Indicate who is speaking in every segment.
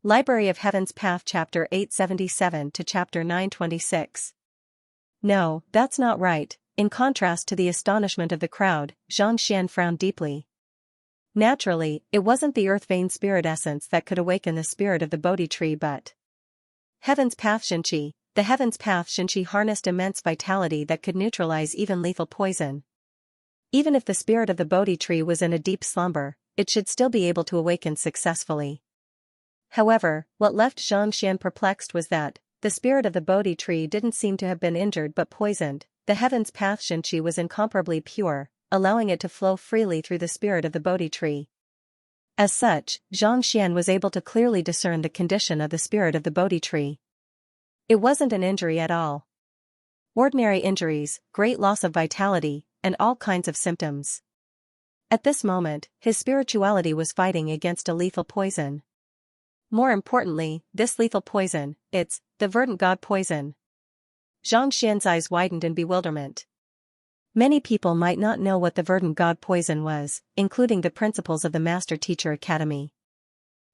Speaker 1: Library of Heaven's Path Chapter 877 to Chapter 926. No, that's not right. In contrast to the astonishment of the crowd, Xianxia frowned deeply. Naturally, it wasn't the earth vein spirit essence that could awaken the spirit of the Bodhi tree but Heaven's Path Xianxia. The Heaven's Path Xianxia harnessed immense vitality that could neutralize even lethal poison. Even if the spirit of the Bodhi tree was in a deep slumber, it should still be able to awaken successfully. However, what left Xianxia perplexed was that the spirit of the Bodhi tree didn't seem to have been injured but poisoned. The Heaven's Path Xianxia was incomparably pure, allowing it to flow freely through the spirit of the Bodhi tree. As such, Xianxia was able to clearly discern the condition of the spirit of the Bodhi tree. It wasn't an injury at all. Ordinary injuries, great loss of vitality, and all kinds of symptoms. At this moment, his spirituality was fighting against a lethal poison. More importantly, this lethal poison, it's the verdant god poison. Xianxia's eyes widened in bewilderment. Many people might not know what the verdant god poison was, including the principals of the Master Teacher Academy.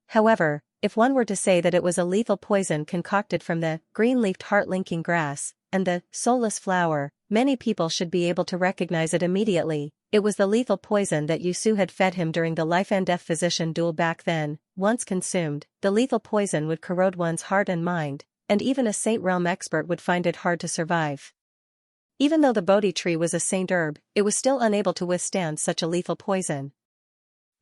Speaker 1: However, if one were to say that it was a lethal poison concocted from the green-leafed heart-linking grass and the soulless flower, many people should be able to recognize it immediately. It was the lethal poison that Yusu had fed him during the life-and-death physician duel back then. Once consumed, the lethal poison would corrode one's heart and mind, and even a saint realm expert would find it hard to survive. Even though the Bodhi tree was a saint herb, it was still unable to withstand such a lethal poison.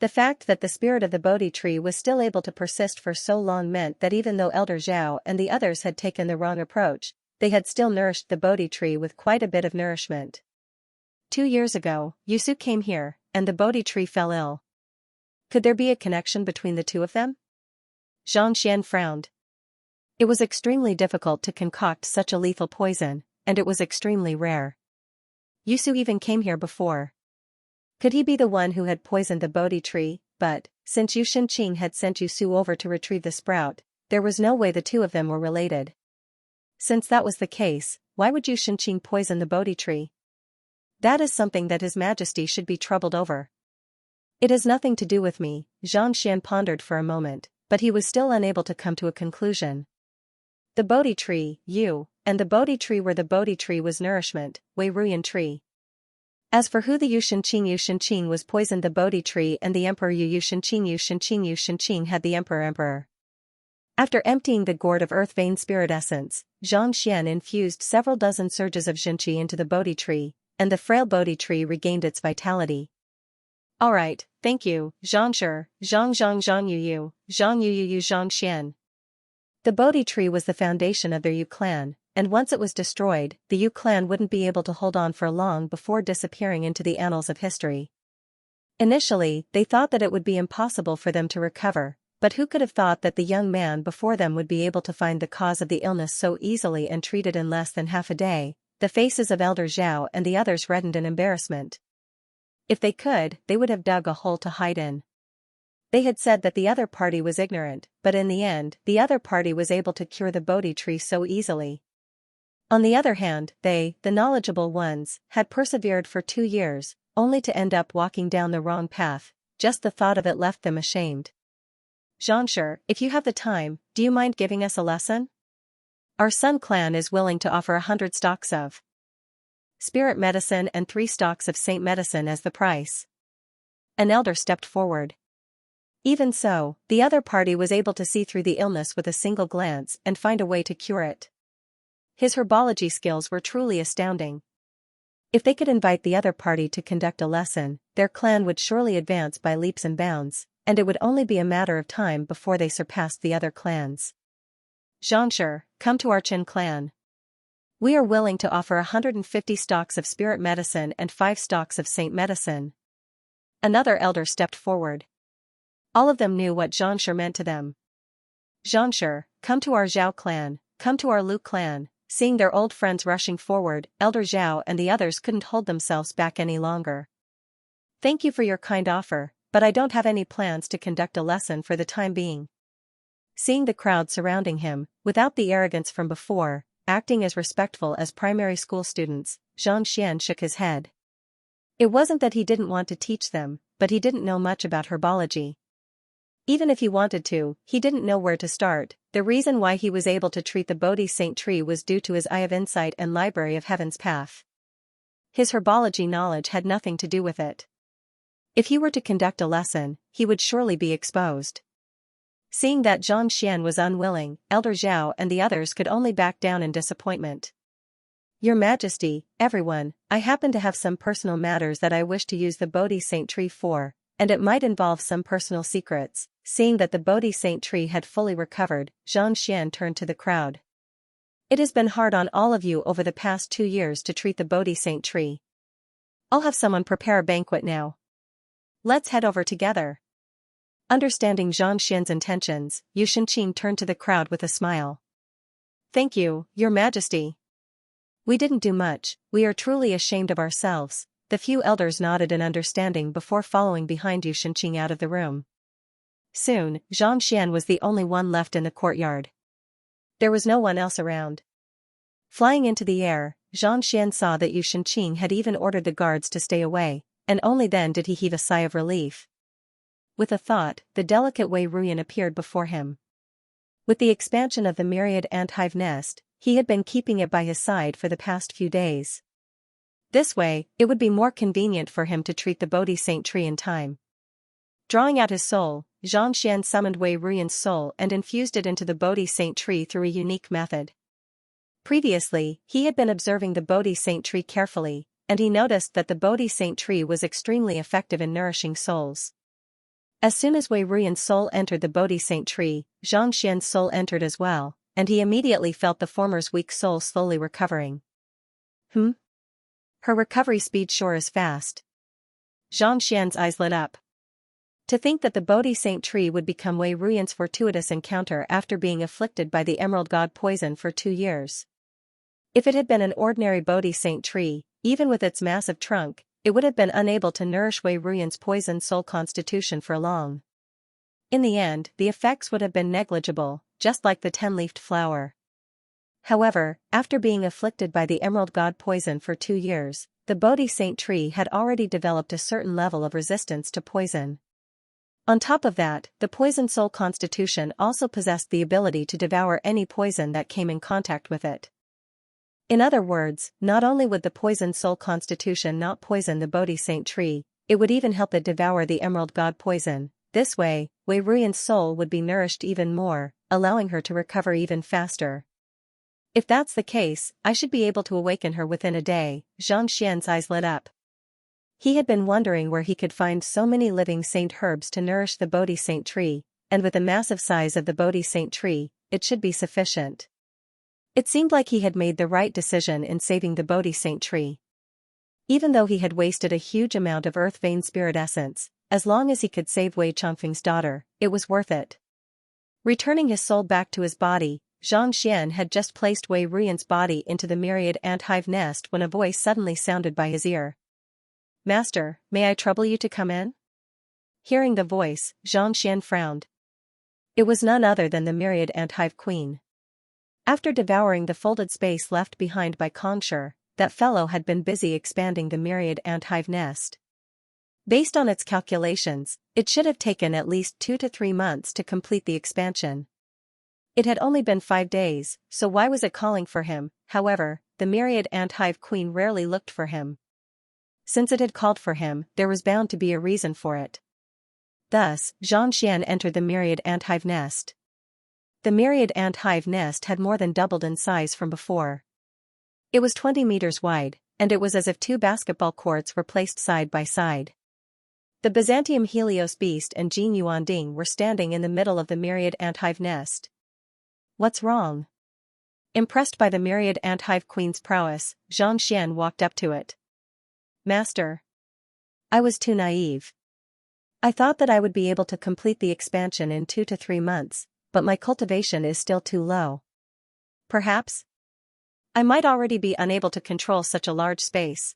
Speaker 1: The fact that the spirit of the Bodhi tree was still able to persist for so long meant that even though Elder Zhao and the others had taken the wrong approach, they had still nourished the Bodhi tree with quite a bit of nourishment. 2 years ago, Yusu came here, and the Bodhi tree fell ill. Could there be a connection between the two of them? Xianxia frowned. It was extremely difficult to concoct such a lethal poison, and it was extremely rare. Yusu even came here before. Could he be the one who had poisoned the Bodhi tree? But, since Yu Shenqing had sent Yusu over to retrieve the sprout, there was no way the two of them were related. Since that was the case, why would Yu Shenqing poison the Bodhi tree? That is something that His Majesty should be troubled over. It has nothing to do with me, Xianxia pondered for a moment, but he was still unable to come to a conclusion. The Bodhi tree, you, and the Bodhi tree where the Bodhi tree was nourishment, Wei Ruyan tree. As for who the Yu Shenqing was poisoned the Bodhi tree and the Emperor Yu Shenqing had the Emperor. After emptying the gourd of earth vein spirit essence, Xianxia infused several dozen surges of Xinqi into the Bodhi tree, and the frail Bodhi tree regained its vitality. Alright, thank you, Zhangshi, Zhang Yu Zhangxian. The Bodhi tree was the foundation of their Yu clan, and once it was destroyed, the Yu clan wouldn't be able to hold on for long before disappearing into the annals of history. Initially, they thought that it would be impossible for them to recover, but who could have thought that the young man before them would be able to find the cause of the illness so easily and treat it in less than half a day? The faces of Elder Zhao and the others reddened in embarrassment. If they could, they would have dug a hole to hide in. They had said that the other party was ignorant, but in the end, the other party was able to cure the Bodhi tree so easily. On the other hand, they, the knowledgeable ones, had persevered for 2 years, only to end up walking down the wrong path. Just the thought of it left them ashamed. Zhangshi, if you have the time, do you mind giving us a lesson? Our Sun clan is willing to offer 100 stocks of spirit medicine and 3 stocks of saint medicine as the price. An elder stepped forward. Even so, the other party was able to see through the illness with a single glance and find a way to cure it. His herbology skills were truly astounding. If they could invite the other party to conduct a lesson, their clan would surely advance by leaps and bounds, and it would only be a matter of time before they surpassed the other clans. Zhangshi, come to our Qin clan. We are willing to offer 150 stocks of spirit medicine and 5 stocks of saint medicine. Another elder stepped forward. All of them knew what Zhangshi meant to them. Zhangshi, come to our Zhao clan, come to our Lu clan. Seeing their old friends rushing forward, Elder Zhao and the others couldn't hold themselves back any longer. Thank you for your kind offer, but I don't have any plans to conduct a lesson for the time being. Seeing the crowd surrounding him, without the arrogance from before, acting as respectful as primary school students, Xianxia shook his head. It wasn't that he didn't want to teach them, but he didn't know much about herbology. Even if he wanted to, he didn't know where to start. The reason why he was able to treat the Bodhi Saint tree was due to his Eye of Insight and Library of Heaven's Path. His herbology knowledge had nothing to do with it. If he were to conduct a lesson, he would surely be exposed. Seeing that Xianxia was unwilling, Elder Zhao and the others could only back down in disappointment. Your Majesty, everyone, I happen to have some personal matters that I wish to use the Bodhi Saint tree for, and it might involve some personal secrets. Seeing that the Bodhi Saint tree had fully recovered, Xianxia turned to the crowd. It has been hard on all of you over the past 2 years to treat the Bodhi Saint tree. I'll have someone prepare a banquet now. Let's head over together. Understanding Xianxia's intentions, Xianxia turned to the crowd with a smile. Thank you, Your Majesty. We didn't do much, we are truly ashamed of ourselves. The few elders nodded in understanding before following behind Xianxia out of the room. Soon, Xianxia was the only one left in the courtyard. There was no one else around. Flying into the air, Xianxia saw that Xianxia had even ordered the guards to stay away, and only then did he heave a sigh of relief. With a thought, the delicate Wei Ruyan appeared before him. With the expansion of the myriad ant hive nest, he had been keeping it by his side for the past few days. This way, it would be more convenient for him to treat the Bodhi Saint tree in time. Drawing out his soul, Xianxia summoned Wei Ruyan's soul and infused it into the Bodhi Saint tree through a unique method. Previously, he had been observing the Bodhi Saint tree carefully, and he noticed that the Bodhi Saint tree was extremely effective in nourishing souls. As soon as Wei Ruyan's soul entered the Bodhi Saint tree, Xianxia's soul entered as well, and he immediately felt the former's weak soul slowly recovering. Her recovery speed sure is fast. Xianxia's eyes lit up. To think that the Bodhi Saint tree would become Wei Ruyan's fortuitous encounter after being afflicted by the Emerald God poison for 2 years. If it had been an ordinary Bodhi Saint tree, even with its massive trunk, it would have been unable to nourish Wei Ruyan's poisoned soul constitution for long. In the end, the effects would have been negligible, just like the 10-leafed flower. However, after being afflicted by the Emerald God poison for 2 years, the Bodhi Saint tree had already developed a certain level of resistance to poison. On top of that, the poisoned soul constitution also possessed the ability to devour any poison that came in contact with it. In other words, not only would the poisoned soul constitution not poison the Bodhi Saint tree, it would even help it devour the Emerald God poison. This way, Wei Ruyan's soul would be nourished even more, allowing her to recover even faster. If that's the case, I should be able to awaken her within a day. Xianxia's eyes lit up. He had been wondering where he could find so many living saint herbs to nourish the Bodhi Saint tree, and with the massive size of the Bodhi Saint tree, it should be sufficient. It seemed like he had made the right decision in saving the Bodhi Saint tree. Even though he had wasted a huge amount of earth vein spirit essence, as long as he could save Wei Changfeng's daughter, it was worth it. Returning his soul back to his body, Xianxia had just placed Wei Ruyan's body into the myriad ant hive nest when a voice suddenly sounded by his ear. Master, may I trouble you to come in? Hearing the voice, Xianxia frowned. It was none other than the myriad ant hive queen. After devouring the folded space left behind by Kongsher, that fellow had been busy expanding the myriad ant hive nest. Based on its calculations, it should have taken at least 2 to 3 months to complete the expansion. It had only been 5 days, so why was it calling for him? However, the myriad ant hive queen rarely looked for him. Since it had called for him, there was bound to be a reason for it. Thus, Xianxia entered the myriad ant hive nest. The myriad ant hive nest had more than doubled in size from before. It was 20 meters wide, and it was as if 2 basketball courts were placed side by side. The Byzantium Helios beast and Jin Yuanding were standing in the middle of the myriad ant hive nest. What's wrong? Impressed by the myriad ant hive queen's prowess, Xianxia walked up to it. Master. I was too naive. I thought that I would be able to complete the expansion in 2 to 3 months, but my cultivation is still too low. Perhaps I might already be unable to control such a large space.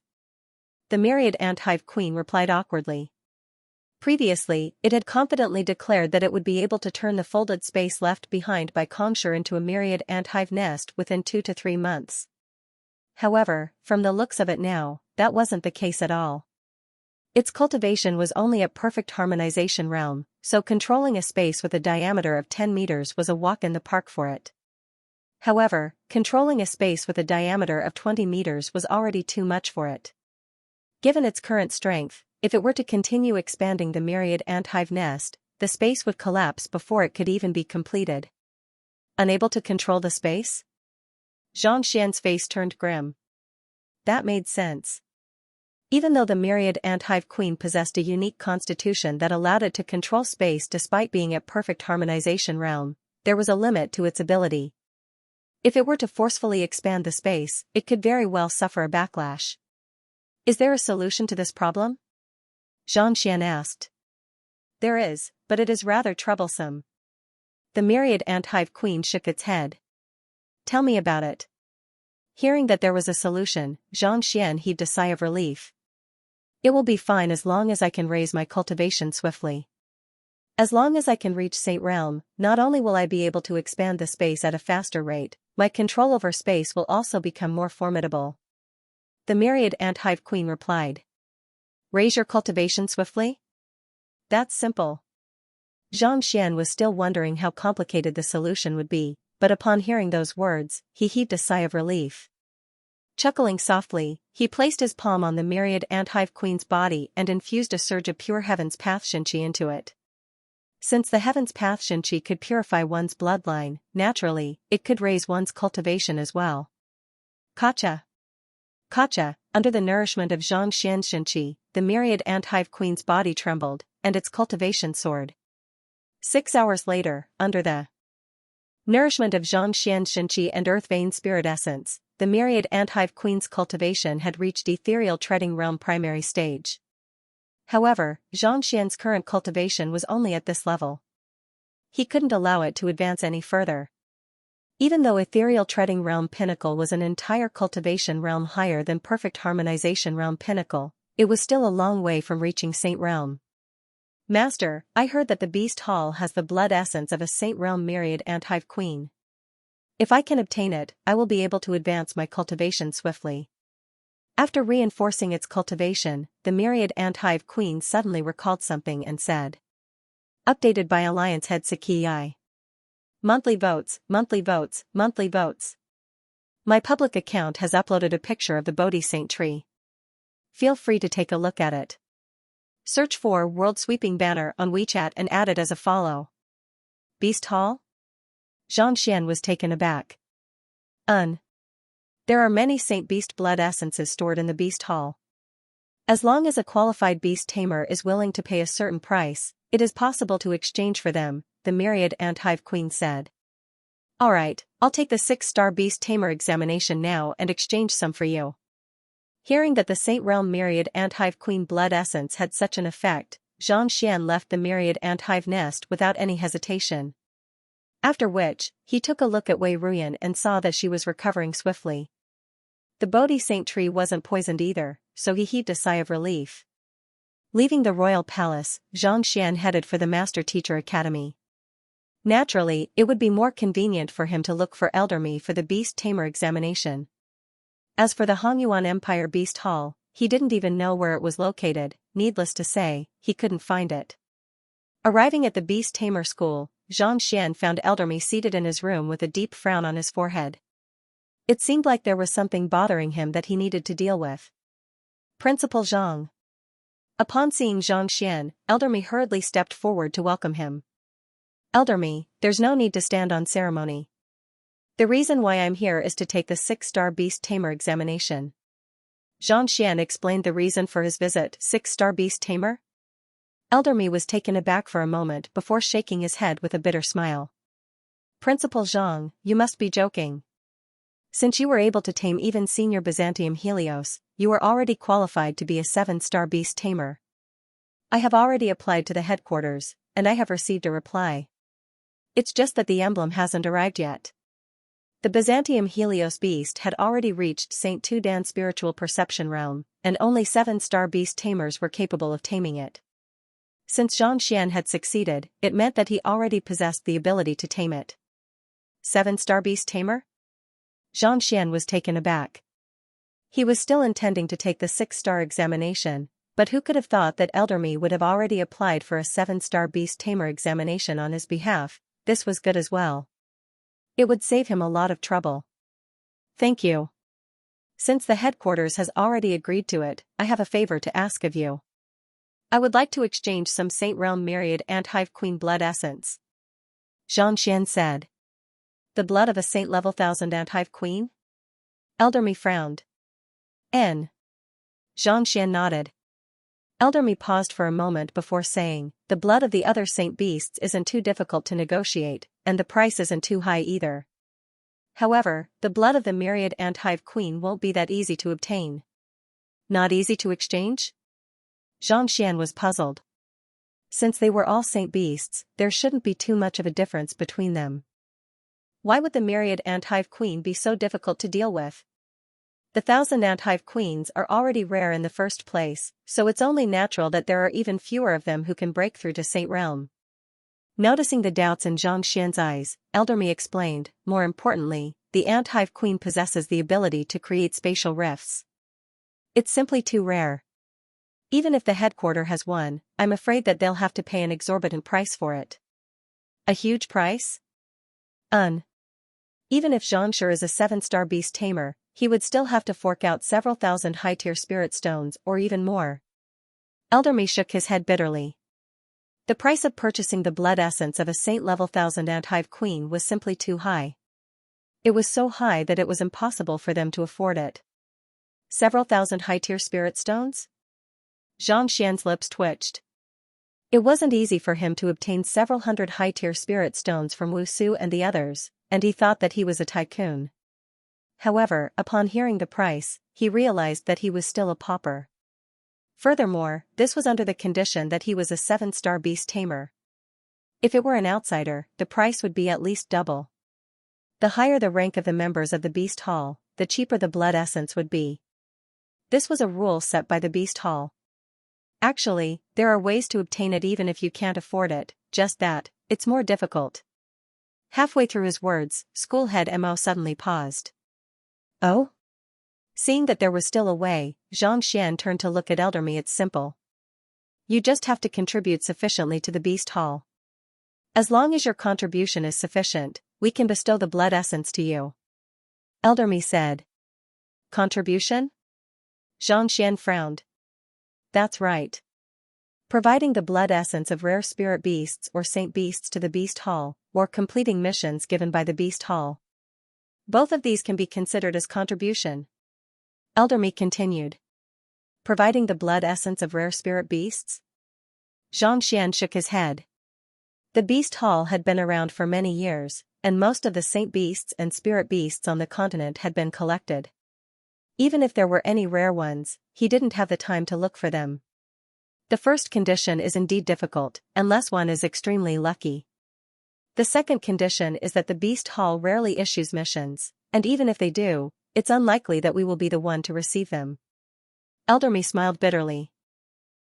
Speaker 1: The myriad ant hive queen replied awkwardly. Previously, it had confidently declared that it would be able to turn the folded space left behind by Kongsher into a myriad ant hive nest within 2 to 3 months. However, from the looks of it now, that wasn't the case at all. Its cultivation was only at perfect harmonization realm, so controlling a space with a diameter of 10 meters was a walk in the park for it. However, controlling a space with a diameter of 20 meters was already too much for it. Given its current strength, if it were to continue expanding the myriad ant hive nest, the space would collapse before it could even be completed. Unable to control the space? Xianxia's face turned grim. That made sense. Even though the myriad ant hive queen possessed a unique constitution that allowed it to control space despite being at perfect harmonization realm, there was a limit to its ability. If it were to forcefully expand the space, it could very well suffer a backlash. Is there a solution to this problem? Xianxia asked. There is, but it is rather troublesome. The myriad ant hive queen shook its head. Tell me about it. Hearing that there was a solution, Xianxia heaved a sigh of relief. It will be fine as long as I can raise my cultivation swiftly. As long as I can reach Saint Realm, not only will I be able to expand the space at a faster rate, my control over space will also become more formidable. The myriad ant hive queen replied. Raise your cultivation swiftly? That's simple. Xianxia was still wondering how complicated the solution would be, but upon hearing those words, he heaved a sigh of relief. Chuckling softly, he placed his palm on the myriad ant hive queen's body and infused a surge of pure heaven's path Xianxia into it. Since the heaven's path Xianxia could purify one's bloodline, naturally, it could raise one's cultivation as well. Kacha. Kacha, under the nourishment of Xianxia, the myriad ant hive queen's body trembled, and its cultivation soared. 6 hours later, under the nourishment of Xianxia and earth vein spirit essence, the myriad ant hive queen's cultivation had reached ethereal treading realm primary stage. However, Xianxia's current cultivation was only at this level. He couldn't allow it to advance any further. Even though ethereal treading realm pinnacle was an entire cultivation realm higher than perfect harmonization realm pinnacle, it was still a long way from reaching Saint Realm. Master, I heard that the Beast Hall has the blood essence of a Saint Realm myriad ant hive queen. If I can obtain it, I will be able to advance my cultivation swiftly. After reinforcing its cultivation, the myriad ant hive queen suddenly recalled something and said. Updated by Alliance Head Sakiai. Monthly votes, monthly votes, monthly votes. My public account has uploaded a picture of the Bodhi Saint tree. Feel free to take a look at it. Search for World Sweeping Banner on WeChat and add it as a follow. Beast Hall? Xianxia was taken aback. There are many Saint Beast blood essences stored in the Beast Hall. As long as a qualified beast tamer is willing to pay a certain price, it is possible to exchange for them, the myriad ant hive queen said. Alright, I'll take the 6-star beast tamer examination now and exchange some for you. Hearing that the Saint Realm myriad ant hive queen blood essence had such an effect, Xianxia left the myriad ant hive nest without any hesitation. After which, he took a look at Wei Ruyan and saw that she was recovering swiftly. The Bodhi Saint tree wasn't poisoned either, so he heaved a sigh of relief. Leaving the royal palace, Xianxia headed for the Master Teacher Academy. Naturally, it would be more convenient for him to look for Elder Mi for the Beast Tamer examination. As for the Hongyuan Empire Beast Hall, he didn't even know where it was located, needless to say, he couldn't find it. Arriving at the Beast Tamer school, Xianxia found Elder Mi seated in his room with a deep frown on his forehead. It seemed like there was something bothering him that he needed to deal with. Principal Zhang. Upon seeing Xianxia, Elder Mi hurriedly stepped forward to welcome him. Elder Mi, there's no need to stand on ceremony. The reason why I'm here is to take the 6-star Beast Tamer examination. Xianxia explained the reason for his visit. 6-star Beast Tamer? Elder Mi was taken aback for a moment before shaking his head with a bitter smile. Principal Zhang, you must be joking. Since you were able to tame even Senior Byzantium Helios, you are already qualified to be a 7-star Beast Tamer. I have already applied to the headquarters, and I have received a reply. It's just that the emblem hasn't arrived yet. The Byzantium Helios beast had already reached St. Tudan spiritual perception realm, and only 7-star Beast Tamers were capable of taming it. Since Xianxia had succeeded, it meant that he already possessed the ability to tame it. 7-star Beast Tamer? Xianxia was taken aback. He was still intending to take the 6-star examination, But who could have thought that Elder Me would have already applied for a 7-star beast tamer examination on his behalf? This was good as well. It would save him a lot of trouble. Thank you. Since the headquarters has already agreed to it, I have a favor to ask of you. I would like to exchange some Saint Realm Myriad Ant Hive Queen blood essence. Xianxia said. The blood of a Saint level 1000 Ant Hive Queen? Elder Me frowned. Xianxia nodded. Elder Me paused for a moment before saying, the blood of the other saint beasts isn't too difficult to negotiate, and the price isn't too high either. However, the blood of the Myriad Ant Hive Queen won't be that easy to obtain. Not easy to exchange? Xianxia was puzzled. Since they were all saint beasts, there shouldn't be too much of a difference between them. Why would the Myriad Ant Hive Queen be so difficult to deal with? The 1000 Ant Hive Queens are already rare in the first place, so it's only natural that there are even fewer of them who can break through to Saint Realm. Noticing the doubts in Xianxia's eyes, Elder Me explained, more importantly, the Ant Hive Queen possesses the ability to create spatial rifts. It's simply too rare. Even if the headquarter has one, I'm afraid that they'll have to pay an exorbitant price for it. A huge price? Even if Xianxia is a 7-star beast tamer, he would still have to fork out several thousand high-tier spirit stones or even more. Elder Me shook his head bitterly. The price of purchasing the blood essence of a Saint level 1000 Ant Hive Queen was simply too high. It was so high that it was impossible for them to afford it. Several thousand high-tier spirit stones? Xianxia's lips twitched. It wasn't easy for him to obtain several hundred high-tier spirit stones from Wu Su and the others, and he thought that he was a tycoon. However, upon hearing the price, he realized that he was still a pauper. Furthermore, this was under the condition that he was a 7-star beast tamer. If it were an outsider, the price would be at least double. The higher the rank of the members of the Beast Hall, the cheaper the blood essence would be. This was a rule set by the Beast Hall. Actually, there are ways to obtain it even if you can't afford it, just that, it's more difficult. Halfway through his words, Schoolhead Mo suddenly paused. Oh? Seeing that there was still a way, Xianxia turned to look at Elder Me. It's simple. You just have to contribute sufficiently to the Beast Hall. As long as your contribution is sufficient, we can bestow the blood essence to you. Elder Me said. Contribution? Xianxia frowned. That's right. Providing the blood essence of rare spirit beasts or saint beasts to the Beast Hall, or completing missions given by the Beast Hall. Both of these can be considered as contribution. Elder Me continued. Providing the blood essence of rare spirit beasts? Xianxia shook his head. The Beast Hall had been around for many years, and most of the saint beasts and spirit beasts on the continent had been collected. Even if there were any rare ones, he didn't have the time to look for them. The first condition is indeed difficult, unless one is extremely lucky. The second condition is that the Beast Hall rarely issues missions, and even if they do, it's unlikely that we will be the one to receive them. Elder Me smiled bitterly.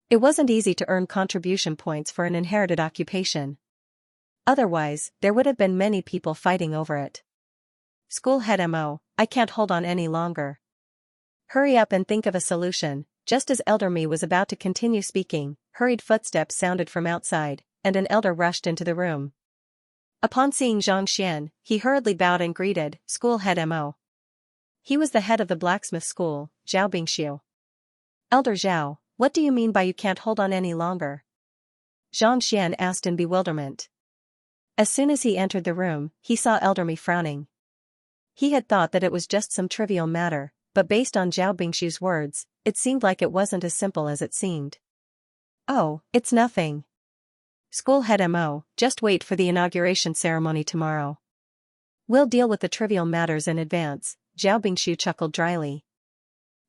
Speaker 1: It wasn't easy to earn contribution points for an inherited occupation. Otherwise, there would have been many people fighting over it. Schoolhead Mo, I can't hold on any longer. Hurry up and think of a solution. Just as Elder Me was about to continue speaking, hurried footsteps sounded from outside, and an elder rushed into the room. Upon seeing Xianxia, he hurriedly bowed and greeted, Schoolhead Mo. He was the head of the blacksmith school, Zhao Bingxiu. Elder Zhao, what do you mean by you can't hold on any longer? Xianxia asked in bewilderment. As soon as he entered the room, he saw Elder Me frowning. He had thought that it was just some trivial matter, but based on Zhao Bingxiu's words, it seemed like it wasn't as simple as it seemed. Oh, it's nothing. Schoolhead Mo, just wait for the inauguration ceremony tomorrow. We'll deal with the trivial matters in advance, Zhao Bingxiu chuckled dryly.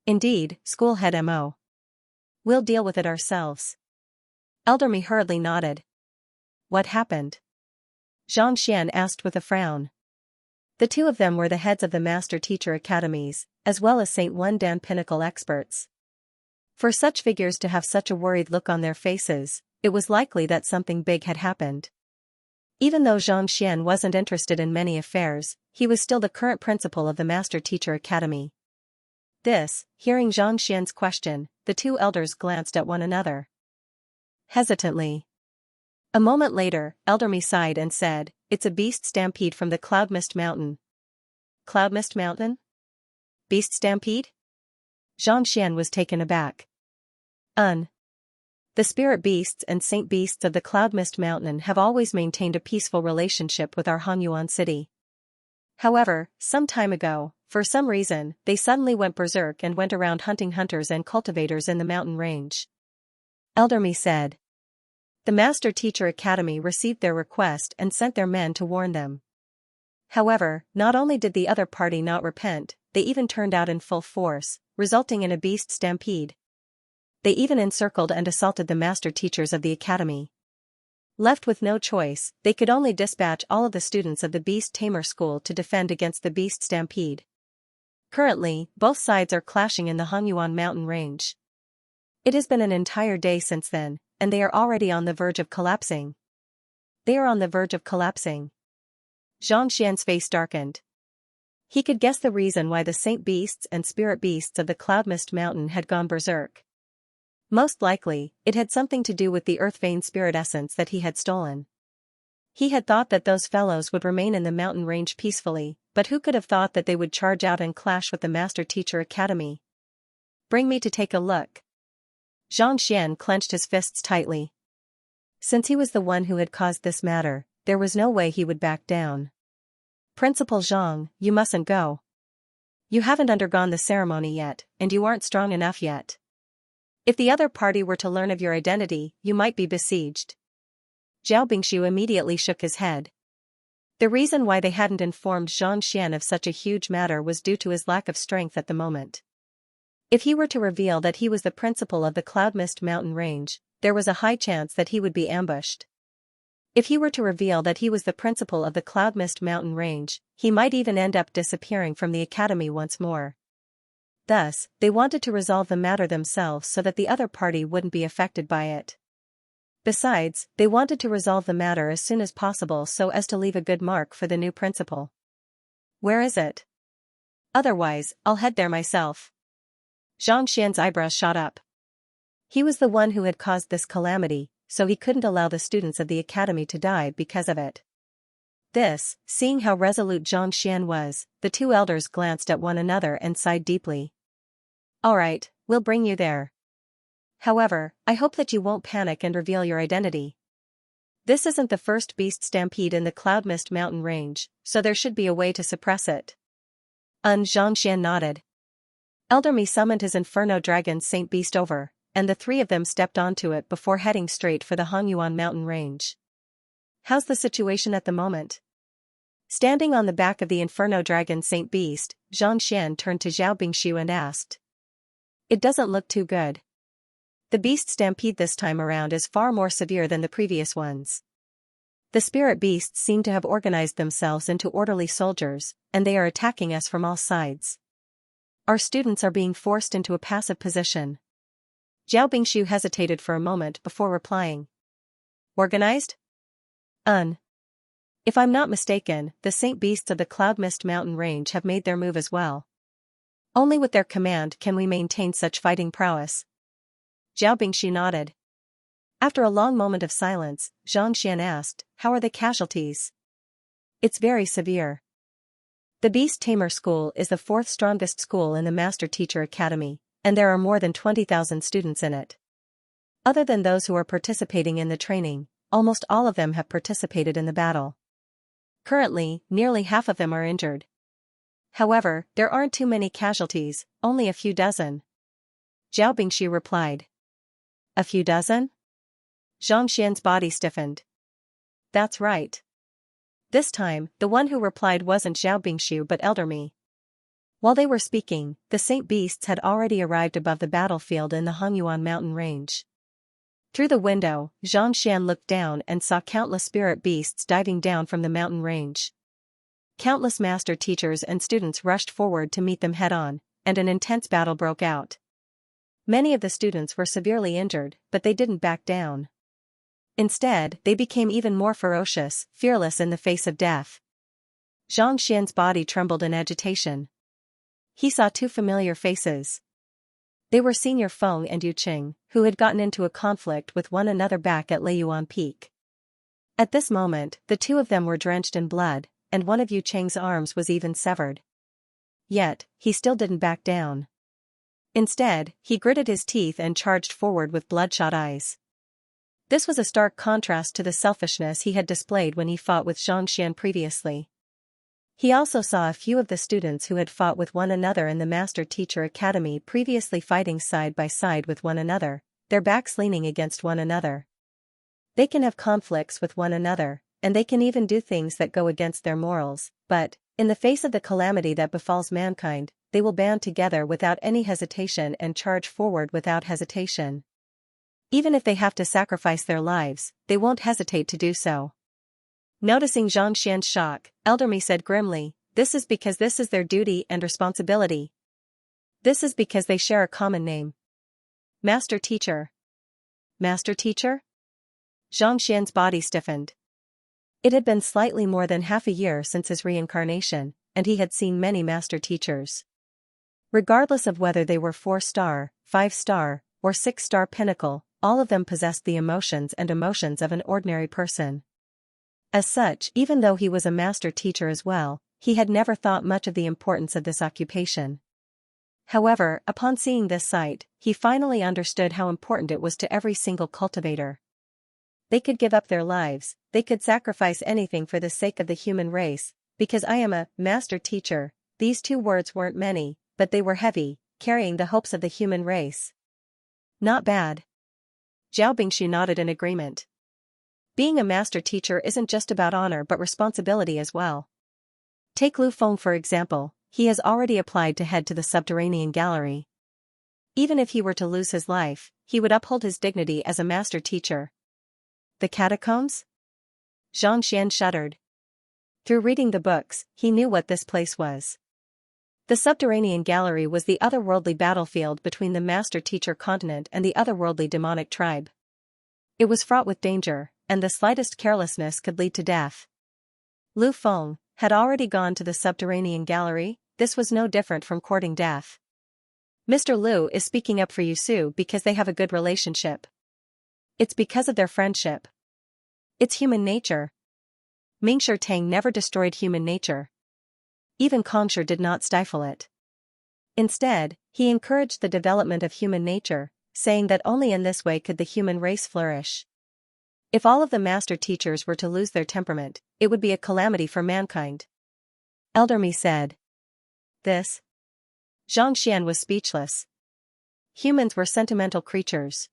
Speaker 1: Indeed, Schoolhead Mo. We'll deal with it ourselves. Elder Me hurriedly nodded. What happened? Xianxia asked with a frown. The two of them were the heads of the Master Teacher Academies, as well as St. One Dan Pinnacle experts. For such figures to have such a worried look on their faces, it was likely that something big had happened. Even though Xianxia wasn't interested in many affairs, he was still the current principal of the Master Teacher Academy. Hearing Xianxia's question, the two elders glanced at one another. Hesitantly. A moment later, Elder Me sighed and said, "It's a beast stampede from the Cloud Mist Mountain." Cloud Mist Mountain? Beast stampede? Xianxia was taken aback. The spirit beasts and saint beasts of the Cloud Mist Mountain have always maintained a peaceful relationship with our Hanyuan city. However, some time ago, for some reason, they suddenly went berserk and went around hunting hunters and cultivators in the mountain range. Elder Me said. The Master Teacher Academy received their request and sent their men to warn them. However, not only did the other party not repent, they even turned out in full force, resulting in a beast stampede. They even encircled and assaulted the master teachers of the academy. Left with no choice, they could only dispatch all of the students of the Beast Tamer School to defend against the beast stampede. Currently, both sides are clashing in the Hanyuan mountain range. It has been an entire day since then, and they are already on the verge of collapsing. They are on the verge of collapsing. Xianxian's face darkened. He could guess the reason why the saint beasts and spirit beasts of the Cloud Mist Mountain had gone berserk. Most likely, it had something to do with the Earth Vein spirit essence that he had stolen. He had thought that those fellows would remain in the mountain range peacefully, but who could have thought that they would charge out and clash with the Master Teacher Academy? Bring me to take a look. Xianxian clenched his fists tightly. Since he was the one who had caused this matter, there was no way he would back down. Principal Zhang, you mustn't go. You haven't undergone the ceremony yet, and you aren't strong enough yet. If the other party were to learn of your identity, you might be besieged. Zhao Bingshu immediately shook his head. The reason why they hadn't informed Xianxian of such a huge matter was due to his lack of strength at the moment. If he were to reveal that he was the principal of the Cloud Mist Mountain Range, there was a high chance that he would be ambushed. If he were to reveal that he was the principal of the Cloud Mist Mountain Range, he might even end up disappearing from the academy once more. Thus, they wanted to resolve the matter themselves so that the other party wouldn't be affected by it. Besides, they wanted to resolve the matter as soon as possible so as to leave a good mark for the new principal. Where is it? Otherwise, I'll head there myself. Xianxian's eyebrows shot up. He was the one who had caused this calamity, so he couldn't allow the students of the academy to die because of it. Seeing how resolute Xianxian was, the two elders glanced at one another and sighed deeply. All right, we'll bring you there. However, I hope that you won't panic and reveal your identity. This isn't the first beast stampede in the Cloud Mist Mountain Range, so there should be a way to suppress it. Xianxian nodded. Elder Me summoned his Inferno Dragon Saint Beast over, and the three of them stepped onto it before heading straight for the Hanyuan mountain range. How's the situation at the moment? Standing on the back of the Inferno Dragon Saint Beast, Xianxian turned to Zhao Bingshu and asked. It doesn't look too good. The beast stampede this time around is far more severe than the previous ones. The spirit beasts seem to have organized themselves into orderly soldiers, and they are attacking us from all sides. Our students are being forced into a passive position. Zhao Bingshu hesitated for a moment before replying. Organized? If I'm not mistaken, the Saint Beasts of the Cloud Mist Mountain Range have made their move as well. Only with their command can we maintain such fighting prowess. Zhao Bingshu nodded. After a long moment of silence, Xianxian asked, how are the casualties? It's very severe. The Beast Tamer School is the fourth strongest school in the Master Teacher Academy, and there are more than 20,000 students in it. Other than those who are participating in the training, almost all of them have participated in the battle. Currently, nearly half of them are injured. However, there aren't too many casualties, only a few dozen. Zhao Bingshu replied. A few dozen? Xianxian's body stiffened. That's right. This time, the one who replied wasn't Zhao Bingshu but Elder Me. While they were speaking, the Saint Beasts had already arrived above the battlefield in the Hanyuan mountain range. Through the window, Xianxian looked down and saw countless spirit beasts diving down from the mountain range. Countless master teachers and students rushed forward to meet them head-on, and an intense battle broke out. Many of the students were severely injured, but they didn't back down. Instead, they became even more ferocious, fearless in the face of death. Xianxian's body trembled in agitation. He saw two familiar faces. They were Senior Feng and Yu Qing, who had gotten into a conflict with one another back at Leiyuan Peak. At this moment, the two of them were drenched in blood, and one of Yu Qing's arms was even severed. Yet, he still didn't back down. Instead, he gritted his teeth and charged forward with bloodshot eyes. This was a stark contrast to the selfishness he had displayed when he fought with Xianxia previously. He also saw a few of the students who had fought with one another in the Master-Teacher Academy previously fighting side by side with one another, their backs leaning against one another. They can have conflicts with one another, and they can even do things that go against their morals, but, in the face of the calamity that befalls mankind, they will band together without any hesitation and charge forward without hesitation. Even if they have to sacrifice their lives, they won't hesitate to do so. Noticing Xianxia's shock, Elder Mi said grimly, "This is because this is their duty and responsibility. This is because they share a common name. Master Teacher." Master Teacher? Xianxia's body stiffened. It had been slightly more than half a year since his reincarnation, and he had seen many Master Teachers. Regardless of whether they were 4-star, 5-star, or 6-star pinnacle, all of them possessed the emotions of an ordinary person. As such, even though he was a Master Teacher as well, he had never thought much of the importance of this occupation. However, upon seeing this sight, he finally understood how important it was to every single cultivator. They could give up their lives, they could sacrifice anything for the sake of the human race, because I am a Master Teacher. These two words weren't many, but they were heavy, carrying the hopes of the human race. Not bad. Zhao Bingxu nodded in agreement. Being a Master Teacher isn't just about honor but responsibility as well. Take Lu Feng for example, he has already applied to head to the subterranean gallery. Even if he were to lose his life, he would uphold his dignity as a Master Teacher. The catacombs? Xianxia shuddered. Through reading the books, he knew what this place was. The subterranean gallery was the otherworldly battlefield between the Master Teacher continent and the otherworldly demonic tribe. It was fraught with danger, and the slightest carelessness could lead to death. Lu Feng had already gone to the subterranean gallery. This was no different from courting death. Mr. Lu is speaking up for Yusu because they have a good relationship. It's because of their friendship. It's human nature. Mingshi Tang never destroyed human nature. Even Kongsher did not stifle it. Instead, he encouraged the development of human nature, saying that only in this way could the human race flourish. If all of the Master Teachers were to lose their temperament, it would be a calamity for mankind. Elder Mi said. This? Xianxia was speechless. Humans were sentimental creatures.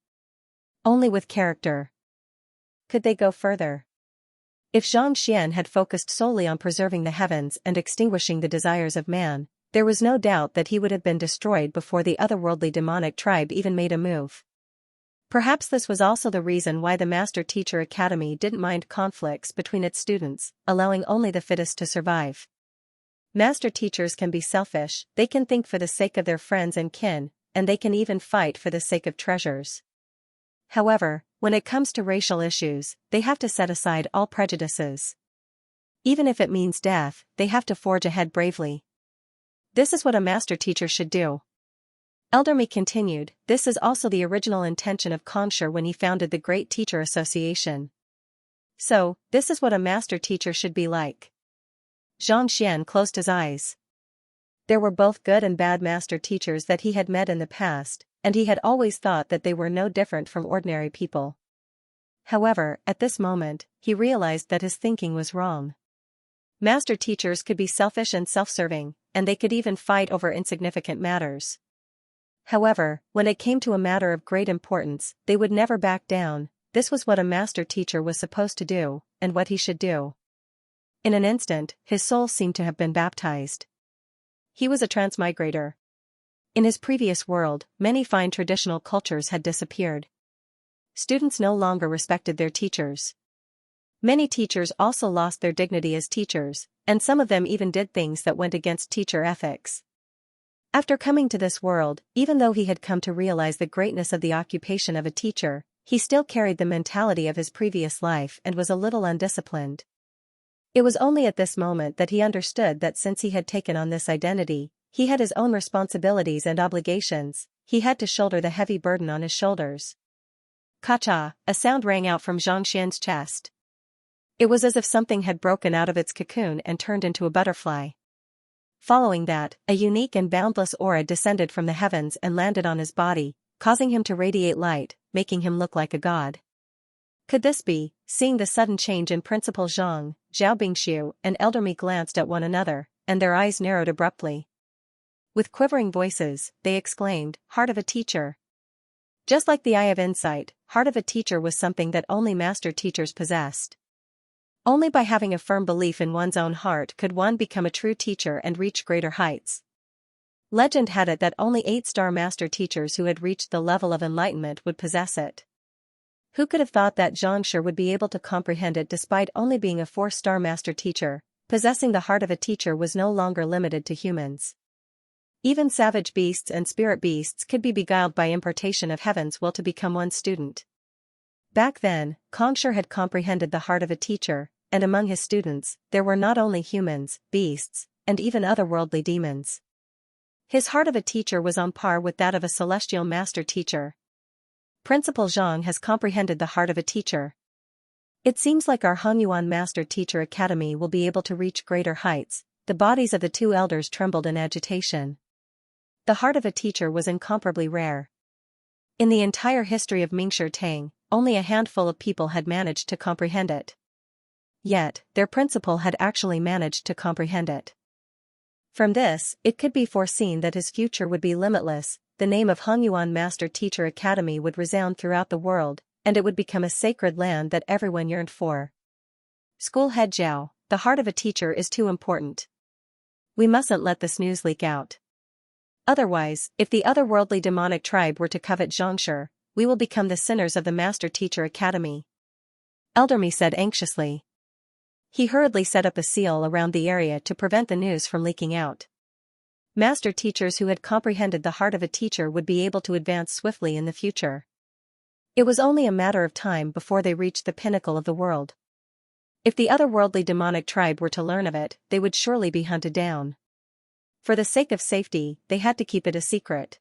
Speaker 1: Only with character. Could they go further? If Xianxia had focused solely on preserving the heavens and extinguishing the desires of man, there was no doubt that he would have been destroyed before the otherworldly demonic tribe even made a move. Perhaps this was also the reason why the Master Teacher Academy didn't mind conflicts between its students, allowing only the fittest to survive. Master Teachers can be selfish, they can think for the sake of their friends and kin, and they can even fight for the sake of treasures. However, when it comes to racial issues, they have to set aside all prejudices. Even if it means death, they have to forge ahead bravely. This is what a Master Teacher should do. Elder Mi continued, this is also the original intention of Kongsher when he founded the Great Teacher Association. So, this is what a Master Teacher should be like. Xianxia closed his eyes. There were both good and bad Master Teachers that he had met in the past, and he had always thought that they were no different from ordinary people. However, at this moment, he realized that his thinking was wrong. Master Teachers could be selfish and self-serving, and they could even fight over insignificant matters. However, when it came to a matter of great importance, they would never back down. This was what a Master Teacher was supposed to do, and what he should do. In an instant, his soul seemed to have been baptized. He was a transmigrator. In his previous world, many fine traditional cultures had disappeared. Students no longer respected their teachers. Many teachers also lost their dignity as teachers, and some of them even did things that went against teacher ethics. After coming to this world, even though he had come to realize the greatness of the occupation of a teacher, he still carried the mentality of his previous life and was a little undisciplined. It was only at this moment that he understood that since he had taken on this identity, he had his own responsibilities and obligations, he had to shoulder the heavy burden on his shoulders. Ka-cha, a sound rang out from Xianxia's chest. It was as if something had broken out of its cocoon and turned into a butterfly. Following that, a unique and boundless aura descended from the heavens and landed on his body, causing him to radiate light, making him look like a god. Could this be? Seeing the sudden change in Principal Zhang, Zhao Bingxiu and Elder Mi glanced at one another, and their eyes narrowed abruptly. With quivering voices, they exclaimed, "Heart of a teacher." Just like the eye of insight, heart of a teacher was something that only master teachers possessed. Only by having a firm belief in one's own heart could one become a true teacher and reach greater heights. Legend had it that only 8-star master teachers who had reached the level of enlightenment would possess it. Who could have thought that Xianxia would be able to comprehend it despite only being a 4-star master teacher? Possessing the heart of a teacher was no longer limited to humans. Even savage beasts and spirit beasts could be beguiled by impartation of heaven's will to become one's student. Back then, Kongshur had comprehended the heart of a teacher, and among his students, there were not only humans, beasts, and even otherworldly demons. His heart of a teacher was on par with that of a celestial master teacher. Principal Zhang has comprehended the heart of a teacher. It seems like our Hongyuan Master Teacher Academy will be able to reach greater heights. The bodies of the two elders trembled in agitation. The heart of a teacher was incomparably rare. In the entire history of Mingshi Tang, only a handful of people had managed to comprehend it. Yet, their principal had actually managed to comprehend it. From this, it could be foreseen that his future would be limitless. The name of Hongyuan Master Teacher Academy would resound throughout the world, and it would become a sacred land that everyone yearned for. School head Zhao, the heart of a teacher is too important. We mustn't let this news leak out. Otherwise, if the otherworldly demonic tribe were to covet Xianxia, we will become the sinners of the Master Teacher Academy. Elder Mi said anxiously. He hurriedly set up a seal around the area to prevent the news from leaking out. Master teachers who had comprehended the heart of a teacher would be able to advance swiftly in the future. It was only a matter of time before they reached the pinnacle of the world. If the otherworldly demonic tribe were to learn of it, they would surely be hunted down. For the sake of safety, they had to keep it a secret.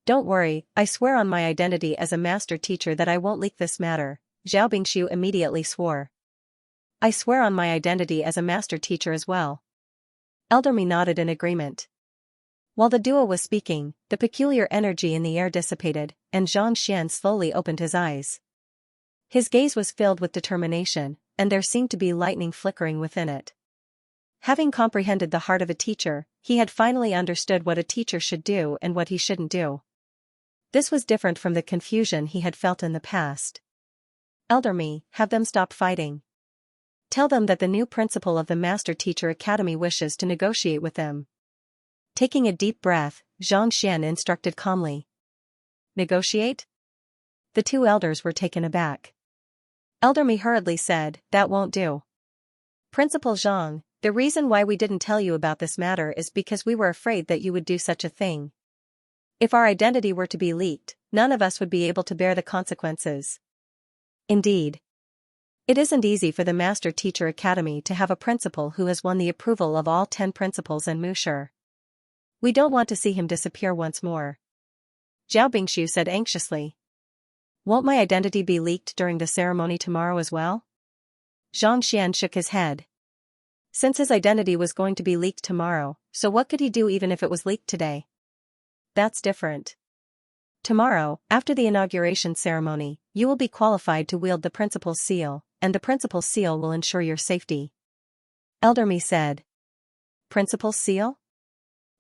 Speaker 1: Don't worry, I swear on my identity as a master teacher that I won't leak this matter, Zhao Bingxiu immediately swore. I swear on my identity as a master teacher as well. Elder Mi nodded in agreement. While the duo was speaking, the peculiar energy in the air dissipated, and Xianxian slowly opened his eyes. His gaze was filled with determination, and there seemed to be lightning flickering within it. Having comprehended the heart of a teacher, he had finally understood what a teacher should do and what he shouldn't do. This was different from the confusion he had felt in the past. Elder Mi, have them stop fighting. Tell them that the new principal of the Master Teacher Academy wishes to negotiate with them. Taking a deep breath, Xianxian instructed calmly. Negotiate? The two elders were taken aback. Elder Mi hurriedly said, that won't do. Principal Zhang, the reason why we didn't tell you about this matter is because we were afraid that you would do such a thing. If our identity were to be leaked, none of us would be able to bear the consequences. Indeed. It isn't easy for the Master Teacher Academy to have a principal who has won the approval of all 10 principals in Mushi. We don't want to see him disappear once more. Zhao Bingxiu said anxiously. Won't my identity be leaked during the ceremony tomorrow as well? Xianxian shook his head. Since his identity was going to be leaked tomorrow, so what could he do even if it was leaked today? That's different. Tomorrow, after the inauguration ceremony, you will be qualified to wield the principal's seal, and the principal's seal will ensure your safety. Elder Mi said. Principal's seal?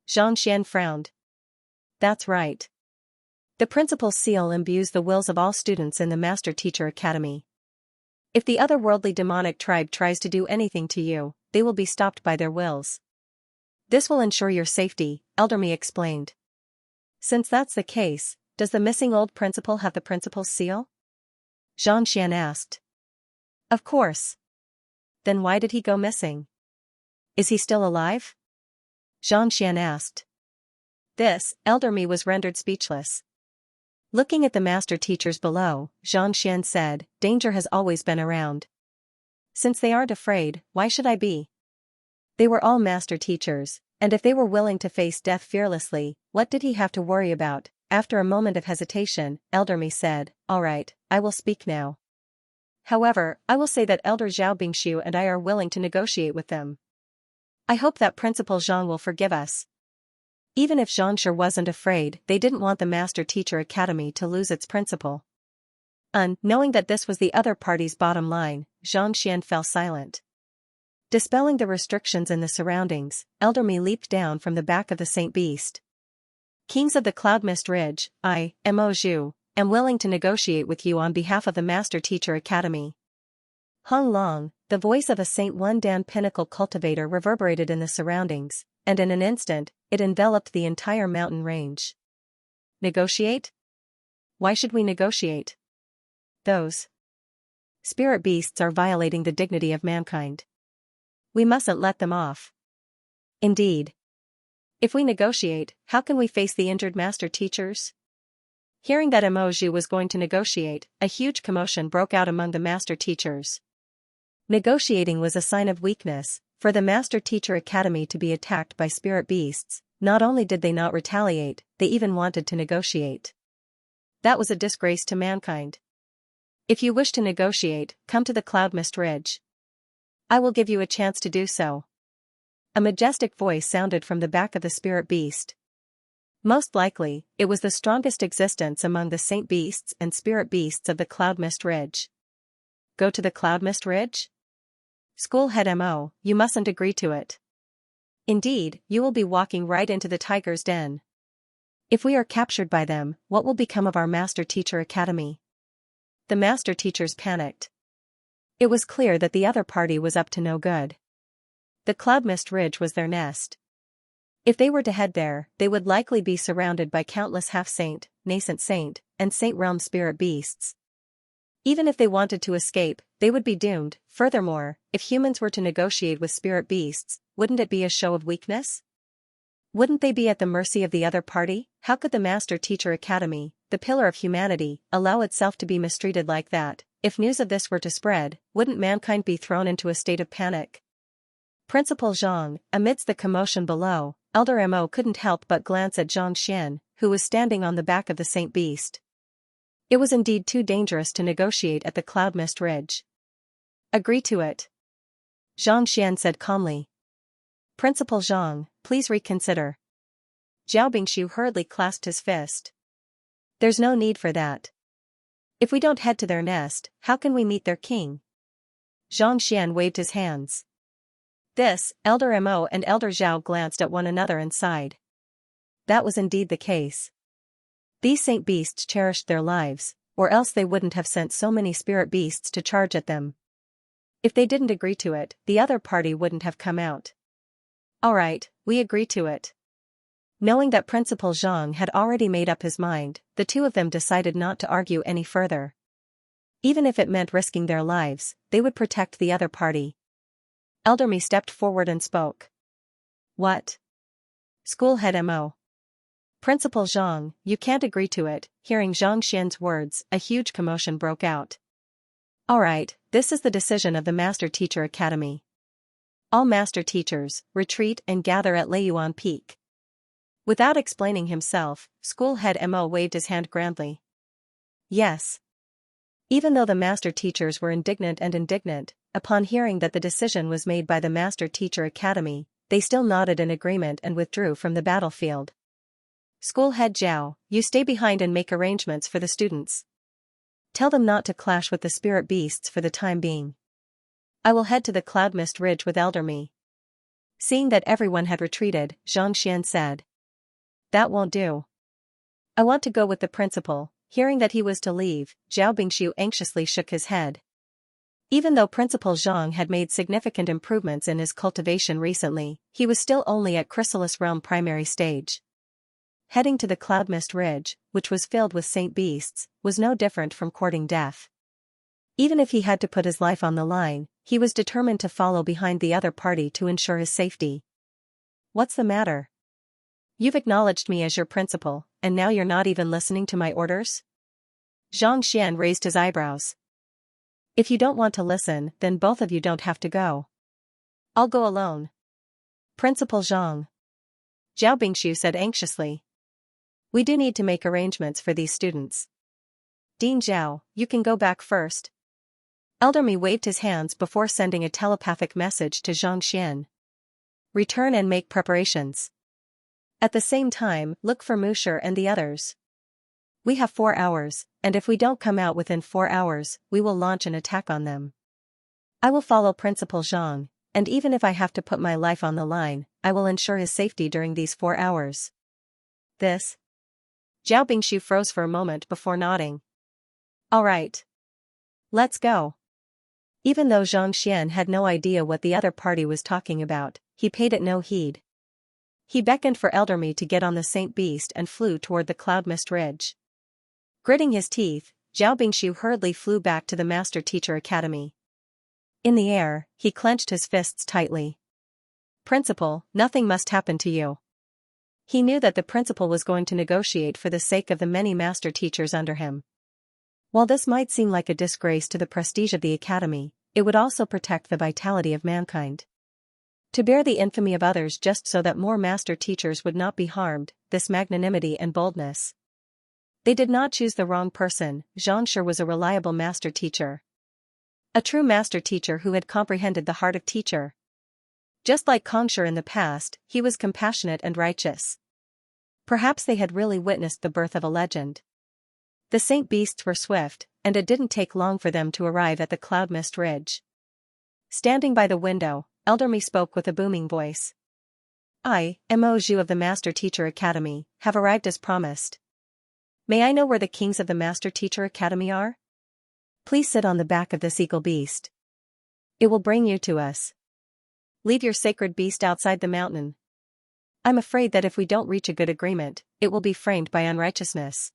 Speaker 1: Xianxian frowned. That's right. The principal's seal imbues the wills of all students in the Master Teacher Academy. If the otherworldly demonic tribe tries to do anything to you, they will be stopped by their wills. This will ensure your safety, Elder Mi explained. Since that's the case, does the missing old principal have the principal's seal? Xianxian asked. Of course. Then why did he go missing? Is he still alive? Xianxian asked. This, Elder Mi was rendered speechless. Looking at the master teachers below, Xianxian said, danger has always been around. Since they aren't afraid, why should I be? They were all master teachers, and if they were willing to face death fearlessly, what did he have to worry about? after a moment of hesitation, Elder Mi said, "All right, I will speak now. However, I will say that Elder Zhao Bingshu and I are willing to negotiate with them. I hope that Principal Zhang will forgive us." Even if Xianxia wasn't afraid, they didn't want the Master Teacher Academy to lose its principal. Knowing that this was the other party's bottom line, Xianxia fell silent. Dispelling the restrictions in the surroundings, Elder Mi leaped down from the back of the Saint Beast. "Kings of the Cloud Mist Ridge, I, Mo Zhu, am willing to negotiate with you on behalf of the Master Teacher Academy." Hung Long, the voice of a Saint One Dan Pinnacle cultivator, reverberated in the surroundings, and in an instant, it enveloped the entire mountain range. "Negotiate? Why should we negotiate? Those spirit beasts are violating the dignity of mankind. We mustn't let them off. Indeed. If we negotiate, how can we face the injured master teachers?" Hearing that Emoju was going to negotiate, a huge commotion broke out among the master teachers. Negotiating was a sign of weakness. For the Master Teacher Academy to be attacked by spirit beasts, not only did they not retaliate, they even wanted to negotiate. That was a disgrace to mankind. "If you wish to negotiate, come to the Cloud Mist Ridge. I will give you a chance to do so." A majestic voice sounded from the back of the spirit beast. Most likely, it was the strongest existence among the saint beasts and spirit beasts of the Cloud Mist Ridge. "Go to the Cloud Mist Ridge? School head Mo, you mustn't agree to it. Indeed, you will be walking right into the tiger's den. If we are captured by them, what will become of our Master Teacher Academy?" The master teachers panicked. It was clear that the other party was up to no good. The Cloud Mist Ridge was their nest. If they were to head there, they would likely be surrounded by countless half-saint, nascent saint, and saint realm spirit beasts. Even if they wanted to escape, they would be doomed. Furthermore, if humans were to negotiate with spirit beasts, wouldn't it be a show of weakness? Wouldn't they be at the mercy of the other party? How could the Master Teacher Academy, the pillar of humanity, allow itself to be mistreated like that? If news of this were to spread, wouldn't mankind be thrown into a state of panic? Principal Zhang, amidst the commotion below, Elder Mo couldn't help but glance at Xianxia, who was standing on the back of the Saint Beast. It was indeed too dangerous to negotiate at the Cloud Mist Ridge. "Agree to it," Xianxia said calmly. "Principal Zhang, please reconsider." Zhao Bingshu hurriedly clasped his fist. "There's no need for that. If we don't head to their nest, how can we meet their king?" Xianxia waved his hands. This, Elder Mo and Elder Zhao glanced at one another and sighed. That was indeed the case. These saint beasts cherished their lives, or else they wouldn't have sent so many spirit beasts to charge at them. If they didn't agree to it, the other party wouldn't have come out. "All right, we agree to it." Knowing that Principal Zhang had already made up his mind, the two of them decided not to argue any further. Even if it meant risking their lives, they would protect the other party. Elder Mi stepped forward and spoke. "What?" School head Mo. "Principal Zhang, you can't agree to it." Hearing Xianxia's words, a huge commotion broke out. "All right, this is the decision of the Master Teacher Academy. All master teachers, retreat and gather at Leiyuan Peak." Without explaining himself, school head Mo waved his hand grandly. "Yes." Even though the master teachers were indignant, upon hearing that the decision was made by the Master Teacher Academy, they still nodded in agreement and withdrew from the battlefield. "School head Zhao, you stay behind and make arrangements for the students. Tell them not to clash with the spirit beasts for the time being. I will head to the Cloud Mist Ridge with Elder Mi." Seeing that everyone had retreated, Xianxia said. "That won't do. I want to go with the principal." Hearing that he was to leave, Zhao Bingshu anxiously shook his head. Even though Principal Zhang had made significant improvements in his cultivation recently, he was still only at Chrysalis Realm primary stage. Heading to the Cloud Mist Ridge, which was filled with saint beasts, was no different from courting death. Even if he had to put his life on the line, he was determined to follow behind the other party to ensure his safety. "What's the matter? You've acknowledged me as your principal, and now you're not even listening to my orders?" Xianxia raised his eyebrows. "If you don't want to listen, then both of you don't have to go. I'll go alone." "Principal Zhang," Zhao Bingshu said anxiously. We do need to make arrangements for these students. Dean Zhao, you can go back first. Elder Mi waved his hands before sending a telepathic message to Xianxia. Return and make preparations. At the same time, look for Musher and the others. We have 4 hours, and if we don't come out within 4 hours, we will launch an attack on them. I will follow Principal Zhang, and even if I have to put my life on the line, I will ensure his safety during these 4 hours. This? Zhao Bingshu froze for a moment before nodding. All right. Let's go. Even though Zhang Xian had no idea what the other party was talking about, he paid it no heed. He beckoned for Elder Mi to get on the Saint Beast and flew toward the cloud mist ridge. Gritting his teeth, Zhao Bingshu hurriedly flew back to the Master Teacher Academy. In the air, he clenched his fists tightly. Principal, nothing must happen to you. He knew that the principal was going to negotiate for the sake of the many master teachers under him. While this might seem like a disgrace to the prestige of the academy, it would also protect the vitality of mankind. To bear the infamy of others just so that more master teachers would not be harmed, this magnanimity and boldness. They did not choose the wrong person. Xianxia was a reliable master teacher. A true master teacher who had comprehended the heart of teacher. Just like Kongshi in the past, he was compassionate and righteous. Perhaps they had really witnessed the birth of a legend. The Saint Beasts were swift, and it didn't take long for them to arrive at the cloud mist ridge. Standing by the window, Elder Mi spoke with a booming voice. I, Mo Zhu of the Master Teacher Academy, have arrived as promised. May I know where the kings of the Master Teacher Academy are? Please sit on the back of this eagle beast. It will bring you to us. Leave your sacred beast outside the mountain. I'm afraid that if we don't reach a good agreement, it will be framed by unrighteousness.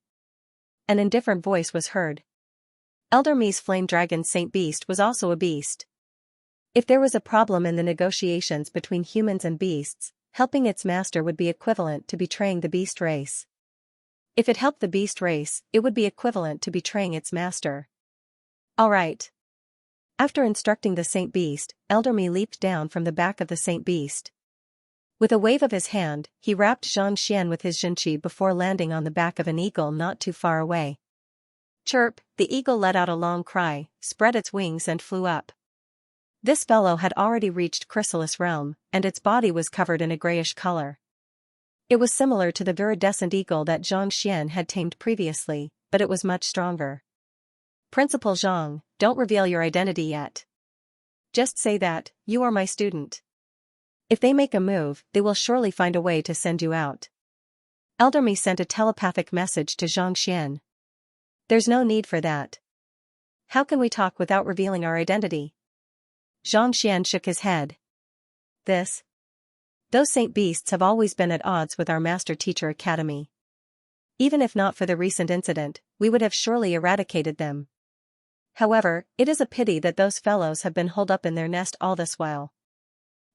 Speaker 1: An indifferent voice was heard. Elder Mi's flame dragon Saint Beast was also a beast. If there was a problem in the negotiations between humans and beasts, helping its master would be equivalent to betraying the beast race. If it helped the beast race, it would be equivalent to betraying its master. All right. After instructing the Saint Beast, Elder Mi leaped down from the back of the Saint Beast. With a wave of his hand, he wrapped Zhang Xian with his Xinqi before landing on the back of an eagle not too far away. Chirp, the eagle let out a long cry, spread its wings and flew up. This fellow had already reached Chrysalis realm, and its body was covered in a grayish color. It was similar to the viridescent eagle that Zhang Xian had tamed previously, but it was much stronger. Principal Zhang, don't reveal your identity yet. Just say that, you are my student. If they make a move, they will surely find a way to send you out. Elder Mi sent a telepathic message to Zhang Xian. There's no need for that. How can we talk without revealing our identity? Zhang Xian shook his head. Those Saint Beasts have always been at odds with our Master Teacher Academy. Even if not for the recent incident, we would have surely eradicated them. However, it is a pity that those fellows have been holed up in their nest all this while.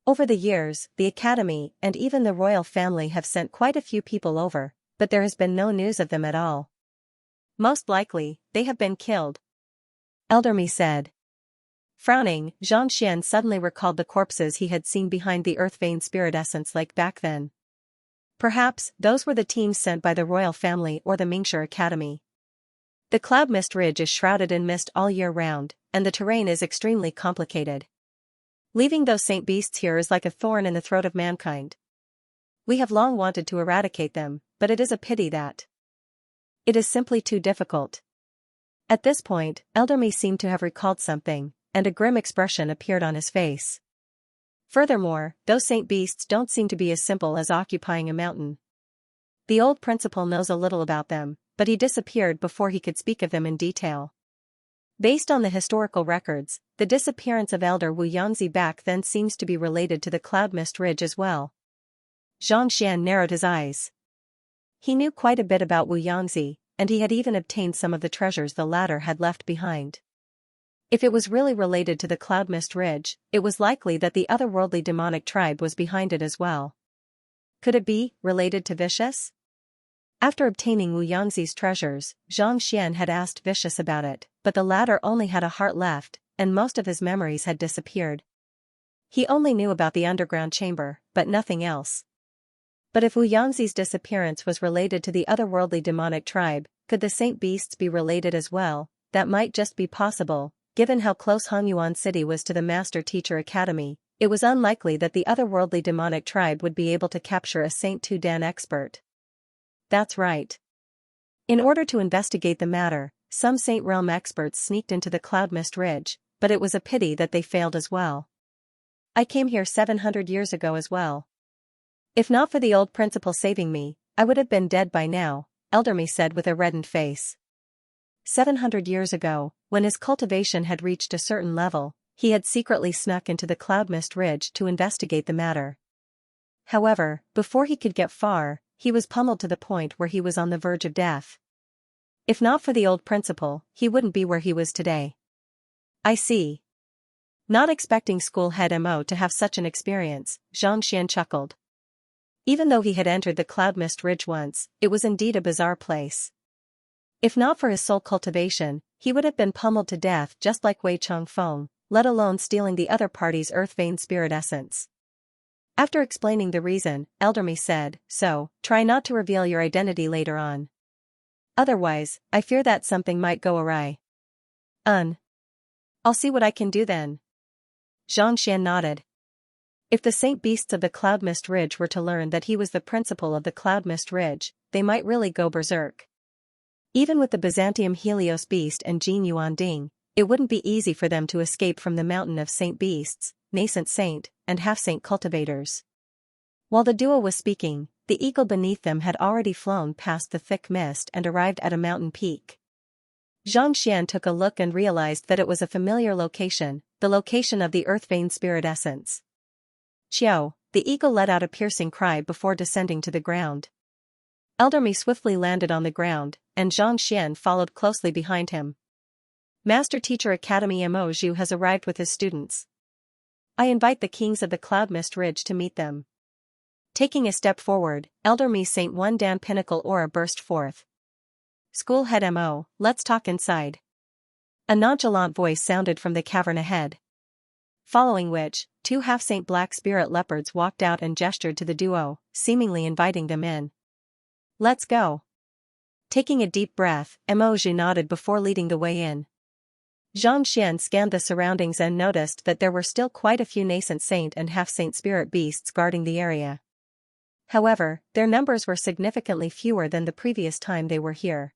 Speaker 1: Over the years, the Academy and even the royal family have sent quite a few people over, but there has been no news of them at all. Most likely, they have been killed. Elder Mi said. Frowning, Zhang Xian suddenly recalled the corpses he had seen behind the Earth Vein Spirit Essence Lake back then. Perhaps, those were the teams sent by the royal family or the Mingshi Academy. The Cloud Mist Ridge is shrouded in mist all year round, and the terrain is extremely complicated. Leaving those Saint Beasts here is like a thorn in the throat of mankind. We have long wanted to eradicate them, but it is a pity that it is simply too difficult. At this point, Elder Mi seemed to have recalled something, and a grim expression appeared on his face. Furthermore, those Saint Beasts don't seem to be as simple as occupying a mountain. The old principal knows a little about them, but he disappeared before he could speak of them in detail. Based on the historical records, the disappearance of Elder Wu Yangzi back then seems to be related to the Cloud Mist Ridge as well. Zhang Xian narrowed his eyes. He knew quite a bit about Wu Yangzi, and he had even obtained some of the treasures the latter had left behind. If it was really related to the Cloud Mist Ridge, it was likely that the otherworldly demonic tribe was behind it as well. Could it be related to Vicious? After obtaining Wu Yangzi's treasures, Zhang Xian had asked Vicious about it, but the latter only had a heart left, and most of his memories had disappeared. He only knew about the underground chamber, but nothing else. But if Wu Yangzi's disappearance was related to the otherworldly demonic tribe, could the saint beasts be related as well? That might just be possible. Given how close Hongyuan City was to the Master Teacher Academy, it was unlikely that the otherworldly demonic tribe would be able to capture a Saint Tudan expert. That's right. In order to investigate the matter, some Saint Realm experts sneaked into the Cloud Mist Ridge, but it was a pity that they failed as well. I came here 700 years ago as well. If not for the old principal saving me, I would have been dead by now, Eldermy said with a reddened face. 700 years ago, when his cultivation had reached a certain level, he had secretly snuck into the Cloud Mist Ridge to investigate the matter. However, before he could get far, he was pummeled to the point where he was on the verge of death. If not for the old principal, he wouldn't be where he was today. I see. Not expecting school head Mo to have such an experience, Xianxia chuckled. Even though he had entered the Cloud Mist Ridge once, it was indeed a bizarre place. If not for his soul cultivation, he would have been pummeled to death just like Wei Changfeng, let alone stealing the other party's earth vein spirit essence. After explaining the reason, Eldermy said, "So, try not to reveal your identity later on. Otherwise, I fear that something might go awry." I'll see what I can do then. Xianxia nodded. If the Saint Beasts of the Cloud Mist Ridge were to learn that he was the principal of the Cloud Mist Ridge, they might really go berserk. Even with the Byzantium Helios Beast and Jin Yuan Ding, it wouldn't be easy for them to escape from the mountain of Saint Beasts, nascent saint, and half-saint cultivators. While the duo was speaking, the eagle beneath them had already flown past the thick mist and arrived at a mountain peak. Zhang Xian took a look and realized that it was a familiar location, the location of the Earth Vein Spirit Essence. Qiao, the eagle let out a piercing cry before descending to the ground. Eldermy swiftly landed on the ground, and Zhang Xian followed closely behind him. Master Teacher Academy Mo Zhu has arrived with his students. I invite the kings of the Cloud Mist Ridge to meet them. Taking a step forward, Eldermy Saint One Dan Pinnacle aura burst forth. School head Mo, let's talk inside. A nonchalant voice sounded from the cavern ahead. Following which, two half-saint black spirit leopards walked out and gestured to the duo, seemingly inviting them in. Let's go. Taking a deep breath, Mo Zhu nodded before leading the way in. Zhang Xian scanned the surroundings and noticed that there were still quite a few nascent saint and half-saint spirit beasts guarding the area. However, their numbers were significantly fewer than the previous time they were here.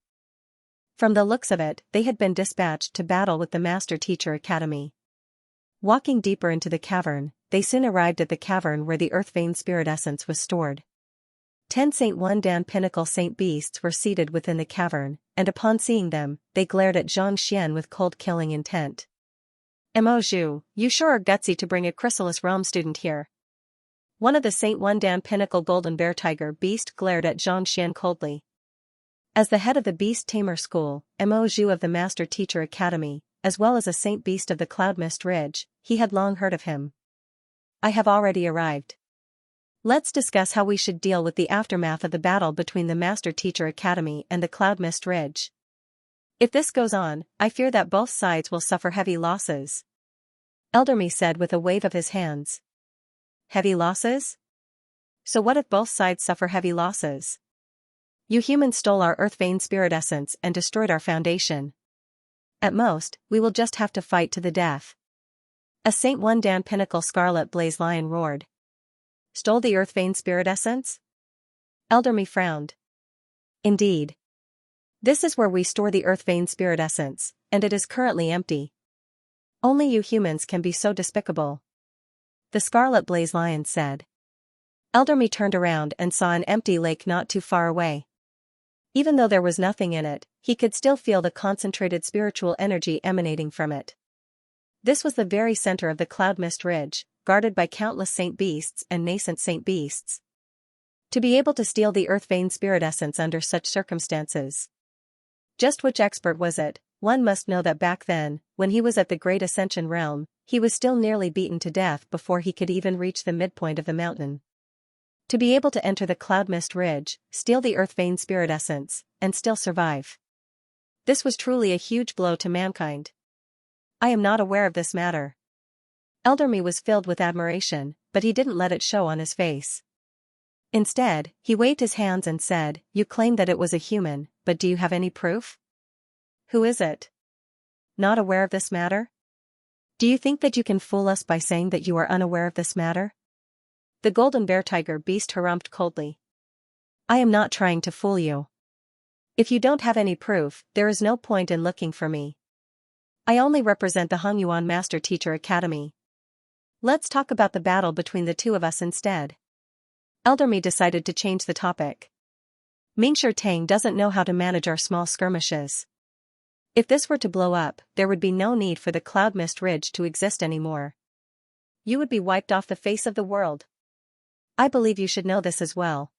Speaker 1: From the looks of it, they had been dispatched to battle with the Master Teacher Academy. Walking deeper into the cavern, they soon arrived at the cavern where the Earth Vein Spirit Essence was stored. 10 Saint One Dan Pinnacle Saint Beasts were seated within the cavern, and upon seeing them, they glared at Zhang Xian with cold-killing intent. Mo Zhu, you sure are gutsy to bring a Chrysalis Realm student here. One of the Saint One Dan Pinnacle Golden Bear Tiger Beast glared at Zhang Xian coldly. As the head of the Beast Tamer School, Mo Zhu of the Master Teacher Academy, as well as a Saint Beast of the Cloud Mist Ridge, he had long heard of him. I have already arrived. Let's discuss how we should deal with the aftermath of the battle between the Master Teacher Academy and the Cloud Mist Ridge. If this goes on, I fear that both sides will suffer heavy losses. Eldermy said with a wave of his hands. Heavy losses? So what if both sides suffer heavy losses? You humans stole our Earth Vein Spirit Essence and destroyed our foundation. At most, we will just have to fight to the death. A Saint One Dan Pinnacle Scarlet Blaze Lion roared. Stole the Earth Vein Spirit Essence? Eldermy frowned. Indeed. This is where we store the Earth Vein Spirit Essence, and it is currently empty. Only you humans can be so despicable. The Scarlet Blaze Lion said. Eldermy turned around and saw an empty lake not too far away. Even though there was nothing in it, he could still feel the concentrated spiritual energy emanating from it. This was the very center of the Cloud Mist Ridge, guarded by countless saint beasts and nascent saint beasts. To be able to steal the Earth Vein Spirit Essence under such circumstances. Just which expert was it? One must know that back then, when he was at the Great Ascension Realm, he was still nearly beaten to death before he could even reach the midpoint of the mountain. To be able to enter the Cloud Mist Ridge, steal the Earth Vein Spirit Essence, and still survive. This was truly a huge blow to mankind. I am not aware of this matter. Eldermy was filled with admiration, but he didn't let it show on his face. Instead, he waved his hands and said, "You claim that it was a human, but do you have any proof? Who is it? Not aware of this matter? Do you think that you can fool us by saying that you are unaware of this matter?" The golden bear tiger beast harumphed coldly. "I am not trying to fool you. If you don't have any proof, there is no point in looking for me. I only represent the Hongyuan Master Teacher Academy. Let's talk about the battle between the two of us instead." Elder Mi decided to change the topic. "Mingshi Tang doesn't know how to manage our small skirmishes. If this were to blow up, there would be no need for the Cloud Mist Ridge to exist anymore. You would be wiped off the face of the world. I believe you should know this as well.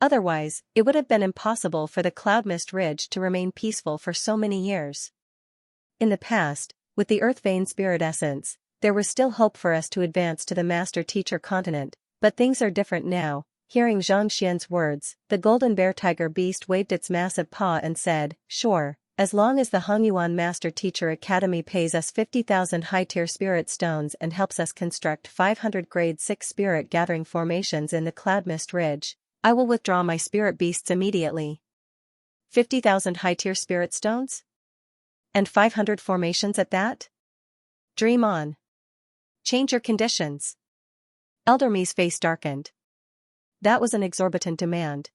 Speaker 1: Otherwise, it would have been impossible for the Cloud Mist Ridge to remain peaceful for so many years. In the past, with the Earth Vein Spirit Essence, there was still hope for us to advance to the Master Teacher continent, but things are different now." Hearing Xianxia's words, the golden bear tiger beast waved its massive paw and said, "Sure. As long as the Hongyuan Master Teacher Academy pays us 50,000 high-tier spirit stones and helps us construct 500 grade 6 spirit gathering formations in the Cloud Mist Ridge, I will withdraw my spirit beasts immediately." 50,000 high-tier spirit stones? And 500 formations at that? Dream on. Change your conditions. Elder Mi's face darkened. That was an exorbitant demand.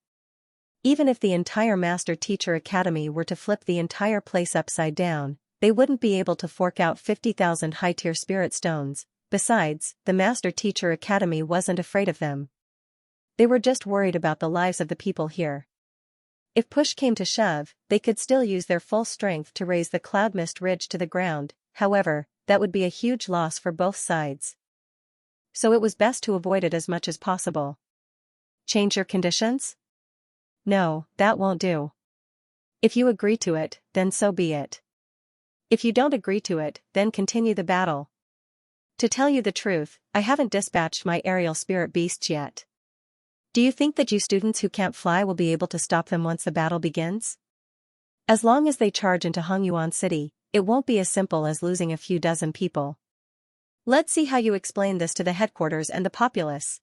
Speaker 1: Even if the entire Master Teacher Academy were to flip the entire place upside down, they wouldn't be able to fork out 50,000 high-tier spirit stones. Besides, the Master Teacher Academy wasn't afraid of them. They were just worried about the lives of the people here. If push came to shove, they could still use their full strength to raise the Cloud Mist Ridge to the ground. However, that would be a huge loss for both sides. So it was best to avoid it as much as possible. Change your conditions? No, that won't do. If you agree to it, then so be it. If you don't agree to it, then continue the battle. To tell you the truth, I haven't dispatched my aerial spirit beasts yet. Do you think that you students who can't fly will be able to stop them once the battle begins? As long as they charge into Hongyuan City, it won't be as simple as losing a few dozen people. Let's see how you explain this to the headquarters and the populace."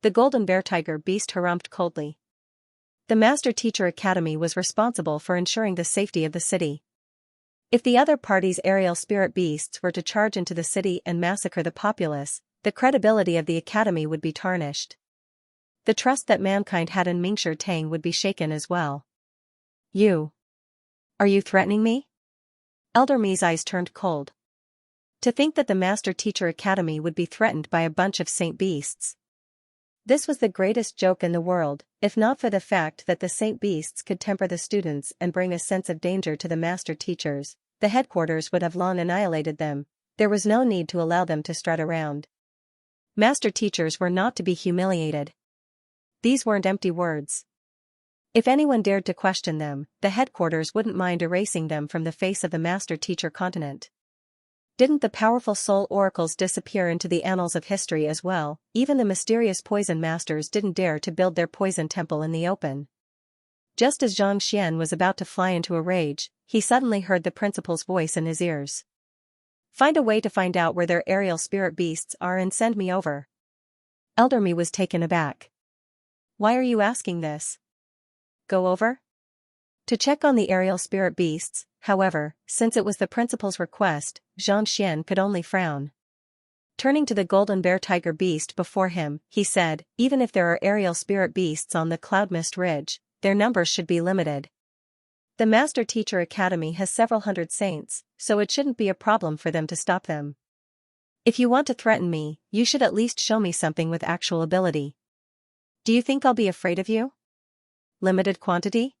Speaker 1: The golden bear tiger beast harumphed coldly. The Master Teacher Academy was responsible for ensuring the safety of the city. If the other party's aerial spirit beasts were to charge into the city and massacre the populace, the credibility of the academy would be tarnished. The trust that mankind had in Mingshi Tang would be shaken as well. Are you threatening me?" Elder Mi's eyes turned cold. To think that the Master Teacher Academy would be threatened by a bunch of saint beasts. This was the greatest joke in the world, if not for the fact that the saint beasts could temper the students and bring a sense of danger to the master teachers. The headquarters would have long annihilated them. There was no need to allow them to strut around. Master teachers were not to be humiliated. These weren't empty words. If anyone dared to question them, the headquarters wouldn't mind erasing them from the face of the Master Teacher continent. Didn't the powerful soul oracles disappear into the annals of history as well? Even the mysterious poison masters didn't dare to build their poison temple in the open. Just as Xianxia was about to fly into a rage, he suddenly heard the principal's voice in his ears. "Find a way to find out where their aerial spirit beasts are and send me over." Elder Mi was taken aback. "Why are you asking this? Go over?" To check on the aerial spirit beasts. However, since it was the principal's request, Xianxia could only frown. Turning to the golden bear tiger beast before him, he said, "Even if there are aerial spirit beasts on the Cloud Mist Ridge, their numbers should be limited. The Master Teacher Academy has several hundred saints, so it shouldn't be a problem for them to stop them. If you want to threaten me, you should at least show me something with actual ability. Do you think I'll be afraid of you? Limited quantity?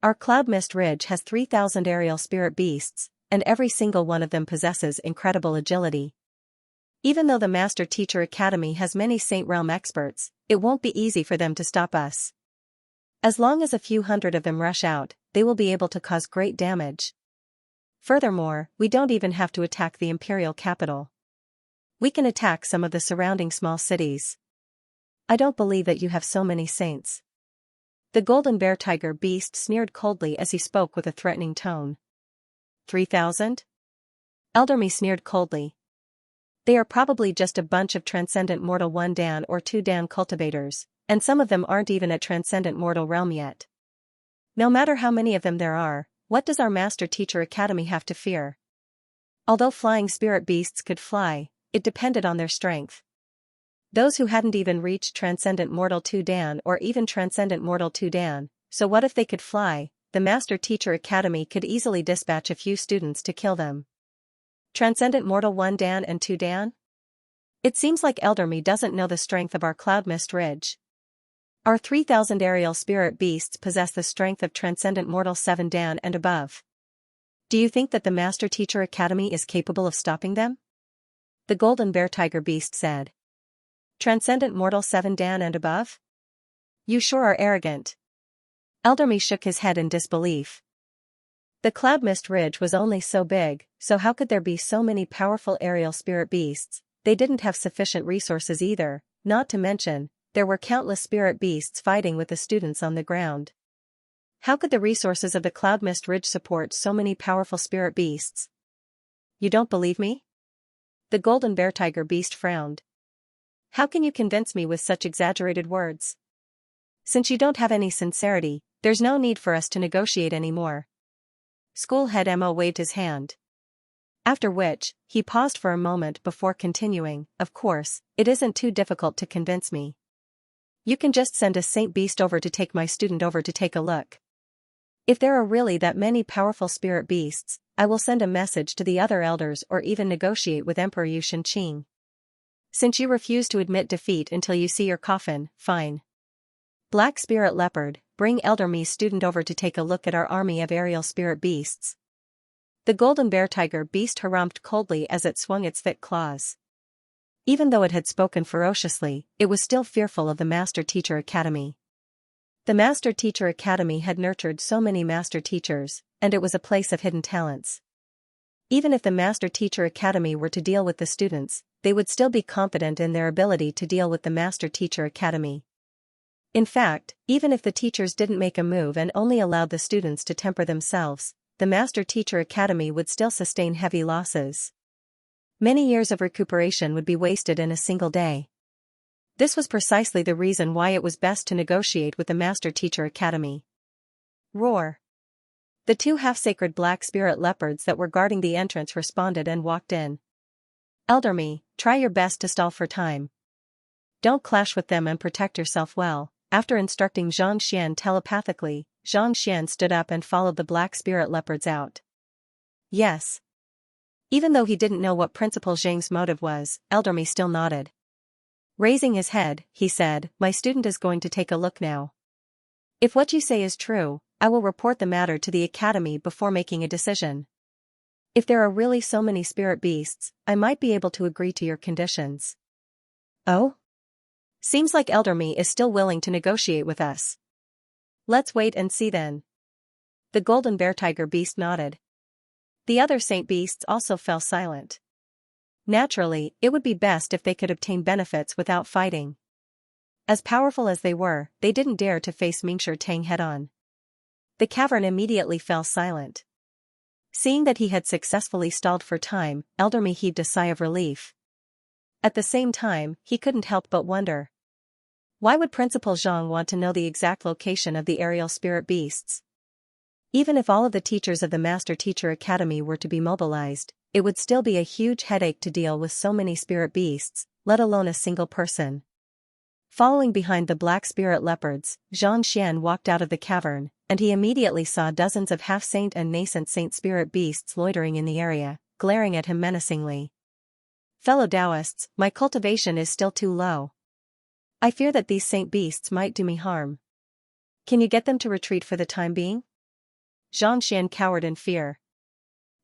Speaker 1: Our Cloud Mist Ridge has 3,000 aerial spirit beasts, and every single one of them possesses incredible agility. Even though the Master Teacher Academy has many Saint Realm experts, it won't be easy for them to stop us. As long as a few hundred of them rush out, they will be able to cause great damage. Furthermore, we don't even have to attack the imperial capital. We can attack some of the surrounding small cities. I don't believe that you have so many saints." The golden bear tiger beast sneered coldly as he spoke with a threatening tone. 3,000? Elder Mi sneered coldly. They are probably just a bunch of transcendent mortal 1 Dan or 2 Dan cultivators. And some of them aren't even at transcendent mortal realm yet. No matter how many of them there are, what does our Master Teacher Academy have to fear? Although flying spirit beasts could fly, it depended on their strength. Those who hadn't even reached Transcendent Mortal 2 Dan or even Transcendent Mortal 2 Dan, so what if they could fly? The Master Teacher Academy could easily dispatch a few students to kill them. Transcendent Mortal 1 Dan and 2 Dan? It seems like Elder Me doesn't know the strength of our Cloud Mist Ridge. Our 3,000 aerial spirit beasts possess the strength of Transcendent Mortal 7 Dan and above. Do you think that the Master Teacher Academy is capable of stopping them? The Golden Bear Tiger Beast said. Transcendent Mortal 7 Dan and above? You sure are arrogant. Elder Me shook his head in disbelief. The Cloud Mist Ridge was only so big, so how could there be so many powerful aerial spirit beasts? They didn't have sufficient resources either, not to mention, there were countless spirit beasts fighting with the students on the ground. How could the resources of the Cloud Mist Ridge support so many powerful spirit beasts? You don't believe me? The Golden Bear Tiger Beast frowned. How can you convince me with such exaggerated words? Since you don't have any sincerity, there's no need for us to negotiate anymore. Schoolhead Mo waved his hand. After which, he paused for a moment before continuing, of course, it isn't too difficult to convince me. You can just send a Saint Beast over to take my student over to take a look. If there are really that many powerful spirit beasts, I will send a message to the other elders or even negotiate with Emperor Yu Shenqing. Since you refuse to admit defeat until you see your coffin, fine. Black Spirit Leopard, bring Elder Me's student over to take a look at our army of aerial spirit beasts. The Golden Bear Tiger Beast harumphed coldly as it swung its thick claws. Even though it had spoken ferociously, it was still fearful of the Master Teacher Academy. The Master Teacher Academy had nurtured so many master teachers, and it was a place of hidden talents. Even if the Master Teacher Academy were to deal with the students, they would still be confident in their ability to deal with the Master Teacher Academy. In fact, even if the teachers didn't make a move and only allowed the students to temper themselves, the Master Teacher Academy would still sustain heavy losses. Many years of recuperation would be wasted in a single day. This was precisely the reason why it was best to negotiate with the Master Teacher Academy. Roar! The two half-sacred black spirit leopards that were guarding the entrance responded and walked in. Elder Me, try your best to stall for time. Don't clash with them and protect yourself well. After instructing Xianxia telepathically, Xianxia stood up and followed the black spirit leopards out. Yes. Even though he didn't know what Principal Zhang's motive was, Elder Me still nodded. Raising his head, he said, my student is going to take a look now. If what you say is true, I will report the matter to the Academy before making a decision. If there are really so many spirit beasts, I might be able to agree to your conditions. Oh? Seems like Elder Me is still willing to negotiate with us. Let's wait and see then. The Golden Bear Tiger Beast nodded. The other Saint Beasts also fell silent. Naturally, it would be best if they could obtain benefits without fighting. As powerful as they were, they didn't dare to face Mingshi Tang head-on. The cavern immediately fell silent. Seeing that he had successfully stalled for time, Elder Me heaved a sigh of relief. At the same time, he couldn't help but wonder. Why would Principal Zhang want to know the exact location of the aerial spirit beasts? Even if all of the teachers of the Master Teacher Academy were to be mobilized, it would still be a huge headache to deal with so many spirit beasts, let alone a single person. Following behind the black spirit leopards, Xianxia walked out of the cavern, and he immediately saw dozens of half-saint and nascent saint spirit beasts loitering in the area, glaring at him menacingly. Fellow Taoists, my cultivation is still too low. I fear that these saint beasts might do me harm. Can you get them to retreat for the time being? Xianxia cowered in fear.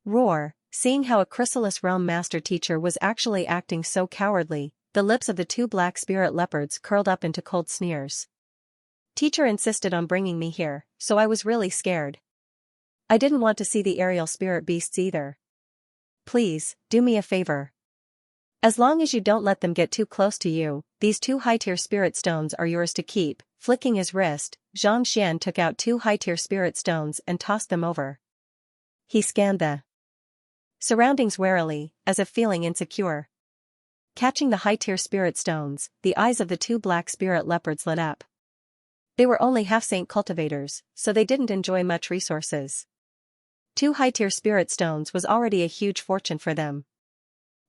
Speaker 1: Roar! Seeing how a Chrysalis Realm Master Teacher was actually acting so cowardly, the lips of the two black spirit leopards curled up into cold sneers. Teacher insisted on bringing me here, so I was really scared. I didn't want to see the aerial spirit beasts either. Please, do me a favor. As long as you don't let them get too close to you, these two high-tier spirit stones are yours to keep. Flicking his wrist, Xianxia took out two high-tier spirit stones and tossed them over. He scanned the surroundings warily, as if feeling insecure. Catching the high-tier spirit stones, the eyes of the two black spirit leopards lit up. They were only half-saint cultivators, so they didn't enjoy much resources. 2 high-tier spirit stones was already a huge fortune for them.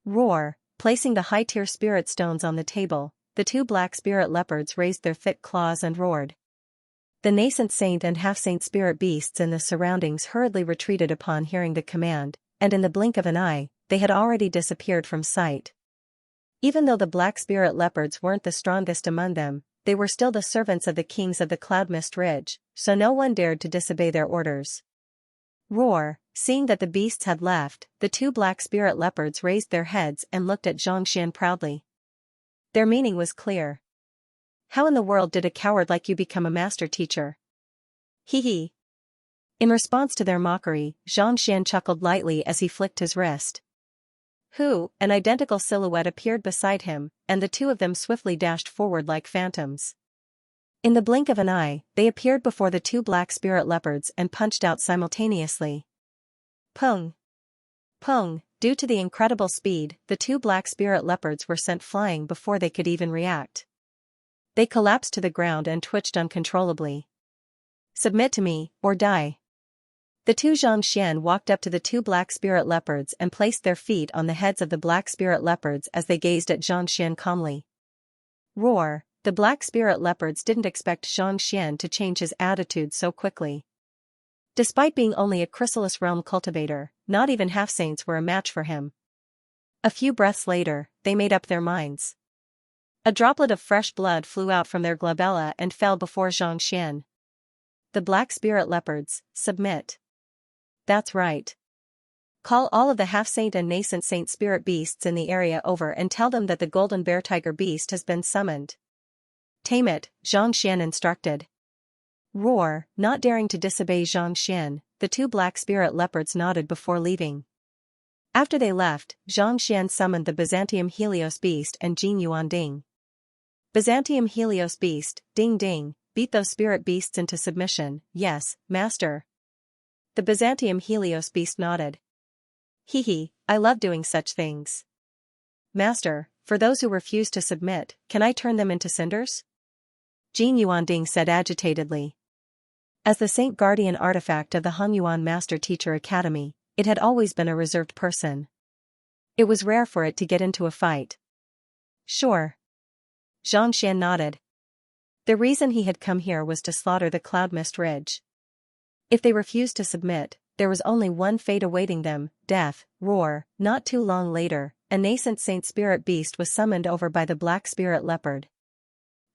Speaker 1: Roar! Placing the high-tier spirit stones on the table, the 2 black spirit leopards raised their thick claws and roared. The nascent saint and half-saint spirit beasts in the surroundings hurriedly retreated upon hearing the command, and in the blink of an eye, they had already disappeared from sight. Even though the black spirit leopards weren't the strongest among them, they were still the servants of the kings of the Cloud Mist Ridge, so no one dared to disobey their orders. Roar! Seeing that the beasts had left, the 2 black spirit leopards raised their heads and looked at Xianxia proudly. Their meaning was clear. How in the world did a coward like you become a master teacher? Hee hee. In response to their mockery, Xianxia chuckled lightly as he flicked his wrist. An identical silhouette appeared beside him, and the 2 of them swiftly dashed forward like phantoms. In the blink of an eye, they appeared before the 2 black spirit leopards and punched out simultaneously. Pung! Pung! Due to the incredible speed, the 2 black spirit leopards were sent flying before they could even react. They collapsed to the ground and twitched uncontrollably. Submit to me, or die. The 2 Xianxia walked up to the 2 black spirit leopards and placed their feet on the heads of the black spirit leopards as they gazed at Xianxia calmly. Roar! The black spirit leopards didn't expect Xianxia to change his attitude so quickly. Despite being only a chrysalis realm cultivator, not even half-saints were a match for him. A few breaths later, they made up their minds. A droplet of fresh blood flew out from their glabella and fell before Xianxia. The black spirit leopards, submit. That's right. Call all of the half-saint and nascent saint spirit beasts in the area over and tell them that the golden bear tiger beast has been summoned. Tame it, Xianxia instructed. Roar! Not daring to disobey Xianxia, the 2 black spirit leopards nodded before leaving. After they left, Xianxia summoned the Byzantium Helios beast and Jin Yuan Ding. Byzantium Helios beast, ding ding, beat those spirit beasts into submission. Yes, master. The Byzantium Helios beast nodded. Hee hee, I love doing such things. Master, for those who refuse to submit, can I turn them into cinders? Jin Yuanding said agitatedly. As the Saint Guardian artifact of the Hongyuan Master Teacher Academy, it had always been a reserved person. It was rare for it to get into a fight. Sure. Xianxia nodded. The reason he had come here was to slaughter the Cloud Mist Ridge. If they refused to submit, there was only one fate awaiting them, death. Roar! Not too long later, a nascent saint spirit beast was summoned over by the black spirit leopard.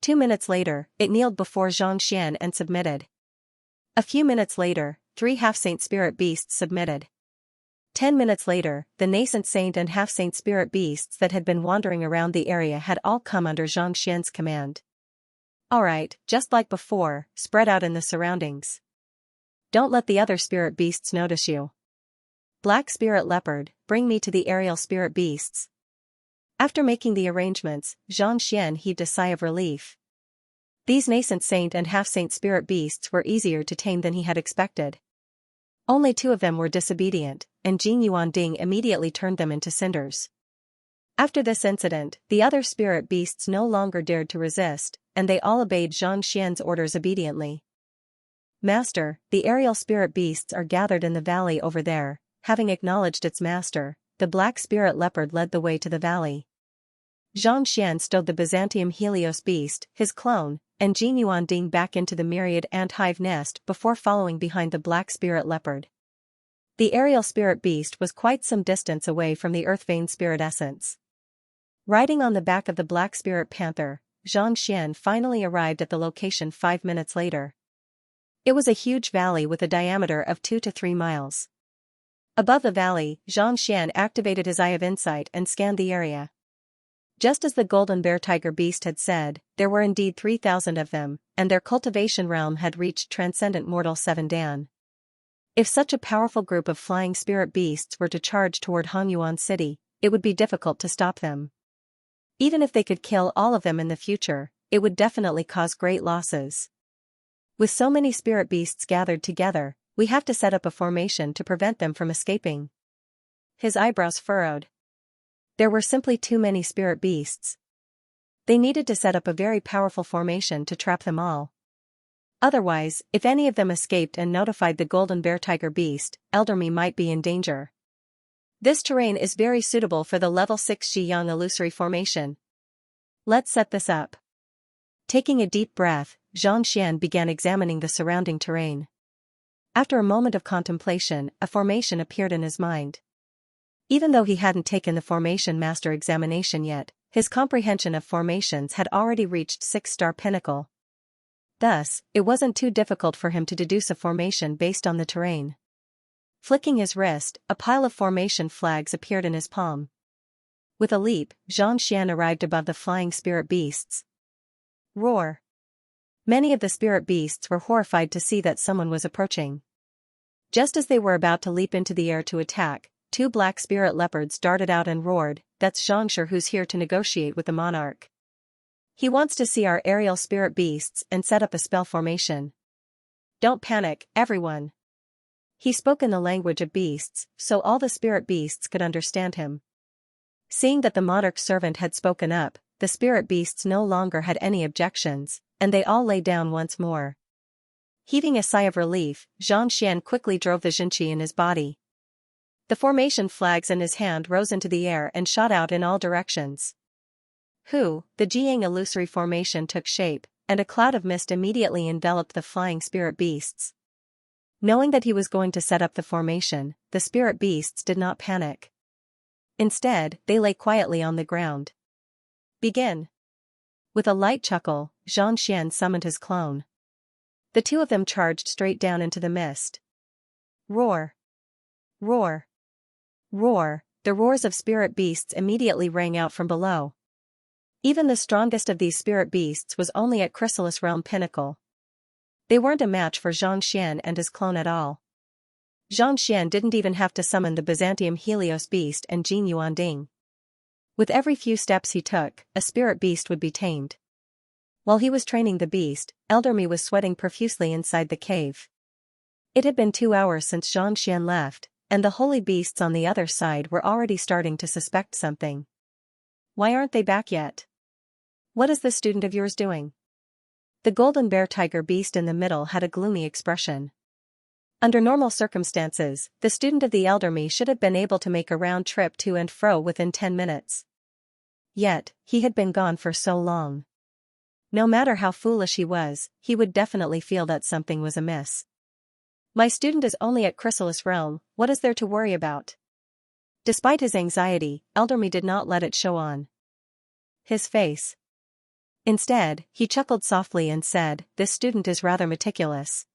Speaker 1: 2 minutes later, it kneeled before Xianxia and submitted. A few minutes later, 3 half-saint spirit beasts submitted. 10 minutes later, the nascent saint and half-saint spirit beasts that had been wandering around the area had all come under Xianxia's command. Alright, just like before, spread out in the surroundings. Don't let the other spirit beasts notice you. Black spirit leopard, bring me to the aerial spirit beasts. After making the arrangements, Xianxia heaved a sigh of relief. These nascent saint and half-saint spirit beasts were easier to tame than he had expected. Only 2 of them were disobedient, and Jin Yuanding immediately turned them into cinders. After this incident, the other spirit beasts no longer dared to resist, and they all obeyed Xianxia's orders obediently. Master, the aerial spirit beasts are gathered in the valley over there. Having acknowledged its master, the black spirit leopard led the way to the valley. Xianxia stowed the Byzantium Helios beast, his clone, and Jin Yuanding back into the myriad ant hive nest before following behind the black spirit leopard. The aerial spirit beast was quite some distance away from the earth vein spirit essence. Riding on the back of the black spirit panther, Xianxia finally arrived at the location 5 minutes later. It was a huge valley with a diameter of 2 to 3 miles. Above the valley, Xianxia activated his Eye of Insight and scanned the area. Just as the golden bear tiger beast had said, there were indeed 3,000 of them, and their cultivation realm had reached transcendent mortal 7 Dan. If such a powerful group of flying spirit beasts were to charge toward Hongyuan City, it would be difficult to stop them. Even if they could kill all of them in the future, it would definitely cause great losses. With so many spirit beasts gathered together, we have to set up a formation to prevent them from escaping. His eyebrows furrowed. There were simply too many spirit beasts. They needed to set up a very powerful formation to trap them all. Otherwise, if any of them escaped and notified the golden bear tiger beast, Elder Me might be in danger. This terrain is very suitable for the level 6 Xiyang illusory formation. Let's set this up. Taking a deep breath, Xianxia began examining the surrounding terrain. After a moment of contemplation, a formation appeared in his mind. Even though he hadn't taken the Formation Master examination yet, his comprehension of formations had already reached 6-star pinnacle. Thus, it wasn't too difficult for him to deduce a formation based on the terrain. Flicking his wrist, a pile of formation flags appeared in his palm. With a leap, Xianxia arrived above the flying spirit beasts. Roar! Many of the spirit beasts were horrified to see that someone was approaching. Just as they were about to leap into the air to attack, 2 black spirit leopards darted out and roared, "That's Xianxia who's here to negotiate with the monarch. He wants to see our aerial spirit beasts and set up a spell formation. Don't panic, everyone." He spoke in the language of beasts, so all the spirit beasts could understand him. Seeing that the monarch's servant had spoken up, the spirit beasts no longer had any objections, and they all lay down once more. Heaving a sigh of relief, Xianxia quickly drove the Xinqi in his body. The formation flags in his hand rose into the air and shot out in all directions. The Jiang illusory formation took shape, and a cloud of mist immediately enveloped the flying spirit beasts. Knowing that he was going to set up the formation, the spirit beasts did not panic. Instead, they lay quietly on the ground. Begin. With a light chuckle, Xianxia summoned his clone. The 2 of them charged straight down into the mist. Roar! Roar! Roar! The roars of spirit beasts immediately rang out from below. Even the strongest of these spirit beasts was only at Chrysalis Realm pinnacle. They weren't a match for Xianxia and his clone at all. Xianxia didn't even have to summon the Byzantium Helios beast and Jin Yuanding. With every few steps he took, a spirit beast would be tamed. While he was training the beast, Elder Me was sweating profusely inside the cave. It had been 2 hours since Xianxia left, and the holy beasts on the other side were already starting to suspect something. Why aren't they back yet? What is this student of yours doing? The golden bear tiger beast in the middle had a gloomy expression. Under normal circumstances, the student of the Elder Me should have been able to make a round trip to and fro within 10 minutes. Yet, he had been gone for so long. No matter how foolish he was, he would definitely feel that something was amiss. My student is only at Chrysalis Realm, what is there to worry about? Despite his anxiety, Elder Me did not let it show on his face. Instead, he chuckled softly and said, "This student is rather meticulous.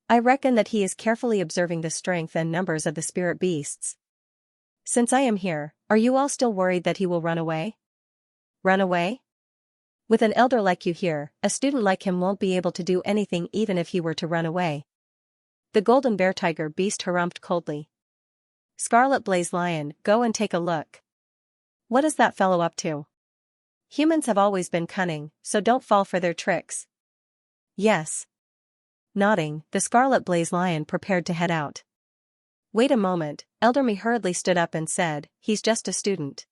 Speaker 1: I reckon that he is carefully observing the strength and numbers of the spirit beasts. Since I am here, are you all still worried that he will run away? Run away? With an elder like you here, a student like him won't be able to do anything even if he were to run away." The golden bear tiger beast harumphed coldly. "Scarlet Blaze Lion, go and take a look. What is that fellow up to? Humans have always been cunning, so don't fall for their tricks." "Yes." Nodding, the Scarlet Blaze Lion prepared to head out. "Wait a moment," Elder Me hurriedly stood up and said, "He's just a student.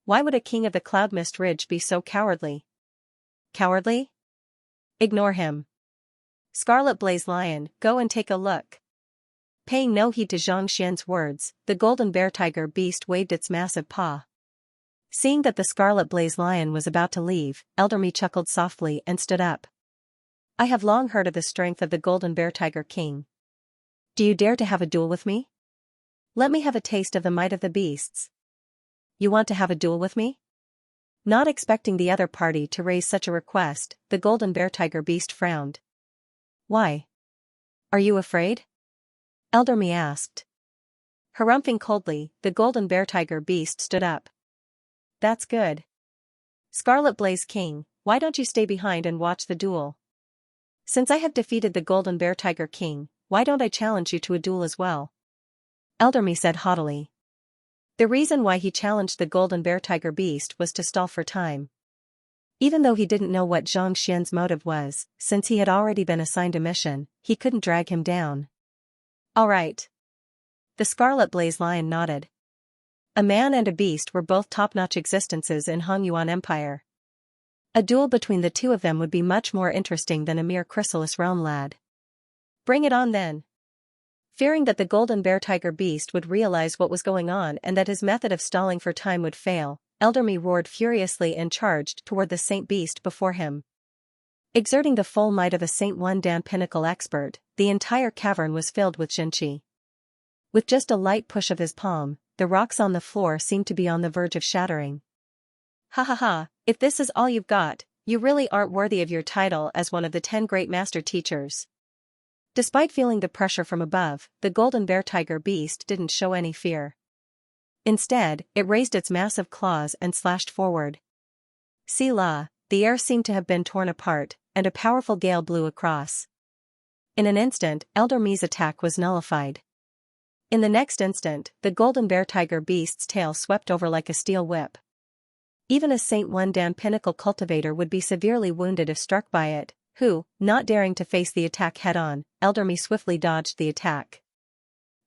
Speaker 1: Why would a king of the Cloud Mist Ridge be so cowardly?" "Cowardly? Ignore him. Scarlet Blaze Lion, go and take a look." Paying no heed to Xianxia's words, the golden bear tiger beast waved its massive paw. Seeing that the Scarlet Blaze Lion was about to leave, Elder Me chuckled softly and stood up. "I have long heard of the strength of the golden bear tiger king. Do you dare to have a duel with me? Let me have a taste of the might of the beasts." "You want to have a duel with me?" Not expecting the other party to raise such a request, the golden bear tiger beast frowned. "Why? Are you afraid?" Elder Me asked. Harumphing coldly, the golden bear tiger beast stood up. "That's good. Scarlet Blaze King, why don't you stay behind and watch the duel? Since I have defeated the golden bear tiger king, why don't I challenge you to a duel as well?" Elder Me said haughtily. The reason why he challenged the golden bear tiger beast was to stall for time. Even though he didn't know what Xianxia's motive was, since he had already been assigned a mission, he couldn't drag him down. "All right." The Scarlet Blaze Lion nodded. A man and a beast were both top-notch existences in Hongyuan Empire. A duel between the two of them would be much more interesting than a mere chrysalis realm lad. Bring it on then. Fearing that the golden bear tiger beast would realize what was going on and that his method of stalling for time would fail, Elder Me roared furiously and charged toward the saint beast before him. Exerting the full might of a Saint One Dan pinnacle expert, the entire cavern was filled with Xianxia. With just a light push of his palm, the rocks on the floor seemed to be on the verge of shattering. Ha ha ha, if this is all you've got, you really aren't worthy of your title as one of the 10 great master teachers. Despite feeling the pressure from above, the golden bear tiger beast didn't show any fear. Instead, it raised its massive claws and slashed forward. Selah, the air seemed to have been torn apart, and a powerful gale blew across. In an instant, Elder Me's attack was nullified. In the next instant, the golden bear tiger beast's tail swept over like a steel whip. Even a Saint One Dan pinnacle cultivator would be severely wounded if struck by it, who, not daring to face the attack head-on, Elder Me swiftly dodged the attack.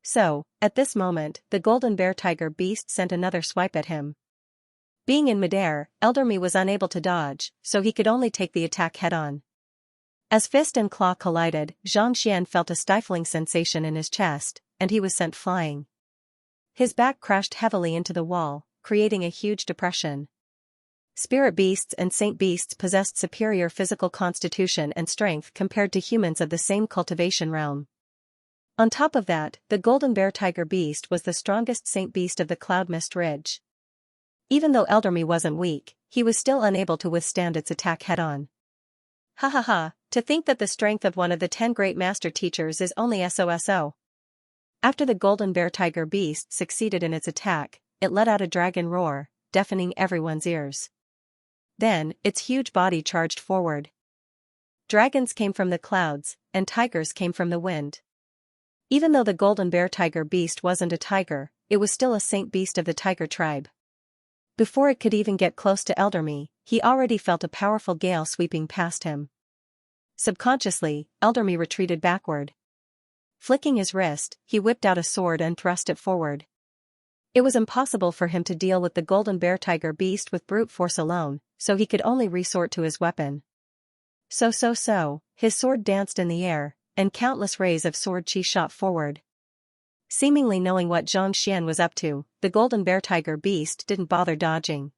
Speaker 1: So, at this moment, the golden bear tiger beast sent another swipe at him. Being in midair, Elder Me was unable to dodge, so he could only take the attack head-on. As fist and claw collided, Xianxia felt a stifling sensation in his chest, and he was sent flying. His back crashed heavily into the wall, creating a huge depression. Spirit beasts and saint beasts possessed superior physical constitution and strength compared to humans of the same cultivation realm. On top of that, the golden bear tiger beast was the strongest saint beast of the Cloud Mist Ridge. Even though Elder Me wasn't weak, he was still unable to withstand its attack head-on. Ha ha ha, to think that the strength of one of the 10 great master teachers is only SOSO. After the golden bear tiger beast succeeded in its attack, it let out a dragon roar, deafening everyone's ears. Then, its huge body charged forward. Dragons came from the clouds, and tigers came from the wind. Even though the golden bear tiger beast wasn't a tiger, it was still a saint beast of the tiger tribe. Before it could even get close to Elder Me, he already felt a powerful gale sweeping past him. Subconsciously, Elder Me retreated backward. Flicking his wrist, he whipped out a sword and thrust it forward. It was impossible for him to deal with the golden bear tiger beast with brute force alone, so he could only resort to his weapon. So, his sword danced in the air, and countless rays of sword chi shot forward. Seemingly knowing what Xianxia was up to, the golden bear tiger beast didn't bother dodging.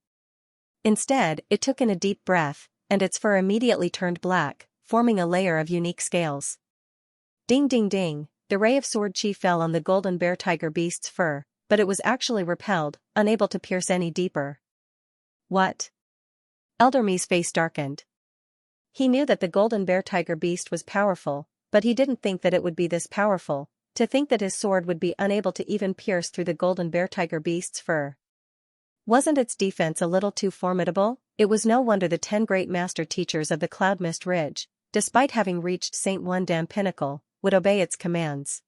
Speaker 1: Instead, it took in a deep breath, and its fur immediately turned black, forming a layer of unique scales. Ding ding ding, the ray of sword chi fell on the golden bear tiger beast's fur, but it was actually repelled, unable to pierce any deeper. What? Elder Me's face darkened. He knew that the golden bear tiger beast was powerful, but he didn't think that it would be this powerful. To think that his sword would be unable to even pierce through the golden bear tiger beast's fur. Wasn't its defense a little too formidable? It was no wonder the 10 great master teachers of the Cloud Mist Ridge, despite having reached Saint One Dan pinnacle, would obey its commands.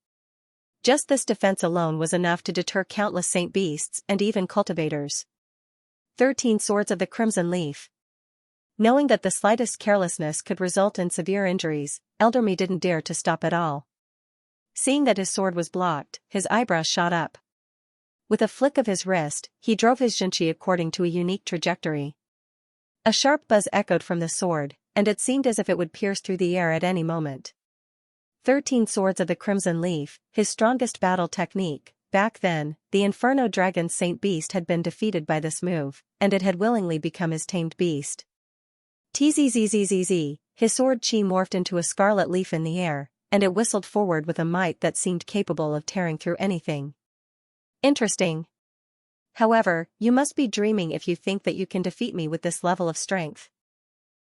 Speaker 1: Just this defense alone was enough to deter countless saint beasts and even cultivators. 13 Swords of the Crimson Leaf. Knowing that the slightest carelessness could result in severe injuries, Elder Me didn't dare to stop at all. Seeing that his sword was blocked, his eyebrows shot up. With a flick of his wrist, he drove his Xianxia according to a unique trajectory. A sharp buzz echoed from the sword, and it seemed as if it would pierce through the air at any moment. 13 Swords of the Crimson Leaf, his strongest battle technique. Back then, the Inferno Dragon Saint Beast had been defeated by this move, and it had willingly become his tamed beast. Tzzzzzz, his sword chi morphed into a scarlet leaf in the air, and it whistled forward with a might that seemed capable of tearing through anything. Interesting. However, you must be dreaming if you think that you can defeat me with this level of strength.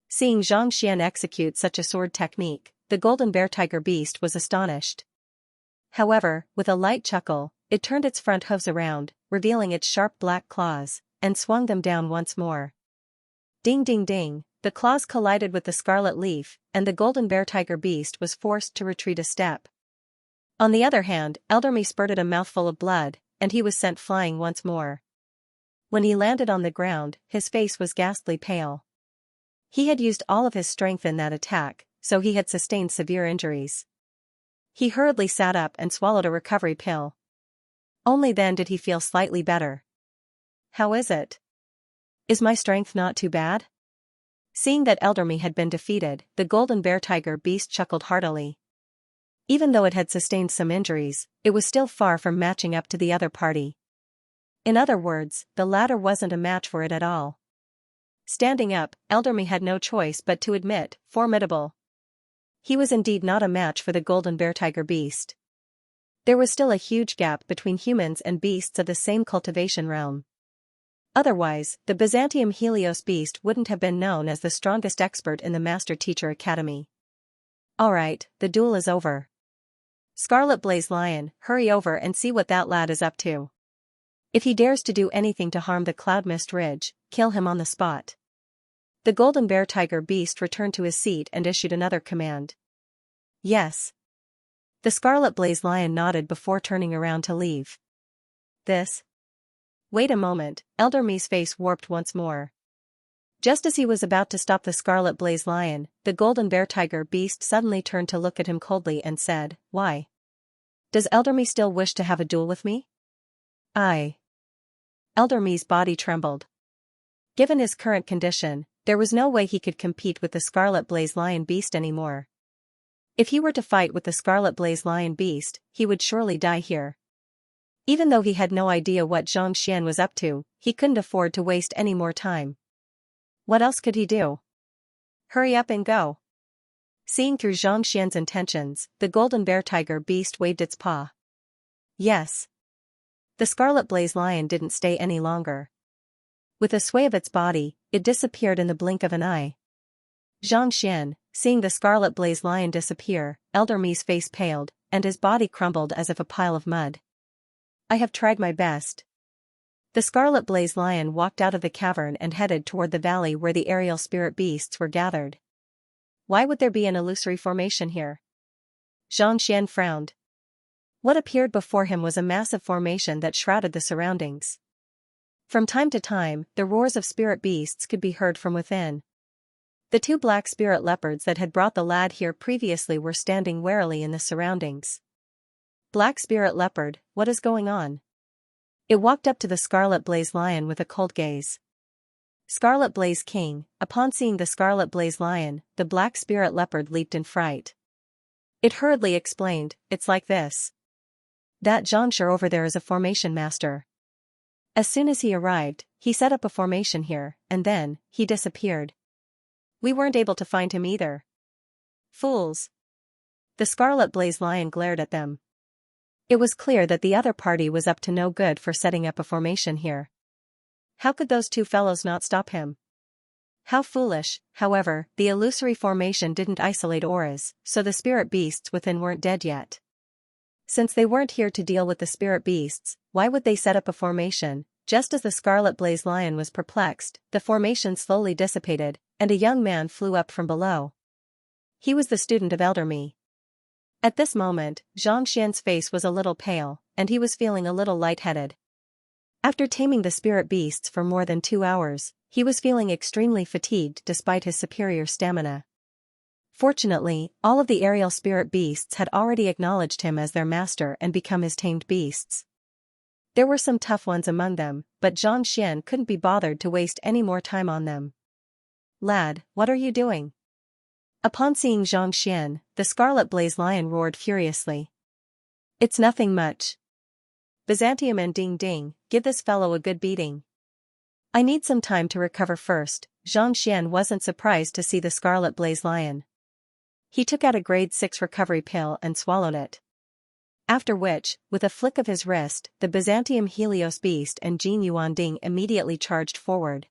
Speaker 1: Seeing Xianxia execute such a sword technique, the golden bear tiger beast was astonished. However, with a light chuckle, it turned its front hooves around, revealing its sharp black claws, and swung them down once more. Ding ding ding, the claws collided with the scarlet leaf, and the golden bear tiger beast was forced to retreat a step. On the other hand, Elder Me spurted a mouthful of blood, and he was sent flying once more. When he landed on the ground, his face was ghastly pale. He had used all of his strength in that attack, so he had sustained severe injuries. He hurriedly sat up and swallowed a recovery pill. Only then did he feel slightly better. how is it? Is my strength not too bad? Seeing that Elderme had been defeated, the golden bear tiger beast chuckled heartily. Even though it had sustained some injuries, it was still far from matching up to the other party. In other words, the latter wasn't a match for it at all. Standing up, Elderme had no choice but to admit, formidable. He was indeed not a match for the golden bear tiger beast. There was still a huge gap between humans and beasts of the same cultivation realm. Otherwise, the Byzantium Helios beast wouldn't have been known as the strongest expert in the Master Teacher Academy. Alright, the duel is over. Scarlet Blaze Lion, hurry over and see what that lad is up to. If he dares to do anything to harm the Cloud Mist Ridge, kill him on the spot. The golden bear tiger beast returned to his seat and issued another command. Yes. The Scarlet Blaze Lion nodded before turning around to leave. This? Wait a moment, Elderme's face warped once more. Just as he was about to stop the Scarlet Blaze Lion, the golden bear tiger beast suddenly turned to look at him coldly and said, "Why? Does Elderme still wish to have a duel with me?" "Aye." Elderme's body trembled. Given his current condition, there was no way he could compete with the Scarlet Blaze Lion beast anymore. If he were to fight with the Scarlet Blaze Lion beast, he would surely die here. Even though he had no idea what Xianxia was up to, he couldn't afford to waste any more time. What else could he do? Hurry up and go. Seeing through Xianxia's intentions, the golden bear tiger beast waved its paw. Yes. The Scarlet Blaze Lion didn't stay any longer. With a sway of its body, it disappeared in the blink of an eye. Xianxia, seeing the Scarlet Blaze Lion disappear, Elderme's face paled, and his body crumbled as if a pile of mud. I have tried my best. The Scarlet Blaze Lion walked out of the cavern and headed toward the valley where the aerial spirit beasts were gathered. Why would there be an illusory formation here? Xianxia frowned. What appeared before him was a massive formation that shrouded the surroundings. From time to time, the roars of spirit beasts could be heard from within. The two black spirit leopards that had brought the lad here previously were standing warily in the surroundings. Black spirit leopard, what is going on? It walked up to the Scarlet Blaze Lion with a cold gaze. Scarlet Blaze King, upon seeing the Scarlet Blaze Lion, the black spirit leopard leaped in fright. It hurriedly explained, "It's like this. That Xianxia over there is a formation master. As soon as he arrived, he set up a formation here, and then, he disappeared. We weren't able to find him either." Fools. The Scarlet Blaze Lion glared at them. It was clear that the other party was up to no good for setting up a formation here. How could those two fellows not stop him? How foolish. However, the illusory formation didn't isolate auras, so the spirit beasts within weren't dead yet. Since they weren't here to deal with the spirit beasts, why would they set up a formation? Just as the Scarlet Blaze Lion was perplexed, the formation slowly dissipated, and a young man flew up from below. He was the student of Elderme. At this moment, Xianxia's face was a little pale, and he was feeling a little lightheaded. After taming the spirit beasts for more than 2 hours, he was feeling extremely fatigued despite his superior stamina. Fortunately, all of the aerial spirit beasts had already acknowledged him as their master and become his tamed beasts. There were some tough ones among them, but Xianxia couldn't be bothered to waste any more time on them. "Lad, what are you doing?" Upon seeing Xianxia, the Scarlet Blaze Lion roared furiously. "It's nothing much. Byzantium and Ding Ding, give this fellow a good beating." "I need some time to recover first." Xianxia wasn't surprised to see the Scarlet Blaze Lion. He took out a grade 6 recovery pill and swallowed it. After which, with a flick of his wrist, the Byzantium Helios beast and Jin Yuanding immediately charged forward.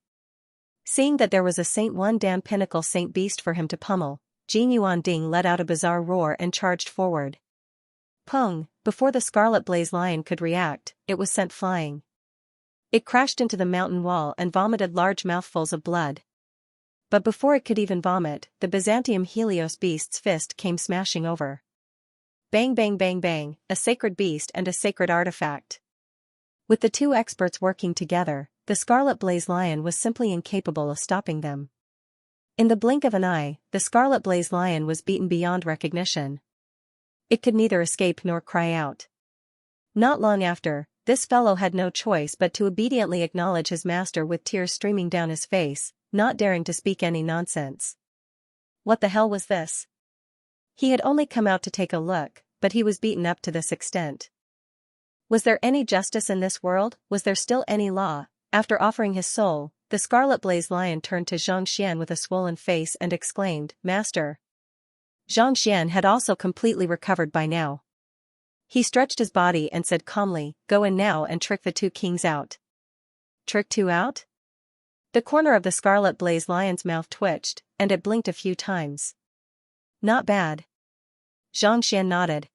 Speaker 1: Seeing that there was a Saint One Dan Pinnacle Saint Beast for him to pummel, Jin Yuanding let out a bizarre roar and charged forward. Pung! Before the Scarlet Blaze Lion could react, it was sent flying. It crashed into the mountain wall and vomited large mouthfuls of blood. But before it could even vomit, the Byzantium Helios beast's fist came smashing over. Bang bang bang bang, a sacred beast and a sacred artifact. With the two experts working together, the Scarlet Blaze Lion was simply incapable of stopping them. In the blink of an eye, the Scarlet Blaze Lion was beaten beyond recognition. It could neither escape nor cry out. Not long after, this fellow had no choice but to obediently acknowledge his master with tears streaming down his face, not daring to speak any nonsense. What the hell was this? He had only come out to take a look, but he was beaten up to this extent. Was there any justice in this world? Was there still any law? After offering his soul, the scarlet blazed lion turned to Xianxia with a swollen face and exclaimed, "Master." Xianxia had also completely recovered by now. He stretched his body and said calmly, "Go in now and trick the two kings out." Trick two out? The corner of the scarlet blazed lion's mouth twitched, and it blinked a few times. Not bad. Xianxia nodded.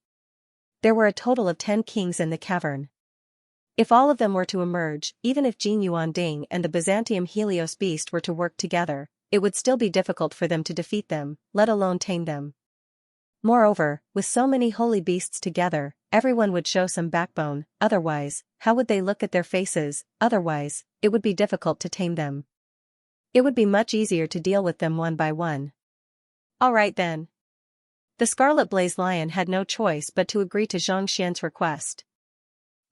Speaker 1: There were a total of 10 kings in the cavern. If all of them were to emerge, even if Jin Yuanding and the Byzantium Helios beast were to work together, it would still be difficult for them to defeat them, let alone tame them. Moreover, with so many holy beasts together, everyone would show some backbone, otherwise, how would they look at their faces? Otherwise, it would be difficult to tame them. It would be much easier to deal with them one by one. All right then. The scarlet blazed lion had no choice but to agree to Xianxia's request.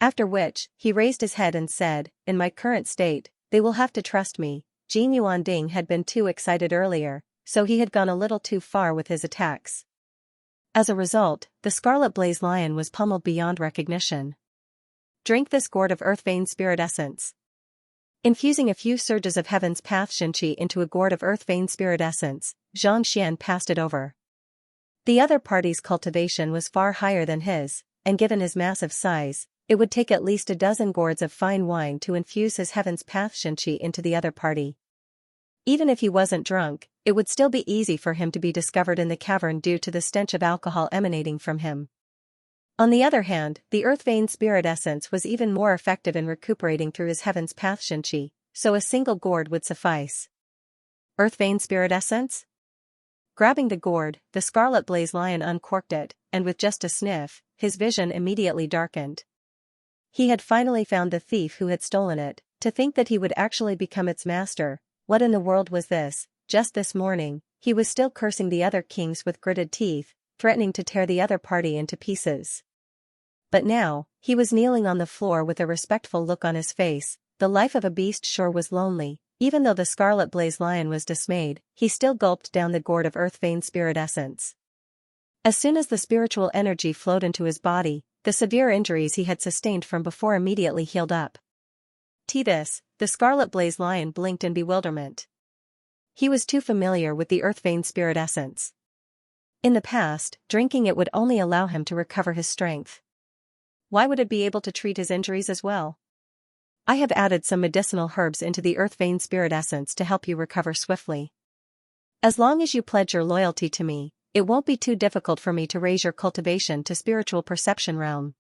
Speaker 1: After which, he raised his head and said, "In my current state, they will have to trust me." Jin Yuanding had been too excited earlier, so he had gone a little too far with his attacks. As a result, the scarlet blazed lion was pummeled beyond recognition. Drink this gourd of earth vein spirit essence. Infusing a few surges of heaven's path Xianxia into a gourd of earth vein spirit essence, Xianxia passed it over. The other party's cultivation was far higher than his, and given his massive size, it would take at least a dozen gourds of fine wine to infuse his heaven's path Xianxia into the other party. Even if he wasn't drunk, it would still be easy for him to be discovered in the cavern due to the stench of alcohol emanating from him. On the other hand, the earth vein spirit essence was even more effective in recuperating through his heaven's path Xianxia, so a single gourd would suffice. Earth vein spirit essence? Grabbing the gourd, the scarlet blazed lion uncorked it, and with just a sniff, his vision immediately darkened. He had finally found the thief who had stolen it. To think that he would actually become its master, what in the world was this? Just this morning, he was still cursing the other kings with gritted teeth, threatening to tear the other party into pieces. But now, he was kneeling on the floor with a respectful look on his face. The life of a beast sure was lonely. Even though the scarlet blazed lion was dismayed, he still gulped down the gourd of earth vein spirit essence. As soon as the spiritual energy flowed into his body, the severe injuries he had sustained from before immediately healed up. This, the scarlet blazed lion blinked in bewilderment. He was too familiar with the earth vein spirit essence. In the past, drinking it would only allow him to recover his strength. Why would it be able to treat his injuries as well? I have added some medicinal herbs into the earth vein spirit essence to help you recover swiftly. As long as you pledge your loyalty to me, it won't be too difficult for me to raise your cultivation to spiritual perception realm.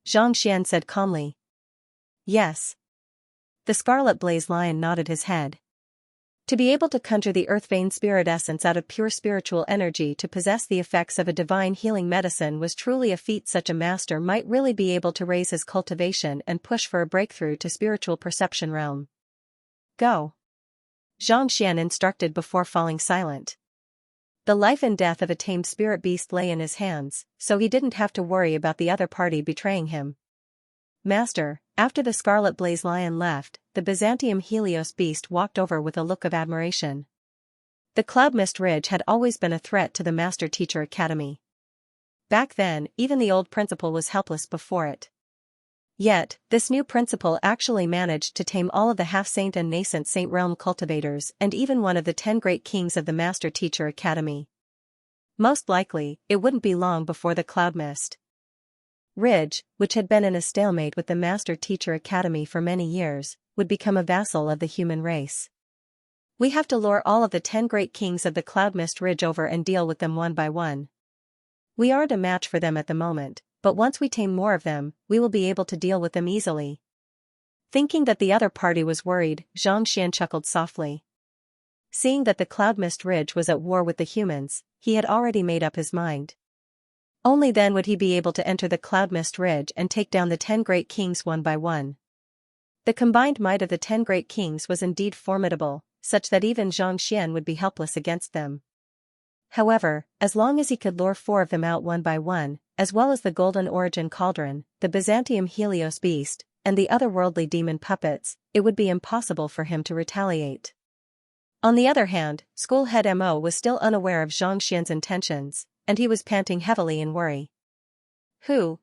Speaker 1: Xianxia said calmly. Yes. The scarlet blazed lion nodded his head. To be able to conjure the earth vein spirit essence out of pure spiritual energy to possess the effects of a divine healing medicine was truly a feat such a master might really be able to raise his cultivation and push for a breakthrough to spiritual perception realm. Go. Xianxia instructed before falling silent. The life and death of a tamed spirit beast lay in his hands, so he didn't have to worry about the other party betraying him. Master, after the scarlet blazed lion left, the Byzantium Helios beast walked over with a look of admiration. The Cloud Mist Ridge had always been a threat to the Master Teacher Academy. Back then, even the old principal was helpless before it. Yet, this new principal actually managed to tame all of the half-saint and nascent saint realm cultivators and even one of the 10 great kings of the Master Teacher Academy. Most likely, it wouldn't be long before the Cloud Mist Ridge, which had been in a stalemate with the Master Teacher Academy for many years, would become a vassal of the human race. We have to lure all of the 10 great kings of the Cloud Mist Ridge over and deal with them one by one. We aren't a match for them at the moment, but once we tame more of them, we will be able to deal with them easily. Thinking that the other party was worried, Xianxia chuckled softly. Seeing that the Cloud Mist Ridge was at war with the humans, he had already made up his mind. Only then would he be able to enter the Cloud Mist Ridge and take down the 10 great kings one by one. The combined might of the 10 great kings was indeed formidable, such that even Xianxia would be helpless against them. However, as long as he could lure 4 of them out one by one, as well as the Golden Origin Cauldron, the Byzantium Helios Beast, and the otherworldly demon puppets, it would be impossible for him to retaliate. On the other hand, school head Mo was still unaware of Xianxia's intentions, and he was panting heavily in worry.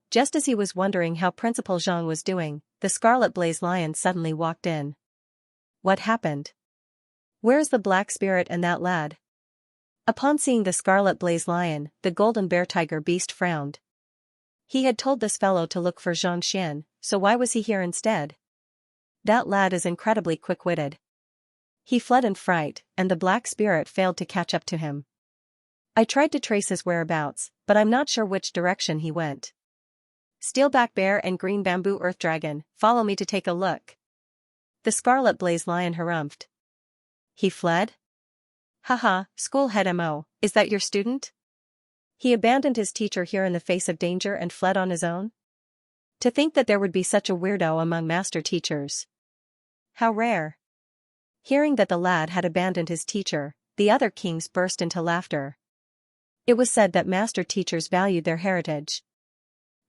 Speaker 1: Just as he was wondering how Principal Zhang was doing, the Scarlet Blaze Lion suddenly walked in. What happened? Where's the Black Spirit and that lad? Upon seeing the Scarlet Blaze Lion, the Golden Bear Tiger Beast frowned. He had told this fellow to look for Xianxia, so why was he here instead? That lad is incredibly quick-witted. He fled in fright, and the Black Spirit failed to catch up to him. I tried to trace his whereabouts, but I'm not sure which direction he went. Steelback Bear and Green Bamboo Earth Dragon, follow me to take a look. The Scarlet Blaze Lion harumphed. He fled? Haha, school head Mo, is that your student? He abandoned his teacher here in the face of danger and fled on his own? To think that there would be such a weirdo among master teachers. How rare. Hearing that the lad had abandoned his teacher, the other kings burst into laughter. It was said that master teachers valued their heritage.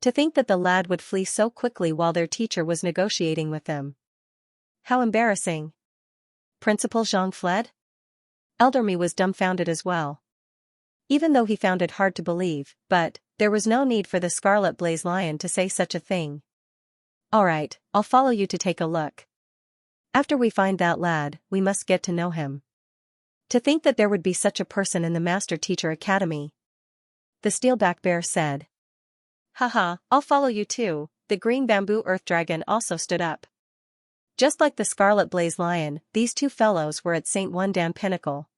Speaker 1: To think that the lad would flee so quickly while their teacher was negotiating with them. How embarrassing. Principal Zhang fled? Elder Mi was dumbfounded as well. Even though he found it hard to believe, but there was no need for the Scarlet Blaze Lion to say such a thing. Alright, I'll follow you to take a look. After we find that lad, we must get to know him. To think that there would be such a person in the Master Teacher Academy. The Steelback Bear said. Haha, I'll follow you too. The Green Bamboo Earth Dragon also stood up. Just like the Scarlet Blaze Lion, these two fellows were at St. Wundan Pinnacle.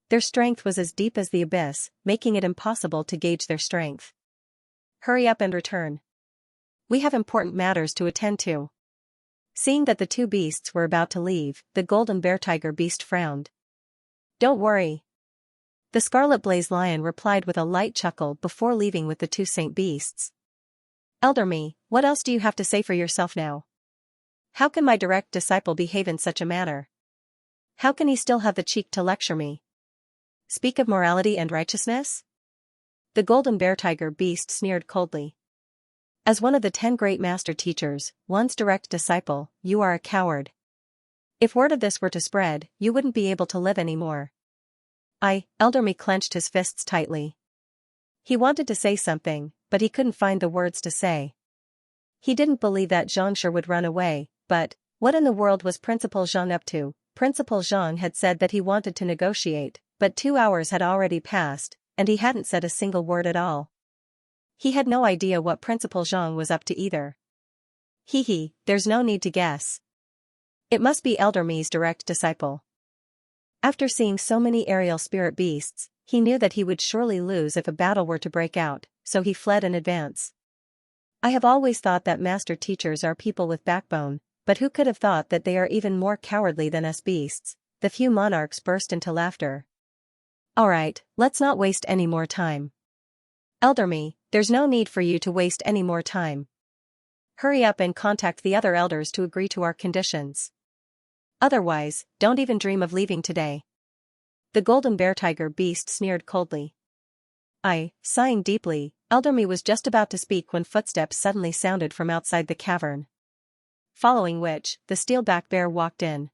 Speaker 1: Their strength was as deep as the abyss, making it impossible to gauge their strength. Hurry up and return. We have important matters to attend to. Seeing that the two beasts were about to leave, the Golden Bear Tiger Beast frowned. Don't worry. The Scarlet Blaze Lion replied with a light chuckle before leaving with the two Saint Beasts. Elder Mi, what else do you have to say for yourself now? How can my direct disciple behave in such a manner? How can he still have the cheek to lecture me? Speak of morality and righteousness? The Golden Bear Tiger Beast sneered coldly. As one of the 10 great master teachers, one's direct disciple, you are a coward. If word of this were to spread, you wouldn't be able to live anymore. Elder Mi clenched his fists tightly. He wanted to say something, but he couldn't find the words to say. He didn't believe that Xianxia would run away, but what in the world was Principal Zhang up to? Principal Zhang had said that he wanted to negotiate, but 2 hours had already passed, and he hadn't said a single word at all. He had no idea what Principal Zhang was up to either. There's no need to guess. It must be Elder Mi's direct disciple. After seeing so many aerial spirit beasts, he knew that he would surely lose if a battle were to break out, so he fled in advance. I have always thought that master teachers are people with backbone, but who could have thought that they are even more cowardly than us beasts? The few monarchs burst into laughter. Alright, let's not waste any more time. Elder Mi, there's no need for you to waste any more time. Hurry up and contact the other elders to agree to our conditions. Otherwise, don't even dream of leaving today. The Golden Bear Tiger Beast sneered coldly. Sighing deeply, Elder Mi was just about to speak when footsteps suddenly sounded from outside the cavern. Following which, the Steelback Bear walked in.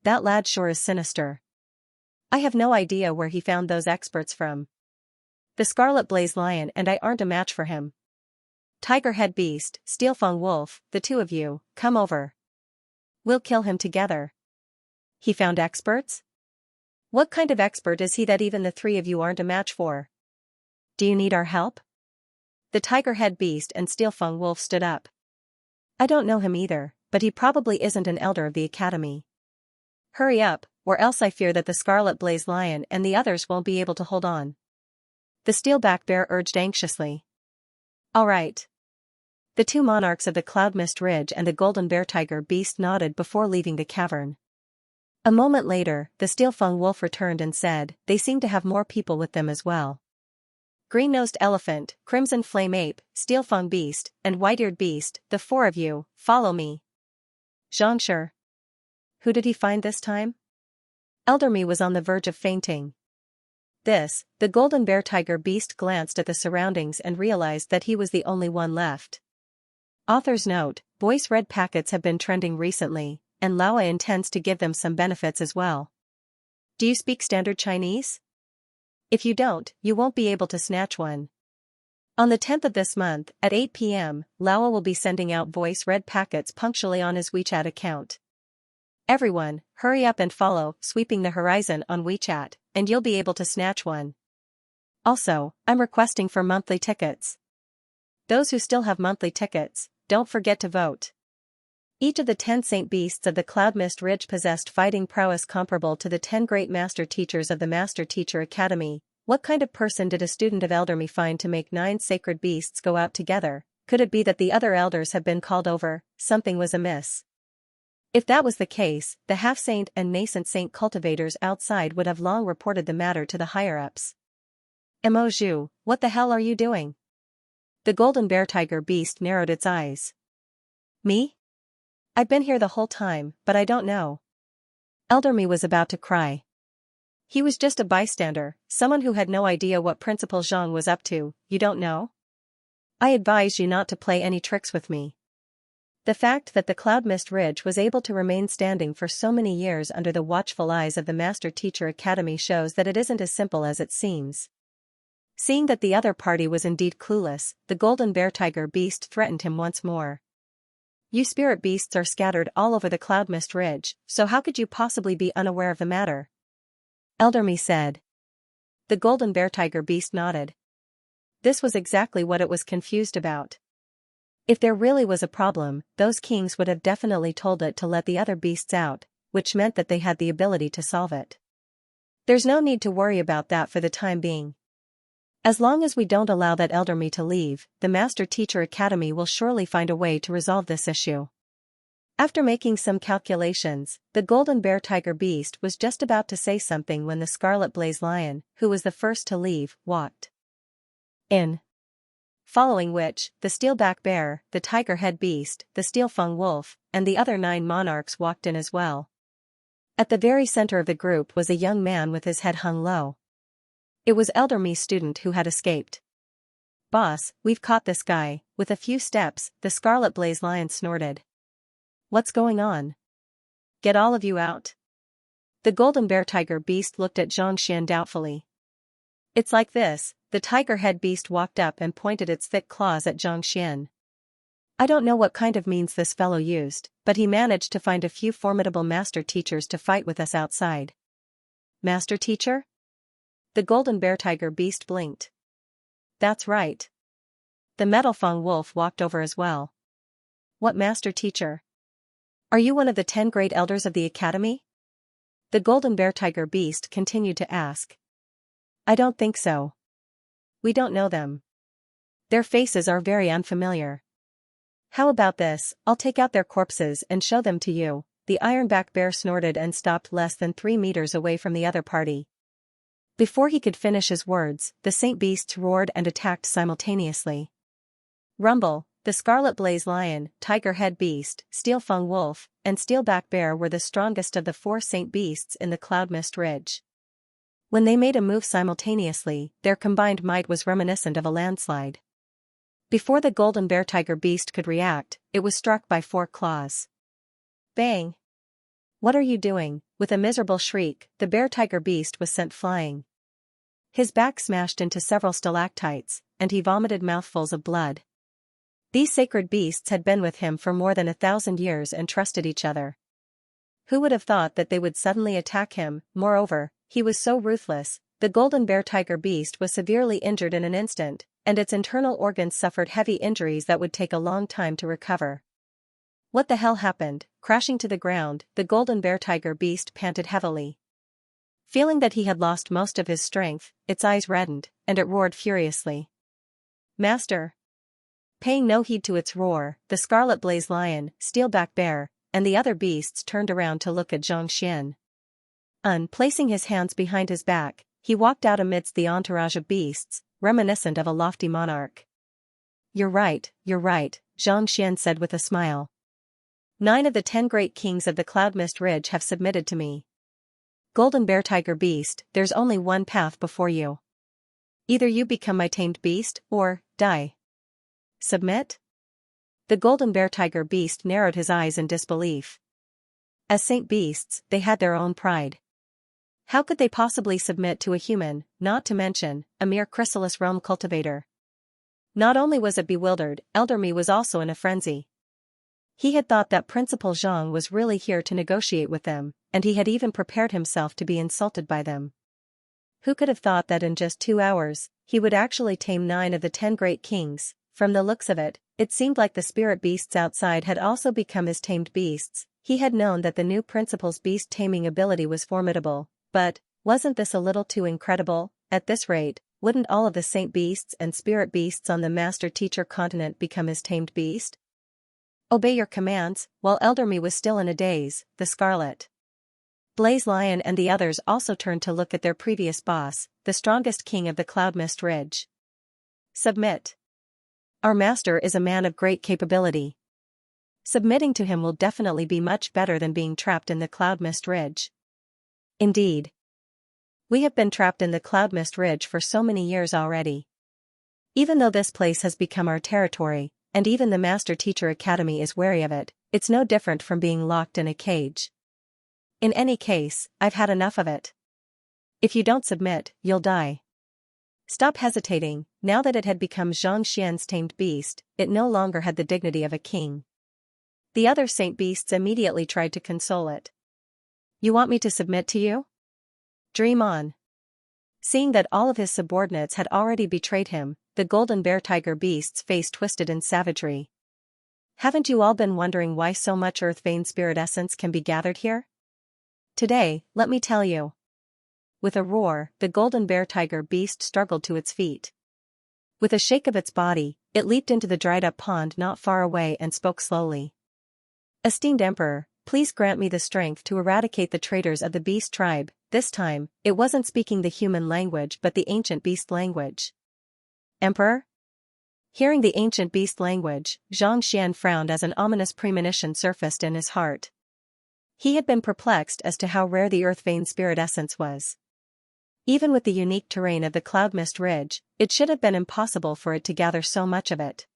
Speaker 1: That lad sure is sinister. I have no idea where he found those experts from. The Scarlet Blaze Lion and I aren't a match for him. Tiger Head Beast, Steelfang Wolf, the two of you, come over. We'll kill him together. He found experts? What kind of expert is he that even the 3 of you aren't a match for? Do you need our help? The Tiger Head Beast and Steelfang Wolf stood up. I don't know him either, but he probably isn't an elder of the academy. Hurry up, or else I fear that the Scarlet Blaze Lion and the others won't be able to hold on. The Steelback Bear urged anxiously. Alright. The 2 monarchs of the Cloud Mist Ridge and the Golden Bear Tiger Beast nodded before leaving the cavern. A moment later, the Steelfang Wolf returned and said, they seem to have more people with them as well. Green-Nosed Elephant, Crimson Flame Ape, Steelfang Beast, and White-Eared Beast, the 4 of you, follow me. Xianxia. Who did he find this time? Elder Mi was on the verge of fainting. this, the golden bear tiger beast glanced at the surroundings and realized that he was the only one left. Author's note: voice red packets have been trending recently, and Laowa intends to give them some benefits as well. Do you speak standard Chinese? If you don't, you won't be able to snatch one. On the 10th of this month, at 8 p.m., Laowa will be sending out voice red packets punctually on his WeChat account. Everyone, hurry up and follow Sweeping the Horizon on WeChat, and you'll be able to snatch one. Also, I'm requesting for monthly tickets. Those who still have monthly tickets, don't forget to vote. Each of the 10 saint beasts of the Cloud Mist Ridge possessed fighting prowess comparable to the 10 great master teachers of the Master Teacher Academy. What kind of person did a student of Elderme find to make 9 sacred beasts go out together? Could it be that the other elders have been called over? Something was amiss. If that was the case, the half-saint and nascent saint cultivators outside would have long reported the matter to the higher-ups. Mo Zhu, what the hell are you doing? The golden bear tiger beast narrowed its eyes. Me? I've been here the whole time, but I don't know. Elderme was about to cry. He was just a bystander, someone who had no idea what Principal Zhang was up to. You don't know? I advise you not to play any tricks with me. The fact that the Cloud Mist Ridge was able to remain standing for so many years under the watchful eyes of the Master Teacher Academy shows that it isn't as simple as it seems. Seeing that the other party was indeed clueless, the golden bear tiger beast threatened him once more. You spirit beasts are scattered all over the Cloud Mist Ridge, so how could you possibly be unaware of the matter? Elderme said. The golden bear tiger beast nodded. This was exactly what it was confused about. If there really was a problem, those kings would have definitely told it to let the other beasts out, which meant that they had the ability to solve it. There's no need to worry about that for the time being. As long as we don't allow that Elderme to leave, the Master Teacher Academy will surely find a way to resolve this issue. After making some calculations, the golden bear tiger beast was just about to say something when the scarlet blaze lion, who was the first to leave, walked in. Following which, the steelback bear, the tiger head beast, the steel fang wolf, and the other 9 monarchs walked in as well. At the very center of the group was a young man with his head hung low. It was Elderme's student who had escaped. Boss, we've caught this guy. With a few steps, the scarlet blaze lion snorted. What's going on? Get all of you out. The golden bear tiger beast looked at Xianxia doubtfully. It's like this. The tiger head beast walked up and pointed its thick claws at Xianxia. I don't know what kind of means this fellow used, but he managed to find a few formidable master teachers to fight with us outside. Master teacher? The golden bear tiger beast blinked. That's right. The metal fang wolf walked over as well. What master teacher? Are you one of the 10 great elders of the academy? The golden bear tiger beast continued to ask. I don't think so. We don't know them. Their faces are very unfamiliar. How about this? I'll take out their corpses and show them to you. The ironback bear snorted and stopped less than 3 meters away from the other party. Before he could finish his words, the saint beasts roared and attacked simultaneously. Rumble, the scarlet blaze lion, tiger head beast, steel fang wolf, and steelback bear were the strongest of the 4 saint beasts in the Cloud Mist Ridge. When they made a move simultaneously, their combined might was reminiscent of a landslide. Before the golden bear tiger beast could react, it was struck by 4 claws. Bang! What are you doing? With a miserable shriek, the bear tiger beast was sent flying. His back smashed into several stalactites, and he vomited mouthfuls of blood. These sacred beasts had been with him for more than 1,000 years and trusted each other. Who would have thought that they would suddenly attack him? Moreover, he was so ruthless. The golden bear tiger beast was severely injured in an instant, and its internal organs suffered heavy injuries that would take a long time to recover. What the hell happened? Crashing to the ground, the golden bear tiger beast panted heavily. Feeling that he had lost most of his strength, its eyes reddened, and it roared furiously. Master! Paying no heed to its roar, the scarlet blaze lion, steelback bear, and the other beasts turned around to look at Xianxia. Placing his hands behind his back, he walked out amidst the entourage of beasts, reminiscent of a lofty monarch. You're right, Xianxia said with a smile. 9 of the 10 great kings of the Cloud Mist Ridge have submitted to me. Golden Bear Tiger Beast, there's only one path before you. Either you become my tamed beast, or die. Submit? The Golden Bear Tiger Beast narrowed his eyes in disbelief. As saint beasts, they had their own pride. How could they possibly submit to a human, not to mention, a mere chrysalis realm cultivator? Not only was it bewildered, Elder Mi was also in a frenzy. He had thought that Principal Zhang was really here to negotiate with them, and he had even prepared himself to be insulted by them. Who could have thought that in just 2 hours, he would actually tame 9 of the 10 great kings? From the looks of it, it seemed like the spirit beasts outside had also become his tamed beasts. He had known that the new principal's beast taming ability was formidable, but, wasn't this a little too incredible? At this rate, wouldn't all of the saint beasts and spirit beasts on the master-teacher continent become his tamed beast? Obey your commands. While Elder Mi was still in a daze, the Scarlet Blaze Lion and the others also turned to look at their previous boss, the strongest king of the Cloud Mist Ridge. Submit. Our master is a man of great capability. Submitting to him will definitely be much better than being trapped in the Cloud Mist Ridge. Indeed. We have been trapped in the Cloud Mist Ridge for so many years already. Even though this place has become our territory, and even the Master Teacher Academy is wary of it, it's no different from being locked in a cage. In any case, I've had enough of it. If you don't submit, you'll die. Stop hesitating. Now that it had become Xianxia's tamed beast, it no longer had the dignity of a king. The other saint beasts immediately tried to console it. You want me to submit to you? Dream on. Seeing that all of his subordinates had already betrayed him, the Golden Bear Tiger Beast's face twisted in savagery. Haven't you all been wondering why so much Earth Vein Spirit Essence can be gathered here? Today, let me tell you. With a roar, the Golden Bear Tiger Beast struggled to its feet. With a shake of its body, it leaped into the dried-up pond not far away and spoke slowly. Esteemed Emperor, please grant me the strength to eradicate the traitors of the beast tribe. This time, it wasn't speaking the human language but the ancient beast language. Emperor? Hearing the ancient beast language, Xianxia frowned as an ominous premonition surfaced in his heart. He had been perplexed as to how rare the Earth Vein Spirit Essence was. Even with the unique terrain of the Cloud Mist Ridge, it should have been impossible for it to gather so much of it.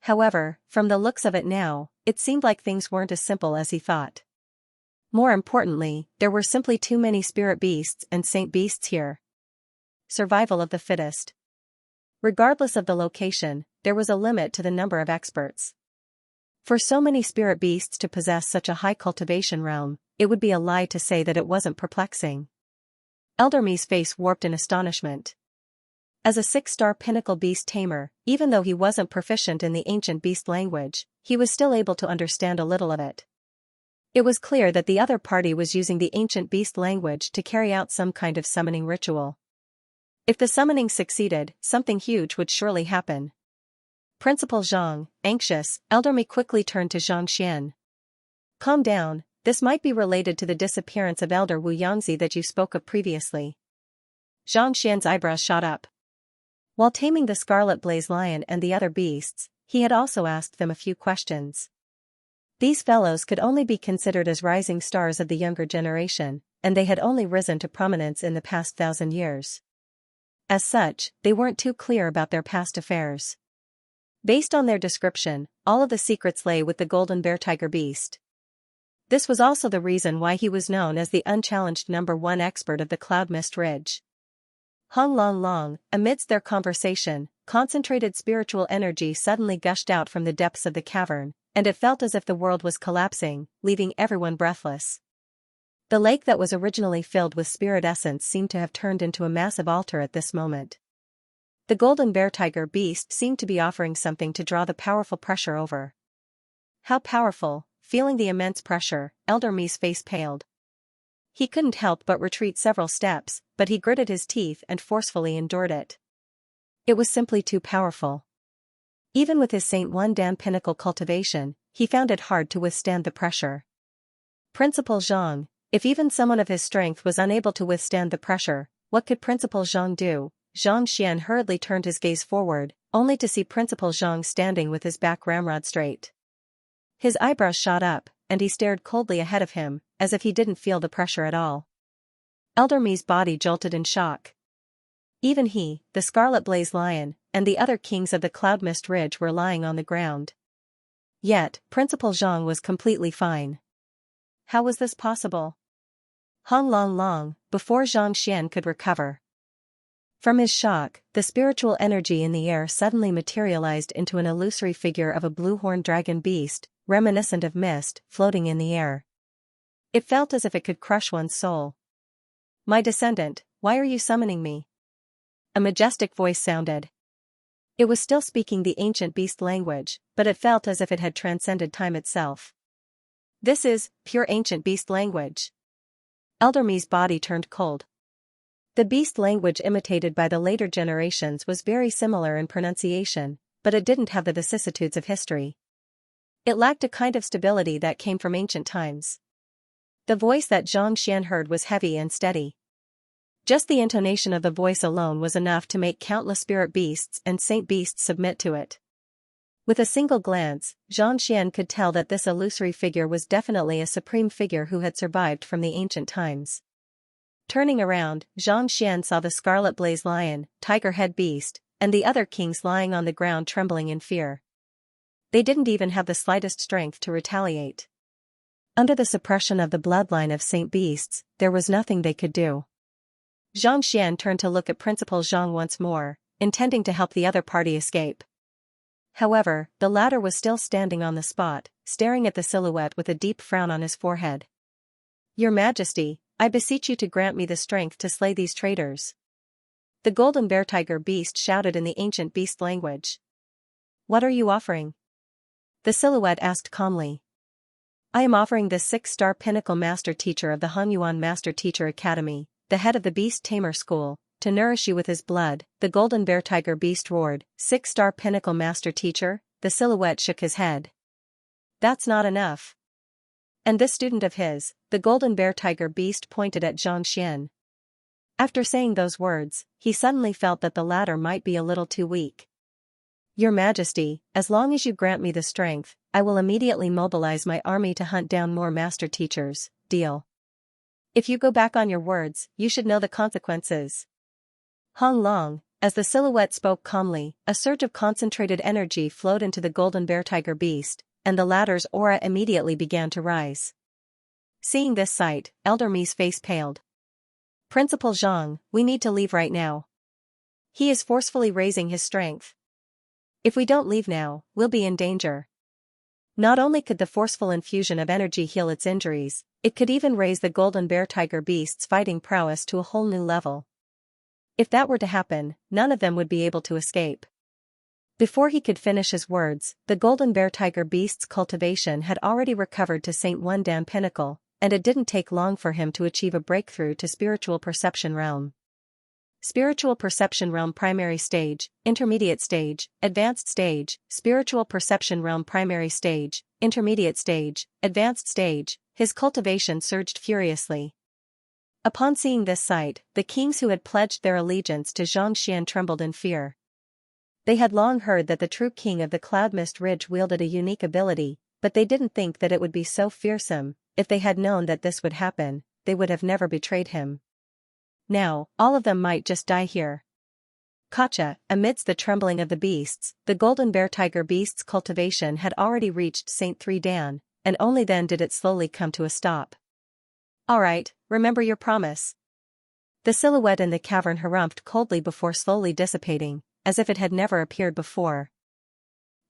Speaker 1: However, from the looks of it now, it seemed like things weren't as simple as he thought. More importantly, there were simply too many spirit beasts and saint beasts here. Survival of the fittest. Regardless of the location, there was a limit to the number of experts. For so many spirit beasts to possess such a high cultivation realm, it would be a lie to say that it wasn't perplexing. Elder Mi's face warped in astonishment. As a 6-star pinnacle beast tamer, even though he wasn't proficient in the ancient beast language, he was still able to understand a little of it. It was clear that the other party was using the ancient beast language to carry out some kind of summoning ritual. If the summoning succeeded, something huge would surely happen. Principal Zhang, anxious, Elder Mi quickly turned to Xianxia. Calm down, this might be related to the disappearance of Elder Wu Yangzi that you spoke of previously. Xianxia's eyebrows shot up. While taming the Scarlet Blaze Lion and the other beasts, he had also asked them a few questions. These fellows could only be considered as rising stars of the younger generation, and they had only risen to prominence in the past 1,000 years. As such, they weren't too clear about their past affairs. Based on their description, all of the secrets lay with the Golden Bear Tiger Beast. This was also the reason why he was known as the unchallenged #1 expert of the Cloud Mist Ridge. Hong Long Long, amidst their conversation, concentrated spiritual energy suddenly gushed out from the depths of the cavern, and it felt as if the world was collapsing, leaving everyone breathless. The lake that was originally filled with spirit essence seemed to have turned into a massive altar at this moment. The Golden Bear Tiger Beast seemed to be offering something to draw the powerful pressure over. How powerful? Feeling the immense pressure, Elder Mi's face paled. He couldn't help but retreat several steps, but he gritted his teeth and forcefully endured it. It was simply too powerful. Even with his Saint One Dan pinnacle cultivation, he found it hard to withstand the pressure. Principal Zhang, if even someone of his strength was unable to withstand the pressure, what could Principal Zhang do? Xianxia hurriedly turned his gaze forward, only to see Principal Zhang standing with his back ramrod straight. His eyebrows shot up, and he stared coldly ahead of him, as if he didn't feel the pressure at all. Elder Mi's body jolted in shock. Even he, the Scarlet Blaze Lion, and the other kings of the Cloud Mist Ridge were lying on the ground. Yet, Principal Zhang was completely fine. How was this possible? Hong long, before Xianxia could recover. From his shock, the spiritual energy in the air suddenly materialized into an illusory figure of a blue-horned dragon beast, reminiscent of mist, floating in the air. It felt as if it could crush one's soul. "My descendant, why are you summoning me?" A majestic voice sounded. It was still speaking the ancient beast language, but it felt as if it had transcended time itself. "This is pure ancient beast language." Elder Mi's body turned cold. The beast language imitated by the later generations was very similar in pronunciation, but it didn't have the vicissitudes of history. It lacked a kind of stability that came from ancient times. The voice that Xianxia heard was heavy and steady. Just the intonation of the voice alone was enough to make countless spirit beasts and saint beasts submit to it. With a single glance, Xianxia could tell that this illusory figure was definitely a supreme figure who had survived from the ancient times. Turning around, Xianxia saw the Scarlet Blaze Lion, Tiger Head Beast, and the other kings lying on the ground trembling in fear. They didn't even have the slightest strength to retaliate. Under the suppression of the bloodline of saint beasts, there was nothing they could do. Xianxia turned to look at Principal Zhang once more, intending to help the other party escape. However, the latter was still standing on the spot, staring at the silhouette with a deep frown on his forehead. "Your Majesty, I beseech you to grant me the strength to slay these traitors." The golden bear tiger beast shouted in the ancient beast language. "What are you offering?" The silhouette asked calmly. "I am offering this 6-star pinnacle master teacher of the Hunyuan Master Teacher Academy, the head of the Beast Tamer School, to nourish you with his blood." The golden bear tiger beast roared. 6-star pinnacle master teacher? The silhouette shook his head. "That's not enough." "And this student of his," the golden bear tiger beast pointed at Xianxia. After saying those words, he suddenly felt that the latter might be a little too weak. "Your Majesty, as long as you grant me the strength, I will immediately mobilize my army to hunt down more master teachers. Deal? If you go back on your words, you should know the consequences." Hong long, as the silhouette spoke calmly, a surge of concentrated energy flowed into the golden bear tiger beast, and the latter's aura immediately began to rise. Seeing this sight, Elder Mi's face paled. "Principal Zhang, we need to leave right now. He is forcefully raising his strength. If we don't leave now, we'll be in danger." Not only could the forceful infusion of energy heal its injuries, it could even raise the golden bear tiger beast's fighting prowess to a whole new level. If that were to happen, none of them would be able to escape. Before he could finish his words, the golden bear tiger beast's cultivation had already recovered to Saint Wendan Pinnacle, and it didn't take long for him to achieve a breakthrough to Spiritual Perception Realm. Spiritual Perception Realm Primary Stage, Intermediate Stage, Advanced Stage, Spiritual Perception Realm Primary Stage, Intermediate Stage, Advanced Stage. His cultivation surged furiously. Upon seeing this sight, the kings who had pledged their allegiance to Xianxia trembled in fear. They had long heard that the true king of the Cloud Mist Ridge wielded a unique ability, but they didn't think that it would be so fearsome. If they had known that this would happen, they would have never betrayed him. Now, all of them might just die here. Gotcha. Amidst the trembling of the beasts, the golden bear tiger beast's cultivation had already reached Saint 3 Dan, and only then did it slowly come to a stop. "All right, remember your promise." The silhouette in the cavern harumphed coldly before slowly dissipating, as if it had never appeared before.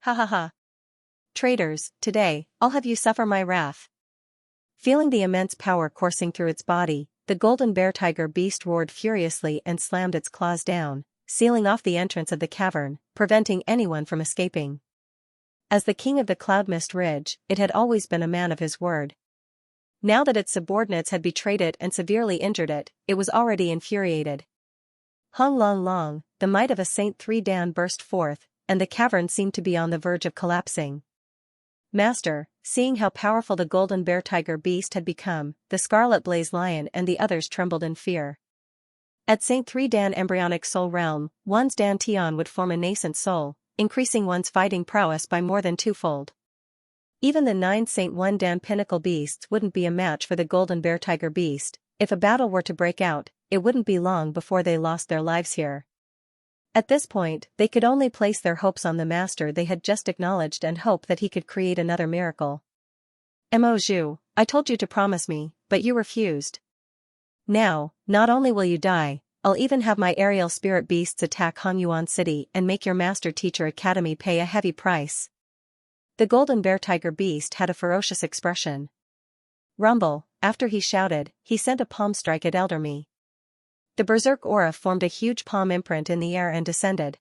Speaker 1: "Ha ha ha. Traitors, today, I'll have you suffer my wrath." Feeling the immense power coursing through its body, the golden bear tiger beast roared furiously and slammed its claws down, sealing off the entrance of the cavern, preventing anyone from escaping. As the king of the Cloud Mist Ridge, it had always been a man of his word. Now that its subordinates had betrayed it and severely injured it, it was already infuriated. Hong long, the might of a Saint 3 Dan burst forth, and the cavern seemed to be on the verge of collapsing. "Master," seeing how powerful the golden bear tiger beast had become, the Scarlet Blaze Lion and the others trembled in fear. At Saint 3 Dan embryonic soul realm, one's Dan Tian would form a nascent soul, increasing one's fighting prowess by more than twofold. Even the 9 Saint 1 Dan pinnacle beasts wouldn't be a match for the golden bear tiger beast, if a battle were to break out, it wouldn't be long before they lost their lives here. At this point, they could only place their hopes on the master they had just acknowledged and hope that he could create another miracle. Mo Zhu, I told you to promise me, but you refused. Now, not only will you die, I'll even have my aerial spirit beasts attack Hongyuan City and make your master teacher academy pay a heavy price. The golden bear tiger beast had a ferocious expression. Rumble, after he shouted, he sent a palm strike at Elder Me. The berserk aura formed a huge palm imprint in the air and descended.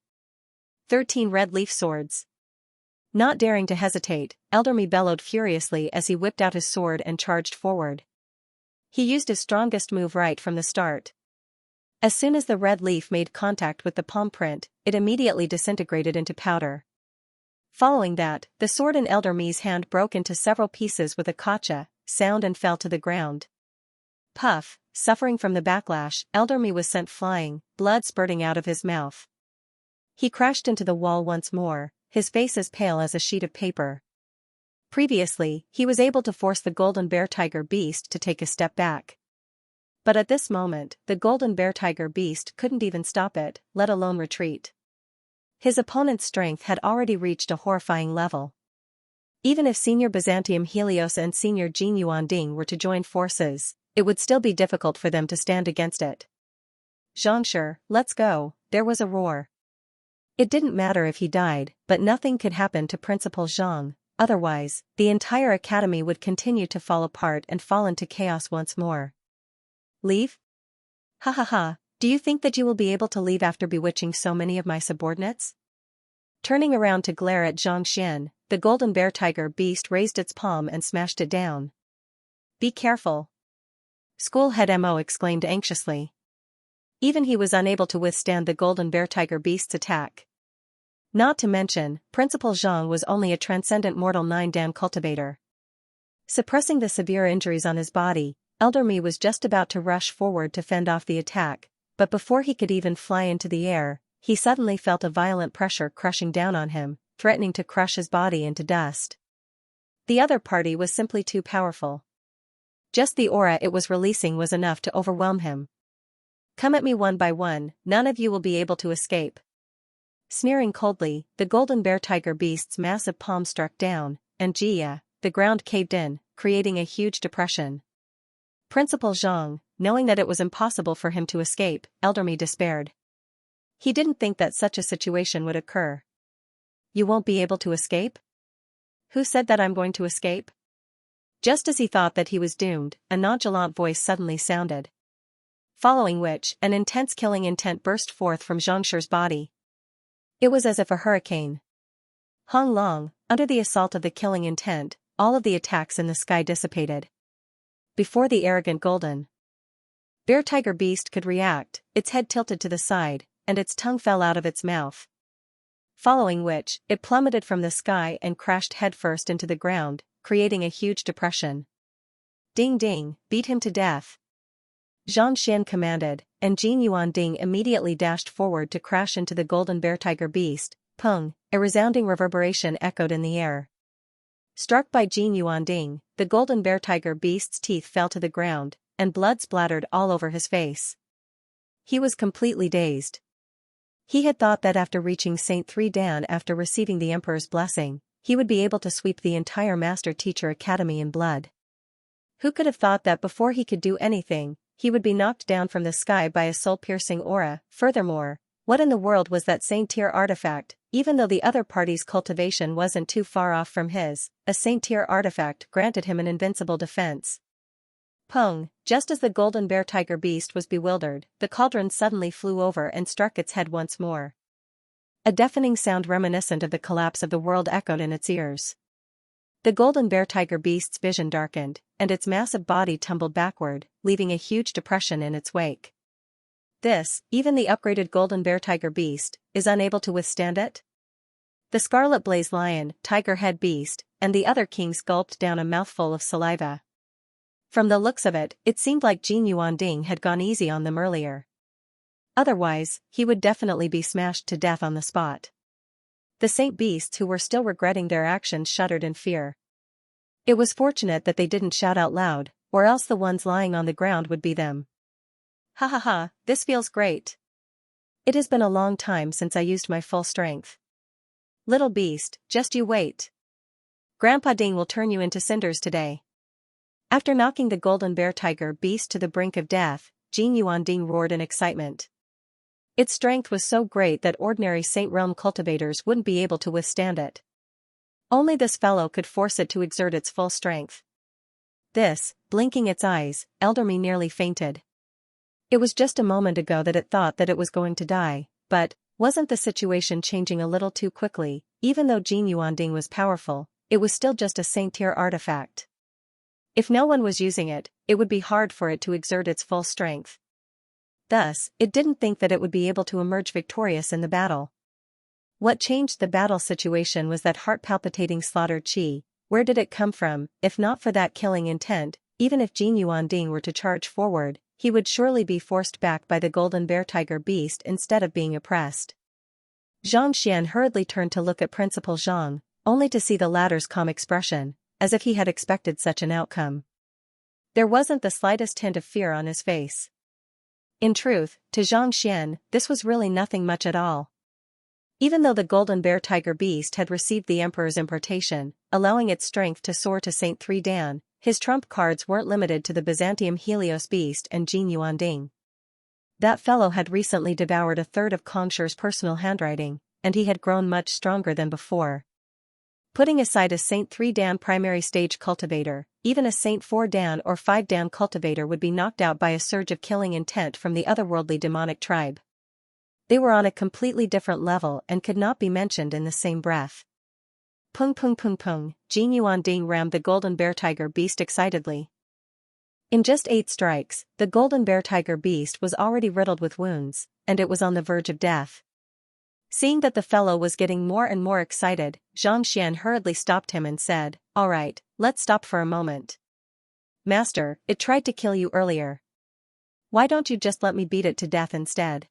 Speaker 1: 13 red leaf swords. Not daring to hesitate, Elder Me bellowed furiously as he whipped out his sword and charged forward. He used his strongest move right from the start. As soon as the red leaf made contact with the palm print, it immediately disintegrated into powder. Following that, the sword in Elder Me's hand broke into several pieces with a kacha sound and fell to the ground. Puff, suffering from the backlash, Elder Me was sent flying, blood spurting out of his mouth. He crashed into the wall once more, his face as pale as a sheet of paper. Previously, he was able to force the golden bear tiger beast to take a step back. But at this moment, the golden bear tiger beast couldn't even stop it, let alone retreat. His opponent's strength had already reached a horrifying level. Even if Senior Byzantium Helios and Senior Jin Yuanding were to join forces, it would still be difficult for them to stand against it. Xianxia, let's go, there was a roar. It didn't matter if he died, but nothing could happen to Principal Zhang, otherwise, the entire academy would continue to fall apart and fall into chaos once more. Leave? Ha ha ha, do you think that you will be able to leave after bewitching so many of my subordinates? Turning around to glare at Xianxia, the golden bear tiger beast raised its palm and smashed it down. Be careful. School head Mo exclaimed anxiously. Even he was unable to withstand the golden bear tiger beast's attack. Not to mention, Principal Zhang was only a transcendent mortal 9-dan cultivator. Suppressing the severe injuries on his body, Elder Me was just about to rush forward to fend off the attack, but before he could even fly into the air, he suddenly felt a violent pressure crushing down on him, threatening to crush his body into dust. The other party was simply too powerful. Just the aura it was releasing was enough to overwhelm him. Come at me one by one, none of you will be able to escape. Sneering coldly, the golden bear tiger beast's massive palm struck down, and Jia, the ground caved in, creating a huge depression. Principal Zhang, knowing that it was impossible for him to escape, Elder Me despaired. He didn't think that such a situation would occur. You won't be able to escape? Who said that I'm going to escape? Just as he thought that he was doomed, a nonchalant voice suddenly sounded. Following which, an intense killing intent burst forth from Xianxia's body. It was as if a hurricane. Hong Long, under the assault of the killing intent, all of the attacks in the sky dissipated. Before the arrogant golden bear tiger beast could react, its head tilted to the side, and its tongue fell out of its mouth. Following which, it plummeted from the sky and crashed headfirst into the ground, creating a huge depression. Ding ding, beat him to death. Zhang Xian commanded, and Jin Yuanding immediately dashed forward to crash into the golden bear tiger beast. Pung, a resounding reverberation echoed in the air. Struck by Jin Yuanding, the golden bear tiger beast's teeth fell to the ground, and blood splattered all over his face. He was completely dazed. He had thought that after reaching Saint 3 Dan after receiving the Emperor's blessing, he would be able to sweep the entire Master-Teacher Academy in blood. Who could have thought that before he could do anything, he would be knocked down from the sky by a soul-piercing aura? Furthermore, what in the world was that Saint-Tier artifact? Even though the other party's cultivation wasn't too far off from his, a Saint-Tier artifact granted him an invincible defense. Pung, just as the golden bear tiger beast was bewildered, the cauldron suddenly flew over and struck its head once more. A deafening sound reminiscent of the collapse of the world echoed in its ears. The golden bear tiger beast's vision darkened, and its massive body tumbled backward, leaving a huge depression in its wake. This, even the upgraded golden bear tiger beast, is unable to withstand it? The scarlet blaze lion, tiger head beast, and the other kings gulped down a mouthful of saliva. From the looks of it, it seemed like Jin Yuanding had gone easy on them earlier. Otherwise, he would definitely be smashed to death on the spot. The saint beasts who were still regretting their actions shuddered in fear. It was fortunate that they didn't shout out loud, or else the ones lying on the ground would be them. Ha ha ha, this feels great. It has been a long time since I used my full strength. Little beast, just you wait. Grandpa Ding will turn you into cinders today. After knocking the golden bear tiger beast to the brink of death, Jing Yuan Ding roared in excitement. Its strength was so great that ordinary Saint Realm cultivators wouldn't be able to withstand it. Only this fellow could force it to exert its full strength. Blinking its eyes, Elderme nearly fainted. It was just a moment ago that it thought that it was going to die, but wasn't the situation changing a little too quickly? Even though Jing Yuan Ding was powerful, it was still just a Saint-tier artifact. If no one was using it, it would be hard for it to exert its full strength. Thus, it didn't think that it would be able to emerge victorious in the battle. What changed the battle situation was that heart-palpitating slaughtered chi. Where did it come from? If not for that killing intent, even if Jing Yuan Ding were to charge forward, he would surely be forced back by the golden bear tiger beast instead of being oppressed. Xianxia hurriedly turned to look at Principal Zhang, only to see the latter's calm expression, as if he had expected such an outcome. There wasn't the slightest hint of fear on his face. In truth, to Xianxia, this was really nothing much at all. Even though the golden bear tiger beast had received the emperor's impartation, allowing its strength to soar to Saint 3 Dan, his trump cards weren't limited to the Byzantium Helios beast and Jing Yuan Ding. That fellow had recently devoured a third of Kongshi's personal handwriting, and he had grown much stronger than before. Putting aside a Saint 3 Dan primary stage cultivator, even a Saint 4 Dan or 5 Dan cultivator would be knocked out by a surge of killing intent from the otherworldly demonic tribe. They were on a completely different level and could not be mentioned in the same breath. Pung pung pung pung, Jing Yuan Ding rammed the golden bear tiger beast excitedly. In just 8 strikes, the golden bear tiger beast was already riddled with wounds, and it was on the verge of death. Seeing that the fellow was getting more and more excited, Xianxia hurriedly stopped him and said, "All right, let's stop for a moment. Master, it tried to kill you earlier. Why don't you just let me beat it to death instead?"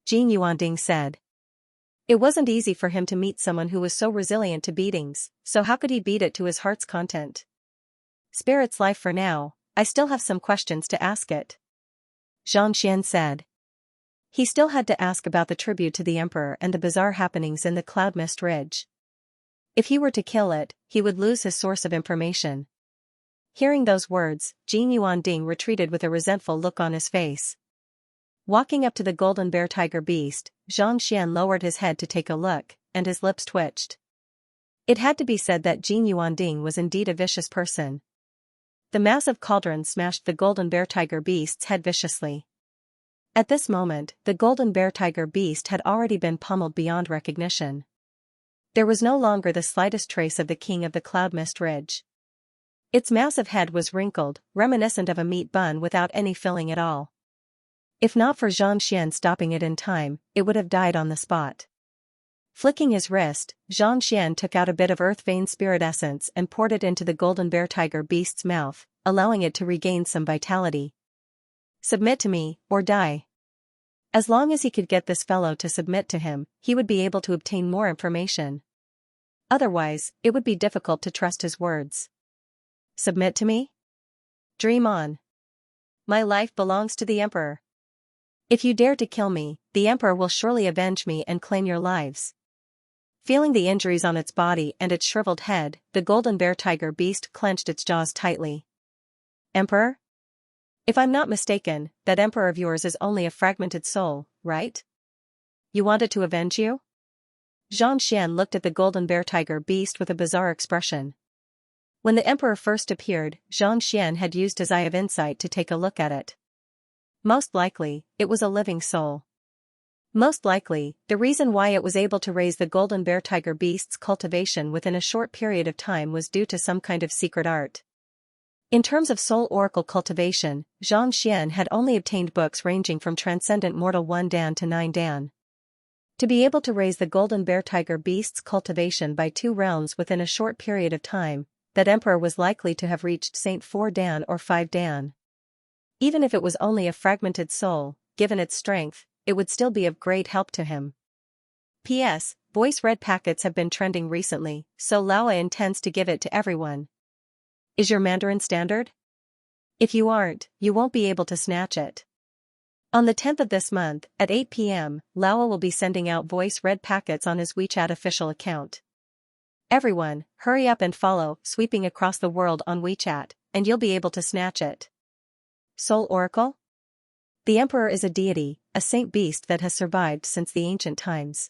Speaker 1: Jing Yuanding said. It wasn't easy for him to meet someone who was so resilient to beatings, so how could he beat it to his heart's content? Spare its life for now, I still have some questions to ask it. Xianxian said. He still had to ask about the tribute to the emperor and the bizarre happenings in the Cloud Mist Ridge. If he were to kill it, he would lose his source of information. Hearing those words, Jing Yuanding retreated with a resentful look on his face. Walking up to the golden bear tiger beast, Xianxian lowered his head to take a look, and his lips twitched. It had to be said that Jing Yuanding was indeed a vicious person. The massive cauldron smashed the golden bear tiger beast's head viciously. At this moment, the golden bear tiger beast had already been pummeled beyond recognition. There was no longer the slightest trace of the king of the Cloud Mist Ridge. Its massive head was wrinkled, reminiscent of a meat bun without any filling at all. If not for Xianxian stopping it in time, it would have died on the spot. Flicking his wrist, Xianxian took out a bit of earth vein spirit essence and poured it into the golden bear tiger beast's mouth, allowing it to regain some vitality. Submit to me, or die. As long as he could get this fellow to submit to him, he would be able to obtain more information. Otherwise, it would be difficult to trust his words. Submit to me? Dream on. My life belongs to the emperor. If you dare to kill me, the emperor will surely avenge me and claim your lives. Feeling the injuries on its body and its shriveled head, the golden bear tiger beast clenched its jaws tightly. Emperor? If I'm not mistaken, that emperor of yours is only a fragmented soul, right? You wanted to avenge you? Xianxian looked at the golden bear tiger beast with a bizarre expression. When the emperor first appeared, Xianxian had used his eye of insight to take a look at it. Most likely, it was a living soul. Most likely, the reason why it was able to raise the golden bear tiger beast's cultivation within a short period of time was due to some kind of secret art. In terms of soul oracle cultivation, Xianxian had only obtained books ranging from Transcendent Mortal 1 Dan to 9 Dan. To be able to raise the golden bear tiger beast's cultivation by 2 realms within a short period of time, that emperor was likely to have reached Saint 4 Dan or 5 Dan. Even if it was only a fragmented soul, given its strength, it would still be of great help to him. P.S. Voice red packets have been trending recently, so Laowa intends to give it to everyone. Is your Mandarin standard? If you aren't, you won't be able to snatch it. On the 10th of this month, at 8 p.m., Lao will be sending out voice-read packets on his WeChat official account. Everyone, hurry up and follow, sweeping across the world on WeChat, and you'll be able to snatch it. Soul Oracle? The Emperor is a deity, a saint beast that has survived since the ancient times.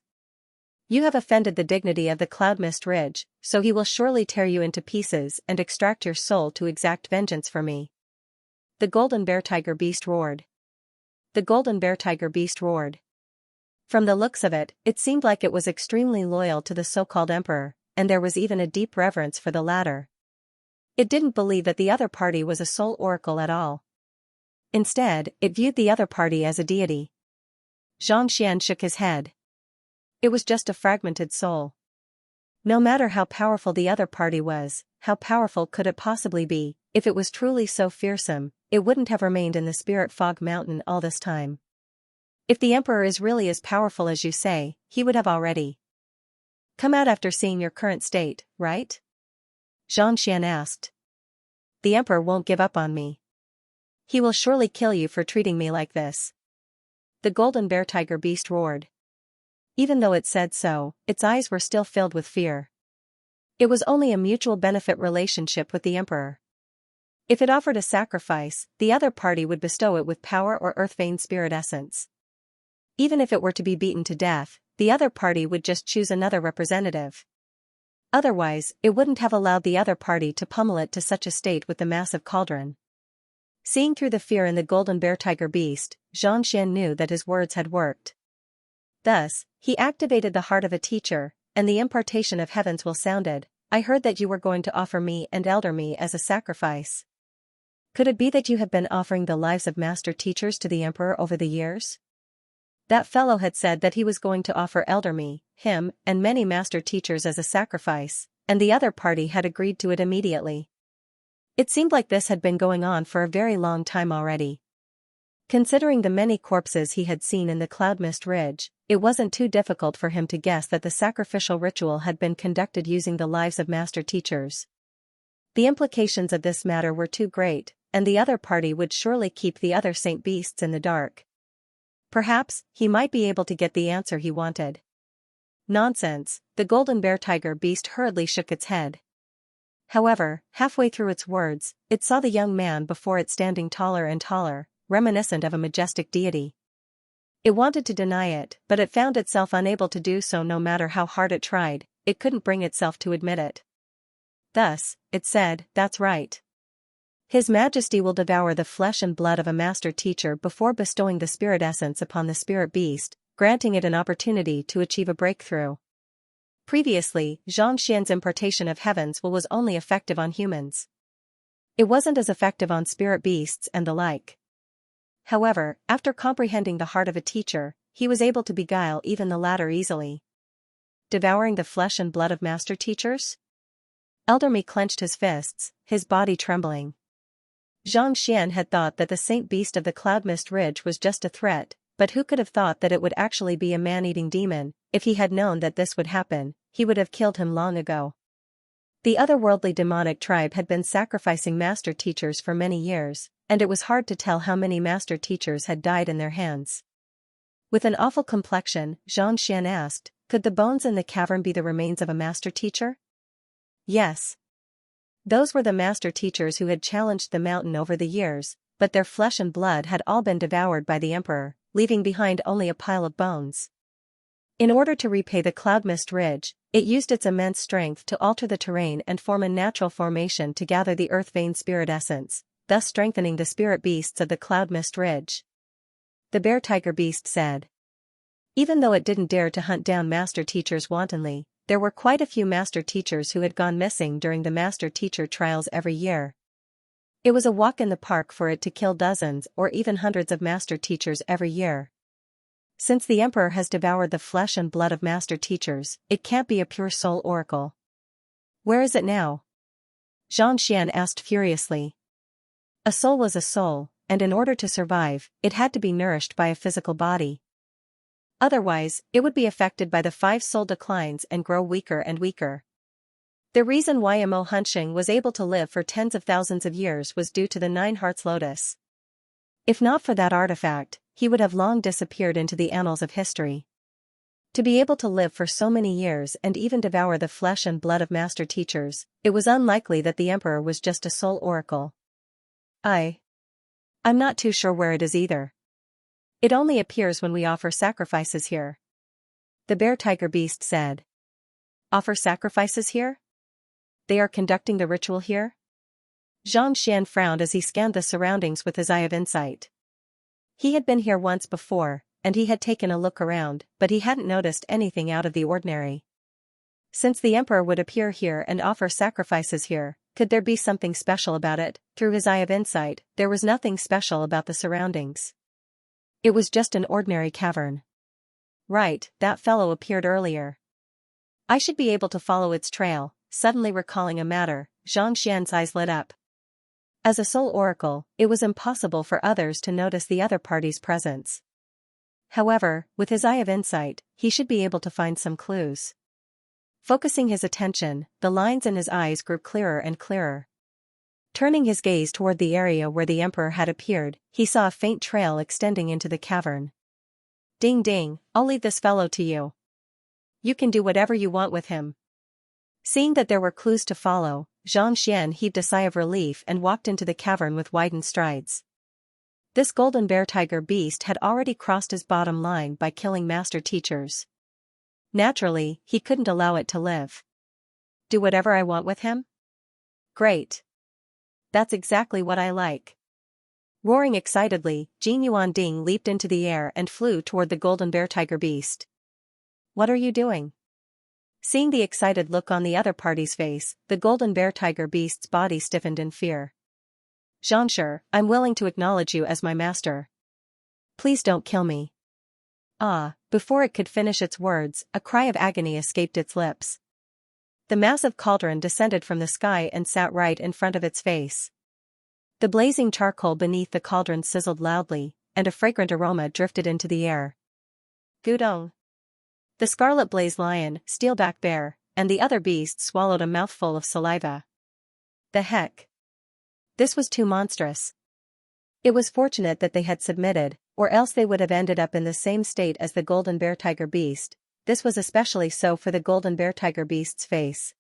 Speaker 1: You have offended the dignity of the Cloud Mist Ridge, so he will surely tear you into pieces and extract your soul to exact vengeance for me. The Golden Bear Tiger Beast roared. The Golden Bear Tiger Beast roared. From the looks of it, it seemed like it was extremely loyal to the so-called Emperor, and there was even a deep reverence for the latter. It didn't believe that the other party was a soul oracle at all. Instead, it viewed the other party as a deity. Xianxia shook his head. It was just a fragmented soul. No matter how powerful the other party was, how powerful could it possibly be? If it was truly so fearsome, it wouldn't have remained in the Spirit Fog Mountain all this time. If the Emperor is really as powerful as you say, he would have already come out after seeing your current state, right? Xianxia asked. The Emperor won't give up on me. He will surely kill you for treating me like this. The Golden Bear Tiger Beast roared. Even though it said so, its eyes were still filled with fear. It was only a mutual benefit relationship with the Emperor. If it offered a sacrifice, the other party would bestow it with power or Earthvein spirit essence. Even if it were to be beaten to death, the other party would just choose another representative. Otherwise, it wouldn't have allowed the other party to pummel it to such a state with the massive cauldron. Seeing through the fear in the Golden Bear Tiger Beast, Xianxia knew that his words had worked. Thus, he activated the heart of a teacher, and the impartation of heaven's will sounded. I heard that you were going to offer me and Elder Me as a sacrifice. Could it be that you have been offering the lives of master teachers to the Emperor over the years? That fellow had said that he was going to offer Elder Me, him, and many master teachers as a sacrifice, and the other party had agreed to it immediately. It seemed like this had been going on for a very long time already. Considering the many corpses he had seen in the Cloud Mist Ridge, it wasn't too difficult for him to guess that the sacrificial ritual had been conducted using the lives of master teachers. The implications of this matter were too great, and the other party would surely keep the other saint beasts in the dark. Perhaps, he might be able to get the answer he wanted. Nonsense, the Golden Bear Tiger Beast hurriedly shook its head. However, halfway through its words, it saw the young man before it standing taller and taller, reminiscent of a majestic deity. It wanted to deny it, but it found itself unable to do so no matter how hard it tried. It couldn't bring itself to admit it. Thus, it said, "That's right. His Majesty will devour the flesh and blood of a master teacher before bestowing the spirit essence upon the spirit beast, granting it an opportunity to achieve a breakthrough." Previously, Xianxian's impartation of heaven's will was only effective on humans. It wasn't as effective on spirit beasts and the like. However, after comprehending the heart of a teacher, he was able to beguile even the latter easily. Devouring the flesh and blood of master teachers? Elder Me clenched his fists, his body trembling. Xianxia had thought that the saint beast of the Cloud Mist Ridge was just a threat, but who could have thought that it would actually be a man-eating demon? If he had known that this would happen, he would have killed him long ago. The otherworldly demonic tribe had been sacrificing master teachers for many years, and it was hard to tell how many master teachers had died in their hands. With an awful complexion, Xianxia asked, "Could the bones in the cavern be the remains of a master teacher?" Yes. Those were the master teachers who had challenged the mountain over the years, but their flesh and blood had all been devoured by the Emperor, leaving behind only a pile of bones. In order to repay the Cloud Mist Ridge, it used its immense strength to alter the terrain and form a natural formation to gather the Earthvein spirit essence, thus strengthening the spirit beasts of the Cloud Mist Ridge. The Bear Tiger Beast said. Even though it didn't dare to hunt down master teachers wantonly, there were quite a few master teachers who had gone missing during the master teacher trials every year. It was a walk in the park for it to kill dozens or even hundreds of master teachers every year. Since the Emperor has devoured the flesh and blood of master teachers, it can't be a pure soul oracle. Where is it now? Xianxian asked furiously. A soul was a soul, and in order to survive, it had to be nourished by a physical body. Otherwise, it would be affected by the 5 soul declines and grow weaker and weaker. The reason why Mo Hunsheng was able to live for tens of thousands of years was due to the Nine Hearts Lotus. If not for that artifact, he would have long disappeared into the annals of history. To be able to live for so many years and even devour the flesh and blood of master teachers, it was unlikely that the emperor was just a soul oracle. I'm not too sure where it is either. It only appears when we offer sacrifices here. The bear-tiger beast said. Offer sacrifices here? They are conducting the ritual here? Xianxia frowned as he scanned the surroundings with his eye of insight. He had been here once before, and he had taken a look around, but he hadn't noticed anything out of the ordinary. Since the emperor would appear here and offer sacrifices here, could there be something special about it? Through his eye of insight, there was nothing special about the surroundings. It was just an ordinary cavern. Right, that fellow appeared earlier. I should be able to follow its trail. Suddenly recalling a matter, Xianxia's eyes lit up. As a soul oracle, it was impossible for others to notice the other party's presence. However, with his eye of insight, he should be able to find some clues. Focusing his attention, the lines in his eyes grew clearer and clearer. Turning his gaze toward the area where the emperor had appeared, he saw a faint trail extending into the cavern. Ding ding, I'll leave this fellow to you. You can do whatever you want with him. Seeing that there were clues to follow, Xianxia heaved a sigh of relief and walked into the cavern with widened strides. This golden bear-tiger beast had already crossed his bottom line by killing master teachers. Naturally, he couldn't allow it to live. Do whatever I want with him? Great. That's exactly what I like. Roaring excitedly, Jin Yuanding leaped into the air and flew toward the golden bear-tiger beast. What are you doing? Seeing the excited look on the other party's face, the golden bear-tiger beast's body stiffened in fear. Xianxia, I'm willing to acknowledge you as my master. Please don't kill me. Before it could finish its words, a cry of agony escaped its lips. The massive cauldron descended from the sky and sat right in front of its face. The blazing charcoal beneath the cauldron sizzled loudly, and a fragrant aroma drifted into the air. Gudong. The scarlet blaze lion, steelback bear, and the other beasts swallowed a mouthful of saliva. The heck? This was too monstrous. It was fortunate that they had submitted, or else they would have ended up in the same state as the golden bear-tiger beast. This was especially so for the golden bear-tiger beast's face.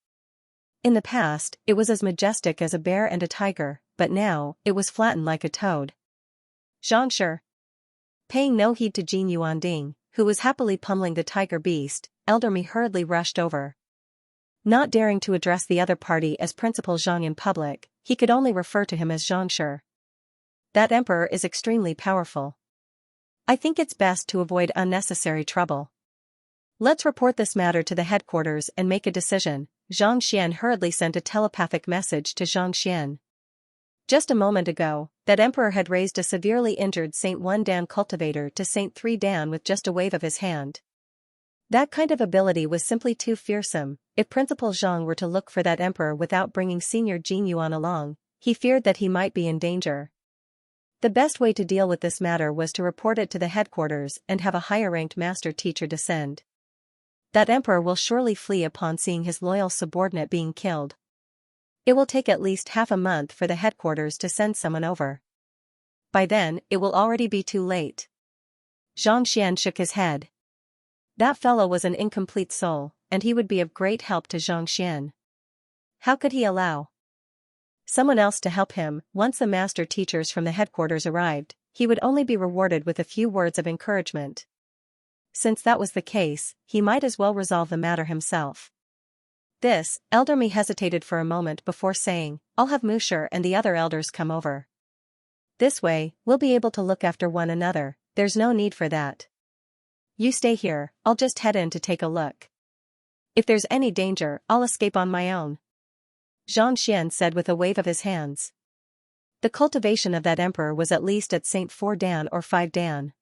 Speaker 1: In the past, it was as majestic as a bear and a tiger, but now, it was flattened like a toad. Xianxia. Paying no heed to Jin Yuanding, who was happily pummeling the tiger beast, Elder Mi hurriedly rushed over. Not daring to address the other party as Principal Zhang in public, he could only refer to him as Xianxia. That emperor is extremely powerful. I think it's best to avoid unnecessary trouble. Let's report this matter to the headquarters and make a decision. Xianxia hurriedly sent a telepathic message to Xianxia. Just a moment ago, that emperor had raised a severely injured Saint 1 Dan cultivator to Saint 3 Dan with just a wave of his hand. That kind of ability was simply too fearsome. If Principal Zhang were to look for that emperor without bringing Senior Jin Yuan along, he feared that he might be in danger. The best way to deal with this matter was to report it to the headquarters and have a higher-ranked master teacher descend. That emperor will surely flee upon seeing his loyal subordinate being killed. It will take at least half a month for the headquarters to send someone over. By then, it will already be too late. Xianxia shook his head. That fellow was an incomplete soul, and he would be of great help to Xianxia. How could he allow someone else to help him? Once the master teachers from the headquarters arrived, he would only be rewarded with a few words of encouragement. Since that was the case, he might as well resolve the matter himself. Elder Mi hesitated for a moment before saying, I'll have Musher and the other elders come over. This way, we'll be able to look after one another. There's no need for that. You stay here, I'll just head in to take a look. If there's any danger, I'll escape on my own. Xianxia said with a wave of his hands. The cultivation of that emperor was at least at Saint 4 Dan or 5 Dan.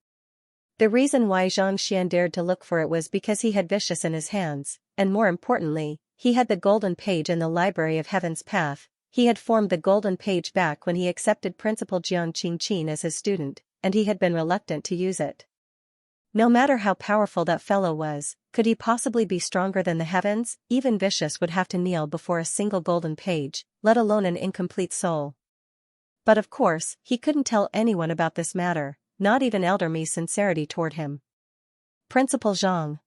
Speaker 1: The reason why Xianxia dared to look for it was because he had Vicious in his hands, and more importantly, he had the golden page in the Library of Heaven's Path. He had formed the golden page back when he accepted Principal Jiang Qingqin as his student, and he had been reluctant to use it. No matter how powerful that fellow was, could he possibly be stronger than the heavens? Even Vicious would have to kneel before a single golden page, let alone an incomplete soul. But of course, he couldn't tell anyone about this matter, not even Elder Mi's sincerity toward him. Principal Zhang.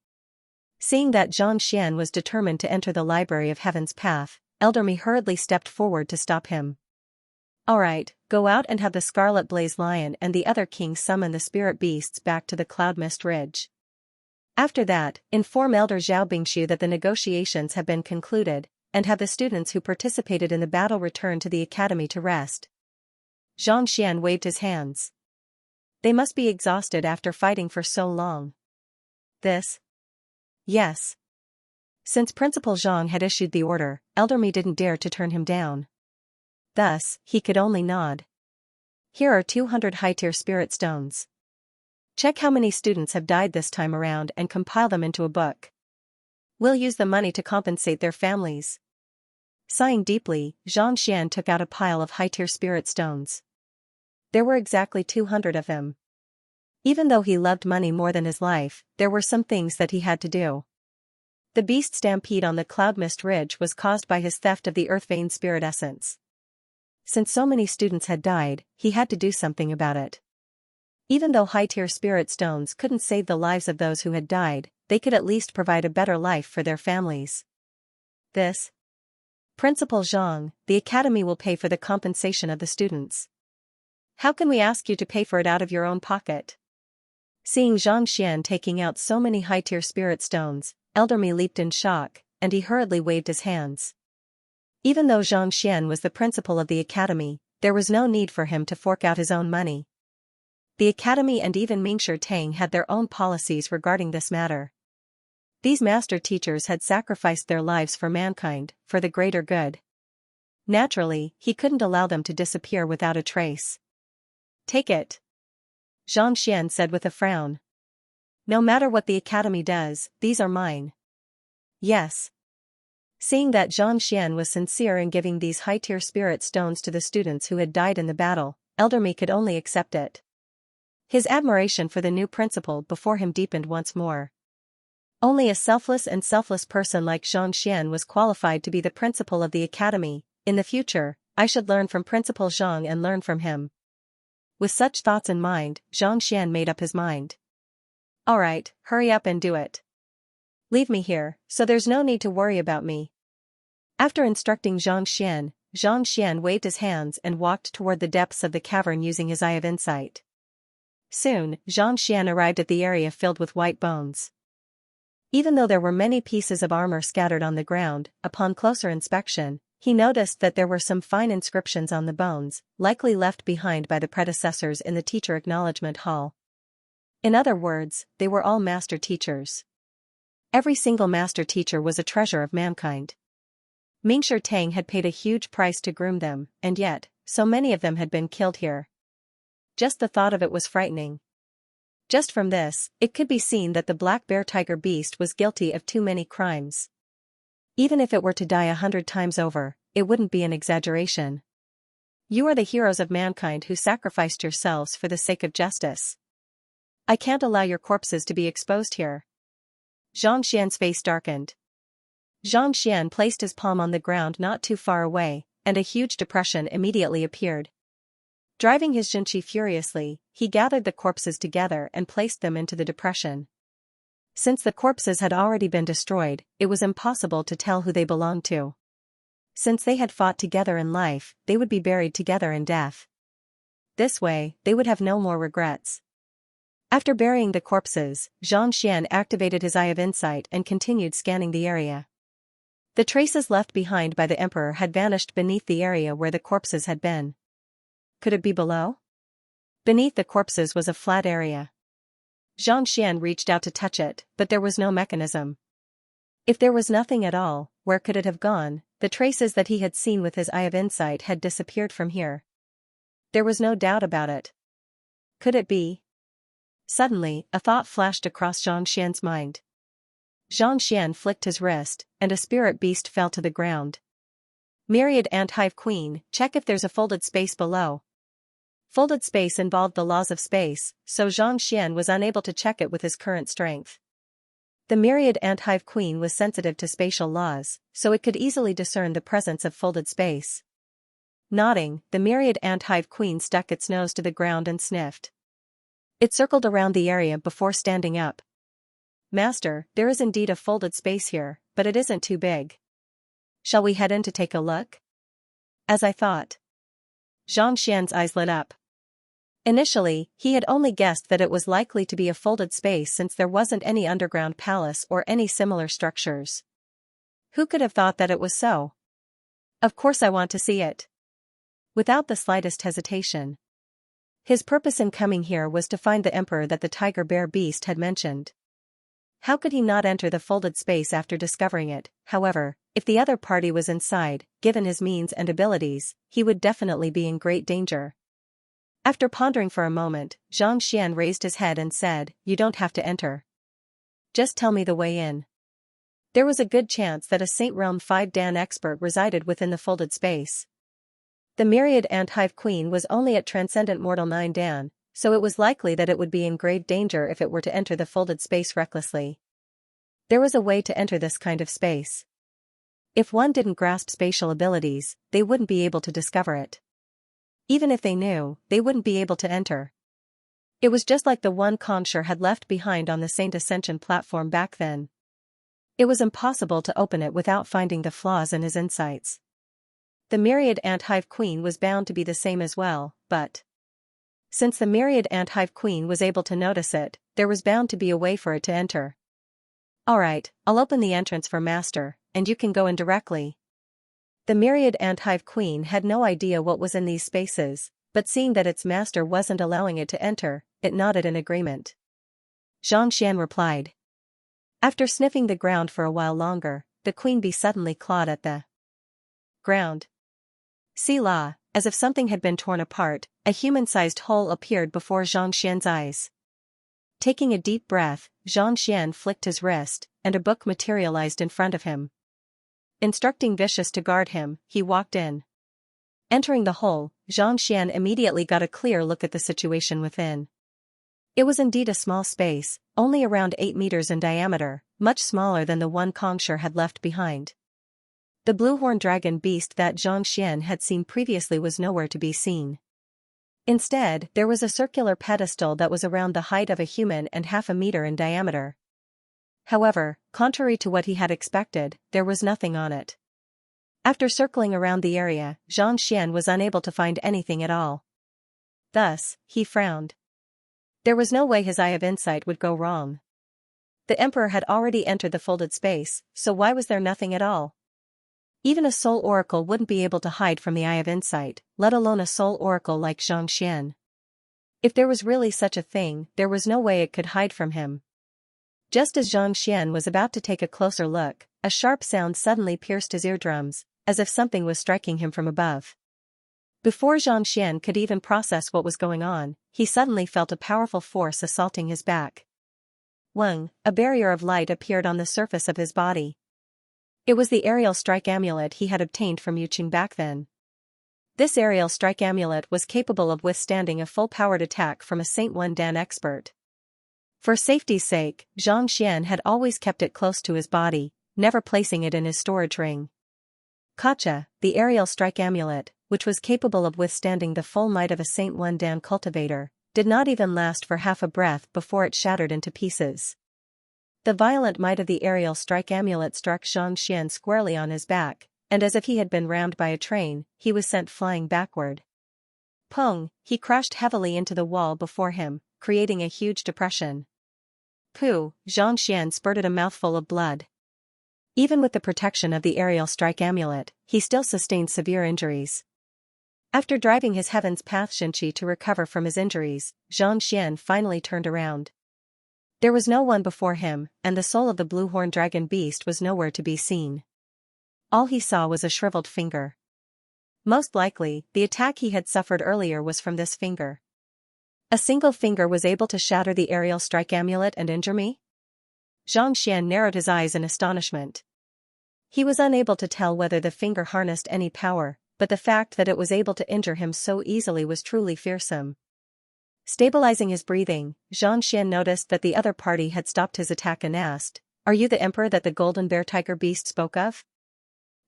Speaker 1: Seeing that Xianxia was determined to enter the Library of Heaven's path, Elder Mi hurriedly stepped forward to stop him. Alright, go out and have the Scarlet Blaze Lion and the other kings summon the spirit beasts back to the Cloud Mist Ridge. After that, inform Elder Zhao Bingshu that the negotiations have been concluded, and have the students who participated in the battle return to the academy to rest. Xianxia waved his hands. They must be exhausted after fighting for so long. This? Yes. Since Principal Zhang had issued the order, Elder Mi didn't dare to turn him down. Thus, he could only nod. Here are 200 high-tier spirit stones. Check how many students have died this time around and compile them into a book. We'll use the money to compensate their families. Sighing deeply, Xianxia took out a pile of high-tier spirit stones. There were exactly 200 of them. Even though he loved money more than his life, there were some things that he had to do. The beast stampede on the Cloud Mist Ridge was caused by his theft of the Earth Vein spirit essence. Since so many students had died, he had to do something about it. Even though high-tier spirit stones couldn't save the lives of those who had died, they could at least provide a better life for their families. This? Principal Zhang, the academy will pay for the compensation of the students. How can we ask you to pay for it out of your own pocket? Seeing Xianxia taking out so many high-tier spirit stones, Elder Mi leaped in shock, and he hurriedly waved his hands. Even though Xianxia was the principal of the academy, there was no need for him to fork out his own money. The academy and even Mingshi Tang had their own policies regarding this matter. These master teachers had sacrificed their lives for mankind, for the greater good. Naturally, he couldn't allow them to disappear without a trace. Take it. Xianxia said with a frown. No matter what the academy does, these are mine. Yes. Seeing that Xianxia was sincere in giving these high-tier spirit stones to the students who had died in the battle, Elder Mi could only accept it. His admiration for the new principal before him deepened once more. Only a selfless person like Xianxia was qualified to be the principal of the academy. In the future, I should learn from Principal Zhang and learn from him. With such thoughts in mind, Xianxia made up his mind. Alright, hurry up and do it. Leave me here, so there's no need to worry about me. After instructing Xianxia waved his hands and walked toward the depths of the cavern using his eye of insight. Soon, Xianxia arrived at the area filled with white bones. Even though there were many pieces of armor scattered on the ground, upon closer inspection, he noticed that there were some fine inscriptions on the bones, likely left behind by the predecessors in the teacher acknowledgement hall. In other words, they were all master teachers. Every single master teacher was a treasure of mankind. Mingshi Tang had paid a huge price to groom them, and yet, so many of them had been killed here. Just the thought of it was frightening. Just from this, it could be seen that the black bear tiger beast was guilty of too many crimes. Even if it were to die 100 times over, it wouldn't be an exaggeration. You are the heroes of mankind who sacrificed yourselves for the sake of justice. I can't allow your corpses to be exposed here. Xianxia's face darkened. Xianxia placed his palm on the ground not too far away, and a huge depression immediately appeared. Driving his Xianxia furiously, he gathered the corpses together and placed them into the depression. Since the corpses had already been destroyed, it was impossible to tell who they belonged to. Since they had fought together in life, they would be buried together in death. This way, they would have no more regrets. After burying the corpses, Xianxia activated his eye of insight and continued scanning the area. The traces left behind by the emperor had vanished beneath the area where the corpses had been. Could it be below? Beneath the corpses was a flat area. Xianxia reached out to touch it, but there was no mechanism. If there was nothing at all, where could it have gone? The traces that he had seen with his eye of insight had disappeared from here. There was no doubt about it. Could it be? Suddenly, a thought flashed across Xianxia's mind. Xianxia flicked his wrist, and a spirit beast fell to the ground. Myriad Ant Hive Queen, check if there's a folded space below. Folded space involved the laws of space, so Xianxia was unable to check it with his current strength. The myriad ant-hive queen was sensitive to spatial laws, so it could easily discern the presence of folded space. Nodding, the myriad ant-hive queen stuck its nose to the ground and sniffed. It circled around the area before standing up. Master, there is indeed a folded space here, but it isn't too big. Shall we head in to take a look? As I thought. Xianxia's eyes lit up. Initially, he had only guessed that it was likely to be a folded space since there wasn't any underground palace or any similar structures. Who could have thought that it was so? Of course I want to see it. Without the slightest hesitation. His purpose in coming here was to find the emperor that the tiger-bear beast had mentioned. How could he not enter the folded space after discovering it? However, if the other party was inside, given his means and abilities, he would definitely be in great danger. After pondering for a moment, Xianxia raised his head and said, "You don't have to enter. Just tell me the way in." There was a good chance that a Saint Realm 5 Dan expert resided within the folded space. The myriad ant-hive queen was only at Transcendent Mortal 9 Dan, so it was likely that it would be in grave danger if it were to enter the folded space recklessly. There was a way to enter this kind of space. If one didn't grasp spatial abilities, they wouldn't be able to discover it. Even if they knew, they wouldn't be able to enter. It was just like the one Concher had left behind on the Saint Ascension platform back then. It was impossible to open it without finding the flaws in his insights. The myriad ant-hive queen was bound to be the same as well, but since the myriad ant-hive queen was able to notice it, there was bound to be a way for it to enter. Alright, I'll open the entrance for Master, and you can go in directly. The myriad ant-hive queen had no idea what was in these spaces, but seeing that its master wasn't allowing it to enter, it nodded in agreement. Xianxia replied. After sniffing the ground for a while longer, the queen bee suddenly clawed at the ground. Selah, as if something had been torn apart, a human-sized hole appeared before Xianxia's eyes. Taking a deep breath, Xianxia flicked his wrist, and a book materialized in front of him. Instructing Vicious to guard him, he walked in. Entering the hole, Xianxia immediately got a clear look at the situation within. It was indeed a small space, only around 8 meters in diameter, much smaller than the one Concher had left behind. The blue-horned dragon beast that Xianxia had seen previously was nowhere to be seen. Instead, there was a circular pedestal that was around the height of a human and half a meter in diameter. However, contrary to what he had expected, there was nothing on it. After circling around the area, Xianxia was unable to find anything at all. Thus, he frowned. There was no way his eye of insight would go wrong. The emperor had already entered the folded space, so why was there nothing at all? Even a soul oracle wouldn't be able to hide from the eye of insight, let alone a soul oracle like Xianxia. If there was really such a thing, there was no way it could hide from him. Just as Xianxia was about to take a closer look, a sharp sound suddenly pierced his eardrums, as if something was striking him from above. Before Xianxia could even process what was going on, he suddenly felt a powerful force assaulting his back. Wang, a barrier of light appeared on the surface of his body. It was the aerial strike amulet he had obtained from Yuqing back then. This aerial strike amulet was capable of withstanding a full-powered attack from a Saint 1 Dan expert. For safety's sake, Xianxia had always kept it close to his body, never placing it in his storage ring. Kacha, the aerial strike amulet, which was capable of withstanding the full might of a Saint 1 Dan cultivator, did not even last for half a breath before it shattered into pieces. The violent might of the aerial strike amulet struck Xianxia squarely on his back, and as if he had been rammed by a train, he was sent flying backward. Pong, he crashed heavily into the wall before him, creating a huge depression. Pooh, Xianxia spurted a mouthful of blood. Even with the protection of the aerial strike amulet, he still sustained severe injuries. After driving his Heaven's Path Xianxia to recover from his injuries, Xianxia finally turned around. There was no one before him, and the soul of the blue-horned dragon beast was nowhere to be seen. All he saw was a shriveled finger. Most likely, the attack he had suffered earlier was from this finger. A single finger was able to shatter the aerial strike amulet and injure me? Xianxia narrowed his eyes in astonishment. He was unable to tell whether the finger harnessed any power, but the fact that it was able to injure him so easily was truly fearsome. Stabilizing his breathing, Xianxia noticed that the other party had stopped his attack and asked, "Are you the emperor that the golden bear tiger beast spoke of?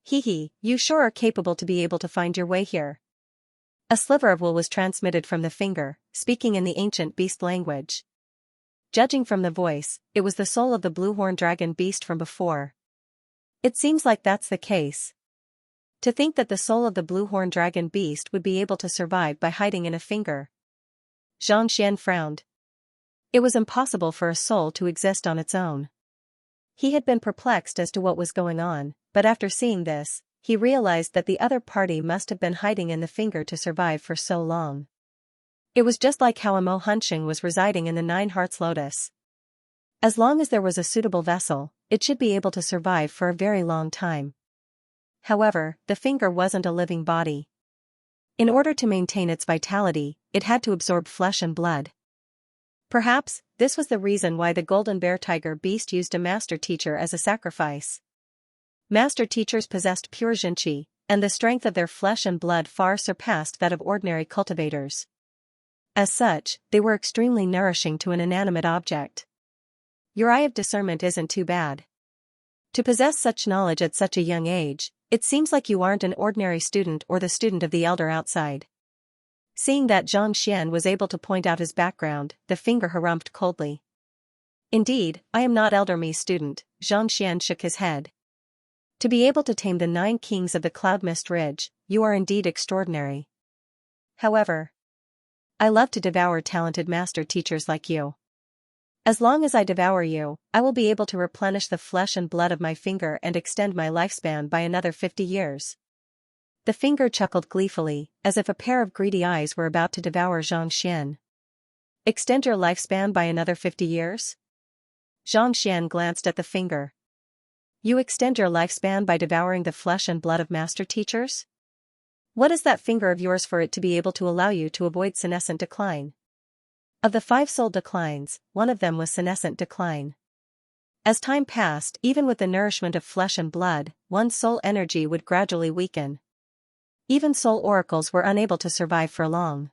Speaker 1: Hee, you sure are capable to be able to find your way here." A sliver of wool was transmitted from the finger, speaking in the ancient beast language. Judging from the voice, it was the soul of the blue-horned dragon beast from before. It seems like that's the case. To think that the soul of the blue-horned dragon beast would be able to survive by hiding in a finger. Xianxia frowned. It was impossible for a soul to exist on its own. He had been perplexed as to what was going on, but after seeing this, he realized that the other party must have been hiding in the finger to survive for so long. It was just like how Mo Hunching was residing in the Nine Hearts Lotus. As long as there was a suitable vessel, it should be able to survive for a very long time. However, the finger wasn't a living body. In order to maintain its vitality, it had to absorb flesh and blood. Perhaps, this was the reason why the golden bear tiger beast used a master teacher as a sacrifice. Master teachers possessed pure Xianxia, and the strength of their flesh and blood far surpassed that of ordinary cultivators. As such, they were extremely nourishing to an inanimate object. Your eye of discernment isn't too bad. To possess such knowledge at such a young age, it seems like you aren't an ordinary student or the student of the elder outside. Seeing that Xianxia was able to point out his background, the finger harumphed coldly. Indeed, I am not elder me student, Xianxia shook his head. To be able to tame the 9 kings of the Cloud Mist Ridge, you are indeed extraordinary. However, I love to devour talented master teachers like you. As long as I devour you, I will be able to replenish the flesh and blood of my finger and extend my lifespan by another 50 years. The finger chuckled gleefully, as if a pair of greedy eyes were about to devour Xianxia. Extend your lifespan by another 50 years? Xianxia glanced at the finger. You extend your lifespan by devouring the flesh and blood of master teachers? What is that finger of yours for it to be able to allow you to avoid senescent decline? Of the 5 soul declines, one of them was senescent decline. As time passed, even with the nourishment of flesh and blood, one's soul energy would gradually weaken. Even soul oracles were unable to survive for long.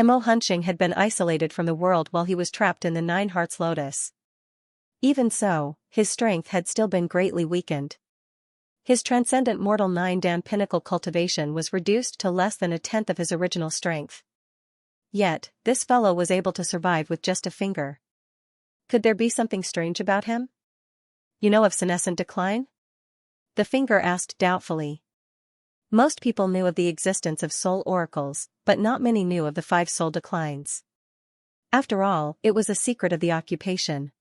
Speaker 1: Mo Hunching had been isolated from the world while he was trapped in the Nine Hearts Lotus. Even so, his strength had still been greatly weakened. His transcendent mortal 9-dan pinnacle cultivation was reduced to less than a tenth of his original strength. Yet, this fellow was able to survive with just a finger. Could there be something strange about him? You know of senescent decline? The finger asked doubtfully. Most people knew of the existence of soul oracles, but not many knew of the 5 soul declines. After all, it was a secret of the occupation.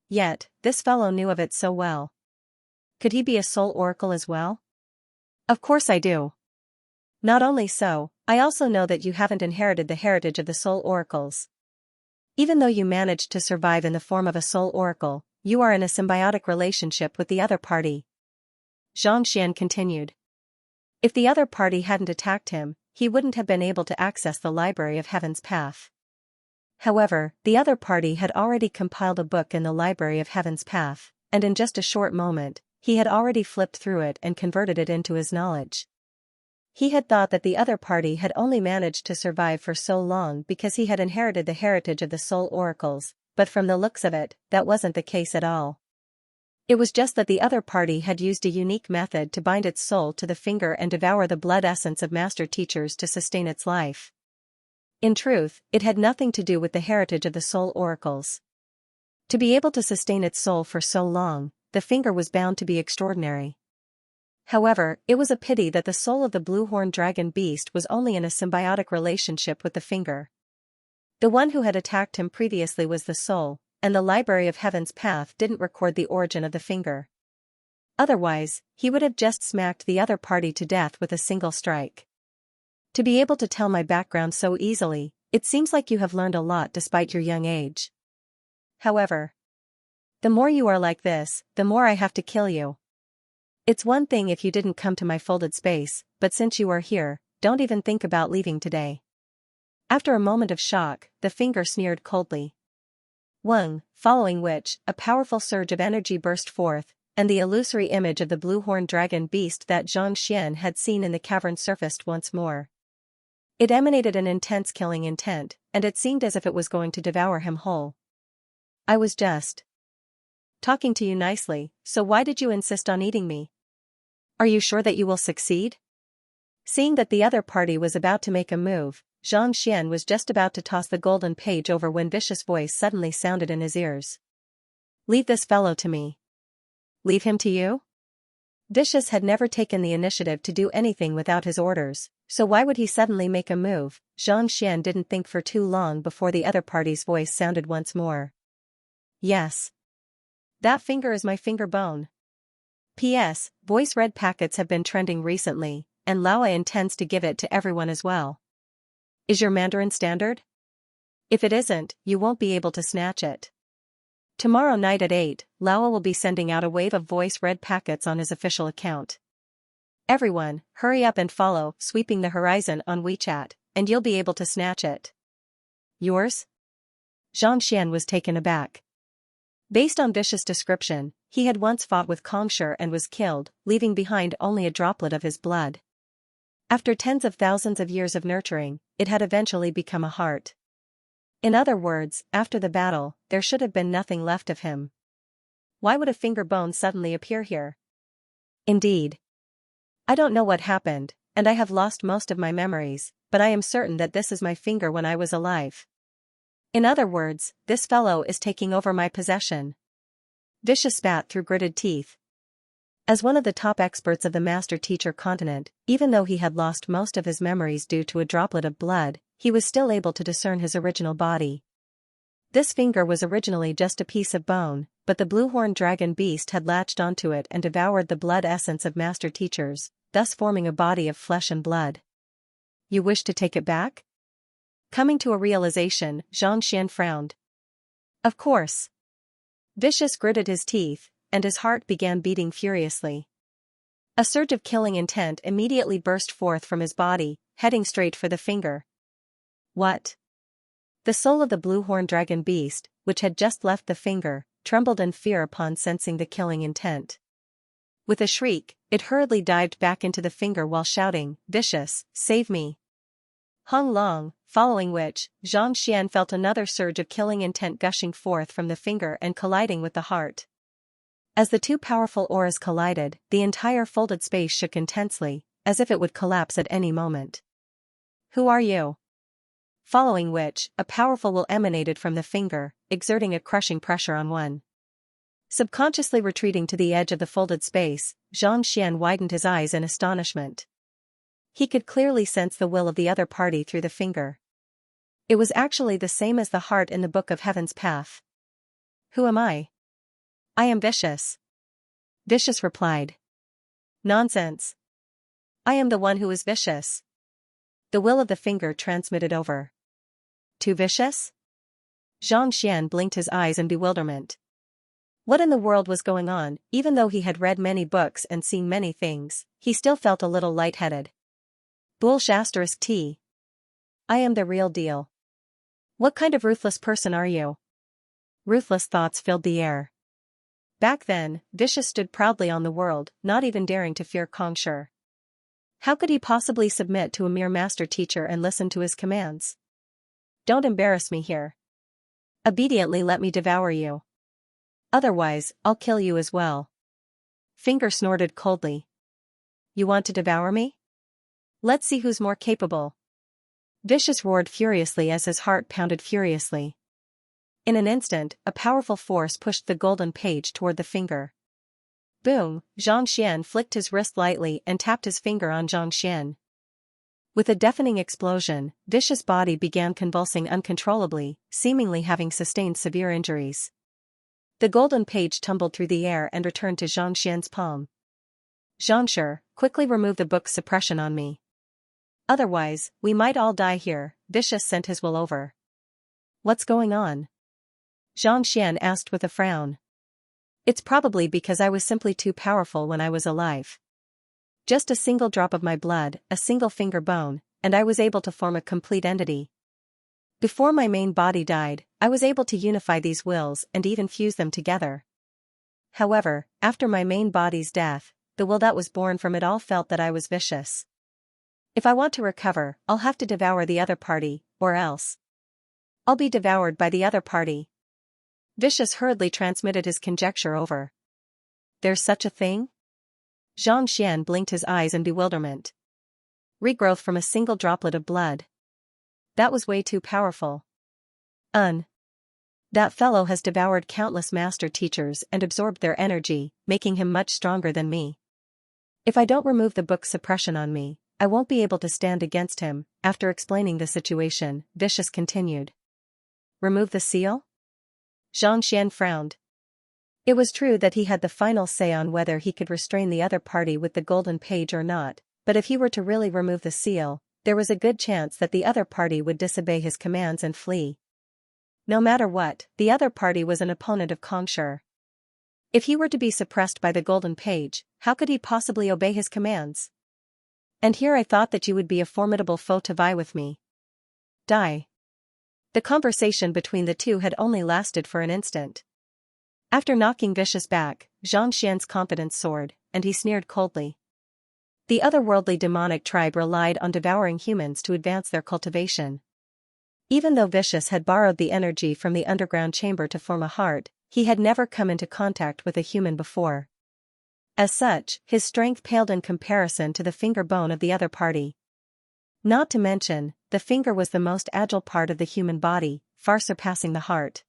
Speaker 1: Yet, this fellow knew of it so well. Could he be a soul oracle as well? Of course I do. Not only so, I also know that you haven't inherited the heritage of the soul oracles. Even though you managed to survive in the form of a soul oracle, you are in a symbiotic relationship with the other party. Xianxia continued. If the other party hadn't attacked him, he wouldn't have been able to access the Library of Heaven's Path. However, the other party had already compiled a book in the Library of Heaven's Path, and in just a short moment, he had already flipped through it and converted it into his knowledge. He had thought that the other party had only managed to survive for so long because he had inherited the heritage of the soul oracles, but from the looks of it, that wasn't the case at all. It was just that the other party had used a unique method to bind its soul to the finger and devour the blood essence of master teachers to sustain its life. In truth, it had nothing to do with the heritage of the soul oracles. To be able to sustain its soul for so long, the finger was bound to be extraordinary. However, it was a pity that the soul of the blue-horned dragon beast was only in a symbiotic relationship with the finger. The one who had attacked him previously was the soul, and the Library of Heaven's Path didn't record the origin of the finger. Otherwise, he would have just smacked the other party to death with a single strike. To be able to tell my background so easily, it seems like you have learned a lot despite your young age. However, the more you are like this, the more I have to kill you. It's one thing if you didn't come to my folded space, but since you are here, don't even think about leaving today. After a moment of shock, the finger sneered coldly. Following which, a powerful surge of energy burst forth, and the illusory image of the blue-horned dragon beast that Xianxia had seen in the cavern surfaced once more. It emanated an intense killing intent, and it seemed as if it was going to devour him whole. I was just talking to you nicely, so why did you insist on eating me? Are you sure that you will succeed? Seeing that the other party was about to make a move, Xianxia was just about to toss the golden page over when Vicious' voice suddenly sounded in his ears. Leave this fellow to me. Leave him to you? Vicious had never taken the initiative to do anything without his orders, so why would he suddenly make a move? Xianxia didn't think for too long before the other party's voice sounded once more. Yes. That finger is my finger bone. P.S. Voice red packets have been trending recently, and Laowa intends to give it to everyone as well. Is your Mandarin standard? If it isn't, you won't be able to snatch it. Tomorrow night at 8, Laowa will be sending out a wave of voice red packets on his official account. Everyone, hurry up and follow Sweeping the Horizon on WeChat, and you'll be able to snatch it. Yours? Xianxia was taken aback. Based on Vicious' description, he had once fought with Xianxia and was killed, leaving behind only a droplet of his blood. After tens of thousands of years of nurturing, it had eventually become a heart. In other words, after the battle, there should have been nothing left of him. Why would a finger bone suddenly appear here? Indeed. I don't know what happened, and I have lost most of my memories, but I am certain that this is my finger when I was alive. In other words, this fellow is taking over my possession. Vicious spat through gritted teeth. As one of the top experts of the master-teacher continent, even though he had lost most of his memories due to a droplet of blood, he was still able to discern his original body. This finger was originally just a piece of bone, but the blue-horned dragon beast had latched onto it and devoured the blood essence of master-teachers, thus forming a body of flesh and blood. You wish to take it back? Coming to a realization, Xianxia frowned. Of course. Vicious gritted his teeth, and his heart began beating furiously. A surge of killing intent immediately burst forth from his body, heading straight for the finger. What? The soul of the blue-horned dragon beast, which had just left the finger, trembled in fear upon sensing the killing intent. With a shriek, it hurriedly dived back into the finger while shouting, "Vicious, save me!" Hung long, following which, Xianxia felt another surge of killing intent gushing forth from the finger and colliding with the heart. As the two powerful auras collided, the entire folded space shook intensely, as if it would collapse at any moment. Who are you? Following which, a powerful will emanated from the finger, exerting a crushing pressure on one. Subconsciously retreating to the edge of the folded space, Xianxia widened his eyes in astonishment. He could clearly sense the will of the other party through the finger. It was actually the same as the heart in the Book of Heaven's Path. Who am I? I am Vicious. Vicious replied. Nonsense. I am the one who is Vicious. The will of the finger transmitted over. To Vicious? Xianxia blinked his eyes in bewilderment. What in the world was going on? Even though he had read many books and seen many things, he still felt a little lightheaded. *T. I am the real deal. What kind of ruthless person are you? Ruthless thoughts filled the air. Back then, Vicious stood proudly on the world, not even daring to fear Xianxia. How could he possibly submit to a mere master-teacher and listen to his commands? Don't embarrass me here. Obediently let me devour you. Otherwise, I'll kill you as well. Finger snorted coldly. You want to devour me? Let's see who's more capable. Vicious roared furiously as his heart pounded furiously. In an instant, a powerful force pushed the golden page toward the finger. Boom! Xianxia flicked his wrist lightly and tapped his finger on Xianxia. With a deafening explosion, Vicious' body began convulsing uncontrollably, seemingly having sustained severe injuries. The golden page tumbled through the air and returned to Xianxia's palm. Xianxia, quickly remove the book's suppression on me. Otherwise, we might all die here. Vicious sent his will over. What's going on? Xianxia asked with a frown. It's probably because I was simply too powerful when I was alive. Just a single drop of my blood, a single finger bone, and I was able to form a complete entity. Before my main body died, I was able to unify these wills and even fuse them together. However, after my main body's death, the will that was born from it all felt that I was vicious. If I want to recover, I'll have to devour the other party, or else I'll be devoured by the other party. Vicious hurriedly transmitted his conjecture over. There's such a thing? Xianxia blinked his eyes in bewilderment. Regrowth from a single droplet of blood. That was way too powerful. That fellow has devoured countless master teachers and absorbed their energy, making him much stronger than me. If I don't remove the book's suppression on me, I won't be able to stand against him. After explaining the situation, Vicious continued. Remove the seal? Xianxia frowned. It was true that he had the final say on whether he could restrain the other party with the golden page or not, but if he were to really remove the seal, there was a good chance that the other party would disobey his commands and flee. No matter what, the other party was an opponent of Xianxia. If he were to be suppressed by the golden page, how could he possibly obey his commands? And here I thought that you would be a formidable foe to vie with me. Die. The conversation between the two had only lasted for an instant. After knocking Vicious back, Xianxia's confidence soared, and he sneered coldly. The otherworldly demonic tribe relied on devouring humans to advance their cultivation. Even though Vicious had borrowed the energy from the underground chamber to form a heart, he had never come into contact with a human before. As such, his strength paled in comparison to the finger bone of the other party. Not to mention, the finger was the most agile part of the human body, far surpassing the heart.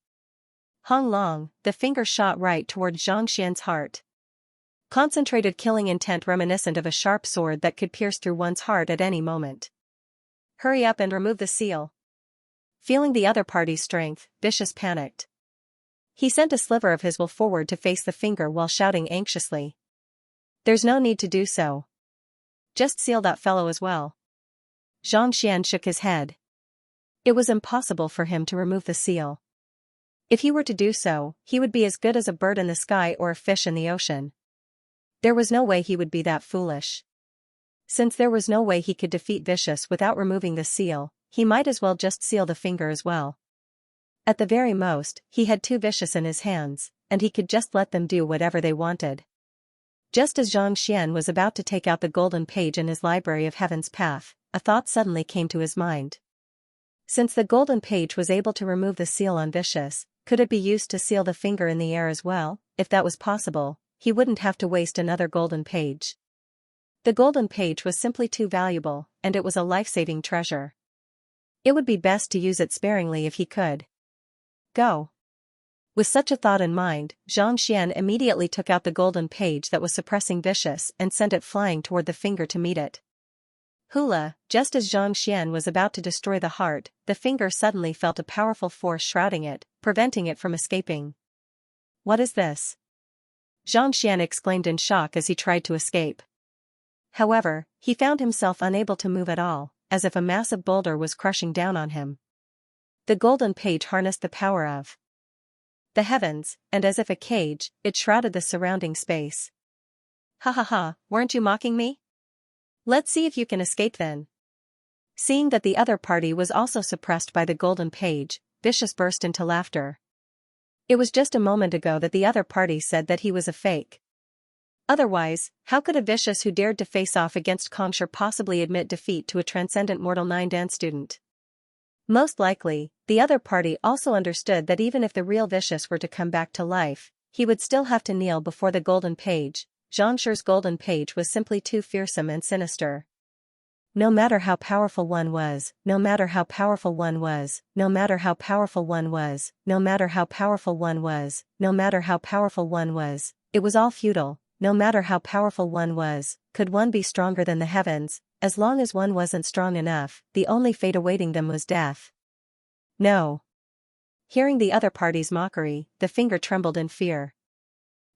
Speaker 1: Hung long, the finger shot right toward Xianxia's heart. Concentrated killing intent reminiscent of a sharp sword that could pierce through one's heart at any moment. Hurry up and remove the seal. Feeling the other party's strength, Vicious panicked. He sent a sliver of his will forward to face the finger while shouting anxiously. There's no need to do so. Just seal that fellow as well. Xianxia shook his head. It was impossible for him to remove the seal. If he were to do so, he would be as good as a bird in the sky or a fish in the ocean. There was no way he would be that foolish. Since there was no way he could defeat Vicious without removing the seal, he might as well just seal the finger as well. At the very most, he had two Vicious in his hands, and he could just let them do whatever they wanted. Just as Xianxia was about to take out the golden page in his library of Heaven's Path, a thought suddenly came to his mind. Since the golden page was able to remove the seal on Vicious, could it be used to seal the finger in the air as well? If that was possible, he wouldn't have to waste another golden page. The golden page was simply too valuable, and it was a life-saving treasure. It would be best to use it sparingly if he could. Go. With such a thought in mind, Xianxia immediately took out the golden page that was suppressing Vicious and sent it flying toward the finger to meet it. Hula, just as Xianxia was about to destroy the heart, the finger suddenly felt a powerful force shrouding it, preventing it from escaping. What is this? Xianxia exclaimed in shock as he tried to escape. However, he found himself unable to move at all, as if a massive boulder was crushing down on him. The golden page harnessed the power of the heavens, and as if a cage, it shrouded the surrounding space. Ha ha ha, weren't you mocking me? Let's see if you can escape then. Seeing that the other party was also suppressed by the golden page, Vicious burst into laughter. It was just a moment ago that the other party said that he was a fake. Otherwise, how could a Vicious who dared to face off against Xianxia possibly admit defeat to a transcendent mortal 9-dan student? Most likely, the other party also understood that even if the real Vicious were to come back to life, he would still have to kneel before the golden page. Xianxia's golden page was simply too fearsome and sinister. No matter how powerful one was, no matter how powerful one was, no matter how powerful one was, no matter how powerful one was, no matter how powerful one was, it was all futile. No matter how powerful one was, could one be stronger than the heavens? As long as one wasn't strong enough, the only fate awaiting them was death. No. Hearing the other party's mockery, the finger trembled in fear.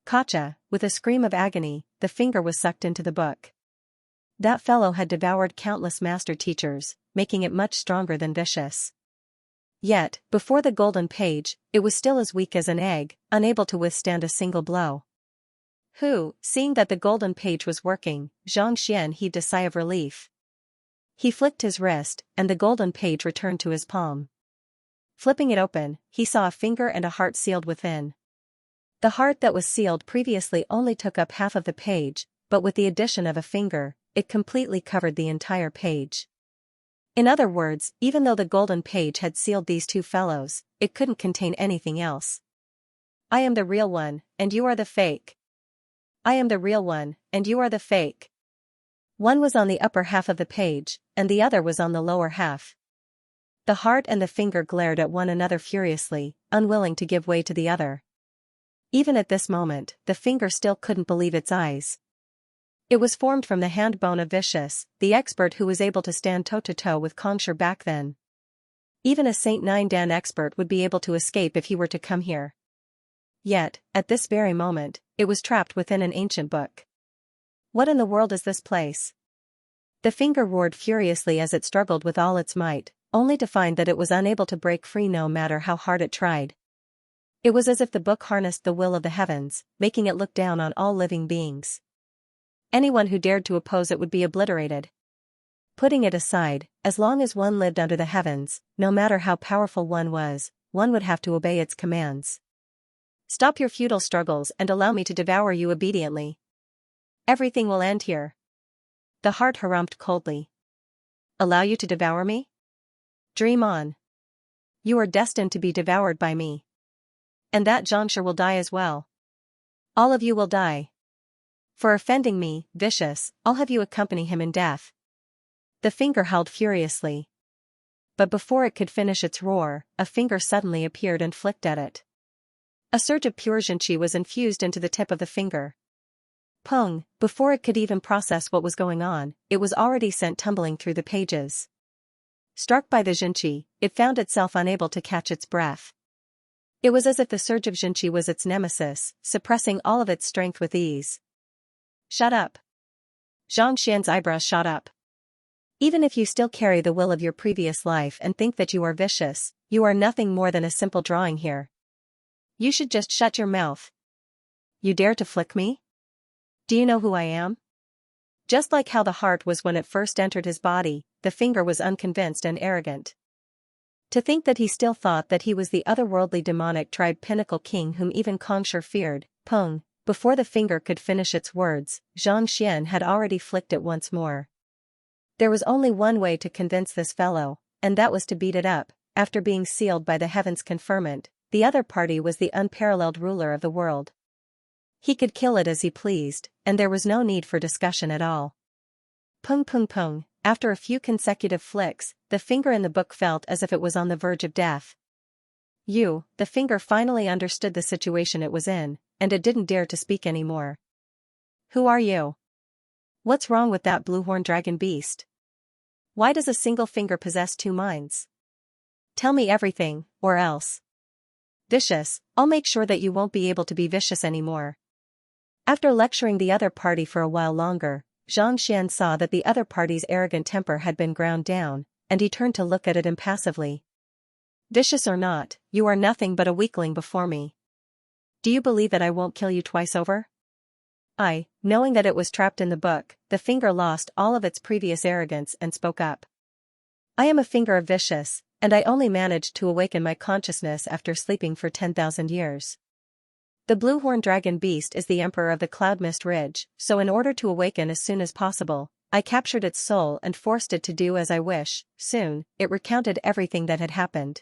Speaker 1: Gotcha! With a scream of agony, the finger was sucked into the book. That fellow had devoured countless master teachers, making it much stronger than Vicious. Yet, before the golden page, it was still as weak as an egg, unable to withstand a single blow. Seeing that the golden page was working, Xianxia heaved a sigh of relief. He flicked his wrist, and the golden page returned to his palm. Flipping it open, he saw a finger and a heart sealed within. The heart that was sealed previously only took up half of the page, but with the addition of a finger, it completely covered the entire page. In other words, even though the golden page had sealed these two fellows, it couldn't contain anything else. I am the real one, and you are the fake. I am the real one, and you are the fake. One was on the upper half of the page, and the other was on the lower half. The heart and the finger glared at one another furiously, unwilling to give way to the other. Even at this moment, the finger still couldn't believe its eyes. It was formed from the hand bone of Vicious, the expert who was able to stand toe-to-toe with Xianxia back then. Even a Saint Nine Dan expert would be able to escape if he were to come here. Yet, at this very moment, it was trapped within an ancient book. What in the world is this place? The finger roared furiously as it struggled with all its might, only to find that it was unable to break free no matter how hard it tried. It was as if the book harnessed the will of the heavens, making it look down on all living beings. Anyone who dared to oppose it would be obliterated. Putting it aside, as long as one lived under the heavens, no matter how powerful one would have to obey its commands. Stop your futile struggles and allow me to devour you obediently. Everything will end here. The heart harumphed coldly. Allow you to devour me? Dream on. You are destined to be devoured by me. And that Xianxia will die as well. All of you will die. For offending me, Vicious, I'll have you accompany him in death. The finger howled furiously. But before it could finish its roar, a finger suddenly appeared and flicked at it. A surge of pure Xianxia was infused into the tip of the finger. Pung, before it could even process what was going on, it was already sent tumbling through the pages. Struck by the Xianxia, it found itself unable to catch its breath. It was as if the surge of Xianxia was its nemesis, suppressing all of its strength with ease. Shut up. Xianxian's eyebrows shot up. Even if you still carry the will of your previous life and think that you are vicious, you are nothing more than a simple drawing here. You should just shut your mouth. You dare to flick me? Do you know who I am? Just like how the heart was when it first entered his body, the finger was unconvinced and arrogant. To think that he still thought that he was the otherworldly demonic tribe pinnacle king whom even Xianxia feared, Pung, before the finger could finish its words, Xianxia had already flicked it once more. There was only one way to convince this fellow, and that was to beat it up. After being sealed by the heavens' conferment, the other party was the unparalleled ruler of the world. He could kill it as he pleased, and there was no need for discussion at all. Pung pung pung, after a few consecutive flicks, the finger in the book felt as if it was on the verge of death. The finger finally understood the situation it was in, and it didn't dare to speak anymore. Who are you? What's wrong with that blue-horned dragon beast? Why does a single finger possess two minds? Tell me everything, or else. Vicious, I'll make sure that you won't be able to be vicious anymore. After lecturing the other party for a while longer, Xianxia saw that the other party's arrogant temper had been ground down, and he turned to look at it impassively. Vicious or not, you are nothing but a weakling before me. Do you believe that I won't kill you twice over? Knowing that it was trapped in the book, the finger lost all of its previous arrogance and spoke up. I am a finger of Vicious, and I only managed to awaken my consciousness after sleeping for 10,000 years. The blue-horned dragon beast is the emperor of the Cloud Mist Ridge, so in order to awaken as soon as possible, I captured its soul and forced it to do as I wish. Soon, it recounted everything that had happened.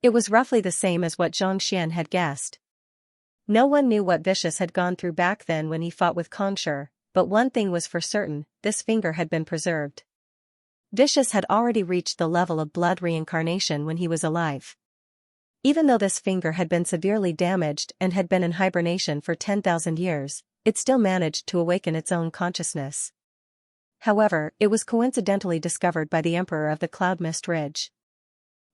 Speaker 1: It was roughly the same as what Xianxia had guessed. No one knew what Vicious had gone through back then when he fought with Xianxia, but one thing was for certain, this finger had been preserved. Vicious had already reached the level of blood reincarnation when he was alive. Even though this finger had been severely damaged and had been in hibernation for 10,000 years, it still managed to awaken its own consciousness. However, it was coincidentally discovered by the Emperor of the Cloud Mist Ridge.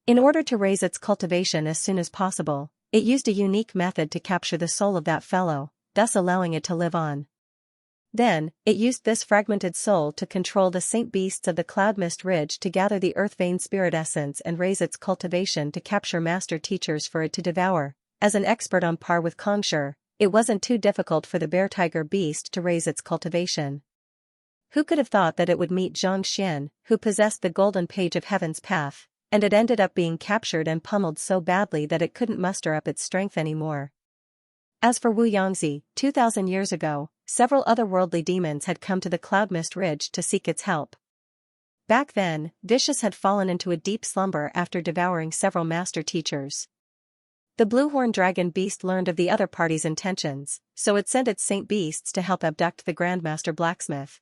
Speaker 1: In order to raise its cultivation as soon as possible, it used a unique method to capture the soul of that fellow, thus allowing it to live on. Then, it used this fragmented soul to control the saint beasts of the Cloud Mist Ridge to gather the earth vein spirit essence and raise its cultivation to capture master teachers for it to devour. As an expert on par with Xianxia, it wasn't too difficult for the bear tiger beast to raise its cultivation. Who could have thought that it would meet Xianxia, who possessed the golden page of heaven's path, and it ended up being captured and pummeled so badly that it couldn't muster up its strength anymore. As for Wu Yangzi, 2,000 years ago, several otherworldly demons had come to the Cloud Mist Ridge to seek its help. Back then, Vicious had fallen into a deep slumber after devouring several master teachers. The blue-horned dragon beast learned of the other party's intentions, so it sent its saint beasts to help abduct the Grandmaster Blacksmith.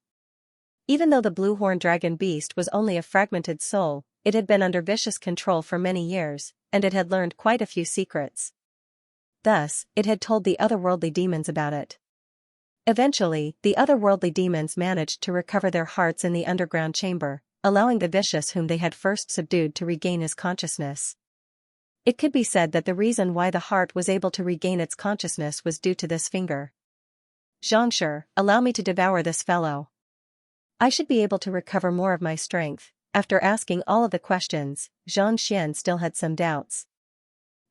Speaker 1: Even though the blue-horned dragon beast was only a fragmented soul, it had been under Vicious control for many years, and it had learned quite a few secrets. Thus, it had told the otherworldly demons about it. Eventually, the otherworldly demons managed to recover their hearts in the underground chamber, allowing the Vicious whom they had first subdued to regain his consciousness. It could be said that the reason why the heart was able to regain its consciousness was due to this finger. Xianxia, allow me to devour this fellow. I should be able to recover more of my strength. After asking all of the questions, Xianxia still had some doubts.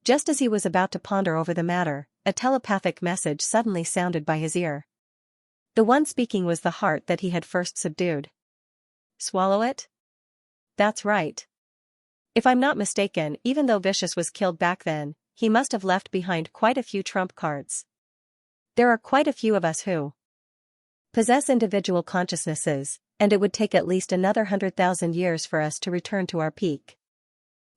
Speaker 1: Just as he was about to ponder over the matter, a telepathic message suddenly sounded by his ear. The one speaking was the heart that he had first subdued. Swallow it? That's right. If I'm not mistaken, even though Vicious was killed back then, he must have left behind quite a few trump cards. There are quite a few of us who possess individual consciousnesses, and it would take at least another 100,000 years for us to return to our peak.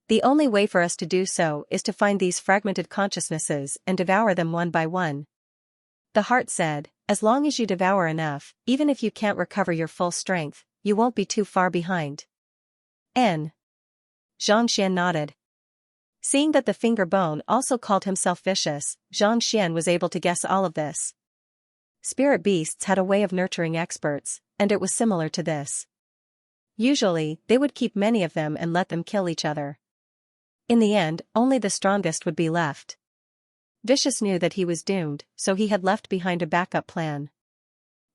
Speaker 1: The only way for us to do so is to find these fragmented consciousnesses and devour them one by one. The heart said, as long as you devour enough, even if you can't recover your full strength, you won't be too far behind. Xianxia nodded. Seeing that the finger bone also called himself Vicious, Xianxia was able to guess all of this. Spirit beasts had a way of nurturing experts, and it was similar to this. Usually, they would keep many of them and let them kill each other. In the end, only the strongest would be left. Vicious knew that he was doomed, so he had left behind a backup plan.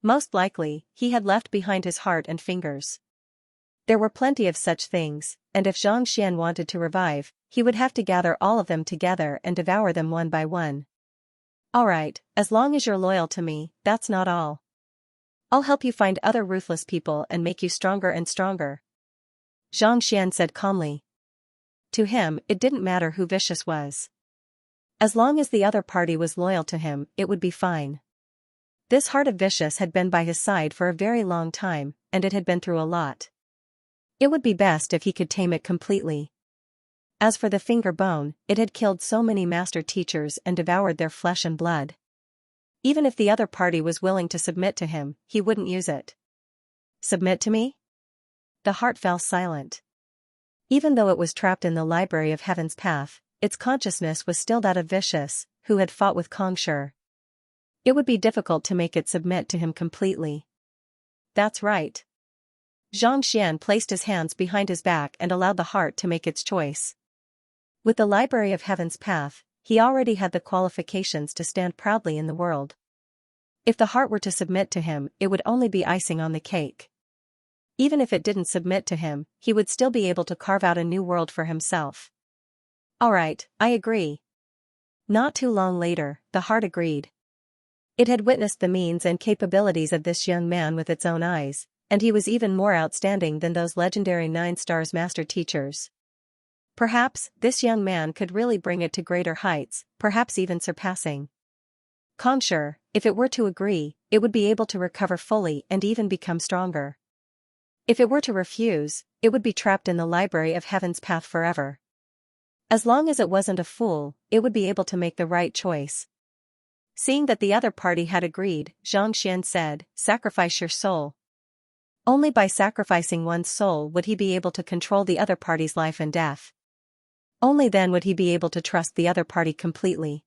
Speaker 1: Most likely, he had left behind his heart and fingers. There were plenty of such things, and if Xianxia wanted to revive, he would have to gather all of them together and devour them one by one. Alright, as long as you're loyal to me, that's not all. I'll help you find other ruthless people and make you stronger and stronger. Xianxia said calmly. To him, it didn't matter who Vicious was. As long as the other party was loyal to him, it would be fine. This heart of Vicious had been by his side for a very long time, and it had been through a lot. It would be best if he could tame it completely. As for the finger bone, it had killed so many master teachers and devoured their flesh and blood. Even if the other party was willing to submit to him, he wouldn't use it. Submit to me? The heart fell silent. Even though it was trapped in the library of Heaven's Path, its consciousness was still that of Vicious, who had fought with Xianxia. It would be difficult to make it submit to him completely. That's right. Xianxia placed his hands behind his back and allowed the heart to make its choice. With the library of Heaven's Path, he already had the qualifications to stand proudly in the world. If the heart were to submit to him, it would only be icing on the cake. Even if it didn't submit to him, he would still be able to carve out a new world for himself. Alright, I agree. Not too long later, the heart agreed. It had witnessed the means and capabilities of this young man with its own eyes, and he was even more outstanding than those legendary 9 stars master teachers. Perhaps, this young man could really bring it to greater heights, perhaps even surpassing Xianxia. If it were to agree, it would be able to recover fully and even become stronger. If it were to refuse, it would be trapped in the library of Heaven's Path forever. As long as it wasn't a fool, it would be able to make the right choice. Seeing that the other party had agreed, Xianxia said, sacrifice your soul. Only by sacrificing one's soul would he be able to control the other party's life and death. Only then would he be able to trust the other party completely.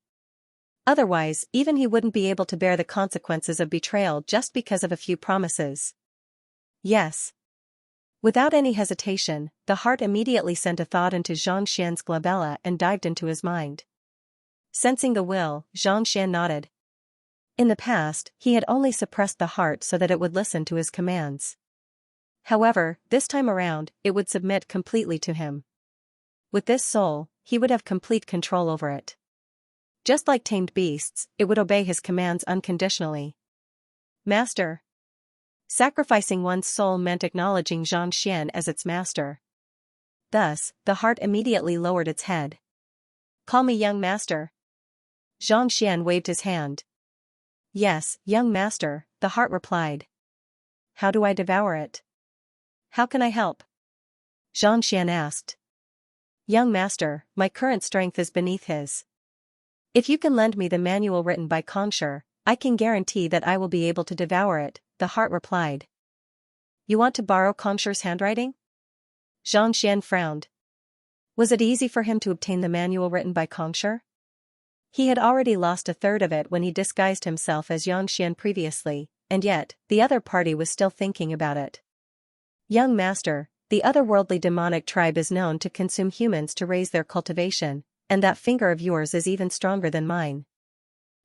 Speaker 1: Otherwise, even he wouldn't be able to bear the consequences of betrayal just because of a few promises. Yes. Without any hesitation, the heart immediately sent a thought into Xianxia's glabella and dived into his mind. Sensing the will, Xianxia nodded. In the past, he had only suppressed the heart so that it would listen to his commands. However, this time around, it would submit completely to him. With this soul, he would have complete control over it. Just like tamed beasts, it would obey his commands unconditionally. Master. Sacrificing one's soul meant acknowledging Xianxia as its master. Thus, the heart immediately lowered its head. Call me young master. Xianxia waved his hand. Yes, young master, the heart replied. How do I devour it? How can I help? Xianxia asked. Young master, my current strength is beneath his. If you can lend me the manual written by Conshur, I can guarantee that I will be able to devour it, the heart replied. You want to borrow Conshur's handwriting? Xianxia frowned. Was it easy for him to obtain the manual written by Conshur? He had already lost a third of it when he disguised himself as Xianxia previously, and yet, the other party was still thinking about it. Young master, the otherworldly demonic tribe is known to consume humans to raise their cultivation, and that finger of yours is even stronger than mine.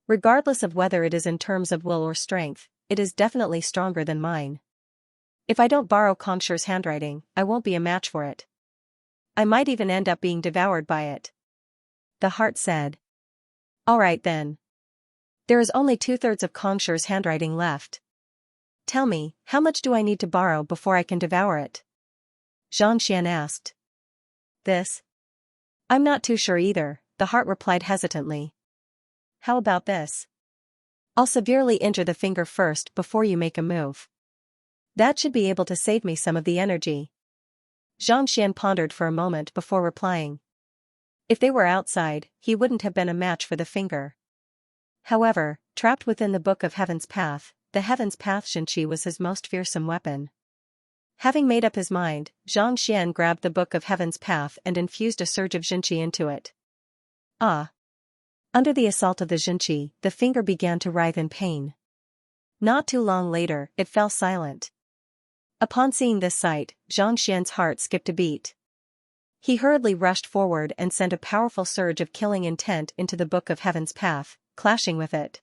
Speaker 1: Regardless of whether it is in terms of will or strength, it is definitely stronger than mine. If I don't borrow Conshur's handwriting, I won't be a match for it. I might even end up being devoured by it. The heart said. All right then. There is only 2/3 of Conshur's handwriting left. Tell me, how much do I need to borrow before I can devour it? Xianxia asked. This? I'm not too sure either, the heart replied hesitantly. How about this? I'll severely injure the finger first before you make a move. That should be able to save me some of the energy. Xianxia pondered for a moment before replying. If they were outside, he wouldn't have been a match for the finger. However, trapped within the Book of Heaven's Path, the Heaven's Path Xianxia was his most fearsome weapon. Having made up his mind, Xianxia grabbed the Book of Heaven's Path and infused a surge of Xianxia into it. Ah! Under the assault of the Xianxia, the finger began to writhe in pain. Not too long later, it fell silent. Upon seeing this sight, Xianxia's heart skipped a beat. He hurriedly rushed forward and sent a powerful surge of killing intent into the Book of Heaven's Path, clashing with it.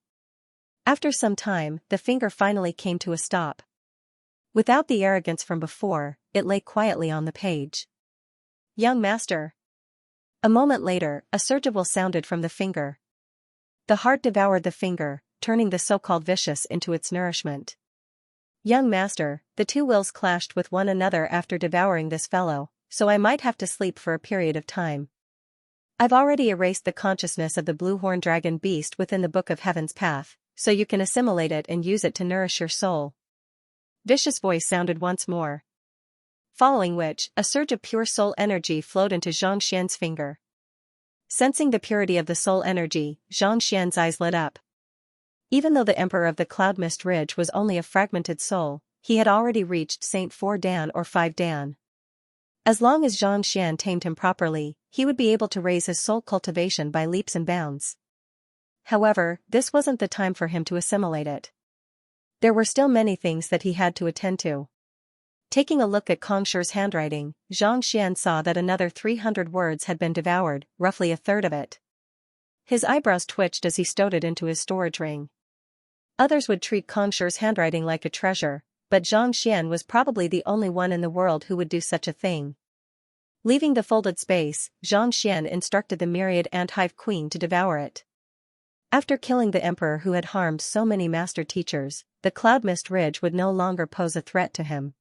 Speaker 1: After some time, the finger finally came to a stop. Without the arrogance from before, it lay quietly on the page. Young master. A moment later, a surge of will sounded from the finger. The heart devoured the finger, turning the so-called vicious into its nourishment. Young master, the two wills clashed with one another after devouring this fellow, so I might have to sleep for a period of time. I've already erased the consciousness of the blue-horned dragon beast within the Book of Heaven's Path, so you can assimilate it and use it to nourish your soul. Vicious voice sounded once more. Following which, a surge of pure soul energy flowed into Xianxia's finger. Sensing the purity of the soul energy, Xianxia's eyes lit up. Even though the Emperor of the Cloud Mist Ridge was only a fragmented soul, he had already reached Saint 4 Dan or 5 Dan. As long as Xianxia tamed him properly, he would be able to raise his soul cultivation by leaps and bounds. However, this wasn't the time for him to assimilate it. There were still many things that he had to attend to. Taking a look at Conshur's handwriting, Xianxia saw that another 300 words had been devoured, roughly a third of it. His eyebrows twitched as he stowed it into his storage ring. Others would treat Conshur's handwriting like a treasure, but Xianxia was probably the only one in the world who would do such a thing. Leaving the folded space, Xianxia instructed the myriad ant-hive queen to devour it. After killing the emperor who had harmed so many master teachers, the Cloud Mist Ridge would no longer pose a threat to him.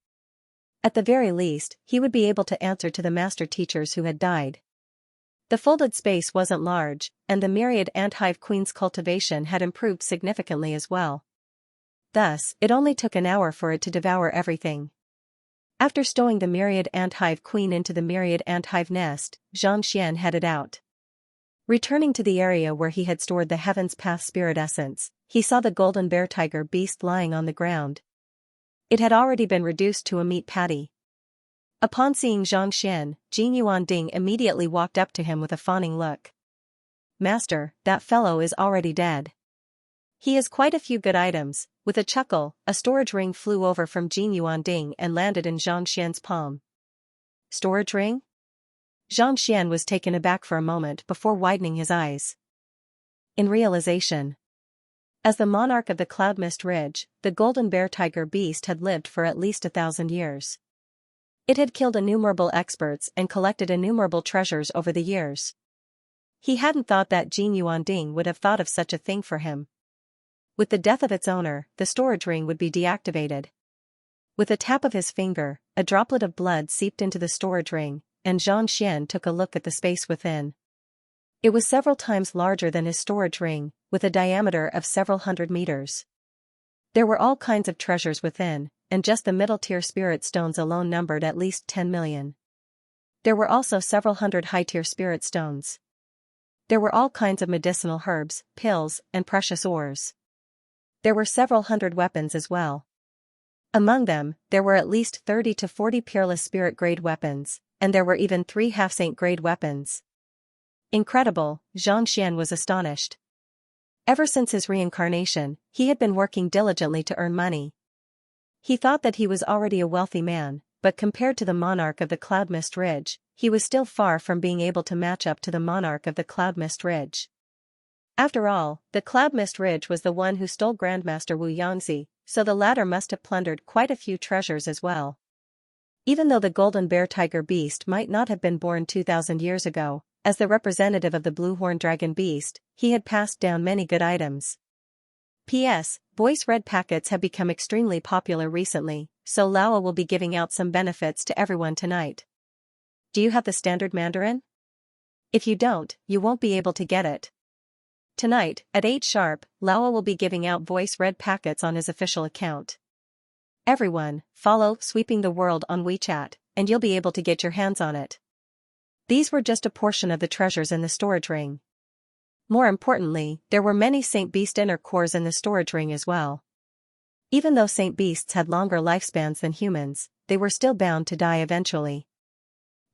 Speaker 1: At the very least, he would be able to answer to the master teachers who had died. The folded space wasn't large, and the myriad ant-hive queen's cultivation had improved significantly as well. Thus, it only took an hour for it to devour everything. After stowing the myriad ant-hive queen into the myriad ant-hive nest, Xianxia headed out. Returning to the area where he had stored the Heaven's Path spirit essence, he saw the golden bear tiger beast lying on the ground. It had already been reduced to a meat patty. Upon seeing Xianxia, Jing Yuanding immediately walked up to him with a fawning look. Master, that fellow is already dead. He has quite a few good items. With a chuckle, a storage ring flew over from Jing Yuanding and landed in Xianxia's palm. Storage ring? Xianxia was taken aback for a moment before widening his eyes. In realization. As the monarch of the Cloud Mist Ridge, the golden bear tiger beast had lived for at least 1,000 years. It had killed innumerable experts and collected innumerable treasures over the years. He hadn't thought that Jing Yuanding would have thought of such a thing for him. With the death of its owner, the storage ring would be deactivated. With a tap of his finger, a droplet of blood seeped into the storage ring, and Xianxia took a look at the space within. It was several times larger than his storage ring, with a diameter of several hundred meters. There were all kinds of treasures within, and just the middle-tier spirit stones alone numbered at least 10 million. There were also several hundred high-tier spirit stones. There were all kinds of medicinal herbs, pills, and precious ores. There were several hundred weapons as well. Among them, there were at least 30 to 40 peerless spirit-grade weapons, and there were even 3 half-saint-grade weapons. Incredible, Xianxia was astonished. Ever since his reincarnation, he had been working diligently to earn money. He thought that he was already a wealthy man, but compared to the monarch of the Cloud Mist Ridge, he was still far from being able to match up to the monarch of the Cloud Mist Ridge. After all, the Cloud Mist Ridge was the one who stole Grandmaster Wu Yangzi, so the latter must have plundered quite a few treasures as well. Even though the golden bear tiger beast might not have been born 2,000 years ago, as the representative of the blue-horned dragon beast, he had passed down many good items. P.S. Voice Red packets have become extremely popular recently, so Laowa will be giving out some benefits to everyone tonight. Do you have the standard Mandarin? If you don't, you won't be able to get it. Tonight, at 8 sharp, Laowa will be giving out Voice Red packets on his official account. Everyone, follow Sweeping the World on WeChat, and you'll be able to get your hands on it. These were just a portion of the treasures in the storage ring. More importantly, there were many Saint Beast inner cores in the storage ring as well. Even though Saint Beasts had longer lifespans than humans, they were still bound to die eventually.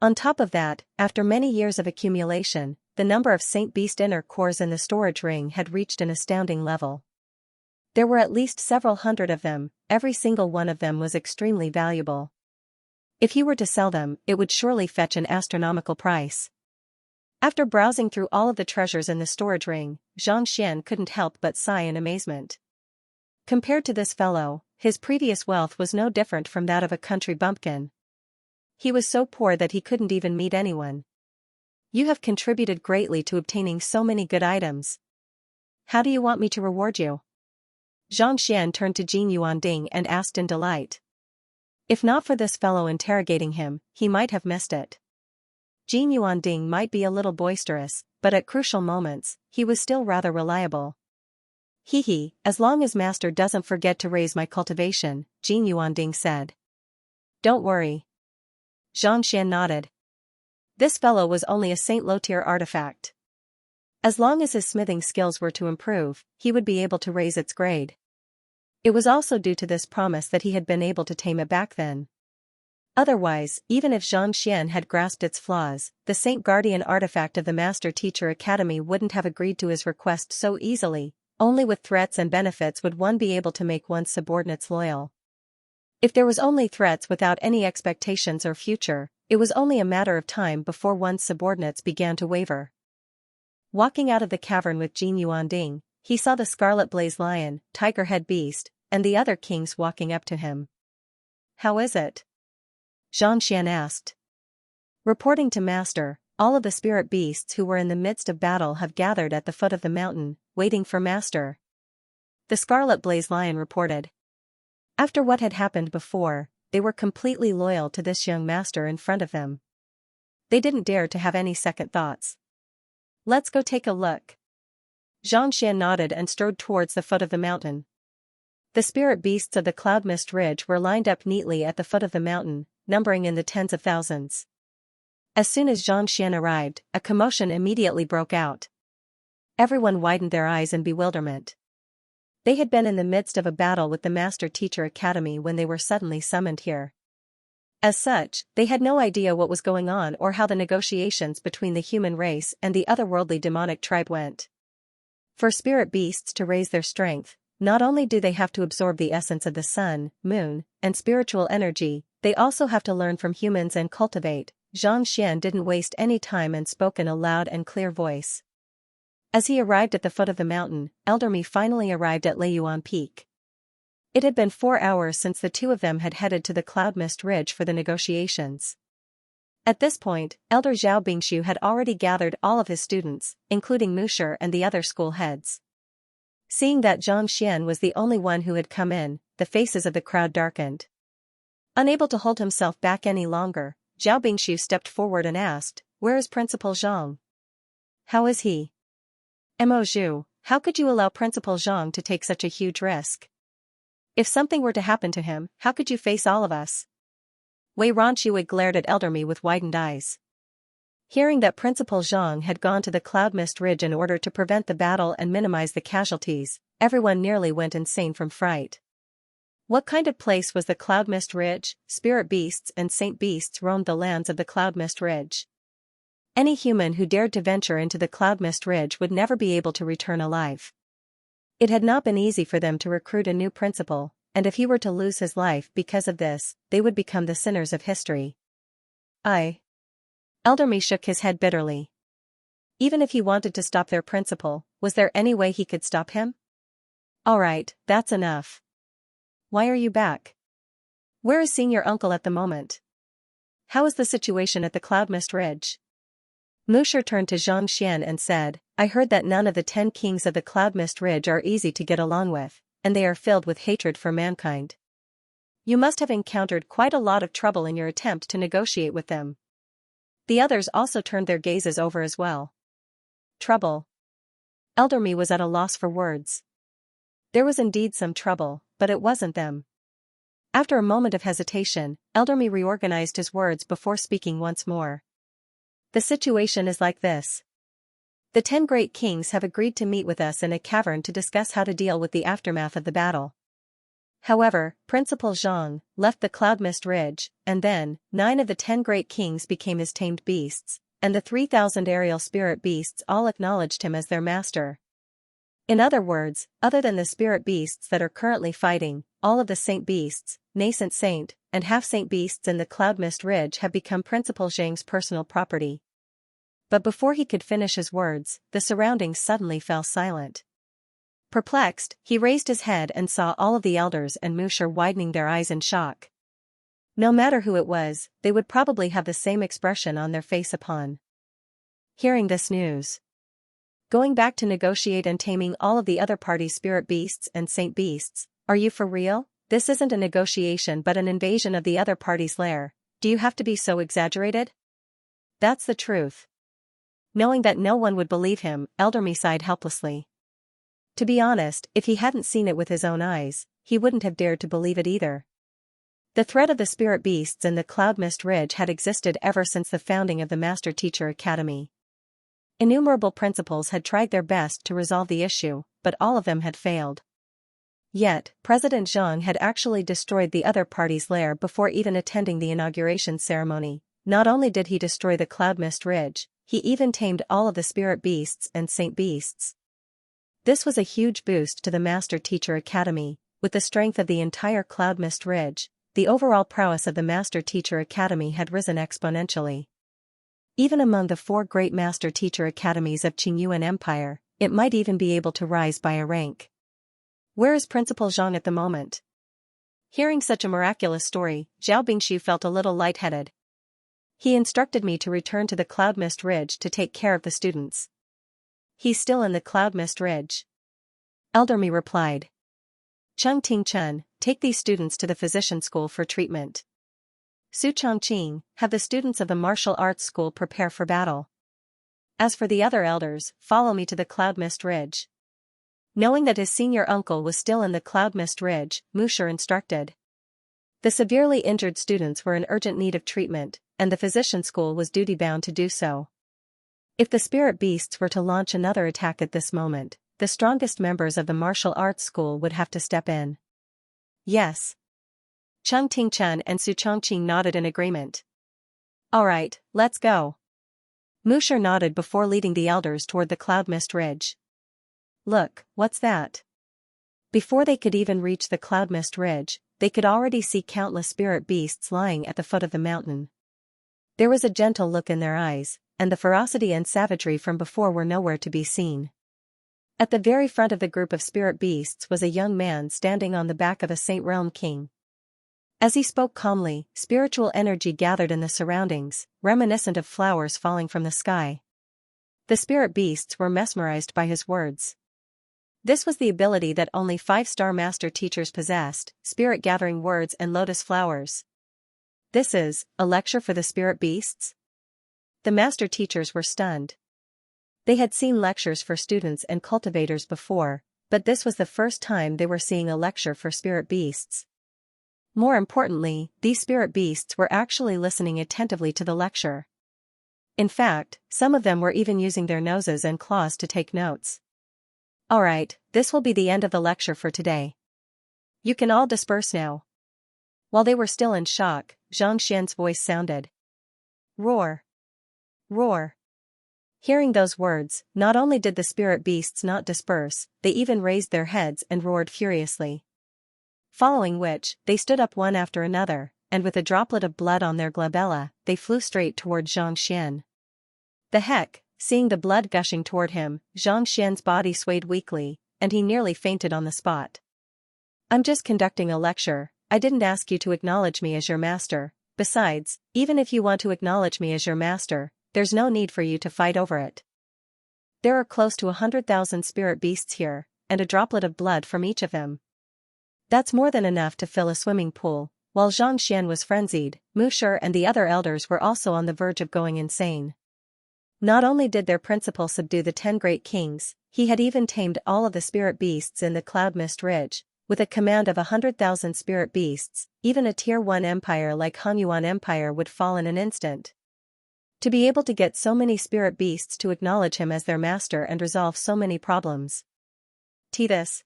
Speaker 1: On top of that, after many years of accumulation, the number of Saint Beast inner cores in the storage ring had reached an astounding level. There were at least several hundred of them, every single one of them was extremely valuable. If he were to sell them, it would surely fetch an astronomical price. After browsing through all of the treasures in the storage ring, Xianxia couldn't help but sigh in amazement. Compared to this fellow, his previous wealth was no different from that of a country bumpkin. He was so poor that he couldn't even meet anyone. You have contributed greatly to obtaining so many good items. How do you want me to reward you? Xianxia turned to Jin Yuanding and asked in delight. If not for this fellow interrogating him, he might have missed it. Jin Yuanding might be a little boisterous, but at crucial moments, he was still rather reliable. Hee, as long as master doesn't forget to raise my cultivation, Jin Yuanding said. Don't worry. Xianxia nodded. This fellow was only a Saint low-tier artifact. As long as his smithing skills were to improve, he would be able to raise its grade. It was also due to this promise that he had been able to tame it back then. Otherwise, even if Xianxia had grasped its flaws, the Saint Guardian artifact of the Master Teacher Academy wouldn't have agreed to his request so easily. Only with threats and benefits would one be able to make one's subordinates loyal. If there was only threats without any expectations or future, it was only a matter of time before one's subordinates began to waver. Walking out of the cavern with Jin Yuanding, he saw the Scarlet Blaze Lion, Tiger-Head Beast, and the other kings walking up to him. How is it? Xianxia asked. Reporting to Master, all of the spirit beasts who were in the midst of battle have gathered at the foot of the mountain, waiting for Master. The Scarlet Blaze Lion reported. After what had happened before, they were completely loyal to this young master in front of them. They didn't dare to have any second thoughts. Let's go take a look. Xianxia nodded and strode towards the foot of the mountain. The spirit beasts of the Cloud Mist Ridge were lined up neatly at the foot of the mountain, numbering in the tens of thousands. As soon as Xianxia arrived, a commotion immediately broke out. Everyone widened their eyes in bewilderment. They had been in the midst of a battle with the Master Teacher Academy when they were suddenly summoned here. As such, they had no idea what was going on or how the negotiations between the human race and the otherworldly demonic tribe went. For spirit beasts to raise their strength, not only do they have to absorb the essence of the sun, moon, and spiritual energy, they also have to learn from humans and cultivate. Xianxia didn't waste any time and spoke in a loud and clear voice. As he arrived at the foot of the mountain, Elder Mi finally arrived at Leiyuan Peak. It had been 4 hours since the two of them had headed to the Cloud Mist Ridge for the negotiations. At this point, Elder Zhao Bingshu had already gathered all of his students, including Musher and the other school heads. Seeing that Xianxia was the only one who had come in, the faces of the crowd darkened. Unable to hold himself back any longer, Zhao Bingshu stepped forward and asked, "Where is Principal Zhang?" How is he? Mo Zhu, how could you allow Principal Zhang to take such a huge risk? If something were to happen to him, how could you face all of us? Wei Ronqi glared at Elder Mi with widened eyes. Hearing that Principal Zhang had gone to the Cloud Mist Ridge in order to prevent the battle and minimize the casualties, everyone nearly went insane from fright. What kind of place was the Cloud Mist Ridge? Spirit beasts and saint beasts roamed the lands of the Cloud Mist Ridge. Any human who dared to venture into the Cloud Mist Ridge would never be able to return alive. It had not been easy for them to recruit a new principal, and if he were to lose his life because of this, they would become the sinners of history. Elder Mi shook his head bitterly. Even if he wanted to stop their principal, was there any way he could stop him? Alright, that's enough. Why are you back? Where is senior uncle at the moment? How is the situation at the Cloud Mist Ridge? Musher turned to Xianxia and said, I heard that none of the 10 kings of the Cloud Mist Ridge are easy to get along with, and they are filled with hatred for mankind. You must have encountered quite a lot of trouble in your attempt to negotiate with them. The others also turned their gazes over as well. Trouble. Elder Mi was at a loss for words. There was indeed some trouble, but it wasn't them. After a moment of hesitation, Elder Mi reorganized his words before speaking once more. The situation is like this. The 10 great kings have agreed to meet with us in a cavern to discuss how to deal with the aftermath of the battle. However, Principal Zhang left the Cloud Mist Ridge, and then, 9 of the 10 great kings became his tamed beasts, and the 3,000 aerial spirit beasts all acknowledged him as their master. In other words, other than the spirit beasts that are currently fighting, all of the saint beasts, nascent saint, and half-saint beasts in the Cloud Mist Ridge have become Principal Zhang's personal property. But before he could finish his words, the surroundings suddenly fell silent. Perplexed, he raised his head and saw all of the elders and Musher widening their eyes in shock. No matter who it was, they would probably have the same expression on their face upon hearing this news. Going back to negotiate and taming all of the other party's spirit beasts and saint beasts, are you for real? This isn't a negotiation but an invasion of the other party's lair. Do you have to be so exaggerated? That's the truth. Knowing that no one would believe him, Elder Mi sighed helplessly. To be honest, if he hadn't seen it with his own eyes, he wouldn't have dared to believe it either. The threat of the spirit beasts in the Cloud Mist Ridge had existed ever since the founding of the Master Teacher Academy. Innumerable principals had tried their best to resolve the issue, but all of them had failed. Yet, President Zhang had actually destroyed the other party's lair before even attending the inauguration ceremony. Not only did he destroy the Cloud Mist Ridge, he even tamed all of the spirit beasts and saint beasts. This was a huge boost to the Master Teacher Academy. With the strength of the entire Cloud Mist Ridge, the overall prowess of the Master Teacher Academy had risen exponentially. Even among the 4 great Master Teacher Academies of Qingyuan Empire, it might even be able to rise by a rank. Where is Principal Zhang at the moment? Hearing such a miraculous story, Zhao Bingshu felt a little lightheaded. He instructed me to return to the Cloud Mist Ridge to take care of the students. He's still in the Cloud Mist Ridge. Elder Mi replied. Cheng Tingchen, take these students to the physician school for treatment. Su Chongqing, have the students of the martial arts school prepare for battle. As for the other elders, follow me to the Cloud Mist Ridge. Knowing that his senior uncle was still in the Cloud Mist Ridge, Musher instructed. The severely injured students were in urgent need of treatment, and the physician school was duty-bound to do so. If the spirit beasts were to launch another attack at this moment, the strongest members of the martial arts school would have to step in. Yes. Cheng Tingchen and Su Chongqing nodded in agreement. Alright, let's go. Musher nodded before leading the elders toward the Cloud Mist Ridge. Look, what's that? Before they could even reach the Cloud Mist Ridge, they could already see countless spirit beasts lying at the foot of the mountain. There was a gentle look in their eyes, and the ferocity and savagery from before were nowhere to be seen. At the very front of the group of spirit beasts was a young man standing on the back of a Saint Realm King. As he spoke calmly, spiritual energy gathered in the surroundings, reminiscent of flowers falling from the sky. The spirit beasts were mesmerized by his words. This was the ability that only 5-star master teachers possessed, spirit-gathering words and lotus flowers. This is a lecture for the spirit beasts? The master teachers were stunned. They had seen lectures for students and cultivators before, but this was the first time they were seeing a lecture for spirit beasts. More importantly, these spirit beasts were actually listening attentively to the lecture. In fact, some of them were even using their noses and claws to take notes. Alright, this will be the end of the lecture for today. You can all disperse now. While they were still in shock, Xianxia's voice sounded. Roar! Roar! Hearing those words, not only did the spirit beasts not disperse, they even raised their heads and roared furiously. Following which, they stood up one after another, and with a droplet of blood on their glabella, they flew straight toward Xianxia. The heck, seeing the blood gushing toward him, Xianxia's body swayed weakly, and he nearly fainted on the spot. I'm just conducting a lecture, I didn't ask you to acknowledge me as your master. Besides, even if you want to acknowledge me as your master, there's no need for you to fight over it. There are close to 100,000 spirit beasts here, and a droplet of blood from each of them. That's more than enough to fill a swimming pool. While Xianxia was frenzied, Musher and the other elders were also on the verge of going insane. Not only did their principal subdue the 10 great kings, he had even tamed all of the spirit beasts in the Cloud Mist Ridge. With a command of 100,000 spirit beasts, even a Tier 1 empire like Hanyuan Empire would fall in an instant. To be able to get so many spirit beasts to acknowledge him as their master and resolve so many problems. This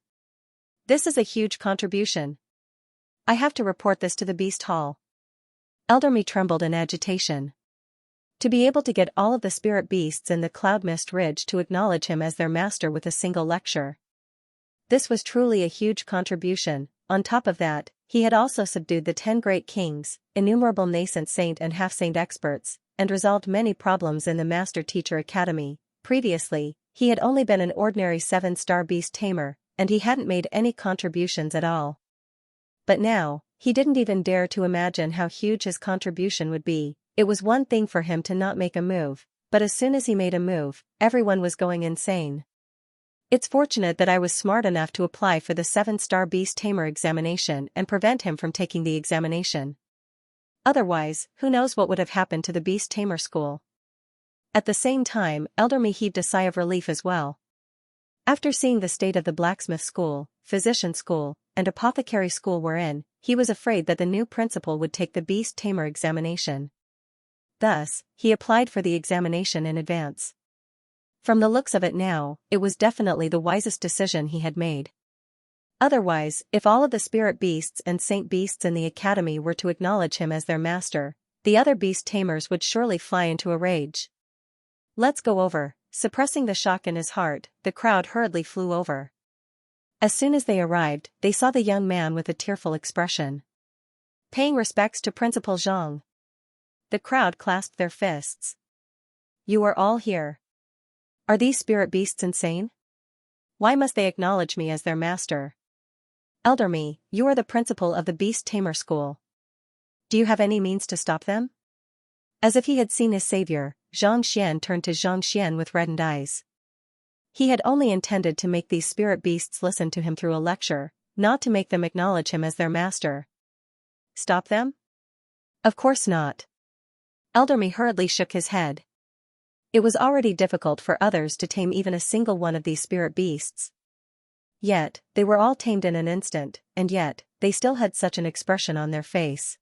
Speaker 1: is a huge contribution. I have to report this to the Beast Hall. Elderme trembled in agitation. To be able to get all of the spirit beasts in the Cloud Mist Ridge to acknowledge him as their master with a single lecture. This was truly a huge contribution. On top of that, he had also subdued the 10 great kings, innumerable nascent saint and half-saint experts, and resolved many problems in the Master Teacher Academy. Previously, he had only been an ordinary 7-star beast tamer, and he hadn't made any contributions at all. But now, he didn't even dare to imagine how huge his contribution would be. It was one thing for him to not make a move, but as soon as he made a move, everyone was going insane. It's fortunate that I was smart enough to apply for the 7-star Beast Tamer examination and prevent him from taking the examination. Otherwise, who knows what would have happened to the Beast Tamer school. At the same time, Elderme heaved a sigh of relief as well. After seeing the state of the blacksmith school, physician school, and apothecary school we're in, he was afraid that the new principal would take the Beast Tamer examination. Thus, he applied for the examination in advance. From the looks of it now, it was definitely the wisest decision he had made. Otherwise, if all of the spirit beasts and saint beasts in the academy were to acknowledge him as their master, the other beast tamers would surely fly into a rage. Let's go over. Suppressing the shock in his heart, the crowd hurriedly flew over. As soon as they arrived, they saw the young man with a tearful expression. Paying respects to Principal Zhang. The crowd clasped their fists. You are all here. Are these spirit beasts insane? Why must they acknowledge me as their master? Elderme, you are the principal of the Beast Tamer School. Do you have any means to stop them? As if he had seen his savior, Xianxia turned to Xianxia with reddened eyes. He had only intended to make these spirit beasts listen to him through a lecture, not to make them acknowledge him as their master. Stop them? Of course not. Elderme hurriedly shook his head. It was already difficult for others to tame even a single one of these spirit beasts. Yet, they were all tamed in an instant, and yet, they still had such an expression on their face.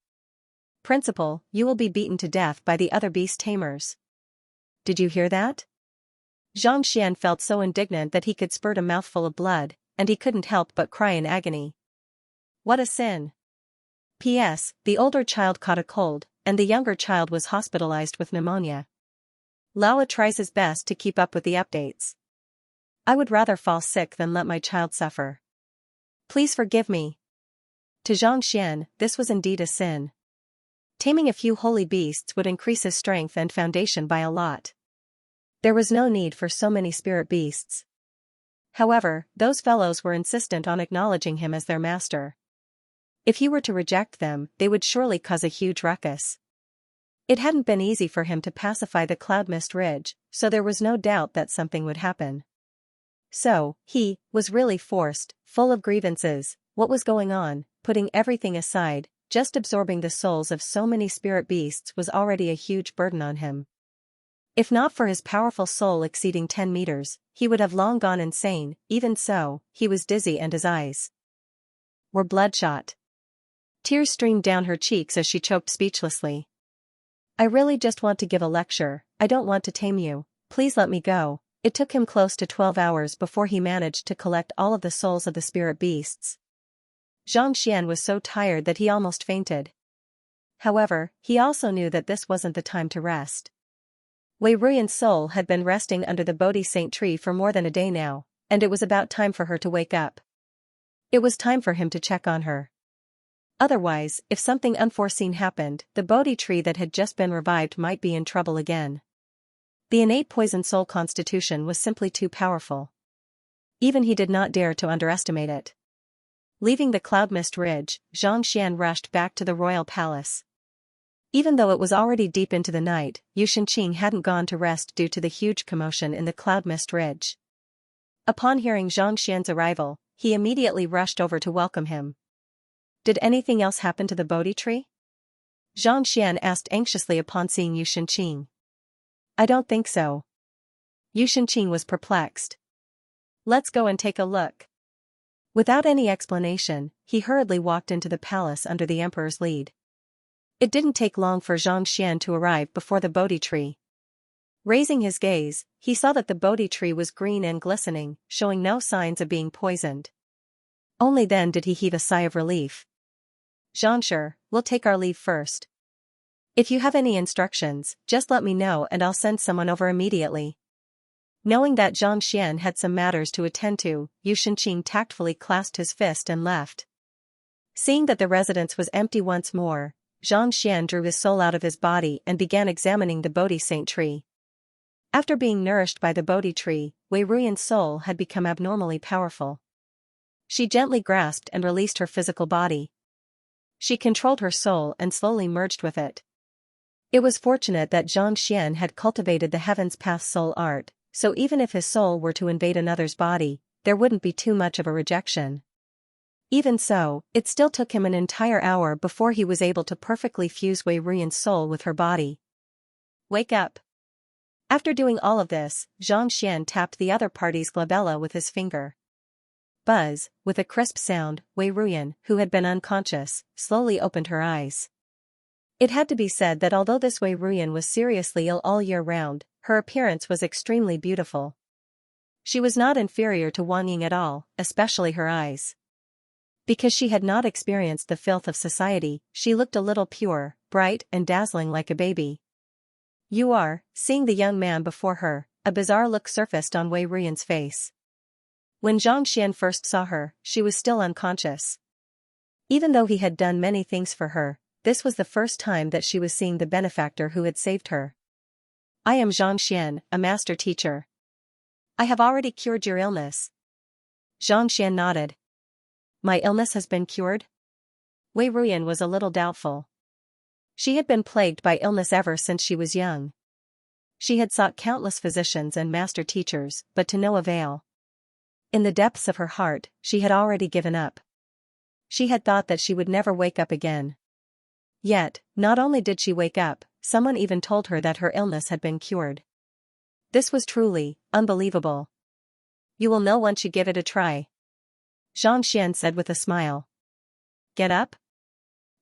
Speaker 1: Principal, you will be beaten to death by the other beast tamers. Did you hear that? Xianxia felt so indignant that he could spurt a mouthful of blood, and he couldn't help but cry in agony. What a sin! P.S. The older child caught a cold, and the younger child was hospitalized with pneumonia. Laowa tries his best to keep up with the updates. I would rather fall sick than let my child suffer. Please forgive me. To Xianxia, this was indeed a sin. Taming a few holy beasts would increase his strength and foundation by a lot. There was no need for so many spirit beasts. However, those fellows were insistent on acknowledging him as their master. If he were to reject them, they would surely cause a huge ruckus. It hadn't been easy for him to pacify the Cloud Mist Ridge, so there was no doubt that something would happen. So, he was really forced, full of grievances. What was going on? Putting everything aside, just absorbing the souls of so many spirit beasts was already a huge burden on him. If not for his powerful soul exceeding 10 meters, he would have long gone insane. Even so, he was dizzy and his eyes were bloodshot. Tears streamed down her cheeks as she choked speechlessly. I really just want to give a lecture. I don't want to tame you. Please let me go. It took him close to 12 hours before he managed to collect all of the souls of the spirit beasts. Xianxia was so tired that he almost fainted. However, he also knew that this wasn't the time to rest. Wei Ruyan's soul had been resting under the Bodhi Saint tree for more than a day now, and it was about time for her to wake up. It was time for him to check on her. Otherwise, if something unforeseen happened, the Bodhi tree that had just been revived might be in trouble again. The innate poison soul constitution was simply too powerful. Even he did not dare to underestimate it. Leaving the cloud mist ridge, Xianxia rushed back to the royal palace. Even though it was already deep into the night, Xianxia hadn't gone to rest due to the huge commotion in the cloud mist ridge. Upon hearing Xianxia's arrival, he immediately rushed over to welcome him. Did anything else happen to the Bodhi tree? Xianxia asked anxiously upon seeing Xianxia. I don't think so. Xianxia was perplexed. Let's go and take a look. Without any explanation, he hurriedly walked into the palace under the emperor's lead. It didn't take long for Xianxia to arrive before the Bodhi tree. Raising his gaze, he saw that the Bodhi tree was green and glistening, showing no signs of being poisoned. Only then did he heave a sigh of relief. Xianxia, we'll take our leave first. If you have any instructions, just let me know and I'll send someone over immediately. Knowing that Xianxia had some matters to attend to, Xianxia tactfully clasped his fist and left. Seeing that the residence was empty once more, Xianxia drew his soul out of his body and began examining the Bodhi Saint tree. After being nourished by the Bodhi tree, Wei Ruyan's soul had become abnormally powerful. She gently grasped and released her physical body. She controlled her soul and slowly merged with it. It was fortunate that Xianxia had cultivated the Heaven's Path soul art, so even if his soul were to invade another's body, there wouldn't be too much of a rejection. Even so, it still took him an entire hour before he was able to perfectly fuse Wei Ruyan's soul with her body. Wake up. After doing all of this, Xianxia tapped the other party's glabella with his finger. Buzz, with a crisp sound, Wei Ruyan, who had been unconscious, slowly opened her eyes. It had to be said that although this Wei Ruyan was seriously ill all year round, her appearance was extremely beautiful. She was not inferior to Wang Ying at all, especially her eyes. Because she had not experienced the filth of society, she looked a little pure, bright and dazzling like a baby. You are, seeing the young man before her, a bizarre look surfaced on Wei Ruyan's face. When Xianxia first saw her, she was still unconscious. Even though he had done many things for her, this was the first time that she was seeing the benefactor who had saved her. I am Xianxia, a master teacher. I have already cured your illness. Xianxia nodded. My illness has been cured? Wei Ruyan was a little doubtful. She had been plagued by illness ever since she was young. She had sought countless physicians and master teachers, but to no avail. In the depths of her heart, she had already given up. She had thought that she would never wake up again. Yet, not only did she wake up, someone even told her that her illness had been cured. This was truly unbelievable. You will know once you give it a try. Xianxia said with a smile. Get up?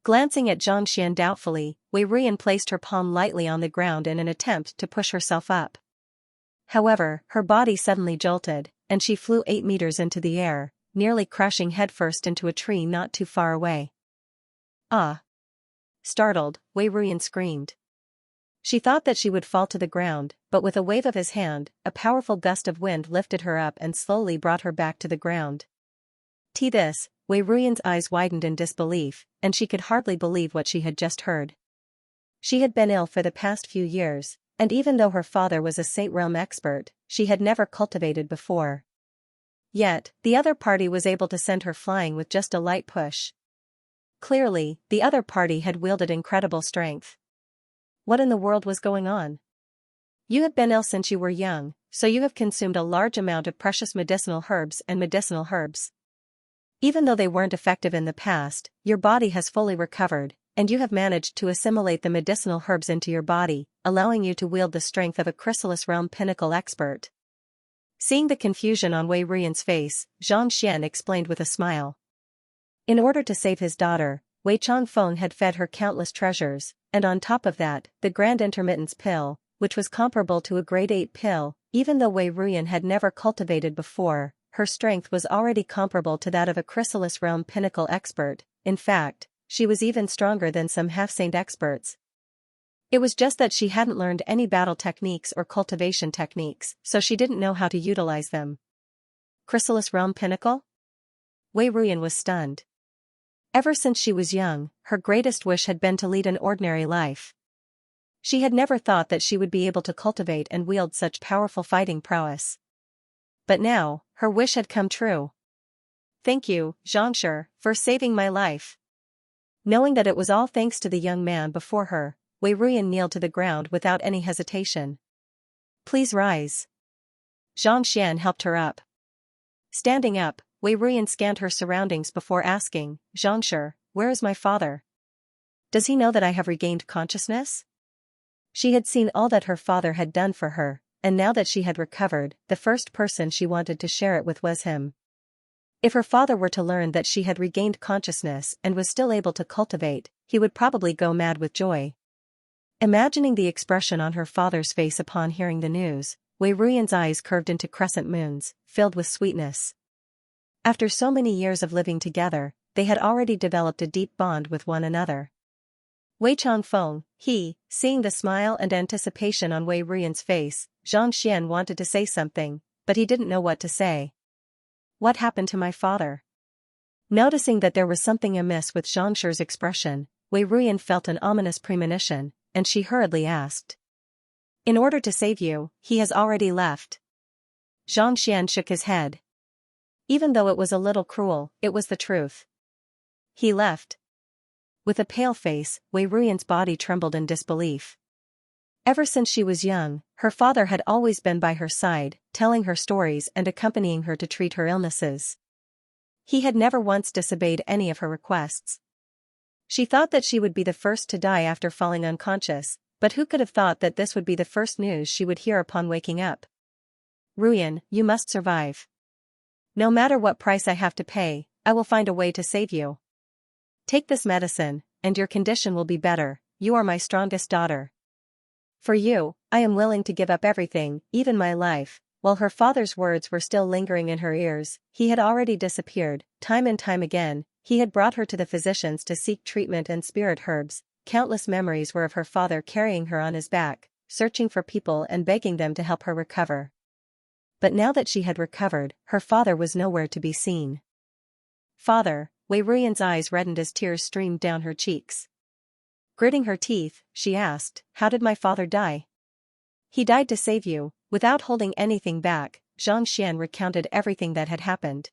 Speaker 1: Glancing at Xianxia doubtfully, Wei Ruyan placed her palm lightly on the ground in an attempt to push herself up. However, her body suddenly jolted, and she flew 8 meters into the air, nearly crashing headfirst into a tree not too far away. Ah! Startled, Wei Ruyan screamed. She thought that she would fall to the ground, but with a wave of his hand, a powerful gust of wind lifted her up and slowly brought her back to the ground. This, Wei Ruyan's eyes widened in disbelief, and she could hardly believe what she had just heard. She had been ill for the past few years, and even though her father was a Saint Realm expert, she had never cultivated before. Yet, the other party was able to send her flying with just a light push. Clearly, the other party had wielded incredible strength. What in the world was going on? You have been ill since you were young, so you have consumed a large amount of precious medicinal herbs. Even though they weren't effective in the past, your body has fully recovered, and you have managed to assimilate the medicinal herbs into your body, allowing you to wield the strength of a chrysalis realm pinnacle expert. Seeing the confusion on Wei Ruyan's face, Xianxia explained with a smile. In order to save his daughter, Wei Changfeng had fed her countless treasures, and on top of that, the Grand Intermittence pill, which was comparable to a grade 8 pill. Even though Wei Ruyan had never cultivated before, her strength was already comparable to that of a chrysalis realm pinnacle expert. In fact, she was even stronger than some half-saint experts. It was just that she hadn't learned any battle techniques or cultivation techniques, so she didn't know how to utilize them. Chrysalis realm pinnacle? Wei Ruyan was stunned. Ever since she was young, her greatest wish had been to lead an ordinary life. She had never thought that she would be able to cultivate and wield such powerful fighting prowess. But now, her wish had come true. Thank you, Xianxia, for saving my life. Knowing that it was all thanks to the young man before her, Wei Ruyan kneeled to the ground without any hesitation. Please rise. Xianxia helped her up. Standing up, Wei Ruyan scanned her surroundings before asking, Xianxia, where is my father? Does he know that I have regained consciousness? She had seen all that her father had done for her, and now that she had recovered, the first person she wanted to share it with was him. If her father were to learn that she had regained consciousness and was still able to cultivate, he would probably go mad with joy. Imagining the expression on her father's face upon hearing the news, Wei Ruyan's eyes curved into crescent moons, filled with sweetness. After so many years of living together, they had already developed a deep bond with one another. Wei Changfeng, seeing the smile and anticipation on Wei Ruyan's face, Xianxia wanted to say something, but he didn't know what to say. What happened to my father? Noticing that there was something amiss with Xianxia's expression, Wei Ruyan felt an ominous premonition, and she hurriedly asked. In order to save you, he has already left. Xianxia shook his head. Even though it was a little cruel, it was the truth. He left. With a pale face, Wei Ruyan's body trembled in disbelief. Ever since she was young, her father had always been by her side, telling her stories and accompanying her to treat her illnesses. He had never once disobeyed any of her requests. She thought that she would be the first to die after falling unconscious, but who could have thought that this would be the first news she would hear upon waking up? Ruyan, you must survive. No matter what price I have to pay, I will find a way to save you. Take this medicine, and your condition will be better. You are my strongest daughter. For you, I am willing to give up everything, even my life. While her father's words were still lingering in her ears, he had already disappeared. Time and time again, he had brought her to the physicians to seek treatment and spirit herbs. Countless memories were of her father carrying her on his back, searching for people and begging them to help her recover. But now that she had recovered, her father was nowhere to be seen. Father, Wei Ruyan's eyes reddened as tears streamed down her cheeks. Gritting her teeth, she asked, how did my father die? He died to save you. Without holding anything back, Xianxia recounted everything that had happened.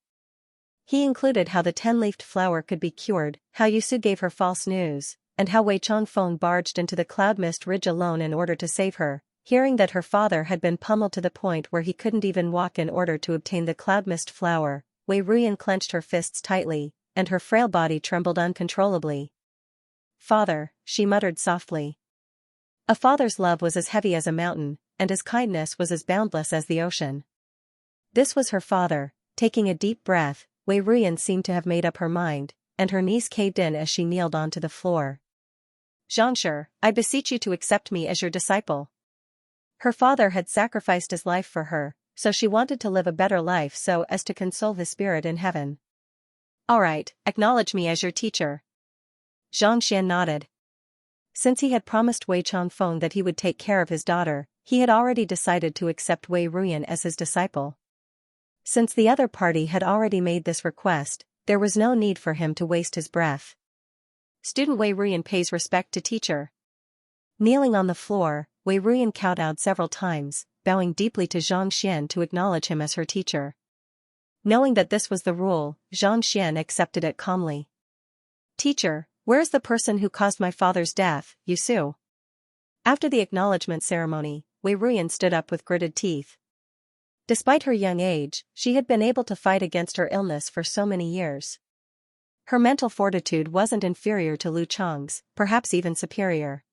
Speaker 1: He included how the 10-leafed flower could be cured, how Yusu gave her false news, and how Wei Changfeng barged into the cloud mist ridge alone in order to save her. Hearing that her father had been pummeled to the point where he couldn't even walk in order to obtain the cloud mist flower, Wei Ruyan clenched her fists tightly, and her frail body trembled uncontrollably. Father, she muttered softly. A father's love was as heavy as a mountain, and his kindness was as boundless as the ocean. This was her father. Taking a deep breath, Wei Ruyan seemed to have made up her mind, and her knees caved in as she kneeled onto the floor. Xianxia, I beseech you to accept me as your disciple. Her father had sacrificed his life for her, so she wanted to live a better life so as to console his spirit in heaven. All right, acknowledge me as your teacher. Xianxia nodded. Since he had promised Wei Changfeng that he would take care of his daughter, he had already decided to accept Wei Ruyan as his disciple. Since the other party had already made this request, there was no need for him to waste his breath. Student Wei Ruyan pays respect to teacher. Kneeling on the floor, Wei Ruyan kowtowed several times, bowing deeply to Xianxia to acknowledge him as her teacher. Knowing that this was the rule, Xianxia accepted it calmly. Teacher, where is the person who caused my father's death, Yusu? After the acknowledgement ceremony, Wei Ruyan stood up with gritted teeth. Despite her young age, she had been able to fight against her illness for so many years. Her mental fortitude wasn't inferior to Lu Chang's, perhaps even superior.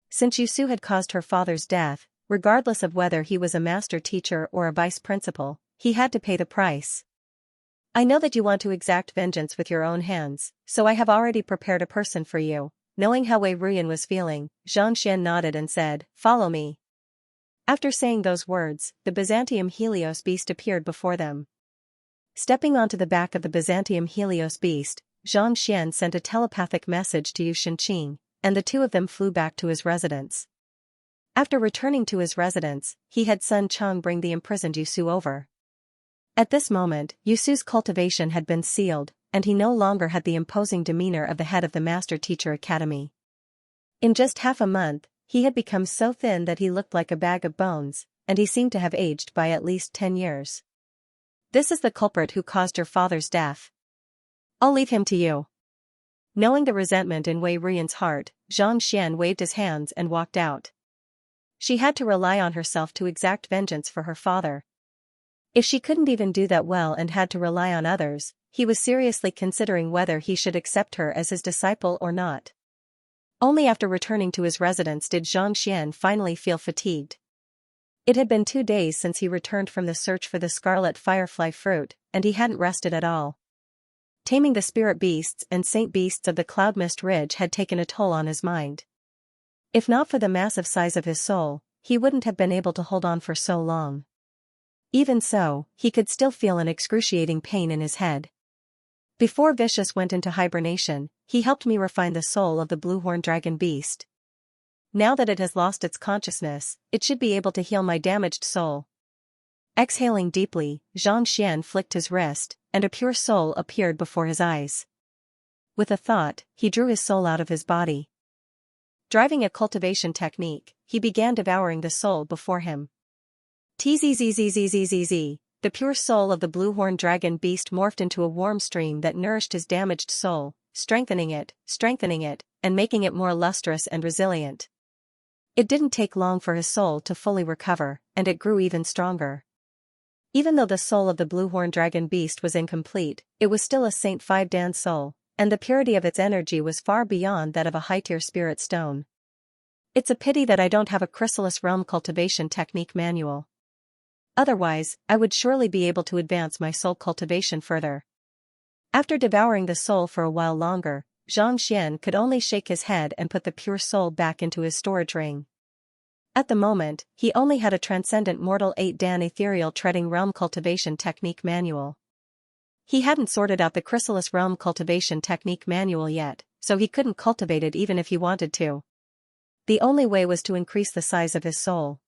Speaker 1: Since Yusu had caused her father's death, regardless of whether he was a master teacher or a vice principal, he had to pay the price. I know that you want to exact vengeance with your own hands, so I have already prepared a person for you. Knowing how Wei Ruyan was feeling, Xianxia nodded and said, "Follow me." After saying those words, the Byzantium Helios beast appeared before them. Stepping onto the back of the Byzantium Helios beast, Zhang Xian sent a telepathic message to Yu Shenqing, and the two of them flew back to his residence. After returning to his residence, he had Sun Chang bring the imprisoned Yusu over. At this moment, Yusu's cultivation had been sealed, and he no longer had the imposing demeanor of the head of the Master Teacher Academy. In just half a month, he had become so thin that he looked like a bag of bones, and he seemed to have aged by at least 10 years. "This is the culprit who caused your father's death. I'll leave him to you." Knowing the resentment in Wei Ruyan's heart, Zhang Xian waved his hands and walked out. She had to rely on herself to exact vengeance for her father. If she couldn't even do that well and had to rely on others, he was seriously considering whether he should accept her as his disciple or not. Only after returning to his residence did Zhang Xian finally feel fatigued. It had been 2 days since he returned from the search for the scarlet firefly fruit, and he hadn't rested at all. Taming the spirit beasts and saint beasts of the Cloud Mist Ridge had taken a toll on his mind. If not for the massive size of his soul, he wouldn't have been able to hold on for so long. Even so, he could still feel an excruciating pain in his head. Before Vicious went into hibernation, he helped me refine the soul of the blue-horned dragon beast. Now that it has lost its consciousness, it should be able to heal my damaged soul. Exhaling deeply, Zhang Xian flicked his wrist, and a pure soul appeared before his eyes. With a thought, he drew his soul out of his body. Driving a cultivation technique, he began devouring the soul before him. Tzzzzzzzzzz. The pure soul of the blue-horned dragon beast morphed into a warm stream that nourished his damaged soul, strengthening it, and making it more lustrous and resilient. It didn't take long for his soul to fully recover, and it grew even stronger. Even though the soul of the blue-horned dragon beast was incomplete, it was still a Saint 5 Dan soul, and the purity of its energy was far beyond that of a high-tier spirit stone. It's a pity that I don't have a Chrysalis Realm cultivation technique manual. Otherwise, I would surely be able to advance my soul cultivation further. After devouring the soul for a while longer, Zhang Xian could only shake his head and put the pure soul back into his storage ring. At the moment, he only had a Transcendent Mortal 8 Dan Ethereal Treading Realm Cultivation Technique Manual. He hadn't sorted out the Chrysalis Realm Cultivation Technique Manual yet, so he couldn't cultivate it even if he wanted to. The only way was to increase the size of his soul.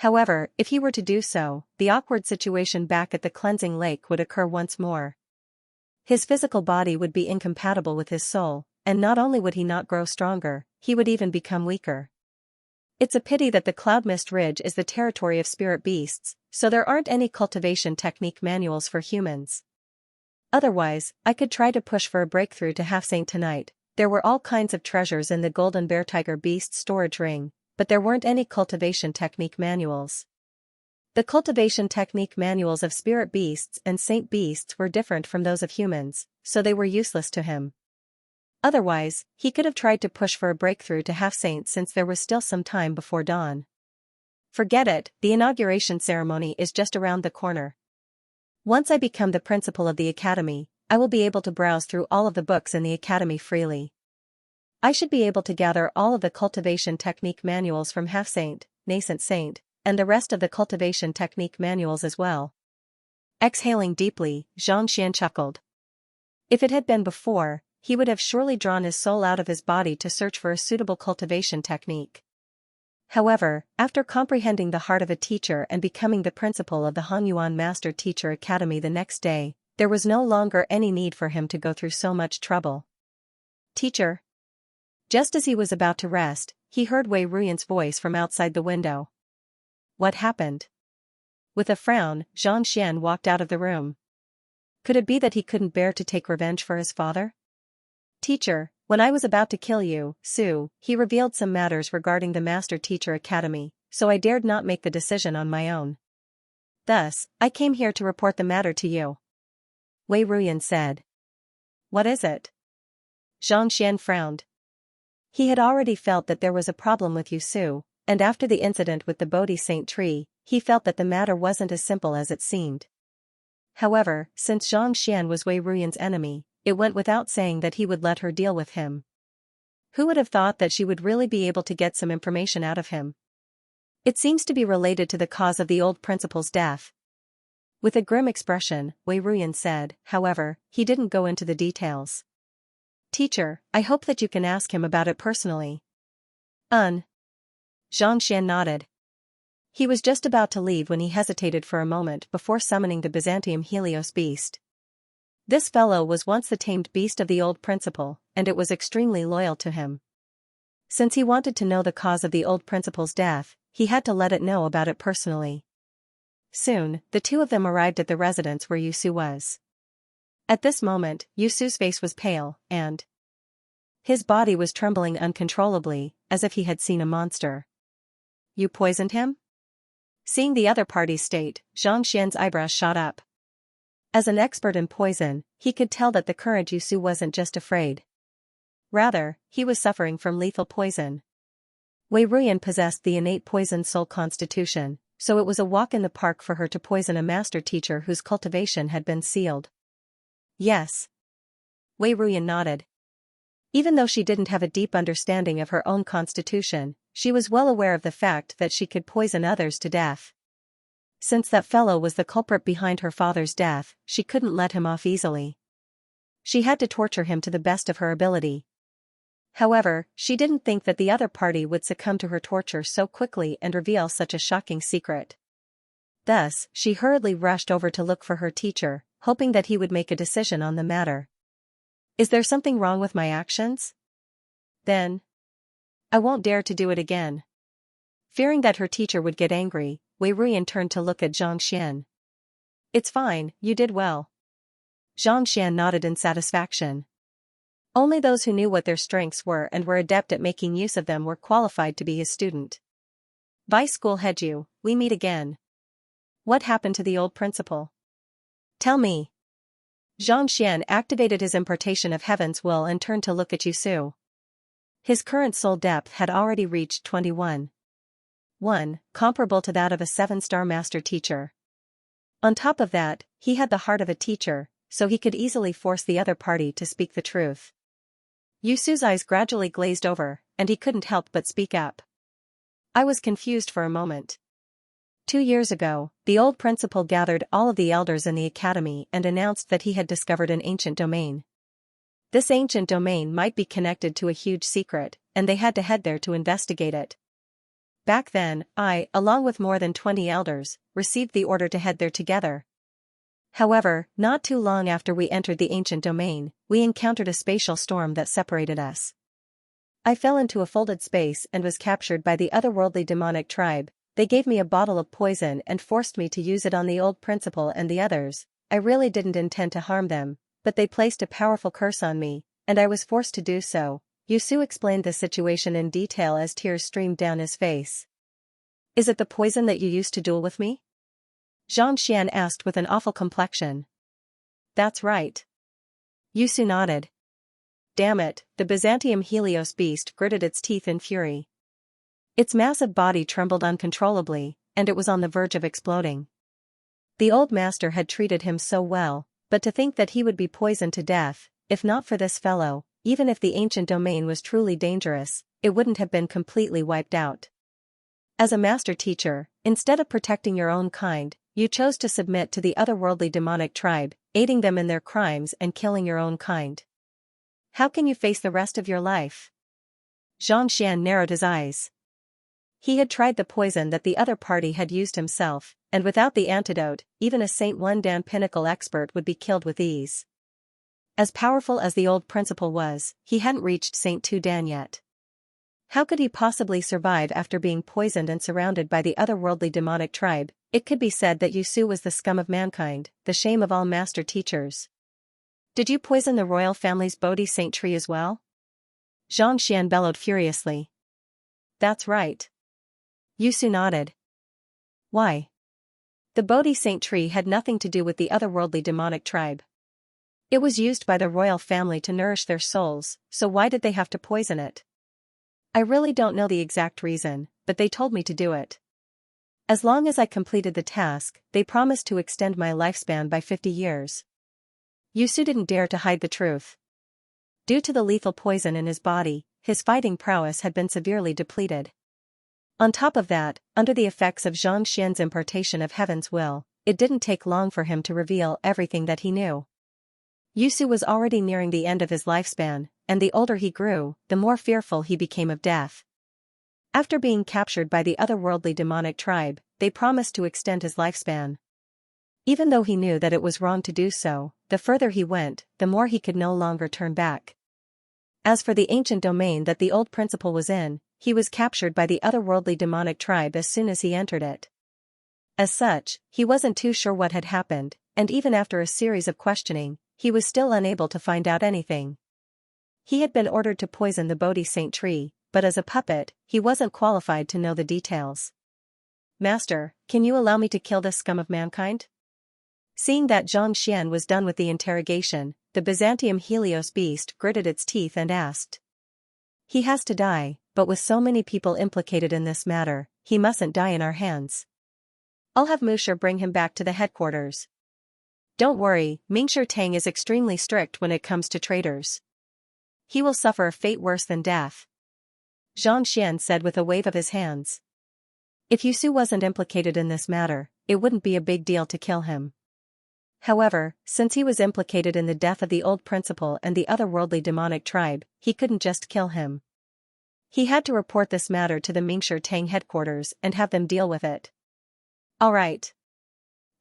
Speaker 1: However, if he were to do so, the awkward situation back at the cleansing lake would occur once more. His physical body would be incompatible with his soul, and not only would he not grow stronger, he would even become weaker. It's a pity that the Cloud Mist Ridge is the territory of spirit beasts, so there aren't any cultivation technique manuals for humans. Otherwise, I could try to push for a breakthrough to Half Saint tonight. There were all kinds of treasures in the Golden Bear Tiger Beast storage ring, but there weren't any cultivation technique manuals. The cultivation technique manuals of spirit beasts and saint beasts were different from those of humans, so they were useless to him. Otherwise, he could have tried to push for a breakthrough to Half Saint since there was still some time before dawn. Forget it, the inauguration ceremony is just around the corner. Once I become the principal of the academy, I will be able to browse through all of the books in the academy freely. I should be able to gather all of the cultivation technique manuals from Half Saint, Nascent Saint, and the rest of the cultivation technique manuals as well. Exhaling deeply, Zhang Xian chuckled. If it had been before, he would have surely drawn his soul out of his body to search for a suitable cultivation technique. However, after comprehending the heart of a teacher and becoming the principal of the Hanyuan Master Teacher Academy the next day, there was no longer any need for him to go through so much trouble. "Teacher." Just as he was about to rest, he heard Wei Ruyan's voice from outside the window. What happened? With a frown, Zhang Xian walked out of the room. Could it be that he couldn't bear to take revenge for his father? "Teacher, when I was about to kill you, Su, he revealed some matters regarding the Master Teacher Academy, so I dared not make the decision on my own. Thus, I came here to report the matter to you," Wei Ruyan said. What is it? Xianxia frowned. He had already felt that there was a problem with Yusu, and after the incident with the Bodhi Saint tree, he felt that the matter wasn't as simple as it seemed. However, since Xianxia was Wei Ruyan's enemy, it went without saying that he would let her deal with him. Who would have thought that she would really be able to get some information out of him? It seems to be related to the cause of the old principal's death. With a grim expression, Wei Ruyan said, however, he didn't go into the details. Teacher, I hope that you can ask him about it personally. Xianxia nodded. He was just about to leave when he hesitated for a moment before summoning the Byzantium Helios beast. This fellow was once the tamed beast of the old principal, and it was extremely loyal to him. Since he wanted to know the cause of the old principal's death, he had to let it know about it personally. Soon, the two of them arrived at the residence where Yusu was. At this moment, Yusu's face was pale, and his body was trembling uncontrollably, as if he had seen a monster. You poisoned him? Seeing the other party's state, Xianxia's eyebrows shot up. As an expert in poison, he could tell that the current Yusu wasn't just afraid. Rather, he was suffering from lethal poison. Wei Ruyan possessed the innate poison soul constitution, so it was a walk in the park for her to poison a master teacher whose cultivation had been sealed. Yes. Wei Ruyan nodded. Even though she didn't have a deep understanding of her own constitution, she was well aware of the fact that she could poison others to death. Since that fellow was the culprit behind her father's death, she couldn't let him off easily. She had to torture him to the best of her ability. However, she didn't think that the other party would succumb to her torture so quickly and reveal such a shocking secret. Thus, she hurriedly rushed over to look for her teacher, hoping that he would make a decision on the matter. Is there something wrong with my actions? Then I won't dare to do it again. Fearing that her teacher would get angry, Wei Ruyan turned to look at Xianxia. It's fine, you did well. Xianxia nodded in satisfaction. Only those who knew what their strengths were and were adept at making use of them were qualified to be his student. Vice School Head Yu, we meet again. What happened to the old principal? Tell me. Xianxia activated his impartation of heaven's will and turned to look at Yusu. His current soul depth had already reached 21. 1, comparable to that of a 7-star master teacher. On top of that, he had the heart of a teacher, so he could easily force the other party to speak the truth. Yusu's eyes gradually glazed over, and he couldn't help but speak up. I was confused for a moment. 2 years ago, the old principal gathered all of the elders in the academy and announced that he had discovered an ancient domain. This ancient domain might be connected to a huge secret, and they had to head there to investigate it. Back then, I, along with more than 20 elders, received the order to head there together. However, not too long after we entered the ancient domain, we encountered a spatial storm that separated us. I fell into a folded space and was captured by the otherworldly demonic tribe. They gave me a bottle of poison and forced me to use it on the old principal and the others. I really didn't intend to harm them, but they placed a powerful curse on me, and I was forced to do so. Yusu explained the situation in detail as tears streamed down his face. Is it the poison that you used to duel with me? Xianxia asked with an awful complexion. That's right. Yusu nodded. Damn it, the Byzantium Helios beast gritted its teeth in fury. Its massive body trembled uncontrollably, and it was on the verge of exploding. The old master had treated him so well, but to think that he would be poisoned to death, if not for this fellow, even if the ancient domain was truly dangerous, it wouldn't have been completely wiped out. As a master teacher, instead of protecting your own kind, you chose to submit to the otherworldly demonic tribe, aiding them in their crimes and killing your own kind. How can you face the rest of your life? Xianxia narrowed his eyes. He had tried the poison that the other party had used himself, and without the antidote, even a Saint 1 Dan pinnacle expert would be killed with ease. As powerful as the old principal was, he hadn't reached Saint 2 Dan yet. How could he possibly survive after being poisoned and surrounded by the otherworldly demonic tribe? It could be said that Yusu was the scum of mankind, the shame of all master teachers. Did you poison the royal family's Bodhi Saint tree as well? Xianxia bellowed furiously. That's right. Yusu nodded. Why? The Bodhi Saint tree had nothing to do with the otherworldly demonic tribe. It was used by the royal family to nourish their souls, so why did they have to poison it? I really don't know the exact reason, but they told me to do it. As long as I completed the task, they promised to extend my lifespan by 50 years. Yusu didn't dare to hide the truth. Due to the lethal poison in his body, his fighting prowess had been severely depleted. On top of that, under the effects of Xianxia's impartation of heaven's will, it didn't take long for him to reveal everything that he knew. Yusu was already nearing the end of his lifespan, and the older he grew, the more fearful he became of death. After being captured by the otherworldly demonic tribe, they promised to extend his lifespan. Even though he knew that it was wrong to do so, the further he went, the more he could no longer turn back. As for the ancient domain that the old principal was in, he was captured by the otherworldly demonic tribe as soon as he entered it. As such, he wasn't too sure what had happened, and even after a series of questioning, he was still unable to find out anything. He had been ordered to poison the Bodhi Saint tree, but as a puppet, he wasn't qualified to know the details. "Master, can you allow me to kill this scum of mankind?" Seeing that Xianxia was done with the interrogation, the Byzantium Helios beast gritted its teeth and asked. "He has to die, but with so many people implicated in this matter, he mustn't die in our hands. I'll have Musher bring him back to the headquarters. Don't worry, Mingshi Tang is extremely strict when it comes to traitors. He will suffer a fate worse than death," Xianxian said with a wave of his hands. If Yusu wasn't implicated in this matter, it wouldn't be a big deal to kill him. However, since he was implicated in the death of the old principal and the otherworldly demonic tribe, he couldn't just kill him. He had to report this matter to the Mingshi Tang headquarters and have them deal with it. "All right."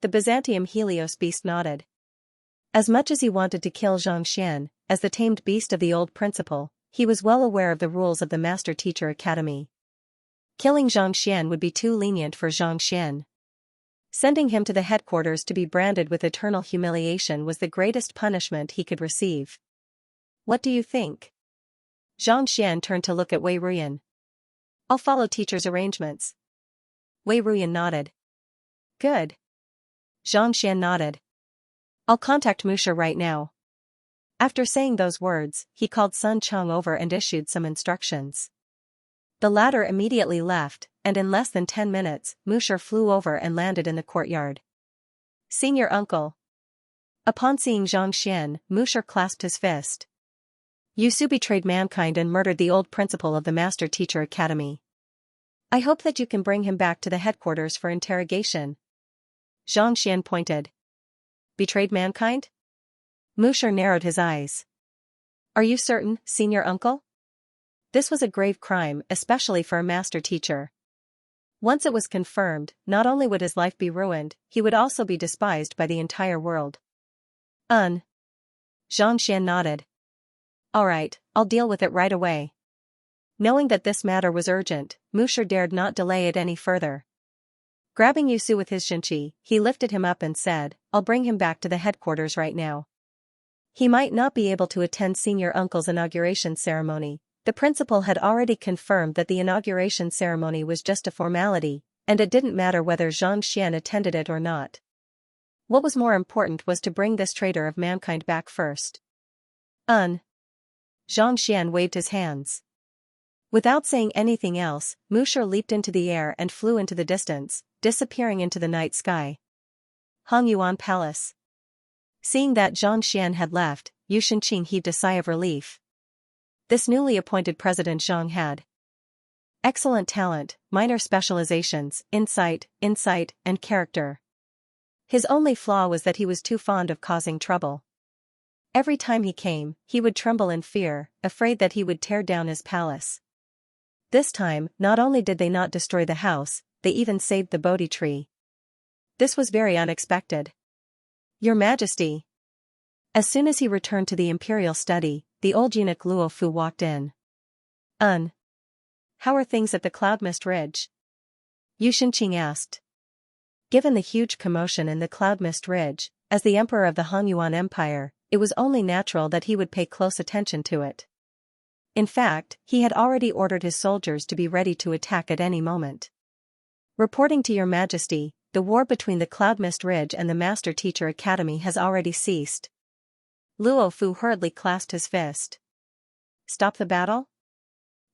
Speaker 1: The Byzantium Helios beast nodded. As much as he wanted to kill Xianxian, as the tamed beast of the old principal, he was well aware of the rules of the Master Teacher Academy. Killing Xianxian would be too lenient for Xianxian. Sending him to the headquarters to be branded with eternal humiliation was the greatest punishment he could receive. "What do you think?" Xianxian turned to look at Wei Ruyan. "I'll follow teacher's arrangements." Wei Ruyan nodded. "Good." Xianxian nodded. "I'll contact Musha right now." After saying those words, he called Sun Chong over and issued some instructions. The latter immediately left, and in less than 10 minutes, Musher flew over and landed in the courtyard. "Senior uncle." Upon seeing Xianxian, Musher clasped his fist. "Yusu betrayed mankind and murdered the old principal of the Master Teacher Academy. I hope that you can bring him back to the headquarters for interrogation." Xianxian pointed. "Betrayed mankind?" Musher narrowed his eyes. "Are you certain, senior uncle? This was a grave crime, especially for a master teacher. Once it was confirmed, not only would his life be ruined, he would also be despised by the entire world." Xianxian nodded. "All right, I'll deal with it right away." Knowing that this matter was urgent, Musher dared not delay it any further. Grabbing Yusu with his shinchi, he lifted him up and said, "I'll bring him back to the headquarters right now." He might not be able to attend senior uncle's inauguration ceremony. The principal had already confirmed that the inauguration ceremony was just a formality, and it didn't matter whether Xianxian attended it or not. What was more important was to bring this traitor of mankind back first. Xianxian waved his hands. Without saying anything else, Musher leaped into the air and flew into the distance, disappearing into the night sky. Hongyuan Palace. Seeing that Xianxian had left, Yu Shenqing heaved a sigh of relief. This newly appointed president Zhang had excellent talent, minor specializations, insight, and character. His only flaw was that he was too fond of causing trouble. Every time he came, he would tremble in fear, afraid that he would tear down his palace. This time, not only did they not destroy the house, they even saved the Bodhi tree. This was very unexpected. "Your Majesty." As soon as he returned to the imperial study, the old eunuch Luo Fu walked in. How are things at the Cloud Mist Ridge?" Yu Shenqing asked. Given the huge commotion in the Cloud Mist Ridge, as the emperor of the Hongyuan Empire, it was only natural that he would pay close attention to it. In fact, he had already ordered his soldiers to be ready to attack at any moment. "Reporting to your Majesty, the war between the Cloud Mist Ridge and the Master Teacher Academy has already ceased." Luo Fu hurriedly clasped his fist. Stop the battle?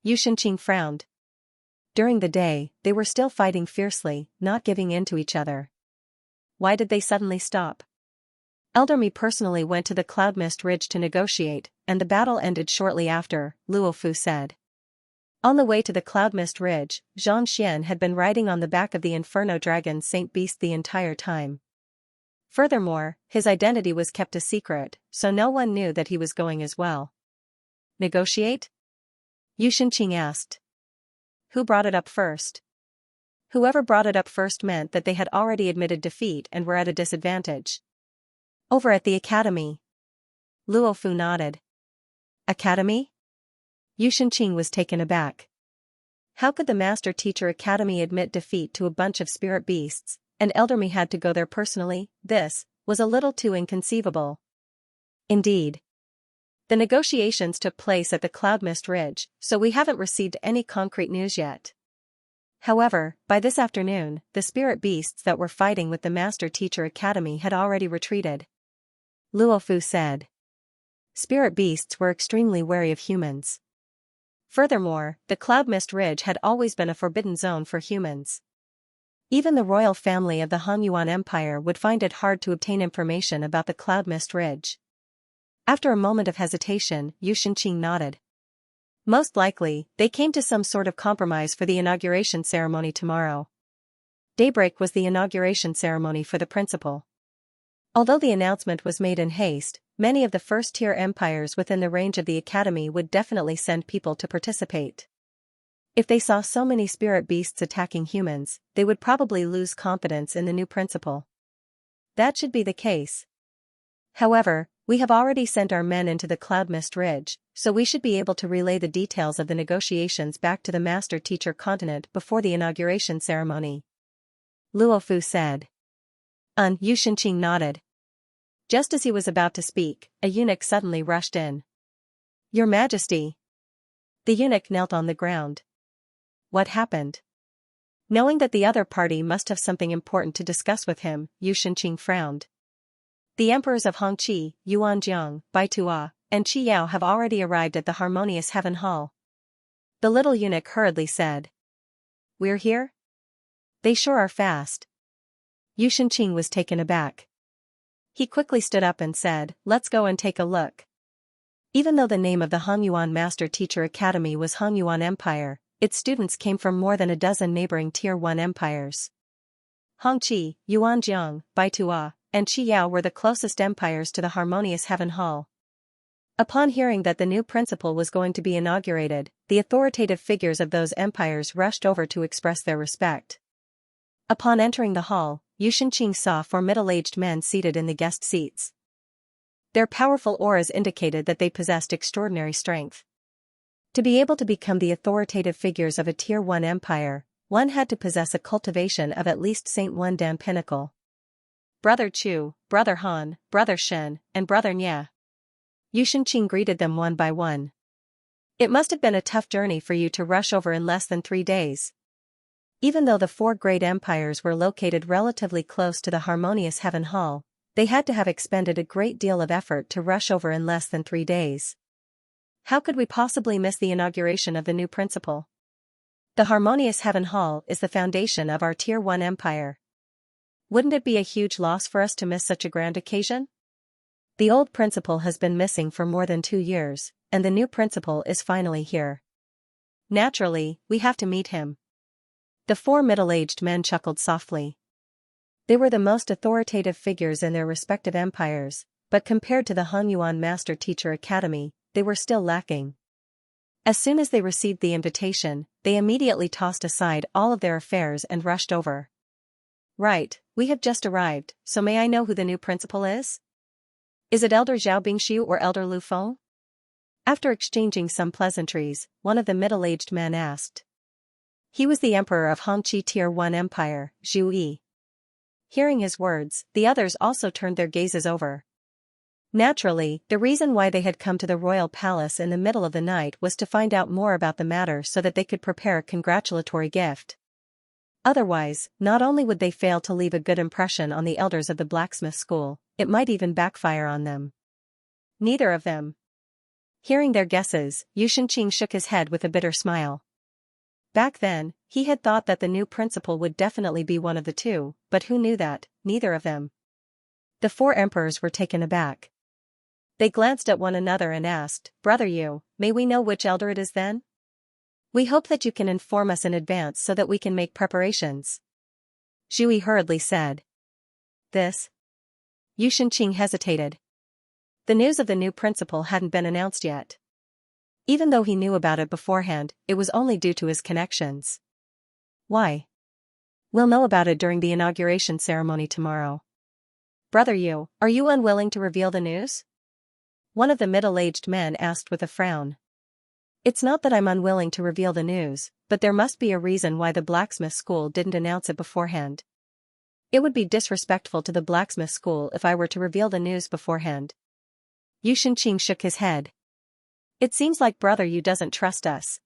Speaker 1: Yu Shenqing frowned. During the day, they were still fighting fiercely, not giving in to each other. Why did they suddenly stop? Elder Me personally went to the Cloud Mist Ridge to negotiate, and the battle ended shortly after, Luo Fu said. On the way to the Cloud Mist Ridge, Xianxia had been riding on the back of the Inferno Dragon Saint Beast the entire time. Furthermore, his identity was kept a secret, so no one knew that he was going as well. Negotiate? Yu Shenqing asked. Who brought it up first? Whoever brought it up first meant that they had already admitted defeat and were at a disadvantage. Over at the academy. Luo Fu nodded. Academy? Yu Shenqing was taken aback. How could the Master Teacher Academy admit defeat to a bunch of spirit beasts, and Elder Me had to go there personally? This was a little too inconceivable. Indeed. The negotiations took place at the Cloud Mist Ridge, so we haven't received any concrete news yet. However, by this afternoon, the spirit beasts that were fighting with the Master Teacher Academy had already retreated. Luo Fu said. Spirit beasts were extremely wary of humans. Furthermore, the Cloud Mist Ridge had always been a forbidden zone for humans. Even the royal family of the Hongyuan Empire would find it hard to obtain information about the Cloud Mist Ridge. After a moment of hesitation, Yu Shenqing nodded. Most likely, they came to some sort of compromise for the inauguration ceremony tomorrow. Daybreak was the inauguration ceremony for the principal. Although the announcement was made in haste, many of the first-tier empires within the range of the academy would definitely send people to participate. If they saw so many spirit beasts attacking humans, they would probably lose confidence in the new principal. That should be the case. However, we have already sent our men into the Cloud Mist Ridge, so we should be able to relay the details of the negotiations back to the Master Teacher Continent before the inauguration ceremony. Luo Fu said. Yu Shenqing nodded. Just as he was about to speak, a eunuch suddenly rushed in. Your Majesty! The eunuch knelt on the ground. What happened? Knowing that the other party must have something important to discuss with him, Yu Shenqing frowned. The emperors of Hongqi, Yuanjiang, Baitua, and Qiyao have already arrived at the Harmonious Heaven Hall. The little eunuch hurriedly said. We're here? They sure are fast. Yu Shenqing was taken aback. He quickly stood up and said, let's go and take a look. Even though the name of the Hongyuan Master Teacher Academy was Hongyuan Empire, its students came from more than a dozen neighboring Tier 1 empires. Hongqi, Yuanjiang, Baitua, and Qiyao were the closest empires to the Harmonious Heaven Hall. Upon hearing that the new principal was going to be inaugurated, the authoritative figures of those empires rushed over to express their respect. Upon entering the hall, Yu Shenqing saw 4 middle-aged men seated in the guest seats. Their powerful auras indicated that they possessed extraordinary strength. To be able to become the authoritative figures of a Tier 1 empire, one had to possess a cultivation of at least Saint 1 Dan Pinnacle. Brother Chu, Brother Han, Brother Shen, and Brother Nye. Yu Shenqing greeted them one by one. It must have been a tough journey for you to rush over in less than 3 days. Even though the 4 great empires were located relatively close to the Harmonious Heaven Hall, they had to have expended a great deal of effort to rush over in less than 3 days. How could we possibly miss the inauguration of the new principal? The Harmonious Heaven Hall is the foundation of our Tier 1 empire. Wouldn't it be a huge loss for us to miss such a grand occasion? The old principal has been missing for more than 2 years, and the new principal is finally here. Naturally, we have to meet him. The 4 middle-aged men chuckled softly. They were the most authoritative figures in their respective empires, but compared to the Hongyuan Master Teacher Academy, they were still lacking. As soon as they received the invitation, they immediately tossed aside all of their affairs and rushed over. Right, we have just arrived, so may I know who the new principal is? Is it Elder Zhao Bingxiu or Elder Lu Feng? After exchanging some pleasantries, one of the middle-aged men asked. He was the emperor of Hongqi Tier 1 Empire, Zhu Yi. Hearing his words, the others also turned their gazes over. Naturally, the reason why they had come to the royal palace in the middle of the night was to find out more about the matter so that they could prepare a congratulatory gift. Otherwise, not only would they fail to leave a good impression on the elders of the blacksmith school, it might even backfire on them. Neither of them. Hearing their guesses, Xianxia shook his head with a bitter smile. Back then, he had thought that the new principal would definitely be one of the two, but who knew that, neither of them. The four emperors were taken aback. They glanced at one another and asked, "Brother Yu, may we know which elder it is then? We hope that you can inform us in advance so that we can make preparations." Zhui hurriedly said. This? Xianxia hesitated. The news of the new principal hadn't been announced yet. Even though he knew about it beforehand, it was only due to his connections. Why? We'll know about it during the inauguration ceremony tomorrow. Brother Yu, are you unwilling to reveal the news? One of the middle-aged men asked with a frown. It's not that I'm unwilling to reveal the news, but there must be a reason why the blacksmith school didn't announce it beforehand. It would be disrespectful to the blacksmith school if I were to reveal the news beforehand. Xianxia shook his head. It seems like Brother Yu doesn't trust us.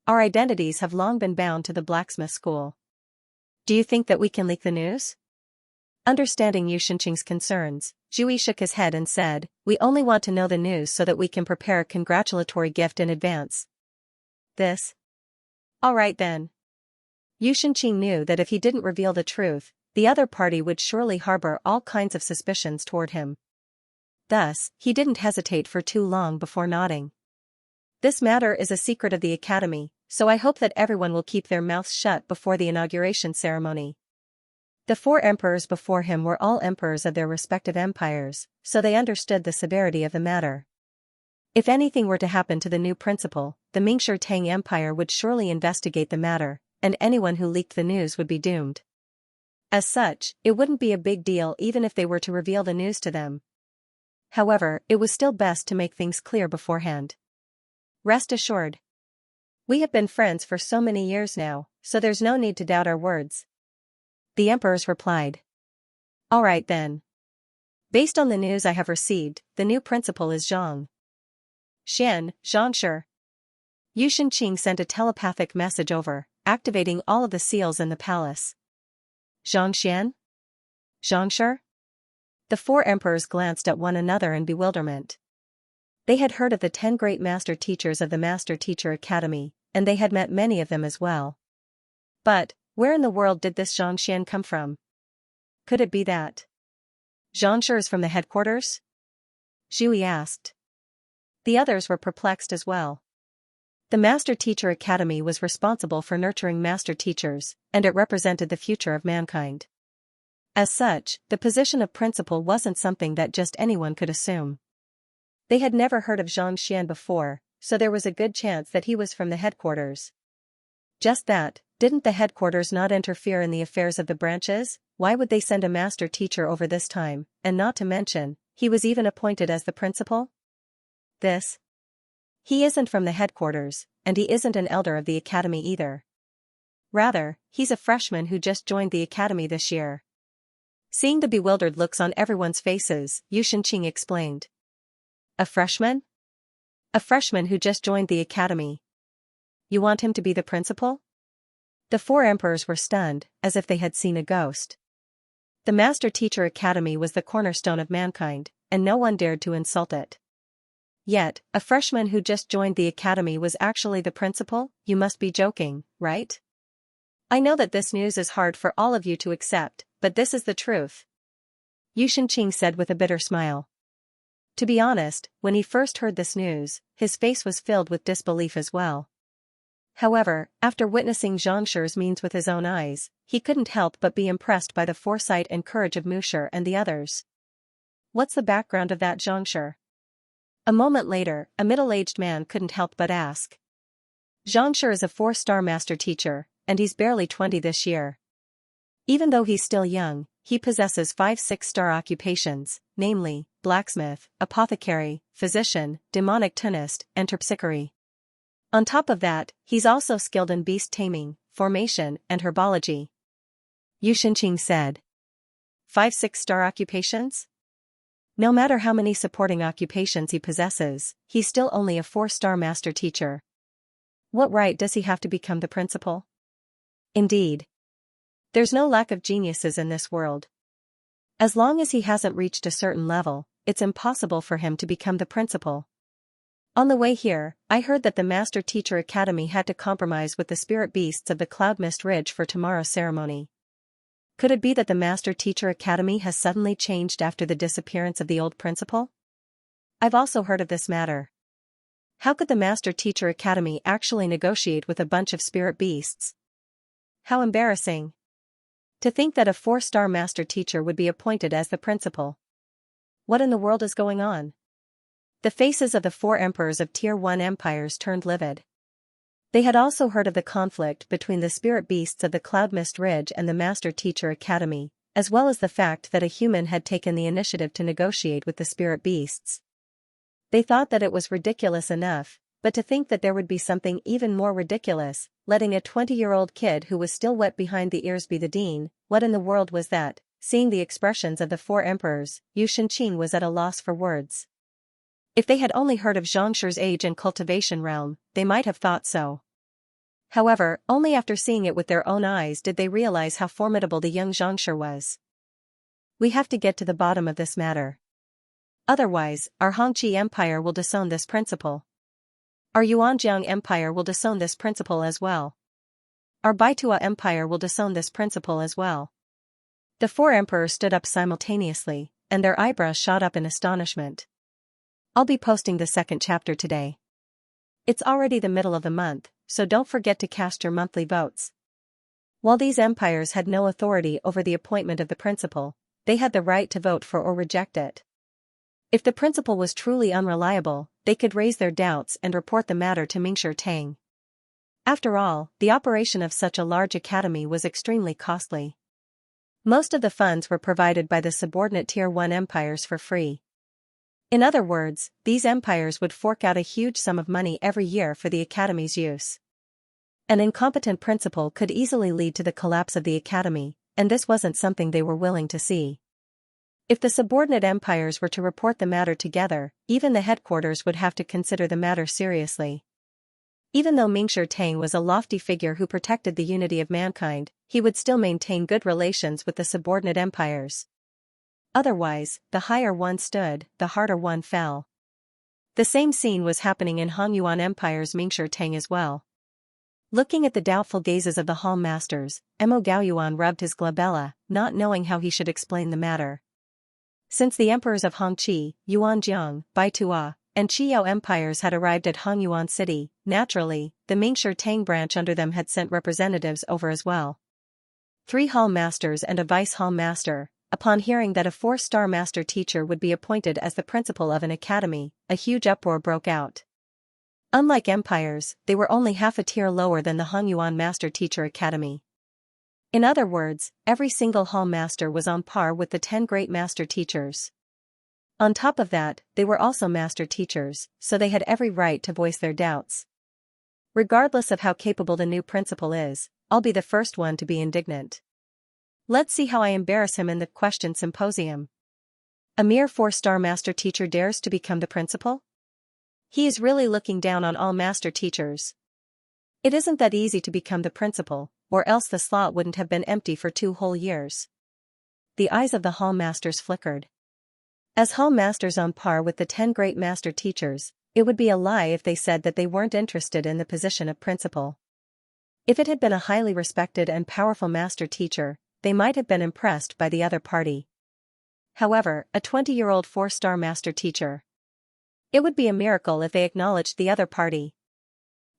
Speaker 1: Our identities have long been bound to the blacksmith school. Do you think that we can leak the news? Understanding Xianxia's concerns, Zhui shook his head and said, "We only want to know the news so that we can prepare a congratulatory gift in advance." This? All right then. Xianxia knew that if he didn't reveal the truth, the other party would surely harbor all kinds of suspicions toward him. Thus, he didn't hesitate for too long before nodding. This matter is a secret of the academy, so I hope that everyone will keep their mouths shut before the inauguration ceremony. The four emperors before him were all emperors of their respective empires, so they understood the severity of the matter. If anything were to happen to the new principal, the Mingshi Tang Empire would surely investigate the matter, and anyone who leaked the news would be doomed. As such, it wouldn't be a big deal even if they were to reveal the news to them. However, it was still best to make things clear beforehand. Rest assured. We have been friends for so many years now, so there's no need to doubt our words. The emperors replied. All right then. Based on the news I have received, the new principal is Xianxia. Xianxia sent a telepathic message over, activating all of the seals in the palace. Xianxia? The four emperors glanced at one another in bewilderment. They had heard of the 10 great master teachers of the Master Teacher Academy, and they had met many of them as well. But, where in the world did this Xianxia come from? Could it be that Xianxia is from the headquarters? Zhui asked. The others were perplexed as well. The Master Teacher Academy was responsible for nurturing master teachers, and it represented the future of mankind. As such, the position of principal wasn't something that just anyone could assume. They had never heard of Xianxia before, so there was a good chance that he was from the headquarters. Just that, didn't the headquarters not interfere in the affairs of the branches? Why would they send a master teacher over this time, and not to mention, he was even appointed as the principal? This? He isn't from the headquarters, and he isn't an elder of the academy either. Rather, he's a freshman who just joined the academy this year. Seeing the bewildered looks on everyone's faces, Xianxia explained. A freshman? A freshman who just joined the academy. You want him to be the principal? The four emperors were stunned, as if they had seen a ghost. The Master Teacher Academy was the cornerstone of mankind, and no one dared to insult it. Yet, a freshman who just joined the academy was actually the principal? You must be joking, right? I know that this news is hard for all of you to accept, but this is the truth. Xianxia said with a bitter smile. To be honest, when he first heard this news, his face was filled with disbelief as well. However, after witnessing Xianxia's means with his own eyes, he couldn't help but be impressed by the foresight and courage of Musher and the others. What's the background of that Xianxia? A moment later, a middle-aged man couldn't help but ask. Xianxia is a 4-star master teacher, and he's barely 20 this year. Even though he's still young, he possesses 5 6-star occupations, namely, blacksmith, apothecary, physician, demonic tunist, and terpsichore. On top of that, he's also skilled in beast taming, formation, and herbology. Xianxia said. 5 6-star occupations? No matter how many supporting occupations he possesses, he's still only a 4-star master teacher. What right does he have to become the principal? Indeed. There's no lack of geniuses in this world. As long as he hasn't reached a certain level, it's impossible for him to become the principal. On the way here, I heard that the Master Teacher Academy had to compromise with the spirit beasts of the Cloud Mist Ridge for tomorrow's ceremony. Could it be that the Master Teacher Academy has suddenly changed after the disappearance of the old principal? I've also heard of this matter. How could the Master Teacher Academy actually negotiate with a bunch of spirit beasts? How embarrassing. To think that a 4-star Master Teacher would be appointed as the principal. What in the world is going on? The faces of the 4 emperors of Tier 1 empires turned livid. They had also heard of the conflict between the spirit beasts of the Cloud Mist Ridge and the Master Teacher Academy, as well as the fact that a human had taken the initiative to negotiate with the spirit beasts. They thought that it was ridiculous enough, but to think that there would be something even more ridiculous, letting a 20-year-old kid who was still wet behind the ears be the dean, what in the world was that? Seeing the expressions of the 4 emperors, Xianxia was at a loss for words. If they had only heard of Xianxia's age and cultivation realm, they might have thought so. However, only after seeing it with their own eyes did they realize how formidable the young Xianxia was. We have to get to the bottom of this matter. Otherwise, our Hongqi Empire will disown this principle. Our Yuanjiang Empire will disown this principle as well. Our Baitua Empire will disown this principle as well. The 4 emperors stood up simultaneously, and their eyebrows shot up in astonishment. I'll be posting the 2nd chapter today. It's already the middle of the month, so don't forget to cast your monthly votes. While these empires had no authority over the appointment of the principal, they had the right to vote for or reject it. If the principal was truly unreliable, they could raise their doubts and report the matter to Mingshi Tang. After all, the operation of such a large academy was extremely costly. Most of the funds were provided by the subordinate Tier 1 empires for free. In other words, these empires would fork out a huge sum of money every year for the academy's use. An incompetent principal could easily lead to the collapse of the academy, and this wasn't something they were willing to see. If the subordinate empires were to report the matter together, even the headquarters would have to consider the matter seriously. Even though Mingshi Tang was a lofty figure who protected the unity of mankind, he would still maintain good relations with the subordinate empires. Otherwise, the higher one stood, the harder one fell. The same scene was happening in Han-Yuan Empire's Mingshi Tang as well. Looking at the doubtful gazes of the hall masters, Mo Gaoyuan rubbed his glabella, not knowing how he should explain the matter. Since the emperors of Hongqi, Yuanjiang, Baitua, and Qiyao empires had arrived at Hongyuan City, naturally, the Mingshi Tang branch under them had sent representatives over as well. 3 hall masters and a vice hall master. Upon hearing that a 4-star master teacher would be appointed as the principal of an academy, a huge uproar broke out. Unlike empires, they were only half a tier lower than the Hongyuan Master Teacher Academy. In other words, every single hall master was on par with the 10 great master teachers. On top of that, they were also master teachers, so they had every right to voice their doubts. Regardless of how capable the new principal is, I'll be the first one to be indignant. Let's see how I embarrass him in the question symposium. A mere 4-star master teacher dares to become the principal? He is really looking down on all master teachers. It isn't that easy to become the principal, or else the slot wouldn't have been empty for 2 whole years. The eyes of the hall masters flickered. As hall masters on par with the 10 great master teachers, it would be a lie if they said that they weren't interested in the position of principal. If it had been a highly respected and powerful master teacher, they might have been impressed by the other party. However, a 20-year-old 4-star master teacher. It would be a miracle if they acknowledged the other party.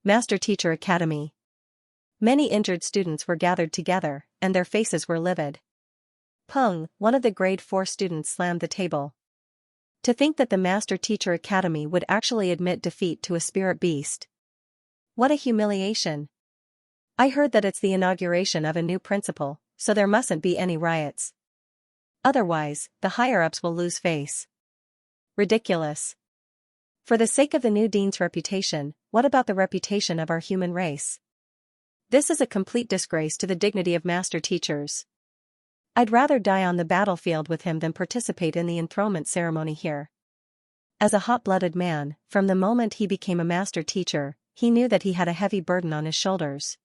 Speaker 1: Master Teacher Academy. Many injured students were gathered together, and their faces were livid. Peng, one of the grade 4 students, slammed the table. To think that the Master Teacher Academy would actually admit defeat to a spirit beast. What a humiliation. I heard that it's the inauguration of a new principal, so there mustn't be any riots. Otherwise, the higher-ups will lose face. Ridiculous. For the sake of the new dean's reputation, what about the reputation of our human race? This is a complete disgrace to the dignity of master teachers. I'd rather die on the battlefield with him than participate in the enthronement ceremony here. As a hot-blooded man, from the moment he became a master teacher, he knew that he had a heavy burden on his shoulders.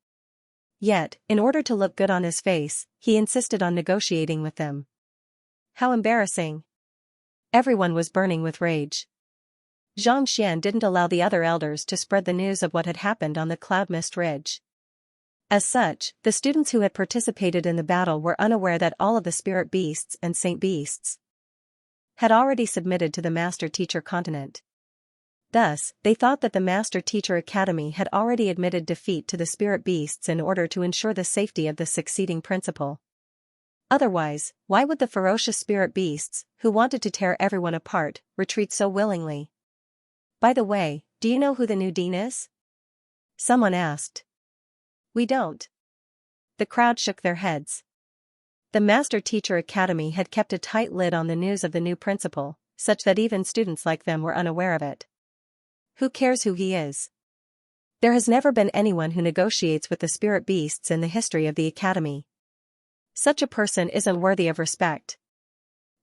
Speaker 1: Yet, in order to look good on his face, he insisted on negotiating with them. How embarrassing. Everyone was burning with rage. Xianxia didn't allow the other elders to spread the news of what had happened on the cloud mist ridge. As such, the students who had participated in the battle were unaware that all of the spirit beasts and saint beasts had already submitted to the Master Teacher continent. Thus, they thought that the Master Teacher Academy had already admitted defeat to the spirit beasts in order to ensure the safety of the succeeding principal. Otherwise, why would the ferocious spirit beasts, who wanted to tear everyone apart, retreat so willingly? By the way, do you know who the new dean is? Someone asked. We don't. The crowd shook their heads. The Master Teacher Academy had kept a tight lid on the news of the new principal, such that even students like them were unaware of it. Who cares who he is? There has never been anyone who negotiates with the spirit beasts in the history of the academy. Such a person is unworthy of respect.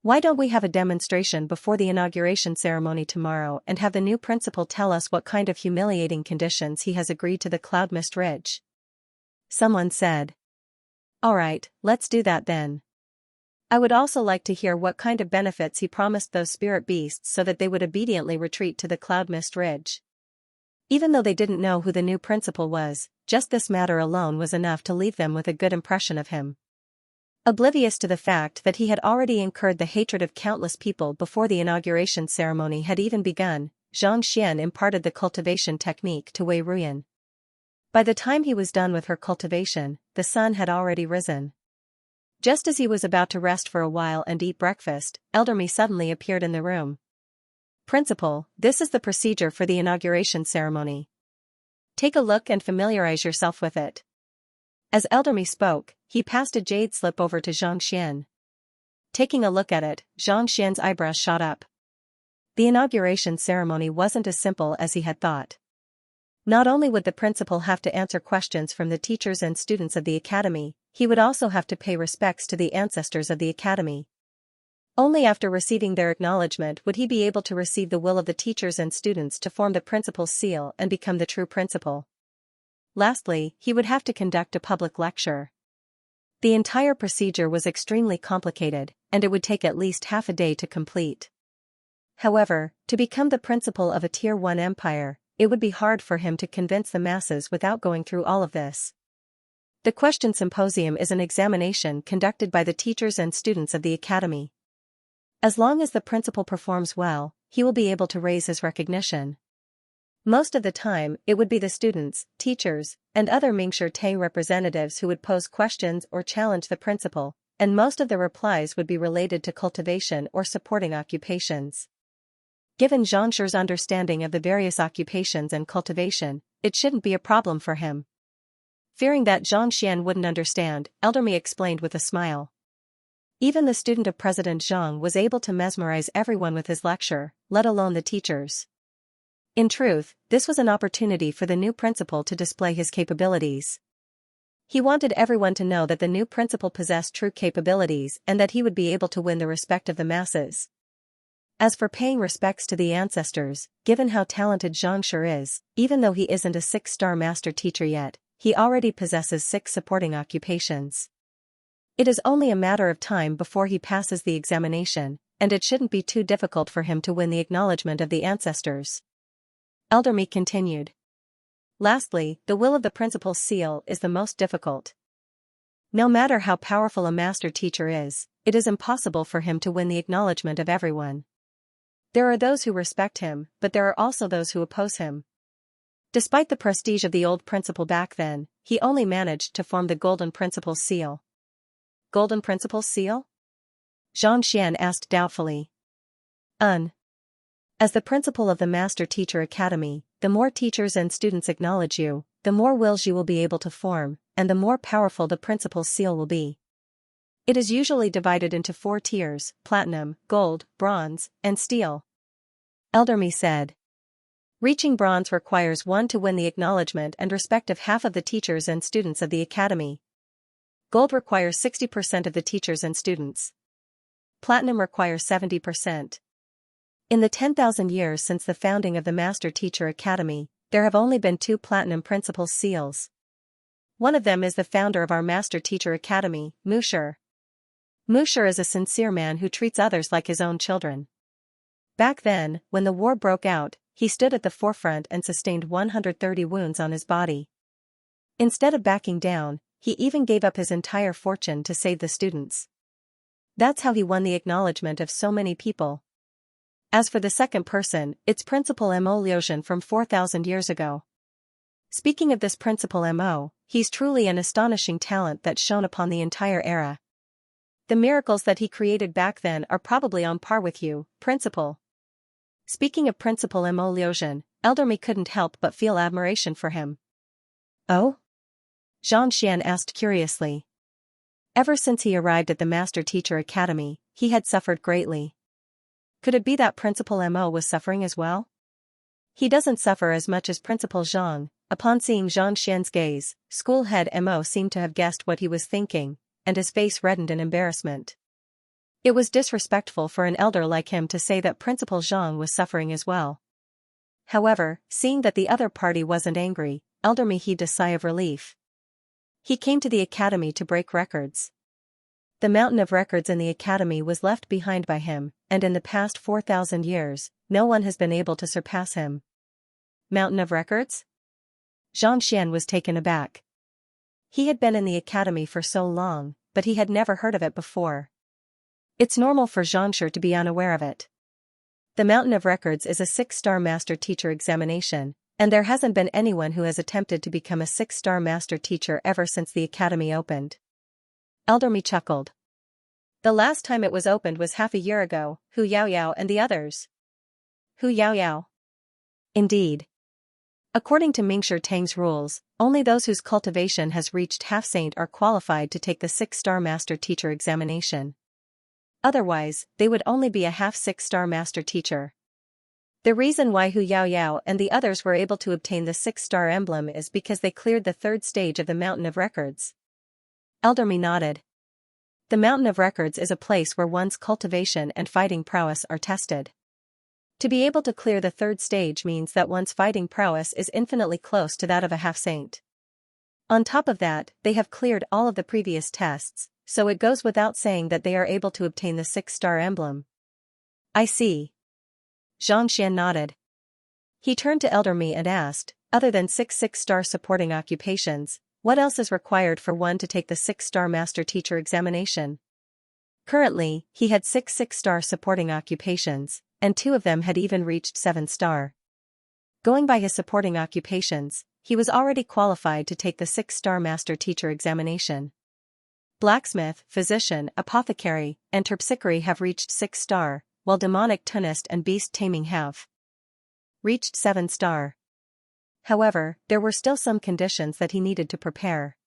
Speaker 1: Why don't we have a demonstration before the inauguration ceremony tomorrow and have the new principal tell us what kind of humiliating conditions he has agreed to the Cloud Mist Ridge? Someone said. All right, let's do that then. I would also like to hear what kind of benefits he promised those spirit beasts so that they would obediently retreat to the Cloud Mist Ridge. Even though they didn't know who the new principal was, just this matter alone was enough to leave them with a good impression of him. Oblivious to the fact that he had already incurred the hatred of countless people before the inauguration ceremony had even begun, Xianxia imparted the cultivation technique to Wei Ruyan. By the time he was done with her cultivation, the sun had already risen. Just as he was about to rest for a while and eat breakfast, Elder Mi suddenly appeared in the room. Principal, this is the procedure for the inauguration ceremony. Take a look and familiarize yourself with it. As Elder Mi spoke, he passed a jade slip over to Xianxia. Taking a look at it, Xianxia's eyebrows shot up. The inauguration ceremony wasn't as simple as he had thought. Not only would the principal have to answer questions from the teachers and students of the academy, he would also have to pay respects to the ancestors of the academy. Only after receiving their acknowledgement would he be able to receive the will of the teachers and students to form the principal's seal and become the true principal. Lastly, he would have to conduct a public lecture. The entire procedure was extremely complicated, and it would take at least half a day to complete. However, to become the principal of a Tier 1 empire, it would be hard for him to convince the masses without going through all of this. The Question Symposium is an examination conducted by the teachers and students of the academy. As long as the principal performs well, he will be able to raise his recognition. Most of the time, it would be the students, teachers, and other Mingshi Te representatives who would pose questions or challenge the principal, and most of the replies would be related to cultivation or supporting occupations. Given Xianxia's understanding of the various occupations and cultivation, it shouldn't be a problem for him. Fearing that Xianxia wouldn't understand, Elder Mi explained with a smile. Even the student of President Zhang was able to mesmerize everyone with his lecture, let alone the teachers. In truth, this was an opportunity for the new principal to display his capabilities. He wanted everyone to know that the new principal possessed true capabilities and that he would be able to win the respect of the masses. As for paying respects to the ancestors, given how talented Xianxia is, even though he isn't a 6-star master teacher yet, he already possesses 6 supporting occupations. It is only a matter of time before he passes the examination, and it shouldn't be too difficult for him to win the acknowledgement of the ancestors. Elder Mi continued. Lastly, the will of the principal's seal is the most difficult. No matter how powerful a master teacher is, it is impossible for him to win the acknowledgement of everyone. There are those who respect him, but there are also those who oppose him. Despite the prestige of the old principal back then, he only managed to form the Golden Principal's seal. Golden Principal's seal? Xianxia asked doubtfully. As the principal of the Master Teacher Academy, the more teachers and students acknowledge you, the more wills you will be able to form, and the more powerful the principal's seal will be. It is usually divided into 4 tiers: platinum, gold, bronze, and steel. Elder Mi said. Reaching bronze requires one to win the acknowledgement and respect of half of the teachers and students of the academy. Gold requires 60% of the teachers and students. Platinum requires 70%. In the 10,000 years since the founding of the Master Teacher Academy, there have only been 2 platinum principal seals. One of them is the founder of our Master Teacher Academy, Mingshi. Mingshi is a sincere man who treats others like his own children. Back then, when the war broke out, he stood at the forefront and sustained 130 wounds on his body. Instead of backing down, he even gave up his entire fortune to save the students. That's how he won the acknowledgement of so many people. As for the second person, it's Principal Mo Liuxian from 4,000 years ago. Speaking of this Principal Mo, he's truly an astonishing talent that shone upon the entire era. The miracles that he created back then are probably on par with you, Principal. Speaking of Principal Mo Liuxian, Elder Me couldn't help but feel admiration for him. Oh? Xianxia asked curiously. Ever since he arrived at the Master Teacher Academy, he had suffered greatly. Could it be that Principal Mo was suffering as well? He doesn't suffer as much as Principal Zhang. Upon seeing Xianxia's gaze, school head Mo seemed to have guessed what he was thinking, and his face reddened in embarrassment. It was disrespectful for an elder like him to say that Principal Zhang was suffering as well. However, seeing that the other party wasn't angry, Elder Me heaved a sigh of relief. He came to the academy to break records. The mountain of records in the academy was left behind by him, and in the past 4,000 years, no one has been able to surpass him. Mountain of records? Xianxia was taken aback. He had been in the academy for so long, but he had never heard of it before. It's normal for Xianxia to be unaware of it. The Mountain of Records is a 6-star master teacher examination, and there hasn't been anyone who has attempted to become a 6-star master teacher ever since the academy opened. Elder Me chuckled. The last time it was opened was half a year ago. Hu Yaoyao and the others. Hu Yaoyao. Indeed. According to Mingshi Tang's rules, only those whose cultivation has reached half-saint are qualified to take the 6-star master teacher examination. Otherwise, they would only be a half 6-star master teacher. The reason why Hu Yaoyao and the others were able to obtain the 6-star emblem is because they cleared the 3rd stage of the Mountain of Records. Elder Me nodded. The Mountain of Records is a place where one's cultivation and fighting prowess are tested. To be able to clear the 3rd stage means that one's fighting prowess is infinitely close to that of a half-saint. On top of that, they have cleared all of the previous tests, so it goes without saying that they are able to obtain the 6-star emblem. I see. Xianxia nodded. He turned to Elder Me and asked, other than 6-star supporting occupations, what else is required for one to take the 6-star master teacher examination? Currently, he had 6-star supporting occupations, and 2 of them had even reached 7-star. Going by his supporting occupations, he was already qualified to take the 6-star master teacher examination. Blacksmith, physician, apothecary, and terpsichore have reached 6-star, while demonic tunist and beast taming have reached 7-star. However, there were still some conditions that he needed to prepare.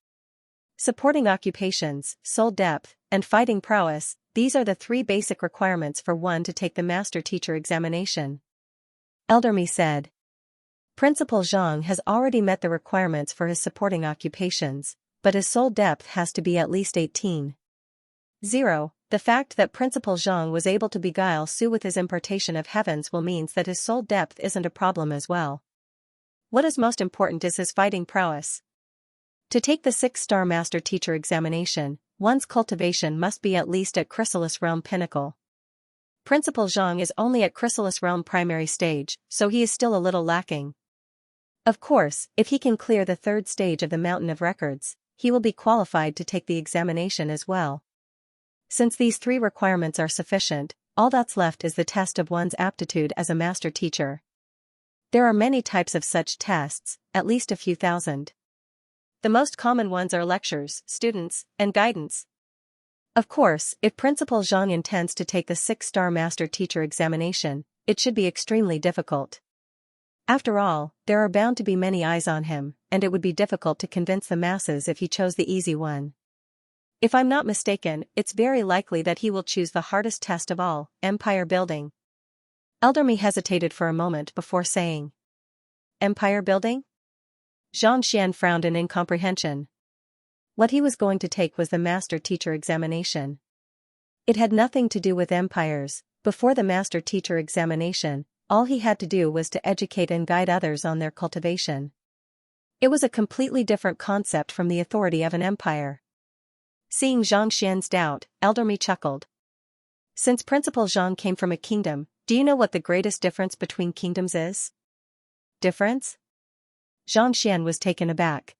Speaker 1: Supporting occupations, soul depth, and fighting prowess, these are the 3 basic requirements for one to take the master teacher examination. Elder Me said. Principal Zhang has already met the requirements for his supporting occupations, but his soul depth has to be at least 18. 0. The fact that Principal Zhang was able to beguile Su with his impartation of heavens will means that his soul depth isn't a problem as well. What is most important is his fighting prowess. To take the 6-star master teacher examination, one's cultivation must be at least at Chrysalis Realm Pinnacle. Principal Zhang is only at Chrysalis Realm Primary Stage, so he is still a little lacking. Of course, if he can clear the 3rd stage of the Mountain of Records, he will be qualified to take the examination as well. Since these 3 requirements are sufficient, all that's left is the test of one's aptitude as a master teacher. There are many types of such tests, at least a few thousand. The most common ones are lectures, students, and guidance. Of course, if Principal Zhang intends to take the 6-star master teacher examination, it should be extremely difficult. After all, there are bound to be many eyes on him, and it would be difficult to convince the masses if he chose the easy one. If I'm not mistaken, it's very likely that he will choose the hardest test of all, empire building. Elder Me hesitated for a moment before saying, Empire building? Xianxia frowned in incomprehension. What he was going to take was the master teacher examination. It had nothing to do with empires. Before the master teacher examination, all he had to do was to educate and guide others on their cultivation. It was a completely different concept from the authority of an empire. Seeing Xianxia's doubt, Elder Me chuckled. Since Principal Zhang came from a kingdom, Do you know what the greatest difference between kingdoms is? Difference? Xianxia was taken aback.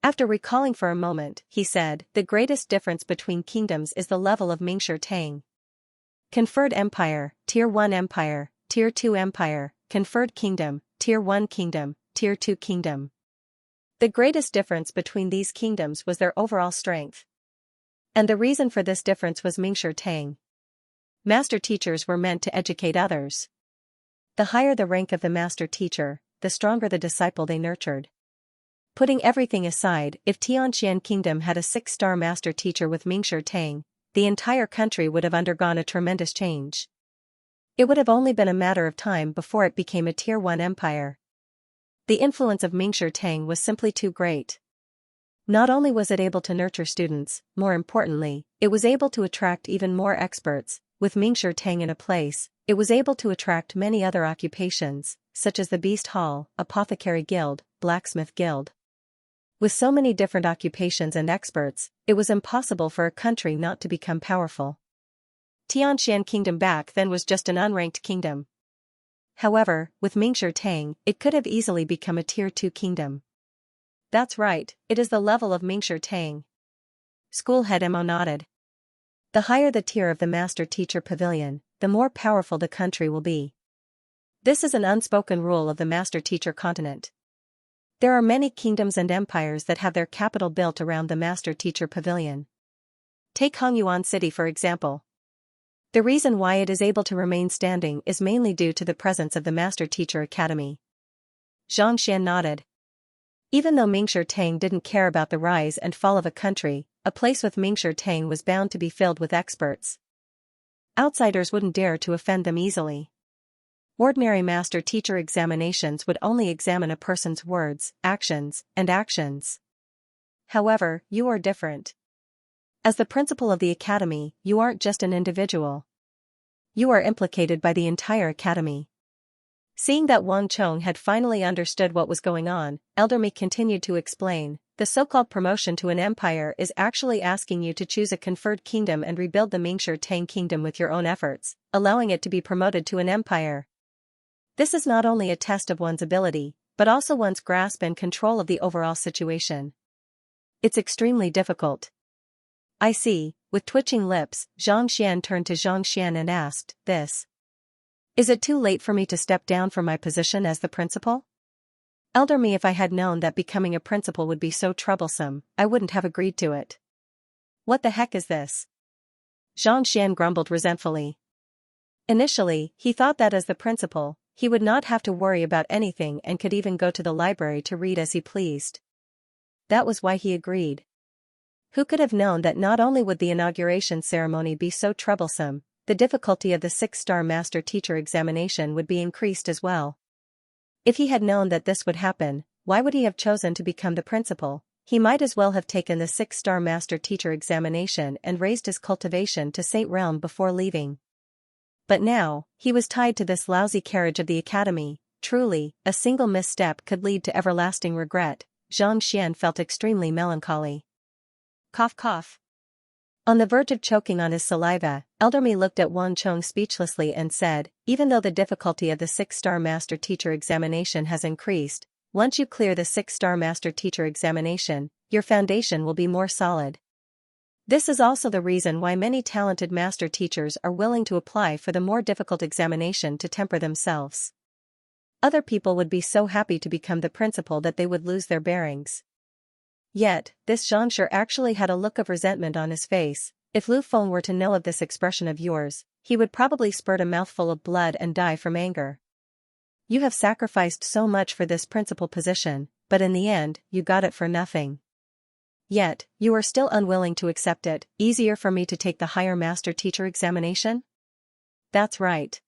Speaker 1: After recalling for a moment, he said, the greatest difference between kingdoms is the level of Mingshi Tang. Conferred empire, Tier 1 empire, Tier 2 empire, conferred kingdom, Tier 1 kingdom, Tier 2 kingdom. The greatest difference between these kingdoms was their overall strength. And the reason for this difference was Mingshi Tang. Master teachers were meant to educate others. The higher the rank of the master teacher, the stronger the disciple they nurtured. Putting everything aside, if Tianxian Kingdom had a 6-star master teacher with Mingshi Tang, the entire country would have undergone a tremendous change. It would have only been a matter of time before it became a Tier 1 empire. The influence of Mingshi Tang was simply too great. Not only was it able to nurture students, more importantly, it was able to attract even more experts. With Mingshi Tang in a place, it was able to attract many other occupations, such as the Beast Hall, Apothecary Guild, Blacksmith Guild. With so many different occupations and experts, it was impossible for a country not to become powerful. Tianxian Kingdom back then was just an unranked kingdom. However, with Mingshi Tang, it could have easily become a Tier 2 kingdom. That's right, it is the level of Mingshi Tang. School head Mo nodded. The higher the tier of the master teacher pavilion, the more powerful the country will be. This is an unspoken rule of the master teacher continent. There are many kingdoms and empires that have their capital built around the master teacher pavilion. Take Hongyuan City for example. The reason why it is able to remain standing is mainly due to the presence of the master teacher academy. Xianxia nodded. Even though Mingshi Tang didn't care about the rise and fall of a country, a place with Mingshi Tang was bound to be filled with experts. Outsiders wouldn't dare to offend them easily. Ordinary master-teacher examinations would only examine a person's words, actions. However, you are different. As the principal of the academy, you aren't just an individual. You are implicated by the entire academy. Seeing that Wang Chong had finally understood what was going on, Elder Mi continued to explain, the so-called promotion to an empire is actually asking you to choose a conferred kingdom and rebuild the Mingshi Tang kingdom with your own efforts, allowing it to be promoted to an empire. This is not only a test of one's ability, but also one's grasp and control of the overall situation. It's extremely difficult. I see. With twitching lips, Xianxia turned to Xianxia and asked, Is it too late for me to step down from my position as the principal? Elder Me, if I had known that becoming a principal would be so troublesome, I wouldn't have agreed to it. What the heck is this? Xianxia grumbled resentfully. Initially, he thought that as the principal, he would not have to worry about anything and could even go to the library to read as he pleased. That was why he agreed. Who could have known that not only would the inauguration ceremony be so troublesome, the difficulty of the 6-star master teacher examination would be increased as well. If he had known that this would happen, why would he have chosen to become the principal? He might as well have taken the 6-star master teacher examination and raised his cultivation to Saint Realm before leaving. But now, he was tied to this lousy carriage of the academy. Truly, a single misstep could lead to everlasting regret. Xianxia felt extremely melancholy. Cough cough. On the verge of choking on his saliva, Elder Mi looked at Wang Chong speechlessly and said, even though the difficulty of the 6-star master teacher examination has increased, once you clear the 6-star master teacher examination, your foundation will be more solid. This is also the reason why many talented master teachers are willing to apply for the more difficult examination to temper themselves. Other people would be so happy to become the principal that they would lose their bearings. Yet, this Xianxia actually had a look of resentment on his face. If Lu Feng were to know of this expression of yours, he would probably spurt a mouthful of blood and die from anger. You have sacrificed so much for this principal position, but in the end, you got it for nothing. Yet, you are still unwilling to accept it. Easier for me to take the higher master teacher examination? That's right.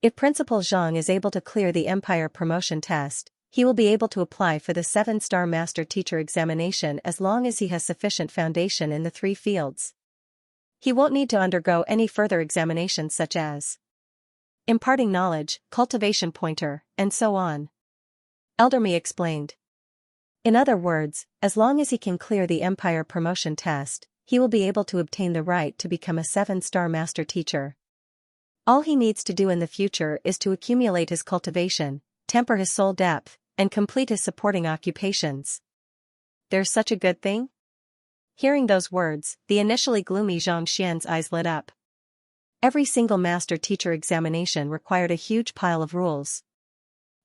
Speaker 1: If Principal Zhang is able to clear the Empire promotion test, he will be able to apply for the 7-star master teacher examination as long as he has sufficient foundation in the 3 fields. He won't need to undergo any further examinations such as imparting knowledge, cultivation pointer, and so on. Elder Mi explained. In other words, as long as he can clear the Empire promotion test, he will be able to obtain the right to become a 7-star master teacher. All he needs to do in the future is to accumulate his cultivation, temper his soul depth, and complete his supporting occupations. There's such a good thing? Hearing those words, the initially gloomy Xianxia's eyes lit up. Every single master-teacher examination required a huge pile of rules.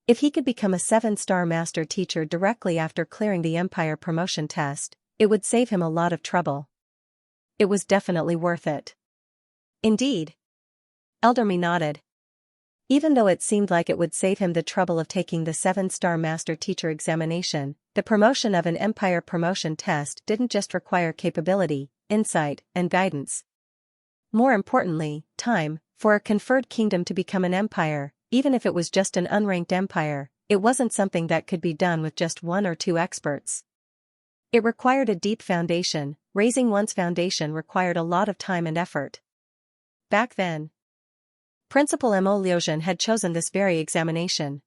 Speaker 1: If he could become a 7-star master teacher directly after clearing the Empire promotion test, it would save him a lot of trouble. It was definitely worth it. Indeed. Eldermy nodded. Even though it seemed like it would save him the trouble of taking the 7-star master teacher examination, the promotion of an Empire promotion test didn't just require capability, insight, and guidance. More importantly, time. For a conferred kingdom to become an empire, even if it was just an unranked empire, it wasn't something that could be done with just 1 or 2 experts. It required a deep foundation. Raising one's foundation required a lot of time and effort. Back then, Principal Mo Liujian had chosen this very examination.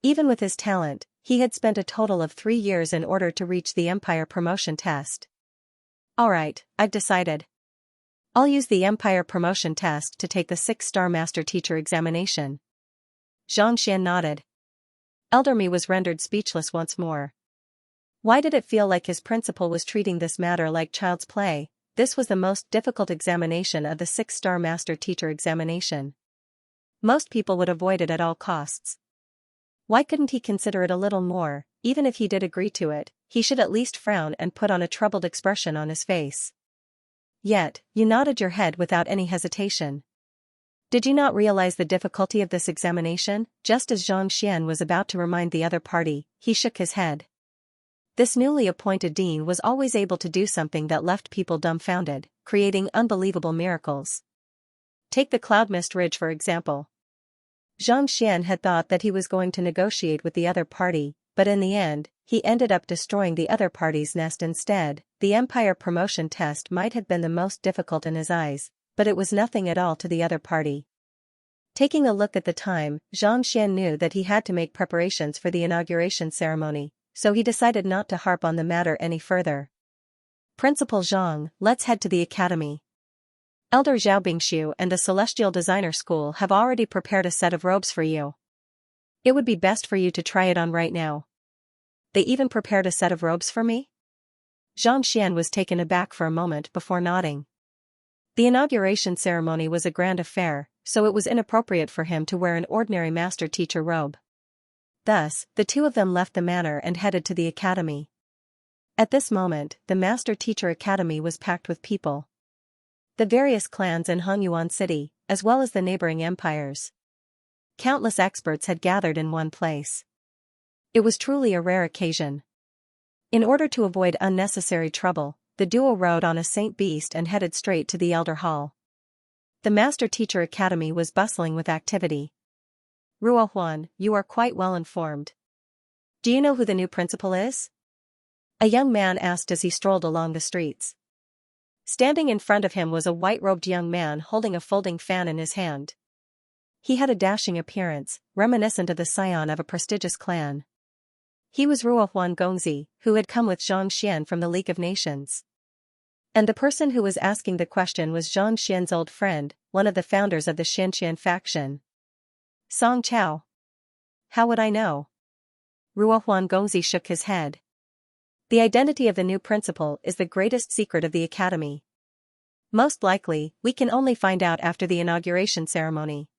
Speaker 1: Even with his talent, he had spent a total of 3 years in order to reach the Empire promotion test. Alright, I've decided. I'll use the Empire promotion test to take the 6-star master teacher examination. Xianxia nodded. Eldermy was rendered speechless once more. Why did it feel like his principal was treating this matter like child's play? This was the most difficult examination of the 6-star master teacher examination. Most people would avoid it at all costs. Why couldn't he consider it a little more? Even if he did agree to it, he should at least frown and put on a troubled expression on his face. Yet, you nodded your head without any hesitation. Did you not realize the difficulty of this examination? Just as Xianxia was about to remind the other party, he shook his head. This newly appointed dean was always able to do something that left people dumbfounded, creating unbelievable miracles. Take the Cloud Mist Ridge for example. Xianxia had thought that he was going to negotiate with the other party, but in the end, he ended up destroying the other party's nest instead. The Empire promotion test might have been the most difficult in his eyes, but it was nothing at all to the other party. Taking a look at the time, Xianxia knew that he had to make preparations for the inauguration ceremony, so he decided not to harp on the matter any further. Principal Zhang, let's head to the academy. Elder Xiaobingshu and the Celestial Designer School have already prepared a set of robes for you. It would be best for you to try it on right now. They even prepared a set of robes for me? Xianxia was taken aback for a moment before nodding. The inauguration ceremony was a grand affair, so it was inappropriate for him to wear an ordinary master-teacher robe. Thus, the two of them left the manor and headed to the academy. At this moment, the master-teacher academy was packed with people. The various clans in Hongyuan City, as well as the neighboring empires. Countless experts had gathered in one place. It was truly a rare occasion. In order to avoid unnecessary trouble, the duo rode on a Saint Beast and headed straight to the Elder Hall. The Master Teacher Academy was bustling with activity. Ruohuan, you are quite well informed. Do you know who the new principal is? A young man asked as he strolled along the streets. Standing in front of him was a white-robed young man holding a folding fan in his hand. He had a dashing appearance, reminiscent of the scion of a prestigious clan. He was Ruohuan Gongzi, who had come with Xianxia from the League of Nations. And the person who was asking the question was Xianxia's old friend, one of the founders of the Xianxia faction. Song Chao. How would I know? Ruohuan Gongzi shook his head. The identity of the new principal is the greatest secret of the academy. Most likely, we can only find out after the inauguration ceremony.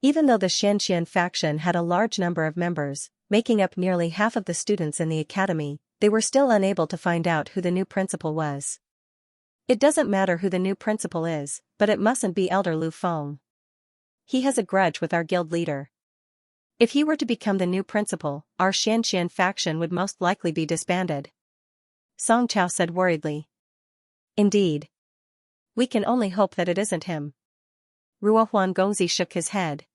Speaker 1: Even though the Xianxia faction had a large number of members, making up nearly half of the students in the academy, they were still unable to find out who the new principal was. It doesn't matter who the new principal is, but it mustn't be Elder Lu Feng. He has a grudge with our guild leader. If he were to become the new principal, our Xianxia faction would most likely be disbanded. Song Chao said worriedly. Indeed. We can only hope that it isn't him. Ruohuan Gongzi shook his head.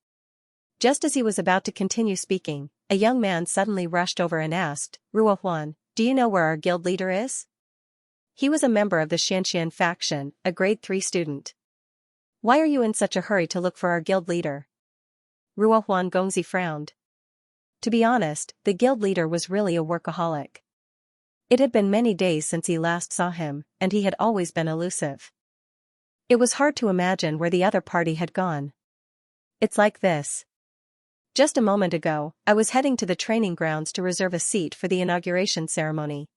Speaker 1: Just as he was about to continue speaking, a young man suddenly rushed over and asked, Ruohuan, do you know where our guild leader is? He was a member of the Xianxia faction, a grade 3 student. Why are you in such a hurry to look for our guild leader? Ruohuan Gongzi frowned. To be honest, the guild leader was really a workaholic. It had been many days since he last saw him, and he had always been elusive. It was hard to imagine where the other party had gone. It's like this. Just a moment ago, I was heading to the training grounds to reserve a seat for the inauguration ceremony.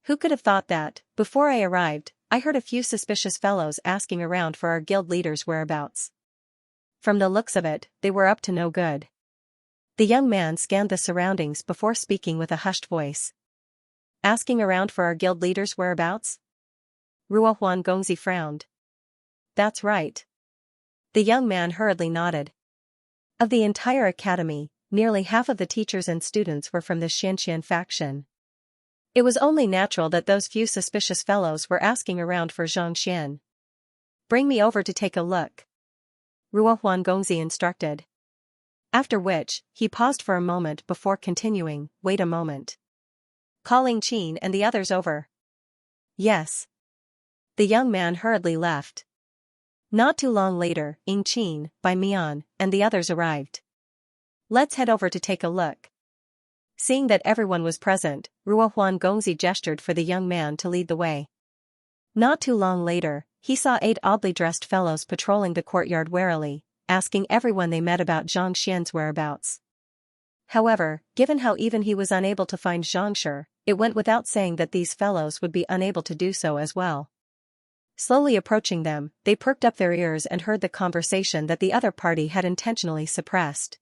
Speaker 1: Who could have thought that, before I arrived, I heard a few suspicious fellows asking around for our guild leader's whereabouts. From the looks of it, they were up to no good. The young man scanned the surroundings before speaking with a hushed voice. Asking around for our guild leader's whereabouts? Ruo Huan Gongzi frowned. That's right. The young man hurriedly nodded. Of the entire academy, nearly half of the teachers and students were from the Xianxia faction. It was only natural that those few suspicious fellows were asking around for Xianxia. Bring me over to take a look, Ruo Huan Gongzi instructed. After which, he paused for a moment before continuing, wait a moment. Calling Qin and the others over. Yes. The young man hurriedly left. Not too long later, Ying Qin, Bai Mian, and the others arrived. Let's head over to take a look. Seeing that everyone was present, Ruo Huan Gongzi gestured for the young man to lead the way. Not too long later, he saw 8 oddly dressed fellows patrolling the courtyard warily, asking everyone they met about Zhang Xian's whereabouts. However, given how even he was unable to find Xianxia, it went without saying that these fellows would be unable to do so as well. Slowly approaching them, they perked up their ears and heard the conversation that the other party had intentionally suppressed.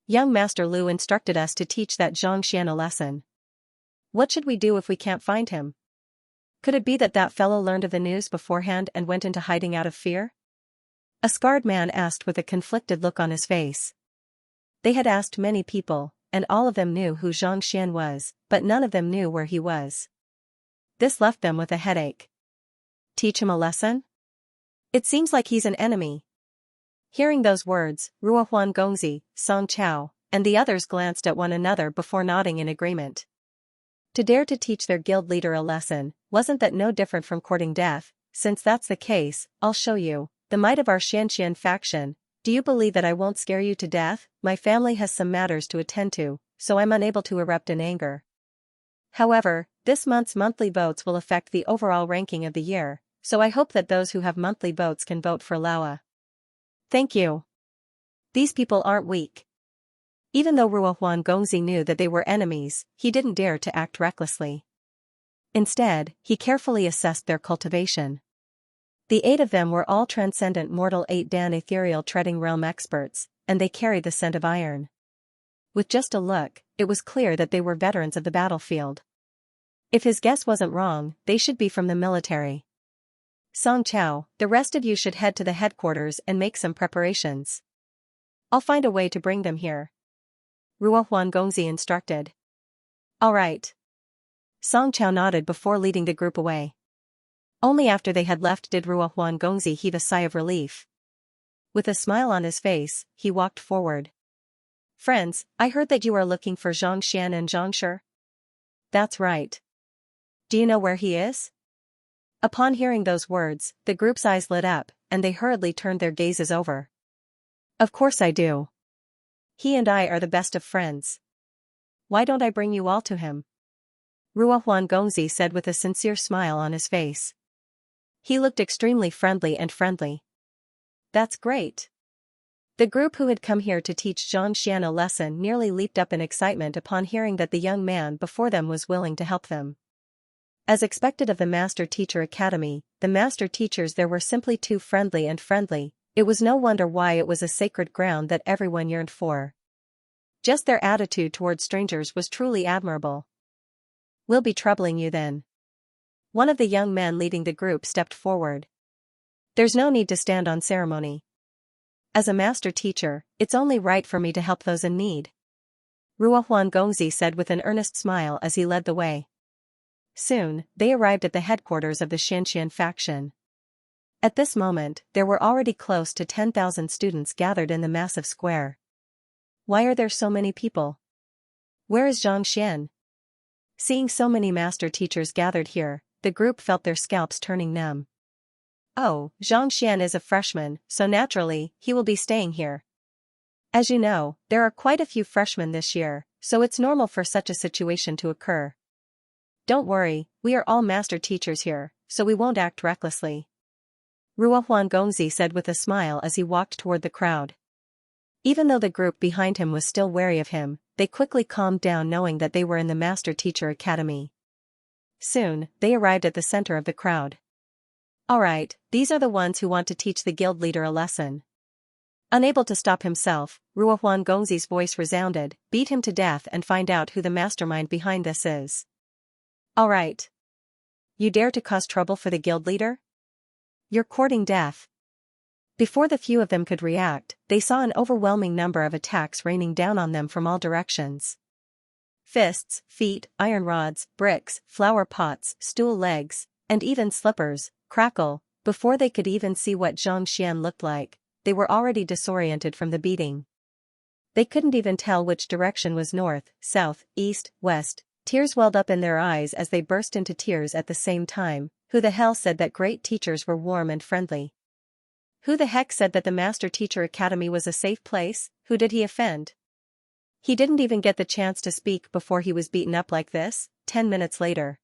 Speaker 1: Young Master Lu instructed us to teach that Zhang Xian a lesson. What should we do if we can't find him? Could it be that that fellow learned of the news beforehand and went into hiding out of fear? A scarred man asked with a conflicted look on his face. They had asked many people, and all of them knew who Zhang Xian was, but none of them knew where he was. This left them with a headache. Teach him a lesson? It seems like he's an enemy. Hearing those words, Ruo Huan Gongzi, Song Chao, and the others glanced at one another before nodding in agreement. To dare to teach their guild leader a lesson, wasn't that no different from courting death? Since that's the case, I'll show you, the might of our Xianxia faction. Do you believe that I won't scare you to death? My family has some matters to attend to, so I'm unable to erupt in anger. However, this month's monthly votes will affect the overall ranking of the year, so I hope that those who have monthly votes can vote for Laowa. Thank you. These people aren't weak. Even though Ruo Huan Gongzi knew that they were enemies, he didn't dare to act recklessly. Instead, he carefully assessed their cultivation. The 8 of them were all transcendent mortal 8 Dan ethereal treading realm experts, and they carried the scent of iron. With just a look, it was clear that they were veterans of the battlefield. If his guess wasn't wrong, they should be from the military. Song Chao, the rest of you should head to the headquarters and make some preparations. I'll find a way to bring them here, Ruo Huan Gongzi instructed. All right. Song Chao nodded before leading the group away. Only after they had left did Ruo Huan Gongzi heave a sigh of relief. With a smile on his face, he walked forward. Friends, I heard that you are looking for Zhang Xian and Xianxia. That's right. Do you know where he is? Upon hearing those words, the group's eyes lit up, and they hurriedly turned their gazes over. Of course I do. He and I are the best of friends. Why don't I bring you all to him? Ruo Huan Gongzi said with a sincere smile on his face. He looked extremely friendly. That's great. The group who had come here to teach Zhang Xian a lesson nearly leaped up in excitement upon hearing that the young man before them was willing to help them. As expected of the Master Teacher Academy, the Master Teachers there were simply too friendly. It was no wonder why it was a sacred ground that everyone yearned for. Just their attitude towards strangers was truly admirable. We'll be troubling you then. One of the young men leading the group stepped forward. There's no need to stand on ceremony. As a Master Teacher, it's only right for me to help those in need, Ruo Huan Gongzi said with an earnest smile as he led the way. Soon, they arrived at the headquarters of the Xianxia faction. At this moment, there were already close to 10,000 students gathered in the massive square. Why are there so many people? Where is Zhang Xian? Seeing so many master teachers gathered here, the group felt their scalps turning numb. Oh, Zhang Xian is a freshman, so naturally, he will be staying here. As you know, there are quite a few freshmen this year, so it's normal for such a situation to occur. Don't worry, we are all master teachers here, so we won't act recklessly. Ruohuan Gongzi said with a smile as he walked toward the crowd. Even though the group behind him was still wary of him, they quickly calmed down knowing that they were in the Master Teacher Academy. Soon, they arrived at the center of the crowd. Alright, these are the ones who want to teach the guild leader a lesson. Unable to stop himself, Ruohuan Gongzi's voice resounded, beat him to death and find out who the mastermind behind this is. Alright. You dare to cause trouble for the guild leader? You're courting death. Before the few of them could react, they saw an overwhelming number of attacks raining down on them from all directions. Fists, feet, iron rods, bricks, flower pots, stool legs, and even slippers, crackle. Before they could even see what Xianxia looked like, they were already disoriented from the beating. They couldn't even tell which direction was north, south, east, west. Tears welled up in their eyes as they burst into tears at the same time. Who the hell said that great teachers were warm and friendly? Who the heck said that the Master Teacher Academy was a safe place? Who did he offend? He didn't even get the chance to speak before he was beaten up like this. 10 minutes later.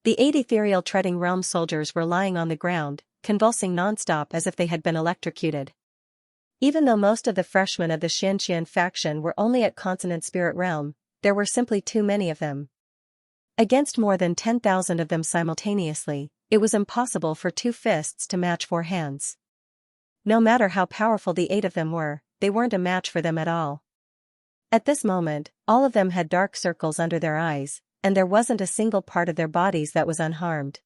Speaker 1: The 8 ethereal treading realm soldiers were lying on the ground, convulsing non-stop as if they had been electrocuted. Even though most of the freshmen of the Xianxia faction were only at consonant spirit realm, there were simply too many of them. Against more than 10,000 of them simultaneously, it was impossible for 2 fists to match 4 hands. No matter how powerful the 8 of them were, they weren't a match for them at all. At this moment, all of them had dark circles under their eyes, and there wasn't a single part of their bodies that was unharmed.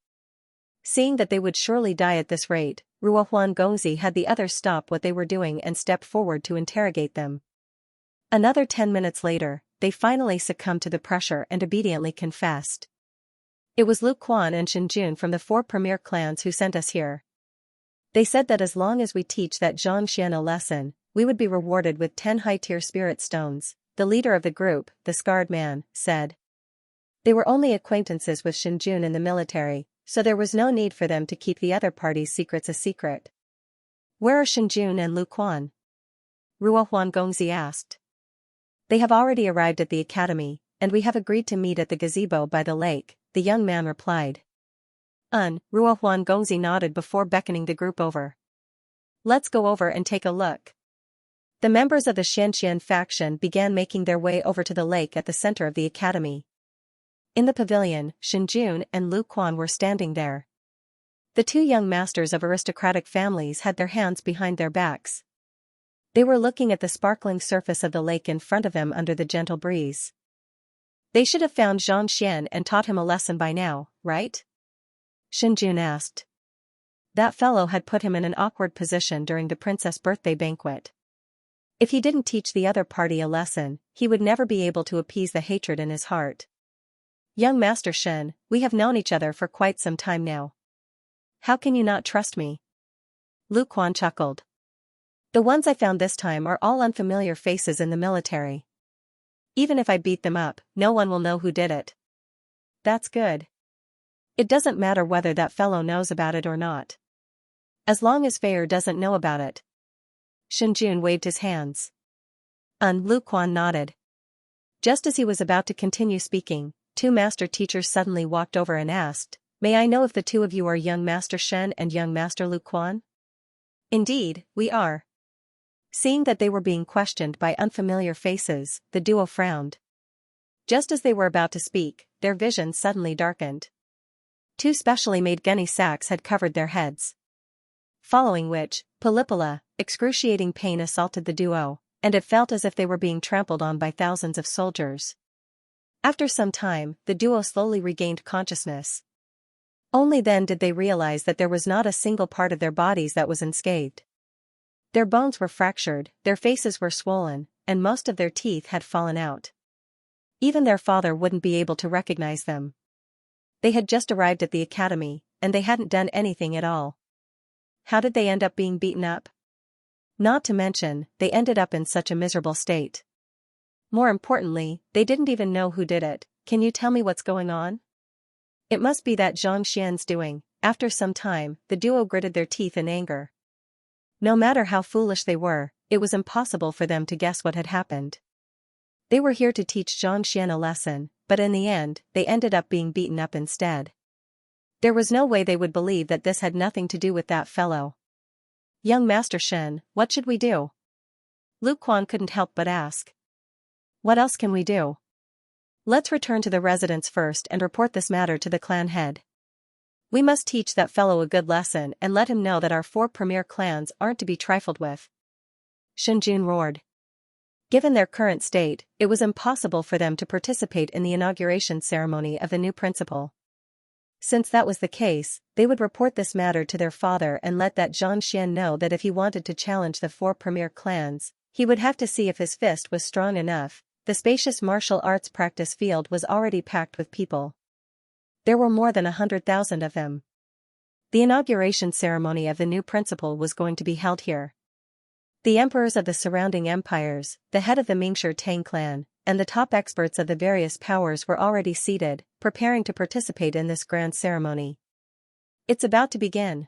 Speaker 1: Seeing that they would surely die at this rate, Ruohuan Gongzi had the others stop what they were doing and step forward to interrogate them. Another 10 minutes later, they finally succumbed to the pressure and obediently confessed. It was Lu Quan and Shinjun from the 4 premier clans who sent us here. They said that as long as we teach that Xianxia a lesson, we would be rewarded with 10 high-tier spirit stones, the leader of the group, the scarred man, said. They were only acquaintances with Shinjun in the military, so there was no need for them to keep the other party's secrets a secret. Where are Shinjun and Lu Quan? Ruohuan Gongzi asked. They have already arrived at the academy, and we have agreed to meet at the gazebo by the lake, the young man replied. Ruohuan Gongzi nodded before beckoning the group over. Let's go over and take a look. The members of the Xianxia faction began making their way over to the lake at the center of the academy. In the pavilion, Shinjun and Lu Quan were standing there. The 2 young masters of aristocratic families had their hands behind their backs. They were looking at the sparkling surface of the lake in front of them under the gentle breeze. They should have found Xianxia and taught him a lesson by now, right? Shinjun asked. That fellow had put him in an awkward position during the princess' birthday banquet. If he didn't teach the other party a lesson, he would never be able to appease the hatred in his heart. Young Master Shen, we have known each other for quite some time now. How can you not trust me? Lu Quan chuckled. The ones I found this time are all unfamiliar faces in the military. Even if I beat them up, no one will know who did it. That's good. It doesn't matter whether that fellow knows about it or not. As long as Feier doesn't know about it. Shinjun waved his hands. Lu Quan nodded. Just as he was about to continue speaking, 2 master teachers suddenly walked over and asked, May I know if the 2 of you are young Master Shen and young Master Lu Quan? Indeed, we are. Seeing that they were being questioned by unfamiliar faces, the duo frowned. Just as they were about to speak, their vision suddenly darkened. 2 specially made gunny sacks had covered their heads. Following which, excruciating pain assaulted the duo, and it felt as if they were being trampled on by thousands of soldiers. After some time, the duo slowly regained consciousness. Only then did they realize that there was not a single part of their bodies that was unscathed. Their bones were fractured, their faces were swollen, and most of their teeth had fallen out. Even their father wouldn't be able to recognize them. They had just arrived at the academy, and they hadn't done anything at all. How did they end up being beaten up? Not to mention, they ended up in such a miserable state. More importantly, they didn't even know who did it. Can you tell me what's going on? It must be that Xianxia's doing. After some time, the duo gritted their teeth in anger. No matter how foolish they were, it was impossible for them to guess what had happened. They were here to teach Xianxia a lesson, but in the end, they ended up being beaten up instead. There was no way they would believe that this had nothing to do with that fellow. Young Master Shen, what should we do? Lu Quan couldn't help but ask. What else can we do? Let's return to the residence first and report this matter to the clan head. We must teach that fellow a good lesson and let him know that our 4 premier clans aren't to be trifled with. Shen Jun roared. Given their current state, it was impossible for them to participate in the inauguration ceremony of the new principal. Since that was the case, they would report this matter to their father and let that Xianxia know that if he wanted to challenge the 4 premier clans, he would have to see if his fist was strong enough. The spacious martial arts practice field was already packed with people. There were more than 100,000 of them. The inauguration ceremony of the new principal was going to be held here. The emperors of the surrounding empires, the head of the Mingshi Tang clan, and the top experts of the various powers were already seated, preparing to participate in this grand ceremony. It's about to begin.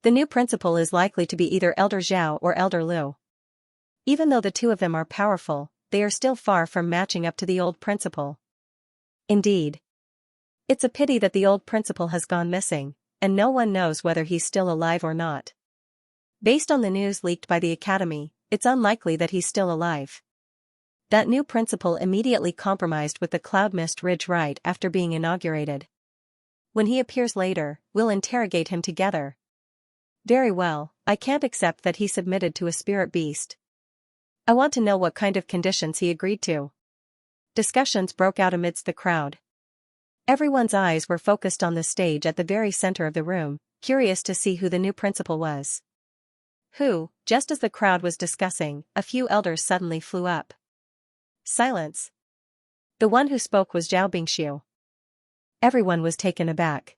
Speaker 1: The new principal is likely to be either Elder Zhao or Elder Liu. Even though the two of them are powerful, they are still far from matching up to the old principal. Indeed. It's a pity that the old principal has gone missing, and no one knows whether he's still alive or not. Based on the news leaked by the academy, it's unlikely that he's still alive. That new principal immediately compromised with the Cloud Mist Ridge right after being inaugurated. When he appears later, we'll interrogate him together. Very well, I can't accept that he submitted to a spirit beast. I want to know what kind of conditions he agreed to. Discussions broke out amidst the crowd. Everyone's eyes were focused on the stage at the very center of the room, curious to see who the new principal was. Just as the crowd was discussing, a few elders suddenly flew up. Silence. The one who spoke was Zhao Bingshu. Everyone was taken aback.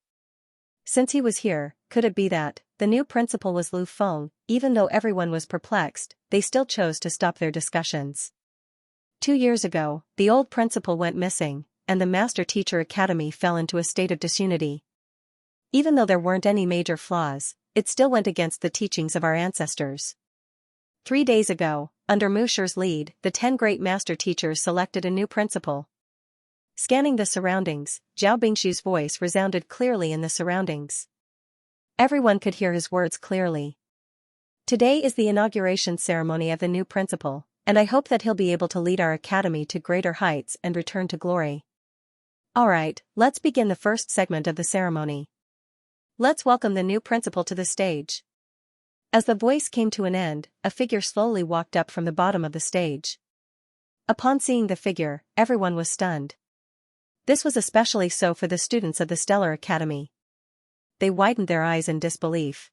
Speaker 1: Since he was here, could it be that the new principal was Lu Feng? Even though everyone was perplexed, they still chose to stop their discussions. 2 years ago, the old principal went missing, and the Master Teacher Academy fell into a state of disunity. Even though there weren't any major flaws, it still went against the teachings of our ancestors. 3 days ago, under Mu Shi's lead, the 10 great master teachers selected a new principal. Scanning the surroundings, Zhao Bingshu's voice resounded clearly in the surroundings. Everyone could hear his words clearly. Today is the inauguration ceremony of the new principal, and I hope that he'll be able to lead our academy to greater heights and return to glory. Alright, let's begin the first segment of the ceremony. Let's welcome the new principal to the stage. As the voice came to an end, a figure slowly walked up from the bottom of the stage. Upon seeing the figure, everyone was stunned. This was especially so for the students of the Stellar Academy. They widened their eyes in disbelief.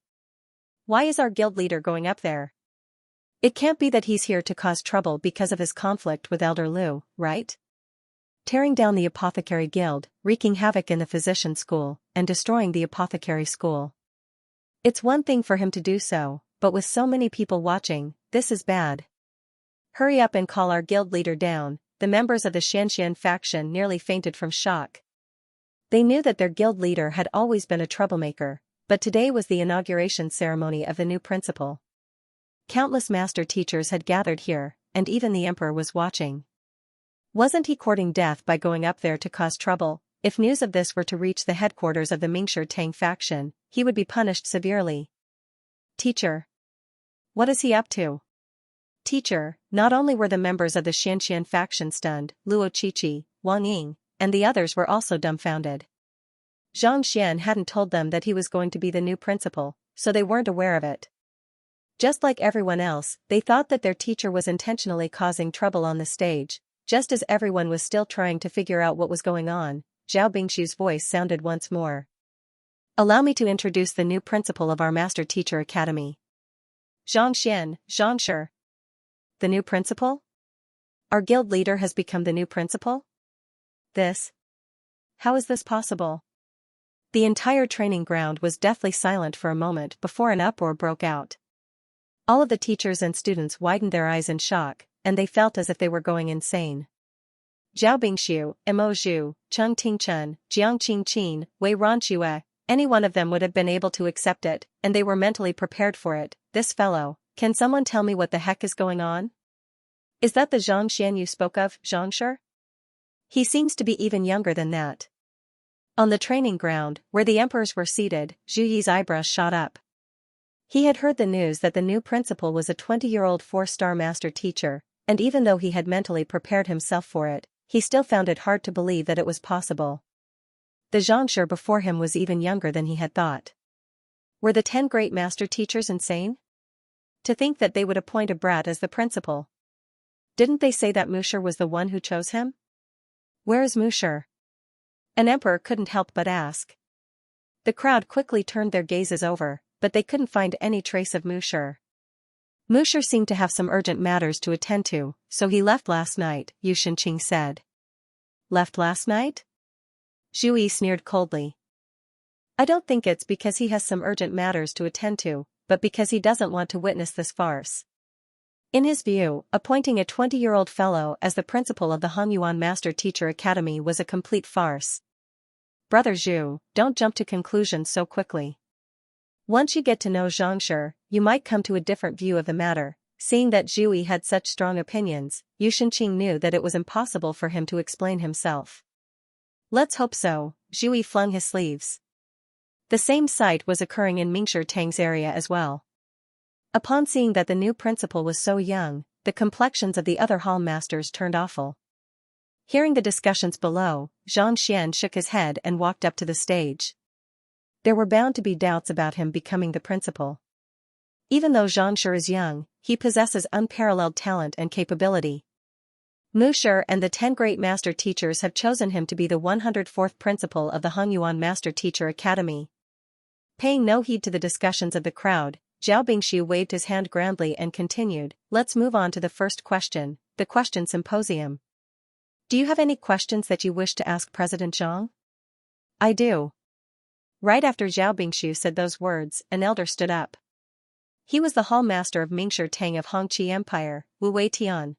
Speaker 1: Why is our guild leader going up there? It can't be that he's here to cause trouble because of his conflict with Elder Liu, right? Tearing down the apothecary guild, wreaking havoc in the physician school, and destroying the apothecary school. It's one thing for him to do so, but with so many people watching, this is bad. Hurry up and call our guild leader down. The members of the Xianxia faction nearly fainted from shock. They knew that their guild leader had always been a troublemaker, but today was the inauguration ceremony of the new principal. Countless master teachers had gathered here, and even the emperor was watching. Wasn't he courting death by going up there to cause trouble? If news of this were to reach the headquarters of the Mingshi Tang faction, he would be punished severely. Teacher. What is he up to? Teacher, not only were the members of the Xianxia faction stunned, Luo Qiqi, Wang Ying, and the others were also dumbfounded. Zhang Xian hadn't told them that he was going to be the new principal, so they weren't aware of it. Just like everyone else, they thought that their teacher was intentionally causing trouble on the stage. Just as everyone was still trying to figure out what was going on, Zhao Bingshu's voice sounded once more. Allow me to introduce the new principal of our Master Teacher Academy. Xianxia, Xianxia. The new principal? Our guild leader has become the new principal? How is this possible? The entire training ground was deathly silent for a moment before an uproar broke out. All of the teachers and students widened their eyes in shock, and they felt as if they were going insane. Zhao Bingshu, Mo Zhu, Cheng Tingchen, Jiang Qingqin, Wei Ronxue, any one of them would have been able to accept it, and they were mentally prepared for it. This fellow, can someone tell me what the heck is going on? Is that the Zhang Xian you spoke of, Xianxia? He seems to be even younger than that. On the training ground, where the emperors were seated, Zhu Yi's eyebrows shot up. He had heard the news that the new principal was a 20-year-old 4-star master teacher, and even though he had mentally prepared himself for it, he still found it hard to believe that it was possible. The Xianxia before him was even younger than he had thought. Were the 10 great master teachers insane? To think that they would appoint a brat as the principal. Didn't they say that Musher was the one who chose him? Where is Musher? An emperor couldn't help but ask. The crowd quickly turned their gazes over, but they couldn't find any trace of Musher. Musher seemed to have some urgent matters to attend to, so he left last night, Yu Shenqing said. Left last night? Zhu Yi sneered coldly. I don't think it's because he has some urgent matters to attend to, but because he doesn't want to witness this farce. In his view, appointing a 20-year-old fellow as the principal of the Hongyuan Master Teacher Academy was a complete farce. Brother Zhu, don't jump to conclusions so quickly. Once you get to know Xianxia, you might come to a different view of the matter. Seeing that Zhu Yi had such strong opinions, Yu Shenqing knew that it was impossible for him to explain himself. Let's hope so. Zhu Yi flung his sleeves. The same sight was occurring in Mingshi Tang's area as well. Upon seeing that the new principal was so young, the complexions of the other hall masters turned awful. Hearing the discussions below, Zhang Xian shook his head and walked up to the stage. There were bound to be doubts about him becoming the principal. Even though Xianxia is young, he possesses unparalleled talent and capability. Musher and the 10 great master teachers have chosen him to be the 104th principal of the Hongyuan Master Teacher Academy. Paying no heed to the discussions of the crowd, Zhao Bingxiu waved his hand grandly and continued, let's move on to the first question, the question symposium. Do you have any questions that you wish to ask President Zhang? I do. Right after Zhao Bingxiu said those words, an elder stood up. He was the hall master of Mingshi Tang of Hongqi Empire, Wu Weitian.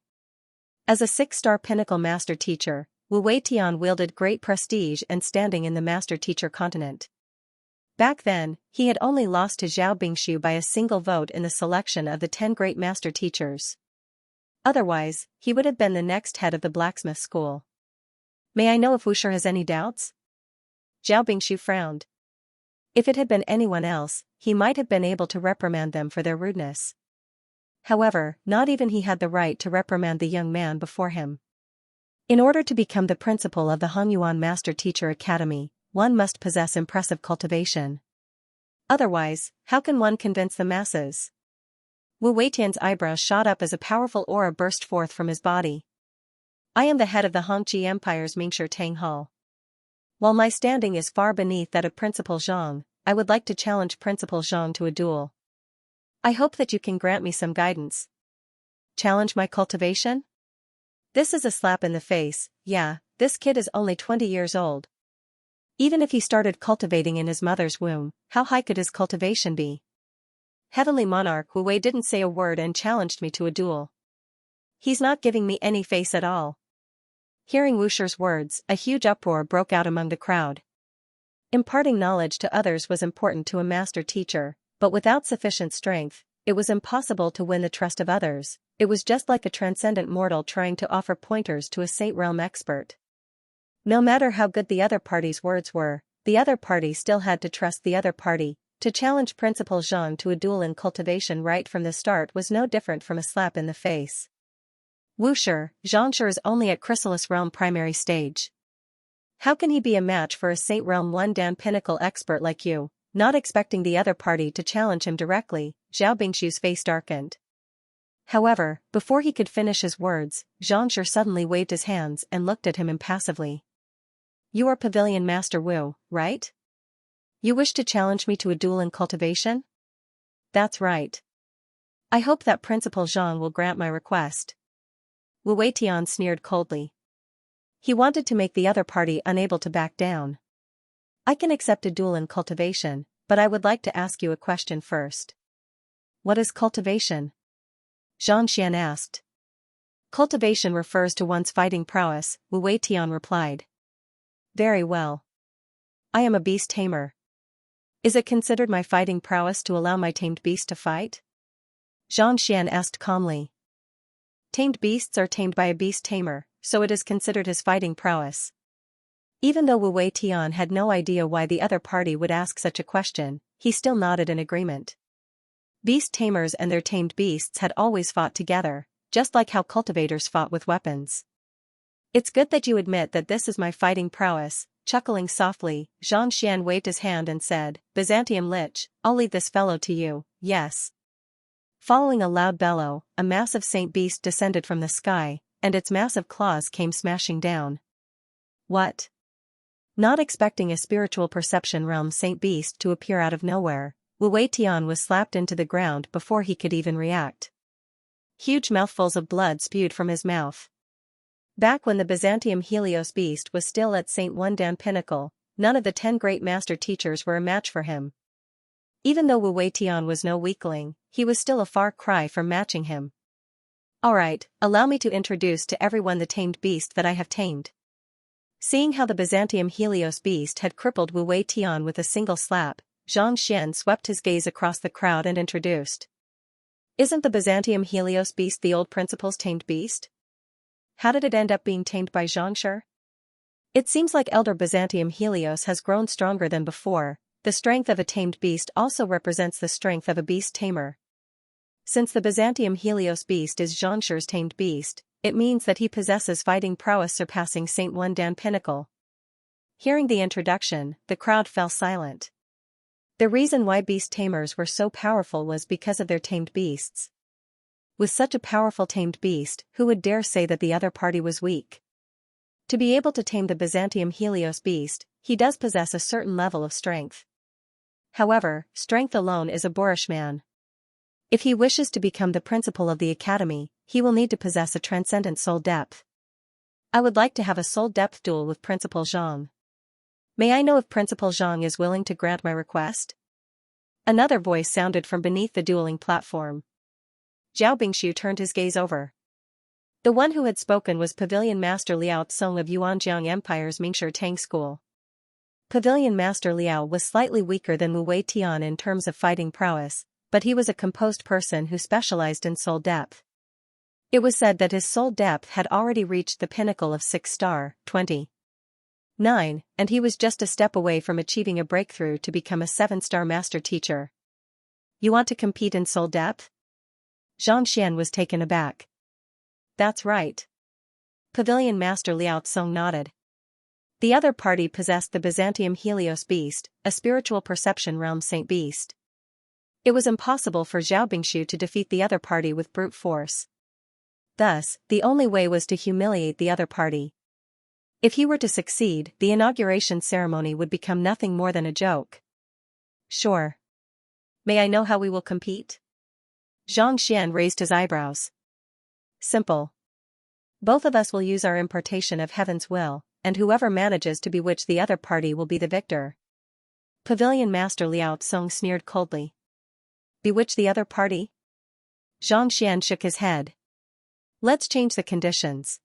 Speaker 1: As a 6-star pinnacle master teacher, Wu Weitian wielded great prestige and standing in the master teacher continent. Back then, he had only lost to Zhao Bingxiu by a single vote in the selection of the 10 great master teachers. Otherwise, he would have been the next head of the blacksmith school. May I know if Wusher has any doubts? Zhao Bingxiu frowned. If it had been anyone else, he might have been able to reprimand them for their rudeness. However, not even he had the right to reprimand the young man before him. In order to become the principal of the Hongyuan Master Teacher Academy, one must possess impressive cultivation. Otherwise, how can one convince the masses? Wu Weitian's eyebrows shot up as a powerful aura burst forth from his body. I am the head of the Hongqi Empire's Mingshi Tang Hall. While my standing is far beneath that of Principal Zhang, I would like to challenge Principal Zhang to a duel. I hope that you can grant me some guidance. Challenge my cultivation? This is a slap in the face. Yeah, this kid is only 20 years old. Even if he started cultivating in his mother's womb, how high could his cultivation be? Heavenly Monarch Wu Wei didn't say a word and challenged me to a duel. He's not giving me any face at all. Hearing Wusher's words, a huge uproar broke out among the crowd. Imparting knowledge to others was important to a master teacher, but without sufficient strength, it was impossible to win the trust of others. It was just like a transcendent mortal trying to offer pointers to a Sate realm expert. No matter how good the other party's words were, the other party still had to trust the other party. To challenge Principal Zhang to a duel in cultivation right from the start was no different from a slap in the face. Wusher, Xianxia is only at Chrysalis Realm primary stage. How can he be a match for a Sate Realm 1-dan pinnacle expert like you? Not expecting the other party to challenge him directly, Zhao Bingxiu's face darkened. However, before he could finish his words, Xianxia suddenly waved his hands and looked at him impassively. You are Pavilion Master Wu, right? You wish to challenge me to a duel in cultivation? That's right. I hope that Principal Zhang will grant my request. Wu Weitian sneered coldly. He wanted to make the other party unable to back down. I can accept a duel in cultivation, but I would like to ask you a question first. What is cultivation? Xianxia asked. Cultivation refers to one's fighting prowess, Wu Weitian replied. Very well. I am a beast tamer. Is it considered my fighting prowess to allow my tamed beast to fight? Xianxia asked calmly. Tamed beasts are tamed by a beast tamer, so it is considered his fighting prowess. Even though Wu Wei Tian had no idea why the other party would ask such a question, he still nodded in agreement. Beast tamers and their tamed beasts had always fought together, just like how cultivators fought with weapons. It's good that you admit that this is my fighting prowess. Chuckling softly, Xianxia waved his hand and said, Byzantium Lich, I'll leave this fellow to you, yes. Following a loud bellow, a massive saint beast descended from the sky, and its massive claws came smashing down. What? Not expecting a spiritual perception realm saint beast to appear out of nowhere, Wu Wei Tian was slapped into the ground before he could even react. Huge mouthfuls of blood spewed from his mouth. Back when the Byzantium Helios beast was still at St. Wendan Pinnacle, none of the 10 great master teachers were a match for him. Even though Wu Wei Tian was no weakling, he was still a far cry from matching him. Alright, allow me to introduce to everyone the tamed beast that I have tamed. Seeing how the Byzantium Helios beast had crippled Wu Wei Tian with a single slap, Xianxia swept his gaze across the crowd and introduced. Isn't the Byzantium Helios beast the old principal's tamed beast? How did it end up being tamed by Xianxia? It seems like Elder Byzantium Helios has grown stronger than before. The strength of a tamed beast also represents the strength of a beast tamer. Since the Byzantium Helios beast is Xianxia's tamed beast, it means that he possesses fighting prowess surpassing St. Wendan Pinnacle. Hearing the introduction, the crowd fell silent. The reason why beast tamers were so powerful was because of their tamed beasts. With such a powerful tamed beast, who would dare say that the other party was weak? To be able to tame the Byzantium Helios beast, he does possess a certain level of strength. However, strength alone is a boorish man. If he wishes to become the principal of the academy, he will need to possess a transcendent soul depth. I would like to have a soul depth duel with Principal Zhang. May I know if Principal Zhang is willing to grant my request? Another voice sounded from beneath the dueling platform. Zhao Bingshu turned his gaze over. The one who had spoken was Pavilion Master Liao Tsong of Yuanjiang Empire's Mingshi Tang School. Pavilion Master Liao was slightly weaker than Wu Wei Tian in terms of fighting prowess, but he was a composed person who specialized in soul depth. It was said that his soul depth had already reached the pinnacle of 6-star, 29, and he was just a step away from achieving a breakthrough to become a 7-star master teacher. You want to compete in soul depth? Xianxia was taken aback. That's right. Pavilion Master Liao Tsong nodded. The other party possessed the Byzantium Helios beast, a spiritual perception realm saint beast. It was impossible for Zhao Bingshu to defeat the other party with brute force. Thus, the only way was to humiliate the other party. If he were to succeed, the inauguration ceremony would become nothing more than a joke. Sure. May I know how we will compete? Xianxia raised his eyebrows. Simple. Both of us will use our impartation of heaven's will, and whoever manages to bewitch the other party will be the victor. Pavilion Master Liao Tsong sneered coldly. Bewitch the other party? Xianxia shook his head. Let's change the conditions.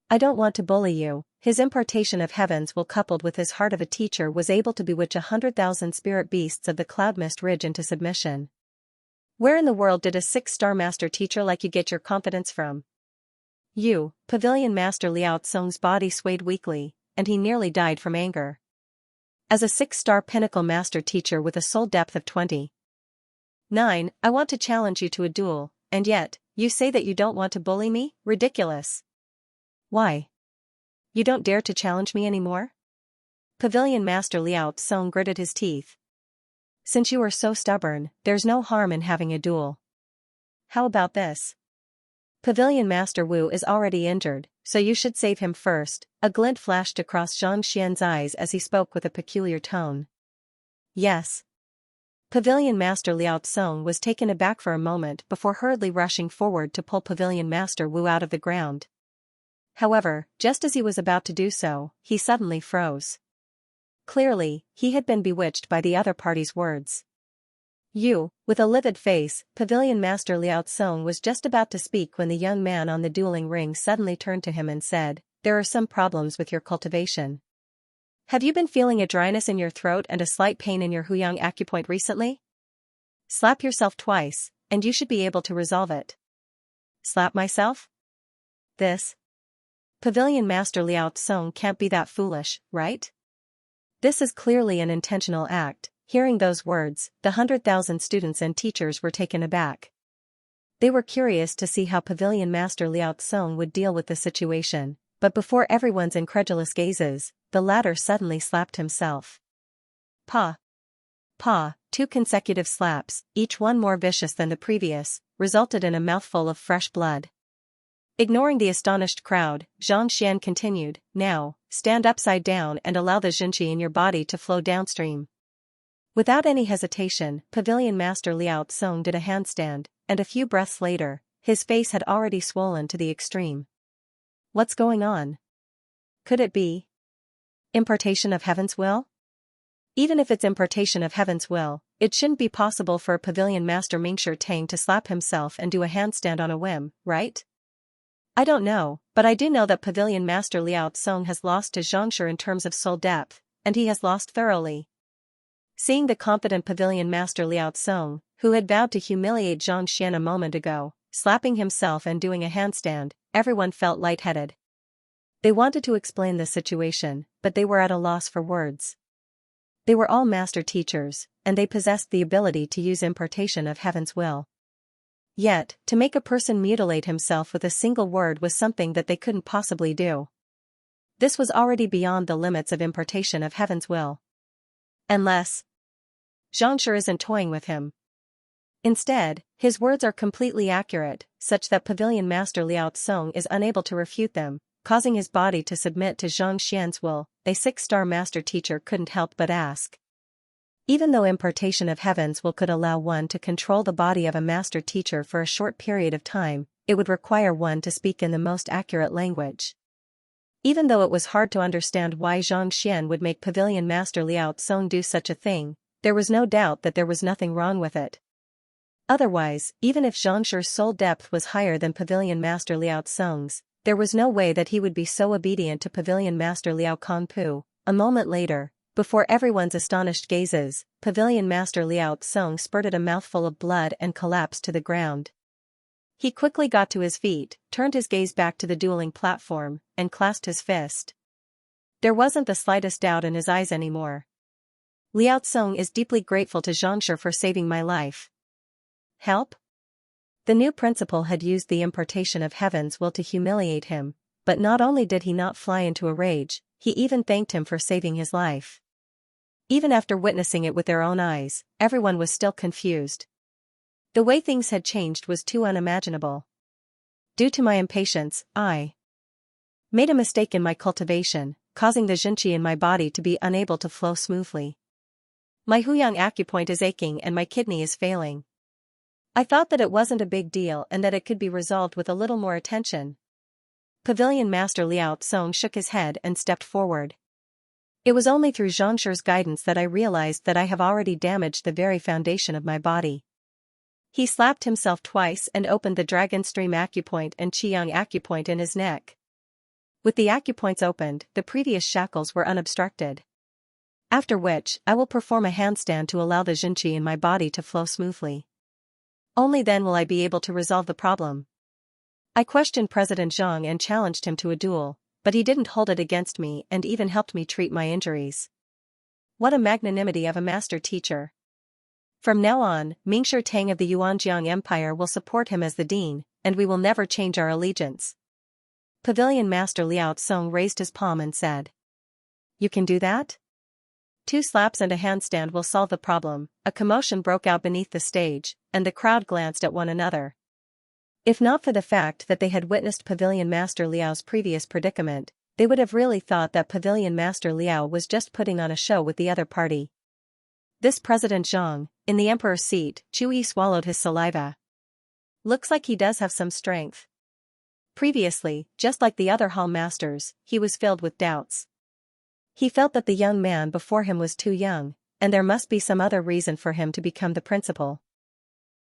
Speaker 1: I don't want to bully you. His impartation of heavens will coupled with his heart of a teacher was able to bewitch 100,000 spirit beasts of the Cloudmist Ridge into submission. Where in the world did a 6-star master teacher like you get your confidence from? You, Pavilion Master Liao Tsong's body swayed weakly, and he nearly died from anger. As a 6-star pinnacle master teacher with a soul depth of 29, I want to challenge you to a duel, and yet, you say that you don't want to bully me? Ridiculous. Why? You don't dare to challenge me anymore? Pavilion Master Liao Tsong gritted his teeth. Since you are so stubborn, there's no harm in having a duel. How about this? Pavilion Master Wu is already injured, so you should save him first. A glint flashed across Xianxia's eyes as he spoke with a peculiar tone. Yes. Pavilion Master Liao Tsong was taken aback for a moment before hurriedly rushing forward to pull Pavilion Master Wu out of the ground. However, just as he was about to do so, he suddenly froze. Clearly, he had been bewitched by the other party's words. With a livid face, Pavilion Master Liao Tsong was just about to speak when the young man on the dueling ring suddenly turned to him and said, There are some problems with your cultivation. Have you been feeling a dryness in your throat and a slight pain in your huyang acupoint recently? Slap yourself twice, and you should be able to resolve it. Slap myself? This? Pavilion Master Liao Tsong can't be that foolish, right? This is clearly an intentional act. Hearing those words, the 100,000 students and teachers were taken aback. They were curious to see how Pavilion Master Liao Tsong would deal with the situation, but before everyone's incredulous gazes, the latter suddenly slapped himself. Pa! Pa! 2 consecutive slaps, each one more vicious than the previous, resulted in a mouthful of fresh blood. Ignoring the astonished crowd, Xianxia continued, "Now, stand upside down and allow the Xinqi in your body to flow downstream." Without any hesitation, Pavilion Master Liao Tsong did a handstand, and a few breaths later, his face had already swollen to the extreme. What's going on? Could it be impartation of heaven's will? Even if it's impartation of heaven's will, it shouldn't be possible for a Pavilion Master Mingshi Tang to slap himself and do a handstand on a whim, right? I don't know, but I do know that Pavilion Master Liao Tsong has lost to Xianxia in terms of soul depth, and he has lost thoroughly. Seeing the confident Pavilion Master Liao Tsong, who had vowed to humiliate Xianxia a moment ago, slapping himself and doing a handstand, everyone felt lightheaded. They wanted to explain the situation, but they were at a loss for words. They were all master teachers, and they possessed the ability to use impartation of heaven's will. Yet, to make a person mutilate himself with a single word was something that they couldn't possibly do. This was already beyond the limits of impartation of heaven's will. Unless Xianxia isn't toying with him. Instead, his words are completely accurate, such that Pavilion Master Liao Tsong is unable to refute them, causing his body to submit to Xianxia's will. A 6-star master teacher couldn't help but ask. Even though impartation of heaven's will could allow one to control the body of a master teacher for a short period of time, it would require one to speak in the most accurate language. Even though it was hard to understand why Xianxia would make Pavilion Master Liao Tsong do such a thing, there was no doubt that there was nothing wrong with it. Otherwise, even if Xianxia's soul depth was higher than Pavilion Master Liao Tsong's, there was no way that he would be so obedient to Pavilion Master Liao Kongpu. A moment later, before everyone's astonished gazes, Pavilion Master Liao Tsong spurted a mouthful of blood and collapsed to the ground. He quickly got to his feet, turned his gaze back to the dueling platform, and clasped his fist. There wasn't the slightest doubt in his eyes anymore. Liao Tsong is deeply grateful to Xianxia for saving my life. Help? The new principal had used the impartation of heaven's will to humiliate him, but not only did he not fly into a rage, he even thanked him for saving his life. Even after witnessing it with their own eyes, everyone was still confused. The way things had changed was too unimaginable. Due to my impatience, I made a mistake in my cultivation, causing the Xinqi in my body to be unable to flow smoothly. My Huyang acupoint is aching and my kidney is failing. I thought that it wasn't a big deal and that it could be resolved with a little more attention. Pavilion Master Liao Tsong shook his head and stepped forward. It was only through Xianxia's guidance that I realized that I have already damaged the very foundation of my body. He slapped himself twice and opened the Dragon Stream acupoint and Qiyang acupoint in his neck. With the acupoints opened, the previous shackles were unobstructed. After which, I will perform a handstand to allow the Xinqi in my body to flow smoothly. Only then will I be able to resolve the problem. I questioned President Zhang and challenged him to a duel, but he didn't hold it against me and even helped me treat my injuries. What a magnanimity of a master teacher. From now on, Mingshi Tang of the Yuanjiang Empire will support him as the dean, and we will never change our allegiance. Pavilion Master Liao Tsong raised his palm and said, "You can do that? 2 slaps and a handstand will solve the problem." A commotion broke out beneath the stage, and the crowd glanced at one another. If not for the fact that they had witnessed Pavilion Master Liao's previous predicament, they would have really thought that Pavilion Master Liao was just putting on a show with the other party. This President Zhang, in the emperor's seat, Chu swallowed his saliva. Looks like he does have some strength. Previously, just like the other hall masters, he was filled with doubts. He felt that the young man before him was too young, and there must be some other reason for him to become the principal.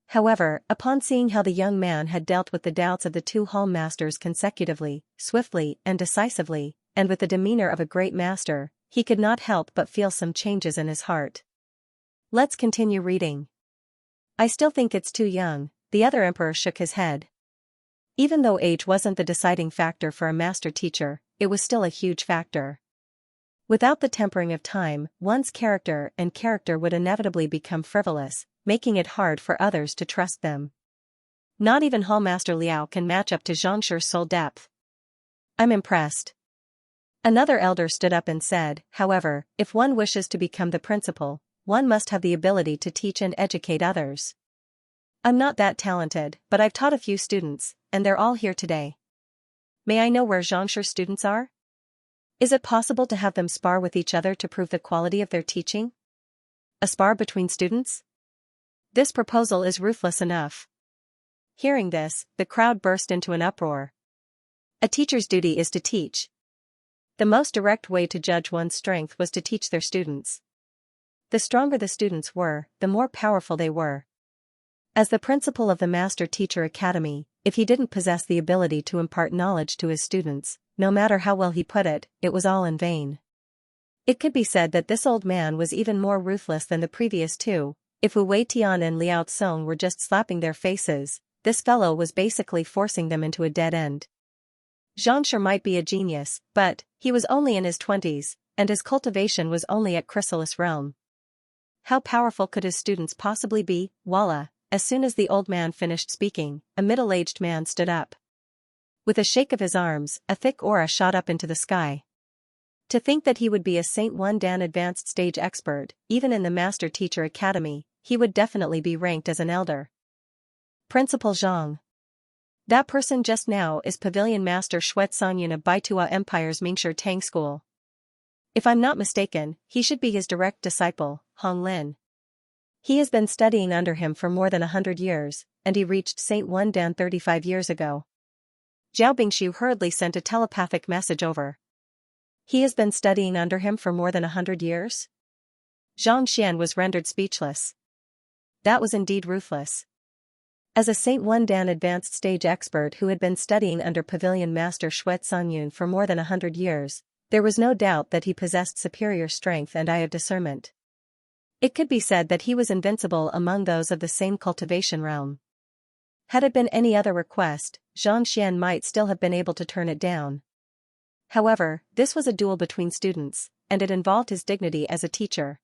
Speaker 1: However, upon seeing how the young man had dealt with the doubts of the 2 hall masters consecutively, swiftly and decisively, and with the demeanor of a great master, he could not help but feel some changes in his heart. Let's continue reading. I still think it's too young. The other emperor shook his head. Even though age wasn't the deciding factor for a master teacher, it was still a huge factor. Without the tempering of time, one's character would inevitably become frivolous, making it hard for others to trust them. Not even Hallmaster Liao can match up to Xianxia's soul depth. I'm impressed. Another elder stood up and said, however, if one wishes to become the principal, one must have the ability to teach and educate others. I'm not that talented, but I've taught a few students, and they're all here today. May I know where Xianxia's students are? Is it possible to have them spar with each other to prove the quality of their teaching? A spar between students? This proposal is ruthless enough. Hearing this, the crowd burst into an uproar. A teacher's duty is to teach. The most direct way to judge one's strength was to teach their students. The stronger the students were, the more powerful they were. As the principal of the Master Teacher Academy, if he didn't possess the ability to impart knowledge to his students, no matter how well he put it, it was all in vain. It could be said that this old man was even more ruthless than the previous two. If Wu Weitian and Liao Tsong were just slapping their faces, this fellow was basically forcing them into a dead end. Xianxia might be a genius, but he was only in his 20s, and his cultivation was only at chrysalis realm. How powerful could his students possibly be? Voila! As soon as the old man finished speaking, a middle-aged man stood up. With a shake of his arms, a thick aura shot up into the sky. To think that he would be a Saint One Dan advanced stage expert, even in the Master Teacher Academy, he would definitely be ranked as an elder. Principal Zhang. That person just now is Pavilion Master Xuezongyun of Baitua Empire's Mingshi Tang School. If I'm not mistaken, he should be his direct disciple, Hong Lin. He has been studying under him for more than 100 years, and he reached Saint One Dan 35 years ago. Zhao Bingshu hurriedly sent a telepathic message over. He has been studying under him for more than 100 years? Zhang Xian was rendered speechless. That was indeed ruthless. As a Saint One Dan advanced stage expert who had been studying under Pavilion Master Xuezongyun for more than 100 years, there was no doubt that he possessed superior strength and eye of discernment. It could be said that he was invincible among those of the same cultivation realm. Had it been any other request, Zhang Xian might still have been able to turn it down. However, this was a duel between students, and it involved his dignity as a teacher.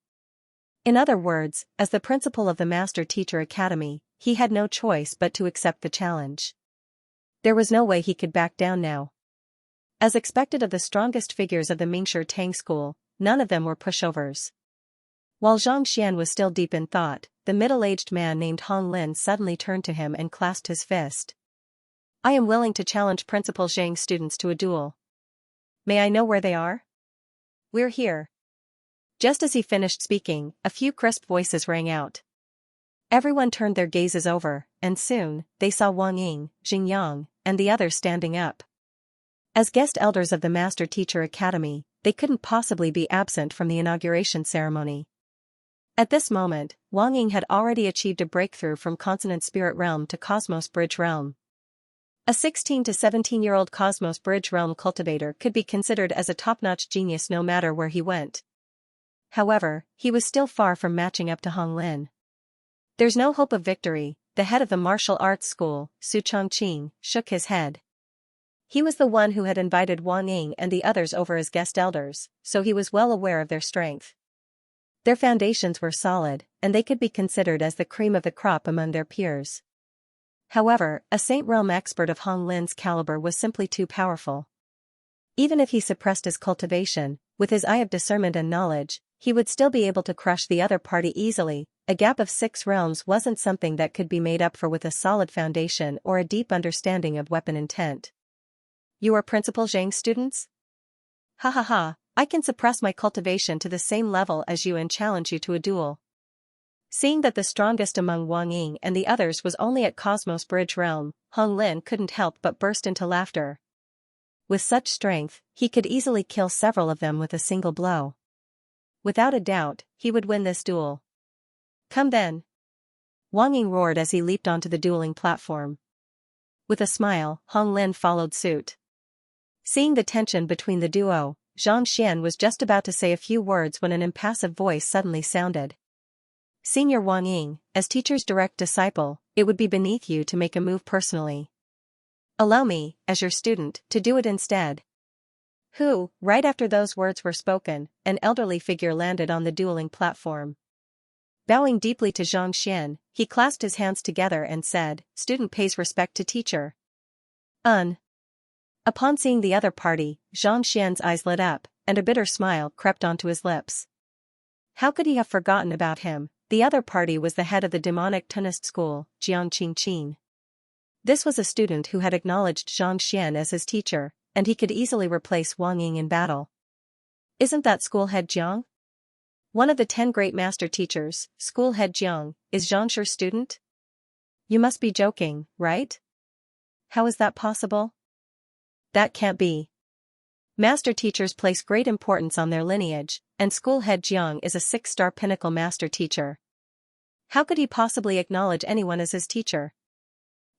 Speaker 1: In other words, as the principal of the Master Teacher Academy, he had no choice but to accept the challenge. There was no way he could back down now. As expected of the strongest figures of the Mingshi Tang School, none of them were pushovers. While Zhang Xian was still deep in thought, the middle-aged man named Hong Lin suddenly turned to him and clasped his fist. I am willing to challenge Principal Zhang's students to a duel. May I know where they are? We're here. Just as he finished speaking, a few crisp voices rang out. Everyone turned their gazes over, and soon, they saw Wang Ying, Jing Yang, and the others standing up. As guest elders of the Master Teacher Academy, they couldn't possibly be absent from the inauguration ceremony. At this moment, Wang Ying had already achieved a breakthrough from Consonant Spirit Realm to Cosmos Bridge Realm. A 16 to 17-year-old Cosmos Bridge Realm cultivator could be considered as a top-notch genius no matter where he went. However, he was still far from matching up to Hong Lin. There's no hope of victory, the head of the martial arts school, Su Chongqing, shook his head. He was the one who had invited Wang Ying and the others over as guest elders, so he was well aware of their strength. Their foundations were solid, and they could be considered as the cream of the crop among their peers. However, a Saint Realm expert of Hong Lin's caliber was simply too powerful. Even if he suppressed his cultivation, with his eye of discernment and knowledge, he would still be able to crush the other party easily. A gap of 6 realms wasn't something that could be made up for with a solid foundation or a deep understanding of weapon intent. You are Principal Zhang's students? Ha ha ha, I can suppress my cultivation to the same level as you and challenge you to a duel. Seeing that the strongest among Wang Ying and the others was only at Cosmos Bridge Realm, Hong Lin couldn't help but burst into laughter. With such strength, he could easily kill several of them with a single blow. Without a doubt, he would win this duel. Come then. Wang Ying roared as he leaped onto the dueling platform. With a smile, Hong Lin followed suit. Seeing the tension between the duo, Zhang Xian was just about to say a few words when an impassive voice suddenly sounded. Senior Wang Ying, as teacher's direct disciple, it would be beneath you to make a move personally. Allow me, as your student, to do it instead. Right after those words were spoken, an elderly figure landed on the dueling platform. Bowing deeply to Xianxia, he clasped his hands together and said, "Student pays respect to teacher." Upon seeing the other party, Xianxia's eyes lit up, and a bitter smile crept onto his lips. How could he have forgotten about him? The other party was the head of the demonic Tunnist school, Jiang Qingqin. This was a student who had acknowledged Xianxia as his teacher, and he could easily replace Wang Ying in battle. Isn't that school head Jiang? One of the 10 great master teachers, school head Jiang, is Xianxia's student? You must be joking, right? How is that possible? That can't be. Master teachers place great importance on their lineage, and school head Jiang is a 6-star pinnacle master teacher. How could he possibly acknowledge anyone as his teacher?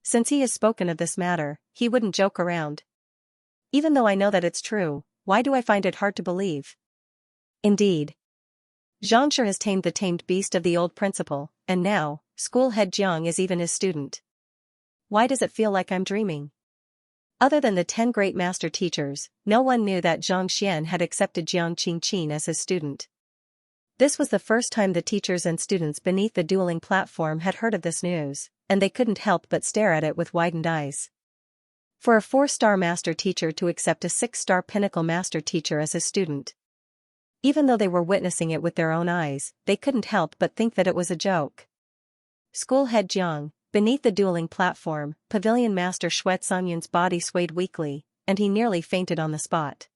Speaker 1: Since he has spoken of this matter, he wouldn't joke around. Even though I know that it's true, why do I find it hard to believe? Indeed. Xianxia has tamed the tamed beast of the old principal, and now, school head Jiang is even his student. Why does it feel like I'm dreaming? Other than the 10 great master teachers, no one knew that Xianxia had accepted Jiang Qingqin as his student. This was the first time the teachers and students beneath the dueling platform had heard of this news, and they couldn't help but stare at it with widened eyes. For a 4-star master teacher to accept a 6-star pinnacle master teacher as his student. Even though they were witnessing it with their own eyes, they couldn't help but think that it was a joke. School head Jiang. Beneath the dueling platform, Pavilion Master Xianxia's body swayed weakly, and he nearly fainted on the spot.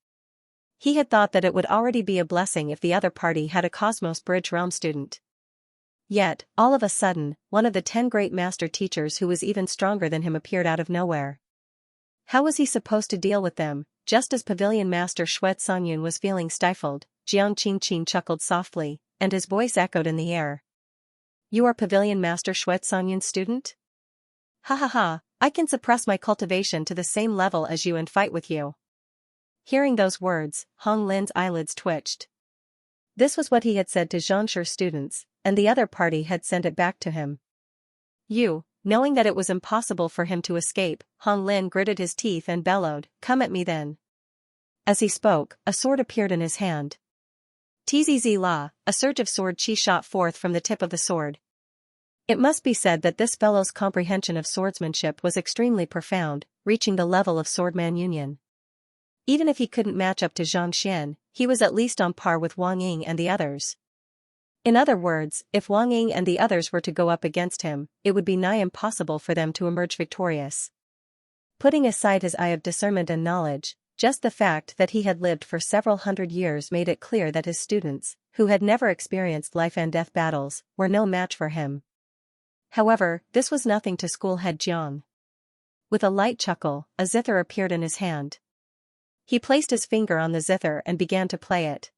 Speaker 1: He had thought that it would already be a blessing if the other party had a Cosmos Bridge realm student. Yet, all of a sudden, one of the 10 great master teachers who was even stronger than him appeared out of nowhere. How was he supposed to deal with them? Just as Pavilion Master Xianxia was feeling stifled, Jiang Qingqin chuckled softly, and his voice echoed in the air. You are Pavilion Master Xianxia's student? Ha ha ha, I can suppress my cultivation to the same level as you and fight with you. Hearing those words, Hong Lin's eyelids twitched. This was what he had said to Xianxia's students, and the other party had sent it back to him. Knowing that it was impossible for him to escape, Hong Lin gritted his teeth and bellowed, "Come at me then." As he spoke, a sword appeared in his hand. Tzz la, a surge of sword chi shot forth from the tip of the sword. It must be said that this fellow's comprehension of swordsmanship was extremely profound, reaching the level of swordman union. Even if he couldn't match up to Xianxia, he was at least on par with Wang Ying and the others. In other words, if Wang Ying and the others were to go up against him, it would be nigh impossible for them to emerge victorious. Putting aside his eye of discernment and knowledge, just the fact that he had lived for several hundred years made it clear that his students, who had never experienced life and death battles, were no match for him. However, this was nothing to school head Jiang. With a light chuckle, a zither appeared in his hand. He placed his finger on the zither and began to play it.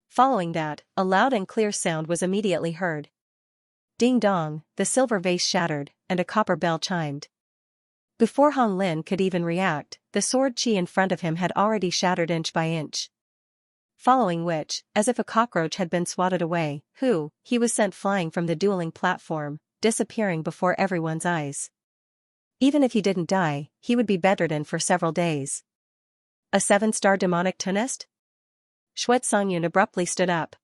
Speaker 1: Following that, a loud and clear sound was immediately heard. Ding dong, the silver vase shattered, and a copper bell chimed. Before Hong Lin could even react, the sword chi in front of him had already shattered inch by inch. Following which, as if a cockroach had been swatted away, he was sent flying from the dueling platform, disappearing before everyone's eyes. Even if he didn't die, he would be bedridden for several days. A 7-star demonic Tunnist? Xianxia abruptly stood up.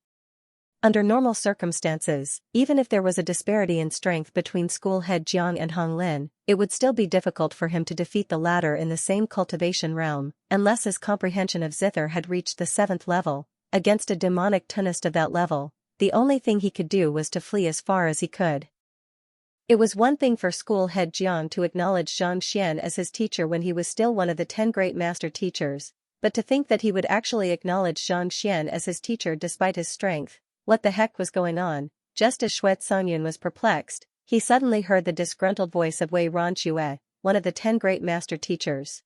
Speaker 1: Under normal circumstances, even if there was a disparity in strength between school head Jiang and Hong Lin, it would still be difficult for him to defeat the latter in the same cultivation realm, unless his comprehension of zither had reached the 7th level. Against a demonic Tunnist of that level, the only thing he could do was to flee as far as he could. It was one thing for school head Jiang to acknowledge Xianxia as his teacher when he was still one of the 10 great master teachers, but to think that he would actually acknowledge Xianxia as his teacher despite his strength. What the heck was going on? Just as Xianxia was perplexed, he suddenly heard the disgruntled voice of Wei Ranchue, one of the 10 great master teachers.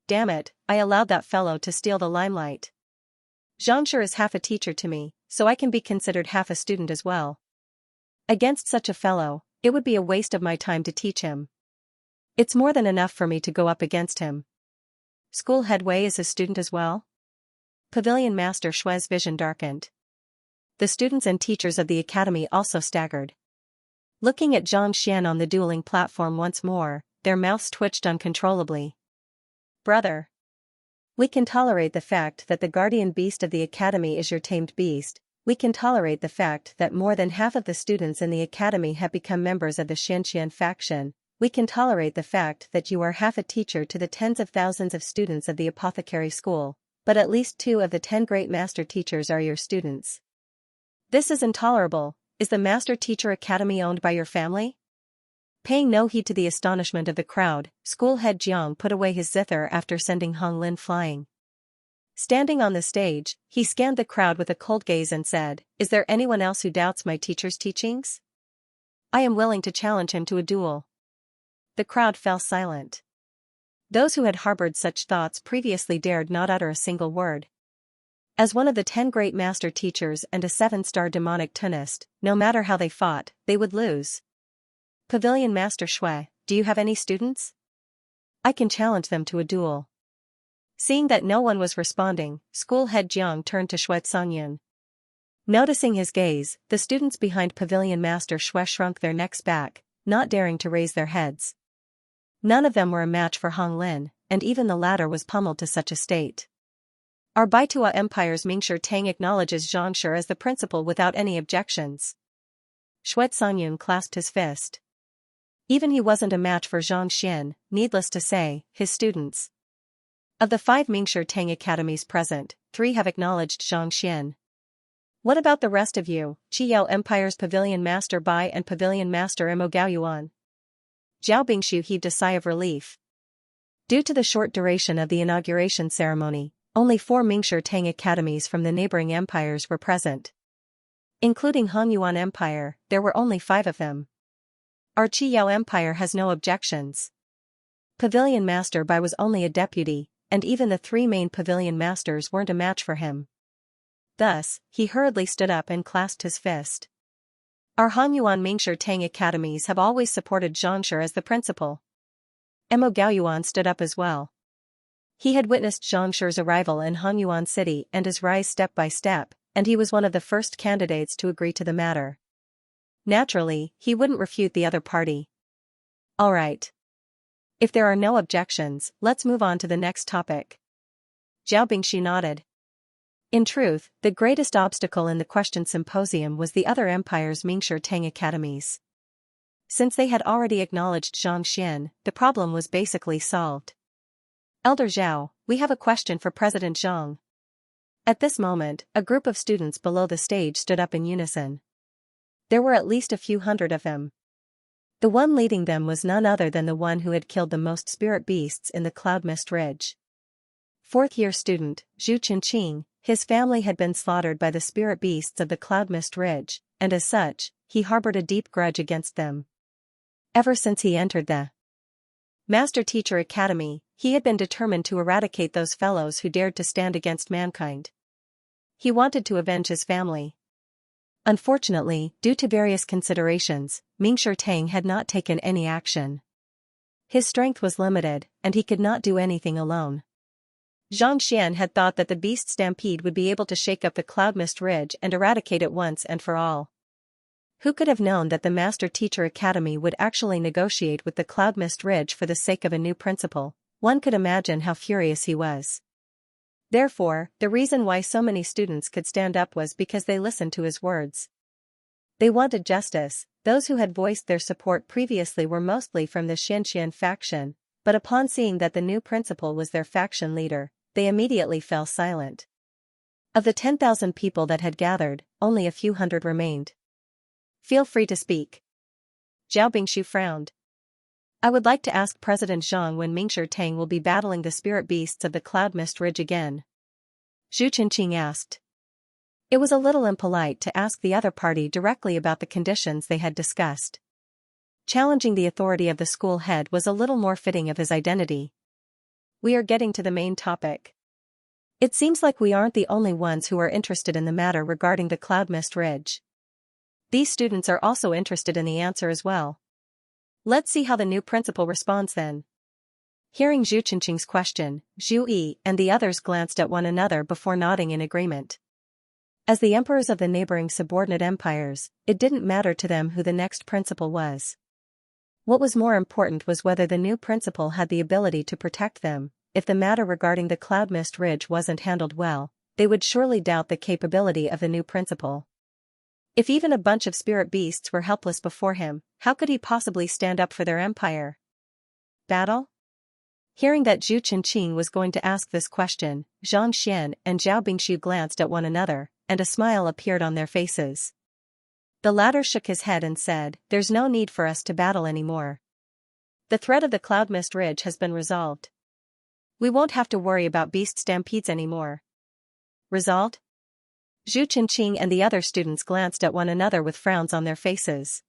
Speaker 1: Damn it, I allowed that fellow to steal the limelight. Xianxia is half a teacher to me, so I can be considered half a student as well. Against such a fellow, it would be a waste of my time to teach him. It's more than enough for me to go up against him. School head Wei is his student as well? Pavilion Master Shui's vision darkened. The students and teachers of the academy also staggered. Looking at Xianxia on the dueling platform once more, their mouths twitched uncontrollably. Brother. We can tolerate the fact that the guardian beast of the academy is your tamed beast. We can tolerate the fact that more than half of the students in the academy have become members of the Xianxia faction. We can tolerate the fact that you are half a teacher to the tens of thousands of students of the apothecary school, but at least 2 of the 10 great master teachers are your students. This is intolerable. Is the master teacher academy owned by your family? Paying no heed to the astonishment of the crowd, school head Jiang put away his zither after sending Hong Lin flying. Standing on the stage, he scanned the crowd with a cold gaze and said, "Is there anyone else who doubts my teacher's teachings? I am willing to challenge him to a duel." The crowd fell silent. Those who had harbored such thoughts previously dared not utter a single word. As one of the 10 great master teachers and a 7-star demonic tunist, no matter how they fought, they would lose. Pavilion Master Shui, do you have any students? I can challenge them to a duel. Seeing that no one was responding, school head Jiang turned to Shui Songyun. Noticing his gaze, the students behind Pavilion Master Shui shrunk their necks back, not daring to raise their heads. None of them were a match for Hong Lin, and even the latter was pummeled to such a state. Our Baitua Empire's Mingshi Tang acknowledges Xianxia as the principal without any objections. Shui Songyun clasped his fist. Even he wasn't a match for Zhang Xian, needless to say, his students. Of the 5 Mingshi Tang academies present, 3 have acknowledged Zhang Xian. What about the rest of you, Qiyao Empire's Pavilion Master Bai and Pavilion Master Imo Gaoyuan? Zhao Bingshu heaved a sigh of relief. Due to the short duration of the inauguration ceremony, only 4 Mingshi Tang academies from the neighboring empires were present. Including Hongyuan Empire, there were only 5 of them. Our Qiyao Empire has no objections. Pavilion Master Bai was only a deputy, and even the 3 main pavilion masters weren't a match for him. Thus, he hurriedly stood up and clasped his fist. Our Hanyuan Mingshi Tang academies have always supported Xianxia as the principal. Imo Gaoyuan stood up as well. He had witnessed Xianxia's arrival in Hanyuan City and his rise step by step, and he was one of the first candidates to agree to the matter. Naturally, he wouldn't refute the other party. All right. If there are no objections, let's move on to the next topic. Zhao Bingxi nodded. In truth, the greatest obstacle in the question symposium was the other empire's Mingshi Tang academies. Since they had already acknowledged Zhang Xian, the problem was basically solved. Elder Zhao, we have a question for President Zhang. At this moment, a group of students below the stage stood up in unison. There were at least a few hundred of them. The one leading them was none other than the one who had killed the most spirit beasts in the Cloud Mist Ridge. 4th-year student, Zhu Qinqing, his family had been slaughtered by the spirit beasts of the Cloud Mist Ridge, and as such, he harbored a deep grudge against them. Ever since he entered the Master Teacher Academy, he had been determined to eradicate those fellows who dared to stand against mankind. He wanted to avenge his family. Unfortunately, due to various considerations, Mingshi Tang had not taken any action. His strength was limited, and he could not do anything alone. Zhang Xian had thought that the beast stampede would be able to shake up the Cloud Mist Ridge and eradicate it once and for all. Who could have known that the Master Teacher Academy would actually negotiate with the Cloud Mist Ridge for the sake of a new principal? One could imagine how furious he was. Therefore, the reason why so many students could stand up was because they listened to his words. They wanted justice. Those who had voiced their support previously were mostly from the Xianxia faction, but upon seeing that the new principal was their faction leader, they immediately fell silent. Of the 10,000 people that had gathered, only a few hundred remained. Feel free to speak. Zhao Bingshu frowned. I would like to ask President Zhang when Mingshi Tang will be battling the spirit beasts of the Cloud Mist Ridge again. Zhu Qinqing asked. It was a little impolite to ask the other party directly about the conditions they had discussed. Challenging the authority of the school head was a little more fitting of his identity. We are getting to the main topic. It seems like we aren't the only ones who are interested in the matter regarding the Cloud Mist Ridge. These students are also interested in the answer as well. Let's see how the new principal responds then. Hearing Zhu Qinqing's question, Zhu Yi and the others glanced at one another before nodding in agreement. As the emperors of the neighboring subordinate empires, it didn't matter to them who the next principal was. What was more important was whether the new principal had the ability to protect them. If the matter regarding the cloud mist ridge wasn't handled well, they would surely doubt the capability of the new principal. If even a bunch of spirit beasts were helpless before him, how could he possibly stand up for their empire? Battle? Hearing that Zhu Chenqing was going to ask this question, Xianxia and Zhao Bingxiu glanced at one another, and a smile appeared on their faces. The latter shook his head and said, "There's no need for us to battle anymore. The threat of the cloud mist ridge has been resolved. We won't have to worry about beast stampedes anymore." Resolved? Zhu Chenqing and the other students glanced at one another with frowns on their faces.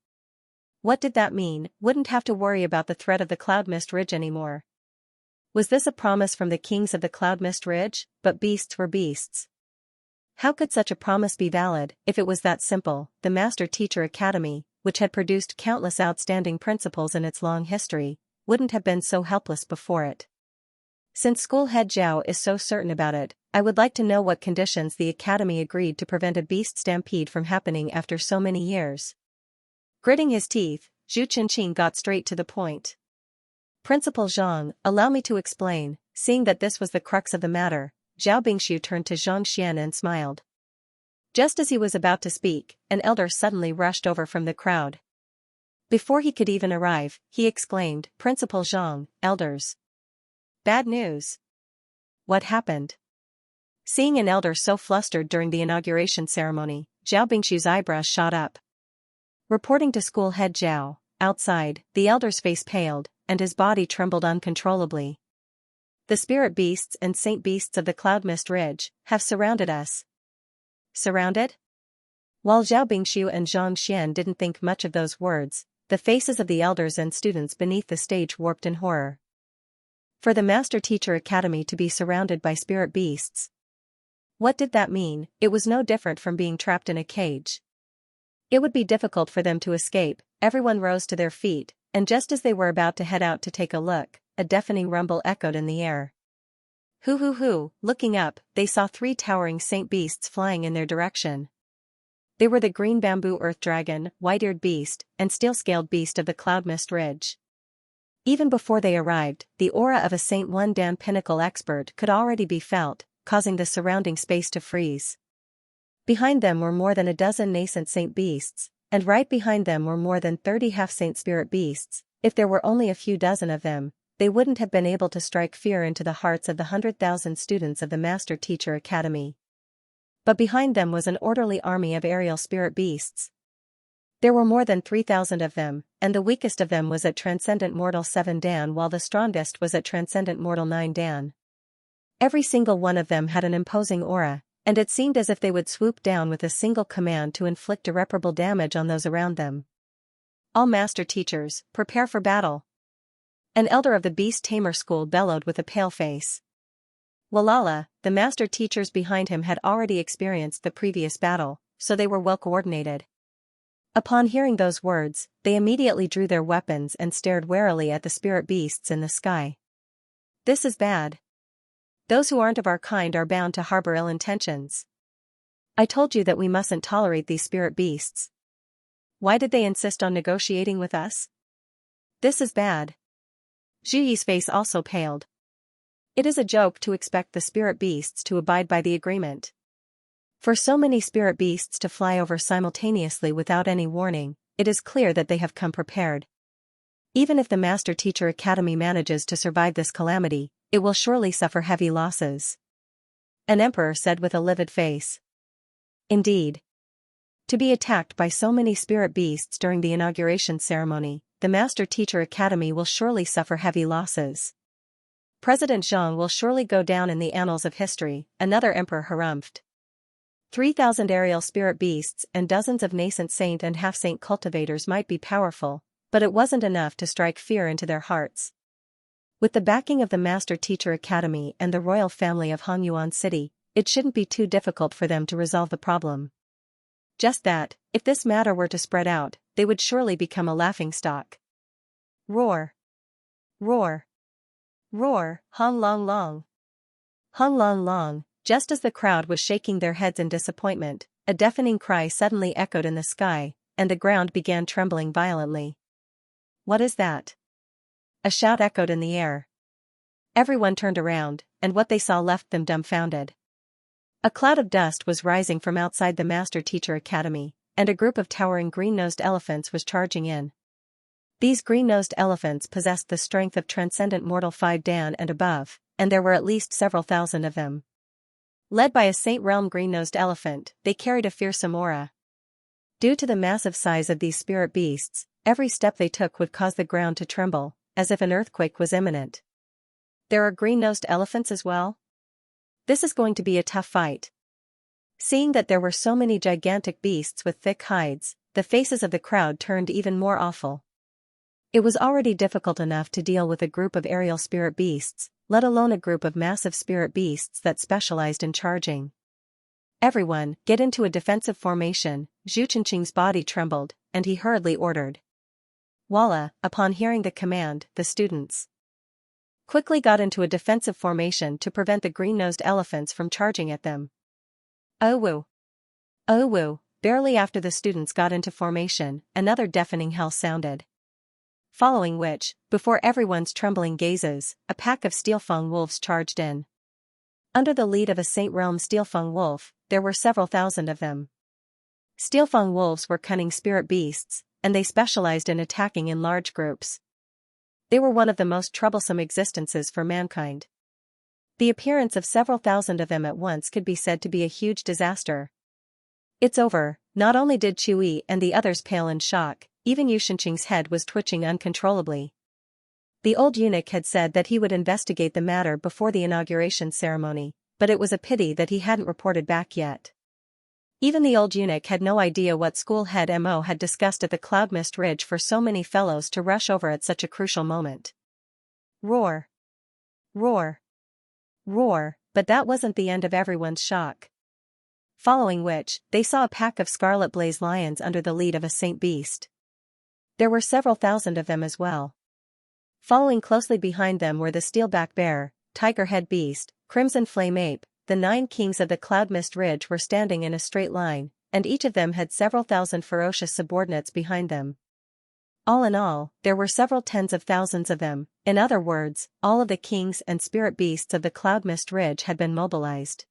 Speaker 1: What did that mean? Wouldn't have to worry about the threat of the cloud mist ridge anymore? Was this a promise from the kings of the cloud mist ridge? But beasts were beasts. How could such a promise be valid? If it was that simple, the Master Teacher Academy, which had produced countless outstanding principals in its long history, wouldn't have been so helpless before it. Since school head Zhao is so certain about it, I would like to know what conditions the Academy agreed to prevent a beast stampede from happening after so many years. Gritting his teeth, Zhu Chenqing got straight to the point. "Principal Zhang, allow me to explain." Seeing that this was the crux of the matter, Zhao Bingxiu turned to Xianxia and smiled. Just as he was about to speak, an elder suddenly rushed over from the crowd. Before he could even arrive, he exclaimed, "Principal Zhang, elders. Bad news." What happened? Seeing an elder so flustered during the inauguration ceremony, Zhao Bingxiu's eyebrows shot up. Reporting to school head Zhao, outside, the elder's face paled, and his body trembled uncontrollably. "The spirit beasts and saint beasts of the cloud mist ridge have surrounded us." Surrounded? While Zhao Bingxiu and Zhang Xian didn't think much of those words, the faces of the elders and students beneath the stage warped in horror. For the Master Teacher Academy to be surrounded by spirit beasts. What did that mean? It was no different from being trapped in a cage. It would be difficult for them to escape. Everyone rose to their feet, and just as they were about to head out to take a look, a deafening rumble echoed in the air. Hoo hoo hoo, looking up, they saw 3 towering saint beasts flying in their direction. They were the green bamboo earth dragon, white-eared beast, and steel-scaled beast of the cloud mist ridge. Even before they arrived, the aura of a Saint One Dan pinnacle expert could already be felt, causing the surrounding space to freeze. Behind them were more than a dozen nascent saint beasts, and right behind them were more than 30 half-saint spirit beasts. If there were only a few dozen of them, they wouldn't have been able to strike fear into the hearts of the 100,000 students of the Master Teacher Academy. But behind them was an orderly army of aerial spirit beasts. There were more than 3,000 of them, and the weakest of them was at Transcendent Mortal 7 Dan while the strongest was at Transcendent Mortal 9 Dan. Every single one of them had an imposing aura, and it seemed as if they would swoop down with a single command to inflict irreparable damage on those around them. "All Master Teachers, prepare for battle." An elder of the Beast Tamer School bellowed with a pale face. Walala, the Master Teachers behind him had already experienced the previous battle, so they were well coordinated. Upon hearing those words, they immediately drew their weapons and stared warily at the spirit beasts in the sky. "This is bad. Those who aren't of our kind are bound to harbor ill intentions. I told you that we mustn't tolerate these spirit beasts. Why did they insist on negotiating with us? This is bad." Zhu Yi's face also paled. It is a joke to expect the spirit beasts to abide by the agreement. For so many spirit beasts to fly over simultaneously without any warning, it is clear that they have come prepared. Even if the Master Teacher Academy manages to survive this calamity, it will surely suffer heavy losses. An emperor said with a livid face. Indeed. To be attacked by so many spirit beasts during the inauguration ceremony, the Master Teacher Academy will surely suffer heavy losses. President Zhang will surely go down in the annals of history, another emperor harumphed. 3,000 aerial spirit beasts and dozens of nascent saint and half-saint cultivators might be powerful, but it wasn't enough to strike fear into their hearts. With the backing of the Master Teacher Academy and the royal family of Hongyuan City, it shouldn't be too difficult for them to resolve the problem. Just that, if this matter were to spread out, they would surely become a laughingstock. Roar! Roar! Roar! Hong long long! Hong long long! Just as the crowd was shaking their heads in disappointment, a deafening cry suddenly echoed in the sky, and the ground began trembling violently. What is that? A shout echoed in the air. Everyone turned around, and what they saw left them dumbfounded. A cloud of dust was rising from outside the Master Teacher Academy, and a group of towering green-nosed elephants was charging in. These green-nosed elephants possessed the strength of transcendent mortal 5 Dan and above, and there were at least several thousand of them. Led by a Saint Realm green-nosed elephant, they carried a fearsome aura. Due to the massive size of these spirit beasts, every step they took would cause the ground to tremble, as if an earthquake was imminent. There are green-nosed elephants as well? This is going to be a tough fight. Seeing that there were so many gigantic beasts with thick hides, the faces of the crowd turned even more awful. It was already difficult enough to deal with a group of aerial spirit beasts, let alone a group of massive spirit beasts that specialized in charging. Everyone, get into a defensive formation. Zhu Chenqing's body trembled, and he hurriedly ordered. Voila! Upon hearing the command, the students quickly got into a defensive formation to prevent the green-nosed elephants from charging at them. Oh woo! Oh woo! Barely after the students got into formation, another deafening howl sounded. Following which, before everyone's trembling gazes, a pack of Steelfang wolves charged in. Under the lead of a Saint Realm Steelfang wolf, there were several thousand of them. Steelfang wolves were cunning spirit beasts, and they specialized in attacking in large groups. They were one of the most troublesome existences for mankind. The appearance of several thousand of them at once could be said to be a huge disaster. It's over. Not only did Chui and the others pale in shock, even Yu Shenqing's head was twitching uncontrollably. The old eunuch had said that he would investigate the matter before the inauguration ceremony, but it was a pity that he hadn't reported back yet. Even the old eunuch had no idea what school head Mo had discussed at the Cloud Mist Ridge for so many fellows to rush over at such a crucial moment. Roar! Roar! Roar! But that wasn't the end of everyone's shock. Following which, they saw a pack of scarlet blaze lions under the lead of a saint beast. There were several thousand of them as well. Following closely behind them were the steelback bear, tiger head beast, crimson flame ape. The 9 kings of the Cloud Mist Ridge were standing in a straight line, and each of them had several thousand ferocious subordinates behind them. All in all, there were several tens of thousands of them. In other words, all of the kings and spirit beasts of the Cloud Mist Ridge had been mobilized.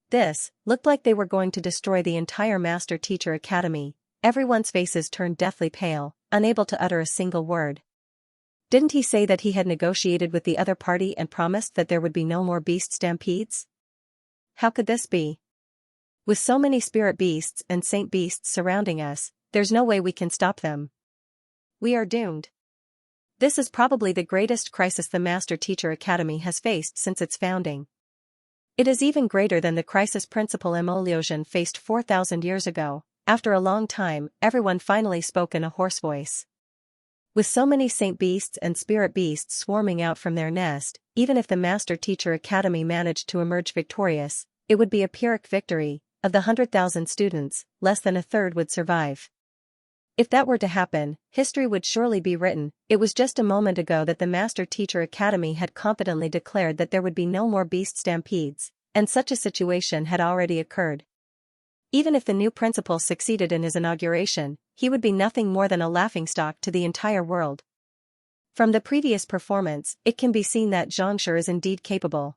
Speaker 1: This looked like they were going to destroy the entire Master Teacher Academy. Everyone's faces turned deathly pale, unable to utter a single word. Didn't he say that he had negotiated with the other party and promised that there would be no more beast stampedes? How could this be? With so many spirit beasts and saint beasts surrounding us, there's no way we can stop them. We are doomed. This is probably the greatest crisis the Master Teacher Academy has faced since its founding. It is even greater than the crisis Principal Mo Liuzhen faced 4,000 years ago. After a long time, everyone finally spoke in a hoarse voice. With so many saint beasts and spirit beasts swarming out from their nest, even if the Master Teacher Academy managed to emerge victorious, it would be a Pyrrhic victory. Of the 100,000 students, less than a third would survive. If that were to happen, history would surely be written. It was just a moment ago that the Master Teacher Academy had confidently declared that there would be no more beast stampedes, and such a situation had already occurred. Even if the new principal succeeded in his inauguration, he would be nothing more than a laughingstock to the entire world. From the previous performance, it can be seen that Xianxia is indeed capable.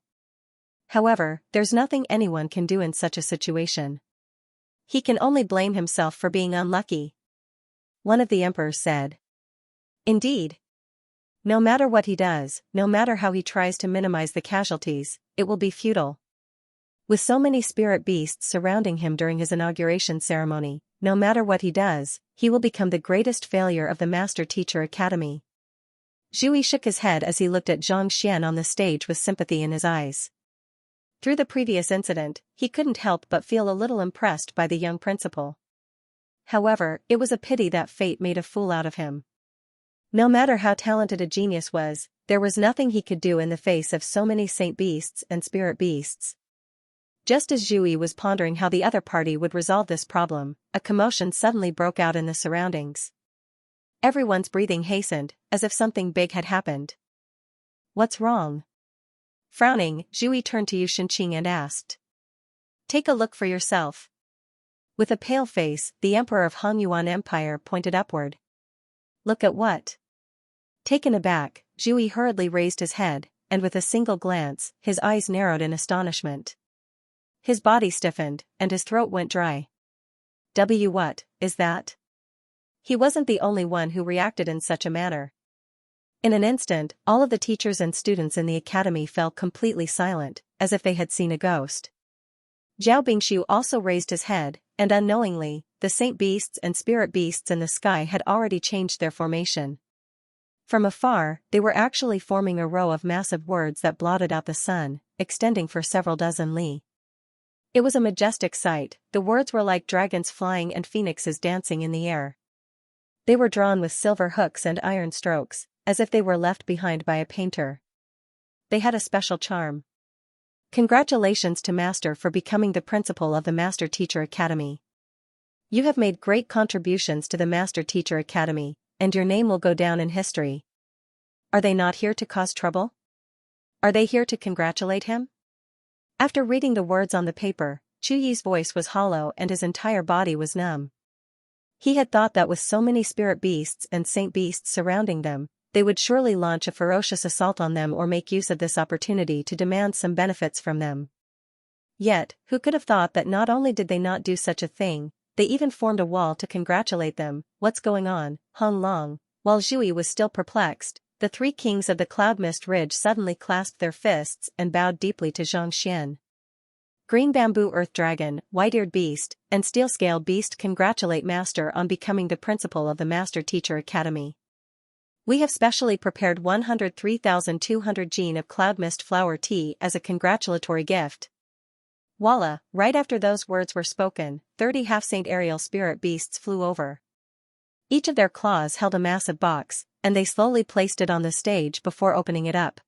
Speaker 1: However, there's nothing anyone can do in such a situation. He can only blame himself for being unlucky. One of the emperors said. Indeed. No matter what he does, no matter how he tries to minimize the casualties, it will be futile. With so many spirit beasts surrounding him during his inauguration ceremony, no matter what he does, he will become the greatest failure of the Master Teacher Academy. Zhu Yi shook his head as he looked at Zhang Xian on the stage with sympathy in his eyes. Through the previous incident, he couldn't help but feel a little impressed by the young principal. However, it was a pity that fate made a fool out of him. No matter how talented a genius was, there was nothing he could do in the face of so many saint beasts and spirit beasts. Just as Zhu Yi was pondering how the other party would resolve this problem, a commotion suddenly broke out in the surroundings. Everyone's breathing hastened, as if something big had happened. What's wrong? Frowning, Zhu Yi turned to Yu Shenqing and asked. Take a look for yourself. With a pale face, the emperor of Han Yuan Empire pointed upward. Look at what? Taken aback, Zhui hurriedly raised his head, and with a single glance, his eyes narrowed in astonishment. His body stiffened, and his throat went dry. What is that? He wasn't the only one who reacted in such a manner. In an instant, all of the teachers and students in the academy fell completely silent, as if they had seen a ghost. Zhao Bingshu also raised his head, and unknowingly, the saint beasts and spirit beasts in the sky had already changed their formation. From afar, they were actually forming a row of massive words that blotted out the sun, extending for several dozen li. It was a majestic sight. The words were like dragons flying and phoenixes dancing in the air. They were drawn with silver hooks and iron strokes, as if they were left behind by a painter. They had a special charm. Congratulations to Master for becoming the principal of the Master Teacher Academy. You have made great contributions to the Master Teacher Academy, and your name will go down in history. Are they not here to cause trouble? Are they here to congratulate him? After reading the words on the paper, Chu Yi's voice was hollow and his entire body was numb. He had thought that with so many spirit beasts and saint beasts surrounding them, they would surely launch a ferocious assault on them or make use of this opportunity to demand some benefits from them. Yet, who could have thought that not only did they not do such a thing, they even formed a wall to congratulate them? What's going on, Hong Long? While Zhui was still perplexed, the three kings of the Cloud Mist Ridge suddenly clasped their fists and bowed deeply to Xianxia. Green Bamboo Earth Dragon, White-Eared Beast, and Steel-Scale Beast congratulate Master on becoming the principal of the Master Teacher Academy. We have specially prepared 103,200 jin of Cloud Mist Flower Tea as a congratulatory gift. Voila! Right after those words were spoken, 30 half-saint aerial spirit beasts flew over. Each of their claws held a massive box, and they slowly placed it on the stage before opening it up.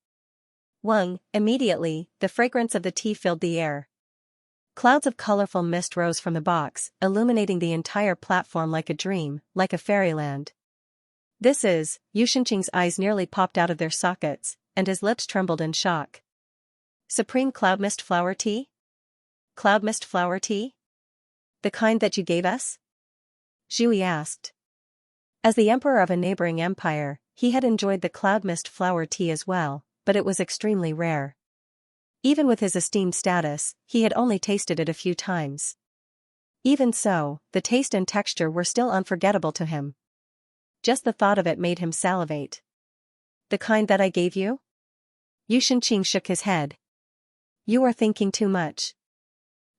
Speaker 1: Immediately, the fragrance of the tea filled the air. Clouds of colorful mist rose from the box, illuminating the entire platform like a dream, like a fairyland. This is, Yu Shenqing's eyes nearly popped out of their sockets, and his lips trembled in shock. Supreme Cloud Mist Flower Tea? Cloud Mist Flower Tea? The kind that you gave us? Zhui asked. As the emperor of a neighboring empire, he had enjoyed the Cloud Mist Flower Tea as well, but it was extremely rare. Even with his esteemed status, he had only tasted it a few times. Even so, the taste and texture were still unforgettable to him. Just the thought of it made him salivate. The kind that I gave you? Yu Shenqing shook his head. You are thinking too much.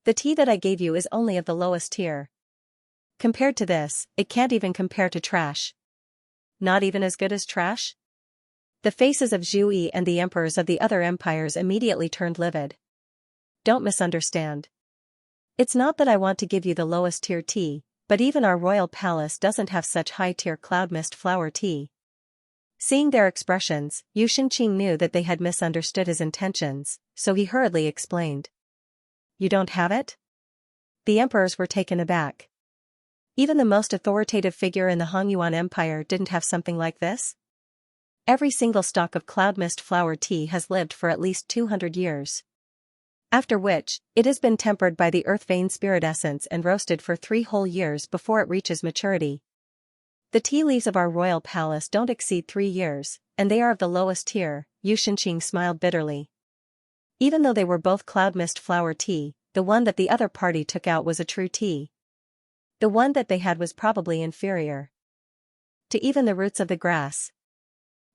Speaker 1: The tea that I gave you is only of the lowest tier. Compared to this, it can't even compare to trash. Not even as good as trash? The faces of Zhui and the emperors of the other empires immediately turned livid. Don't misunderstand. It's not that I want to give you the lowest tier tea, but even our royal palace doesn't have such high-tier Cloud Mist Flower Tea. Seeing their expressions, Yu Shenqing knew that they had misunderstood his intentions, so he hurriedly explained. You don't have it? The emperors were taken aback. Even the most authoritative figure in the Hongyuan Empire didn't have something like this? Every single stalk of Cloud Mist Flower Tea has lived for at least 200 years. After which, it has been tempered by the Earth Vein Spirit Essence and roasted for 3 whole years before it reaches maturity. The tea leaves of our royal palace don't exceed 3 years, and they are of the lowest tier. Yu Shenqing smiled bitterly. Even though they were both Cloud Mist Flower Tea, the one that the other party took out was a true tea. The one that they had was probably inferior to even the roots of the grass.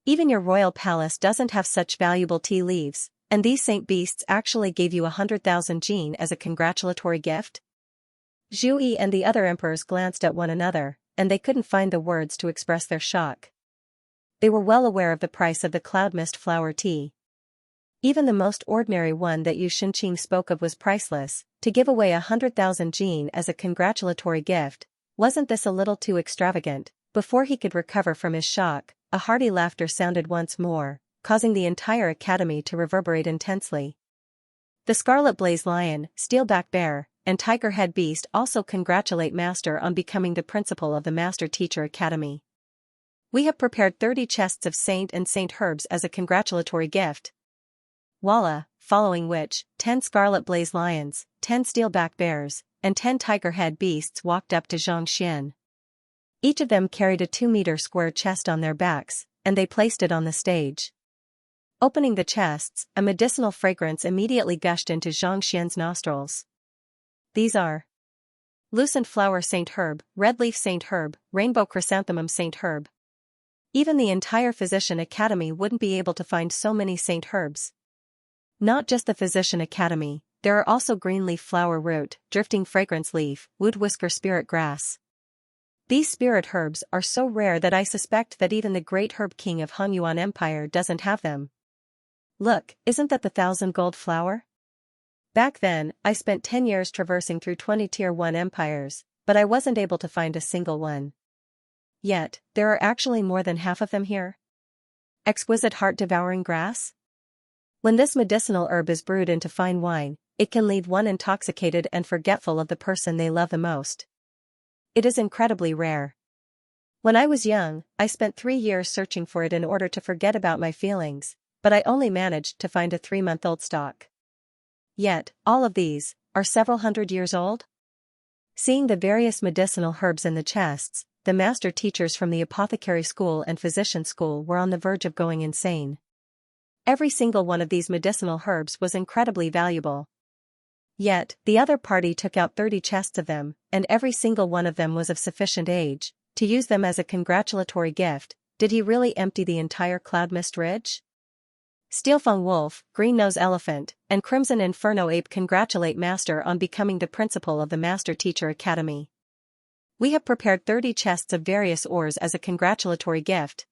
Speaker 1: Even your royal palace doesn't have such valuable tea leaves, and these saint beasts actually gave you 100,000 jin as a congratulatory gift? Zhui and the other emperors glanced at one another, and they couldn't find the words to express their shock. They were well aware of the price of the Cloud Mist Flower Tea. Even the most ordinary one that Yu Shenqing spoke of was priceless. To give away 100,000 jin as a congratulatory gift, wasn't this a little too extravagant? Before he could recover from his shock, a hearty laughter sounded once more, causing the entire academy to reverberate intensely. The Scarlet Blaze Lion, Steelback Bear, and Tiger Head Beast also congratulate Master on becoming the principal of the Master Teacher Academy. We have prepared 30 chests of Saint and Saint Herbs as a congratulatory gift. Voila, following which, 10 Scarlet Blaze Lions, 10 Steelback Bears, and 10 Tiger Head Beasts walked up to Xianxia. Each of them carried a 2-meter square chest on their backs, and they placed it on the stage. Opening the chests, a medicinal fragrance immediately gushed into Xianxia's nostrils. These are lucent flower Saint Herb, red leaf Saint Herb, rainbow chrysanthemum Saint Herb. Even the entire Physician Academy wouldn't be able to find so many Saint Herbs. Not just the Physician Academy, there are also green leaf flower root, drifting fragrance leaf, wood whisker spirit grass. These spirit herbs are so rare that I suspect that even the great herb king of Hunyuan Empire doesn't have them. Look, isn't that the 1,000 gold flower? Back then, I spent 10 years traversing through 20 Tier 1 empires, but I wasn't able to find a single one. Yet, there are actually more than half of them here. Exquisite heart-devouring grass? When this medicinal herb is brewed into fine wine, it can leave one intoxicated and forgetful of the person they love the most. It is incredibly rare. When I was young, I spent 3 years searching for it in order to forget about my feelings, but I only managed to find a 3-month-old stock. Yet, all of these are several hundred years old? Seeing the various medicinal herbs in the chests, the master teachers from the apothecary school and physician school were on the verge of going insane. Every single one of these medicinal herbs was incredibly valuable. Yet, the other party took out 30 chests of them, and every single one of them was of sufficient age to use them as a congratulatory gift. Did he really empty the entire Cloud Mist Ridge? Steelfang Wolf, Green Nose Elephant, and Crimson Inferno Ape congratulate Master on becoming the principal of the Master Teacher Academy. We have prepared 30 chests of various ores as a congratulatory gift.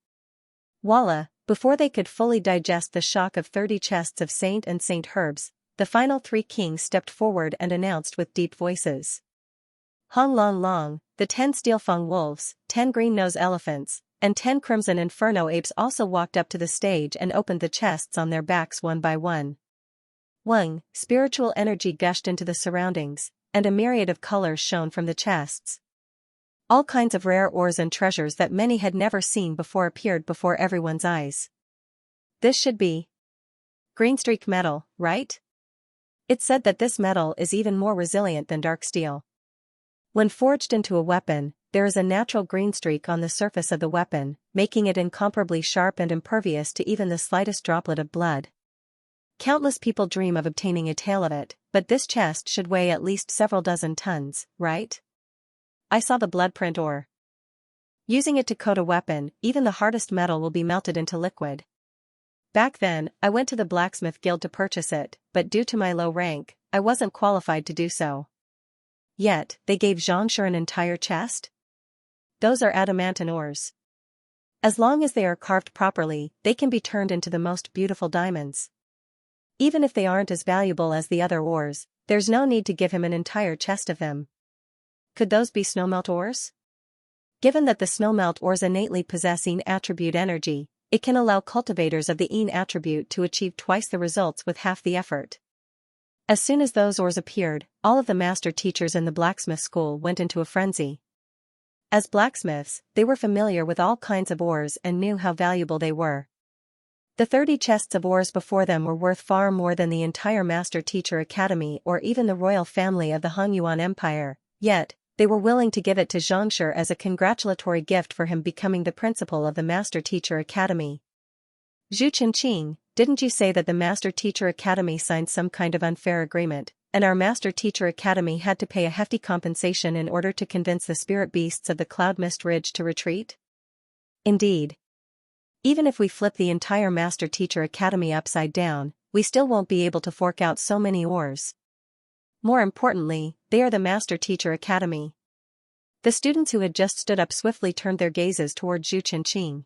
Speaker 1: Voila! Before they could fully digest the shock of 30 chests of Saint and Saint Herbs, the final 3 kings stepped forward and announced with deep voices. Hong Long Long, the 10 Steelfang Wolves, 10 Green Nose Elephants, and 10 Crimson Inferno Apes also walked up to the stage and opened the chests on their backs one by one. Wang, spiritual energy gushed into the surroundings, and a myriad of colors shone from the chests. All kinds of rare ores and treasures that many had never seen before appeared before everyone's eyes. This should be greenstreak metal, right? It's said that this metal is even more resilient than dark steel. When forged into a weapon, there is a natural green streak on the surface of the weapon, making it incomparably sharp and impervious to even the slightest droplet of blood. Countless people dream of obtaining a tael of it, but this chest should weigh at least several dozen tons, right? I saw the bloodprint ore. Using it to coat a weapon, even the hardest metal will be melted into liquid. Back then, I went to the blacksmith guild to purchase it, but due to my low rank, I wasn't qualified to do so. Yet, they gave Xianxia an entire chest? Those are adamantine ores. As long as they are carved properly, they can be turned into the most beautiful diamonds. Even if they aren't as valuable as the other ores, there's no need to give him an entire chest of them. Could those be snowmelt ores? Given that the snowmelt ores innately possess Yin attribute energy, it can allow cultivators of the Yin attribute to achieve twice the results with half the effort. As soon as those ores appeared, all of the master teachers in the blacksmith school went into a frenzy. As blacksmiths, they were familiar with all kinds of ores and knew how valuable they were. The 30 chests of ores before them were worth far more than the entire Master Teacher Academy or even the royal family of the Hunyuan Empire, yet, they were willing to give it to Xianxia as a congratulatory gift for him becoming the principal of the Master Teacher Academy. Zhu Qinqing, didn't you say that the Master Teacher Academy signed some kind of unfair agreement, and our Master Teacher Academy had to pay a hefty compensation in order to convince the spirit beasts of the Cloud Mist Ridge to retreat? Indeed. Even if we flip the entire Master Teacher Academy upside down, we still won't be able to fork out so many ores. More importantly, they are the Master Teacher Academy. The students who had just stood up swiftly turned their gazes toward Zhu Qinqing.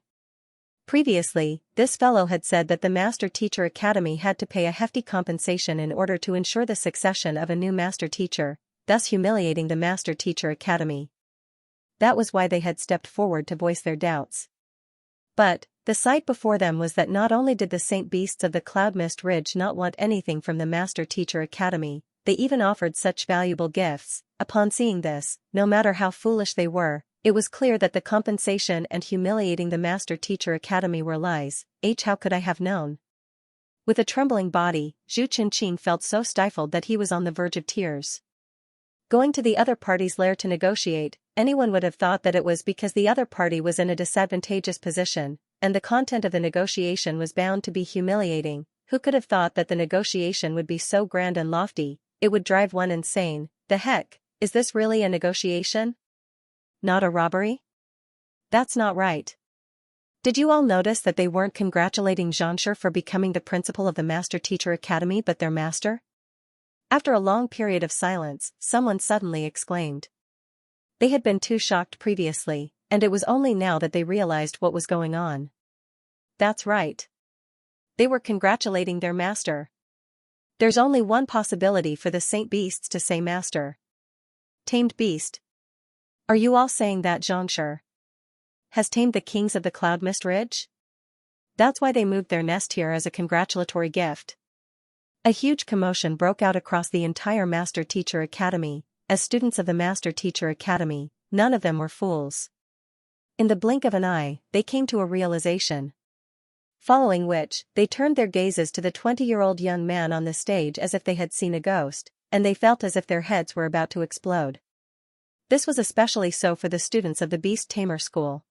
Speaker 1: Previously, this fellow had said that the Master Teacher Academy had to pay a hefty compensation in order to ensure the succession of a new Master Teacher, thus humiliating the Master Teacher Academy. That was why they had stepped forward to voice their doubts. But, the sight before them was that not only did the Saint Beasts of the Cloud Mist Ridge not want anything from the Master Teacher Academy, they even offered such valuable gifts. Upon seeing this, no matter how foolish they were, it was clear that the compensation and humiliating the Master Teacher Academy were lies. How could I have known? With a trembling body, Zhu Qinqing felt so stifled that he was on the verge of tears. Going to the other party's lair to negotiate, anyone would have thought that it was because the other party was in a disadvantageous position, and the content of the negotiation was bound to be humiliating. Who could have thought that the negotiation would be so grand and lofty? It would drive one insane. The heck, is this really a negotiation? Not a robbery? That's not right. Did you all notice that they weren't congratulating Xianxia for becoming the principal of the Master Teacher Academy but their master? After a long period of silence, someone suddenly exclaimed. They had been too shocked previously, and it was only now that they realized what was going on. That's right. They were congratulating their master. There's only one possibility for the Saint Beasts to say master. Tamed beast. Are you all saying that Xianxia has tamed the kings of the Cloud Mist Ridge? That's why they moved their nest here as a congratulatory gift. A huge commotion broke out across the entire Master Teacher Academy. As students of the Master Teacher Academy, none of them were fools. In the blink of an eye, they came to a realization. Following which, they turned their gazes to the 20-year-old young man on the stage as if they had seen a ghost, and they felt as if their heads were about to explode. This was especially so for the students of the Beast Tamer School.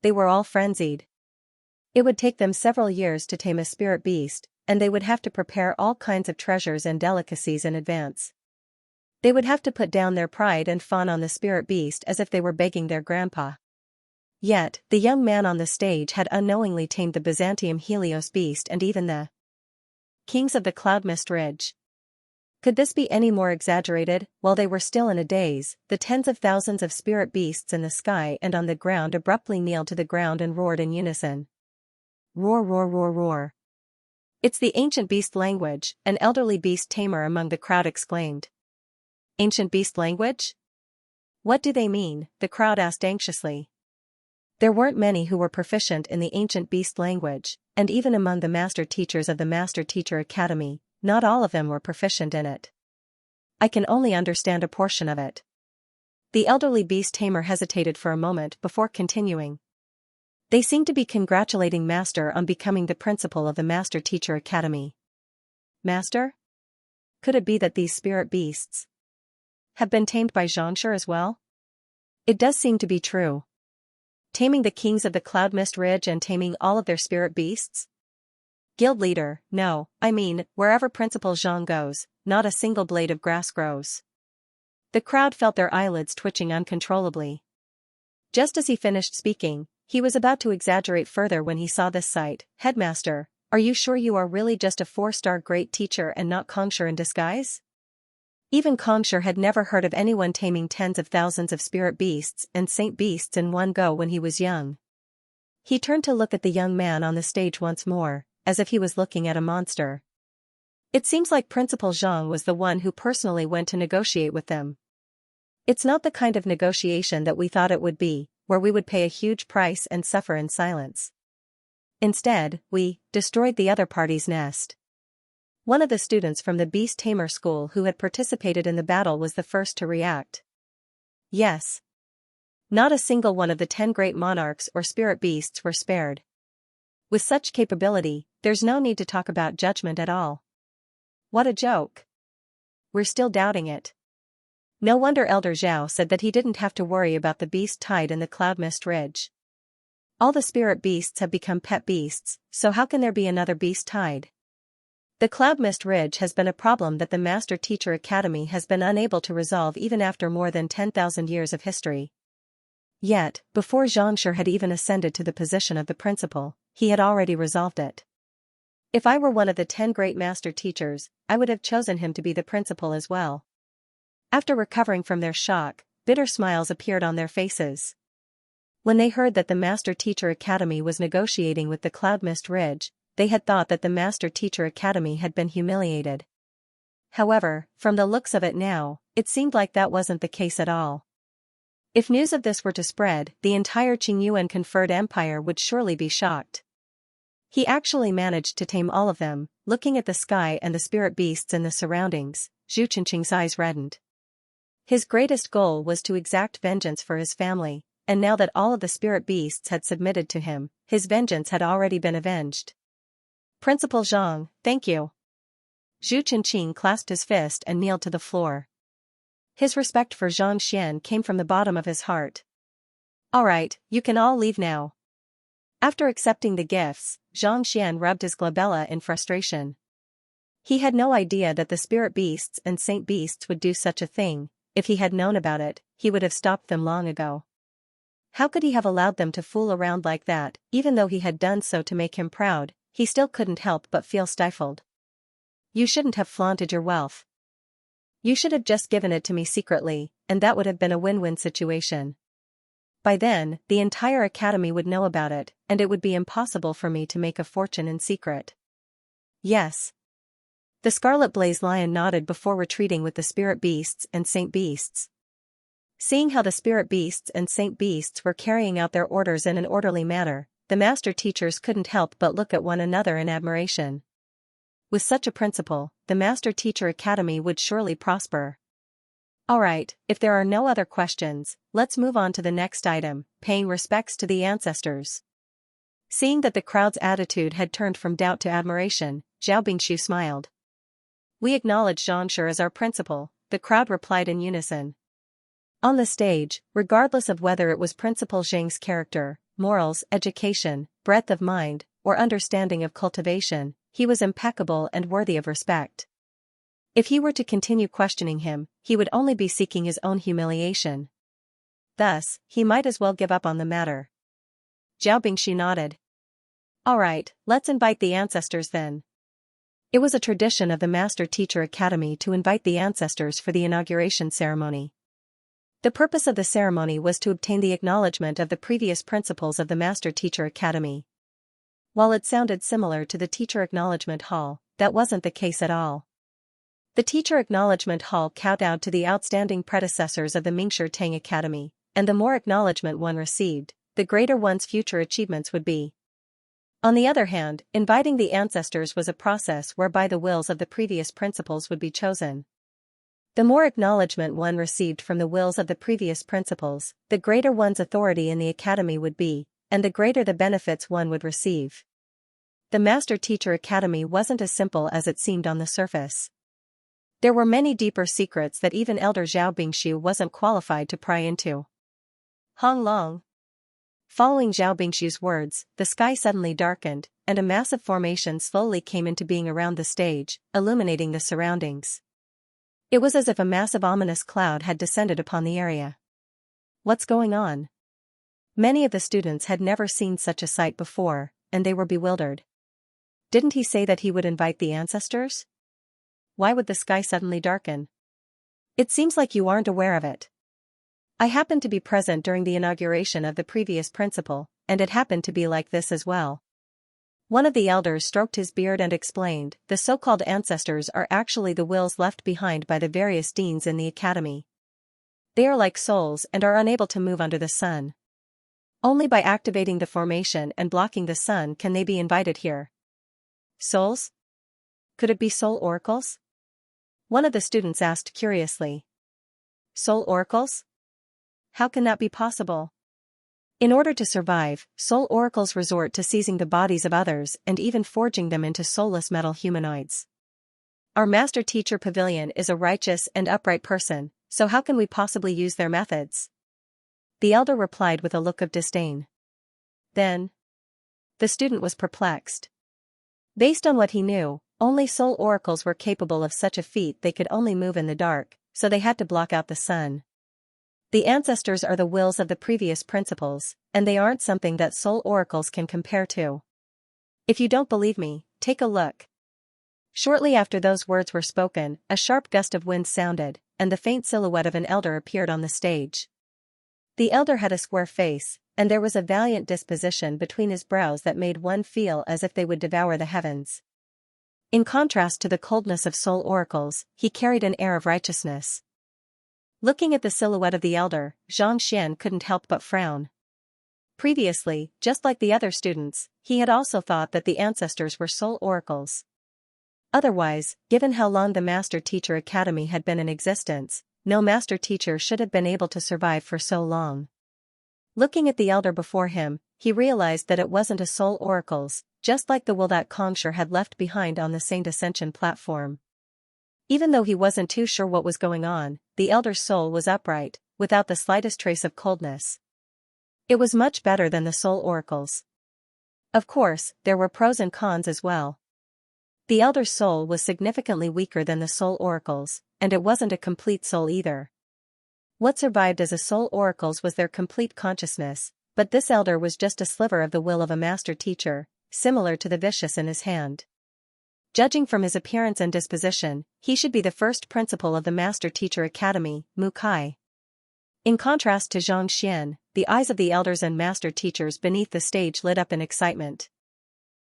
Speaker 1: They were all frenzied. It would take them several years to tame a spirit beast, and they would have to prepare all kinds of treasures and delicacies in advance. They would have to put down their pride and fawn on the spirit beast as if they were begging their grandpa. Yet, the young man on the stage had unknowingly tamed the Byzantium Helios beast and even the kings of the Cloud Mist Ridge. Could this be any more exaggerated? While they were still in a daze, the tens of thousands of spirit beasts in the sky and on the ground abruptly kneeled to the ground and roared in unison. Roar, roar, roar, roar. It's the ancient beast language, an elderly beast tamer among the crowd exclaimed. Ancient beast language? What do they mean? The crowd asked anxiously. There weren't many who were proficient in the ancient beast language, and even among the master teachers of the Master Teacher Academy, not all of them were proficient in it. I can only understand a portion of it. The elderly beast tamer hesitated for a moment before continuing. They seem to be congratulating Master on becoming the principal of the Master Teacher Academy. Master? Could it be that these spirit beasts have been tamed by Xianxia as well? It does seem to be true. Taming the kings of the Cloud Mist Ridge and taming all of their spirit beasts? Guild leader, no, I mean, wherever Principal Zhang goes, not a single blade of grass grows. The crowd felt their eyelids twitching uncontrollably. Just as he finished speaking, he was about to exaggerate further when he saw this sight. Headmaster, are you sure you are really just a 4-star great teacher and not Xianxia in disguise? Even Xianxia had never heard of anyone taming tens of thousands of spirit beasts and saint beasts in one go when he was young. He turned to look at the young man on the stage once more, as if he was looking at a monster. It seems like Principal Zhang was the one who personally went to negotiate with them. It's not the kind of negotiation that we thought it would be, where we would pay a huge price and suffer in silence. Instead, we destroyed the other party's nest. One of the students from the Beast Tamer School who had participated in the battle was the first to react. Yes. Not a single one of the 10 great monarchs or spirit beasts were spared. With such capability, there's no need to talk about judgment at all. What a joke. We're still doubting it. No wonder Elder Zhao said that he didn't have to worry about the beast tied in the Cloud Mist Ridge. All the spirit beasts have become pet beasts, so how can there be another beast tied? The Cloud Mist Ridge has been a problem that the Master Teacher Academy has been unable to resolve even after more than 10,000 years of history. Yet, before Xianxia had even ascended to the position of the principal, he had already resolved it. If I were one of the 10 great master teachers, I would have chosen him to be the principal as well. After recovering from their shock, bitter smiles appeared on their faces. When they heard that the Master Teacher Academy was negotiating with the Cloud Mist Ridge, they had thought that the Master Teacher Academy had been humiliated. However, from the looks of it now, it seemed like that wasn't the case at all. If news of this were to spread, the entire Qingyuan conferred empire would surely be shocked. He actually managed to tame all of them. Looking at the sky and the spirit beasts in the surroundings, Zhu Chenqing's eyes reddened. His greatest goal was to exact vengeance for his family, and now that all of the spirit beasts had submitted to him, his vengeance had already been avenged. Principal Zhang, thank you. Zhu Chenqing clasped his fist and kneeled to the floor. His respect for Zhang Xian came from the bottom of his heart. All right, you can all leave now. After accepting the gifts, Xianxia rubbed his glabella in frustration. He had no idea that the spirit beasts and saint beasts would do such a thing. If he had known about it, he would have stopped them long ago. How could he have allowed them to fool around like that? Even though he had done so to make him proud, he still couldn't help but feel stifled. You shouldn't have flaunted your wealth. You should have just given it to me secretly, and that would have been a win-win situation. By then, the entire academy would know about it, and it would be impossible for me to make a fortune in secret. Yes. The Scarlet Blaze Lion nodded before retreating with the spirit beasts and saint beasts. Seeing how the spirit beasts and saint beasts were carrying out their orders in an orderly manner, the master teachers couldn't help but look at one another in admiration. With such a principal, the Master Teacher Academy would surely prosper. Alright, if there are no other questions, let's move on to the next item, paying respects to the ancestors. Seeing that the crowd's attitude had turned from doubt to admiration, Zhao Bingshu smiled. We acknowledge Xianxia as our principal, the crowd replied in unison. On the stage, regardless of whether it was Principal Zhang's character, morals, education, breadth of mind, or understanding of cultivation, he was impeccable and worthy of respect. If he were to continue questioning him, he would only be seeking his own humiliation. Thus, he might as well give up on the matter. Zhao Bingshu nodded. Alright, let's invite the ancestors then. It was a tradition of the Master Teacher Academy to invite the ancestors for the inauguration ceremony. The purpose of the ceremony was to obtain the acknowledgement of the previous principals of the Master Teacher Academy. While it sounded similar to the Teacher Acknowledgement Hall, that wasn't the case at all. The Teacher Acknowledgement Hall kowtowed to the outstanding predecessors of the Mingshi Tang Academy, and the more acknowledgement one received, the greater one's future achievements would be. On the other hand, inviting the ancestors was a process whereby the wills of the previous principals would be chosen. The more acknowledgement one received from the wills of the previous principals, the greater one's authority in the academy would be, and the greater the benefits one would receive. The Master Teacher Academy wasn't as simple as it seemed on the surface. There were many deeper secrets that even Elder Zhao Bingshu wasn't qualified to pry into. Hong Long. Following Zhao Bingshu's words, the sky suddenly darkened, and a massive formation slowly came into being around the stage, illuminating the surroundings. It was as if a massive ominous cloud had descended upon the area. What's going on? Many of the students had never seen such a sight before, and they were bewildered. Didn't he say that he would invite the ancestors? Why would the sky suddenly darken? It seems like you aren't aware of it. I happened to be present during the inauguration of the previous principal, and it happened to be like this as well. One of the elders stroked his beard and explained, the so-called ancestors are actually the wills left behind by the various deans in the academy. They are like souls and are unable to move under the sun. Only by activating the formation and blocking the sun can they be invited here. Souls? Could it be soul oracles? One of the students asked curiously. Soul oracles? How can that be possible? In order to survive, soul oracles resort to seizing the bodies of others and even forging them into soulless metal humanoids. Our Master Teacher Pavilion is a righteous and upright person, so how can we possibly use their methods? The elder replied with a look of disdain. Then, the student was perplexed. Based on what he knew, only soul oracles were capable of such a feat. They could only move in the dark, so they had to block out the sun. The ancestors are the wills of the previous principals, and they aren't something that soul oracles can compare to. If you don't believe me, take a look. Shortly after those words were spoken, a sharp gust of wind sounded, and the faint silhouette of an elder appeared on the stage. The elder had a square face, and there was a valiant disposition between his brows that made one feel as if they would devour the heavens. In contrast to the coldness of soul oracles, he carried an air of righteousness. Looking at the silhouette of the elder, Xianxia couldn't help but frown. Previously, just like the other students, he had also thought that the ancestors were soul oracles. Otherwise, given how long the Master Teacher Academy had been in existence, no master teacher should have been able to survive for so long. Looking at the elder before him, he realized that it wasn't a soul oracles, just like the will that Xianxia had left behind on the Saint Ascension platform. Even though he wasn't too sure what was going on, the elder's soul was upright, without the slightest trace of coldness. It was much better than the soul oracles. Of course, there were pros and cons as well. The elder's soul was significantly weaker than the soul oracle's, and it wasn't a complete soul either. What survived as a soul oracle's was their complete consciousness, but this elder was just a sliver of the will of a master teacher, similar to the vicious in his hand. Judging from his appearance and disposition, he should be the first principal of the Master Teacher Academy, Mukai. In contrast to Xianxia, the eyes of the elders and master teachers beneath the stage lit up in excitement.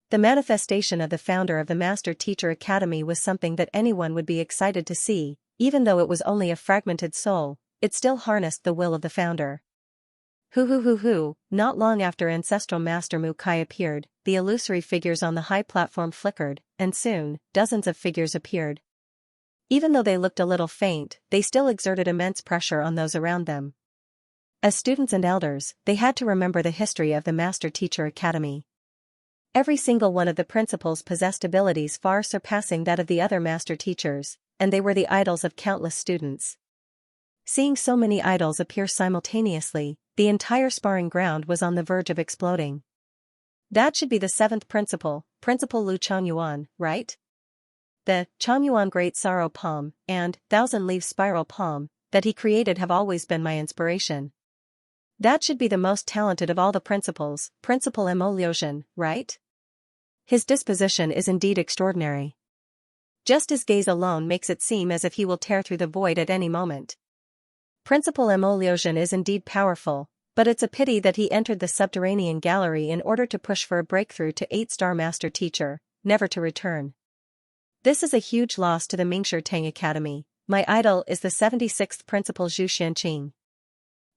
Speaker 1: The manifestation of the founder of the Master Teacher Academy was something that anyone would be excited to see, even though it was only a fragmented soul, it still harnessed the will of the founder. Not long after Ancestral Master Mukai appeared, the illusory figures on the high platform flickered, and soon, dozens of figures appeared. Even though they looked a little faint, they still exerted immense pressure on those around them. As students and elders, they had to remember the history of the Master Teacher Academy. Every single one of the principals possessed abilities far surpassing that of the other master teachers, and they were the idols of countless students. Seeing so many idols appear simultaneously, the entire sparring ground was on the verge of exploding. That should be the seventh principal, Principal Lu Changyuan, right? The Changyuan Great Sorrow Palm and Thousand-Leaf Spiral Palm that he created have always been my inspiration. That should be the most talented of all the principals, Principal Emoliosian, right? His disposition is indeed extraordinary. Just his gaze alone makes it seem as if he will tear through the void at any moment. Principal Emoliosian is indeed powerful, but it's a pity that he entered the subterranean gallery in order to push for a breakthrough to 8-star Master Teacher, never to return. This is a huge loss to the Mingshi Tang Academy. My idol is the 76th Principal Zhu Xianqing.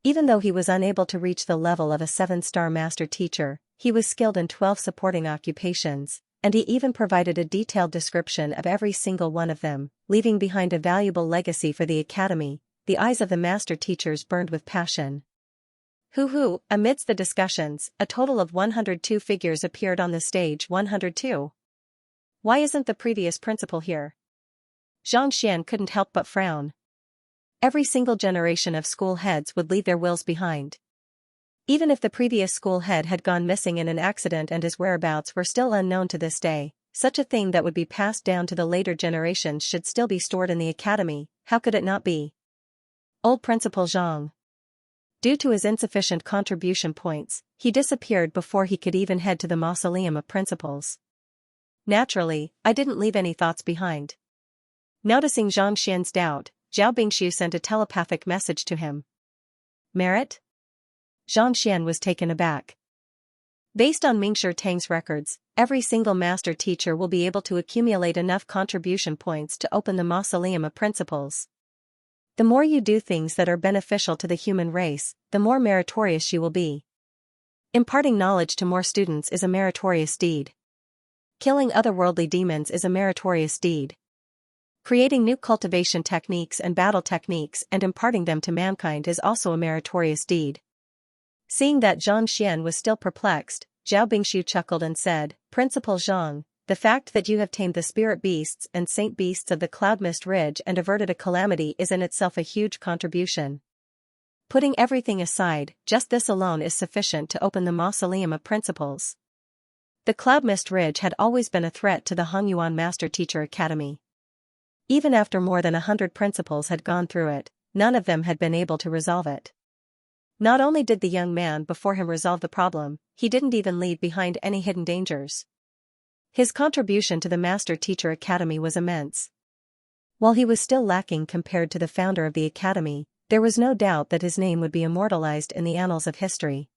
Speaker 1: Even though he was unable to reach the level of a 7-star Master Teacher, he was skilled in 12 supporting occupations, and he even provided a detailed description of every single one of them, leaving behind a valuable legacy for the Academy. The eyes of the master teachers burned with passion. Amidst the discussions, a total of 102 figures appeared on the stage. 102. Why isn't the previous principal here? Xianxia couldn't help but frown. Every single generation of school heads would leave their wills behind. Even if the previous school head had gone missing in an accident and his whereabouts were still unknown to this day, such a thing that would be passed down to the later generations should still be stored in the academy. How could it not be? Old Principal Zhang. Due to his insufficient contribution points, he disappeared before he could even head to the mausoleum of principals. Naturally, I didn't leave any thoughts behind. Noticing Xianxia's doubt, Zhao Bingxiu sent a telepathic message to him. Merit? Xianxia was taken aback. Based on Mingshi Tang's records, every single master teacher will be able to accumulate enough contribution points to open the mausoleum of principals. The more you do things that are beneficial to the human race, the more meritorious you will be. Imparting knowledge to more students is a meritorious deed. Killing otherworldly demons is a meritorious deed. Creating new cultivation techniques and battle techniques and imparting them to mankind is also a meritorious deed. Seeing that Xianxia was still perplexed, Zhao Bingxiu chuckled and said, Principal Zhang, the fact that you have tamed the spirit beasts and saint beasts of the Cloud Mist Ridge and averted a calamity is in itself a huge contribution. Putting everything aside, just this alone is sufficient to open the mausoleum of principals. The Cloud Mist Ridge had always been a threat to the Hongyuan Master Teacher Academy. Even after more than 100 principals had gone through it, none of them had been able to resolve it. Not only did the young man before him resolve the problem, he didn't even leave behind any hidden dangers. His contribution to the Master Teacher Academy was immense. While he was still lacking compared to the founder of the academy, there was no doubt that his name would be immortalized in the annals of history.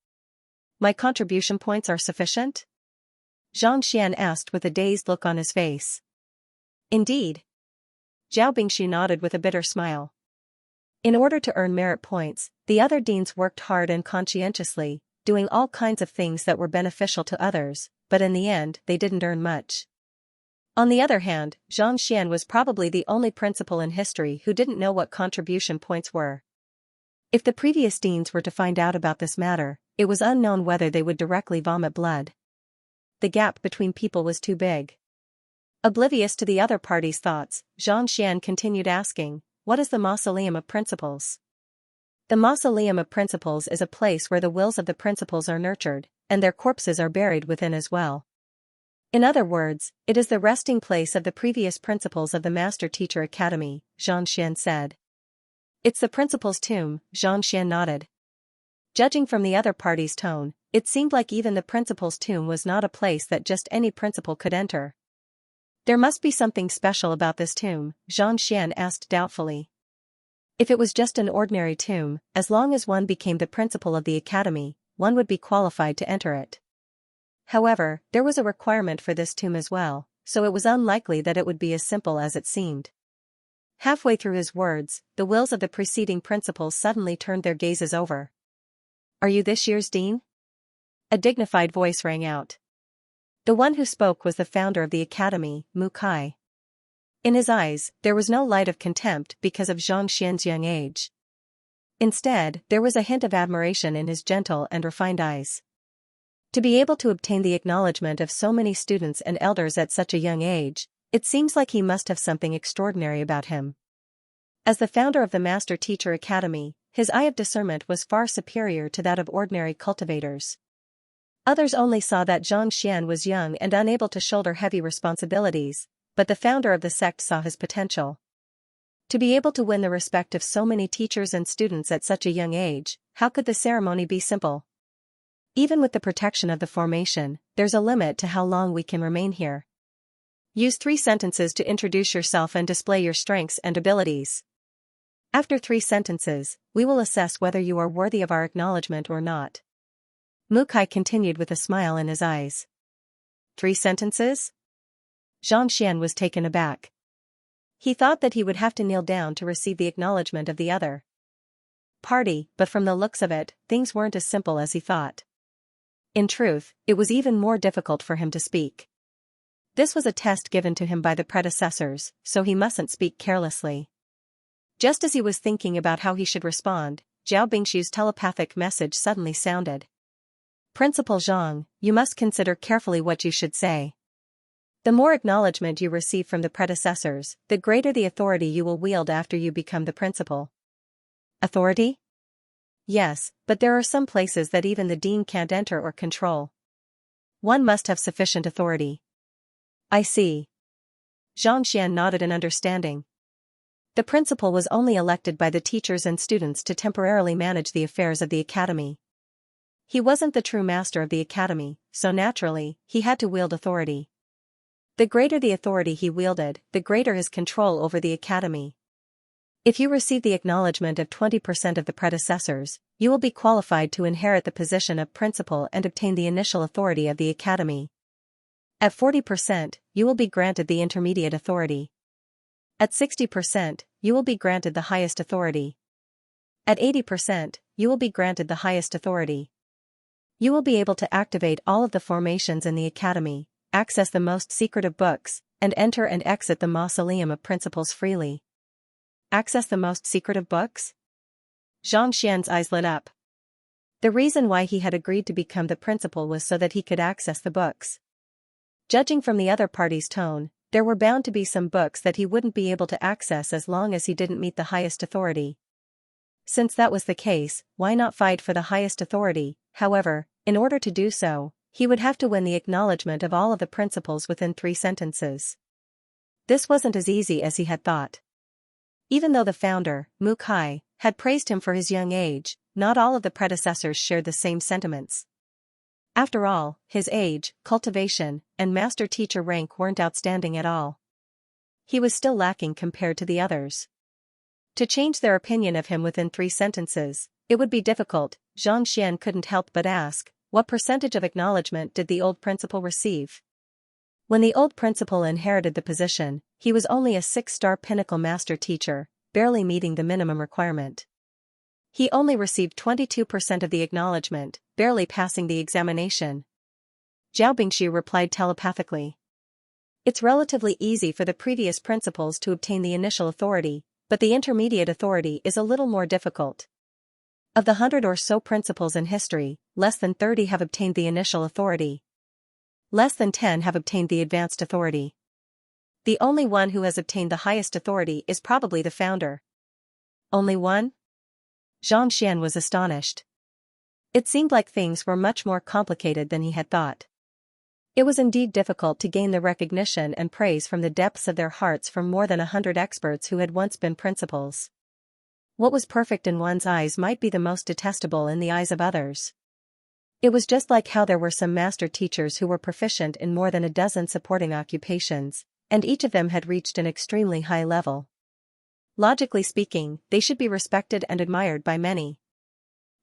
Speaker 1: My contribution points are sufficient? Xianxia asked with a dazed look on his face. Indeed. Zhao Bingxiu nodded with a bitter smile. In order to earn merit points, the other deans worked hard and conscientiously, doing all kinds of things that were beneficial to others, but in the end they didn't earn much. On the other hand, Xianxia was probably the only principal in history who didn't know what contribution points were. If the previous deans were to find out about this matter, it was unknown whether they would directly vomit blood. The gap between people was too big. Oblivious to the other party's thoughts, Xianxia continued asking, what is the mausoleum of principals? The mausoleum of principles is a place where the wills of the principles are nurtured, and their corpses are buried within as well. In other words, it is the resting place of the previous principles of the Master Teacher Academy, Xianxia said. It's the principal's tomb, Xianxia nodded. Judging from the other party's tone, it seemed like even the principal's tomb was not a place that just any principal could enter. There must be something special about this tomb, Xianxia asked doubtfully. If it was just an ordinary tomb, as long as one became the principal of the academy, one would be qualified to enter it. However, there was a requirement for this tomb as well, so it was unlikely that it would be as simple as it seemed. Halfway through his words, the wills of the preceding principals suddenly turned their gazes over. Are you this year's dean? A dignified voice rang out. The one who spoke was the founder of the academy, Mu Kai. In his eyes, there was no light of contempt because of Xianxia's young age. Instead, there was a hint of admiration in his gentle and refined eyes. To be able to obtain the acknowledgement of so many students and elders at such a young age, it seems like he must have something extraordinary about him. As the founder of the Master Teacher Academy, his eye of discernment was far superior to that of ordinary cultivators. Others only saw that Xianxia was young and unable to shoulder heavy responsibilities, but the founder of the sect saw his potential. To be able to win the respect of so many teachers and students at such a young age, how could the ceremony be simple? Even with the protection of the formation, there's a limit to how long we can remain here. Use 3 sentences to introduce yourself and display your strengths and abilities. After 3 sentences, we will assess whether you are worthy of our acknowledgement or not. Mu Kai continued with a smile in his eyes. 3 sentences? Xianxia was taken aback. He thought that he would have to kneel down to receive the acknowledgement of the other party, but from the looks of it, things weren't as simple as he thought. In truth, it was even more difficult for him to speak. This was a test given to him by the predecessors, so he mustn't speak carelessly. Just as he was thinking about how he should respond, Zhao Bingshu's telepathic message suddenly sounded. Principal Zhang, you must consider carefully what you should say. The more acknowledgement you receive from the predecessors, the greater the authority you will wield after you become the principal. Authority? Yes, but there are some places that even the dean can't enter or control. One must have sufficient authority. I see. Xianxia nodded in understanding. The principal was only elected by the teachers and students to temporarily manage the affairs of the academy. He wasn't the true master of the academy, so naturally, he had to wield authority. The greater the authority he wielded, the greater his control over the academy. If you receive the acknowledgement of 20% of the predecessors, you will be qualified to inherit the position of principal and obtain the initial authority of the academy. At 40%, you will be granted the intermediate authority. At 60%, you will be granted the highest authority. At 80%, you will be granted the highest authority. You will be able to activate all of the formations in the academy, access the most secretive books, and enter and exit the mausoleum of principles freely. Access the most secretive books? Xianxia's eyes lit up. The reason why he had agreed to become the principal was so that he could access the books. Judging from the other party's tone, there were bound to be some books that he wouldn't be able to access as long as he didn't meet the highest authority. Since that was the case, why not fight for the highest authority? However, in order to do so, he would have to win the acknowledgement of all of the principals within 3 sentences. This wasn't as easy as he had thought. Even though the founder, Mu Kai, had praised him for his young age, not all of the predecessors shared the same sentiments. After all, his age, cultivation, and master teacher rank weren't outstanding at all. He was still lacking compared to the others. To change their opinion of him within 3 sentences, it would be difficult. Xianxia couldn't help but ask, what percentage of acknowledgement did the old principal receive? When the old principal inherited the position, he was only a 6-star pinnacle master teacher, barely meeting the minimum requirement. He only received 22% of the acknowledgement, barely passing the examination. Zhao Bingshu replied telepathically. It's relatively easy for the previous principals to obtain the initial authority, but the intermediate authority is a little more difficult. Of the 100 or so principals in history, less than 30 have obtained the initial authority. Less than 10 have obtained the advanced authority. The only one who has obtained the highest authority is probably the founder. Only one? Xianxia was astonished. It seemed like things were much more complicated than he had thought. It was indeed difficult to gain the recognition and praise from the depths of their hearts from more than 100 experts who had once been principals. What was perfect in one's eyes might be the most detestable in the eyes of others. It was just like how there were some master teachers who were proficient in more than a dozen supporting occupations, and each of them had reached an extremely high level. Logically speaking, they should be respected and admired by many.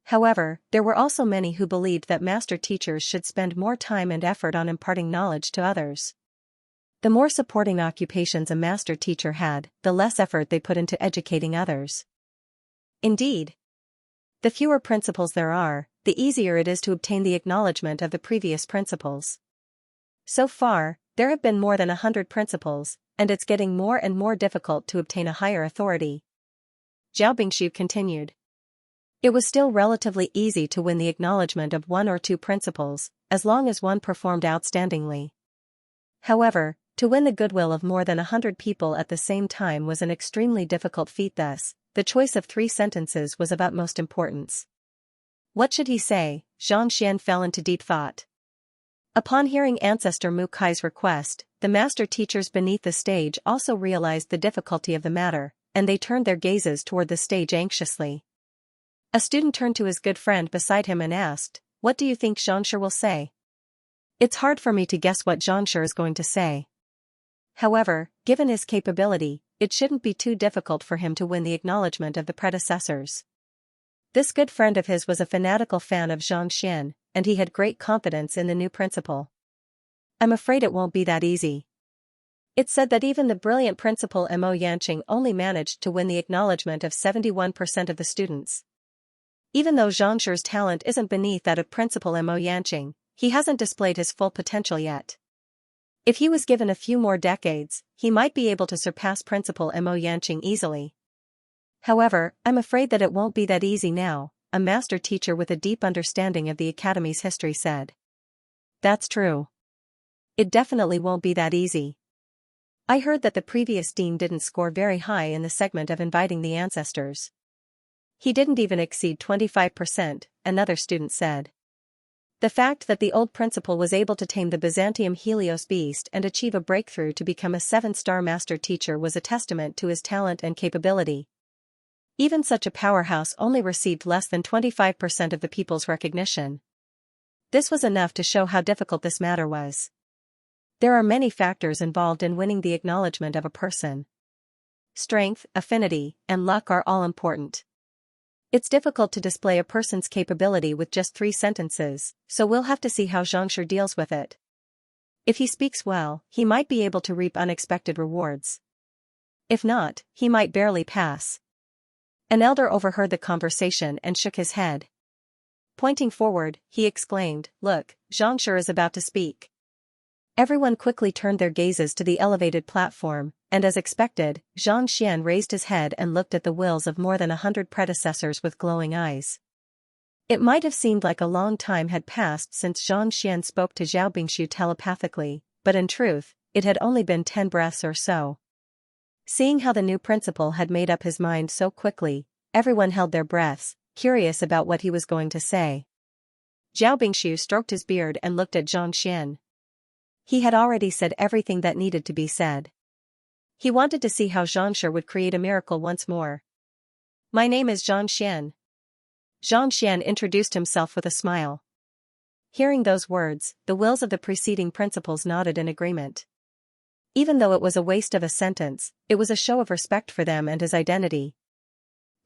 Speaker 1: However, there were also many who believed that master teachers should spend more time and effort on imparting knowledge to others. The more supporting occupations a master teacher had, the less effort they put into educating others. Indeed, the fewer principals there are, the easier it is to obtain the acknowledgement of the previous principals. So far, there have been more than 100 principals, and it's getting more and more difficult to obtain a higher authority. Xianxia continued. It was still relatively easy to win the acknowledgement of one or two principals, as long as one performed outstandingly. However, to win the goodwill of more than 100 people at the same time was an extremely difficult feat. Thus, the choice of 3 sentences was of utmost importance. What should he say? Xianxia fell into deep thought. Upon hearing Ancestor Mukai's request, the master teachers beneath the stage also realized the difficulty of the matter, and they turned their gazes toward the stage anxiously. A student turned to his good friend beside him and asked, "What do you think Xianxia will say?" It's hard for me to guess what Xianxia is going to say. However, given his capability, it shouldn't be too difficult for him to win the acknowledgement of the predecessors. This good friend of his was a fanatical fan of Xianxia, and he had great confidence in the new principal. I'm afraid it won't be that easy. It's said that even the brilliant principal Mo Yanqing only managed to win the acknowledgement of 71% of the students. Even though Xianxia's talent isn't beneath that of Principal Mo Yanqing, he hasn't displayed his full potential yet. If he was given a few more decades, he might be able to surpass Principal Mo Yanqing easily. However, I'm afraid that it won't be that easy now, a master teacher with a deep understanding of the academy's history said. That's true. It definitely won't be that easy. I heard that the previous dean didn't score very high in the segment of inviting the ancestors. He didn't even exceed 25%, another student said. The fact that the old principal was able to tame the Byzantium Helios beast and achieve a breakthrough to become a 7-star master teacher was a testament to his talent and capability. Even such a powerhouse only received less than 25% of the people's recognition. This was enough to show how difficult this matter was. There are many factors involved in winning the acknowledgement of a person. Strength, affinity, and luck are all important. It's difficult to display a person's capability with just 3 sentences, so we'll have to see how Xianxia deals with it. If he speaks well, he might be able to reap unexpected rewards. If not, he might barely pass. An elder overheard the conversation and shook his head. Pointing forward, he exclaimed, "Look, Xianxia is about to speak." Everyone quickly turned their gazes to the elevated platform, and as expected, Xianxia raised his head and looked at the wills of more than 100 predecessors with glowing eyes. It might have seemed like a long time had passed since Xianxia spoke to Xianxia telepathically, but in truth, it had only been 10 breaths or so. Seeing how the new principal had made up his mind so quickly, everyone held their breaths, curious about what he was going to say. Xianxia stroked his beard and looked at Xianxia. He had already said everything that needed to be said. He wanted to see how Xianxia would create a miracle once more. "My name is Xianxia." Xianxia introduced himself with a smile. Hearing those words, the wills of the preceding principals nodded in agreement. Even though it was a waste of a sentence, it was a show of respect for them and his identity.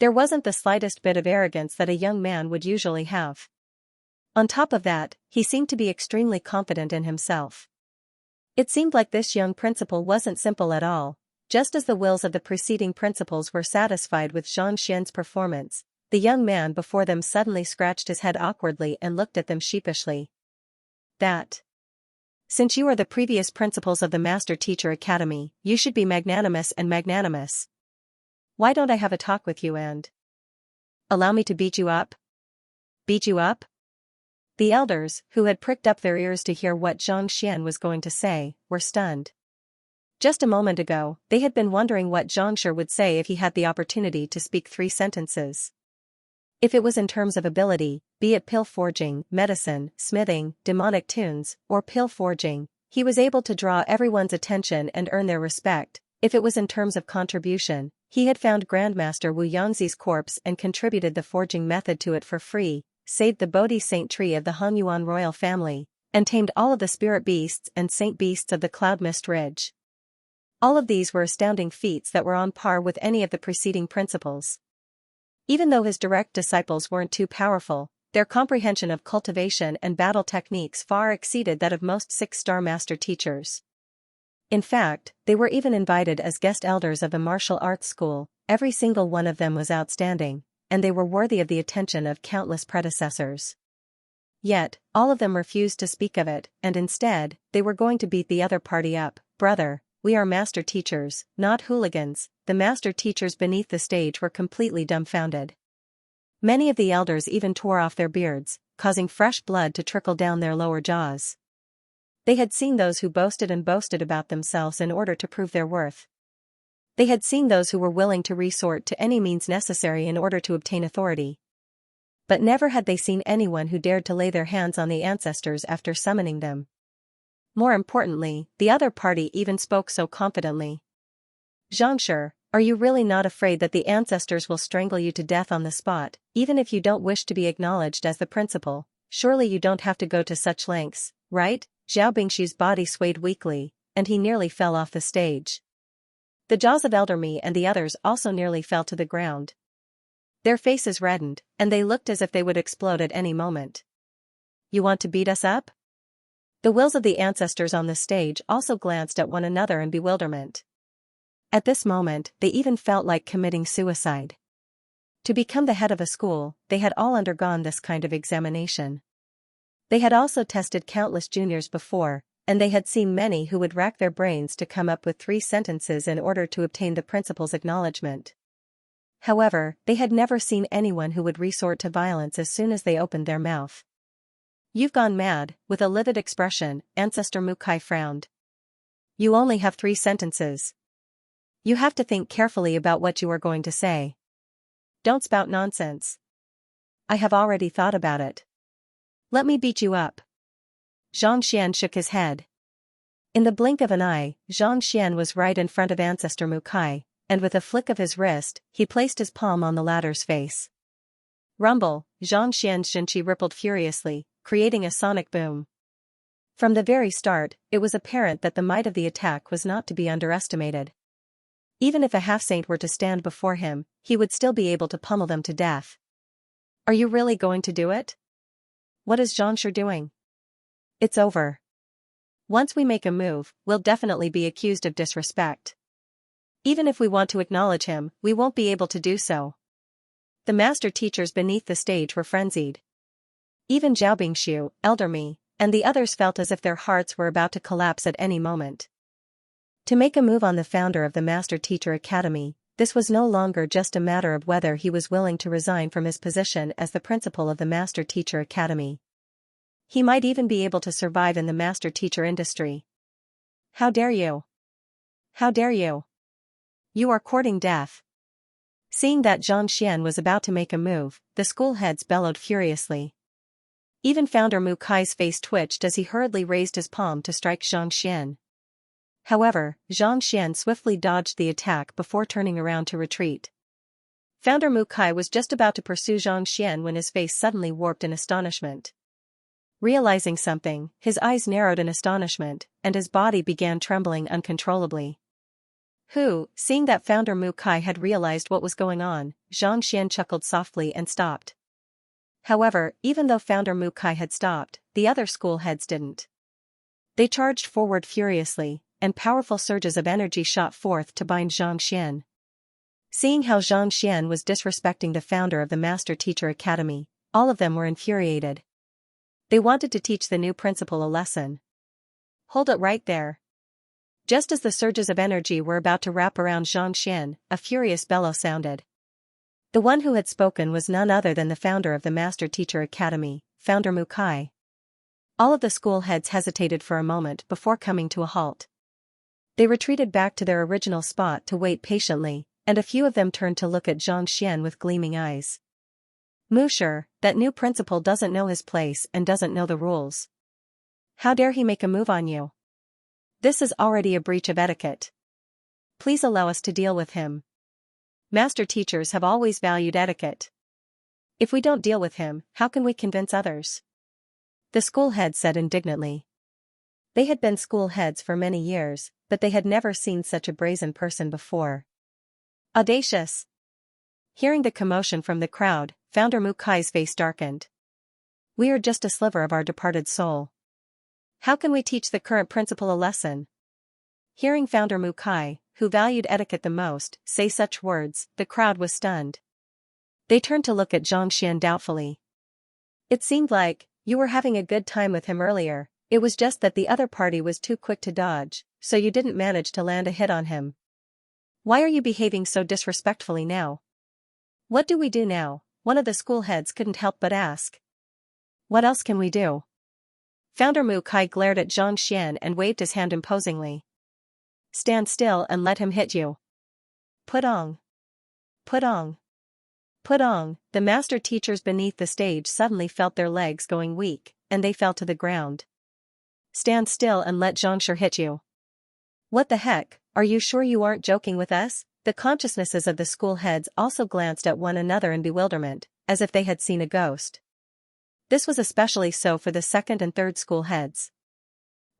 Speaker 1: There wasn't the slightest bit of arrogance that a young man would usually have. On top of that, he seemed to be extremely confident in himself. It seemed like this young principal wasn't simple at all. Just as the wills of the preceding principals were satisfied with Xianxia's performance, the young man before them suddenly scratched his head awkwardly and looked at them sheepishly. Since you are the previous principals of the Master Teacher Academy, you should be magnanimous and magnanimous. Why don't I have a talk with you and allow me to beat you up? Beat you up? The elders, who had pricked up their ears to hear what Xianxia was going to say, were stunned. Just a moment ago, they had been wondering what Xianxia would say if he had the opportunity to speak 3 sentences. If it was in terms of ability, be it pill forging, medicine, smithing, demonic tunes, or pill forging, he was able to draw everyone's attention and earn their respect. If it was in terms of contribution, he had found Grandmaster Wu Yangzi's corpse and contributed the forging method to it for free, saved the Bodhi Saint tree of the Hunyuan royal family, and tamed all of the spirit beasts and saint beasts of the Cloud Mist Ridge. All of these were astounding feats that were on par with any of the preceding principles. Even though his direct disciples weren't too powerful, their comprehension of cultivation and battle techniques far exceeded that of most six-star master teachers. In fact, they were even invited as guest elders of the martial arts school. Every single one of them was outstanding, and they were worthy of the attention of countless predecessors. Yet, all of them refused to speak of it, and instead, they were going to beat the other party up. Brother, we are master teachers, not hooligans. The master teachers beneath the stage were completely dumbfounded. Many of the elders even tore off their beards, causing fresh blood to trickle down their lower jaws. They had seen those who boasted and boasted about themselves in order to prove their worth. They had seen those who were willing to resort to any means necessary in order to obtain authority. But never had they seen anyone who dared to lay their hands on the ancestors after summoning them. More importantly, the other party even spoke so confidently. Xianxia, are you really not afraid that the ancestors will strangle you to death on the spot, even if you don't wish to be acknowledged as the principal? Surely you don't have to go to such lengths, right? Zhao Bingxi's body swayed weakly, and he nearly fell off the stage. The jaws of Elder Mi and the others also nearly fell to the ground. Their faces reddened, and they looked as if they would explode at any moment. You want to beat us up? The wills of the ancestors on the stage also glanced at one another in bewilderment. At this moment, they even felt like committing suicide. To become the head of a school, they had all undergone this kind of examination. They had also tested countless juniors before, and they had seen many who would rack their brains to come up with 3 sentences in order to obtain the principal's acknowledgement. However, they had never seen anyone who would resort to violence as soon as they opened their mouth. You've gone mad. With a livid expression, Ancestor Mukai frowned. You only have 3 sentences. You have to think carefully about what you are going to say. Don't spout nonsense. I have already thought about it. Let me beat you up. Xianxia shook his head. In the blink of an eye, Xianxia was right in front of Ancestor Mukai, and with a flick of his wrist, he placed his palm on the latter's face. Rumble, Xianxia's Xinqi rippled furiously, creating a sonic boom. From the very start, it was apparent that the might of the attack was not to be underestimated. Even if a half-saint were to stand before him, he would still be able to pummel them to death. Are you really going to do it? What is Xianxia doing? It's over. Once we make a move, we'll definitely be accused of disrespect. Even if we want to acknowledge him, we won't be able to do so. The master teachers beneath the stage were frenzied. Even Zhao Bingxiu, Elder Mi, and the others felt as if their hearts were about to collapse at any moment. To make a move on the founder of the Master Teacher Academy, this was no longer just a matter of whether he was willing to resign from his position as the principal of the Master Teacher Academy. He might even be able to survive in the Master Teacher industry. How dare you? How dare you? You are courting death. Seeing that Xianxia was about to make a move, the school heads bellowed furiously. Even Founder Mukai's face twitched as he hurriedly raised his palm to strike Xianxia. However, Xianxia swiftly dodged the attack before turning around to retreat. Founder Mukai was just about to pursue Xianxia when his face suddenly warped in astonishment. Realizing something, his eyes narrowed in astonishment, and his body began trembling uncontrollably. Seeing that Founder Mukai had realized what was going on, Xianxia chuckled softly and stopped. However, even though Founder Mukai had stopped, the other school heads didn't. They charged forward furiously, and powerful surges of energy shot forth to bind Xianxia. Seeing how Xianxia was disrespecting the founder of the Master Teacher Academy, all of them were infuriated. They wanted to teach the new principal a lesson. Hold it right there. Just as the surges of energy were about to wrap around Xianxia, a furious bellow sounded. The one who had spoken was none other than the founder of the Master Teacher Academy, Founder Mukai. All of the school heads hesitated for a moment before coming to a halt. They retreated back to their original spot to wait patiently, and a few of them turned to look at Xianxia with gleaming eyes. Musher, that new principal doesn't know his place and doesn't know the rules. How dare he make a move on you? This is already a breach of etiquette. Please allow us to deal with him. Master teachers have always valued etiquette. If we don't deal with him, how can we convince others? The school head said indignantly. They had been school heads for many years, but they had never seen such a brazen person before. Audacious! Hearing the commotion from the crowd, Founder Mukai's face darkened. We are just a sliver of our departed soul. How can we teach the current principal a lesson? Hearing Founder Mukai, who valued etiquette the most, say such words, the crowd was stunned. They turned to look at Xianxia doubtfully. It seemed like you were having a good time with him earlier. It was just that the other party was too quick to dodge, so you didn't manage to land a hit on him. Why are you behaving so disrespectfully now? What do we do now? One of the school heads couldn't help but ask. What else can we do? Founder Mukai glared at Xianxia and waved his hand imposingly. Stand still and let him hit you. Putong. Putong. Putong. The master teachers beneath the stage suddenly felt their legs going weak, and they fell to the ground. Stand still and let Xianxia hit you. What the heck, are you sure you aren't joking with us? The consciousnesses of the school heads also glanced at one another in bewilderment, as if they had seen a ghost. This was especially so for the second and third school heads.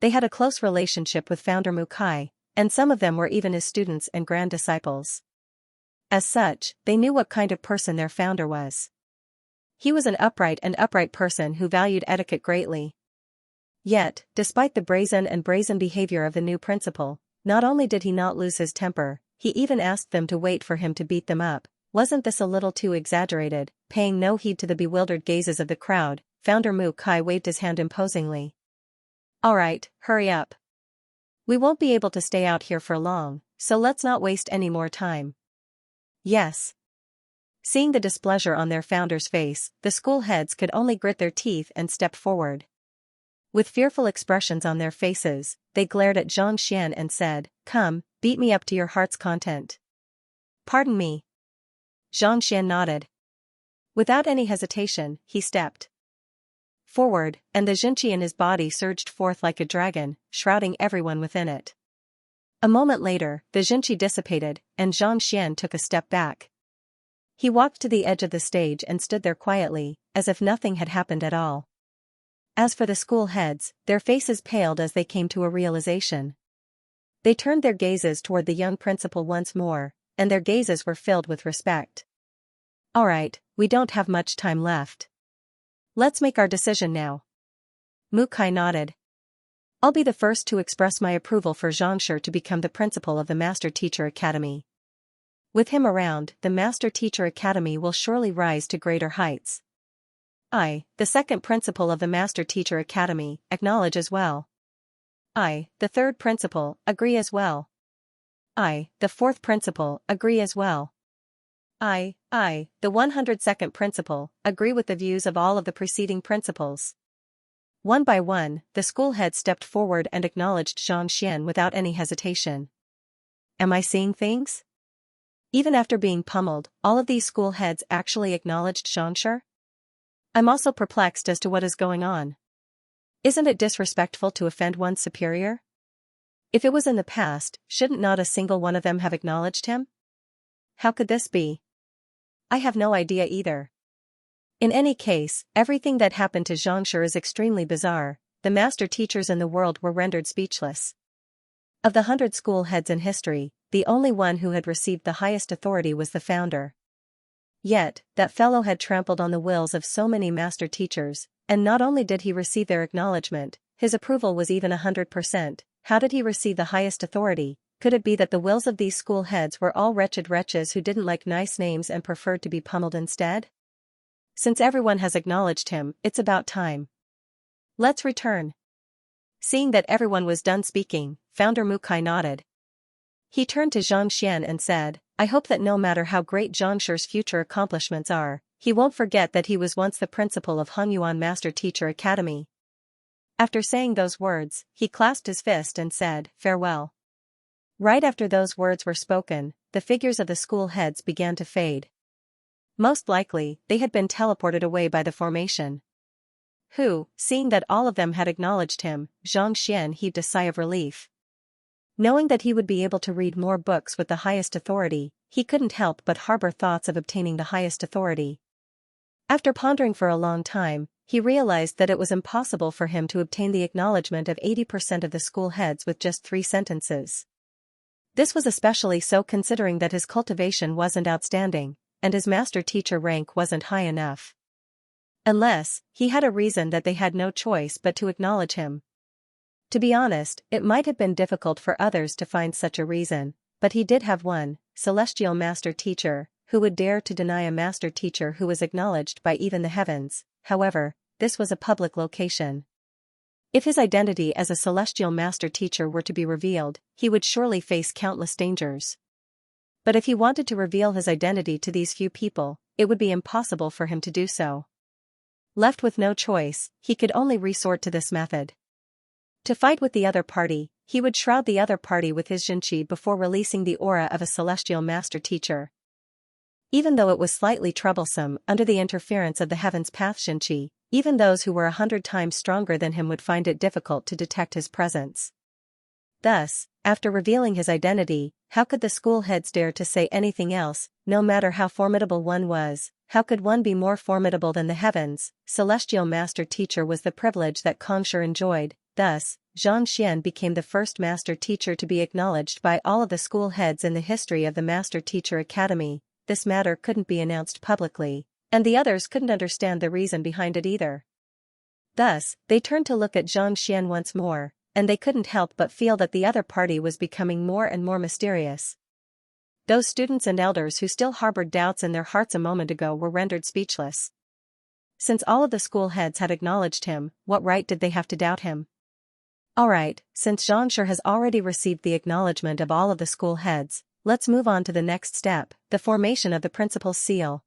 Speaker 1: They had a close relationship with Founder Mukai, and some of them were even his students and grand disciples. As such, they knew what kind of person their founder was. He was an upright person who valued etiquette greatly. Yet, despite the brazen behavior of the new principal, not only did he not lose his temper, he even asked them to wait for him to beat them up. Wasn't this a little too exaggerated? Paying no heed to the bewildered gazes of the crowd, Founder Mukai waved his hand imposingly. All right, hurry up. We won't be able to stay out here for long, so let's not waste any more time. Yes. Seeing the displeasure on their founder's face, the school heads could only grit their teeth and step forward. With fearful expressions on their faces, they glared at Xianxia and said, Come, beat me up to your heart's content. Pardon me. Xianxia nodded. Without any hesitation, he stepped forward, and the Xinqi in his body surged forth like a dragon, shrouding everyone within it. A moment later, the Xinqi dissipated, and Xianxia took a step back. He walked to the edge of the stage and stood there quietly, as if nothing had happened at all. As for the school heads, their faces paled as they came to a realization. They turned their gazes toward the young principal once more, and their gazes were filled with respect. All right, we don't have much time left. Let's make our decision now. Mukai nodded. I'll be the first to express my approval for Xianxia to become the principal of the Master Teacher Academy. With him around, the Master Teacher Academy will surely rise to greater heights. I, the second principal of the Master Teacher Academy, acknowledge as well. I, the third principal, agree as well. I, the fourth principal, agree as well. I, the 102nd principal, agree with the views of all of the preceding principals. One by one, the school head stepped forward and acknowledged Xianxia without any hesitation. Am I seeing things? Even after being pummeled, all of these school heads actually acknowledged Xianxia? I'm also perplexed as to what is going on. Isn't it disrespectful to offend one's superior? If it was in the past, shouldn't not a single one of them have acknowledged him? How could this be? I have no idea either. In any case, everything that happened to Xianxia is extremely bizarre. The master teachers in the world were rendered speechless. Of the 100 school heads in history, the only one who had received the highest authority was the founder. Yet, that fellow had trampled on the wills of so many master teachers, and not only did he receive their acknowledgement, his approval was even 100%. How did he receive the highest authority? Could it be that the wills of these school heads were all wretched wretches who didn't like nice names and preferred to be pummeled instead? Since everyone has acknowledged him, it's about time. Let's return. Seeing that everyone was done speaking, Founder Mukai nodded. He turned to Xianxia and said, I hope that no matter how great Xianxia's future accomplishments are, he won't forget that he was once the principal of Hongyuan Master Teacher Academy. After saying those words, he clasped his fist and said, Farewell. Right after those words were spoken, the figures of the school heads began to fade. Most likely, they had been teleported away by the formation. Seeing that all of them had acknowledged him, Xianxia heaved a sigh of relief. Knowing that he would be able to read more books with the highest authority, he couldn't help but harbor thoughts of obtaining the highest authority. After pondering for a long time, he realized that it was impossible for him to obtain the acknowledgement of 80% of the school heads with just 3 sentences. This was especially so considering that his cultivation wasn't outstanding, and his master-teacher rank wasn't high enough. Unless, he had a reason that they had no choice but to acknowledge him. To be honest, it might have been difficult for others to find such a reason, but he did have one, celestial master-teacher, who would dare to deny a master-teacher who was acknowledged by even the heavens. However, this was a public location. If his identity as a celestial master-teacher were to be revealed, he would surely face countless dangers. But if he wanted to reveal his identity to these few people, it would be impossible for him to do so. Left with no choice, he could only resort to this method. To fight with the other party, he would shroud the other party with his Xianxia before releasing the aura of a celestial master-teacher. Even though it was slightly troublesome under the interference of the heaven's path Xianxia, even those who were 100 times stronger than him would find it difficult to detect his presence. Thus, after revealing his identity, how could the school heads dare to say anything else? No matter how formidable one was, how could one be more formidable than the heavens? Celestial master-teacher was the privilege that Xianxia enjoyed. Thus, Xianxia became the first master-teacher to be acknowledged by all of the school heads in the history of the Master-Teacher Academy. This matter couldn't be announced publicly, and the others couldn't understand the reason behind it either. Thus, they turned to look at Xianxia once more, and they couldn't help but feel that the other party was becoming more and more mysterious. Those students and elders who still harbored doubts in their hearts a moment ago were rendered speechless. Since all of the school heads had acknowledged him, what right did they have to doubt him? Alright, since Xianxia has already received the acknowledgement of all of the school heads, let's move on to the next step, the formation of the principal's seal.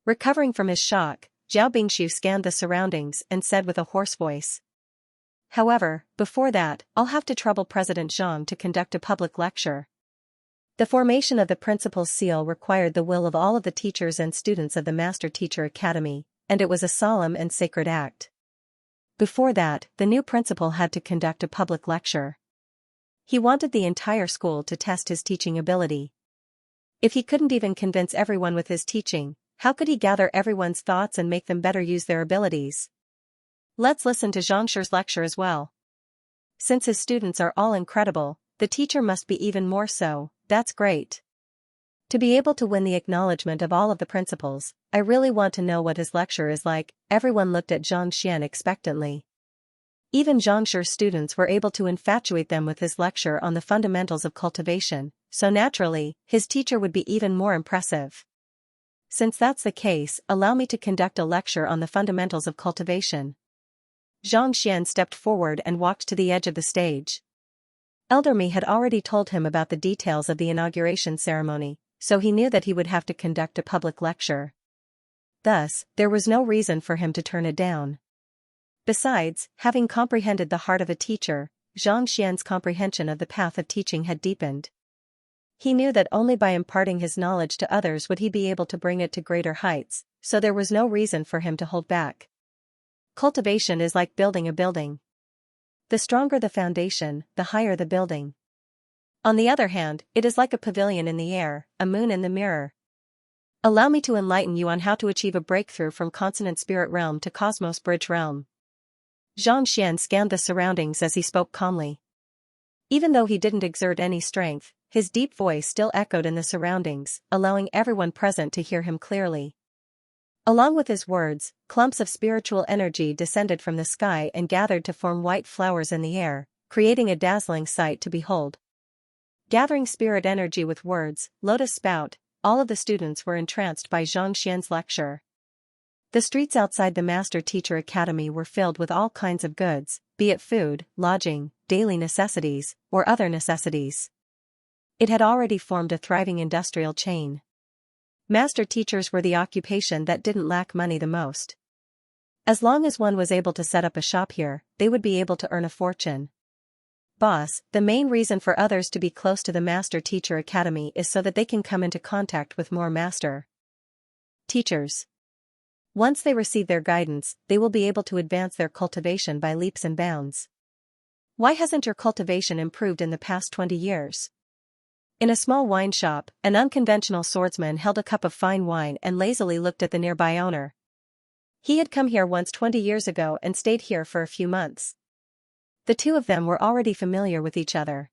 Speaker 1: Recovering from his shock, Zhao Bingshu scanned the surroundings and said with a hoarse voice. However, before that, I'll have to trouble President Zhang to conduct a public lecture. The formation of the principal's seal required the will of all of the teachers and students of the Master-Teacher Academy, and it was a solemn and sacred act. Before that, the new principal had to conduct a public lecture. He wanted the entire school to test his teaching ability. If he couldn't even convince everyone with his teaching, how could he gather everyone's thoughts and make them better use their abilities? Let's listen to Xianxia's lecture as well. Since his students are all incredible, the teacher must be even more so. That's great. To be able to win the acknowledgement of all of the principals, I really want to know what his lecture is like. Everyone looked at Xianxia expectantly. Even Xianxia's students were able to infatuate them with his lecture on the fundamentals of cultivation, so naturally, his teacher would be even more impressive. Since that's the case, allow me to conduct a lecture on the fundamentals of cultivation. Xianxia stepped forward and walked to the edge of the stage. Elder Mi had already told him about the details of the inauguration ceremony, so he knew that he would have to conduct a public lecture. Thus, there was no reason for him to turn it down. Besides, having comprehended the heart of a teacher, Xianxia's comprehension of the path of teaching had deepened. He knew that only by imparting his knowledge to others would he be able to bring it to greater heights, so there was no reason for him to hold back. Cultivation is like building a building. The stronger the foundation, the higher the building. On the other hand, it is like a pavilion in the air, a moon in the mirror. Allow me to enlighten you on how to achieve a breakthrough from consonant spirit realm to cosmos bridge realm. Xianxia scanned the surroundings as he spoke calmly. Even though he didn't exert any strength, his deep voice still echoed in the surroundings, allowing everyone present to hear him clearly. Along with his words, clumps of spiritual energy descended from the sky and gathered to form white flowers in the air, creating a dazzling sight to behold. Gathering spirit energy with words, lotus spout, all of the students were entranced by Xianxia's lecture. The streets outside the Master-Teacher Academy were filled with all kinds of goods, be it food, lodging, daily necessities, or other necessities. It had already formed a thriving industrial chain. Master teachers were the occupation that didn't lack money the most. As long as one was able to set up a shop here, they would be able to earn a fortune. Boss, the main reason for others to be close to the Master Teacher Academy is so that they can come into contact with more master. Teachers. Once they receive their guidance, they will be able to advance their cultivation by leaps and bounds. Why hasn't your cultivation improved in the past 20 years? In a small wine shop, an unconventional swordsman held a cup of fine wine and lazily looked at the nearby owner. He had come here once 20 years ago and stayed here for a few months. The two of them were already familiar with each other.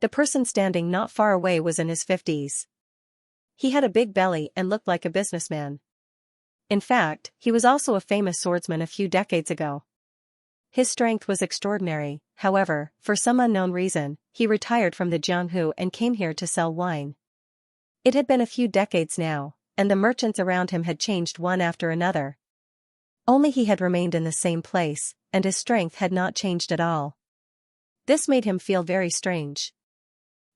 Speaker 1: The person standing not far away was in his 50s. He had a big belly and looked like a businessman. In fact, he was also a famous swordsman a few decades ago. His strength was extraordinary, however, for some unknown reason, he retired from the Jianghu and came here to sell wine. It had been a few decades now, and the merchants around him had changed one after another. Only he had remained in the same place, and his strength had not changed at all. This made him feel very strange.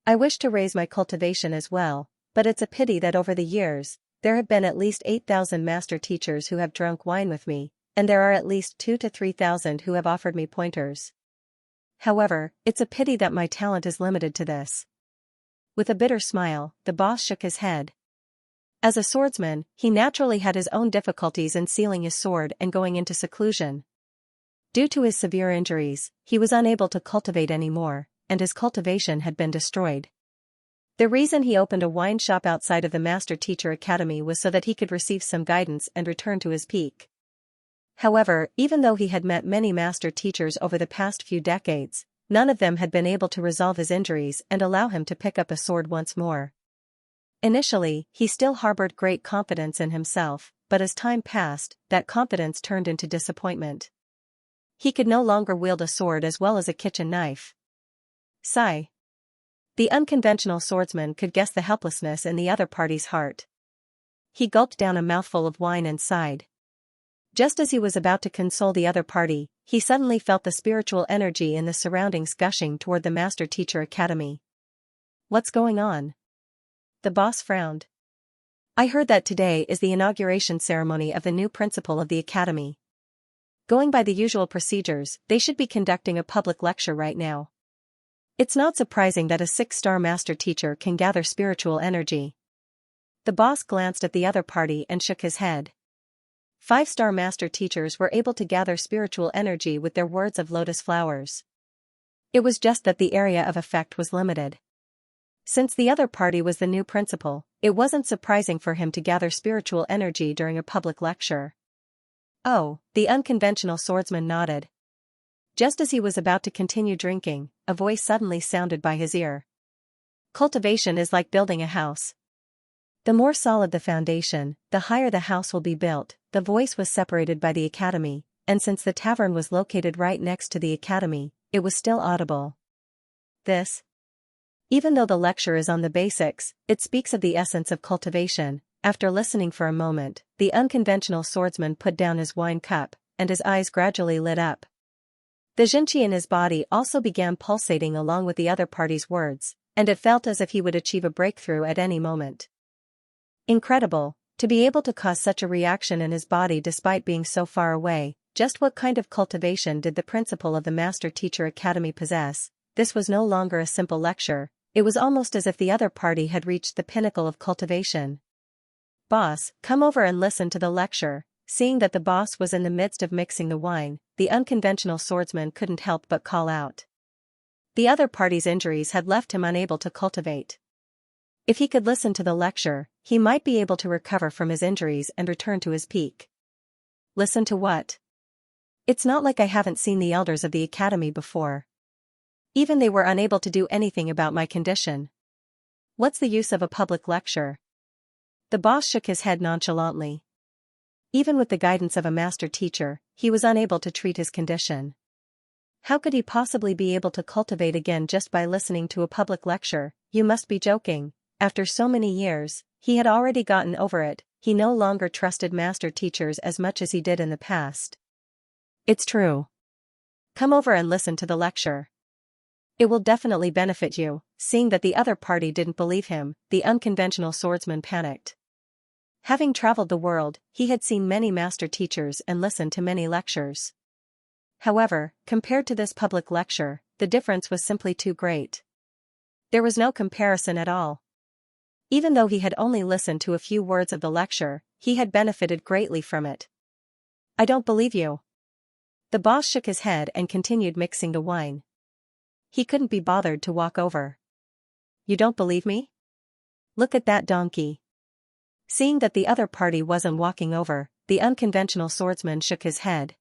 Speaker 1: I wish to raise my cultivation as well, but it's a pity that over the years, there have been at least 8,000 master teachers who have drunk wine with me, and there are at least 2,000 to 3,000 who have offered me pointers. However, it's a pity that my talent is limited to this. With a bitter smile, the boss shook his head. As a swordsman, he naturally had his own difficulties in sealing his sword and going into seclusion. Due to his severe injuries, he was unable to cultivate anymore, and his cultivation had been destroyed. The reason he opened a wine shop outside of the Master Teacher Academy was so that he could receive some guidance and return to his peak. However, even though he had met many master teachers over the past few decades, none of them had been able to resolve his injuries and allow him to pick up a sword once more. Initially, he still harbored great confidence in himself, but as time passed, that confidence turned into disappointment. He could no longer wield a sword as well as a kitchen knife. Sigh. The unconventional swordsman could guess the helplessness in the other party's heart. He gulped down a mouthful of wine and sighed. Just as he was about to console the other party, he suddenly felt the spiritual energy in the surroundings gushing toward the Master Teacher Academy. What's going on? The boss frowned. I heard that today is the inauguration ceremony of the new principal of the academy. Going by the usual procedures, they should be conducting a public lecture right now. It's not surprising that a 6-star master teacher can gather spiritual energy. The boss glanced at the other party and shook his head. 5-star master teachers were able to gather spiritual energy with their words of lotus flowers. It was just that the area of effect was limited. Since the other party was the new principal, it wasn't surprising for him to gather spiritual energy during a public lecture. Oh, the unconventional swordsman nodded. Just as he was about to continue drinking, a voice suddenly sounded by his ear. Cultivation is like building a house. The more solid the foundation, the higher the house will be built. The voice was separated by the academy, and since the tavern was located right next to the academy, it was still audible. Even though the lecture is on the basics, it speaks of the essence of cultivation. After listening for a moment, the unconventional swordsman put down his wine cup, and his eyes gradually lit up. The Xianxia in his body also began pulsating along with the other party's words, and it felt as if he would achieve a breakthrough at any moment. Incredible, to be able to cause such a reaction in his body despite being so far away. Just what kind of cultivation did the principal of the Master Teacher Academy possess? This was no longer a simple lecture, it was almost as if the other party had reached the pinnacle of cultivation. Boss, come over and listen to the lecture. Seeing that the boss was in the midst of mixing the wine, the unconventional swordsman couldn't help but call out. The other party's injuries had left him unable to cultivate. If he could listen to the lecture, he might be able to recover from his injuries and return to his peak. Listen to what? It's not like I haven't seen the elders of the academy before. Even they were unable to do anything about my condition. What's the use of a public lecture? The boss shook his head nonchalantly. Even with the guidance of a master teacher, he was unable to treat his condition. How could he possibly be able to cultivate again just by listening to a public lecture? You must be joking. After so many years, he had already gotten over it. He no longer trusted master teachers as much as he did in the past. It's true. Come over and listen to the lecture. It will definitely benefit you. Seeing that the other party didn't believe him, the unconventional swordsman panicked. Having traveled the world, he had seen many master teachers and listened to many lectures. However, compared to this public lecture, the difference was simply too great. There was no comparison at all. Even though he had only listened to a few words of the lecture, he had benefited greatly from it. I don't believe you. The boss shook his head and continued mixing the wine. He couldn't be bothered to walk over. You don't believe me? Look at that donkey. Seeing that the other party wasn't walking over, the unconventional swordsman shook his head.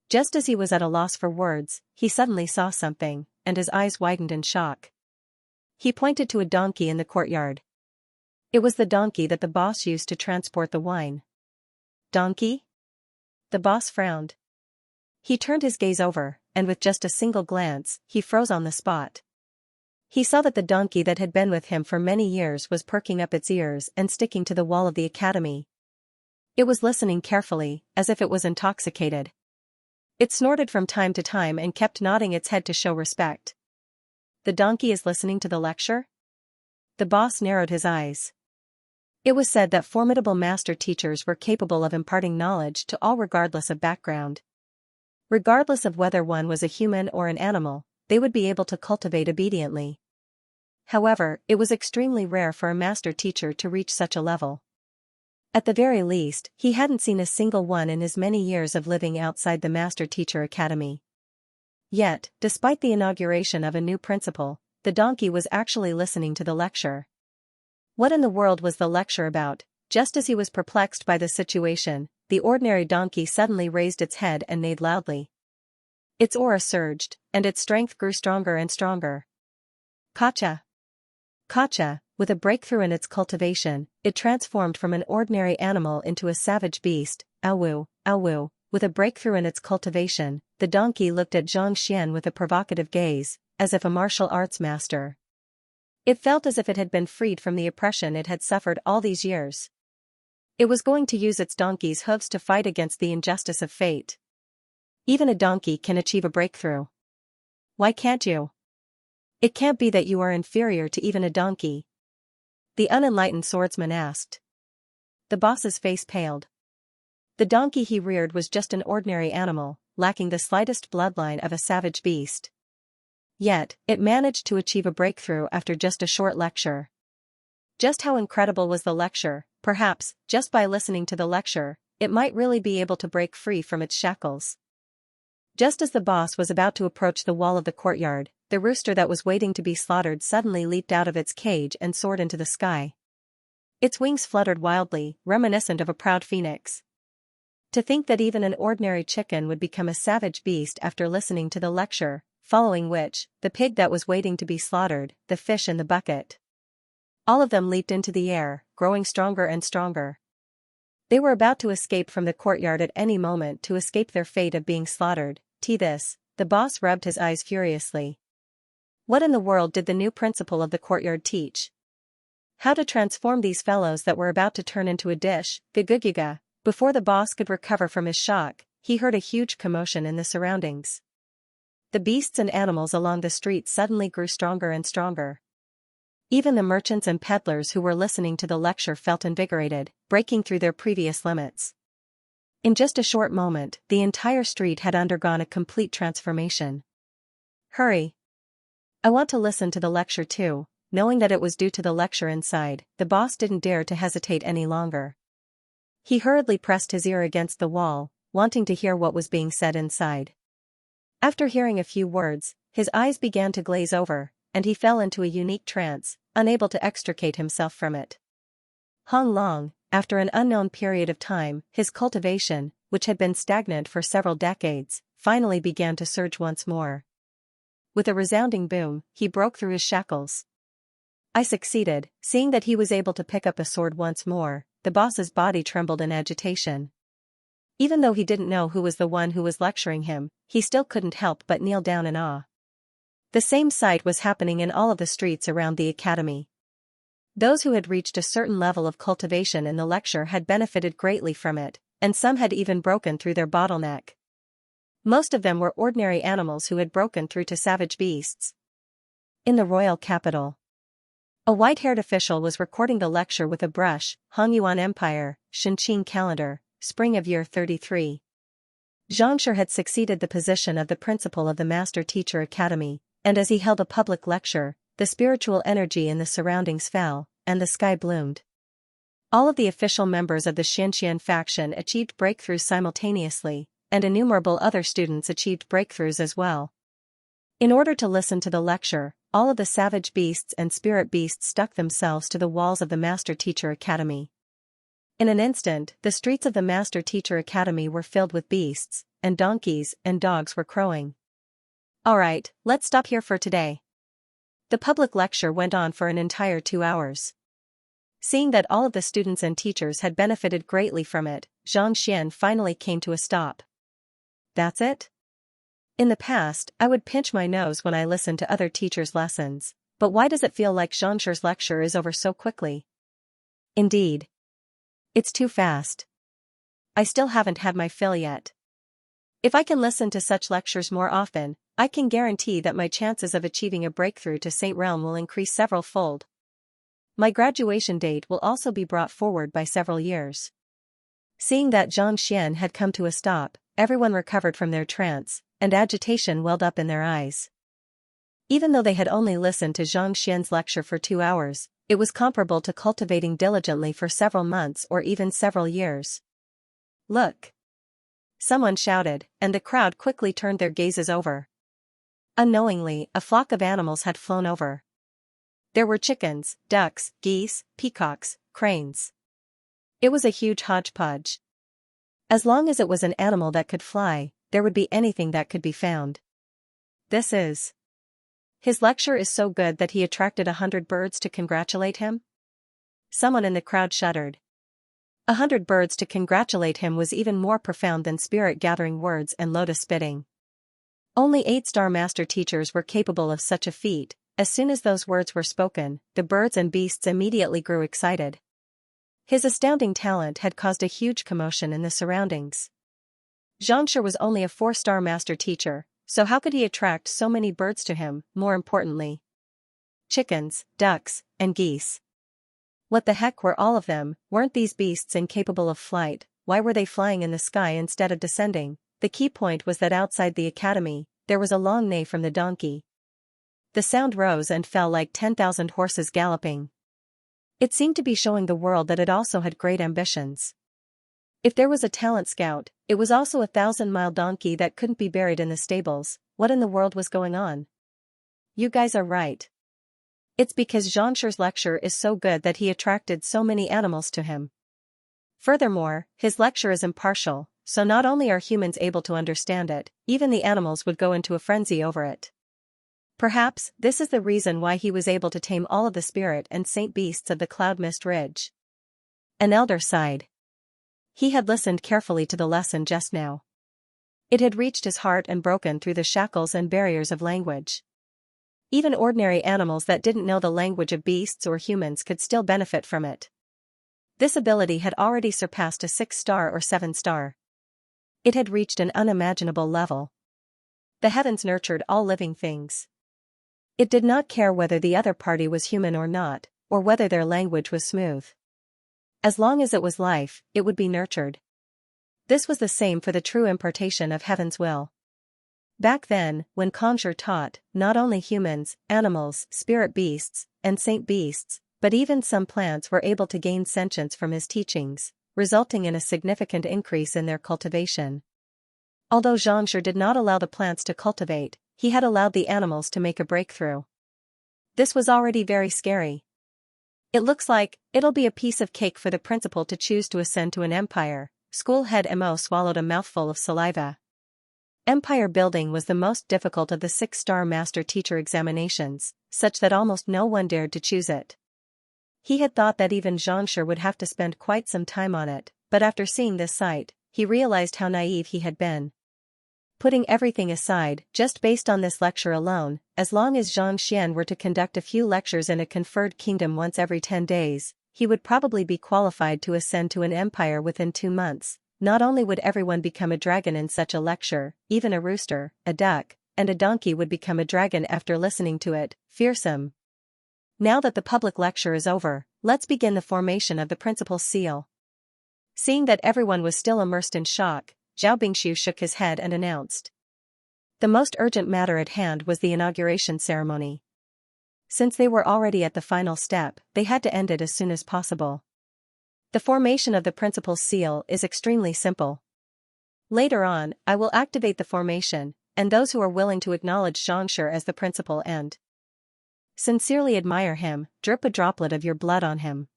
Speaker 1: Just as he was at a loss for words, he suddenly saw something, and his eyes widened in shock. He pointed to a donkey in the courtyard. It was the donkey that the boss used to transport the wine. Donkey? The boss frowned. He turned his gaze over, and with just a single glance, he froze on the spot. He saw that the donkey that had been with him for many years was perking up its ears and sticking to the wall of the academy. It was listening carefully, as if it was intoxicated. It snorted from time to time and kept nodding its head to show respect. The donkey is listening to the lecture? The boss narrowed his eyes. It was said that formidable master teachers were capable of imparting knowledge to all regardless of background. Regardless of whether one was a human or an animal, they would be able to cultivate obediently. However, it was extremely rare for a master teacher to reach such a level. At the very least, he hadn't seen a single one in his many years of living outside the Master Teacher Academy. Yet, despite the inauguration of a new principal, the donkey was actually listening to the lecture. What in the world was the lecture about? Just as he was perplexed by the situation, the ordinary donkey suddenly raised its head and neighed loudly. Its aura surged, and its strength grew stronger and stronger. Kacha! Kacha! With a breakthrough in its cultivation, it transformed from an ordinary animal into a savage beast. Awu, awu. With a breakthrough in its cultivation, the donkey looked at Xianxia with a provocative gaze, as if a martial arts master. It felt as if it had been freed from the oppression it had suffered all these years. It was going to use its donkey's hooves to fight against the injustice of fate. Even a donkey can achieve a breakthrough. Why can't you? It can't be that you are inferior to even a donkey. The unenlightened swordsman asked. The boss's face paled. The donkey he reared was just an ordinary animal, lacking the slightest bloodline of a savage beast. Yet, it managed to achieve a breakthrough after just a short lecture. Just how incredible was the lecture? Perhaps, just by listening to the lecture, it might really be able to break free from its shackles. Just as the boss was about to approach the wall of the courtyard, the rooster that was waiting to be slaughtered suddenly leaped out of its cage and soared into the sky. Its wings fluttered wildly, reminiscent of a proud phoenix. To think that even an ordinary chicken would become a savage beast after listening to the lecture, following which, the pig that was waiting to be slaughtered, the fish in the bucket. All of them leaped into the air, growing stronger and stronger. They were about to escape from the courtyard at any moment to escape their fate of being slaughtered. The boss rubbed his eyes furiously. What in the world did the new principal of the courtyard teach? How to transform these fellows that were about to turn into a dish? Guguguga. Before the boss could recover from his shock, he heard a huge commotion in the surroundings. The beasts and animals along the street suddenly grew stronger and stronger. Even the merchants and peddlers who were listening to the lecture felt invigorated, breaking through their previous limits. In just a short moment, the entire street had undergone a complete transformation. Hurry! I want to listen to the lecture too. Knowing that it was due to the lecture inside, the boss didn't dare to hesitate any longer. He hurriedly pressed his ear against the wall, wanting to hear what was being said inside. After hearing a few words, his eyes began to glaze over, and he fell into a unique trance, unable to extricate himself from it. Hong Long, after an unknown period of time, his cultivation, which had been stagnant for several decades, finally began to surge once more. With a resounding boom, he broke through his shackles. I succeeded. Seeing that he was able to pick up a sword once more, the boss's body trembled in agitation. Even though he didn't know who was the one who was lecturing him, he still couldn't help but kneel down in awe. The same sight was happening in all of the streets around the academy. Those who had reached a certain level of cultivation in the lecture had benefited greatly from it, and some had even broken through their bottleneck. Most of them were ordinary animals who had broken through to savage beasts. In the royal capital, a white-haired official was recording the lecture with a brush. Hongyuan Empire, Shenqing Calendar, Spring of Year 33. Xianxia had succeeded the position of the principal of the Master Teacher Academy, and as he held a public lecture, the spiritual energy in the surroundings fell, and the sky bloomed. All of the official members of the Xianxia faction achieved breakthroughs simultaneously, and innumerable other students achieved breakthroughs as well. In order to listen to the lecture, all of the savage beasts and spirit beasts stuck themselves to the walls of the Master Teacher Academy. In an instant, the streets of the Master Teacher Academy were filled with beasts, and donkeys and dogs were crowing. Alright, let's stop here for today. The public lecture went on for an entire 2 hours. Seeing that all of the students and teachers had benefited greatly from it, Xianxia finally came to a stop. That's it? In the past, I would pinch my nose when I listened to other teachers' lessons, but why does it feel like Xianxia's lecture is over so quickly? Indeed. It's too fast. I still haven't had my fill yet. If I can listen to such lectures more often, I can guarantee that my chances of achieving a breakthrough to Saint Realm will increase several-fold. My graduation date will also be brought forward by several years. Seeing that Xianxia had come to a stop, everyone recovered from their trance, and agitation welled up in their eyes. Even though they had only listened to Xianxia's lecture for 2 hours, it was comparable to cultivating diligently for several months or even several years. Look! Someone shouted, and the crowd quickly turned their gazes over. Unknowingly, a flock of animals had flown over. There were chickens, ducks, geese, peacocks, cranes. It was a huge hodgepodge. As long as it was an animal that could fly, there would be anything that could be found. His lecture is so good that he attracted 100 birds to congratulate him? Someone in the crowd shuddered. 100 birds to congratulate him was even more profound than spirit-gathering words and lotus spitting. Only 8-star master teachers were capable of such a feat. As soon as those words were spoken, the birds and beasts immediately grew excited. His astounding talent had caused a huge commotion in the surroundings. Xianxia was only a 4-star master teacher, so how could he attract so many birds to him, more importantly? Chickens, ducks, and geese. What the heck were all of them? Weren't these beasts incapable of flight? Why were they flying in the sky instead of descending? The key point was that outside the academy, there was a long neigh from the donkey. The sound rose and fell like 10,000 horses galloping. It seemed to be showing the world that it also had great ambitions. If there was a talent scout, it was also a 1,000-mile donkey that couldn't be buried in the stables. What in the world was going on? You guys are right. It's because Xianxia's lecture is so good that he attracted so many animals to him. Furthermore, his lecture is impartial, so not only are humans able to understand it, even the animals would go into a frenzy over it. Perhaps, this is the reason why he was able to tame all of the spirit and saint beasts of the Cloud Mist Ridge. An elder sighed. He had listened carefully to the lesson just now. It had reached his heart and broken through the shackles and barriers of language. Even ordinary animals that didn't know the language of beasts or humans could still benefit from it. This ability had already surpassed a 6-star or 7-star. It had reached an unimaginable level. The heavens nurtured all living things. It did not care whether the other party was human or not, or whether their language was smooth. As long as it was life, it would be nurtured. This was the same for the true impartation of heaven's will. Back then, when Conjure taught, not only humans, animals, spirit beasts, and saint beasts, but even some plants were able to gain sentience from his teachings, resulting in a significant increase in their cultivation. Although Xianxia did not allow the plants to cultivate, he had allowed the animals to make a breakthrough. This was already very scary. It looks like it'll be a piece of cake for the principal to choose to ascend to an empire. School head Mo swallowed a mouthful of saliva. Empire building was the most difficult of the 6-star master teacher examinations, such that almost no one dared to choose it. He had thought that even Xianxia would have to spend quite some time on it, but after seeing this sight, he realized how naive he had been. Putting everything aside, just based on this lecture alone, as long as Xianxia were to conduct a few lectures in a conferred kingdom once every 10 days, he would probably be qualified to ascend to an empire within 2 months. Not only would everyone become a dragon in such a lecture, even a rooster, a duck, and a donkey would become a dragon after listening to it. Fearsome. Now that the public lecture is over, let's begin the formation of the principal's seal. Seeing that everyone was still immersed in shock, Zhao Bingshu shook his head and announced. The most urgent matter at hand was the inauguration ceremony. Since they were already at the final step, they had to end it as soon as possible. The formation of the principal seal is extremely simple. Later on, I will activate the formation, and those who are willing to acknowledge Xianxia as the principal and sincerely admire him, drip a droplet of your blood on him.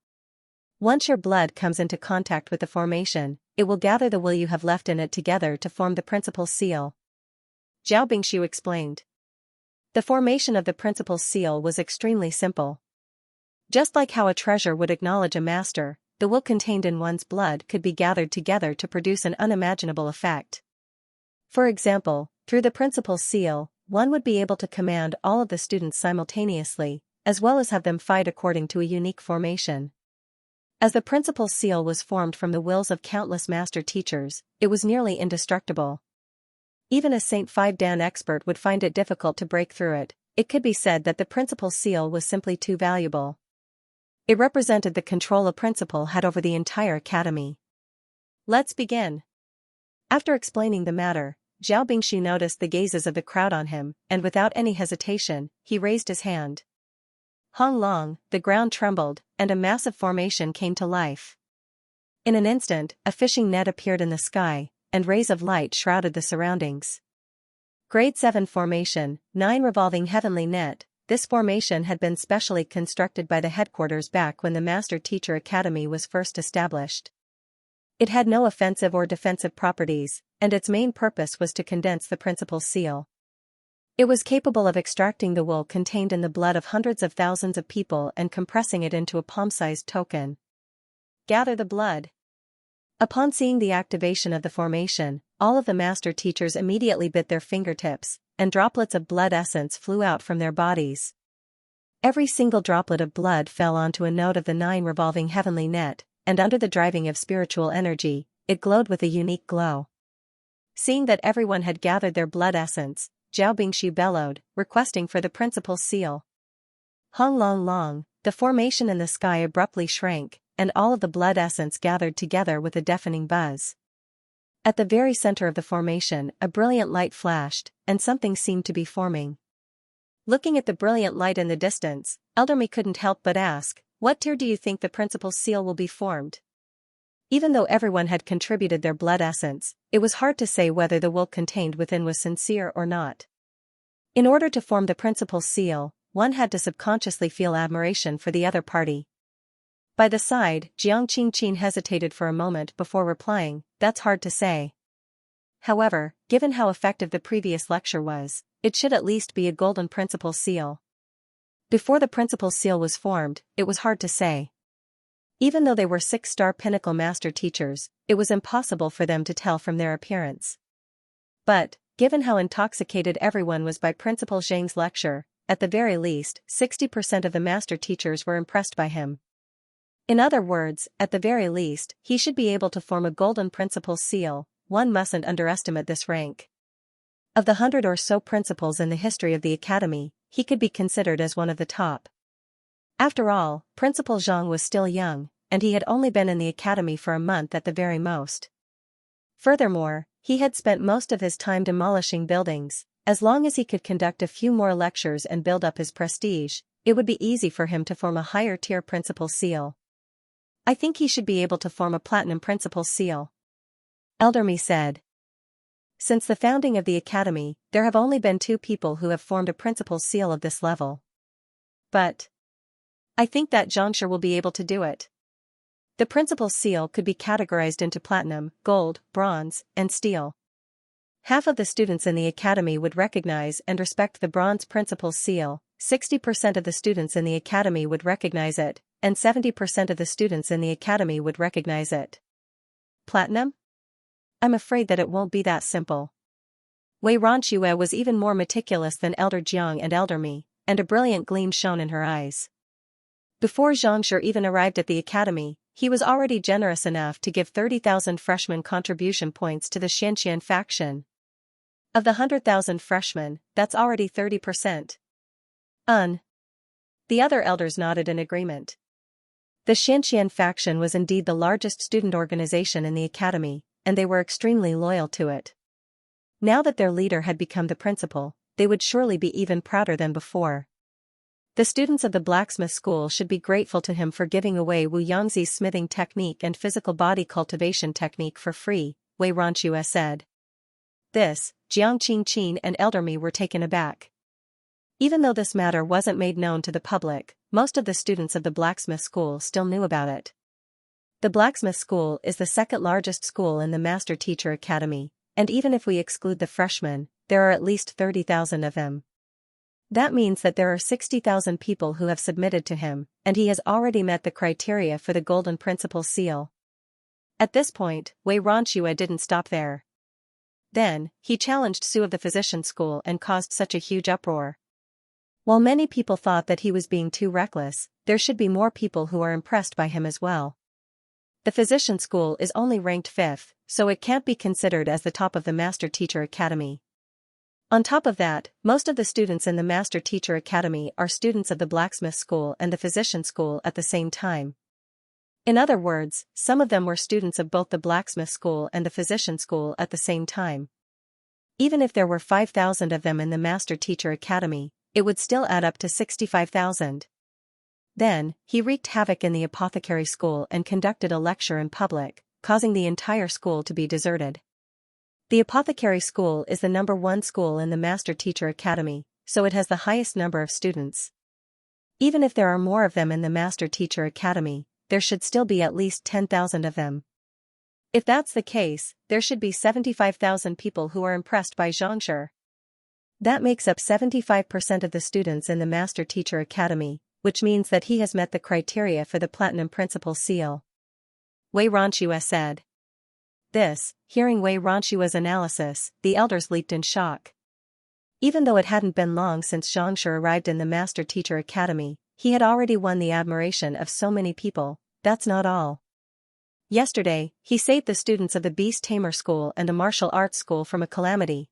Speaker 1: Once your blood comes into contact with the formation, it will gather the will you have left in it together to form the principal seal. Zhao Bingshu explained. The formation of the principal seal was extremely simple. Just like how a treasure would acknowledge a master, the will contained in one's blood could be gathered together to produce an unimaginable effect. For example, through the principal seal, one would be able to command all of the students simultaneously, as well as have them fight according to a unique formation. As the principal seal was formed from the wills of countless master teachers, it was nearly indestructible. Even a Saint 5 Dan expert would find it difficult to break through it. It could be said that the principal seal was simply too valuable. It represented the control a principal had over the entire academy. Let's begin. After explaining the matter, Zhao Bingshu noticed the gazes of the crowd on him, and without any hesitation, he raised his hand. Hong long, the ground trembled, and a massive formation came to life. In an instant, a fishing net appeared in the sky, and rays of light shrouded the surroundings. Grade 7 formation, 9 revolving heavenly net. This formation had been specially constructed by the headquarters back when the Master Teacher Academy was first established. It had no offensive or defensive properties, and its main purpose was to condense the principal seal. It was capable of extracting the will contained in the blood of hundreds of thousands of people and compressing it into a palm-sized token. Gather the blood. Upon seeing the activation of the formation, all of the master teachers immediately bit their fingertips, and droplets of blood essence flew out from their bodies. Every single droplet of blood fell onto a node of the 9 revolving heavenly net, and under the driving of spiritual energy, it glowed with a unique glow. Seeing that everyone had gathered their blood essence, Zhao Bingshu bellowed, requesting for the principal seal. Hong long long, the formation in the sky abruptly shrank, and all of the blood essence gathered together with a deafening buzz. At the very center of the formation, a brilliant light flashed, and something seemed to be forming. Looking at the brilliant light in the distance, Elder Me couldn't help but ask, "What tier do you think the principal seal will be formed?" Even though everyone had contributed their blood essence, it was hard to say whether the will contained within was sincere or not. In order to form the principal seal, one had to subconsciously feel admiration for the other party. By the side, Jiang Qingqin hesitated for a moment before replying, "That's hard to say." However, given how effective the previous lecture was, it should at least be a golden principal seal. Before the principal seal was formed, it was hard to say. Even though they were 6-star pinnacle master teachers, it was impossible for them to tell from their appearance. But, given how intoxicated everyone was by Principal Zhang's lecture, at the very least, 60% of the master teachers were impressed by him. In other words, at the very least, he should be able to form a golden principal seal. One mustn't underestimate this rank. Of the 100 or so principals in the history of the academy, he could be considered as one of the top. After all, Principal Zhang was still young, and he had only been in the academy for a month at the very most. Furthermore, he had spent most of his time demolishing buildings. As long as he could conduct a few more lectures and build up his prestige, it would be easy for him to form a higher tier principal seal. I think he should be able to form a platinum principal seal. Elder Me said. Since the founding of the academy, there have only been 2 people who have formed a principal seal of this level. But I think that Xianxia will be able to do it. The principal seal could be categorized into platinum, gold, bronze, and steel. Half of the students in the academy would recognize and respect the bronze principal seal, 60% of the students in the academy would recognize it, and 70% of the students in the academy would recognize it. Platinum? I'm afraid that it won't be that simple. Wei Ronxue was even more meticulous than Elder Jiang and Elder Me, and a brilliant gleam shone in her eyes. Before Xianxia even arrived at the academy, he was already generous enough to give 30,000 freshman contribution points to the Xianxia faction. Of the 100,000 freshmen, that's already 30%. The other elders nodded in agreement. The Xianxia faction was indeed the largest student organization in the academy, and they were extremely loyal to it. Now that their leader had become the principal, they would surely be even prouder than before. The students of the blacksmith school should be grateful to him for giving away Wu Yangzi's smithing technique and physical body cultivation technique for free, Wei Ronxue said. This, Jiang Qingqin and Elder Mi were taken aback. Even though this matter wasn't made known to the public, most of the students of the blacksmith school still knew about it. The blacksmith school is the second largest school in the Master Teacher Academy, and even if we exclude the freshmen, there are at least 30,000 of them. That means that there are 60,000 people who have submitted to him, and he has already met the criteria for the Golden Principal Seal. At this point, Wei Ronxue didn't stop there. Then, he challenged Su of the physician school and caused such a huge uproar. While many people thought that he was being too reckless, there should be more people who are impressed by him as well. The physician school is only ranked 5th, so it can't be considered as the top of the Master Teacher Academy. On top of that, most of the students in the Master Teacher Academy are students of the blacksmith school and the physician school at the same time. In other words, some of them were students of both the blacksmith school and the physician school at the same time. Even if there were 5,000 of them in the Master Teacher Academy, it would still add up to 65,000. Then, he wreaked havoc in the apothecary school and conducted a lecture in public, causing the entire school to be deserted. The apothecary school is the #1 school in the Master Teacher Academy, so it has the highest number of students. Even if there are more of them in the Master Teacher Academy, there should still be at least 10,000 of them. If that's the case, there should be 75,000 people who are impressed by Xianxia. That makes up 75% of the students in the Master Teacher Academy, which means that he has met the criteria for the Platinum Principal Seal. Wei Ronxue said. Hearing Wei Ronxue's analysis, the elders leaped in shock. Even though it hadn't been long since Xianxia arrived in the Master Teacher Academy, he had already won the admiration of so many people. That's not all. Yesterday, he saved the students of the Beast Tamer School and a martial arts school from a calamity.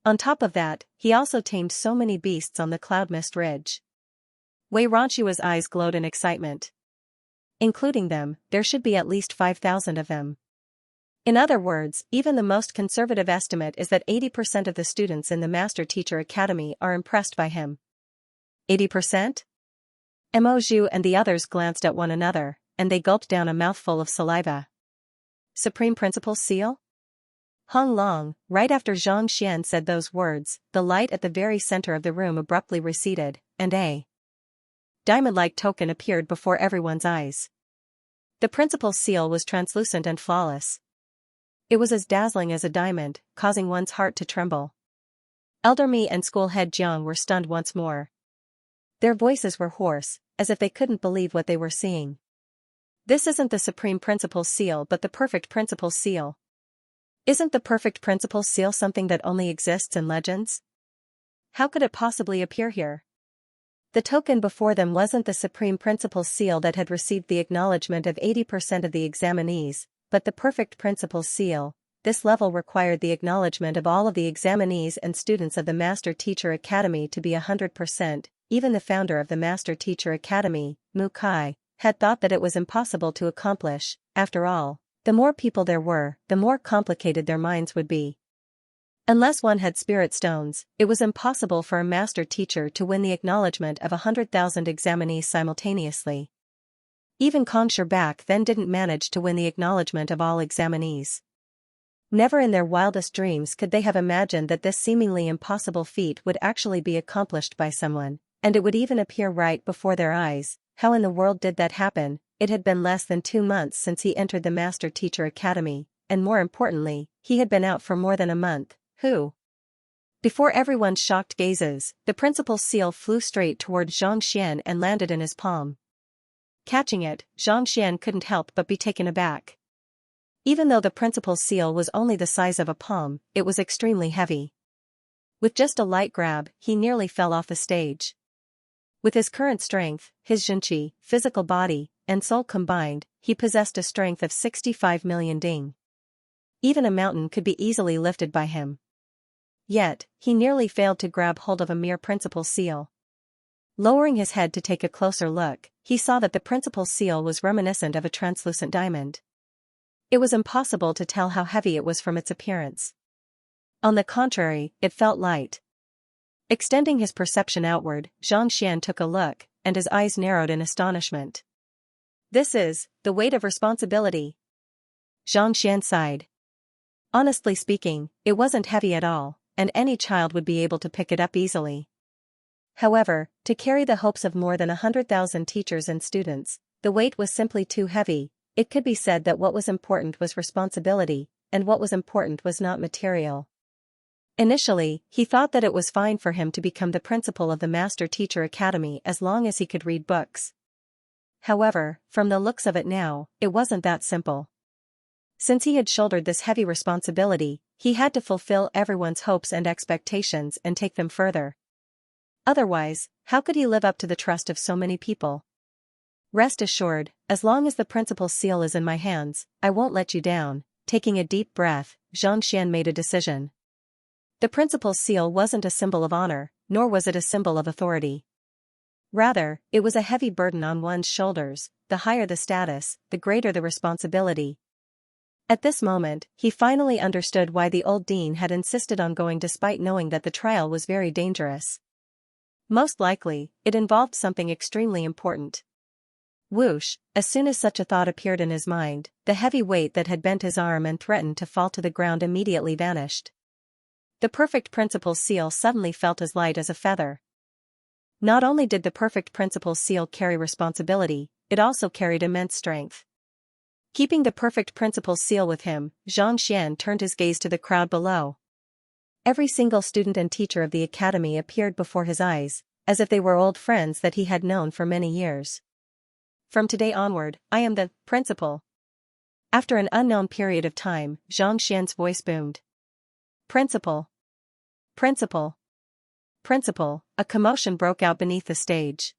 Speaker 1: On top of that, he also tamed so many beasts on the Cloud Mist Ridge. Wei Ronxue's eyes glowed in excitement. Including them, there should be at least 5,000 of them. In other words, even the most conservative estimate is that 80% of the students in the Master Teacher Academy are impressed by him. 80%? Mo Zhu and the others glanced at one another, and they gulped down a mouthful of saliva. Supreme Principal Seal? Hong Long, right after Zhang Xian said those words, the light at the very center of the room abruptly receded, and a diamond-like token appeared before everyone's eyes. The principal seal was translucent and flawless. It was as dazzling as a diamond, causing one's heart to tremble. Elder Mi and school head Jiang were stunned once more. Their voices were hoarse, as if they couldn't believe what they were seeing. This isn't the Supreme Principal Seal but the Perfect Principal Seal. Isn't the Perfect Principal Seal something that only exists in legends? How could it possibly appear here? The token before them wasn't the Supreme Principal Seal that had received the acknowledgement of 80% of the examinees, but the Perfect Principal Seal. This level required the acknowledgement of all of the examinees and students of the Master Teacher Academy to be 100%. Even the founder of the Master Teacher Academy, Mu Kai, had thought that it was impossible to accomplish. After all, the more people there were, the more complicated their minds would be. Unless one had spirit stones, it was impossible for a master teacher to win the acknowledgement of 100,000 examinees simultaneously. Even Kong Shirbak then didn't manage to win the acknowledgement of all examinees. Never in their wildest dreams could they have imagined that this seemingly impossible feat would actually be accomplished by someone, and it would even appear right before their eyes. How in the world did that happen? It had been less than 2 months since he entered the Master Teacher Academy, and more importantly, he had been out for more than a month. Who? Before everyone's shocked gazes, the principal seal flew straight toward Zhang Xian and landed in his palm. Catching it, Zhang Xian couldn't help but be taken aback. Even though the principal seal was only the size of a palm, it was extremely heavy. With just a light grab, he nearly fell off the stage. With his current strength, his Xianxia, physical body, and soul combined, he possessed a strength of 65 million ding. Even a mountain could be easily lifted by him. Yet, he nearly failed to grab hold of a mere principal seal. Lowering his head to take a closer look, he saw that the principal seal was reminiscent of a translucent diamond. It was impossible to tell how heavy it was from its appearance. On the contrary, it felt light. Extending his perception outward, Xianxia took a look, and his eyes narrowed in astonishment. This is the weight of responsibility. Xianxia sighed. Honestly speaking, it wasn't heavy at all, and any child would be able to pick it up easily. However, to carry the hopes of more than 100,000 teachers and students, the weight was simply too heavy. It could be said that what was important was responsibility, and what was important was not material. Initially, he thought that it was fine for him to become the principal of the Master Teacher Academy as long as he could read books. However, from the looks of it now, it wasn't that simple. Since he had shouldered this heavy responsibility, he had to fulfill everyone's hopes and expectations and take them further. Otherwise, how could he live up to the trust of so many people? Rest assured, as long as the principal's seal is in my hands, I won't let you down. Taking a deep breath, Xianxia made a decision. The principal's seal wasn't a symbol of honor, nor was it a symbol of authority. Rather, it was a heavy burden on one's shoulders. The higher the status, the greater the responsibility. At this moment, he finally understood why the old dean had insisted on going despite knowing that the trial was very dangerous. Most likely, it involved something extremely important. Whoosh, as soon as such a thought appeared in his mind, the heavy weight that had bent his arm and threatened to fall to the ground immediately vanished. The perfect principal's seal suddenly felt as light as a feather. Not only did the perfect principal's seal carry responsibility, it also carried immense strength. Keeping the perfect principal's seal with him, Xianxia turned his gaze to the crowd below. Every single student and teacher of the academy appeared before his eyes, as if they were old friends that he had known for many years. From today onward, I am the principal. After an unknown period of time, Xianxia's voice boomed. Principal. Principal. Principal. A commotion broke out beneath the stage.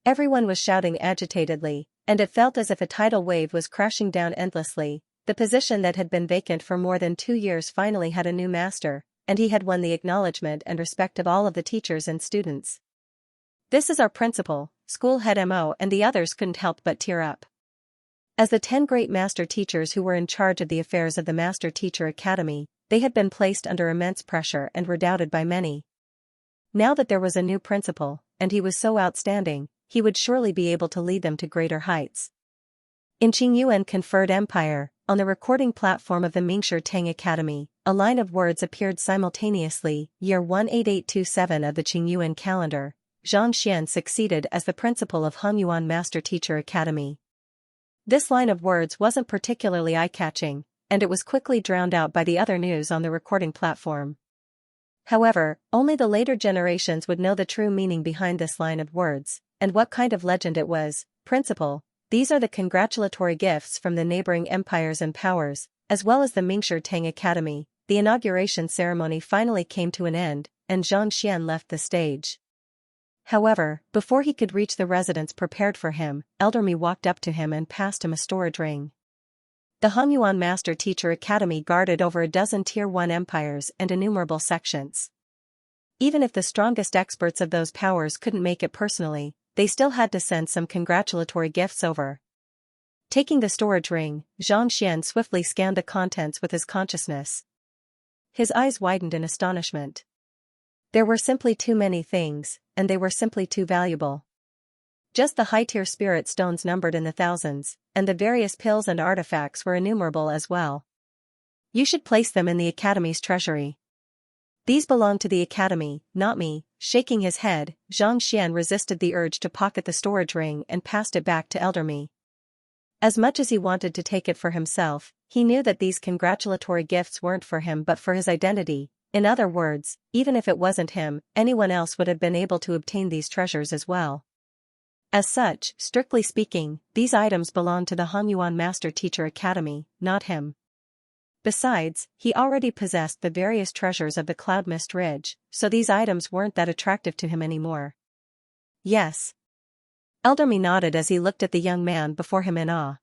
Speaker 1: Everyone was shouting agitatedly, and it felt as if a tidal wave was crashing down endlessly. The position that had been vacant for more than 2 years finally had a new master, and he had won the acknowledgement and respect of all of the teachers and students. This is our principal, school head Mo, and the others couldn't help but tear up. As the 10 great master teachers who were in charge of the affairs of the Master Teacher Academy, they had been placed under immense pressure and were doubted by many. Now that there was a new principal, and he was so outstanding, he would surely be able to lead them to greater heights. In Qingyuan conferred empire, on the recording platform of the Mingshi Tang Academy, a line of words appeared simultaneously. Year 18827 of the Qingyuan calendar, Xianxia succeeded as the principal of Hongyuan Master Teacher Academy. This line of words wasn't particularly eye-catching, and it was quickly drowned out by the other news on the recording platform. However, only the later generations would know the true meaning behind this line of words, and what kind of legend it was. Principal, these are the congratulatory gifts from the neighboring empires and powers, as well as the Mingshi Tang Academy. The inauguration ceremony finally came to an end, and Xianxia left the stage. However, before he could reach the residence prepared for him, Elder Mi walked up to him and passed him a storage ring. The Hongyuan Master Teacher Academy guarded over a dozen Tier 1 empires and innumerable sections. Even if the strongest experts of those powers couldn't make it personally, they still had to send some congratulatory gifts over. Taking the storage ring, Xianxia swiftly scanned the contents with his consciousness. His eyes widened in astonishment. There were simply too many things, and they were simply too valuable. Just the high-tier spirit stones numbered in the thousands, and the various pills and artifacts were innumerable as well. You should place them in the Academy's treasury. These belong to the Academy, not me. Shaking his head, Xianxia resisted the urge to pocket the storage ring and passed it back to Elder Mi. As much as he wanted to take it for himself, he knew that these congratulatory gifts weren't for him but for his identity. In other words, even if it wasn't him, anyone else would have been able to obtain these treasures as well. As such, strictly speaking, these items belonged to the Hongyuan Master Teacher Academy, not him. Besides, he already possessed the various treasures of the Cloud Mist Ridge, so these items weren't that attractive to him anymore. Yes. Elder Mi nodded as he looked at the young man before him in awe.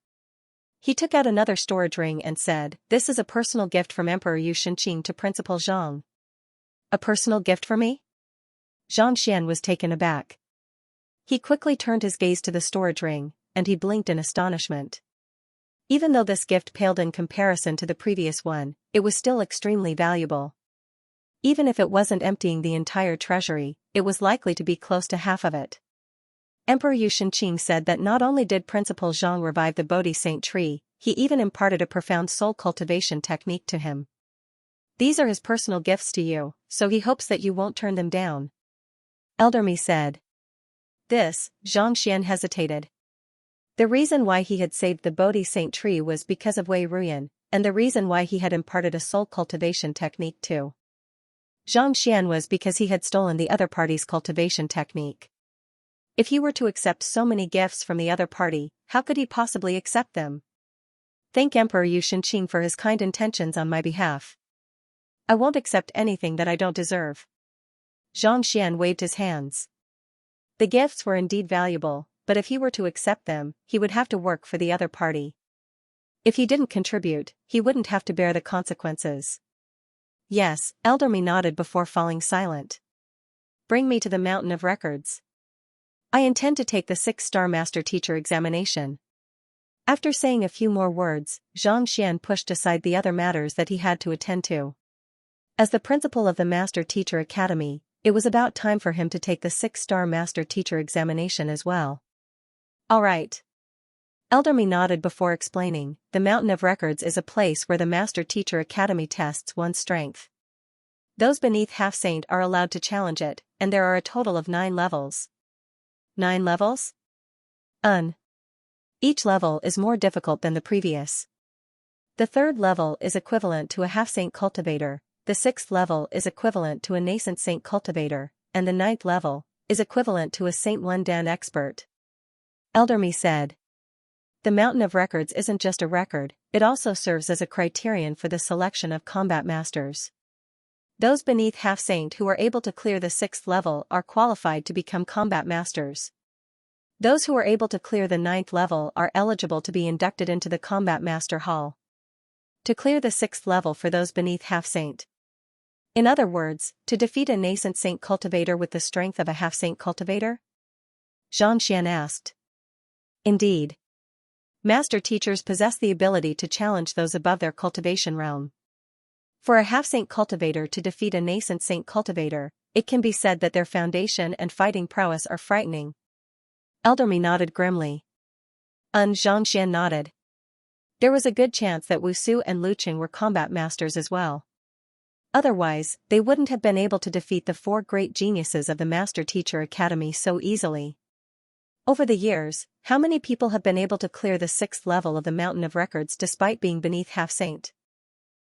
Speaker 1: He took out another storage ring and said, "This is a personal gift from Emperor Yu Shenqing to Principal Zhang." "A personal gift for me?" Xianxia was taken aback. He quickly turned his gaze to the storage ring, and he blinked in astonishment. Even though this gift paled in comparison to the previous one, it was still extremely valuable. Even if it wasn't emptying the entire treasury, it was likely to be close to half of it. Emperor Yu Shenqing said that not only did Principal Zhang revive the Bodhi Saint tree, he even imparted a profound soul cultivation technique to him. These are his personal gifts to you, so he hopes that you won't turn them down. Elder Mi said. This, Xianxia hesitated. The reason why he had saved the Bodhi Saint tree was because of Wei Ruyan, and the reason why he had imparted a soul cultivation technique to Xianxia was because he had stolen the other party's cultivation technique. If he were to accept so many gifts from the other party, how could he possibly accept them? Thank Emperor Yu Shenqing for his kind intentions on my behalf. I won't accept anything that I don't deserve. Xianxia waved his hands. The gifts were indeed valuable, but if he were to accept them, he would have to work for the other party. If he didn't contribute, he wouldn't have to bear the consequences. Yes, Elder Mi nodded before falling silent. Bring me to the Mountain of Records. I intend to take the 6-star Master Teacher examination. After saying a few more words, Xianxia pushed aside the other matters that he had to attend to. As the principal of the Master Teacher Academy, it was about time for him to take the 6-star Master Teacher examination as well. All right. Elder Mi nodded before explaining, the Mountain of Records is a place where the Master Teacher Academy tests one's strength. Those beneath half-saint are allowed to challenge it, and there are a total of 9 levels. 9 levels? Each level is more difficult than the previous. The 3rd level is equivalent to a half-saint cultivator, the 6th level is equivalent to a nascent saint cultivator, and the 9th level is equivalent to a Saint One Dan expert. Elder Mi said. The Mountain of Records isn't just a record, it also serves as a criterion for the selection of combat masters. Those beneath half-saint who are able to clear the 6th level are qualified to become combat masters. Those who are able to clear the 9th level are eligible to be inducted into the Combat Master Hall. To clear the 6th level for those beneath half-saint. In other words, to defeat a nascent saint cultivator with the strength of a half-saint cultivator? Xianxia asked. Indeed. Master teachers possess the ability to challenge those above their cultivation realm. For a half-saint cultivator to defeat a nascent saint cultivator, it can be said that their foundation and fighting prowess are frightening. Elder Mi nodded grimly. Xianxia nodded. There was a good chance that Wu Su and Lu Qing were combat masters as well. Otherwise, they wouldn't have been able to defeat the 4 great geniuses of the Master Teacher Academy so easily. Over the years, how many people have been able to clear the 6th level of the Mountain of Records despite being beneath half-saint?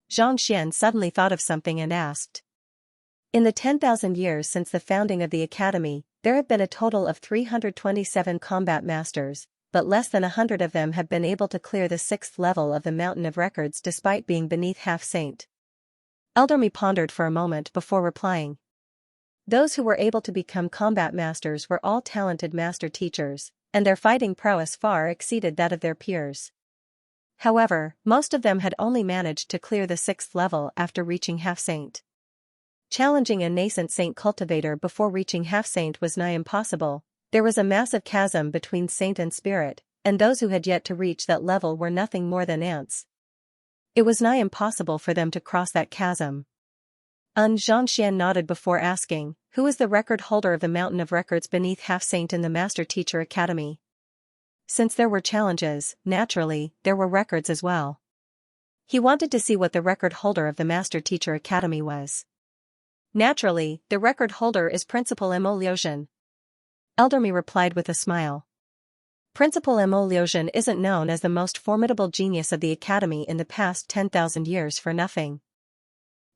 Speaker 1: Xianxia suddenly thought of something and asked. In the 10,000 years since the founding of the Academy, there have been a total of 327 combat masters, but less than 100 of them have been able to clear the 6th level of the Mountain of Records despite being beneath half-saint. Elder Mi pondered for a moment before replying. Those who were able to become combat masters were all talented master teachers, and their fighting prowess far exceeded that of their peers. However, most of them had only managed to clear the 6th level after reaching half-saint. Challenging a nascent saint cultivator before reaching half-saint was nigh impossible. There was a massive chasm between saint and spirit, and those who had yet to reach that level were nothing more than ants. It was nigh impossible for them to cross that chasm. Xianxia nodded before asking, who is the record holder of the Mountain of Records beneath half-saint in the Master Teacher Academy? Since there were challenges, naturally, there were records as well. He wanted to see what the record holder of the Master Teacher Academy was. Naturally, the record holder is Principal Mo Liuzhen. Elder Mi replied with a smile. Principal Mo Liuzhen isn't known as the most formidable genius of the Academy in the past 10,000 years for nothing.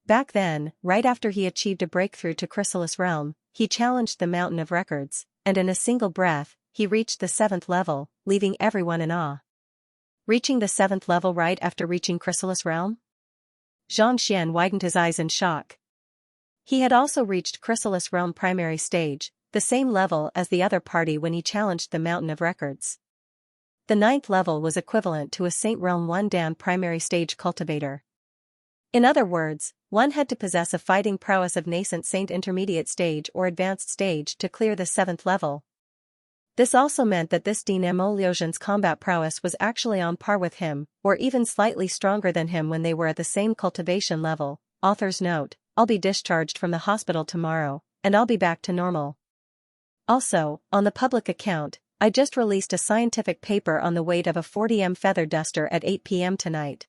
Speaker 1: Back then, right after he achieved a breakthrough to Chrysalis Realm, he challenged the Mountain of Records, and in a single breath, he reached the 7th level, leaving everyone in awe. Reaching the 7th level right after reaching Chrysalis Realm? Xianxia widened his eyes in shock. He had also reached Chrysalis Realm primary stage, the same level as the other party when he challenged the Mountain of Records. The 9th level was equivalent to a Saint Realm 1 Dan primary stage cultivator. In other words, one had to possess a fighting prowess of nascent saint intermediate stage or advanced stage to clear the 7th level. This also meant that this Dean Mo Liuzhen's combat prowess was actually on par with him, or even slightly stronger than him when they were at the same cultivation level. Author's note, I'll be discharged from the hospital tomorrow, and I'll be back to normal. Also, on the public account, I just released a scientific paper on the weight of a 40m feather duster at 8 p.m. tonight.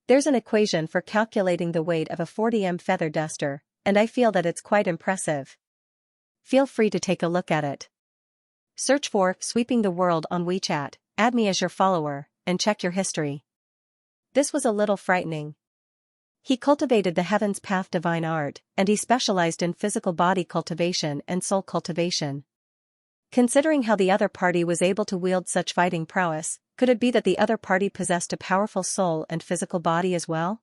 Speaker 1: There's an equation for calculating the weight of a 40m feather duster, and I feel that it's quite impressive. Feel free to take a look at it. Search for Sweeping the World on WeChat, add me as your follower, and check your history. This was a little frightening. He cultivated the heaven's path divine art, and he specialized in physical body cultivation and soul cultivation. Considering how the other party was able to wield such fighting prowess, could it be that the other party possessed a powerful soul and physical body as well?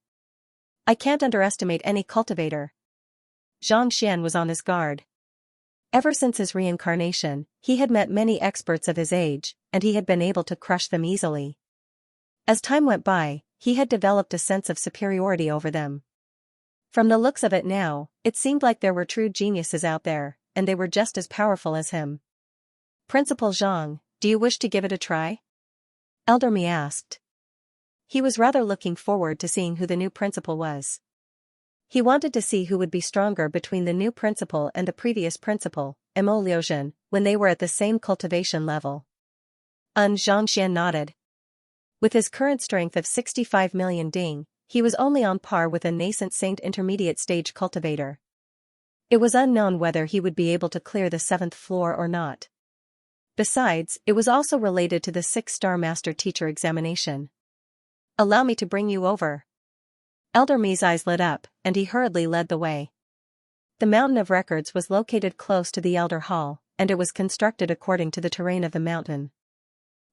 Speaker 1: I can't underestimate any cultivator. Xianxia was on his guard. Ever since his reincarnation, he had met many experts of his age, and he had been able to crush them easily. As time went by, he had developed a sense of superiority over them. From the looks of it now, it seemed like there were true geniuses out there, and they were just as powerful as him. Principal Zhang, do you wish to give it a try? Elder Mi asked. He was rather looking forward to seeing who the new principal was. He wanted to see who would be stronger between the new principal and the previous principal, Mo Liuzhen, when they were at the same cultivation level. Xianxia nodded. With his current strength of 65 million ding, he was only on par with a nascent saint intermediate stage cultivator. It was unknown whether he would be able to clear the 7th floor or not. Besides, it was also related to the 6-star master teacher examination. Allow me to bring you over. Elder Mi's eyes lit up, and he hurriedly led the way. The Mountain of Records was located close to the Elder Hall, and it was constructed according to the terrain of the mountain.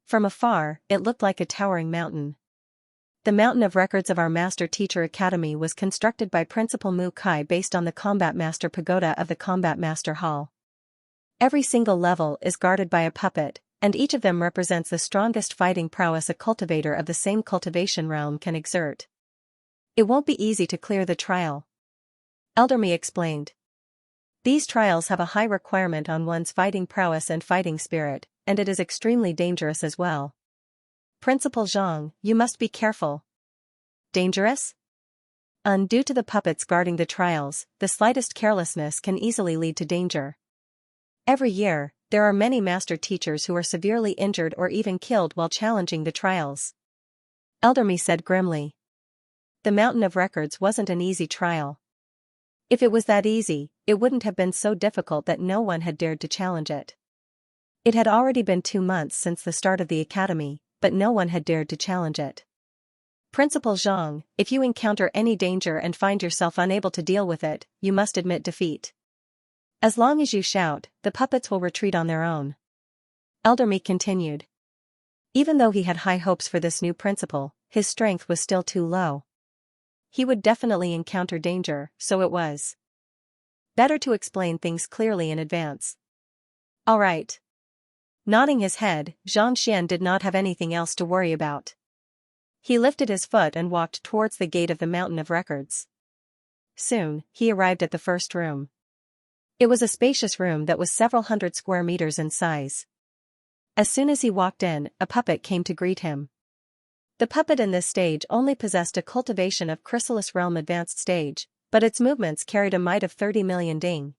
Speaker 1: From afar, it looked like a towering mountain. The Mountain of Records of our Master Teacher Academy was constructed by Principal Mu Kai based on the Combat Master Pagoda of the Combat Master Hall. Every single level is guarded by a puppet, and each of them represents the strongest fighting prowess a cultivator of the same cultivation realm can exert. It won't be easy to clear the trial. Elder Mi explained. These trials have a high requirement on one's fighting prowess and fighting spirit, and it is extremely dangerous as well. Principal Zhang, you must be careful. Dangerous? Due to the puppets guarding the trials, the slightest carelessness can easily lead to danger. Every year, there are many master teachers who are severely injured or even killed while challenging the trials. Elder Mi said grimly. The Mountain of Records wasn't an easy trial. If it was that easy, it wouldn't have been so difficult that no one had dared to challenge it. It had already been 2 months since the start of the academy, but no one had dared to challenge it. Principal Zhang, if you encounter any danger and find yourself unable to deal with it, you must admit defeat. As long as you shout, the puppets will retreat on their own. Elder Mi continued. Even though he had high hopes for this new principal, his strength was still too low. He would definitely encounter danger, so it was better to explain things clearly in advance. All right. Nodding his head, Xianxia did not have anything else to worry about. He lifted his foot and walked towards the gate of the Mountain of Records. Soon, he arrived at the first room. It was a spacious room that was several hundred square meters in size. As soon as he walked in, a puppet came to greet him. The puppet in this stage only possessed a cultivation of Chrysalis Realm Advanced Stage, but its movements carried a might of 30 million ding.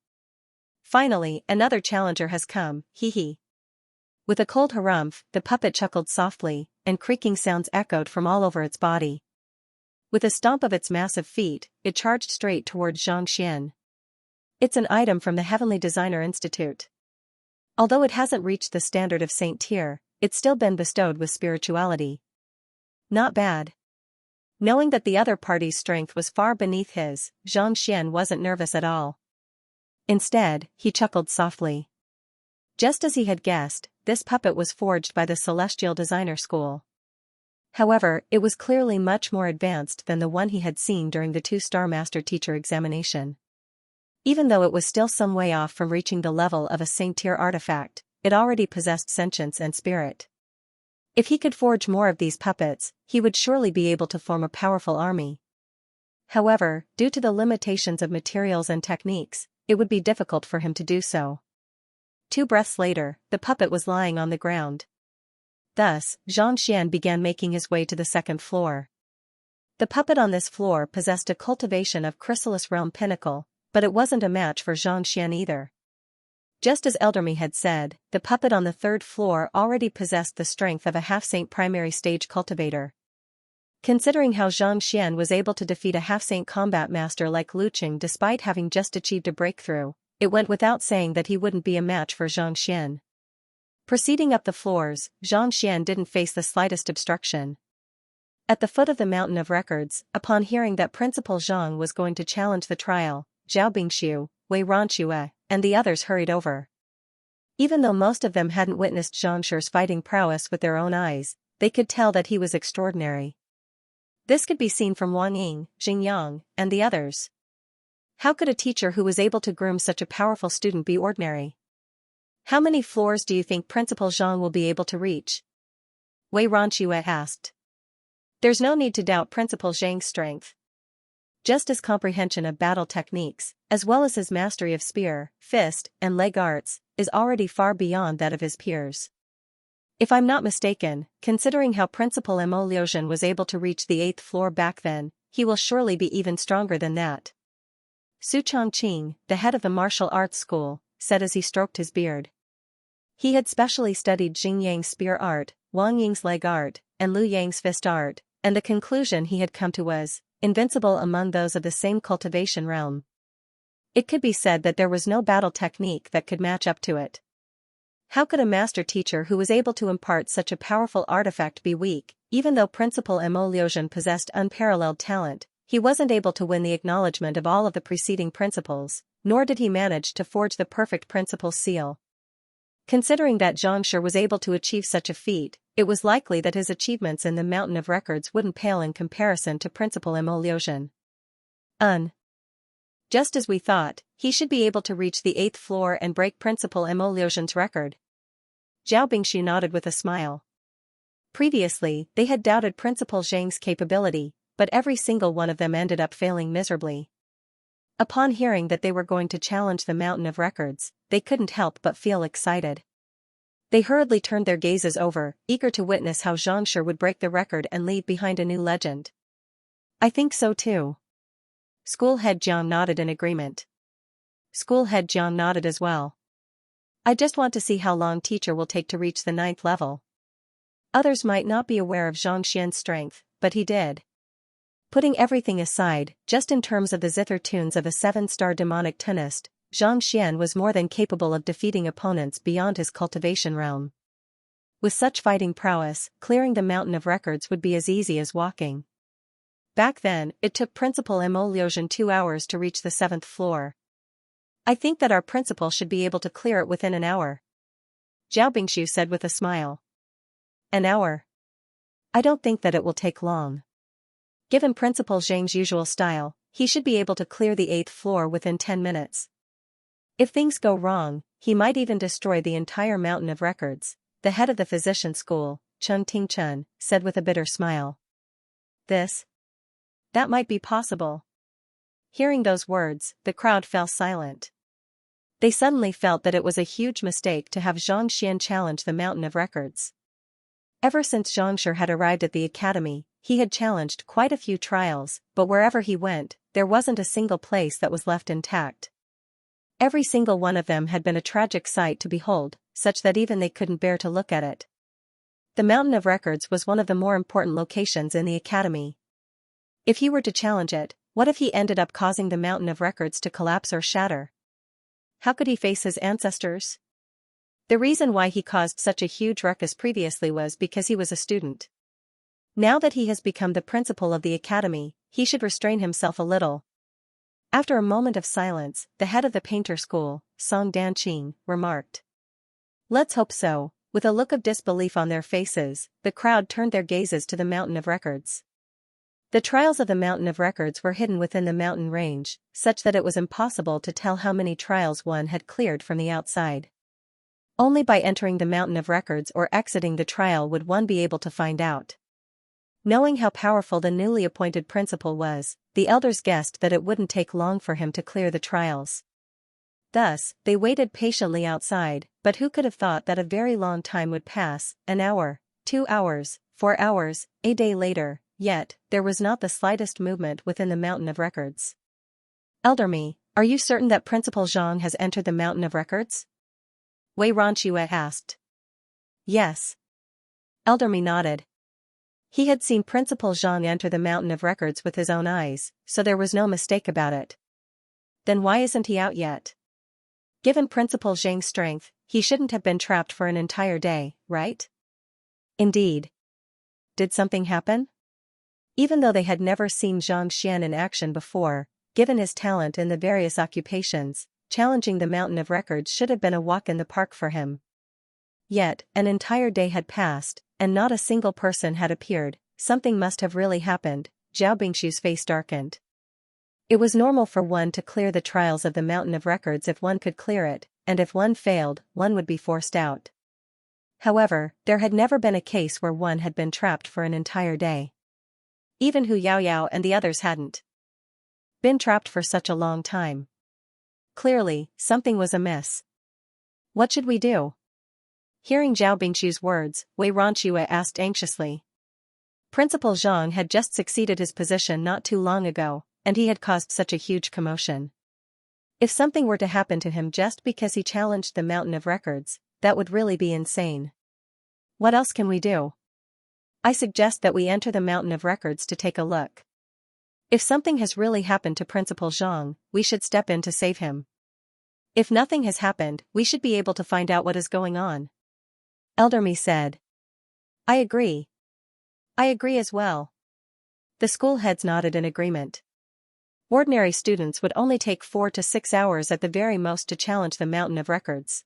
Speaker 1: Finally, another challenger has come, hee hee. With a cold harumph, the puppet chuckled softly, and creaking sounds echoed from all over its body. With a stomp of its massive feet, it charged straight towards Xianxia. It's an item from the Heavenly Designer Institute. Although it hasn't reached the standard of Saint tier, it's still been bestowed with spirituality. Not bad. Knowing that the other party's strength was far beneath his, Xianxia wasn't nervous at all. Instead, he chuckled softly. Just as he had guessed, this puppet was forged by the Celestial Designer School. However, it was clearly much more advanced than the one he had seen during the 2-star master teacher examination. Even though it was still some way off from reaching the level of a Saint-tier artifact, it already possessed sentience and spirit. If he could forge more of these puppets, he would surely be able to form a powerful army. However, due to the limitations of materials and techniques, it would be difficult for him to do so. 2 breaths later, the puppet was lying on the ground. Thus, Xianxia began making his way to the 2nd floor. The puppet on this floor possessed a cultivation of chrysalis realm pinnacle, but it wasn't a match for Xianxia either. Just as Elderme had said, the puppet on the third floor already possessed the strength of a half-saint primary stage cultivator. Considering how Xianxia was able to defeat a half-saint combat master like Lu Qing despite having just achieved a breakthrough, it went without saying that he wouldn't be a match for Xianxia. Proceeding up the floors, Xianxia didn't face the slightest obstruction. At the foot of the mountain of records, upon hearing that Principal Zhang was going to challenge the trial, Zhao Bingxiu, Wei Ronxue, and the others hurried over. Even though most of them hadn't witnessed Xiangshi's fighting prowess with their own eyes, they could tell that he was extraordinary. This could be seen from Wang Ying, Xingyang, and the others. How could a teacher who was able to groom such a powerful student be ordinary? How many floors do you think Principal Zhang will be able to reach? Wei Ronxue asked. There's no need to doubt Principal Zhang's strength. Just his comprehension of battle techniques, as well as his mastery of spear, fist, and leg arts, is already far beyond that of his peers. If I'm not mistaken, considering how Principal Mo Liuzhen was able to reach the 8th floor back then, he will surely be even stronger than that. Su Chongqing, the head of the martial arts school, said as he stroked his beard. He had specially studied Jing Yang's spear art, Wang Ying's leg art, and Lu Yang's fist art, and the conclusion he had come to was invincible among those of the same cultivation realm. It could be said that there was no battle technique that could match up to it. How could a master teacher who was able to impart such a powerful artifact be weak? Even though Principal Mo Liuzhen possessed unparalleled talent, he wasn't able to win the acknowledgement of all of the preceding principals, nor did he manage to forge the perfect principal seal. Considering that Xianxia was able to achieve such a feat, it was likely that his achievements in the Mountain of Records wouldn't pale in comparison to Principal Mo Liuzhen. Just as we thought, he should be able to reach the 8th floor and break Principal Mo Liuzhen's record. Zhao Bingxiu nodded with a smile. Previously, they had doubted Principal Zhang's capability, but every single one of them ended up failing miserably. Upon hearing that they were going to challenge the Mountain of Records, they couldn't help but feel excited. They hurriedly turned their gazes over, eager to witness how Xianxia would break the record and leave behind a new legend. I think so too. School head Jiang nodded in agreement. School head Jiang nodded as well. I just want to see how long teacher will take to reach the 9th level. Others might not be aware of Xianxia's strength, but he did. Putting everything aside, just in terms of the zither tunes of a 7-star demonic tunist, Xianxia was more than capable of defeating opponents beyond his cultivation realm. With such fighting prowess, clearing the Mountain of Records would be as easy as walking. Back then, it took Principal Mo Liuzhen 2 hours to reach the 7th floor. I think that our principal should be able to clear it within an hour. Zhao Bingxiu said with a smile. An hour? I don't think that it will take long. Given Principal Zhang's usual style, he should be able to clear the 8th floor within 10 minutes. If things go wrong, he might even destroy the entire Mountain of Records, the head of the physician school, Chun Tingchun, said with a bitter smile. That might be possible. Hearing those words, the crowd fell silent. They suddenly felt that it was a huge mistake to have Xianxia challenge the Mountain of Records. Ever since Xianxia had arrived at the academy, he had challenged quite a few trials, but wherever he went, there wasn't a single place that was left intact. Every single one of them had been a tragic sight to behold, such that even they couldn't bear to look at it. The Mountain of Records was one of the more important locations in the academy. If he were to challenge it, what if he ended up causing the Mountain of Records to collapse or shatter? How could he face his ancestors? The reason why he caused such a huge ruckus previously was because he was a student. Now that he has become the principal of the academy, he should restrain himself a little. After a moment of silence, the head of the painter school, Song Danqing, remarked. Let's hope so. With a look of disbelief on their faces, the crowd turned their gazes to the Mountain of Records. The trials of the Mountain of Records were hidden within the mountain range, such that it was impossible to tell how many trials one had cleared from the outside. Only by entering the Mountain of Records or exiting the trial would one be able to find out. Knowing how powerful the newly appointed principal was, the elders guessed that it wouldn't take long for him to clear the trials. Thus, they waited patiently outside, but who could have thought that a very long time would pass, an hour, 2 hours, 4 hours, a day later, Yet, there was not the slightest movement within the mountain of records. Elder me, are you certain that Principal Zhang has entered the mountain of records? Wei Ronxue asked. Yes. Elder me nodded. He had seen Principal Zhang enter the mountain of records with his own eyes, so there was no mistake about it. Then why isn't he out yet? Given Principal Zhang's strength, he shouldn't have been trapped for an entire day, right? Indeed. Did something happen? Even though they had never seen Zhang Xian in action before, given his talent in the various occupations, challenging the mountain of records should have been a walk in the park for him. Yet, an entire day had passed, and not a single person had appeared. Something must have really happened. Zhao Bingshu's face darkened. It was normal for one to clear the trials of the mountain of records if one could clear it, and if one failed, one would be forced out. However, there had never been a case where one had been trapped for an entire day. Even Hu Yaoyao and the others hadn't been trapped for such a long time. Clearly, something was amiss. What should we do? Hearing Zhao Bingshu's words, Wei Ronxue asked anxiously. Principal Zhang had just succeeded his position not too long ago, and he had caused such a huge commotion. If something were to happen to him just because he challenged the mountain of records, that would really be insane. What else can we do? I suggest that we enter the mountain of records to take a look. If something has really happened to Principal Zhang, we should step in to save him. If nothing has happened, we should be able to find out what is going on. Elder Me said. I agree. I agree as well. The school heads nodded in agreement. Ordinary students would only take 4 to 6 hours at the very most to challenge the mountain of records.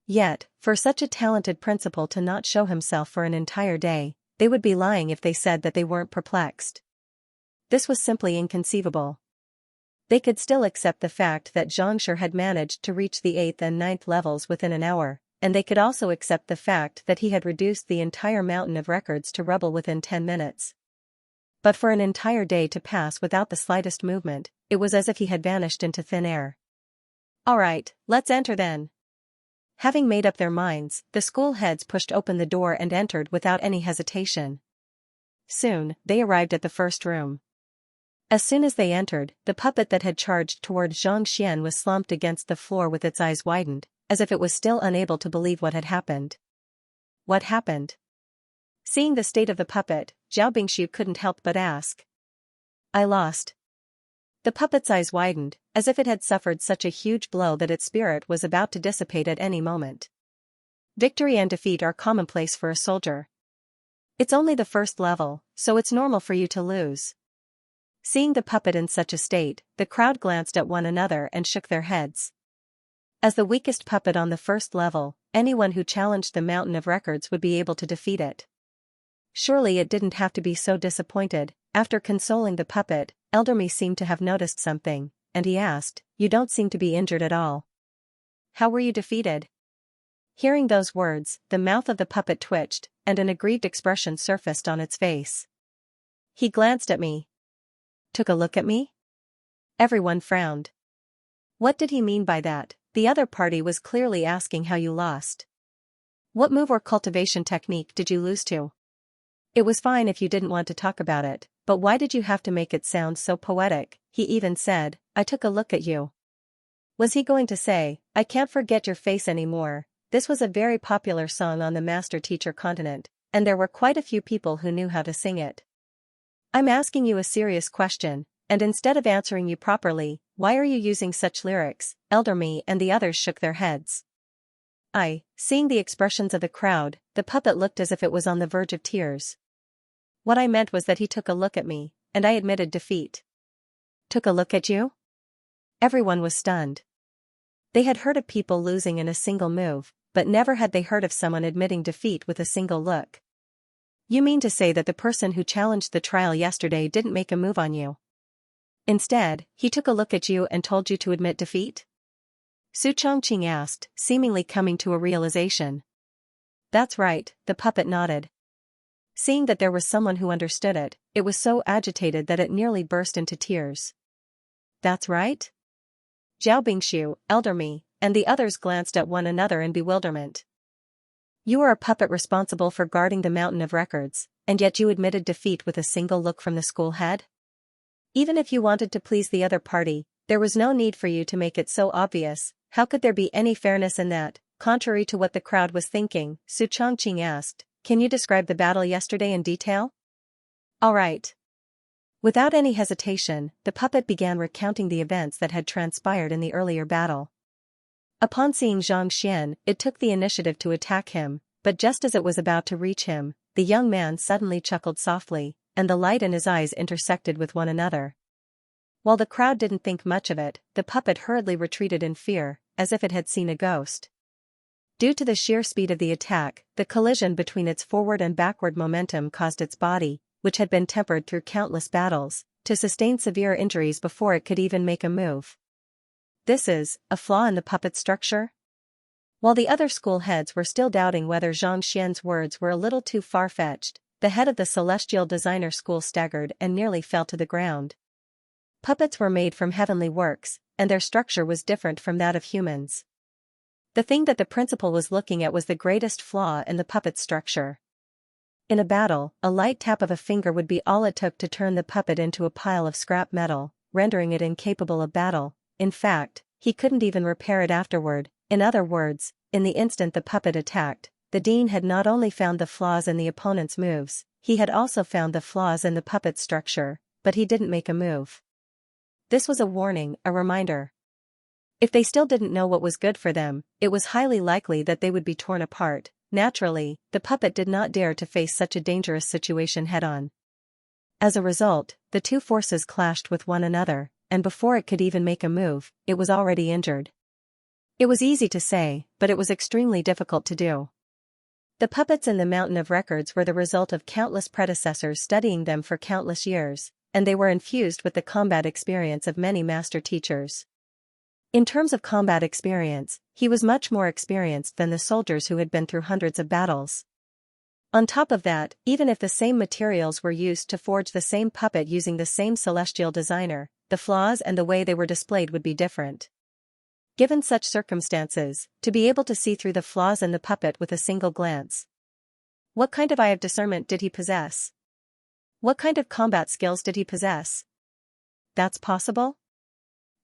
Speaker 1: Yet, for such a talented principal to not show himself for an entire day, they would be lying if they said that they weren't perplexed. This was simply inconceivable. They could still accept the fact that Xianxia had managed to reach the 8th and 9th levels within an hour, and they could also accept the fact that he had reduced the entire mountain of records to rubble within 10 minutes. But for an entire day to pass without the slightest movement, it was as if he had vanished into thin air. Alright, let's enter then. Having made up their minds, the school heads pushed open the door and entered without any hesitation. Soon, they arrived at the first room. As soon as they entered, the puppet that had charged toward Zhang Xian was slumped against the floor with its eyes widened, as if it was still unable to believe what had happened. What happened? Seeing the state of the puppet, Zhao Bingshu couldn't help but ask. I lost. The puppet's eyes widened, as if it had suffered such a huge blow that its spirit was about to dissipate at any moment. Victory and defeat are commonplace for a soldier. It's only the first level, so it's normal for you to lose. Seeing the puppet in such a state, the crowd glanced at one another and shook their heads. As the weakest puppet on the first level, anyone who challenged the mountain of records would be able to defeat it. Surely it didn't have to be so disappointed. After consoling the puppet, Elder Me seemed to have noticed something, and he asked, You don't seem to be injured at all. How were you defeated? Hearing those words, the mouth of the puppet twitched, and an aggrieved expression surfaced on its face. He glanced at me. Took a look at me? Everyone frowned. What did he mean by that? The other party was clearly asking how you lost. What move or cultivation technique did you lose to? It was fine if you didn't want to talk about it, but why did you have to make it sound so poetic? He even said, I took a look at you. Was he going to say, I can't forget your face anymore? This was a very popular song on the master-teacher continent, and there were quite a few people who knew how to sing it. I'm asking you a serious question, and instead of answering you properly, why are you using such lyrics? Elder Me and the others shook their heads. Seeing the expressions of the crowd, the puppet looked as if it was on the verge of tears. What I meant was that he took a look at me, and I admitted defeat. Took a look at you? Everyone was stunned. They had heard of people losing in a single move, but never had they heard of someone admitting defeat with a single look. You mean to say that the person who challenged the trial yesterday didn't make a move on you? Instead, he took a look at you and told you to admit defeat? Su Chongqing asked, seemingly coming to a realization. That's right, the puppet nodded. Seeing that there was someone who understood it, it was so agitated that it nearly burst into tears. That's right? Zhao Bingshu, Elder Me, and the others glanced at one another in bewilderment. You are a puppet responsible for guarding the mountain of records, and yet you admitted defeat with a single look from the school head? Even if you wanted to please the other party, there was no need for you to make it so obvious. How could there be any fairness in that? Contrary to what the crowd was thinking, Su Chongqing asked, "Can you describe the battle yesterday in detail?" "All right." Without any hesitation, the puppet began recounting the events that had transpired in the earlier battle. Upon seeing Xianxia, it took the initiative to attack him, but just as it was about to reach him, the young man suddenly chuckled softly, and the light in his eyes intersected with one another. While the crowd didn't think much of it, the puppet hurriedly retreated in fear, as if it had seen a ghost. Due to the sheer speed of the attack, the collision between its forward and backward momentum caused its body, which had been tempered through countless battles, to sustain severe injuries before it could even make a move. This is a flaw in the puppet's structure? While the other school heads were still doubting whether Xianxian's words were a little too far-fetched, the head of the Celestial Designer School staggered and nearly fell to the ground. Puppets were made from heavenly works, and their structure was different from that of humans. The thing that the principal was looking at was the greatest flaw in the puppet's structure. In a battle, a light tap of a finger would be all it took to turn the puppet into a pile of scrap metal, rendering it incapable of battle. In fact, he couldn't even repair it afterward. In other words, in the instant the puppet attacked, the dean had not only found the flaws in the opponent's moves, he had also found the flaws in the puppet's structure, but he didn't make a move. This was a warning, a reminder. If they still didn't know what was good for them, it was highly likely that they would be torn apart. Naturally, the puppet did not dare to face such a dangerous situation head-on. As a result, the two forces clashed with one another, and before it could even make a move, it was already injured. It was easy to say, but it was extremely difficult to do. The puppets in the Mountain of Records were the result of countless predecessors studying them for countless years, and they were infused with the combat experience of many master teachers. In terms of combat experience, he was much more experienced than the soldiers who had been through hundreds of battles. On top of that, even if the same materials were used to forge the same puppet using the same celestial designer, the flaws and the way they were displayed would be different. Given such circumstances, to be able to see through the flaws in the puppet with a single glance. What kind of eye of discernment did he possess? What kind of combat skills did he possess? That's possible?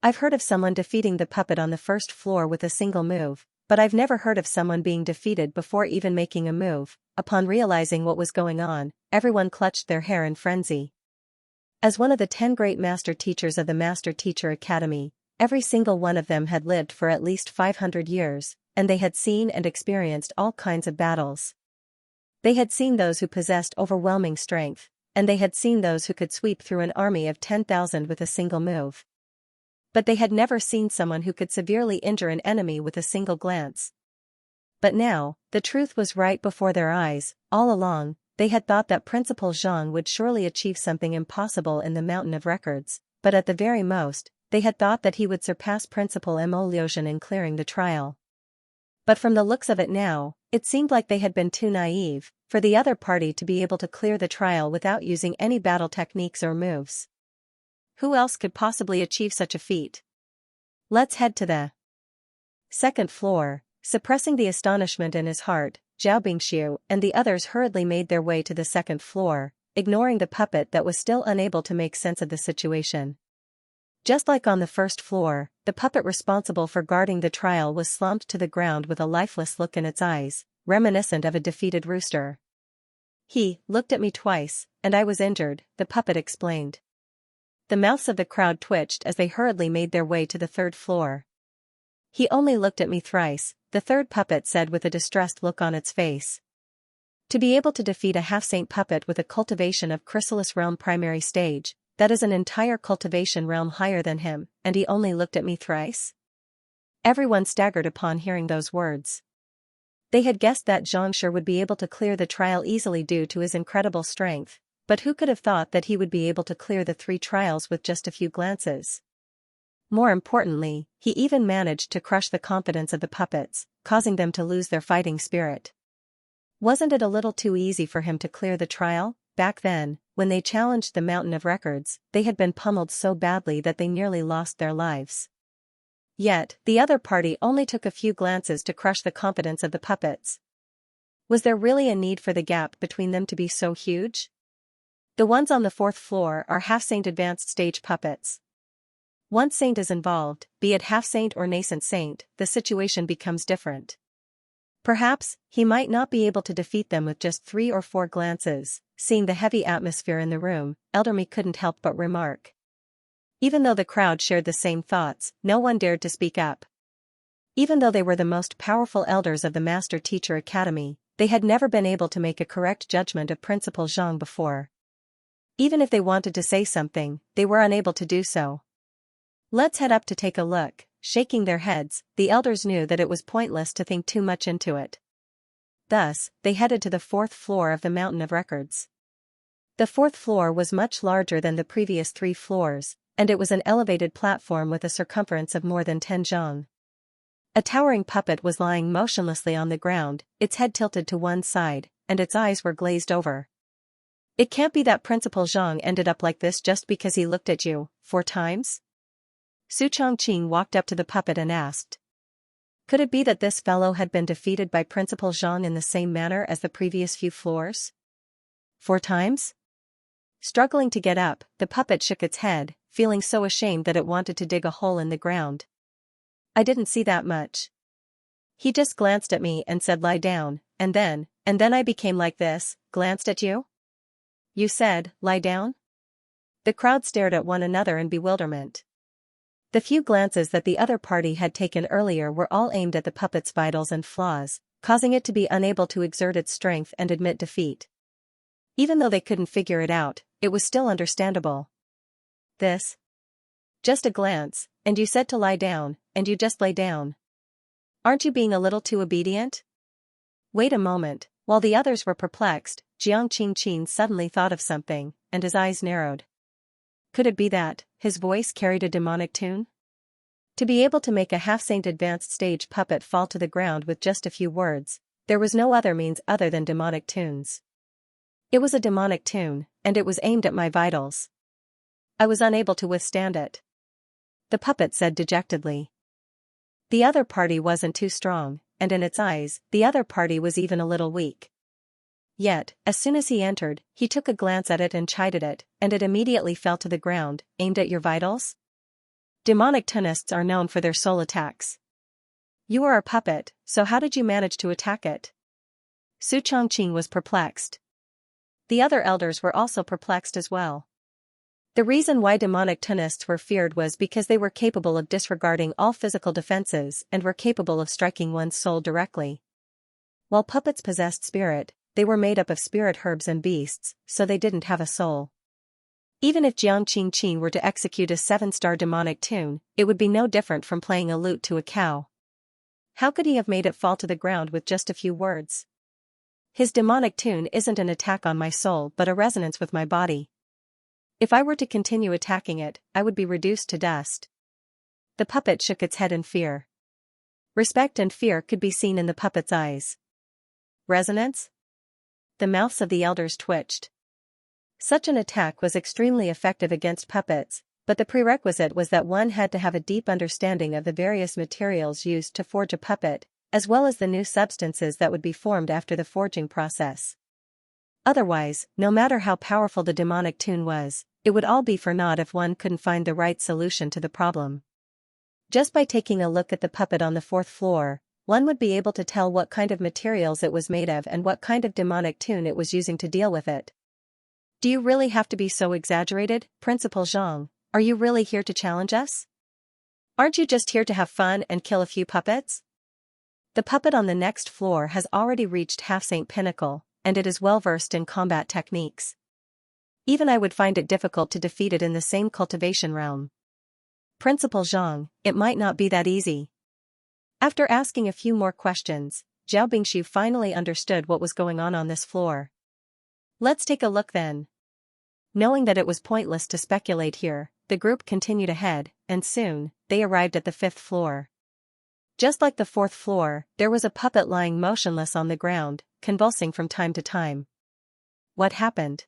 Speaker 1: I've heard of someone defeating the puppet on the first floor with a single move, but I've never heard of someone being defeated before even making a move. Upon realizing what was going on, everyone clutched their hair in frenzy. As one of the 10 great master teachers of the Master Teacher Academy, every single one of them had lived for at least 500 years, and they had seen and experienced all kinds of battles. They had seen those who possessed overwhelming strength, and they had seen those who could sweep through an army of 10,000 with a single move. But they had never seen someone who could severely injure an enemy with a single glance. But now, the truth was right before their eyes. All along, they had thought that Principal Zhang would surely achieve something impossible in the Mountain of Records, but at the very most, they had thought that he would surpass Principal Mo Liuzhen in clearing the trial. But from the looks of it now, it seemed like they had been too naive for the other party to be able to clear the trial without using any battle techniques or moves. Who else could possibly achieve such a feat? Let's head to the second floor. Suppressing the astonishment in his heart, Zhao Bingxiu and the others hurriedly made their way to the second floor, ignoring the puppet that was still unable to make sense of the situation. Just like on the first floor, the puppet responsible for guarding the trial was slumped to the ground with a lifeless look in its eyes, reminiscent of a defeated rooster. He looked at me twice, and I was injured, the puppet explained. The mouths of the crowd twitched as they hurriedly made their way to the third floor. He only looked at me thrice, the third puppet said with a distressed look on its face. To be able to defeat a half-saint puppet with a cultivation of Chrysalis Realm primary stage, that is an entire cultivation realm higher than him, and he only looked at me thrice? Everyone staggered upon hearing those words. They had guessed that Xianxia would be able to clear the trial easily due to his incredible strength, but who could have thought that he would be able to clear the 3 trials with just a few glances? More importantly, he even managed to crush the confidence of the puppets, causing them to lose their fighting spirit. Wasn't it a little too easy for him to clear the trial? Back then, when they challenged the Mountain of Records, they had been pummeled so badly that they nearly lost their lives. Yet, the other party only took a few glances to crush the confidence of the puppets. Was there really a need for the gap between them to be so huge? The ones on the fourth floor are half-saint advanced stage puppets. Once saint is involved, be it half-saint or nascent saint, the situation becomes different. Perhaps, he might not be able to defeat them with just 3 or 4 glances. Seeing the heavy atmosphere in the room, Elder Me couldn't help but remark. Even though the crowd shared the same thoughts, no one dared to speak up. Even though they were the most powerful elders of the Master Teacher Academy, they had never been able to make a correct judgment of Principal Zhang before. Even if they wanted to say something, they were unable to do so. Let's head up to take a look. Shaking their heads, the elders knew that it was pointless to think too much into it. Thus, they headed to the 4th floor of the Mountain of Records. The 4th floor was much larger than the previous 3 floors, and it was an elevated platform with a circumference of more than 10 zhang. A towering puppet was lying motionlessly on the ground, its head tilted to one side, and its eyes were glazed over. It can't be that Principal Zhang ended up like this just because he looked at you 4 times? Su Chongqing walked up to the puppet and asked. Could it be that this fellow had been defeated by Principal Zhang in the same manner as the previous few floors? 4 times? Struggling to get up, the puppet shook its head, feeling so ashamed that it wanted to dig a hole in the ground. I didn't see that much. He just glanced at me and said lie down, and then I became like this, glanced at you? You said, lie down? The crowd stared at one another in bewilderment. The few glances that the other party had taken earlier were all aimed at the puppet's vitals and flaws, causing it to be unable to exert its strength and admit defeat. Even though they couldn't figure it out, it was still understandable. This? Just a glance, and you said to lie down, and you just lay down. Aren't you being a little too obedient? Wait a moment, while the others were perplexed, Jiang Qingqin suddenly thought of something, and his eyes narrowed. Could it be that his voice carried a demonic tune? To be able to make a half-saint advanced stage puppet fall to the ground with just a few words, there was no other means other than demonic tunes. It was a demonic tune, and it was aimed at my vitals. I was unable to withstand it. The puppet said dejectedly. The other party wasn't too strong, and in its eyes, the other party was even a little weak. Yet, as soon as he entered, he took a glance at it and chided it, and it immediately fell to the ground, aimed at your vitals? Demonic tunists are known for their soul attacks. You are a puppet, so how did you manage to attack it? Su Chongqing was perplexed. The other elders were also perplexed as well. The reason why demonic tunists were feared was because they were capable of disregarding all physical defenses and were capable of striking one's soul directly. While puppets possessed spirit, they were made up of spirit herbs and beasts, so they didn't have a soul. Even if Jiang Qingqin were to execute a 7-star demonic tune, it would be no different from playing a lute to a cow. How could he have made it fall to the ground with just a few words? His demonic tune isn't an attack on my soul but a resonance with my body. If I were to continue attacking it, I would be reduced to dust. The puppet shook its head in fear. Respect and fear could be seen in the puppet's eyes. Resonance? The mouths of the elders twitched. Such an attack was extremely effective against puppets, but the prerequisite was that one had to have a deep understanding of the various materials used to forge a puppet, as well as the new substances that would be formed after the forging process. Otherwise, no matter how powerful the demonic tune was, it would all be for naught if one couldn't find the right solution to the problem. Just by taking a look at the puppet on the 4th floor, one would be able to tell what kind of materials it was made of and what kind of demonic tune it was using to deal with it. Do you really have to be so exaggerated, Principal Zhang? Are you really here to challenge us? Aren't you just here to have fun and kill a few puppets? The puppet on the next floor has already reached half-saint pinnacle, and it is well versed in combat techniques. Even I would find it difficult to defeat it in the same cultivation realm. Principal Zhang, it might not be that easy. After asking a few more questions, Zhao Bingshu finally understood what was going on this floor. Let's take a look then. Knowing that it was pointless to speculate here, the group continued ahead, and soon, they arrived at the 5th floor. Just like the 4th floor, there was a puppet lying motionless on the ground, convulsing from time to time. What happened?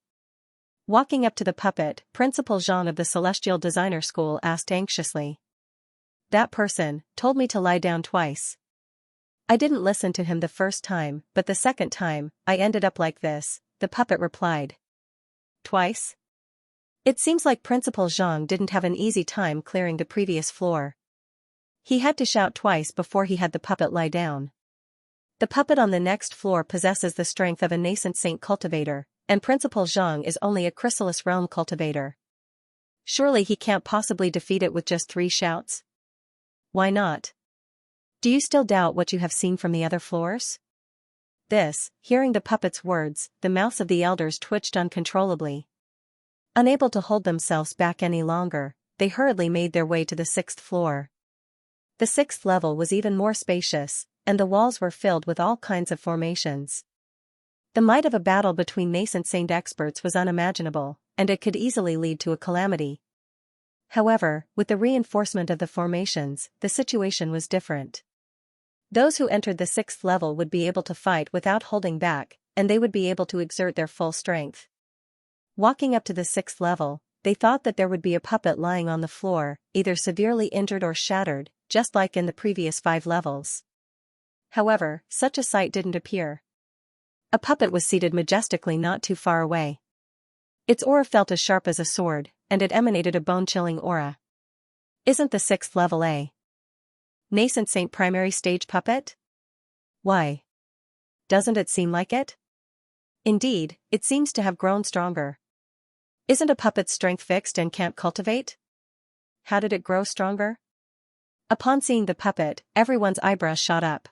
Speaker 1: Walking up to the puppet, Principal Zhang of the Celestial Designer School asked anxiously. That person told me to lie down twice. I didn't listen to him the first time, but the second time, I ended up like this, the puppet replied. Twice? It seems like Principal Zhang didn't have an easy time clearing the previous floor. He had to shout twice before he had the puppet lie down. The puppet on the next floor possesses the strength of a nascent saint cultivator, and Principal Zhang is only a chrysalis realm cultivator. Surely he can't possibly defeat it with just 3 shouts? Why not? Do you still doubt what you have seen from the other floors? Hearing the puppet's words, the mouths of the elders twitched uncontrollably. Unable to hold themselves back any longer, they hurriedly made their way to the 6th floor. The 6th level was even more spacious, and the walls were filled with all kinds of formations. The might of a battle between nascent saint experts was unimaginable, and it could easily lead to a calamity. However, with the reinforcement of the formations, the situation was different. Those who entered the 6th level would be able to fight without holding back, and they would be able to exert their full strength. Walking up to the 6th level, they thought that there would be a puppet lying on the floor, either severely injured or shattered, just like in the previous 5 levels. However, such a sight didn't appear. A puppet was seated majestically not too far away. Its aura felt as sharp as a sword, and it emanated a bone-chilling aura. Isn't the 6th level a nascent saint primary stage puppet? Why? Doesn't it seem like it? Indeed, it seems to have grown stronger. Isn't a puppet's strength fixed and can't cultivate? How did it grow stronger? Upon seeing the puppet, everyone's eyebrows shot up.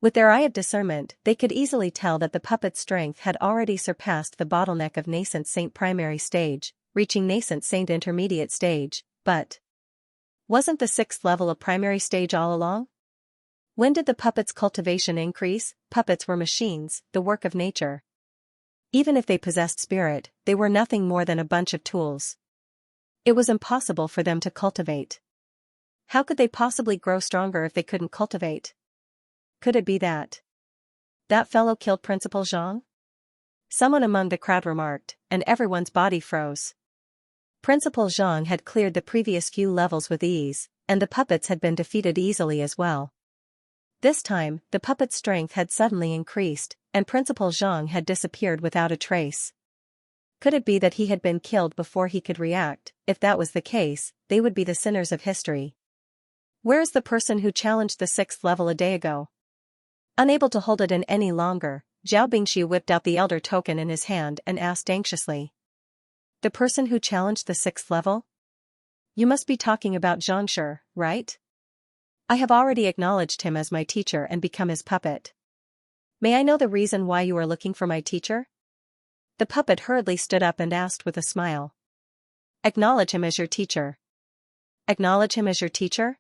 Speaker 1: With their eye of discernment, they could easily tell that the puppet's strength had already surpassed the bottleneck of nascent saint primary stage, reaching nascent saint intermediate stage, but wasn't the 6th level a primary stage all along? When did the puppet's cultivation increase? Puppets were machines, the work of nature. Even if they possessed spirit, they were nothing more than a bunch of tools. It was impossible for them to cultivate. How could they possibly grow stronger if they couldn't cultivate? Could it be that fellow killed Principal Zhang? Someone among the crowd remarked, and everyone's body froze. Principal Zhang had cleared the previous few levels with ease, and the puppets had been defeated easily as well. This time, the puppet's strength had suddenly increased, and Principal Zhang had disappeared without a trace. Could it be that he had been killed before he could react? If that was the case, they would be the sinners of history. Where is the person who challenged the 6th level a day ago? Unable to hold it in any longer, Zhao Bingxiu whipped out the elder token in his hand and asked anxiously. The person who challenged the 6th level? You must be talking about Xianxia, right? I have already acknowledged him as my teacher and become his puppet. May I know the reason why you are looking for my teacher? The puppet hurriedly stood up and asked with a smile. Acknowledge him as your teacher. Acknowledge him as your teacher?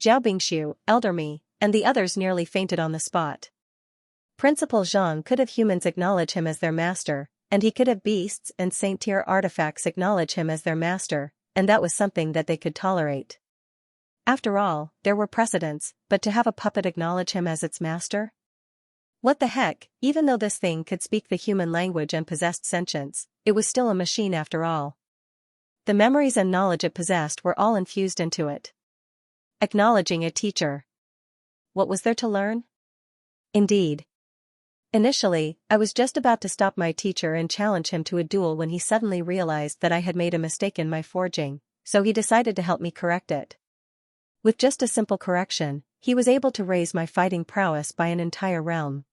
Speaker 1: Zhao Bingxiu, Elder Mi, and the others nearly fainted on the spot. Principal Zhang could have humans acknowledge him as their master, and he could have beasts and saint-tier artifacts acknowledge him as their master, and that was something that they could tolerate. After all, there were precedents, but to have a puppet acknowledge him as its master? What the heck, even though this thing could speak the human language and possessed sentience, it was still a machine after all. The memories and knowledge it possessed were all infused into it. Acknowledging a teacher. What was there to learn? Indeed. Initially, I was just about to stop my teacher and challenge him to a duel when he suddenly realized that I had made a mistake in my forging, so he decided to help me correct it. With just a simple correction, he was able to raise my fighting prowess by an entire realm.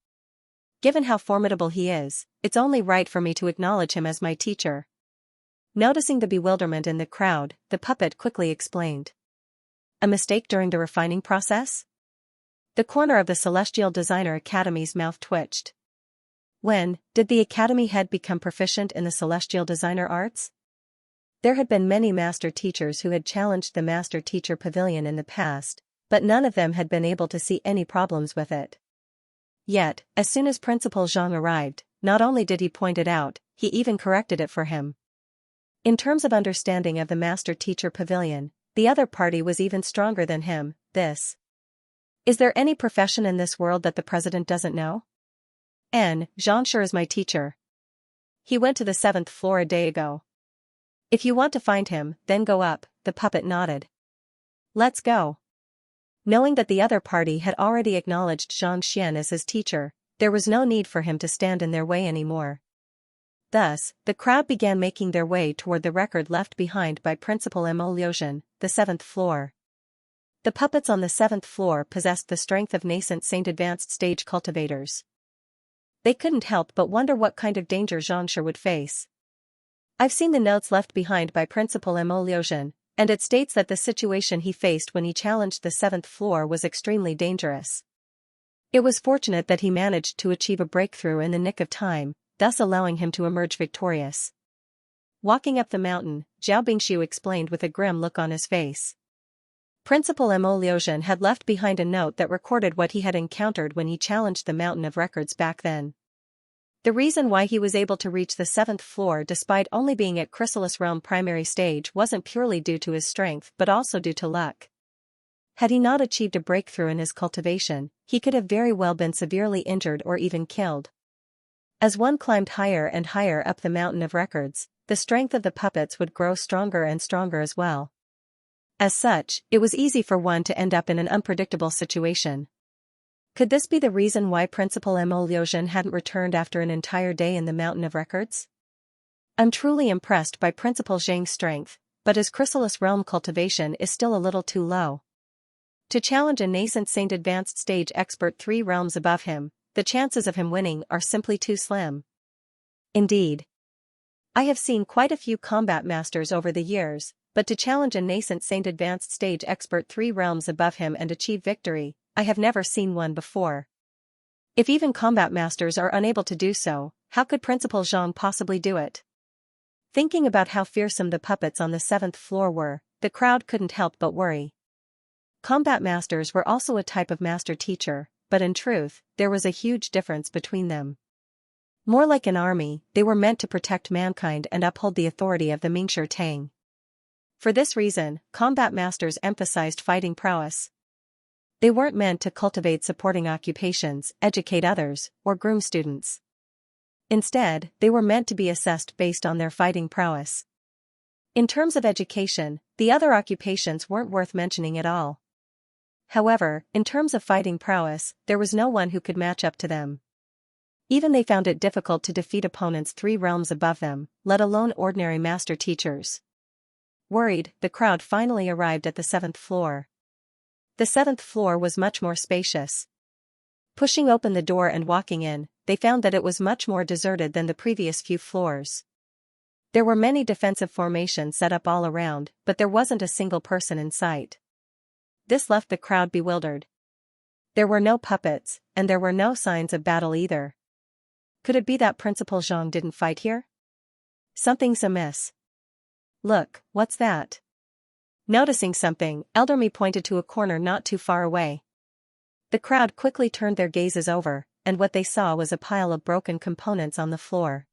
Speaker 1: Given how formidable he is, it's only right for me to acknowledge him as my teacher. Noticing the bewilderment in the crowd, the puppet quickly explained. A mistake during the refining process? The corner of the Celestial Designer Academy's mouth twitched. When did the Academy head become proficient in the Celestial Designer arts? There had been many master teachers who had challenged the Master Teacher Pavilion in the past, but none of them had been able to see any problems with it. Yet, as soon as Principal Zhang arrived, not only did he point it out, he even corrected it for him. In terms of understanding of the Master Teacher Pavilion, the other party was even stronger than him. Is there any profession in this world that the president doesn't know? Xianxia is my teacher. He went to the 7th floor a day ago. If you want to find him, then go up, the puppet nodded. Let's go. Knowing that the other party had already acknowledged Xianxia as his teacher, there was no need for him to stand in their way anymore. Thus, the crowd began making their way toward the record left behind by Principal Liuxian, the 7th floor. The puppets on the 7th floor possessed the strength of nascent Saint advanced stage cultivators. They couldn't help but wonder what kind of danger Xianxia would face. I've seen the notes left behind by Principal Liuxian, and it states that the situation he faced when he challenged the 7th floor was extremely dangerous. It was fortunate that he managed to achieve a breakthrough in the nick of time, thus allowing him to emerge victorious. Walking up the mountain, Zhao Bingxiu explained with a grim look on his face. Principal Liuxian had left behind a note that recorded what he had encountered when he challenged the Mountain of Records back then. The reason why he was able to reach the 7th floor despite only being at Chrysalis Realm primary stage wasn't purely due to his strength but also due to luck. Had he not achieved a breakthrough in his cultivation, he could have very well been severely injured or even killed. As one climbed higher and higher up the Mountain of Records, the strength of the puppets would grow stronger and stronger as well. As such, it was easy for one to end up in an unpredictable situation. Could this be the reason why Principal Liuxian hadn't returned after an entire day in the Mountain of Records? I'm truly impressed by Principal Zhang's strength, but his Chrysalis Realm cultivation is still a little too low. To challenge a nascent Saint advanced stage expert 3 realms above him, the chances of him winning are simply too slim. Indeed. I have seen quite a few combat masters over the years, but to challenge a nascent Saint advanced stage expert 3 realms above him and achieve victory, I have never seen one before. If even combat masters are unable to do so, how could Principal Zhang possibly do it? Thinking about how fearsome the puppets on the 7th floor were, the crowd couldn't help but worry. Combat masters were also a type of master teacher, but in truth, there was a huge difference between them. More like an army, they were meant to protect mankind and uphold the authority of the Mingshi Tang. For this reason, combat masters emphasized fighting prowess. They weren't meant to cultivate supporting occupations, educate others, or groom students. Instead, they were meant to be assessed based on their fighting prowess. In terms of education, the other occupations weren't worth mentioning at all. However, in terms of fighting prowess, there was no one who could match up to them. Even they found it difficult to defeat opponents 3 realms above them, let alone ordinary master teachers. Worried, the crowd finally arrived at the 7th floor. The 7th floor was much more spacious. Pushing open the door and walking in, they found that it was much more deserted than the previous few floors. There were many defensive formations set up all around, but there wasn't a single person in sight. This left the crowd bewildered. There were no puppets, and there were no signs of battle either. Could it be that Principal Zhang didn't fight here? Something's amiss. Look, what's that? Noticing something, Elder Mi pointed to a corner not too far away. The crowd quickly turned their gazes over, and what they saw was a pile of broken components on the floor.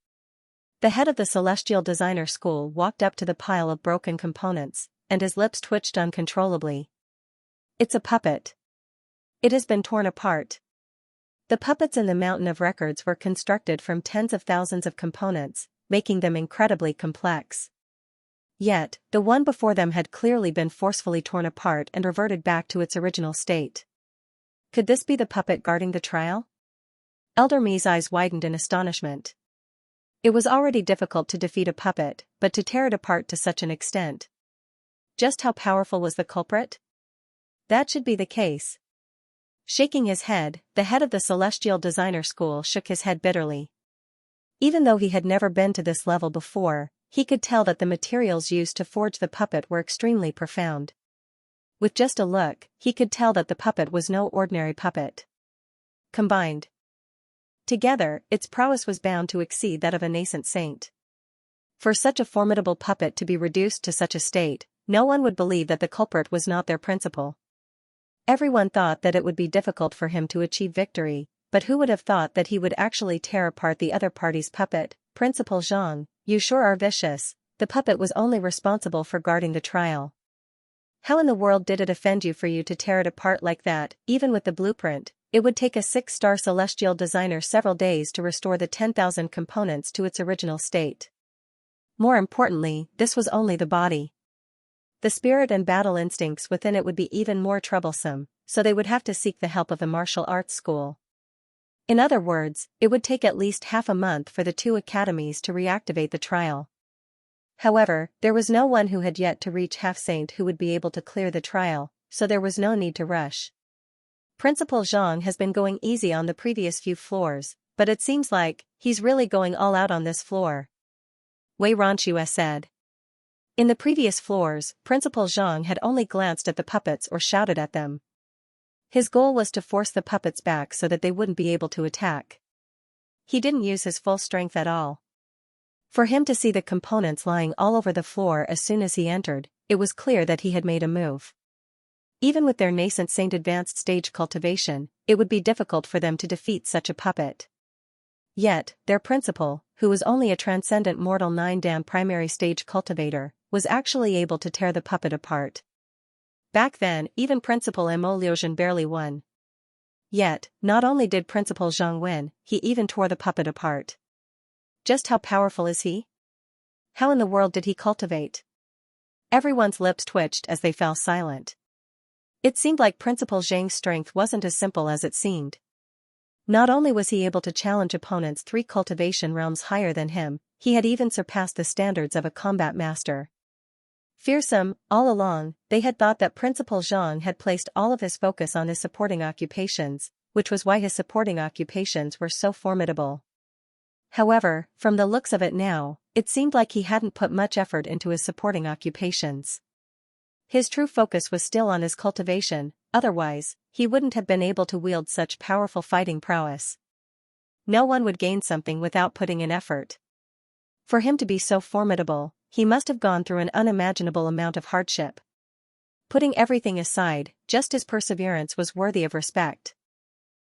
Speaker 1: The head of the Celestial Designer School walked up to the pile of broken components, and his lips twitched uncontrollably. It's a puppet. It has been torn apart. The puppets in the Mountain of Records were constructed from tens of thousands of components, making them incredibly complex. Yet, the one before them had clearly been forcefully torn apart and reverted back to its original state. Could this be the puppet guarding the trial? Elder Mi's eyes widened in astonishment. It was already difficult to defeat a puppet, but to tear it apart to such an extent. Just how powerful was the culprit? That should be the case. Shaking his head, the head of the Celestial Designer School shook his head bitterly. Even though he had never been to this level before, he could tell that the materials used to forge the puppet were extremely profound. With just a look, he could tell that the puppet was no ordinary puppet. Combined together, its prowess was bound to exceed that of a nascent saint. For such a formidable puppet to be reduced to such a state, no one would believe that the culprit was not their principal. Everyone thought that it would be difficult for him to achieve victory, but who would have thought that he would actually tear apart the other party's puppet? Principal Zhang, you sure are vicious. The puppet was only responsible for guarding the trial. How in the world did it offend you for you to tear it apart like that? Even with the blueprint, it would take a 6-star celestial designer several days to restore the 10,000 components to its original state. More importantly, this was only the body. The spirit and battle instincts within it would be even more troublesome, so they would have to seek the help of a martial arts school. In other words, it would take at least half a month for the two academies to reactivate the trial. However, there was no one who had yet to reach half-saint who would be able to clear the trial, so there was no need to rush. Principal Zhang has been going easy on the previous few floors, but it seems like he's really going all out on this floor, Wei Ronxue said. In the previous floors, Principal Zhang had only glanced at the puppets or shouted at them. His goal was to force the puppets back so that they wouldn't be able to attack. He didn't use his full strength at all. For him to see the components lying all over the floor as soon as he entered, it was clear that he had made a move. Even with their nascent Saint advanced stage cultivation, it would be difficult for them to defeat such a puppet. Yet, their principal, who was only a transcendent mortal 9-dan primary stage cultivator, was actually able to tear the puppet apart. Back then, even Principal Mo Liuzhen barely won. Yet, not only did Principal Zhang win, he even tore the puppet apart. Just how powerful is he? How in the world did he cultivate? Everyone's lips twitched as they fell silent. It seemed like Principal Zhang's strength wasn't as simple as it seemed. Not only was he able to challenge opponents 3 cultivation realms higher than him, he had even surpassed the standards of a combat master. Fearsome, all along, they had thought that Principal Zhang had placed all of his focus on his supporting occupations, which was why his supporting occupations were so formidable. However, from the looks of it now, it seemed like he hadn't put much effort into his supporting occupations. His true focus was still on his cultivation, otherwise, he wouldn't have been able to wield such powerful fighting prowess. No one would gain something without putting in effort. For him to be so formidable, he must have gone through an unimaginable amount of hardship. Putting everything aside, just his perseverance was worthy of respect.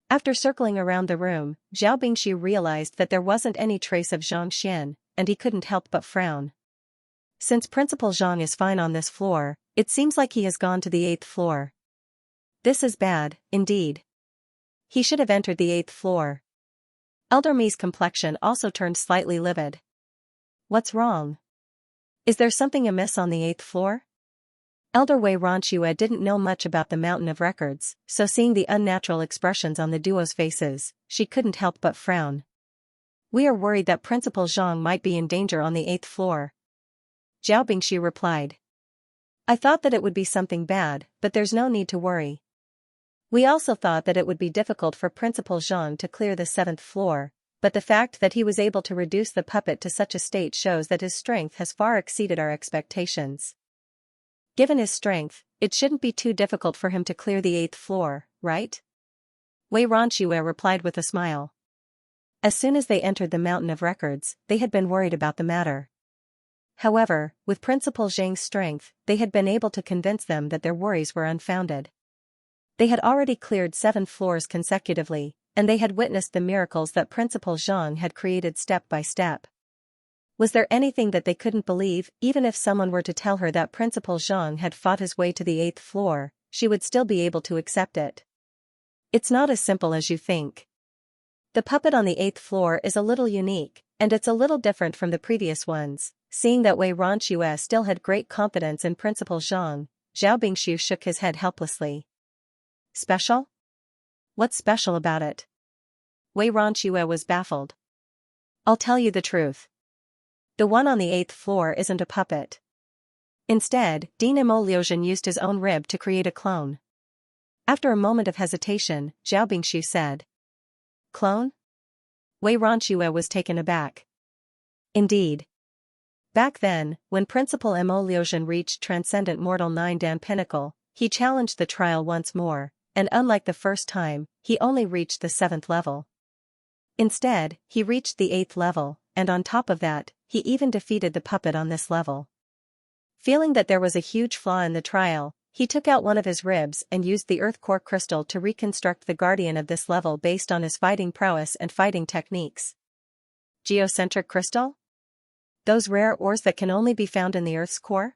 Speaker 1: After circling around the room, Zhao Bingxi realized that there wasn't any trace of Zhang Xian, and he couldn't help but frown. Since Principal Zhang is fine on this floor, it seems like he has gone to the 8th floor. This is bad, indeed. He should have entered the 8th floor. Elder Mi's complexion also turned slightly livid. What's wrong? Is there something amiss on the 8th floor? Elder Wei Ronxue didn't know much about the mountain of records, so seeing the unnatural expressions on the duo's faces, she couldn't help but frown. We are worried that Principal Zhang might be in danger on the 8th floor. Zhao Bingxi replied. I thought that it would be something bad, but there's no need to worry. We also thought that it would be difficult for Principal Zhang to clear the 7th floor, but the fact that he was able to reduce the puppet to such a state shows that his strength has far exceeded our expectations. Given his strength, it shouldn't be too difficult for him to clear the 8th floor, right? Wei Ronxue replied with a smile. As soon as they entered the mountain of records, they had been worried about the matter. However, with Principal Zhang's strength, they had been able to convince them that their worries were unfounded. They had already cleared 7 floors consecutively, and they had witnessed the miracles that Principal Zhang had created step by step. Was there anything that they couldn't believe? Even if someone were to tell her that Principal Zhang had fought his way to the 8th floor, she would still be able to accept it. It's not as simple as you think. The puppet on the 8th floor is a little unique, and it's a little different from the previous ones. Seeing that Wei Ronxue still had great confidence in Principal Zhang, Zhao Bingxu shook his head helplessly. Special? What's special about it? Wei Ronxue was baffled. I'll tell you the truth. The one on the 8th floor isn't a puppet. Instead, Dina Mo Liuzhen used his own rib to create a clone. After a moment of hesitation, Zhao Bingxu said. Clone? Wei Ronxue was taken aback. Indeed. Back then, when Principal Mo Liuzhen reached Transcendent Mortal 9-dan Pinnacle, he challenged the trial once more, and unlike the first time, he only reached the 7th level. Instead, he reached the 8th level, and on top of that, he even defeated the puppet on this level. Feeling that there was a huge flaw in the trial, he took out one of his ribs and used the Earth Core Crystal to reconstruct the guardian of this level based on his fighting prowess and fighting techniques. Geocentric crystal? Those rare ores that can only be found in the Earth's core?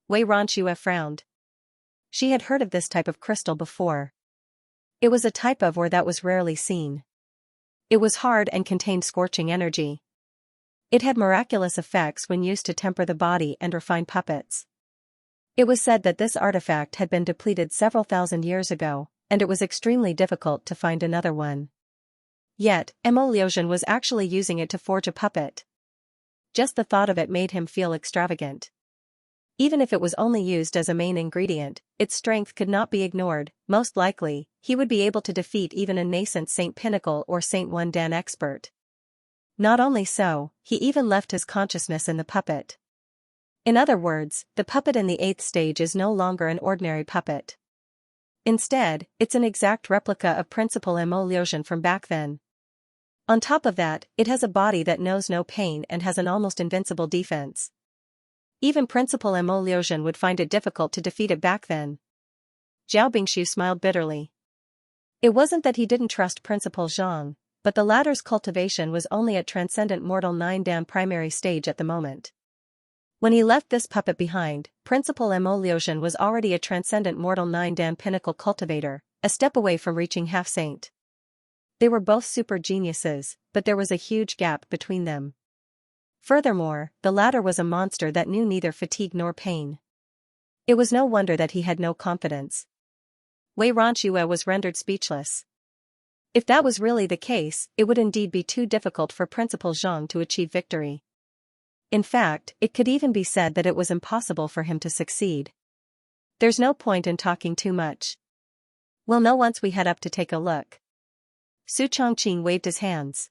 Speaker 1: Wei Ronxue frowned. She had heard of this type of crystal before. It was a type of ore that was rarely seen. It was hard and contained scorching energy. It had miraculous effects when used to temper the body and refine puppets. It was said that this artifact had been depleted several thousand years ago, and it was extremely difficult to find another one. Yet, Liuxian was actually using it to forge a puppet. Just the thought of it made him feel extravagant. Even if it was only used as a main ingredient, its strength could not be ignored. Most likely, he would be able to defeat even a nascent Saint Pinnacle or Saint One Dan expert. Not only so, he even left his consciousness in the puppet. In other words, the puppet in the 8th stage is no longer an ordinary puppet. Instead, it's an exact replica of Principal Liuxian from back then. On top of that, it has a body that knows no pain and has an almost invincible defense. Even Principal Liuxian would find it difficult to defeat it back then. Zhao Bingshu smiled bitterly. It wasn't that he didn't trust Principal Zhang, but the latter's cultivation was only at Transcendent Mortal 9 Dan primary stage at the moment. When he left this puppet behind, Principal Liuxian was already a Transcendent Mortal 9 Dan Pinnacle cultivator, a step away from reaching half-saint. They were both super geniuses, but there was a huge gap between them. Furthermore, the latter was a monster that knew neither fatigue nor pain. It was no wonder that he had no confidence. Wei Ronxue was rendered speechless. If that was really the case, it would indeed be too difficult for Principal Zhang to achieve victory. In fact, it could even be said that it was impossible for him to succeed. There's no point in talking too much. We'll know once we head up to take a look. Su Chongqing waved his hands.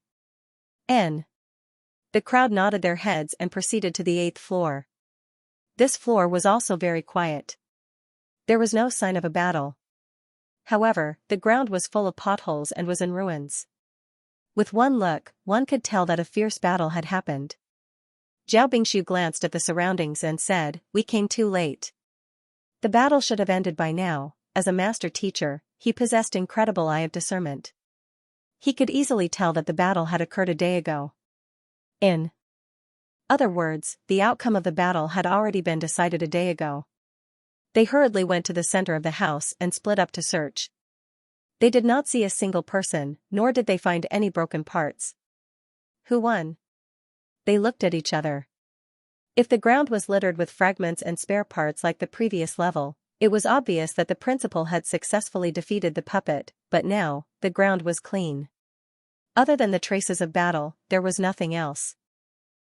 Speaker 1: The crowd nodded their heads and proceeded to the 8th floor. This floor was also very quiet. There was no sign of a battle. However, the ground was full of potholes and was in ruins. With one look, one could tell that a fierce battle had happened. Zhao Bingshu glanced at the surroundings and said, "We came too late." The battle should have ended by now. As a master teacher, he possessed incredible eye of discernment. He could easily tell that the battle had occurred a day ago. In other words, the outcome of the battle had already been decided a day ago. They hurriedly went to the center of the house and split up to search. They did not see a single person, nor did they find any broken parts. Who won? They looked at each other. If the ground was littered with fragments and spare parts like the previous level, it was obvious that the principal had successfully defeated the puppet, but now, the ground was clean. Other than the traces of battle, there was nothing else.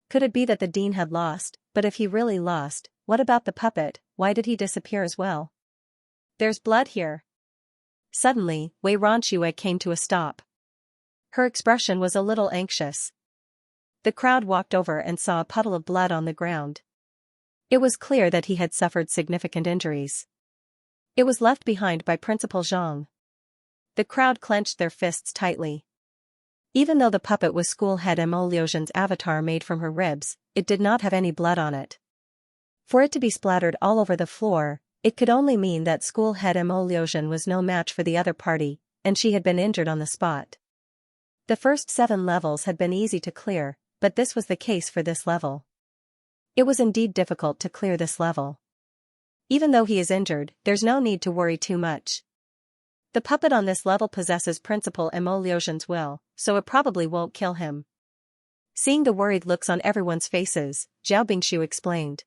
Speaker 1: Could it be that the dean had lost? But if he really lost, what about the puppet? Why did he disappear as well? There's blood here. Suddenly, Wei Ronxue came to a stop. Her expression was a little anxious. The crowd walked over and saw a puddle of blood on the ground. It was clear that he had suffered significant injuries. It was left behind by Principal Zhang. The crowd clenched their fists tightly. Even though the puppet was schoolhead Liuxian's avatar made from her ribs, it did not have any blood on it. For it to be splattered all over the floor, it could only mean that schoolhead Liuxian was no match for the other party, and she had been injured on the spot. The first 7 levels had been easy to clear, but this was the case for this level. It was indeed difficult to clear this level. Even though he is injured, there's no need to worry too much. The puppet on this level possesses Principal Liuxian's will, so it probably won't kill him. Seeing the worried looks on everyone's faces, Zhao Bingshu explained.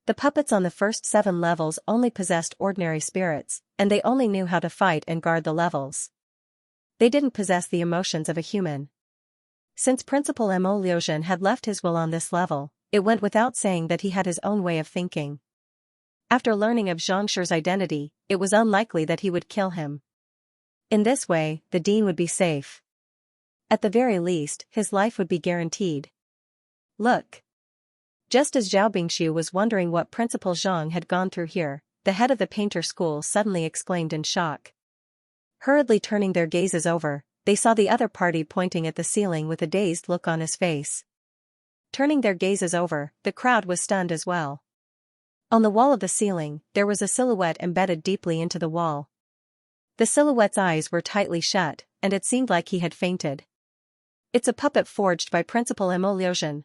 Speaker 1: The puppets on the first 7 levels only possessed ordinary spirits, and they only knew how to fight and guard the levels. They didn't possess the emotions of a human. Since Principal Liuxian had left his will on this level, it went without saying that he had his own way of thinking. After learning of Xianxia's identity, it was unlikely that he would kill him. In this way, the dean would be safe. At the very least, his life would be guaranteed. Look! Just as Zhao Bingshu was wondering what Principal Zhang had gone through here, the head of the painter school suddenly exclaimed in shock. Hurriedly turning their gazes over, they saw the other party pointing at the ceiling with a dazed look on his face. Turning their gazes over, the crowd was stunned as well. On the wall of the ceiling, there was a silhouette embedded deeply into the wall. The silhouette's eyes were tightly shut, and it seemed like he had fainted. It's a puppet forged by Principal Liuxian.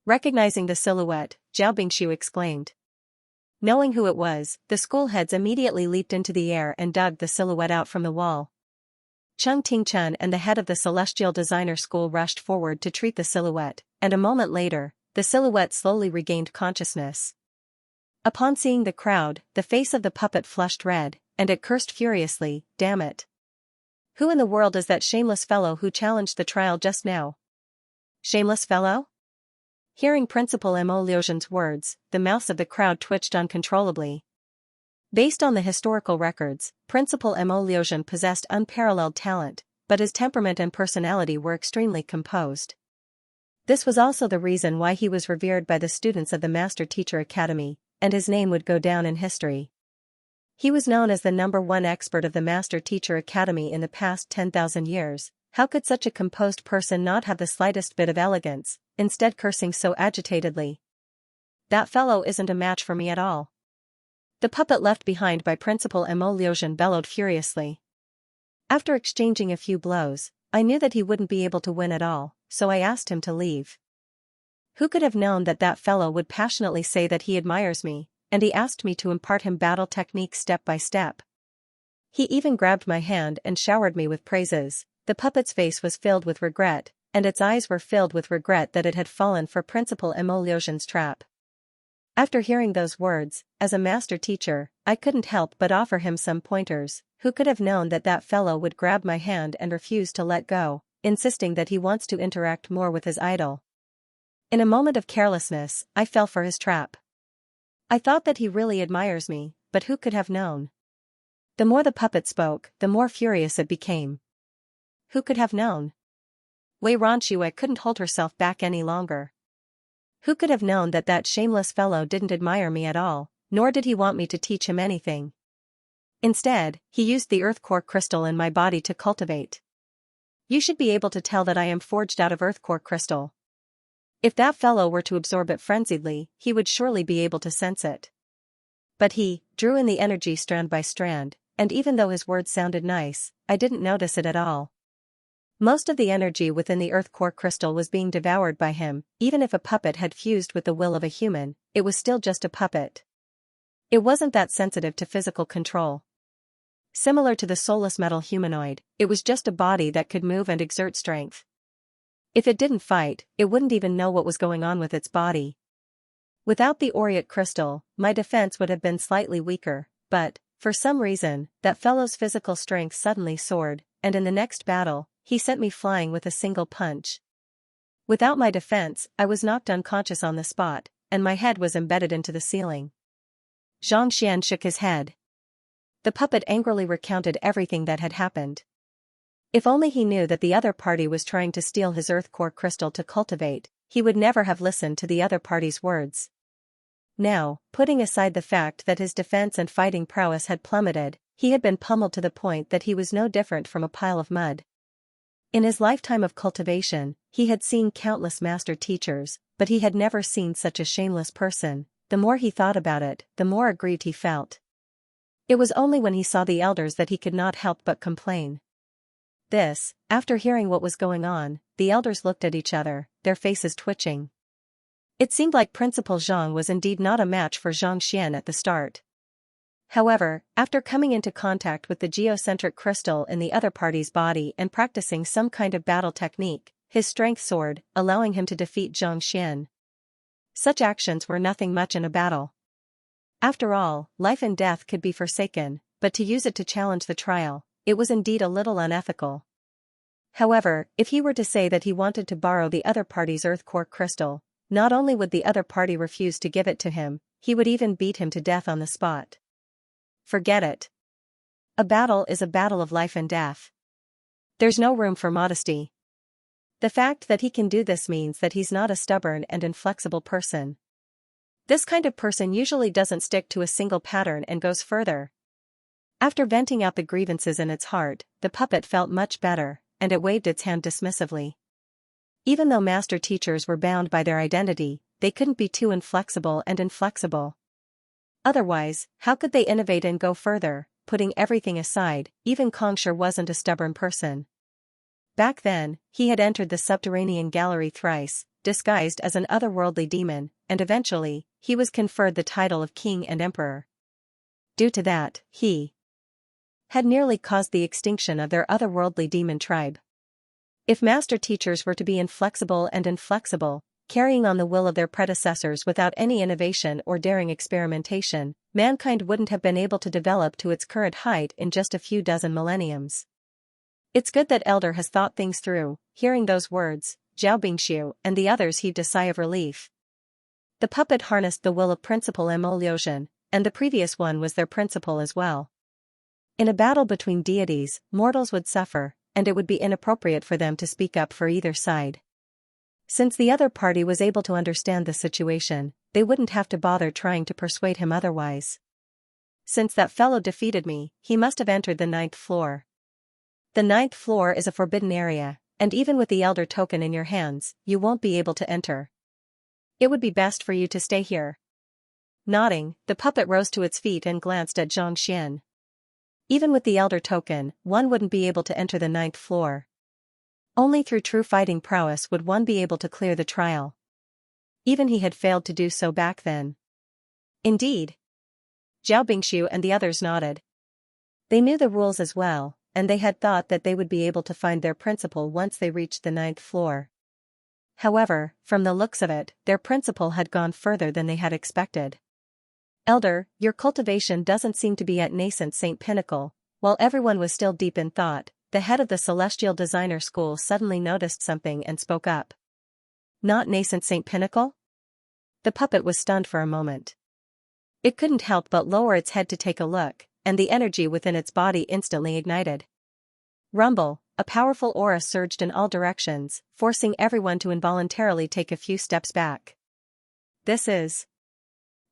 Speaker 1: Recognizing the silhouette, Zhao Bingshu exclaimed. Knowing who it was, the schoolheads immediately leaped into the air and dug the silhouette out from the wall. Cheng Tingchen and the head of the Celestial Designer School rushed forward to treat the silhouette, and a moment later, the silhouette slowly regained consciousness. Upon seeing the crowd, the face of the puppet flushed red, and it cursed furiously, "Damn it! Who in the world is that shameless fellow who challenged the trial just now?" "Shameless fellow?" Hearing Principal Mo Liujian's words, the mouths of the crowd twitched uncontrollably. Based on the historical records, Principal Mo Liujian possessed unparalleled talent, but his temperament and personality were extremely composed. This was also the reason why he was revered by the students of the Master Teacher Academy, and his name would go down in history. He was known as the #1 expert of the Master Teacher Academy in the past 10,000 years. How could such a composed person not have the slightest bit of elegance, instead cursing so agitatedly? "That fellow isn't a match for me at all." The puppet left behind by Principal Mo Liujian bellowed furiously. "After exchanging a few blows, I knew that he wouldn't be able to win at all, so I asked him to leave. Who could have known that that fellow would passionately say that he admires me, and he asked me to impart him battle techniques step by step. He even grabbed my hand and showered me with praises." The puppet's face was filled with regret, and its eyes were filled with regret that it had fallen for Principal Mo Liujian's trap. After hearing those words, as a master teacher, I couldn't help but offer him some pointers. Who could have known that that fellow would grab my hand and refuse to let go, insisting that he wants to interact more with his idol? In a moment of carelessness, I fell for his trap. I thought that he really admires me, but who could have known? The more the puppet spoke, the more furious it became. Who could have known? Wei Ronshue couldn't hold herself back any longer. Who could have known that that shameless fellow didn't admire me at all, nor did he want me to teach him anything? Instead, he used the earth core crystal in my body to cultivate. You should be able to tell that I am forged out of earth core crystal. If that fellow were to absorb it frenziedly, he would surely be able to sense it. But he drew in the energy strand by strand, and even though his words sounded nice, I didn't notice it at all. Most of the energy within the earth core crystal was being devoured by him. Even if a puppet had fused with the will of a human, it was still just a puppet. It wasn't that sensitive to physical control. Similar to the soulless metal humanoid, it was just a body that could move and exert strength. If it didn't fight, it wouldn't even know what was going on with its body. Without the aureate crystal, my defense would have been slightly weaker, but, for some reason, that fellow's physical strength suddenly soared, and in the next battle, he sent me flying with a single punch. Without my defense, I was knocked unconscious on the spot, and my head was embedded into the ceiling. Xianxia shook his head. The puppet angrily recounted everything that had happened. If only he knew that the other party was trying to steal his earth core crystal to cultivate, he would never have listened to the other party's words. Now, putting aside the fact that his defense and fighting prowess had plummeted, he had been pummeled to the point that he was no different from a pile of mud. In his lifetime of cultivation, he had seen countless master teachers, but he had never seen such a shameless person. The more he thought about it, the more aggrieved he felt. It was only when he saw the elders that he could not help but complain. After hearing what was going on, the elders looked at each other, their faces twitching. It seemed like Principal Zhang was indeed not a match for Xianxia at the start. However, after coming into contact with the geocentric crystal in the other party's body and practicing some kind of battle technique, his strength soared, allowing him to defeat Xianxia. Such actions were nothing much in a battle. After all, life and death could be forsaken, but to use it to challenge the trial, it was indeed a little unethical. However, if he were to say that he wanted to borrow the other party's earth core crystal, not only would the other party refuse to give it to him, he would even beat him to death on the spot. Forget it. A battle is a battle of life and death. There's no room for modesty. The fact that he can do this means that he's not a stubborn and inflexible person. This kind of person usually doesn't stick to a single pattern and goes further. After venting out the grievances in its heart, the puppet felt much better, and it waved its hand dismissively. Even though master teachers were bound by their identity, they couldn't be too inflexible and inflexible. Otherwise, how could they innovate and go further? Putting everything aside, even Kongsher wasn't a stubborn person. Back then, he had entered the subterranean gallery thrice, disguised as an otherworldly demon, and eventually, he was conferred the title of king and emperor. Due to that, he had nearly caused the extinction of their otherworldly demon tribe. If master teachers were to be inflexible and inflexible, carrying on the will of their predecessors without any innovation or daring experimentation, mankind wouldn't have been able to develop to its current height in just a few dozen millenniums. It's good that Elder has thought things through. Hearing those words, Zhao Bingxiu and the others heaved a sigh of relief. The puppet harnessed the will of Principal Mo Liuzhen, and the previous one was their principal as well. In a battle between deities, mortals would suffer, and it would be inappropriate for them to speak up for either side. Since the other party was able to understand the situation, they wouldn't have to bother trying to persuade him otherwise. Since that fellow defeated me, he must have entered the 9th floor. The 9th floor is a forbidden area, and even with the elder token in your hands, you won't be able to enter. It would be best for you to stay here. Nodding, the puppet rose to its feet and glanced at Xianxia. Even with the elder token, one wouldn't be able to enter the 9th floor. Only through true fighting prowess would one be able to clear the trial. Even he had failed to do so back then. Indeed. Zhao Bingxiu and the others nodded. They knew the rules as well, and they had thought that they would be able to find their principal once they reached the 9th floor. However, from the looks of it, their principal had gone further than they had expected. Elder, your cultivation doesn't seem to be at nascent St. Pinnacle. While everyone was still deep in thought, the head of the Celestial Designer School suddenly noticed something and spoke up. Not nascent St. Pinnacle? The puppet was stunned for a moment. It couldn't help but lower its head to take a look, and the energy within its body instantly ignited. Rumble, a powerful aura surged in all directions, forcing everyone to involuntarily take a few steps back. This is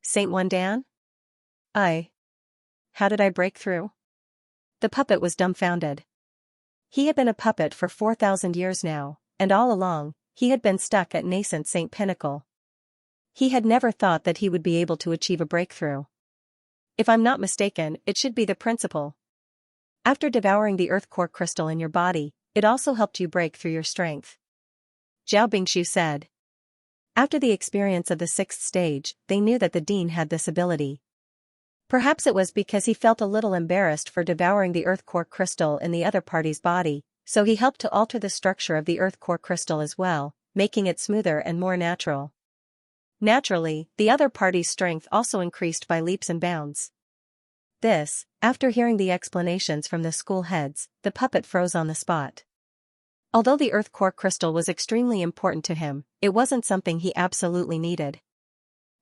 Speaker 1: Saint Wendan? How did I break through? The puppet was dumbfounded. He had been a puppet for 4,000 years now, and all along, he had been stuck at nascent St. Pinnacle. He had never thought that he would be able to achieve a breakthrough. If I'm not mistaken, it should be the principle. After devouring the earth core crystal in your body, it also helped you break through your strength. Zhao Bingxiu said. After the experience of the 6th stage, they knew that the dean had this ability. Perhaps it was because he felt a little embarrassed for devouring the earth core crystal in the other party's body, so he helped to alter the structure of the earth core crystal as well, making it smoother and more natural. Naturally, the other party's strength also increased by leaps and bounds. This, after hearing the explanations from the school heads, the puppet froze on the spot. Although the earth core crystal was extremely important to him, it wasn't something he absolutely needed.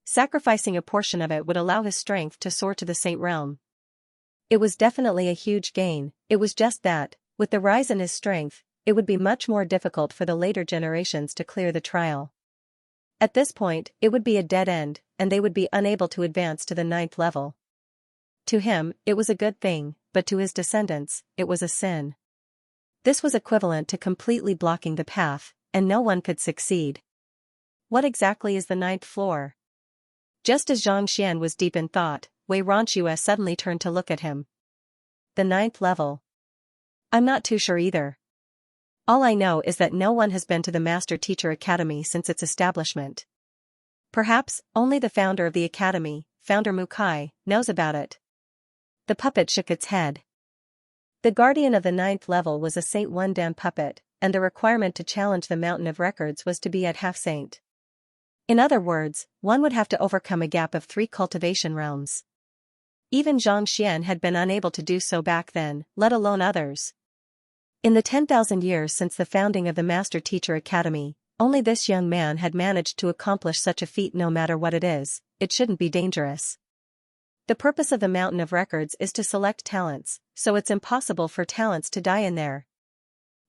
Speaker 1: Sacrificing a portion of it would allow his strength to soar to the Saint realm. It was definitely a huge gain. It was just that, with the rise in his strength, it would be much more difficult for the later generations to clear the trial. At this point, it would be a dead end, and they would be unable to advance to the 9th level. To him, it was a good thing, but to his descendants, it was a sin. This was equivalent to completely blocking the path, and no one could succeed. What exactly is the 9th floor? Just as Xianxia was deep in thought, Wei Ronchua suddenly turned to look at him. The 9th level? I'm not too sure either. All I know is that no one has been to the Master Teacher Academy since its establishment. Perhaps, only the founder of the academy, Founder Mukai, knows about it. The puppet shook its head. The guardian of the 9th level was a Saint Wendan puppet, and the requirement to challenge the Mountain of Records was to be at half saint. In other words, one would have to overcome a gap of 3 cultivation realms. Even Xianxia had been unable to do so back then, let alone others. In the 10,000 years since the founding of the Master Teacher Academy, only this young man had managed to accomplish such a feat. No matter what it is, it shouldn't be dangerous. The purpose of the Mountain of Records is to select talents, so it's impossible for talents to die in there.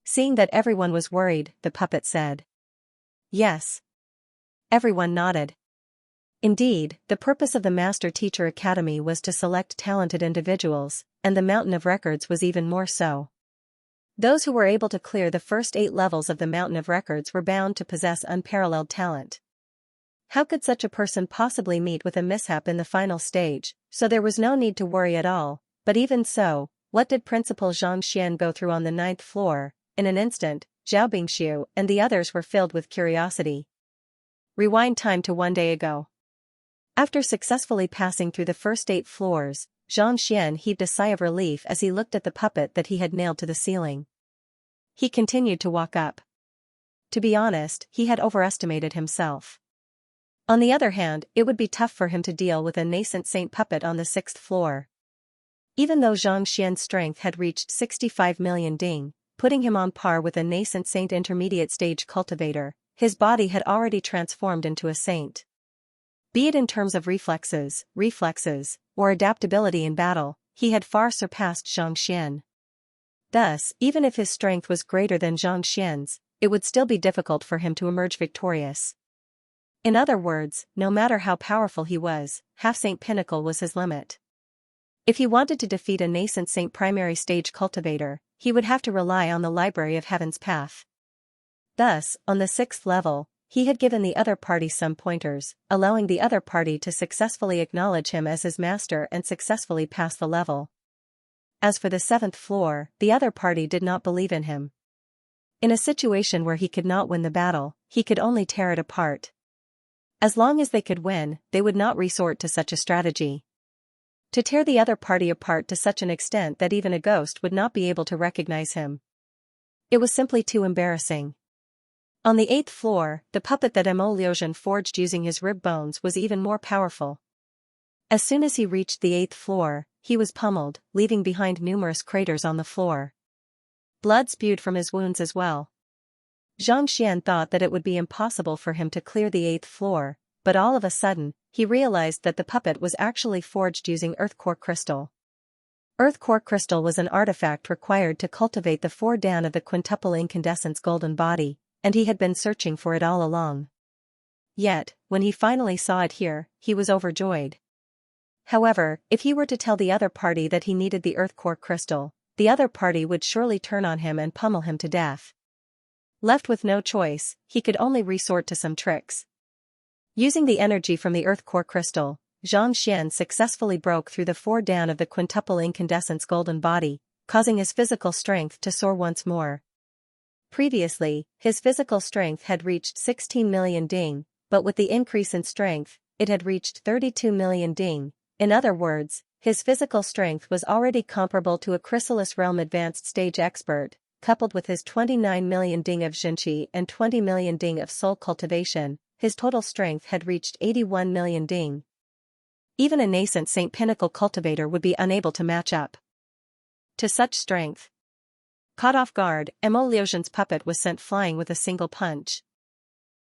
Speaker 1: Seeing that everyone was worried, the puppet said. Yes. Everyone nodded. Indeed, the purpose of the Master Teacher Academy was to select talented individuals, and the Mountain of Records was even more so. Those who were able to clear the first 8 levels of the Mountain of Records were bound to possess unparalleled talent. How could such a person possibly meet with a mishap in the final stage? So there was no need to worry at all, but even so, what did Principal Xianxia go through on the 9th floor? In an instant, Zhao Bingxiu and the others were filled with curiosity. Rewind time to 1 day ago. After successfully passing through the first 8 floors, Xianxia heaved a sigh of relief as he looked at the puppet that he had nailed to the ceiling. He continued to walk up. To be honest, he had overestimated himself. On the other hand, it would be tough for him to deal with a nascent saint puppet on the 6th floor. Even though Xianxian's strength had reached 65 million ding, putting him on par with a nascent saint intermediate stage cultivator, his body had already transformed into a saint. Be it in terms of reflexes, or adaptability in battle, he had far surpassed Xianxian. Thus, even if his strength was greater than Xianxian's, it would still be difficult for him to emerge victorious. In other words, no matter how powerful he was, half-saint pinnacle was his limit. If he wanted to defeat a nascent saint primary stage cultivator, he would have to rely on the Library of Heaven's path. Thus, on the 6th level, he had given the other party some pointers, allowing the other party to successfully acknowledge him as his master and successfully pass the level. As for the 7th floor, the other party did not believe in him. In a situation where he could not win the battle, he could only tear it apart. As long as they could win, they would not resort to such a strategy. To tear the other party apart to such an extent that even a ghost would not be able to recognize him. It was simply too embarrassing. On the 8th floor, the puppet that Mo Liuzhen forged using his rib bones was even more powerful. As soon as he reached the 8th floor, he was pummeled, leaving behind numerous craters on the floor. Blood spewed from his wounds as well. Xianxian thought that it would be impossible for him to clear the 8th floor, but all of a sudden, he realized that the puppet was actually forged using earth core crystal. Earth core crystal was an artifact required to cultivate the 4 dan of the quintuple incandescence golden body, and he had been searching for it all along. Yet, when he finally saw it here, he was overjoyed. However, if he were to tell the other party that he needed the earth core crystal, the other party would surely turn on him and pummel him to death. Left with no choice, he could only resort to some tricks. Using the energy from the earth core crystal, Xianxian successfully broke through the 4 dan of the quintuple incandescence golden body, causing his physical strength to soar once more. Previously, his physical strength had reached 16 million ding, but with the increase in strength, it had reached 32 million ding. In other words, his physical strength was already comparable to a Chrysalis Realm advanced stage expert, coupled with his 29 million ding of Xianxia and 20 million ding of soul cultivation, his total strength had reached 81 million ding. Even a nascent Saint Pinnacle cultivator would be unable to match up to such strength. Caught off guard, Mo Liuzhen's puppet was sent flying with a single punch.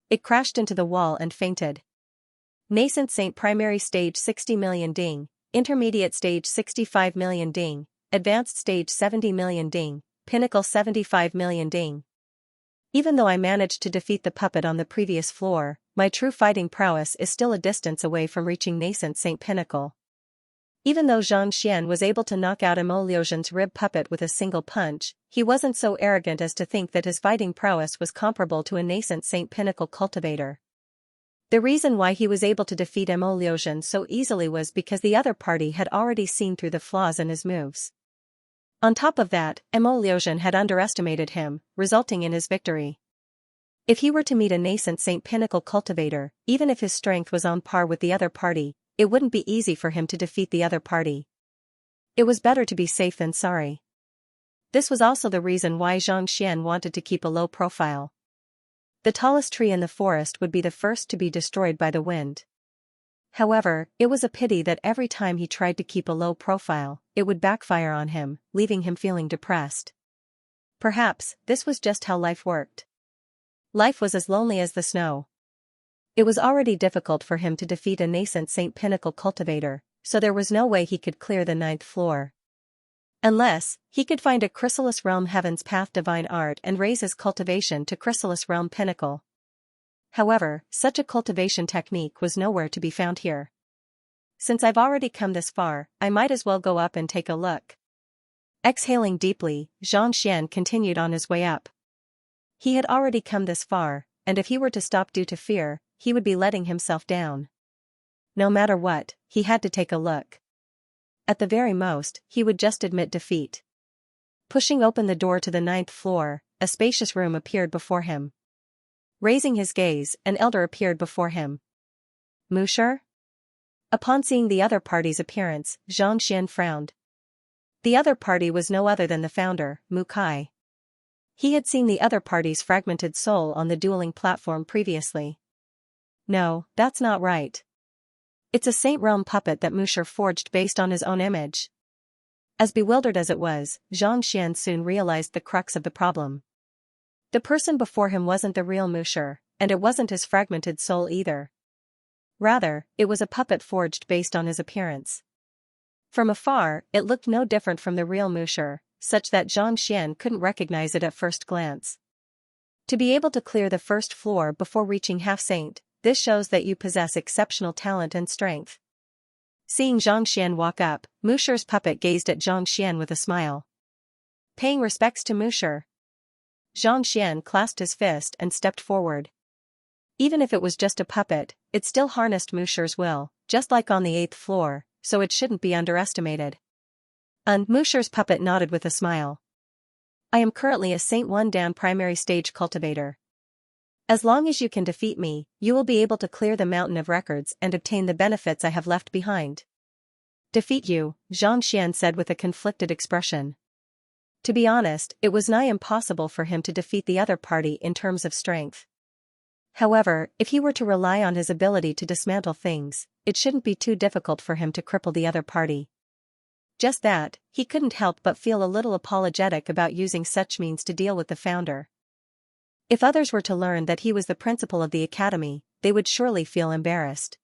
Speaker 1: It crashed into the wall and fainted. Nascent Saint primary stage 60 million ding, intermediate stage 65 million ding, advanced stage 70 million ding, pinnacle 75 million ding. Even though I managed to defeat the puppet on the previous floor, my true fighting prowess is still a distance away from reaching nascent Saint Pinnacle. Even though Xianxian was able to knock out Mo Liuzhen's rib puppet with a single punch, he wasn't so arrogant as to think that his fighting prowess was comparable to a nascent Saint Pinnacle cultivator. The reason why he was able to defeat Mo Liuzhen so easily was because the other party had already seen through the flaws in his moves. On top of that, Mo Liuzhen had underestimated him, resulting in his victory. If he were to meet a nascent Saint Pinnacle cultivator, even if his strength was on par with the other party, it wouldn't be easy for him to defeat the other party. It was better to be safe than sorry. This was also the reason why Xianxian wanted to keep a low profile. The tallest tree in the forest would be the first to be destroyed by the wind. However, it was a pity that every time he tried to keep a low profile, it would backfire on him, leaving him feeling depressed. Perhaps, this was just how life worked. Life was as lonely as the snow. It was already difficult for him to defeat a nascent Saint Pinnacle cultivator, so there was no way he could clear the 9th floor. Unless, he could find a Chrysalis Realm Heaven's Path divine art and raise his cultivation to Chrysalis Realm Pinnacle. However, such a cultivation technique was nowhere to be found here. Since I've already come this far, I might as well go up and take a look. Exhaling deeply, Xianxian continued on his way up. He had already come this far, and if he were to stop due to fear, he would be letting himself down. No matter what, he had to take a look. At the very most, he would just admit defeat. Pushing open the door to the 9th floor, a spacious room appeared before him. Raising his gaze, an elder appeared before him. Musher? Upon seeing the other party's appearance, Xianxian frowned. The other party was no other than the founder, Mu Kai. He had seen the other party's fragmented soul on the dueling platform previously. No, that's not right. It's a Saint Realm puppet that Musher forged based on his own image. As bewildered as it was, Xianxia soon realized the crux of the problem. The person before him wasn't the real Musher, and it wasn't his fragmented soul either. Rather, it was a puppet forged based on his appearance. From afar, it looked no different from the real Musher, such that Xianxia couldn't recognize it at first glance. To be able to clear the first floor before reaching Half Saint, this shows that you possess exceptional talent and strength. Seeing Xianxia walk up, Musher's puppet gazed at Xianxia with a smile. Paying respects to Musher. Xianxia clasped his fist and stepped forward. Even if it was just a puppet, it still harnessed Musher's will, just like on the 8th floor, so it shouldn't be underestimated. Musher's puppet nodded with a smile. I am currently a Saint 1 Dan primary stage cultivator. As long as you can defeat me, you will be able to clear the mountain of records and obtain the benefits I have left behind. Defeat you, Xianxia said with a conflicted expression. To be honest, it was nigh impossible for him to defeat the other party in terms of strength. However, if he were to rely on his ability to dismantle things, it shouldn't be too difficult for him to cripple the other party. Just that, he couldn't help but feel a little apologetic about using such means to deal with the founder. If others were to learn that he was the principal of the academy, they would surely feel embarrassed.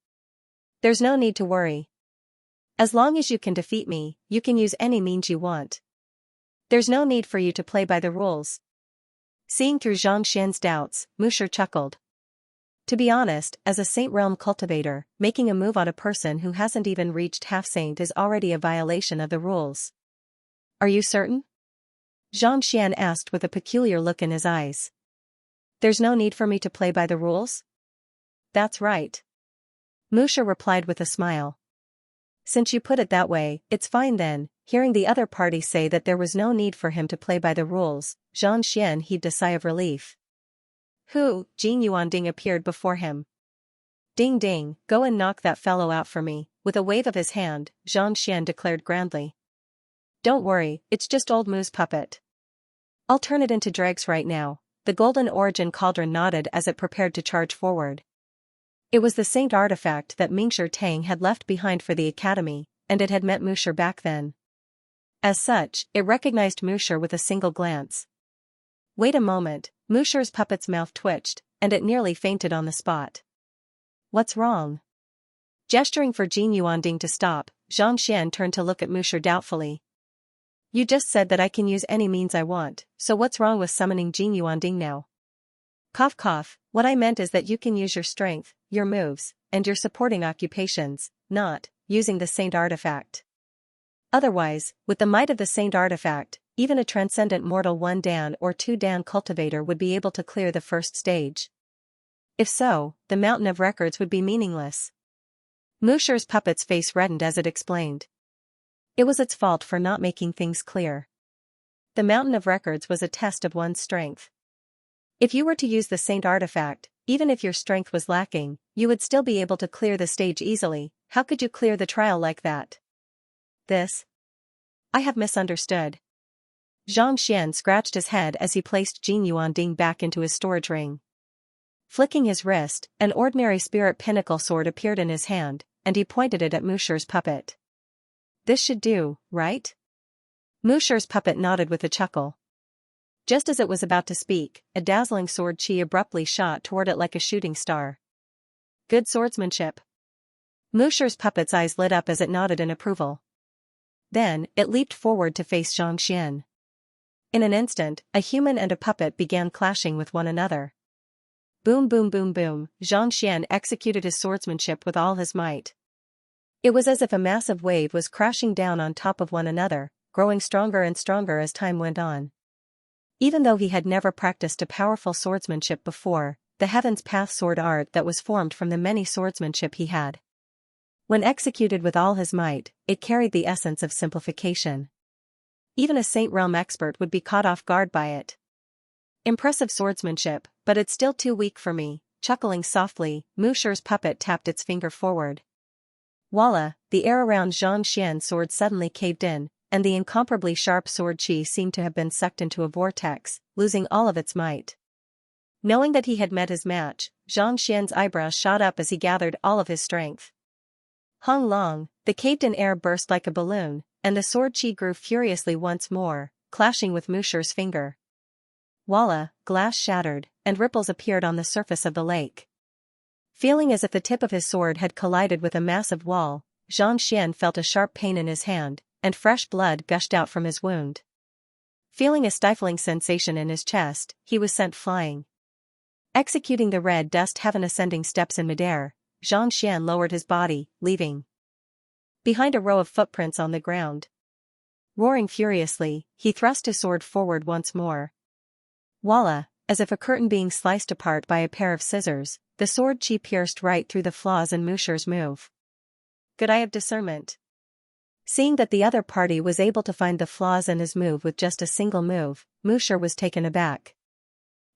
Speaker 1: There's no need to worry. As long as you can defeat me, you can use any means you want. There's no need for you to play by the rules. Seeing through Xianxia's doubts, Musher chuckled. To be honest, as a Saint Realm cultivator, making a move on a person who hasn't even reached Half Saint is already a violation of the rules. Are you certain? Xianxia asked with a peculiar look in his eyes. There's no need for me to play by the rules? That's right. Musher replied with a smile. Since you put it that way, it's fine then. Hearing the other party say that there was no need for him to play by the rules, Xianxia heaved a sigh of relief. Jing Yuanding appeared before him. Ding ding, go and knock that fellow out for me, with a wave of his hand, Xianxia declared grandly. Don't worry, it's just old Moo's puppet. I'll turn it into dregs right now. The Golden Origin Cauldron nodded as it prepared to charge forward. It was the Saint artifact that Mingshi Tang had left behind for the academy, and it had met Musher back then. As such, it recognized Musher with a single glance. Wait a moment, Musher's puppet's mouth twitched, and it nearly fainted on the spot. What's wrong? Gesturing for Jing Yuanding to stop, Xianxia turned to look at Musher doubtfully. You just said that I can use any means I want, so what's wrong with summoning Jing Yuanding now? Cough cough, what I meant is that you can use your strength, your moves, and your supporting occupations, not using the Saint artifact. Otherwise, with the might of the Saint artifact, even a transcendent mortal 1 Dan or 2 Dan cultivator would be able to clear the first stage. If so, the mountain of records would be meaningless. Musher's puppet's face reddened as it explained. It was its fault for not making things clear. The mountain of records was a test of one's strength. If you were to use the Saint artifact, even if your strength was lacking, you would still be able to clear the stage easily. How could you clear the trial like that? I have misunderstood. Xianxia scratched his head as he placed Jing Yuanding back into his storage ring. Flicking his wrist, an ordinary spirit pinnacle sword appeared in his hand, and he pointed it at Musher's puppet. This should do, right? Musher's puppet nodded with a chuckle. Just as it was about to speak, a dazzling sword chi abruptly shot toward it like a shooting star. Good swordsmanship. Musher's puppet's eyes lit up as it nodded in approval. Then, it leaped forward to face Xianxia. In an instant, a human and a puppet began clashing with one another. Boom boom boom boom, Xianxia executed his swordsmanship with all his might. It was as if a massive wave was crashing down on top of one another, growing stronger and stronger as time went on. Even though he had never practiced a powerful swordsmanship before, the Heaven's Path sword art that was formed from the many swordsmanship he had. When executed with all his might, it carried the essence of simplification. Even a Saint Realm expert would be caught off guard by it. Impressive swordsmanship, but it's still too weak for me. Chuckling softly, Musher's puppet tapped its finger forward. Voila, the air around Xianxia's sword suddenly caved in, and the incomparably sharp sword chi seemed to have been sucked into a vortex, losing all of its might. Knowing that he had met his match, Xianxia's eyebrows shot up as he gathered all of his strength. Hung long, the caved-in air burst like a balloon, and the sword chi grew furiously once more, clashing with Musher's finger. Voila, glass shattered, and ripples appeared on the surface of the lake. Feeling as if the tip of his sword had collided with a massive wall, Xianxia felt a sharp pain in his hand, and fresh blood gushed out from his wound. Feeling a stifling sensation in his chest, he was sent flying. Executing the red dust heaven ascending steps in midair, Xianxia lowered his body, leaving behind a row of footprints on the ground. Roaring furiously, he thrust his sword forward once more. Voila, as if a curtain being sliced apart by a pair of scissors, the sword chi pierced right through the flaws in Musher's move. Good eye of discernment. Seeing that the other party was able to find the flaws in his move with just a single move, Musher was taken aback.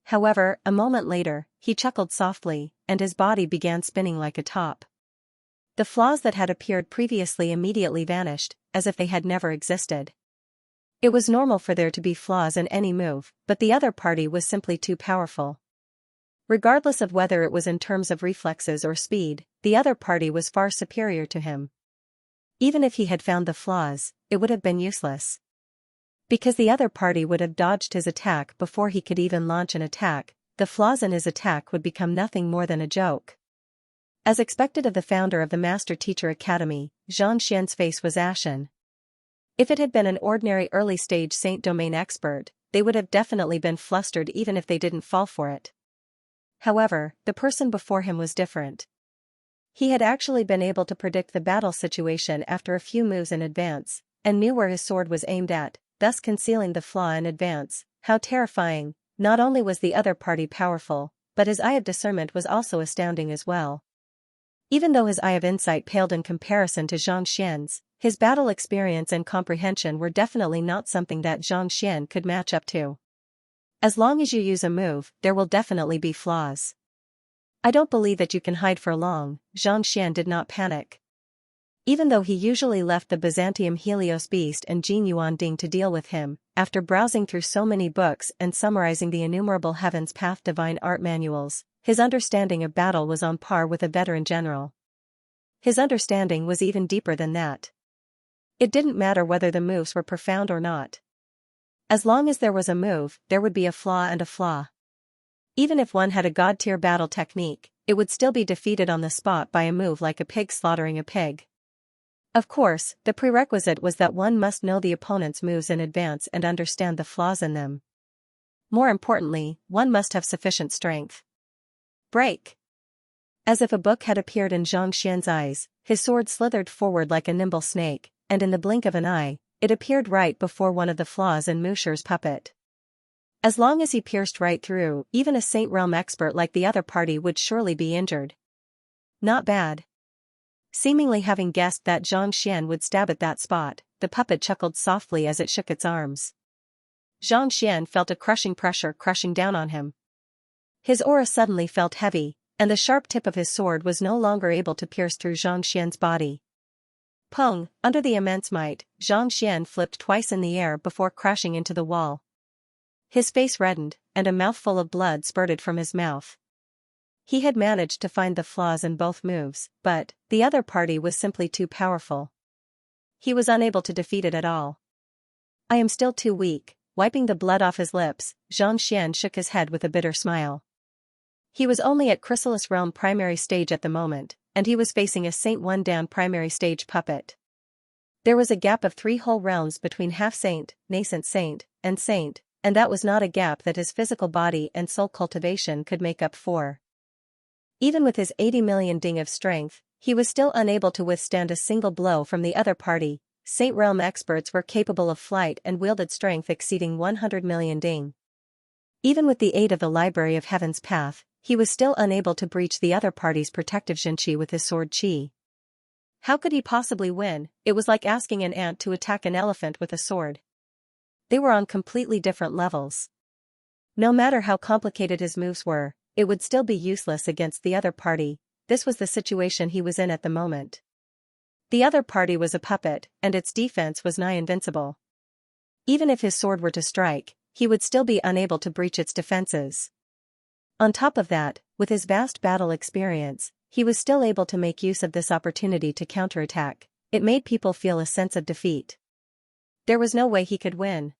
Speaker 1: However, a moment later, he chuckled softly, and his body began spinning like a top. The flaws that had appeared previously immediately vanished, as if they had never existed. It was normal for there to be flaws in any move, but the other party was simply too powerful. Regardless of whether it was in terms of reflexes or speed, the other party was far superior to him. Even if he had found the flaws, it would have been useless. Because the other party would have dodged his attack before he could even launch an attack, the flaws in his attack would become nothing more than a joke. As expected of the founder of the Master Teacher Academy, Xianxia's face was ashen. If it had been an ordinary early-stage Saint Domain expert, they would have definitely been flustered even if they didn't fall for it. However, the person before him was different. He had actually been able to predict the battle situation after a few moves in advance, and knew where his sword was aimed at, thus concealing the flaw in advance. How terrifying! Not only was the other party powerful, but his eye of discernment was also astounding as well. Even though his eye of insight paled in comparison to Xianxia's, his battle experience and comprehension were definitely not something that Xianxia could match up to. As long as you use a move, there will definitely be flaws. I don't believe that you can hide for long. Xianxia did not panic. Even though he usually left the Byzantium Helios Beast and Jin Yuan Ding to deal with him, after browsing through so many books and summarizing the innumerable Heaven's Path divine art manuals, his understanding of battle was on par with a veteran general. His understanding was even deeper than that. It didn't matter whether the moves were profound or not. As long as there was a move, there would be a flaw and a flaw. Even if one had a god-tier battle technique, it would still be defeated on the spot by a move like a pig slaughtering a pig. Of course, the prerequisite was that one must know the opponent's moves in advance and understand the flaws in them. More importantly, one must have sufficient strength. Break! As if a book had appeared in Xianxia's eyes, his sword slithered forward like a nimble snake, and in the blink of an eye, it appeared right before one of the flaws in Musher's puppet. As long as he pierced right through, even a Saint Realm expert like the other party would surely be injured. Not bad. Seemingly having guessed that Xianxia would stab at that spot, the puppet chuckled softly as it shook its arms. Xianxia felt a crushing pressure crushing down on him. His aura suddenly felt heavy, and the sharp tip of his sword was no longer able to pierce through Xianxia's body. Pung! Under the immense might, Xianxia flipped twice in the air before crashing into the wall. His face reddened, and a mouthful of blood spurted from his mouth. He had managed to find the flaws in both moves, but the other party was simply too powerful. He was unable to defeat it at all. I am still too weak. Wiping the blood off his lips, Xianxia shook his head with a bitter smile. He was only at Chrysalis Realm primary stage at the moment, and he was facing a Saint 1 down primary stage puppet. There was a gap of 3 whole realms between half-saint, nascent saint, and that was not a gap that his physical body and soul cultivation could make up for. Even with his 80 million ding of strength, he was still unable to withstand a single blow from the other party. Saint Realm experts were capable of flight and wielded strength exceeding 100 million ding. Even with the aid of the Library of Heaven's Path, he was still unable to breach the other party's protective Xianxia with his sword chi. How could he possibly win? It was like asking an ant to attack an elephant with a sword. They were on completely different levels. No matter how complicated his moves were, it would still be useless against the other party. This was the situation he was in at the moment. The other party was a puppet, and its defense was nigh invincible. Even if his sword were to strike, he would still be unable to breach its defenses. On top of that, with his vast battle experience, he was still able to make use of this opportunity to counterattack. It made people feel a sense of defeat. There was no way he could win.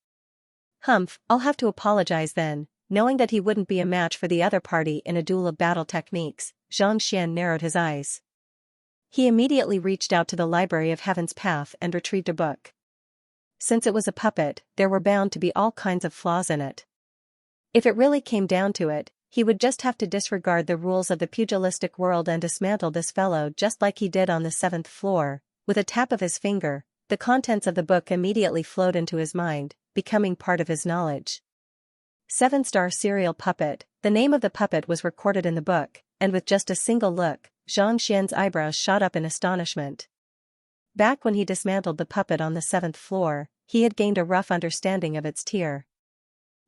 Speaker 1: Humph, I'll have to apologize then. Knowing that he wouldn't be a match for the other party in a duel of battle techniques, Xianxia narrowed his eyes. He immediately reached out to the Library of Heaven's Path and retrieved a book. Since it was a puppet, there were bound to be all kinds of flaws in it. If it really came down to it, he would just have to disregard the rules of the pugilistic world and dismantle this fellow just like he did on the 7th floor. With a tap of his finger, the contents of the book immediately flowed into his mind, becoming part of his knowledge. 7-star serial puppet. The name of the puppet was recorded in the book, and with just a single look, Xianxia's eyebrows shot up in astonishment. Back when he dismantled the puppet on the 7th floor, he had gained a rough understanding of its tier.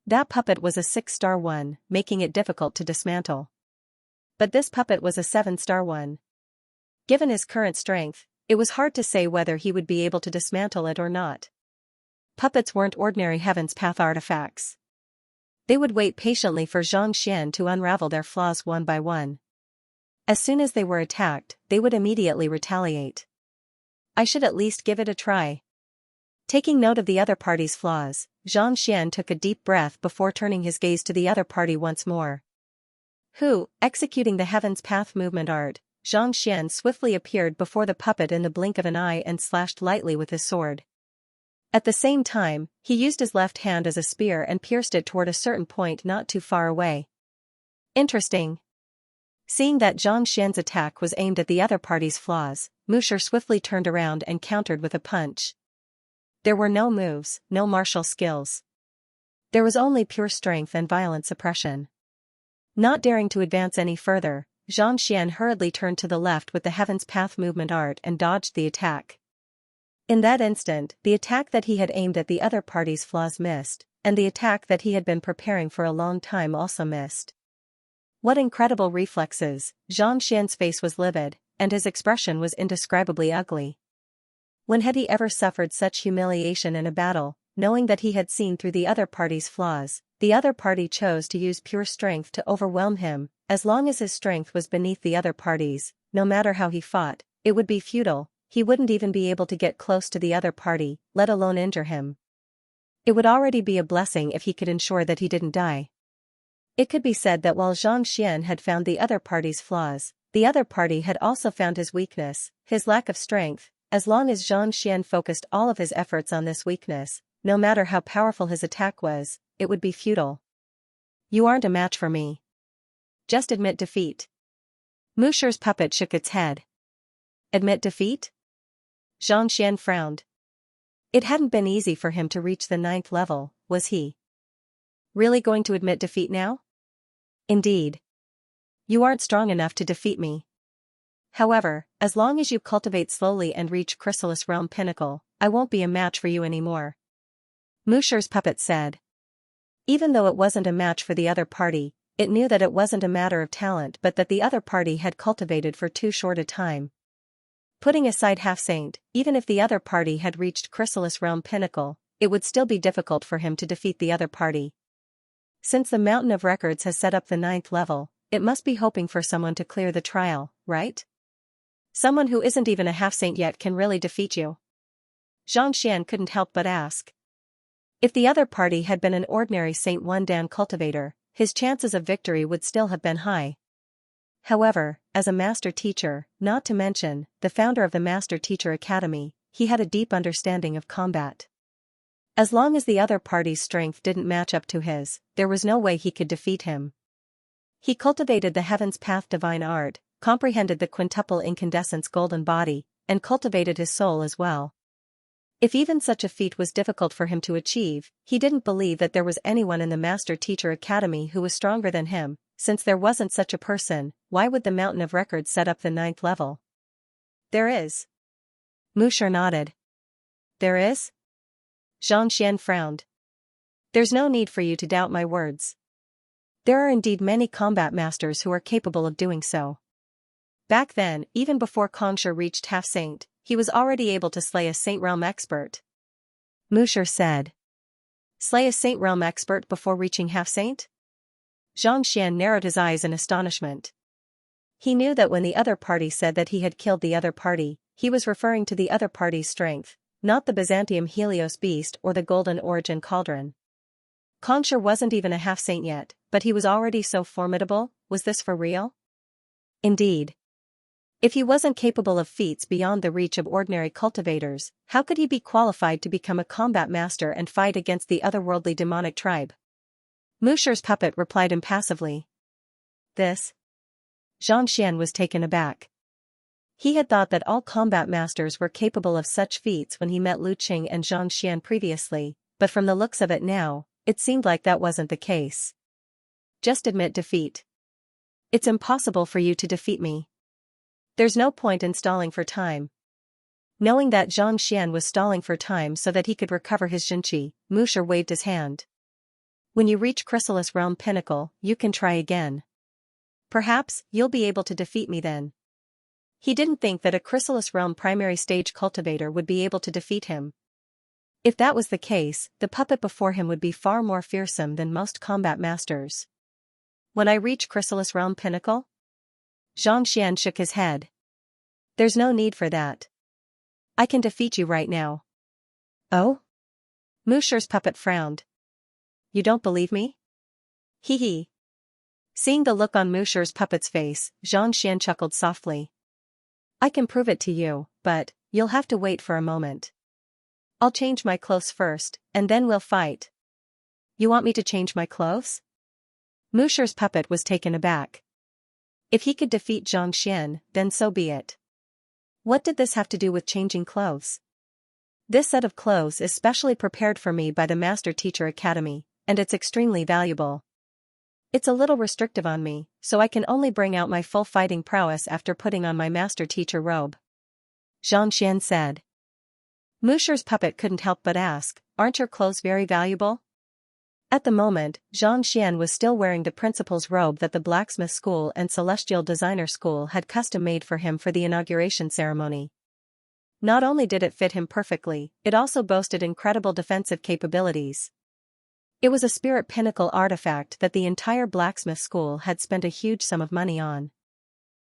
Speaker 1: That puppet was a 6-star one, making it difficult to dismantle. But this puppet was a 7-star one. Given his current strength, it was hard to say whether he would be able to dismantle it or not. Puppets weren't ordinary Heaven's Path artifacts. They would wait patiently for Xianxia to unravel their flaws one by one. As soon as they were attacked, they would immediately retaliate. I should at least give it a try. Taking note of the other party's flaws, Xianxia took a deep breath before turning his gaze to the other party once more. Executing the Heaven's Path movement art, Xianxia swiftly appeared before the puppet in the blink of an eye and slashed lightly with his sword. At the same time, he used his left hand as a spear and pierced it toward a certain point not too far away. Interesting. Seeing that Xianxia's attack was aimed at the other party's flaws, Musher swiftly turned around and countered with a punch. There were no moves, no martial skills. There was only pure strength and violent suppression. Not daring to advance any further, Xianxia hurriedly turned to the left with the Heaven's Path movement art and dodged the attack. In that instant, the attack that he had aimed at the other party's flaws missed, and the attack that he had been preparing for a long time also missed. What incredible reflexes! Xianxia's face was livid, and his expression was indescribably ugly. When had he ever suffered such humiliation in a battle, knowing that he had seen through the other party's flaws? The other party chose to use pure strength to overwhelm him. As long as his strength was beneath the other party's, no matter how he fought, it would be futile. He wouldn't even be able to get close to the other party, let alone injure him. It would already be a blessing if he could ensure that he didn't die. It could be said that while Xianxia had found the other party's flaws, the other party had also found his weakness, his lack of strength. As long as Xianxia focused all of his efforts on this weakness, no matter how powerful his attack was, it would be futile. You aren't a match for me. Just admit defeat. Musher's puppet shook its head. Admit defeat? Xianxia frowned. It hadn't been easy for him to reach the 9th level, was he? Really going to admit defeat now? Indeed. You aren't strong enough to defeat me. However, as long as you cultivate slowly and reach Chrysalis Realm Pinnacle, I won't be a match for you anymore. Musher's puppet said. Even though it wasn't a match for the other party, it knew that it wasn't a matter of talent but that the other party had cultivated for too short a time. Putting aside Half-Saint, even if the other party had reached Chrysalis Realm Pinnacle, it would still be difficult for him to defeat the other party. Since the Mountain of Records has set up the 9th level, it must be hoping for someone to clear the trial, right? Someone who isn't even a Half-Saint yet can really defeat you? Xianxia couldn't help but ask. If the other party had been an ordinary Saint 1 Dan cultivator, his chances of victory would still have been high. However, as a master teacher, not to mention, the founder of the Master Teacher Academy, he had a deep understanding of combat. As long as the other party's strength didn't match up to his, there was no way he could defeat him. He cultivated the Heaven's Path divine art, comprehended the quintuple incandescence golden body, and cultivated his soul as well. If even such a feat was difficult for him to achieve, he didn't believe that there was anyone in the Master Teacher Academy who was stronger than him. Since there wasn't such a person, why would the Mountain of Records set up the 9th level? There is. Musher nodded. There is? Xianxia frowned. There's no need for you to doubt my words. There are indeed many combat masters who are capable of doing so. Back then, even before Kongsher reached Half-Saint, he was already able to slay a Saint Realm expert. Musher said. Slay a Saint Realm expert before reaching half-saint? Xianxia narrowed his eyes in astonishment. He knew that when the other party said that he had killed the other party, he was referring to the other party's strength, not the Byzantium Helios beast or the Golden Origin cauldron. Xianxia wasn't even a half-saint yet, but he was already so formidable. Was this for real? Indeed. If he wasn't capable of feats beyond the reach of ordinary cultivators, how could he be qualified to become a combat master and fight against the otherworldly demonic tribe? Musher's puppet replied impassively. This? Xianxia was taken aback. He had thought that all combat masters were capable of such feats when he met Lu Qing and Xianxia previously, but from the looks of it now, it seemed like that wasn't the case. Just admit defeat. It's impossible for you to defeat me. There's no point in stalling for time. Knowing that Xianxia was stalling for time so that he could recover his Jinqi, Musher waved his hand. When you reach Chrysalis Realm Pinnacle, you can try again. Perhaps you'll be able to defeat me then. He didn't think that a Chrysalis Realm primary stage cultivator would be able to defeat him. If that was the case, the puppet before him would be far more fearsome than most combat masters. When I reach Chrysalis Realm Pinnacle? Xianxia shook his head. There's no need for that. I can defeat you right now. Oh? Musher's puppet frowned. You don't believe me? Hee hee. Seeing the look on Musher's puppet's face, Xianxia chuckled softly. I can prove it to you, but you'll have to wait for a moment. I'll change my clothes first, and then we'll fight. You want me to change my clothes? Musher's puppet was taken aback. If he could defeat Xianxia, then so be it. What did this have to do with changing clothes? This set of clothes is specially prepared for me by the Master Teacher Academy, and it's extremely valuable. It's a little restrictive on me, so I can only bring out my full fighting prowess after putting on my Master Teacher robe. Xianxia said. Musher's puppet couldn't help but ask, aren't your clothes very valuable? At the moment, Xianxia was still wearing the principal's robe that the Blacksmith School and Celestial Designer School had custom-made for him for the inauguration ceremony. Not only did it fit him perfectly, it also boasted incredible defensive capabilities. It was a spirit pinnacle artifact that the entire Blacksmith School had spent a huge sum of money on.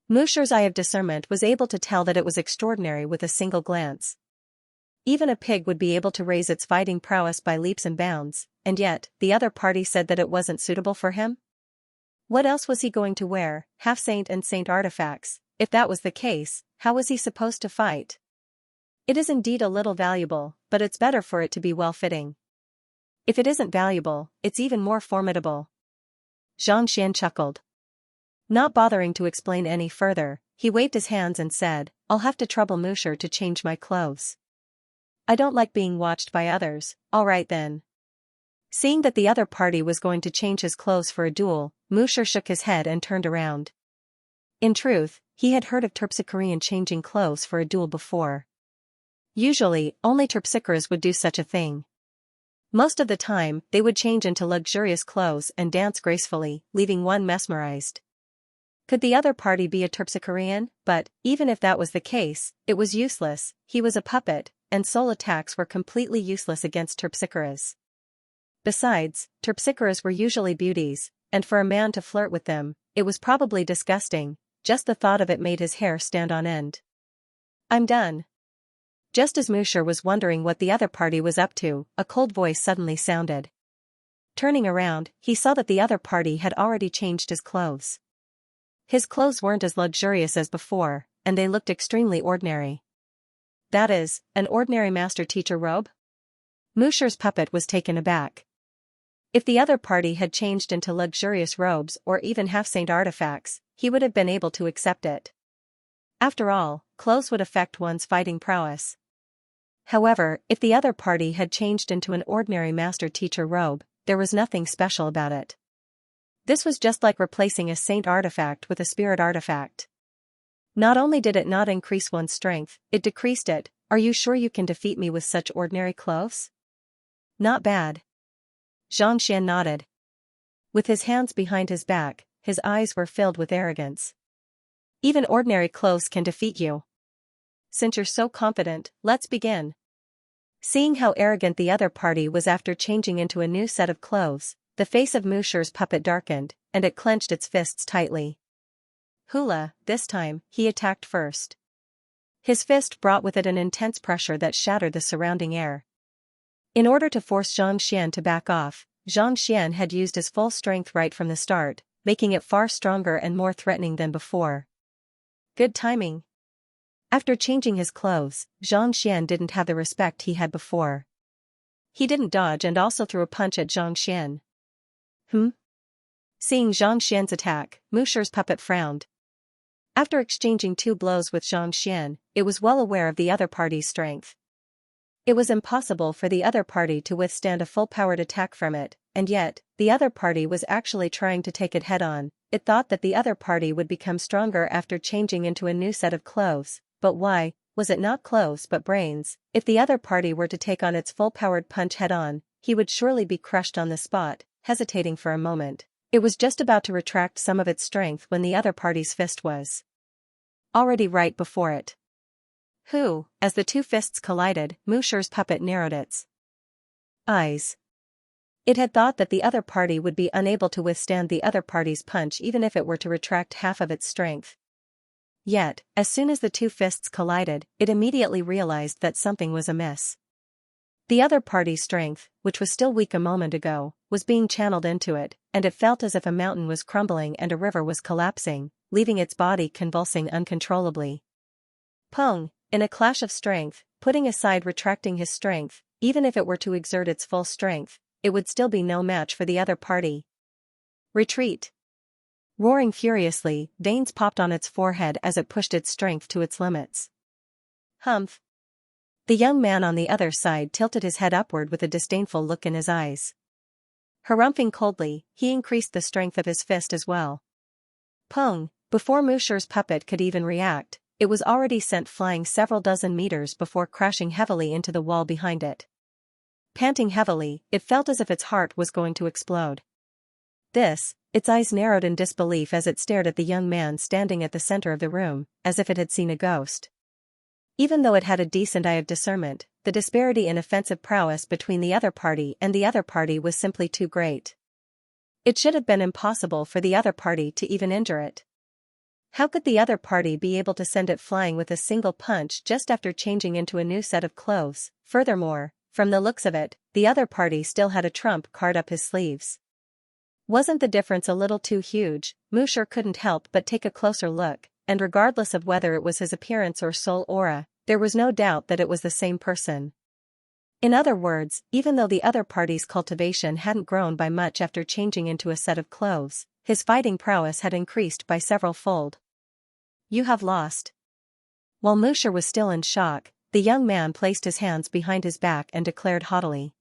Speaker 1: Musher's eye of discernment was able to tell that it was extraordinary with a single glance. Even a pig would be able to raise its fighting prowess by leaps and bounds, and yet, the other party said that it wasn't suitable for him? What else was he going to wear, half-saint and saint artifacts? If that was the case, how was he supposed to fight? It is indeed a little valuable, but it's better for it to be well-fitting. If it isn't valuable, it's even more formidable. Xianxia chuckled. Not bothering to explain any further, he waved his hands and said, I'll have to trouble Musher to change my clothes. I don't like being watched by others, all right then. Seeing that the other party was going to change his clothes for a duel, Musher shook his head and turned around. In truth, he had heard of Terpsichorean changing clothes for a duel before. Usually, only Terpsichores would do such a thing. Most of the time, they would change into luxurious clothes and dance gracefully, leaving one mesmerized. Could the other party be a Terpsichorean? But, even if that was the case, it was useless. He was a puppet, and soul attacks were completely useless against Terpsichores. Besides, Terpsichores were usually beauties, and for a man to flirt with them, it was probably disgusting. Just the thought of it made his hair stand on end. I'm done. Just as Musher was wondering what the other party was up to, a cold voice suddenly sounded. Turning around, he saw that the other party had already changed his clothes. His clothes weren't as luxurious as before, and they looked extremely ordinary. That is, an ordinary master-teacher robe? Musher's puppet was taken aback. If the other party had changed into luxurious robes or even half-saint artifacts, he would have been able to accept it. After all, clothes would affect one's fighting prowess. However, if the other party had changed into an ordinary master-teacher robe, there was nothing special about it. This was just like replacing a saint artifact with a spirit artifact. Not only did it not increase one's strength, it decreased it. Are you sure you can defeat me with such ordinary clothes? Not bad. Xianxia nodded. With his hands behind his back, his eyes were filled with arrogance. Even ordinary clothes can defeat you. since you're so confident, let's begin. Seeing how arrogant the other party was after changing into a new set of clothes, the face of Musher's puppet darkened, and it clenched its fists tightly. Hula, this time, he attacked first. His fist brought with it an intense pressure that shattered the surrounding air. In order to force Xianxia to back off, Xianxia had used his full strength right from the start, making it far stronger and more threatening than before. Good timing. After changing his clothes, Xianxia didn't have the respect he had before. He didn't dodge and also threw a punch at Xianxia. Seeing Xianxia's attack, Musher's puppet frowned. After exchanging 2 blows with Xianxia, it was well aware of the other party's strength. It was impossible for the other party to withstand a full-powered attack from it, and yet, the other party was actually trying to take it head-on. It thought that the other party would become stronger after changing into a new set of clothes, but why, was it not clothes but brains? If the other party were to take on its full-powered punch head-on, he would surely be crushed on the spot. Hesitating for a moment, it was just about to retract some of its strength when the other party's fist was already right before it. As the 2 fists collided, Musher's puppet narrowed its eyes. It had thought that the other party would be unable to withstand the other party's punch even if it were to retract half of its strength. Yet, as soon as the 2 fists collided, it immediately realized that something was amiss. The other party's strength, which was still weak a moment ago, was being channeled into it, and it felt as if a mountain was crumbling and a river was collapsing, leaving its body convulsing uncontrollably. Pung! In a clash of strength, putting aside retracting his strength, even if it were to exert its full strength, it would still be no match for the other party. Retreat! Roaring furiously, veins popped on its forehead as it pushed its strength to its limits. Humph! The young man on the other side tilted his head upward with a disdainful look in his eyes. Harumphing coldly, he increased the strength of his fist as well. Pung! Before Musher's puppet could even react, it was already sent flying several dozen meters before crashing heavily into the wall behind it. Panting heavily, it felt as if its heart was going to explode. Its eyes narrowed in disbelief as it stared at the young man standing at the center of the room, as if it had seen a ghost. Even though it had a decent eye of discernment, the disparity in offensive prowess between the other party and the other party was simply too great. It should have been impossible for the other party to even injure it. How could the other party be able to send it flying with a single punch just after changing into a new set of clothes? Furthermore, from the looks of it, the other party still had a trump card up his sleeves. Wasn't the difference a little too huge? Musher couldn't help but take a closer look, and regardless of whether it was his appearance or soul aura, there was no doubt that it was the same person. In other words, even though the other party's cultivation hadn't grown by much after changing into a set of clothes, his fighting prowess had increased by several fold. You have lost. While Musher was still in shock, the young man placed his hands behind his back and declared haughtily.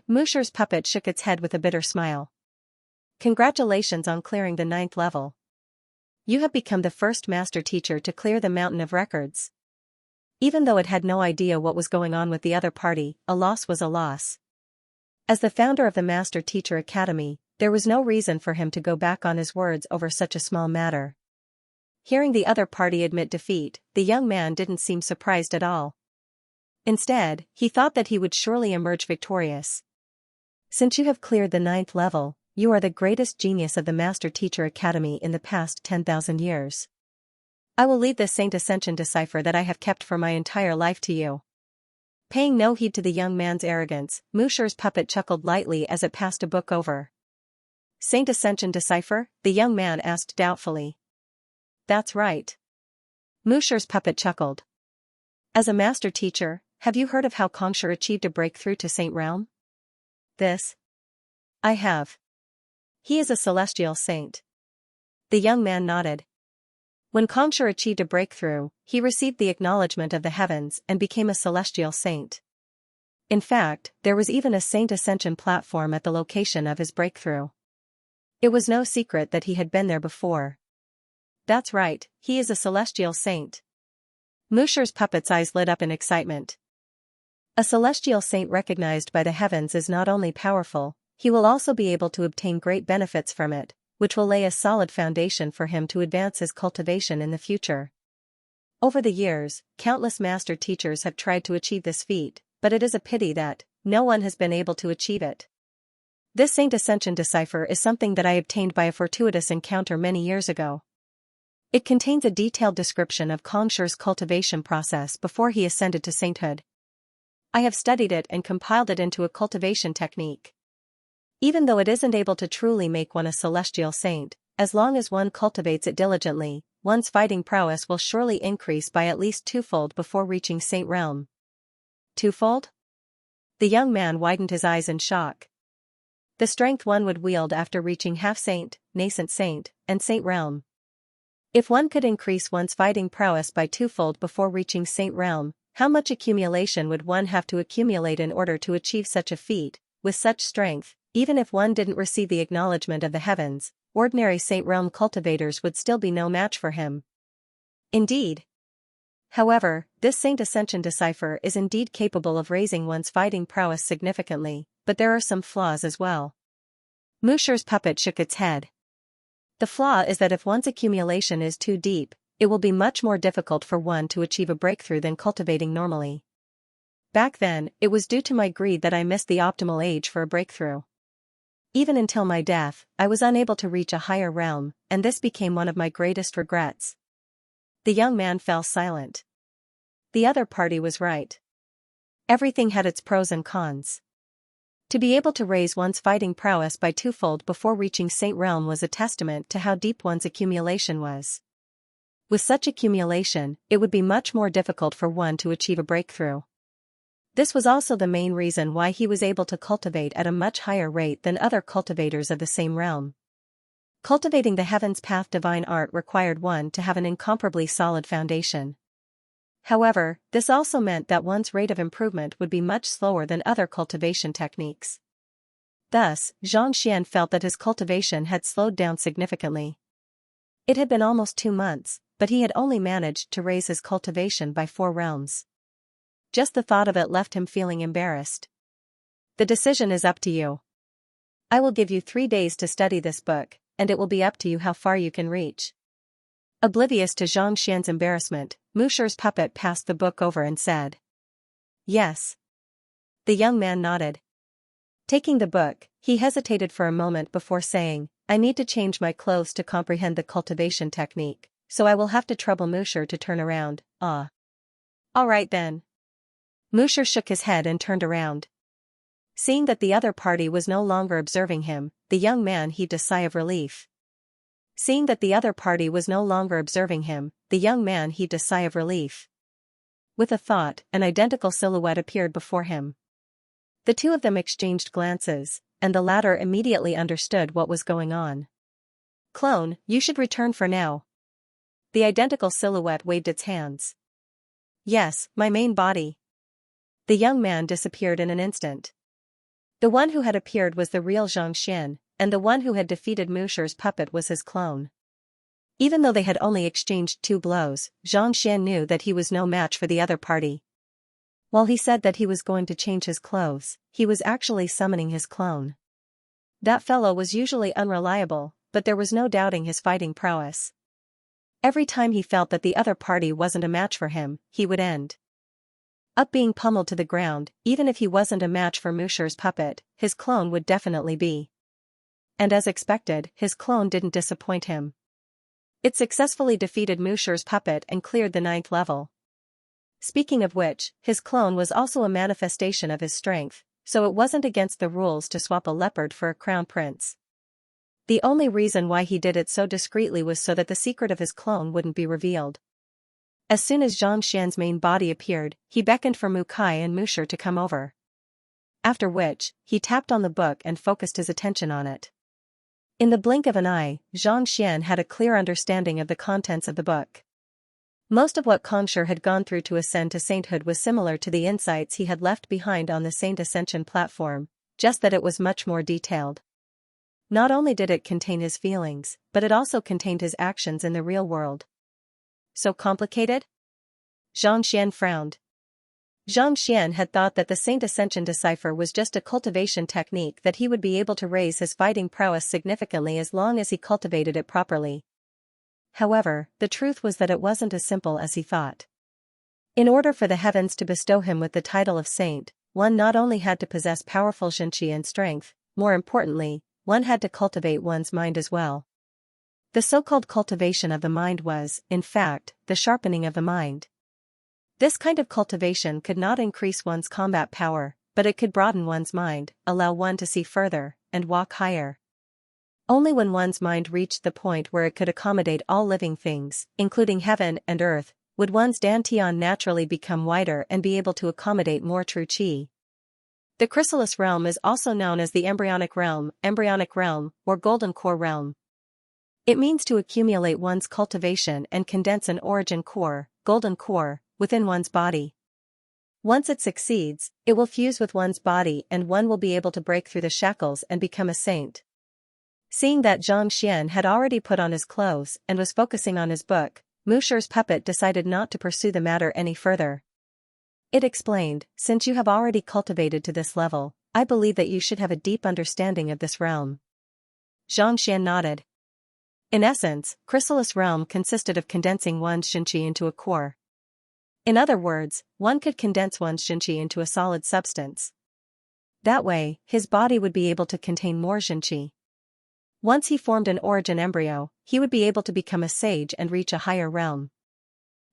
Speaker 1: Musher's puppet shook its head with a bitter smile. Congratulations on clearing the 9th level. You have become the first master teacher to clear the mountain of records. Even though it had no idea what was going on with the other party, a loss was a loss. As the founder of the Master Teacher Academy, there was no reason for him to go back on his words over such a small matter. Hearing the other party admit defeat, the young man didn't seem surprised at all. Instead, he thought that he would surely emerge victorious. Since you have cleared the 9th level, you are the greatest genius of the Master Teacher Academy in the past 10,000 years. I will leave this Saint Ascension decipher that I have kept for my entire life to you. Paying no heed to the young man's arrogance, Musher's puppet chuckled lightly as it passed a book over. Saint Ascension decipher? The young man asked doubtfully. That's right. Musher's puppet chuckled. As a master teacher, have you heard of how Xianxia achieved a breakthrough to Saint Realm? I have. He is a celestial saint. The young man nodded. When Xianxia achieved a breakthrough, he received the acknowledgement of the heavens and became a celestial saint. In fact, there was even a Saint Ascension platform at the location of his breakthrough. It was no secret that he had been there before. That's right, he is a celestial saint. Musher's puppet's eyes lit up in excitement. A celestial saint recognized by the heavens is not only powerful, he will also be able to obtain great benefits from it, which will lay a solid foundation for him to advance his cultivation in the future. Over the years, countless master teachers have tried to achieve this feat, but it is a pity that no one has been able to achieve it. This Saint Ascension decipher is something that I obtained by a fortuitous encounter many years ago. It contains a detailed description of Xianxia's cultivation process before he ascended to sainthood. I have studied it and compiled it into a cultivation technique. Even though it isn't able to truly make one a celestial saint, as long as one cultivates it diligently, one's fighting prowess will surely increase by at least twofold before reaching saint realm. Twofold? The young man widened his eyes in shock. The strength one would wield after reaching half-saint, nascent saint, and saint realm. If one could increase one's fighting prowess by twofold before reaching saint realm, how much accumulation would one have to accumulate in order to achieve such a feat? With such strength, even if one didn't receive the acknowledgement of the heavens, ordinary saint realm cultivators would still be no match for him. Indeed. However, this Saint Ascension decipher is indeed capable of raising one's fighting prowess significantly, but there are some flaws as well. Musher's puppet shook its head. The flaw is that if one's accumulation is too deep, it will be much more difficult for one to achieve a breakthrough than cultivating normally. Back then, it was due to my greed that I missed the optimal age for a breakthrough. Even until my death, I was unable to reach a higher realm, and this became one of my greatest regrets. The young man fell silent. The other party was right. Everything had its pros and cons. To be able to raise one's fighting prowess by twofold before reaching saint realm was a testament to how deep one's accumulation was. With such accumulation, it would be much more difficult for one to achieve a breakthrough. This was also the main reason why he was able to cultivate at a much higher rate than other cultivators of the same realm. Cultivating the heavens path divine art required one to have an incomparably solid foundation. However, this also meant that one's rate of improvement would be much slower than other cultivation techniques. Thus, Xianxia felt that his cultivation had slowed down significantly. It had been almost 2 months, but he had only managed to raise his cultivation by 4 realms. Just the thought of it left him feeling embarrassed. The decision is up to you. I will give you 3 days to study this book, and it will be up to you how far you can reach. Oblivious to Xianxia's embarrassment, Musher's puppet passed the book over and said, "Yes." The young man nodded. Taking the book, he hesitated for a moment before saying, "I need to change my clothes to comprehend the cultivation technique, so I will have to trouble Musher to turn around." "Ah. All right then." Musher shook his head and turned around. Seeing that the other party was no longer observing him, the young man heaved a sigh of relief. With a thought, an identical silhouette appeared before him. The two of them exchanged glances, and the latter immediately understood what was going on. "Clone, you should return for now." The identical silhouette waved its hands. "Yes, my main body." The young man disappeared in an instant. The one who had appeared was the real Xianxia, and the one who had defeated Musher's puppet was his clone. Even though they had only exchanged 2 blows, Xianxia knew that he was no match for the other party. While he said that he was going to change his clothes, he was actually summoning his clone. That fellow was usually unreliable, but there was no doubting his fighting prowess. Every time he felt that the other party wasn't a match for him, he would end up being pummeled to the ground. Even if he wasn't a match for Musher's puppet, his clone would definitely be. And as expected, his clone didn't disappoint him. It successfully defeated Musher's puppet and cleared the 9th level. Speaking of which, his clone was also a manifestation of his strength, so it wasn't against the rules to swap a leopard for a crown prince. The only reason why he did it so discreetly was so that the secret of his clone wouldn't be revealed. As soon as Xianxia's main body appeared, he beckoned for Mukai and Musher to come over. After which, he tapped on the book and focused his attention on it. In the blink of an eye, Xianxia had a clear understanding of the contents of the book. Most of what Xianxia had gone through to ascend to sainthood was similar to the insights he had left behind on the Saint Ascension platform, just that it was much more detailed. Not only did it contain his feelings, but it also contained his actions in the real world. So complicated? Xianxia frowned. Xianxia had thought that the Saint Ascension decipher was just a cultivation technique that he would be able to raise his fighting prowess significantly as long as he cultivated it properly. However, the truth was that it wasn't as simple as he thought. In order for the heavens to bestow him with the title of saint, one not only had to possess powerful Xianxia and strength, more importantly, one had to cultivate one's mind as well. The so-called cultivation of the mind was, in fact, the sharpening of the mind. This kind of cultivation could not increase one's combat power, but it could broaden one's mind, allow one to see further, and walk higher. Only when one's mind reached the point where it could accommodate all living things, including heaven and earth, would one's dantian naturally become wider and be able to accommodate more true qi. The chrysalis realm is also known as the embryonic realm, or golden core realm. It means to accumulate one's cultivation and condense an origin core, golden core, within one's body. Once it succeeds, it will fuse with one's body and one will be able to break through the shackles and become a saint. Seeing that Xianxia had already put on his clothes and was focusing on his book, Musher's puppet decided not to pursue the matter any further. It explained, "Since you have already cultivated to this level, I believe that you should have a deep understanding of this realm." Xianxia nodded. In essence, chrysalis realm consisted of condensing one's Xianxia into a core. In other words, one could condense one's Xianxia into a solid substance. That way, his body would be able to contain more Xianxia. Once he formed an origin embryo, he would be able to become a sage and reach a higher realm.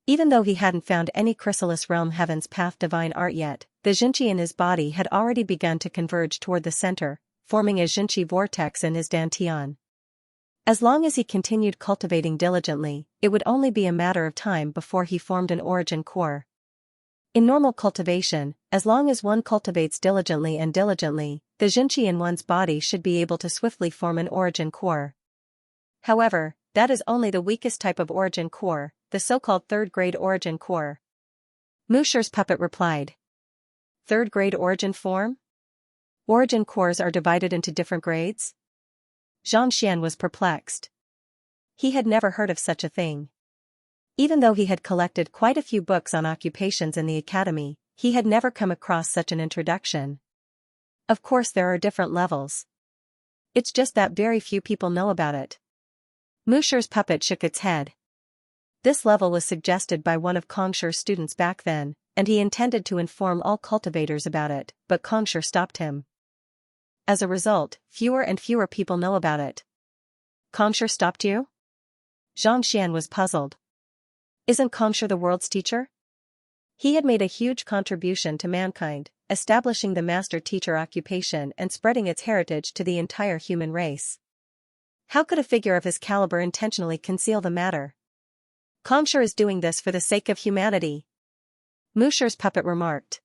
Speaker 1: Even though he hadn't found any chrysalis realm heaven's path divine art yet, the Xianxia in his body had already begun to converge toward the center, forming a Xianxia vortex in his dantian. As long as he continued cultivating diligently, it would only be a matter of time before he formed an origin core. In normal cultivation, as long as one cultivates diligently, the Xianxia in one's body should be able to swiftly form an origin core. However, that is only the weakest type of origin core, the so-called third-grade origin core. Musher's puppet replied. Third-grade origin form? Origin cores are divided into different grades? Xianxia was perplexed. He had never heard of such a thing. Even though he had collected quite a few books on occupations in the academy, he had never come across such an introduction. Of course there are different levels. It's just that very few people know about it. Musher's puppet shook its head. This level was suggested by one of Kongsher's students back then, and he intended to inform all cultivators about it, but Kongsher stopped him. As a result, fewer and fewer people know about it. Kongsher stopped you? Xianxia was puzzled. Isn't Kongsher the world's teacher? He had made a huge contribution to mankind, establishing the master-teacher occupation and spreading its heritage to the entire human race. How could a figure of his caliber intentionally conceal the matter? Kongsher is doing this for the sake of humanity, Musher's puppet remarked.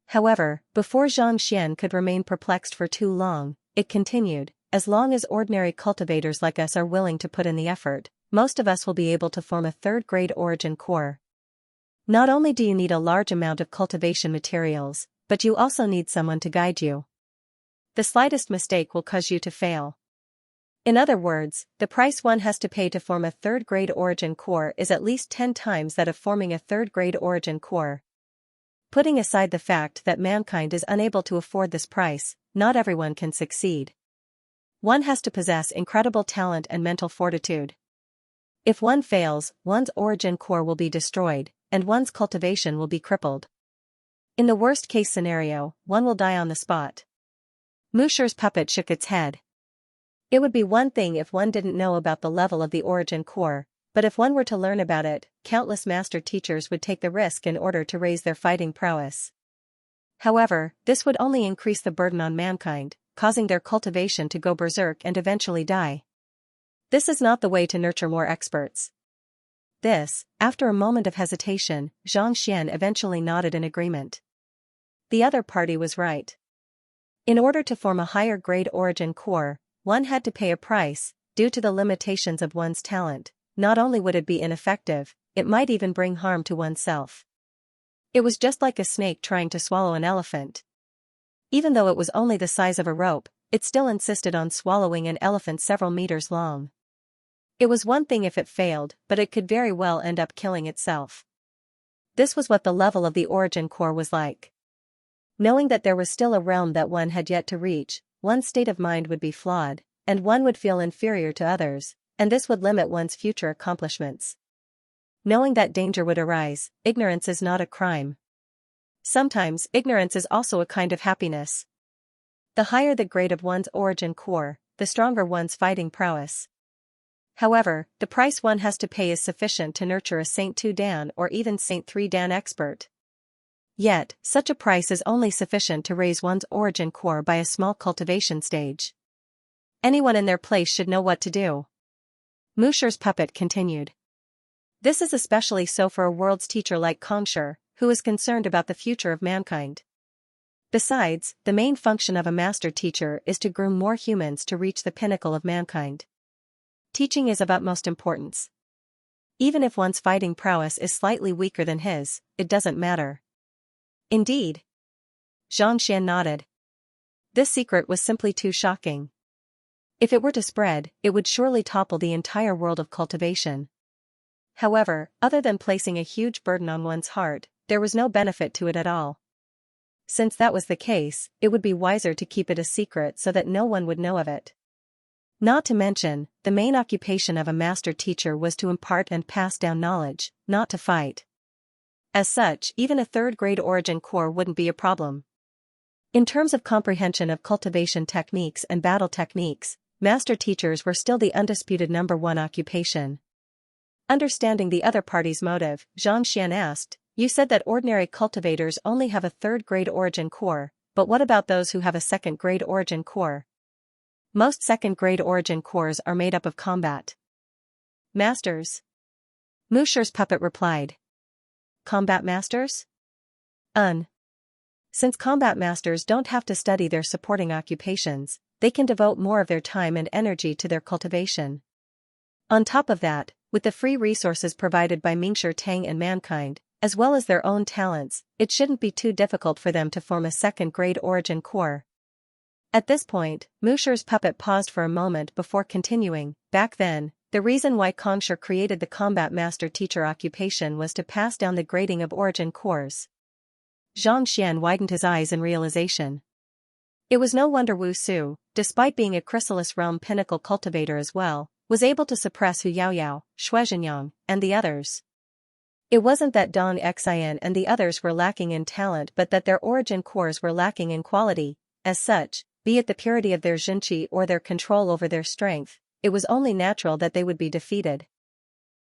Speaker 1: However, before Xianxia could remain perplexed for too long, it continued, as long as ordinary cultivators like us are willing to put in the effort, most of us will be able to form a third-grade origin core. Not only do you need a large amount of cultivation materials, but you also need someone to guide you. The slightest mistake will cause you to fail. In other words, the price one has to pay to form a third-grade origin core is at least 10 times that of forming a third-grade origin core. Putting aside the fact that mankind is unable to afford this price, not everyone can succeed. One has to possess incredible talent and mental fortitude. If one fails, one's origin core will be destroyed, and one's cultivation will be crippled. In the worst-case scenario, one will die on the spot. Musher's puppet shook its head. It would be one thing if one didn't know about the level of the origin core, but if one were to learn about it, countless master teachers would take the risk in order to raise their fighting prowess. However, this would only increase the burden on mankind, causing their cultivation to go berserk and eventually die. This is not the way to nurture more experts. This, after a moment of hesitation, Xianxia eventually nodded in agreement. The other party was right. In order to form a higher-grade origin core, one had to pay a price. Due to the limitations of one's talent, not only would it be ineffective, it might even bring harm to oneself. It was just like a snake trying to swallow an elephant. Even though it was only the size of a rope, it still insisted on swallowing an elephant several meters long. It was one thing if it failed, but it could very well end up killing itself. This was what the level of the origin core was like. Knowing that there was still a realm that one had yet to reach, one's state of mind would be flawed, and one would feel inferior to others, and this would limit one's future accomplishments. Knowing that danger would arise, ignorance is not a crime. Sometimes, ignorance is also a kind of happiness. The higher the grade of one's origin core, the stronger one's fighting prowess. However, the price one has to pay is sufficient to nurture a Saint 2 Dan or even Saint 3 Dan expert. Yet, such a price is only sufficient to raise one's origin core by a small cultivation stage. Anyone in their place should know what to do. Musher's puppet continued. This is especially so for a world's teacher like Xianxia, who is concerned about the future of mankind. Besides, the main function of a master teacher is to groom more humans to reach the pinnacle of mankind. Teaching is of utmost importance. Even if one's fighting prowess is slightly weaker than his, it doesn't matter. Indeed. Xianxia nodded. This secret was simply too shocking. If it were to spread, it would surely topple the entire world of cultivation. However, other than placing a huge burden on one's heart, there was no benefit to it at all. Since that was the case, it would be wiser to keep it a secret so that no one would know of it. Not to mention, the main occupation of a master teacher was to impart and pass down knowledge, not to fight. As such, even a third-grade origin core wouldn't be a problem. In terms of comprehension of cultivation techniques and battle techniques, master teachers were still the undisputed #1 occupation. Understanding the other party's motive, Xianxia asked, "You said that ordinary cultivators only have a third-grade origin core, but what about those who have a second-grade origin core?" Most second-grade origin cores are made up of combat masters. Musher's puppet replied. Combat masters? Since combat masters don't have to study their supporting occupations, they can devote more of their time and energy to their cultivation. On top of that, with the free resources provided by Mingshi Tang and mankind, as well as their own talents, it shouldn't be too difficult for them to form a second-grade origin core. At this point, Musher's puppet paused for a moment before continuing. Back then, the reason why Xianxia created the combat master teacher occupation was to pass down the grading of origin cores. Xianxia widened his eyes in realization. It was no wonder Wu Su, despite being a chrysalis realm pinnacle cultivator as well, was able to suppress Hu Yaoyao, Shuizhenyang, and the others. It wasn't that Dong Xian and the others were lacking in talent but that their origin cores were lacking in quality. As such, be it the purity of their Xinqi or their control over their strength, it was only natural that they would be defeated.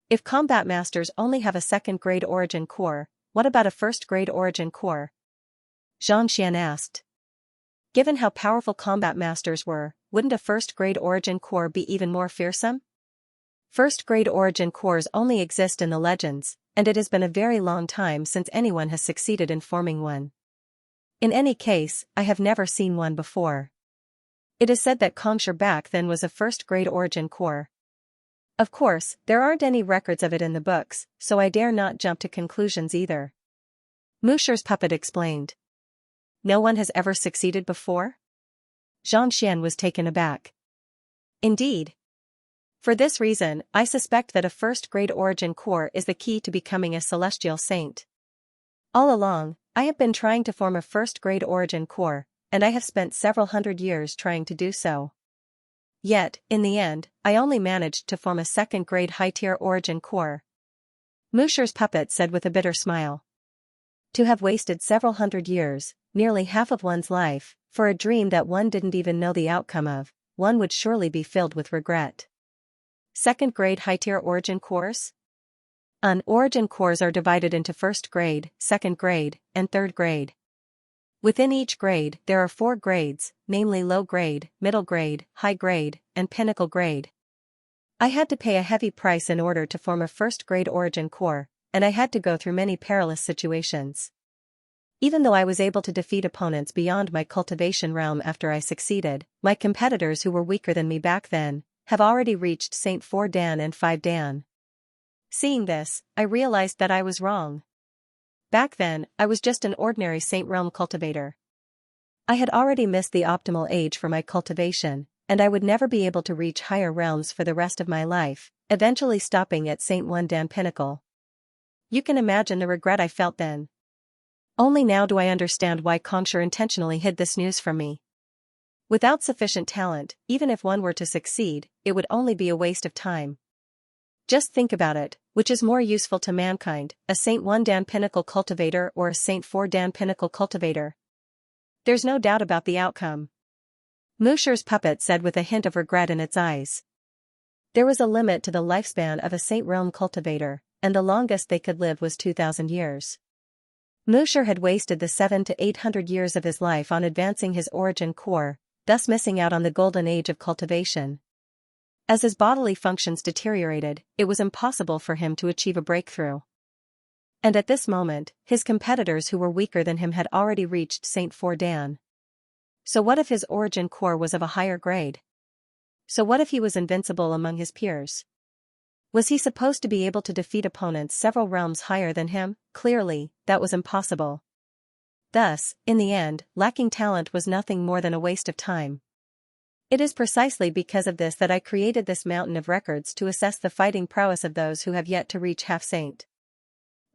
Speaker 1: If combat masters only have a second-grade origin core, what about a first-grade origin core? Xianxia asked. Given how powerful combat masters were, wouldn't a first-grade origin core be even more fearsome? First-grade origin cores only exist in the legends, and it has been a very long time since anyone has succeeded in forming one. In any case, I have never seen one before. It is said that Xianxia back then was a first-grade origin core. Of course, there aren't any records of it in the books, so I dare not jump to conclusions either. Musher's puppet explained. No one has ever succeeded before? Xianxia was taken aback. Indeed. For this reason, I suspect that a first-grade origin core is the key to becoming a celestial saint. All along, I have been trying to form a first-grade origin core, and I have spent several hundred years trying to do so. Yet, in the end, I only managed to form a second-grade high-tier origin core. Musher's puppet said with a bitter smile. To have wasted several hundred years, nearly half of one's life, for a dream that one didn't even know the outcome of, one would surely be filled with regret. Second-grade high-tier origin cores? Origin cores are divided into first grade, second grade, and third grade. Within each grade, there are 4 grades, namely low grade, middle grade, high grade, and pinnacle grade. I had to pay a heavy price in order to form a first-grade origin core, and I had to go through many perilous situations. Even though I was able to defeat opponents beyond my cultivation realm after I succeeded, my competitors who were weaker than me back then, have already reached Saint 4 Dan and 5 Dan. Seeing this, I realized that I was wrong. Back then, I was just an ordinary Saint Realm cultivator. I had already missed the optimal age for my cultivation, and I would never be able to reach higher realms for the rest of my life, eventually stopping at Saint 1 Dan Pinnacle. You can imagine the regret I felt then. Only now do I understand why Xianxia intentionally hid this news from me. Without sufficient talent, even if one were to succeed, it would only be a waste of time. Just think about it, which is more useful to mankind, a Saint 1 Dan Pinnacle cultivator or a Saint 4 Dan Pinnacle cultivator? There's no doubt about the outcome. Musher's puppet said with a hint of regret in its eyes. There was a limit to the lifespan of a Saint Realm cultivator, and the longest they could live was 2,000 years. Musher had wasted the 700 to 800 years of his life on advancing his origin core, thus missing out on the golden age of cultivation. As his bodily functions deteriorated, it was impossible for him to achieve a breakthrough. And at this moment, his competitors who were weaker than him had already reached Saint 4 Dan. So what if his origin core was of a higher grade? So what if he was invincible among his peers? Was he supposed to be able to defeat opponents several realms higher than him? Clearly, that was impossible. Thus, in the end, lacking talent was nothing more than a waste of time. It is precisely because of this that I created this mountain of records to assess the fighting prowess of those who have yet to reach half-saint.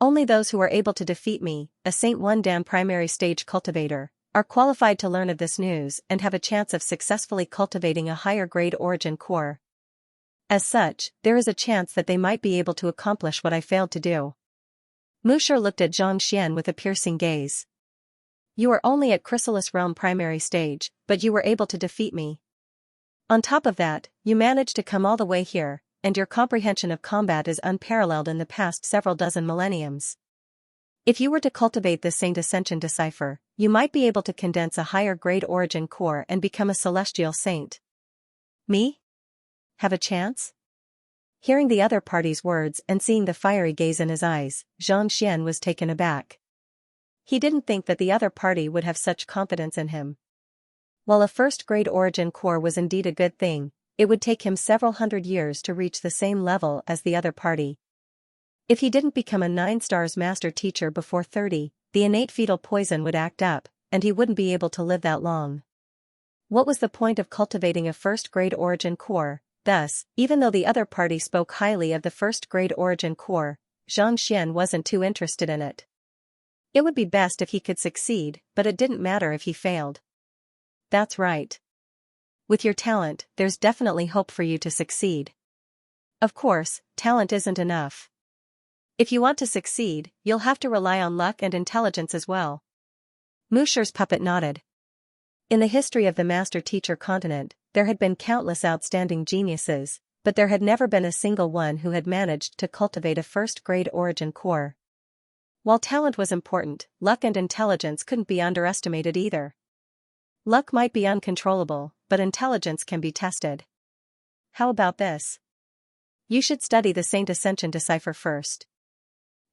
Speaker 1: Only those who are able to defeat me, a Saint 1 Dan primary stage cultivator, are qualified to learn of this news and have a chance of successfully cultivating a higher grade origin core. As such, there is a chance that they might be able to accomplish what I failed to do. Musher looked at Xianxia with a piercing gaze. You are only at Chrysalis Realm primary stage, but you were able to defeat me. On top of that, you managed to come all the way here, and your comprehension of combat is unparalleled in the past several dozen millenniums. If you were to cultivate the Saint Ascension Decipher, you might be able to condense a higher grade origin core and become a celestial saint. Me? Have a chance? Hearing the other party's words and seeing the fiery gaze in his eyes, Xianxia was taken aback. He didn't think that the other party would have such confidence in him. While a first-grade origin core was indeed a good thing, it would take him several hundred years to reach the same level as the other party. If he didn't become a 9-stars master teacher before 30, the innate fetal poison would act up, and he wouldn't be able to live that long. What was the point of cultivating a first-grade origin core? Thus, even though the other party spoke highly of the first-grade origin core, Xianxia wasn't too interested in it. It would be best if he could succeed, but it didn't matter if he failed. That's right. With your talent, there's definitely hope for you to succeed. Of course, talent isn't enough. If you want to succeed, you'll have to rely on luck and intelligence as well. Musher's puppet nodded. In the history of the master-teacher continent, there had been countless outstanding geniuses, but there had never been a single one who had managed to cultivate a first-grade origin core. While talent was important, luck and intelligence couldn't be underestimated either. Luck might be uncontrollable, but intelligence can be tested. How about this? You should study the Saint Ascension Decipher first.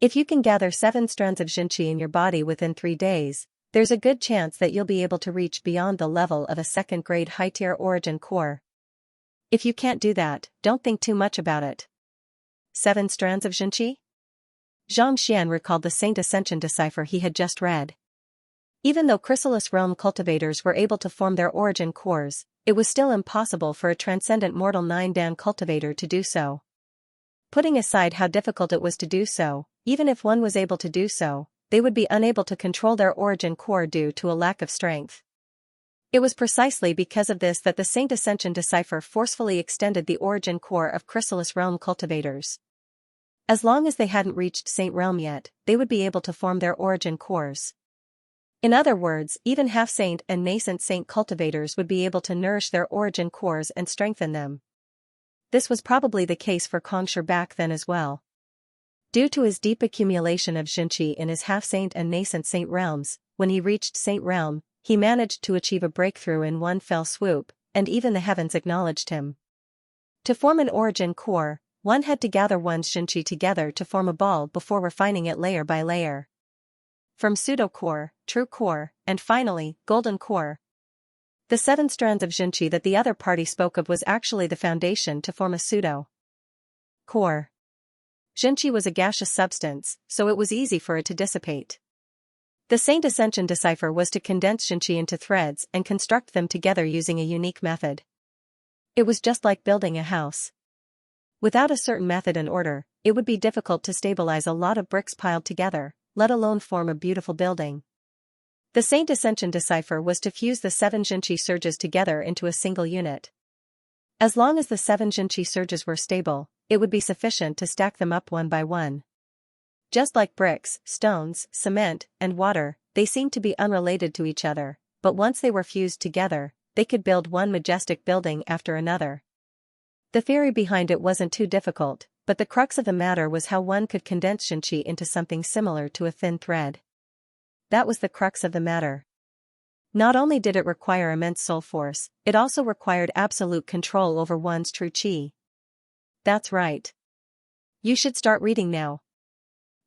Speaker 1: If you can gather 7 strands of Xianxia in your body within 3 days, there's a good chance that you'll be able to reach beyond the level of a second-grade high-tier origin core. If you can't do that, don't think too much about it. 7 strands of Xianxia? Xianxia recalled the Saint Ascension Decipher he had just read. Even though Chrysalis Realm cultivators were able to form their origin cores, it was still impossible for a transcendent mortal 9 Dan cultivator to do so. Putting aside how difficult it was to do so, even if one was able to do so, they would be unable to control their origin core due to a lack of strength. It was precisely because of this that the Saint Ascension Decipher forcefully extended the origin core of Chrysalis Realm cultivators. As long as they hadn't reached Saint Realm yet, they would be able to form their origin cores. In other words, even half-saint and nascent saint cultivators would be able to nourish their origin cores and strengthen them. This was probably the case for Xianxia back then as well. Due to his deep accumulation of Xianxia in his half-saint and nascent saint realms, when he reached Saint Realm, he managed to achieve a breakthrough in one fell swoop, and even the heavens acknowledged him. To form an origin core, one had to gather one's Xianxia together to form a ball before refining it layer by layer. From pseudo-core, true core, and finally, golden core. The 7 strands of Xianxia that the other party spoke of was actually the foundation to form a pseudo-core. Xianxia was a gaseous substance, so it was easy for it to dissipate. The Saint Ascension Decipher was to condense Xianxia into threads and construct them together using a unique method. It was just like building a house. Without a certain method and order, it would be difficult to stabilize a lot of bricks piled together, let alone form a beautiful building. The Saint Ascension decipher was to fuse the 7 Xianxia surges together into a single unit. As long as the 7 Xianxia surges were stable, it would be sufficient to stack them up one by one. Just like bricks, stones, cement, and water, they seemed to be unrelated to each other, but once they were fused together, they could build one majestic building after another. The theory behind it wasn't too difficult, but the crux of the matter was how one could condense Xianxia into something similar to a thin thread. That was the crux of the matter. Not only did it require immense soul force, it also required absolute control over one's true qi. That's right. You should start reading now.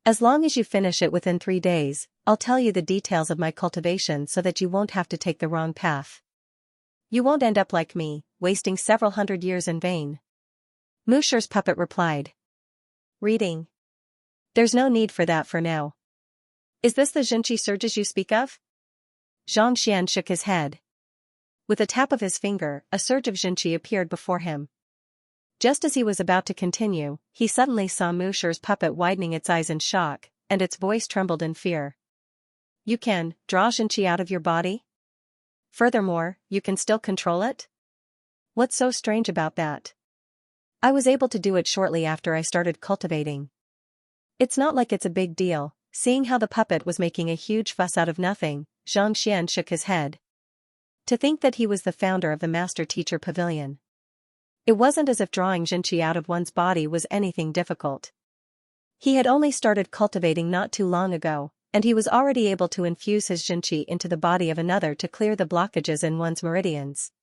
Speaker 1: As long as you finish it within 3 days, I'll tell you the details of my cultivation so that you won't have to take the wrong path. You won't end up like me, wasting several hundred years in vain. Musher's puppet replied. Reading. There's no need for that for now. Is this the Xianxia surges you speak of? Xianxia shook his head. With a tap of his finger, a surge of Xianxia appeared before him. Just as he was about to continue, he suddenly saw Musher's puppet widening its eyes in shock, and its voice trembled in fear. You can draw Xianxia out of your body? Furthermore, you can still control it? What's so strange about that? I was able to do it shortly after I started cultivating. It's not like it's a big deal. Seeing how the puppet was making a huge fuss out of nothing, Xianxia shook his head. To think that he was the founder of the Master-Teacher Pavilion. It wasn't as if drawing Xianxia out of one's body was anything difficult. He had only started cultivating not too long ago, and he was already able to infuse his Xianxia into the body of another to clear the blockages in one's meridians.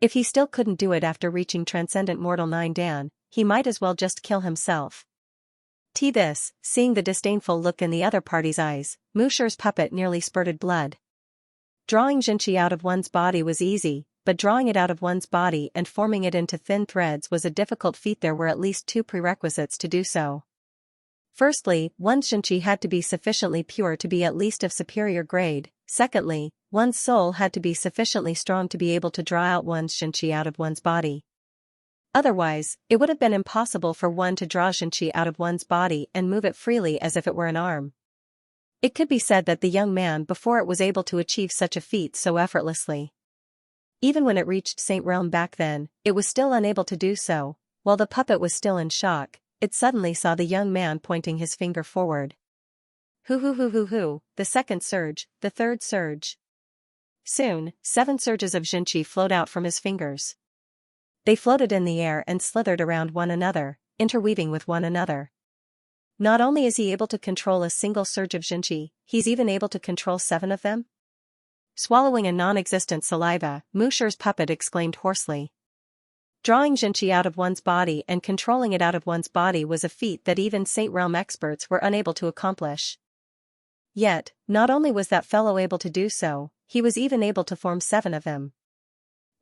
Speaker 1: If he still couldn't do it after reaching Transcendent Mortal 9 Dan, he might as well just kill himself. This, seeing the disdainful look in the other party's eyes, Musher's puppet nearly spurted blood. Drawing Xianxia out of one's body was easy, but drawing it out of one's body and forming it into thin threads was a difficult feat. There were at least 2 prerequisites to do so. Firstly, one's Xianxia had to be sufficiently pure to be at least of superior grade. Secondly, one's soul had to be sufficiently strong to be able to draw out one's Xianxia out of one's body. Otherwise, it would have been impossible for one to draw Xianxia out of one's body and move it freely as if it were an arm. It could be said that the young man before it was able to achieve such a feat so effortlessly. Even when it reached Saint Realm back then, it was still unable to do so. While the puppet was still in shock, it suddenly saw the young man pointing his finger forward. Hoo, the second surge, the third surge. Soon, 7 surges of Xianxia flowed out from his fingers. They floated in the air and slithered around one another, interweaving with one another. Not only is he able to control a single surge of Xianxia, he's even able to control 7 of them? Swallowing a non-existent saliva, Musher's puppet exclaimed hoarsely. Drawing Xianxia out of one's body and controlling it out of one's body was a feat that even Saint Realm experts were unable to accomplish. Yet, not only was that fellow able to do so, he was even able to form 7 of them.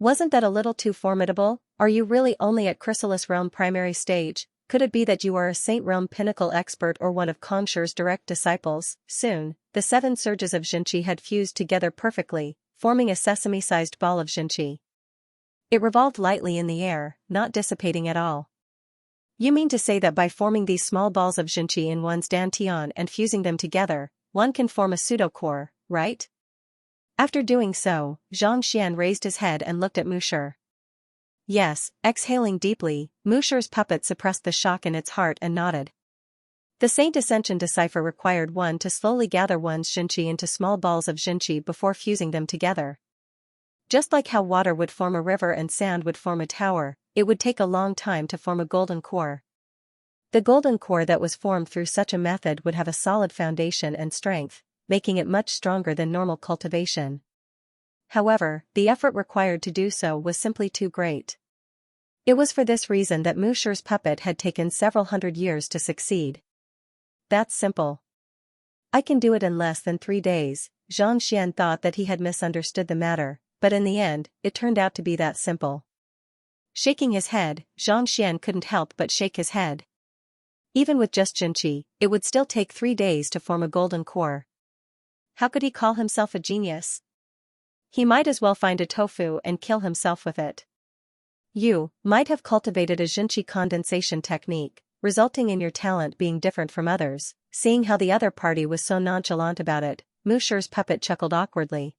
Speaker 1: Wasn't that a little too formidable? Are you really only at Chrysalis Realm primary stage? Could it be that you are a Saint Realm pinnacle expert or one of Kongsher's direct disciples? Soon, the 7 surges of Xianxia had fused together perfectly, forming a sesame-sized ball of Xianxia. It revolved lightly in the air, not dissipating at all. You mean to say that by forming these small balls of Xianxia in one's dantian and fusing them together, one can form a pseudo-core, right? After doing so, Xianxia raised his head and looked at Musher. Yes, exhaling deeply, Musher's puppet suppressed the shock in its heart and nodded. The Saint Ascension decipher required one to slowly gather one's Xianxia into small balls of Xianxia before fusing them together. Just like how water would form a river and sand would form a tower, it would take a long time to form a golden core. The golden core that was formed through such a method would have a solid foundation and strength, making it much stronger than normal cultivation. However, the effort required to do so was simply too great. It was for this reason that Musher's puppet had taken several hundred years to succeed. That's simple. I can do it in less than 3 days. Xianxia thought that he had misunderstood the matter, but in the end, it turned out to be that simple. Shaking his head, Xianxia couldn't help but shake his head. Even with just Xianxia, it would still take 3 days to form a golden core. How could he call himself a genius? He might as well find a tofu and kill himself with it. You might have cultivated a Xianxia condensation technique, resulting in your talent being different from others. Seeing how the other party was so nonchalant about it, Musher's puppet chuckled awkwardly.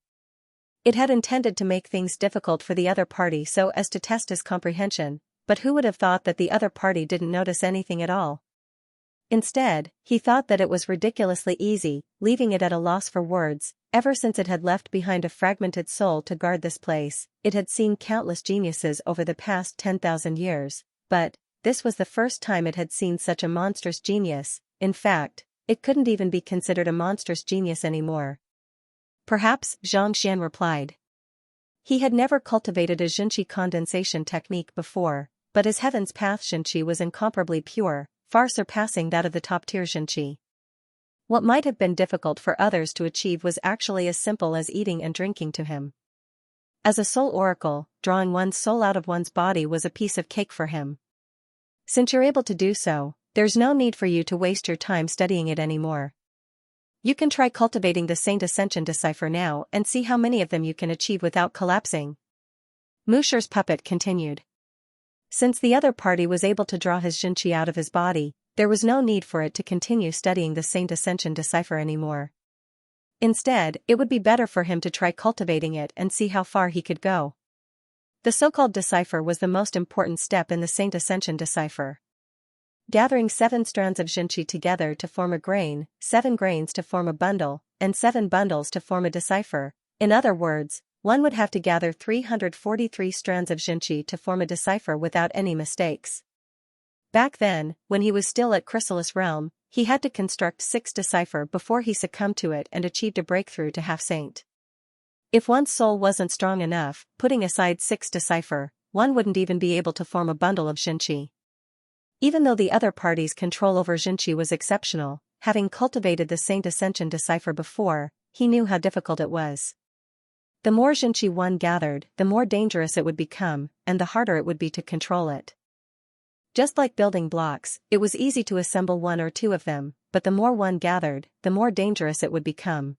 Speaker 1: It had intended to make things difficult for the other party so as to test his comprehension, but who would have thought that the other party didn't notice anything at all? Instead, he thought that it was ridiculously easy, leaving it at a loss for words. Ever since it had left behind a fragmented soul to guard this place, it had seen countless geniuses over the past 10,000 years, but this was the first time it had seen such a monstrous genius. In fact, it couldn't even be considered a monstrous genius anymore. Perhaps, Xianxia replied. He had never cultivated a Xianxia condensation technique before, but his Heaven's Path Xianxia was incomparably pure, far surpassing that of the top-tier Xianxia. What might have been difficult for others to achieve was actually as simple as eating and drinking to him. As a soul oracle, drawing one's soul out of one's body was a piece of cake for him. Since you're able to do so, there's no need for you to waste your time studying it anymore. You can try cultivating the Saint Ascension decipher now and see how many of them you can achieve without collapsing. Musher's puppet continued. Since the other party was able to draw his Xianxia out of his body, there was no need for it to continue studying the Saint Ascension decipher anymore. Instead, it would be better for him to try cultivating it and see how far he could go. The so-called decipher was the most important step in the Saint Ascension decipher. Gathering 7 strands of Xianxia together to form a grain, 7 grains to form a bundle, and 7 bundles to form a decipher. In other words, one would have to gather 343 strands of Xianxia to form a decipher without any mistakes. Back then, when he was still at Chrysalis Realm, he had to construct 6 decipher before he succumbed to it and achieved a breakthrough to half-saint. If one's soul wasn't strong enough, putting aside 6 decipher, one wouldn't even be able to form a bundle of Xianxia. Even though the other party's control over Xianxia was exceptional, having cultivated the Saint Ascension decipher before, he knew how difficult it was. The more Xianxia one gathered, the more dangerous it would become, and the harder it would be to control it. Just like building blocks, it was easy to assemble 1 or 2 of them, but the more one gathered, the more dangerous it would become.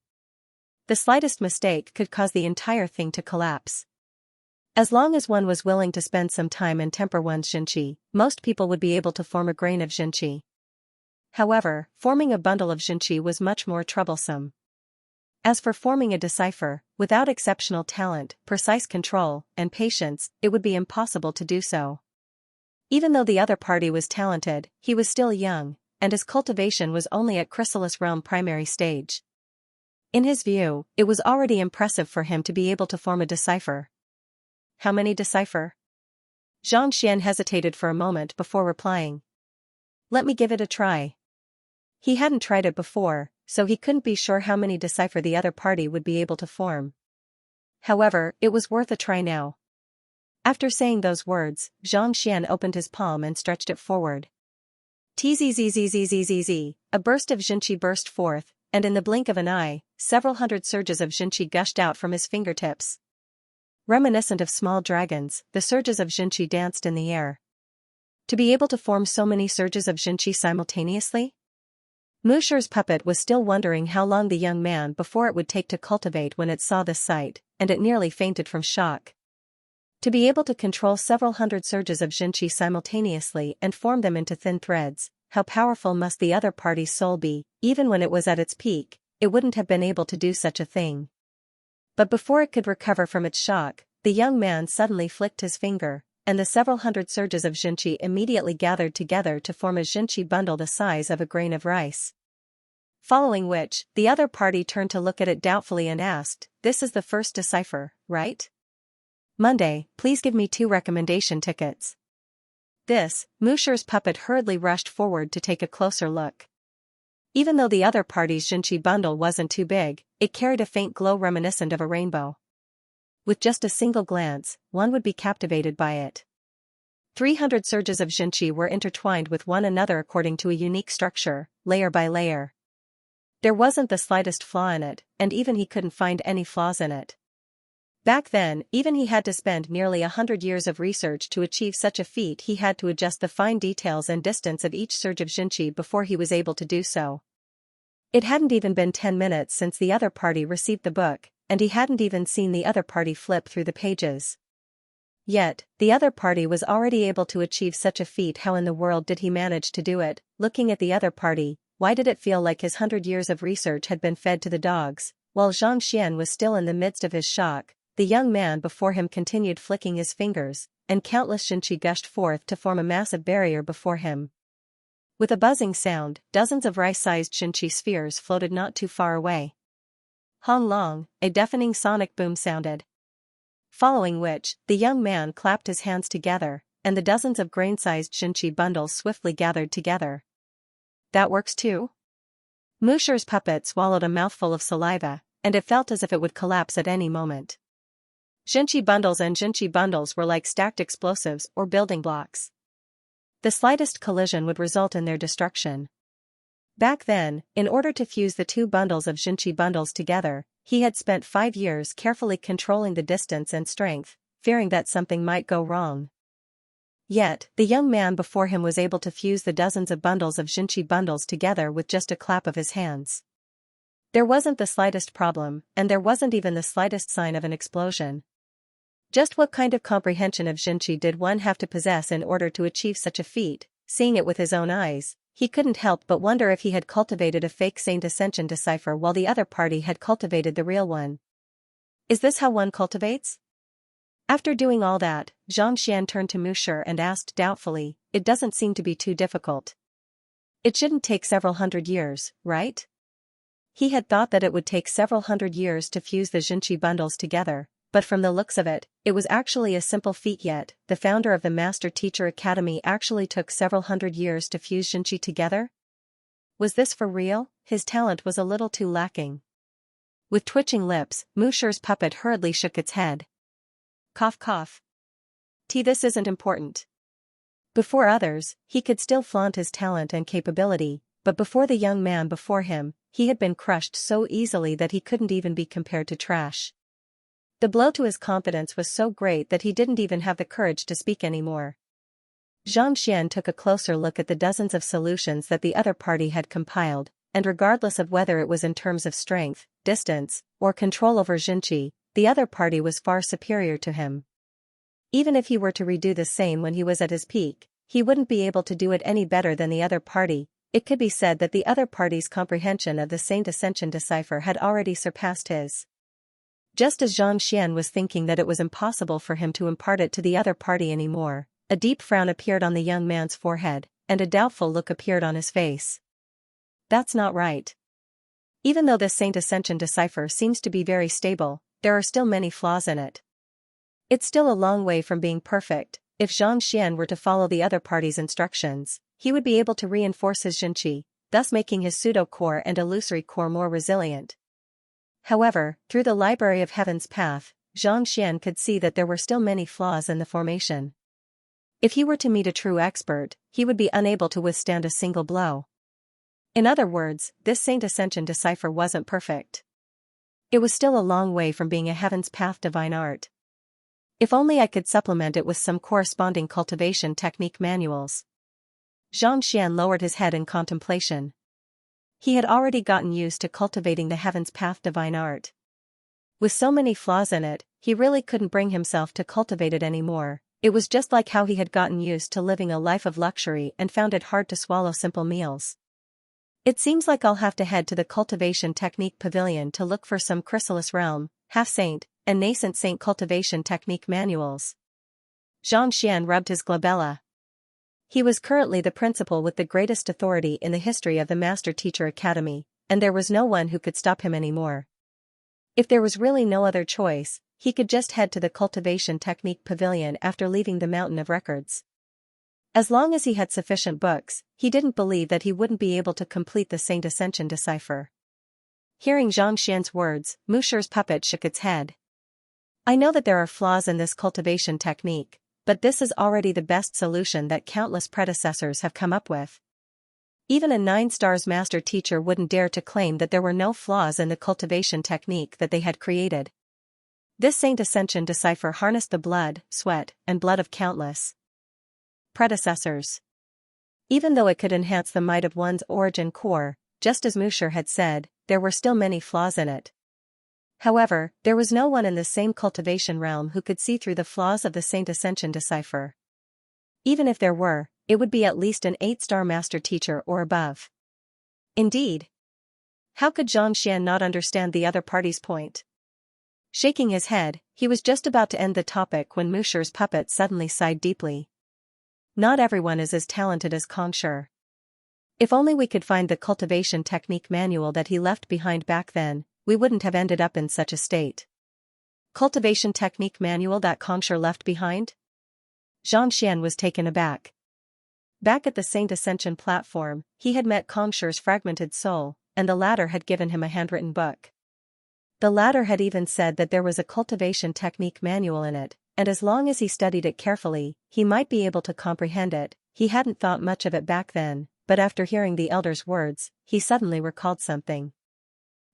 Speaker 1: The slightest mistake could cause the entire thing to collapse. As long as one was willing to spend some time and temper one's Xianxia, most people would be able to form a grain of Xianxia. However, forming a bundle of Xianxia was much more troublesome. As for forming a decipher, without exceptional talent, precise control, and patience, it would be impossible to do so. Even though the other party was talented, he was still young, and his cultivation was only at Chrysalis Realm primary stage. In his view, it was already impressive for him to be able to form a decipher. How many decipher? Xianxia hesitated for a moment before replying. Let me give it a try. He hadn't tried it before, so he couldn't be sure how many decipher the other party would be able to form. However, it was worth a try now. After saying those words, Xianxia opened his palm and stretched it forward. Tzzzzzzzzzz, a burst of Xianxia burst forth, and in the blink of an eye, several hundred surges of Xianxia gushed out from his fingertips. Reminiscent of small dragons, the surges of Xianxia danced in the air. To be able to form so many surges of Xianxia simultaneously? Musher's puppet was still wondering how long the young man before it would take to cultivate when it saw this sight, and it nearly fainted from shock. To be able to control several hundred surges of Xianxia simultaneously and form them into thin threads, how powerful must the other party's soul be? Even when it was at its peak, it wouldn't have been able to do such a thing. But before it could recover from its shock, the young man suddenly flicked his finger, and the several hundred surges of Xianxia immediately gathered together to form a Xianxia bundle the size of a grain of rice. Following which, the other party turned to look at it doubtfully and asked, "This is the first decipher, right? Monday, please give me 2 recommendation tickets." This, Musher's puppet hurriedly rushed forward to take a closer look. Even though the other party's Xianxia bundle wasn't too big, it carried a faint glow reminiscent of a rainbow. With just a single glance, one would be captivated by it. 300 surges of Xianxia were intertwined with one another according to a unique structure, layer by layer. There wasn't the slightest flaw in it, and even he couldn't find any flaws in it. Back then, even he had to spend nearly 100 years of research to achieve such a feat. He had to adjust the fine details and distance of each surge of Xianxia before he was able to do so. It hadn't even been 10 minutes since the other party received the book, and he hadn't even seen the other party flip through the pages. Yet, the other party was already able to achieve such a feat. How in the world did he manage to do it? Looking at the other party, why did it feel like his 100 years of research had been fed to the dogs? while Xianxia was still in the midst of his shock, the young man before him continued flicking his fingers, and countless Xianxia gushed forth to form a massive barrier before him. With a buzzing sound, dozens of rice-sized Xianxia spheres floated not too far away. Hong long, a deafening sonic boom sounded. Following which, the young man clapped his hands together, and the dozens of grain-sized Xianxia bundles swiftly gathered together. That works too? Musher's puppet swallowed a mouthful of saliva, and it felt as if it would collapse at any moment. Xianxia bundles were like stacked explosives or building blocks. The slightest collision would result in their destruction. Back then, in order to fuse the two bundles of Xianxia bundles together, he had spent 5 years carefully controlling the distance and strength, fearing that something might go wrong. Yet, the young man before him was able to fuse the dozens of bundles of Xianxia bundles together with just a clap of his hands. There wasn't the slightest problem, and there wasn't even the slightest sign of an explosion. Just what kind of comprehension of Xianxia did one have to possess in order to achieve such a feat? Seeing it with his own eyes, he couldn't help but wonder if he had cultivated a fake Saint Ascension decipher while the other party had cultivated the real one. Is this how one cultivates? After doing all that, Xianxia turned to Musher and asked doubtfully, "It doesn't seem to be too difficult. It shouldn't take several hundred years, right?" He had thought that it would take several hundred years to fuse the Xianxia bundles together, but from the looks of it, it was actually a simple feat. Yet the founder of the Master Teacher Academy actually took several hundred years to fuse Xianxia together? Was this for real? His talent was a little too lacking. With twitching lips, Musher's puppet hurriedly shook its head. Cough cough. This isn't important. Before others, he could still flaunt his talent and capability, but before the young man before him, he had been crushed so easily that he couldn't even be compared to trash. The blow to his confidence was so great that he didn't even have the courage to speak anymore. Xianxia took a closer look at the dozens of solutions that the other party had compiled, and regardless of whether it was in terms of strength, distance, or control over Xianxia, the other party was far superior to him. Even if he were to redo the same when he was at his peak, he wouldn't be able to do it any better than the other party. It could be said that the other party's comprehension of the Saint Ascension decipher had already surpassed his. Just as Xianxia was thinking that it was impossible for him to impart it to the other party anymore, a deep frown appeared on the young man's forehead, and a doubtful look appeared on his face. That's not right. Even though this Saint Ascension decipher seems to be very stable, there are still many flaws in it. It's still a long way from being perfect. If Xianxia were to follow the other party's instructions, he would be able to reinforce his Xianxia, thus making his pseudo-core and illusory core more resilient. However, through the Library of Heaven's path, Xianxia could see that there were still many flaws in the formation. If he were to meet a true expert, he would be unable to withstand a single blow. In other words, this Saint Ascension decipher wasn't perfect. It was still a long way from being a Heaven's path divine art. If only I could supplement it with some corresponding cultivation technique manuals. Xianxia lowered his head in contemplation. He had already gotten used to cultivating the Heaven's path divine art. With so many flaws in it, he really couldn't bring himself to cultivate it anymore. It was just like how he had gotten used to living a life of luxury and found it hard to swallow simple meals. It seems like I'll have to head to the Cultivation Technique Pavilion to look for some Chrysalis Realm, Half-Saint, and Nascent Saint cultivation technique manuals. Xianxia rubbed his glabella. He was currently the principal with the greatest authority in the history of the Master Teacher Academy, and there was no one who could stop him anymore. If there was really no other choice, he could just head to the Cultivation Technique Pavilion after leaving the Mountain of Records. As long as he had sufficient books, he didn't believe that he wouldn't be able to complete the Saint Ascension decipher. Hearing Xianxia's words, Musher's puppet shook its head. I know that there are flaws in this cultivation technique, but this is already the best solution that countless predecessors have come up with. Even a 9-stars master teacher wouldn't dare to claim that there were no flaws in the cultivation technique that they had created. This Saint Ascension decipher harnessed the blood, sweat, and blood of countless predecessors. Even though it could enhance the might of one's origin core, just as Musher had said, there were still many flaws in it. However, there was no one in the same cultivation realm who could see through the flaws of the Saint Ascension decipher. Even if there were, it would be at least an 8-star master teacher or above. Indeed. How could Xianxia not understand the other party's point? Shaking his head, he was just about to end the topic when Musher's puppet suddenly sighed deeply. Not everyone is as talented as Kongsher. If only we could find the cultivation technique manual that he left behind back then, we wouldn't have ended up in such a state. Cultivation technique manual that Kongsher left behind? Xianxia was taken aback. Back at the Saint Ascension platform, he had met Kongsher's fragmented soul, and the latter had given him a handwritten book. The latter had even said that there was a cultivation technique manual in it, and as long as he studied it carefully, he might be able to comprehend it. He hadn't thought much of it back then, but after hearing the elder's words, he suddenly recalled something.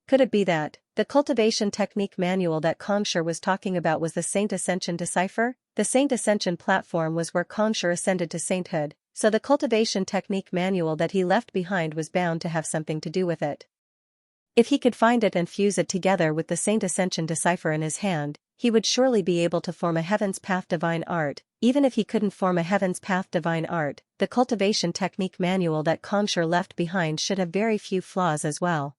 Speaker 1: Could it be that the cultivation technique manual that Kongsher was talking about was the Saint Ascension decipher? The Saint Ascension platform was where Kongsher ascended to sainthood, so the cultivation technique manual that he left behind was bound to have something to do with it. If he could find it and fuse it together with the Saint Ascension decipher in his hand, he would surely be able to form a Heaven's Path Divine Art. Even if he couldn't form a Heaven's Path Divine Art, the cultivation technique manual that Kongsher left behind should have very few flaws as well.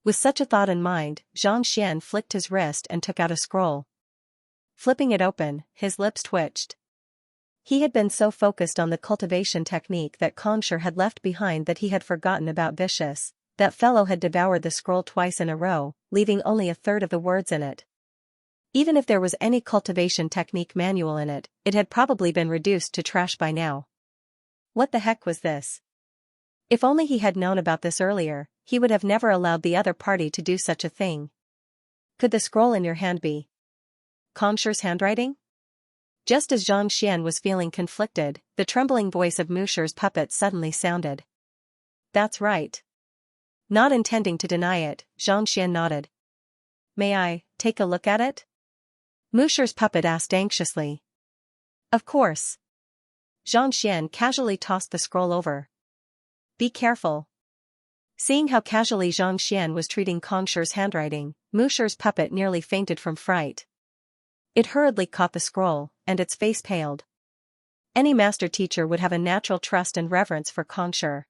Speaker 1: With such a thought in mind, Xianxia flicked his wrist and took out a scroll. Flipping it open, his lips twitched. He had been so focused on the cultivation technique that Kongsher had left behind that he had forgotten about Vicious. That fellow had devoured the scroll twice in a row, leaving only a third of the words in it. Even if there was any cultivation technique manual in it, it had probably been reduced to trash by now. What the heck was this? If only he had known about this earlier, he would have never allowed the other party to do such a thing. Could the scroll in your hand be Kongsher's handwriting? Just as Xianxia was feeling conflicted, the trembling voice of Musher's puppet suddenly sounded. That's right. Not intending to deny it, Xianxia nodded. May I take a look at it? Musher's puppet asked anxiously. Of course. Xianxia casually tossed the scroll over. Be careful. Seeing how casually Xianxia was treating Kongsher's handwriting, Musher's puppet nearly fainted from fright. It hurriedly caught the scroll, and its face paled. Any master teacher would have a natural trust and reverence for Kongsher.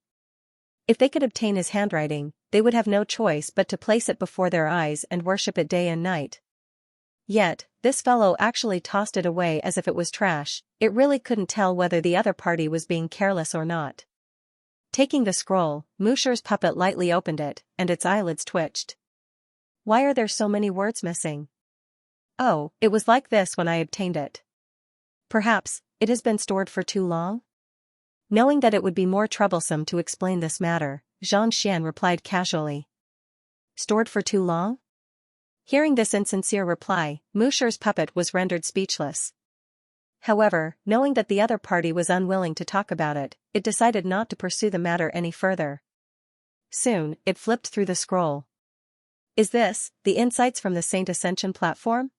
Speaker 1: If they could obtain his handwriting, they would have no choice but to place it before their eyes and worship it day and night. Yet, this fellow actually tossed it away as if it was trash. It really couldn't tell whether the other party was being careless or not. Taking the scroll, Musher's puppet lightly opened it, and its eyelids twitched. Why are there so many words missing? Oh, it was like this when I obtained it. Perhaps, it has been stored for too long? Knowing that it would be more troublesome to explain this matter, Xianxia replied casually. Stored for too long? Hearing this insincere reply, Musher's puppet was rendered speechless. However, knowing that the other party was unwilling to talk about it, it decided not to pursue the matter any further. Soon, it flipped through the scroll. Is this the insights from the Saint Ascension platform?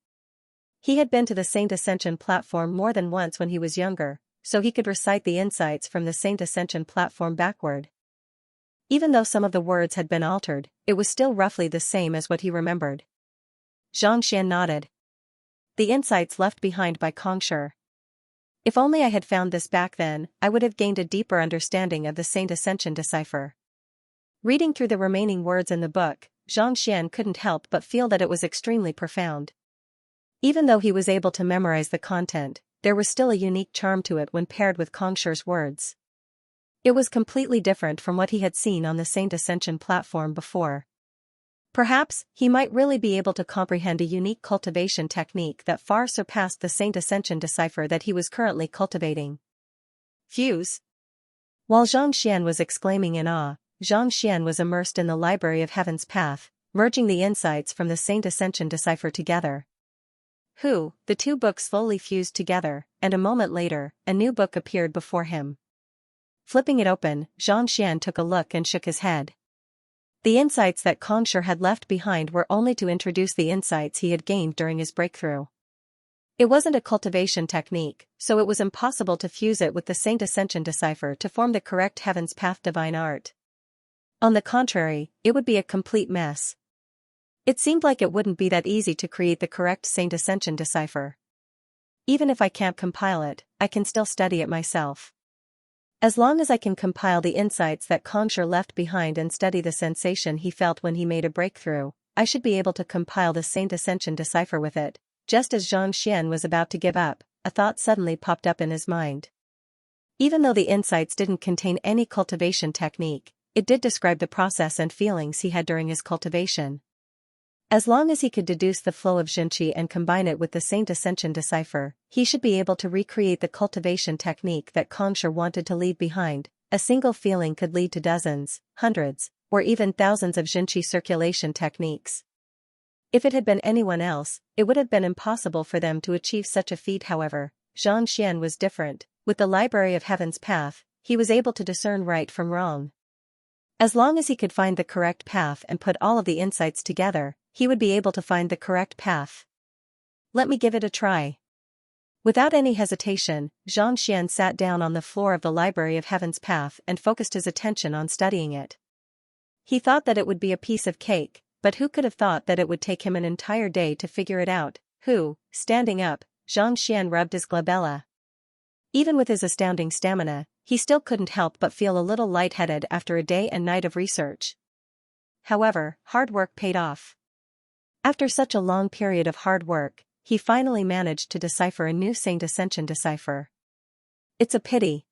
Speaker 1: He had been to the Saint Ascension platform more than once when he was younger, so he could recite the insights from the Saint Ascension platform backward. Even though some of the words had been altered, it was still roughly the same as what he remembered. Xianxia nodded. The insights left behind by Kongsher. If only I had found this back then, I would have gained a deeper understanding of the Saint Ascension decipher. Reading through the remaining words in the book, Xianxia couldn't help but feel that it was extremely profound. Even though he was able to memorize the content, there was still a unique charm to it when paired with Kongsher's words. It was completely different from what he had seen on the Saint Ascension platform before. Perhaps, he might really be able to comprehend a unique cultivation technique that far surpassed the Saint Ascension decipher that he was currently cultivating. Fuse. While Xianxia was exclaiming in awe, Xianxia was immersed in the Library of Heaven's Path, merging the insights from the Saint Ascension decipher together. The two books slowly fused together, and a moment later, a new book appeared before him. Flipping it open, Xianxia took a look and shook his head. The insights that Kongsher had left behind were only to introduce the insights he had gained during his breakthrough. It wasn't a cultivation technique, so it was impossible to fuse it with the Saint Ascension decipher to form the correct Heaven's Path Divine Art. On the contrary, it would be a complete mess. It seemed like it wouldn't be that easy to create the correct Saint Ascension decipher. Even if I can't compile it, I can still study it myself. As long as I can compile the insights that Xianxia left behind and study the sensation he felt when he made a breakthrough, I should be able to compile the Saint Ascension decipher with it. Just as Xianxia was about to give up, a thought suddenly popped up in his mind. Even though the insights didn't contain any cultivation technique, it did describe the process and feelings he had during his cultivation. As long as he could deduce the flow of Xianxia and combine it with the Saint Ascension decipher, he should be able to recreate the cultivation technique that Xianxia wanted to leave behind. A single feeling could lead to dozens, hundreds, or even thousands of Xianxia circulation techniques. If it had been anyone else, it would have been impossible for them to achieve such a feat. However, Xianxia was different. With the Library of Heaven's path, he was able to discern right from wrong. As long as he could find the correct path and put all of the insights together, he would be able to find the correct path. Let me give it a try. Without any hesitation, Xianxia sat down on the floor of the Library of Heaven's path and focused his attention on studying it. He thought that it would be a piece of cake, but who could have thought that it would take him an entire day to figure it out? Standing up, Xianxia rubbed his glabella. Even with his astounding stamina, he still couldn't help but feel a little lightheaded after a day and night of research. However, hard work paid off. After such a long period of hard work, he finally managed to decipher a new Saint Ascension decipher. It's a pity.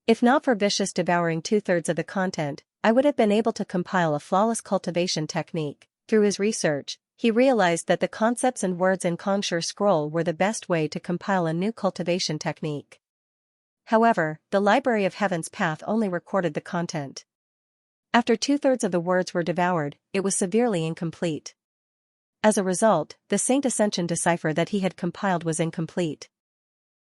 Speaker 1: If not for Vicious devouring 2/3 of the content, I would have been able to compile a flawless cultivation technique. Through his research, he realized that the concepts and words in Xianxia's scroll were the best way to compile a new cultivation technique. However, the Library of Heaven's path only recorded the content. After 2/3 of the words were devoured, it was severely incomplete. As a result, the Saint Ascension decipher that he had compiled was incomplete.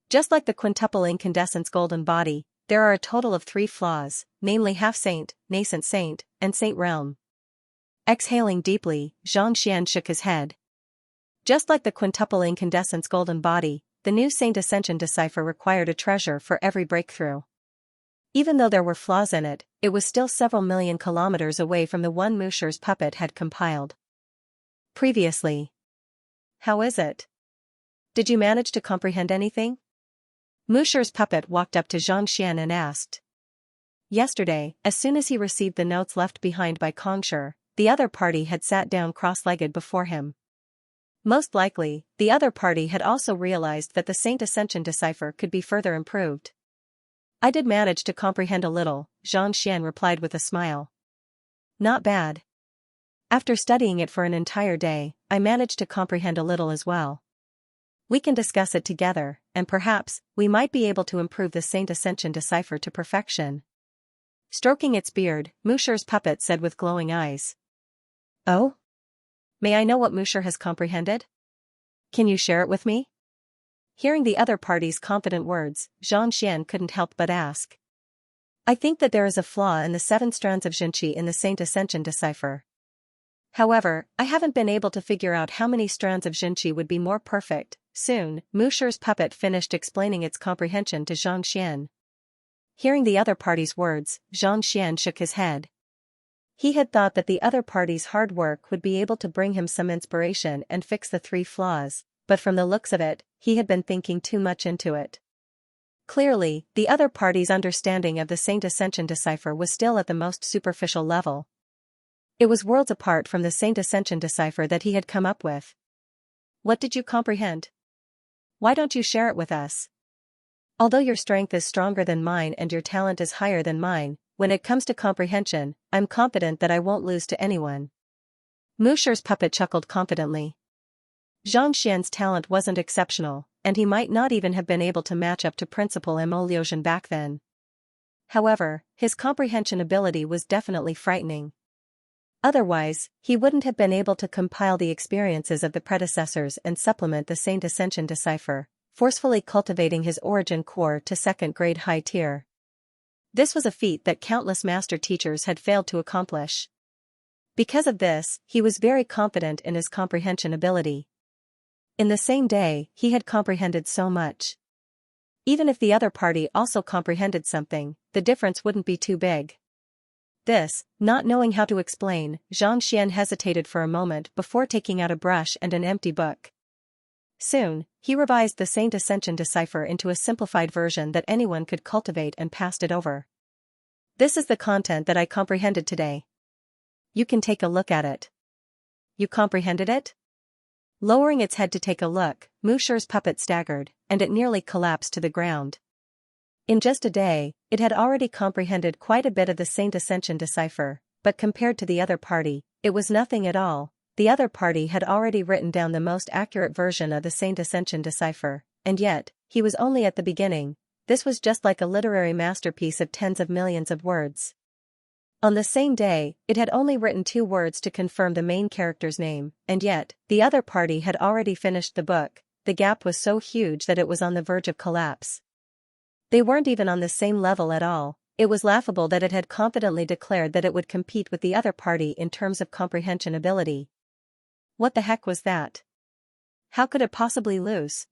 Speaker 1: Just like the quintuple incandescence golden body, there are a total of 3 flaws, namely half-saint, nascent saint, and saint realm. Exhaling deeply, Xianxia shook his head. Just like the quintuple incandescence golden body, the new Saint Ascension decipher required a treasure for every breakthrough. Even though there were flaws in it, it was still several million kilometers away from the one Musher's puppet had compiled. Previously. How is it? Did you manage to comprehend anything? Musher's puppet walked up to Xianxia and asked. Yesterday, as soon as he received the notes left behind by Xianxia, the other party had sat down cross-legged before him. Most likely, the other party had also realized that the Saint Ascension decipher could be further improved. I did manage to comprehend a little, Xianxia replied with a smile. Not bad. After studying it for an entire day, I managed to comprehend a little as well. We can discuss it together, and perhaps, we might be able to improve the Saint Ascension decipher to perfection. Stroking its beard, Musher's puppet said with glowing eyes. Oh? May I know what Musher has comprehended? Can you share it with me? Hearing the other party's confident words, Xianxia couldn't help but ask. I think that there is a flaw in the 7 strands of Xianxia in the Saint Ascension decipher. However, I haven't been able to figure out how many strands of Xianxia would be more perfect. Soon, Musher's puppet finished explaining its comprehension to Xianxia. Hearing the other party's words, Xianxia shook his head. He had thought that the other party's hard work would be able to bring him some inspiration and fix the 3 flaws, but from the looks of it, he had been thinking too much into it. Clearly, the other party's understanding of the Saint Ascension decipher was still at the most superficial level. It was worlds apart from the Saint Ascension decipher that he had come up with. What did you comprehend? Why don't you share it with us? Although your strength is stronger than mine and your talent is higher than mine, when it comes to comprehension, I'm confident that I won't lose to anyone. Musher's puppet chuckled confidently. Xianxia's talent wasn't exceptional, and he might not even have been able to match up to Principal Emoliosian back then. However, his comprehension ability was definitely frightening. Otherwise, he wouldn't have been able to compile the experiences of the predecessors and supplement the Saint Ascension decipher, forcefully cultivating his origin core to 2nd grade high tier. This was a feat that countless master teachers had failed to accomplish. Because of this, he was very confident in his comprehension ability. In the same day, he had comprehended so much. Even if the other party also comprehended something, the difference wouldn't be too big. This, not knowing how to explain, Xianxia hesitated for a moment before taking out a brush and an empty book. Soon, he revised the Saint Ascension decipher into a simplified version that anyone could cultivate and passed it over. This is the content that I comprehended today. You can take a look at it. You comprehended it? Lowering its head to take a look, Musher's puppet staggered, and it nearly collapsed to the ground. In just a day, it had already comprehended quite a bit of the Saint Ascension decipher, but compared to the other party, it was nothing at all. The other party had already written down the most accurate version of the Saint Ascension decipher, and yet, he was only at the beginning. This was just like a literary masterpiece of tens of millions of words. On the same day, it had only written 2 words to confirm the main character's name, and yet, the other party had already finished the book. The gap was so huge that it was on the verge of collapse. They weren't even on the same level at all. It was laughable that it had confidently declared that it would compete with the other party in terms of comprehension ability. What the heck was that? How could it possibly lose?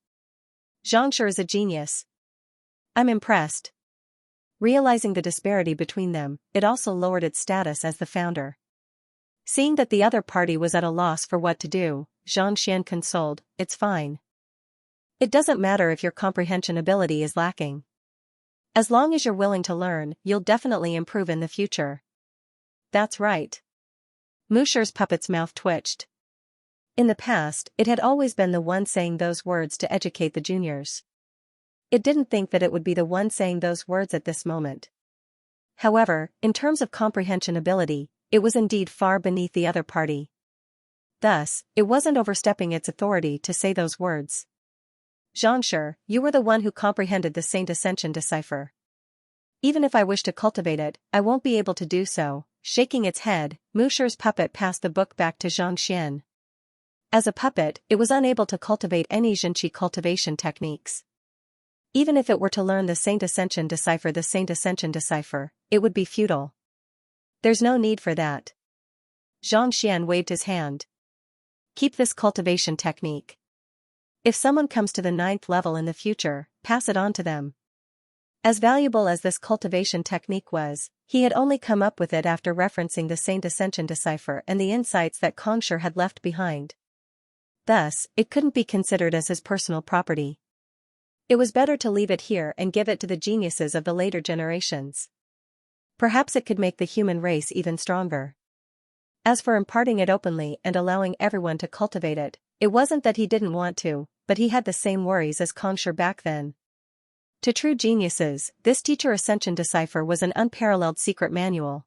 Speaker 1: Xianxia is a genius. I'm impressed. Realizing the disparity between them, it also lowered its status as the founder. Seeing that the other party was at a loss for what to do, Xianxia consoled, "It's fine. It doesn't matter if your comprehension ability is lacking. As long as you're willing to learn, you'll definitely improve in the future." That's right. Musher's puppet's mouth twitched. In the past, it had always been the one saying those words to educate the juniors. It didn't think that it would be the one saying those words at this moment. However, in terms of comprehension ability, it was indeed far beneath the other party. Thus, it wasn't overstepping its authority to say those words. "Xianxia, you were the one who comprehended the Saint Ascension decipher. Even if I wish to cultivate it, I won't be able to do so." Shaking its head, Musher's puppet passed the book back to Xianxia. As a puppet, it was unable to cultivate any Xianxia cultivation techniques. Even if it were to learn the Saint Ascension decipher, it would be futile. There's no need for that. Xianxia waved his hand. Keep this cultivation technique. If someone comes to the 9th level in the future, pass it on to them. As valuable as this cultivation technique was, he had only come up with it after referencing the Saint Ascension decipher and the insights that Xianxia had left behind. Thus, it couldn't be considered as his personal property. It was better to leave it here and give it to the geniuses of the later generations. Perhaps it could make the human race even stronger. As for imparting it openly and allowing everyone to cultivate it, it wasn't that he didn't want to, but he had the same worries as Xianxia back then. To true geniuses, this Teacher Ascension decipher was an unparalleled secret manual.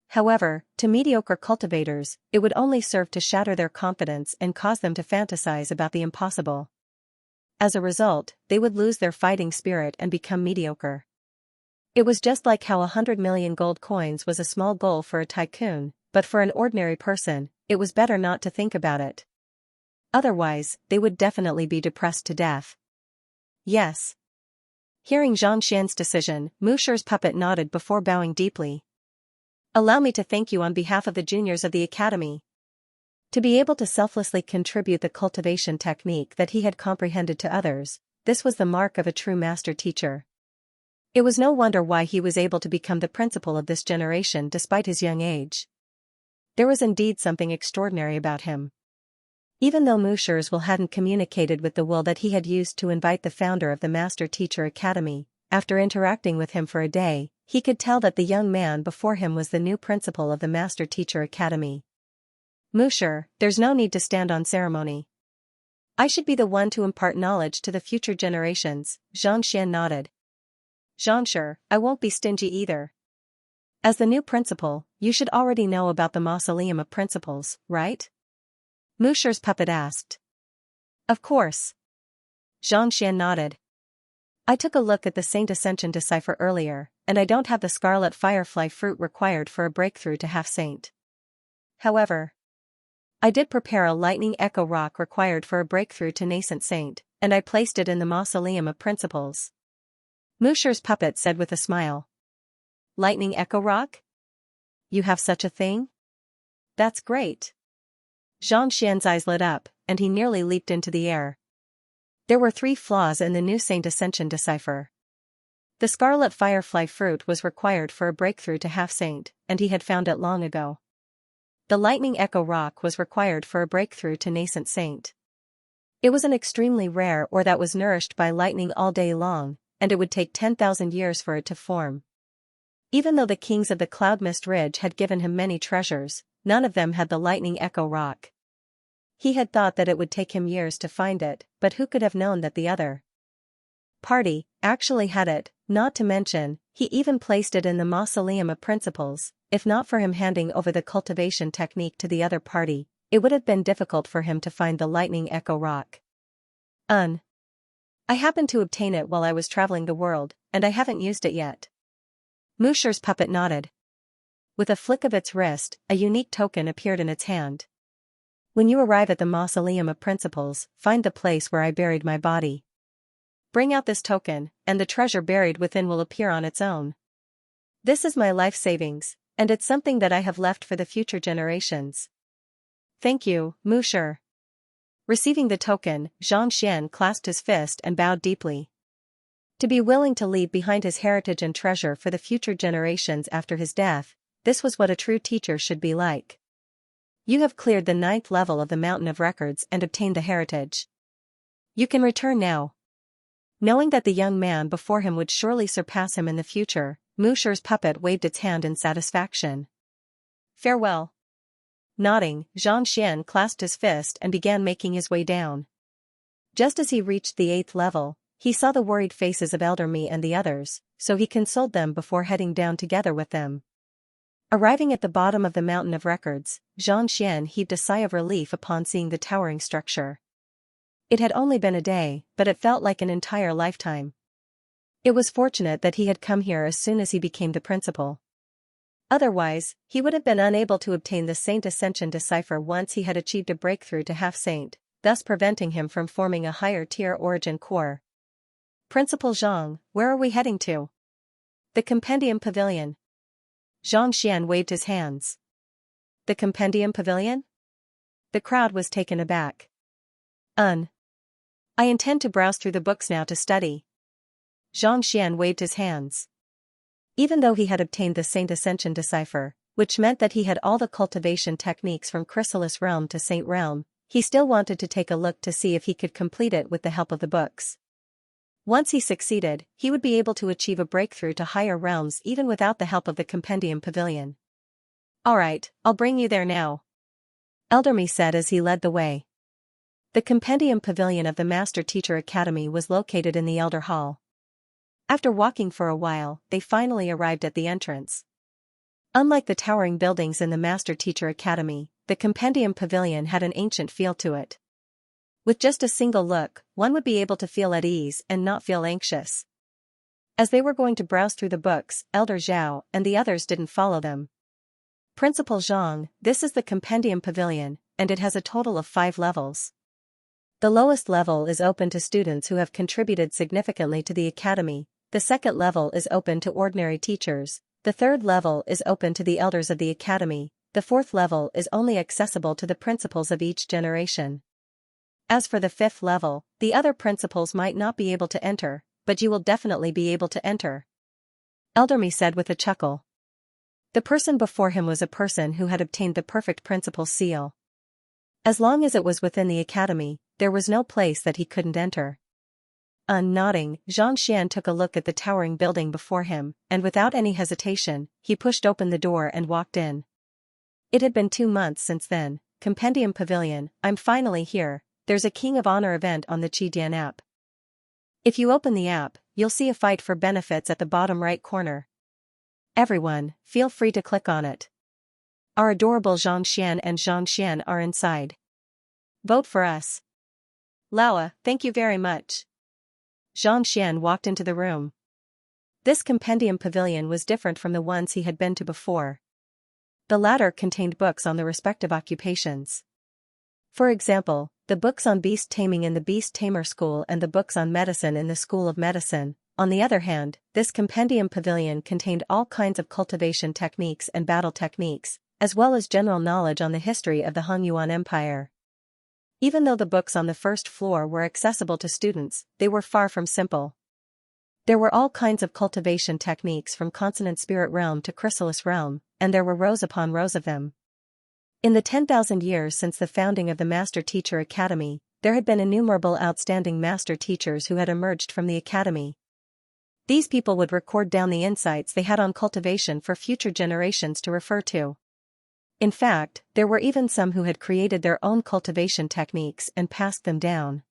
Speaker 1: However, to mediocre cultivators, it would only serve to shatter their confidence and cause them to fantasize about the impossible. As a result, they would lose their fighting spirit and become mediocre. It was just like how 100 million gold coins was a small goal for a tycoon, but for an ordinary person, it was better not to think about it. Otherwise, they would definitely be depressed to death. Yes. Hearing Xianxia's decision, Musher's puppet nodded before bowing deeply. "Allow me to thank you on behalf of the juniors of the academy." To be able to selflessly contribute the cultivation technique that he had comprehended to others, this was the mark of a true master teacher. It was no wonder why he was able to become the principal of this generation despite his young age. There was indeed something extraordinary about him. Even though Musher's will hadn't communicated with the will that he had used to invite the founder of the Master Teacher Academy, after interacting with him for a day, he could tell that the young man before him was the new principal of the Master Teacher Academy. "Musher, there's no need to stand on ceremony. I should be the one to impart knowledge to the future generations." Xianxia nodded. "Xianxia, I won't be stingy either. As the new principal, you should already know about the Mausoleum of Principles, right?" Musher's puppet asked. "Of course." Xianxia nodded. "I took a look at the Saint Ascension decipher earlier, and I don't have the scarlet firefly fruit required for a breakthrough to half saint. However, I did prepare a lightning echo rock required for a breakthrough to nascent saint, and I placed it in the Mausoleum of Principles." Musher's puppet said with a smile. "Lightning echo rock? You have such a thing? That's great." Xianxia's eyes lit up, and he nearly leaped into the air. There were 3 flaws in the new Saint Ascension decipher. The scarlet firefly fruit was required for a breakthrough to half saint, and he had found it long ago. The lightning echo rock was required for a breakthrough to nascent saint. It was an extremely rare ore that was nourished by lightning all day long, and it would take 10,000 years for it to form. Even though the kings of the Cloud Mist Ridge had given him many treasures, none of them had the lightning echo rock. He had thought that it would take him years to find it, but who could have known that the other party actually had it, not to mention, he even placed it in the Mausoleum of Principles. If not for him handing over the cultivation technique to the other party, it would have been difficult for him to find the lightning echo rock. I happened to obtain it while I was traveling the world, and I haven't used it yet. Musher's puppet nodded. With a flick of its wrist, a unique token appeared in its hand. When you arrive at the Mausoleum of Principles, find the place where I buried my body. Bring out this token, and the treasure buried within will appear on its own. This is my life savings, and it's something that I have left for the future generations. Thank you, Musher. Receiving the token, Xianxia clasped his fist and bowed deeply. To be willing to leave behind his heritage and treasure for the future generations after his death, this was what a true teacher should be like. You have cleared the 9th level of the Mountain of Records and obtained the heritage. You can return now. Knowing that the young man before him would surely surpass him in the future, Musher's puppet waved its hand in satisfaction. Farewell. Nodding, Xianxia clasped his fist and began making his way down. Just as he reached the 8th level, he saw the worried faces of Elder Me and the others, so he consoled them before heading down together with them. Arriving at the bottom of the Mountain of Records, Xianxia heaved a sigh of relief upon seeing the towering structure. It had only been a day, but it felt like an entire lifetime. It was fortunate that he had come here as soon as he became the principal. Otherwise, he would have been unable to obtain the Saint Ascension decipher once he had achieved a breakthrough to half-saint, thus preventing him from forming a higher-tier origin core. Principal Zhang, where are we heading to? The Compendium Pavilion. Xianxia waved his hands. The Compendium Pavilion? The crowd was taken aback. I intend to browse through the books now to study. Xianxia waved his hands. Even though he had obtained the Saint Ascension decipher, which meant that he had all the cultivation techniques from Chrysalis Realm to Saint Realm, he still wanted to take a look to see if he could complete it with the help of the books. Once he succeeded, he would be able to achieve a breakthrough to higher realms even without the help of the Compendium Pavilion. Alright, I'll bring you there now. Elder Me said as he led the way. The Compendium Pavilion of the Master Teacher Academy was located in the Elder Hall. After walking for a while, they finally arrived at the entrance. Unlike the towering buildings in the Master Teacher Academy, the Compendium Pavilion had an ancient feel to it. With just a single look, one would be able to feel at ease and not feel anxious. As they were going to browse through the books, Elder Zhao and the others didn't follow them. Principal Zhang, this is the Compendium Pavilion, and it has a total of 5 levels. The lowest level is open to students who have contributed significantly to the academy, the second level is open to ordinary teachers, the third level is open to the elders of the academy, the fourth level is only accessible to the principals of each generation. As for the 5th level, the other principals might not be able to enter, but you will definitely be able to enter. Elder Me said with a chuckle. The person before him was a person who had obtained the perfect principal seal. As long as it was within the academy, there was no place that he couldn't enter. Nodding, Xianxia took a look at the towering building before him, and without any hesitation, he pushed open the door and walked in. It had been 2 months since then. Compendium Pavilion, I'm finally here. There's a King of Honor event on the Qidian app. If you open the app, you'll see a fight for benefits at the bottom right corner. Everyone, feel free to click on it. Our adorable Xianxia and Xianxia are inside. Vote for us. Laowa, thank you very much. Xianxia walked into the room. This Compendium Pavilion was different from the ones he had been to before. The latter contained books on the respective occupations. For example, the books on beast taming in the Beast Tamer School and the books on medicine in the School of Medicine. On the other hand, this Compendium Pavilion contained all kinds of cultivation techniques and battle techniques, as well as general knowledge on the history of the Hongyuan Empire. Even though the books on the first floor were accessible to students, they were far from simple. There were all kinds of cultivation techniques from Consonant Spirit Realm to Chrysalis Realm, and there were rows upon rows of them. In the 10,000 years since the founding of the Master Teacher Academy, there had been innumerable outstanding master teachers who had emerged from the academy. These people would record down the insights they had on cultivation for future generations to refer to. In fact, there were even some who had created their own cultivation techniques and passed them down.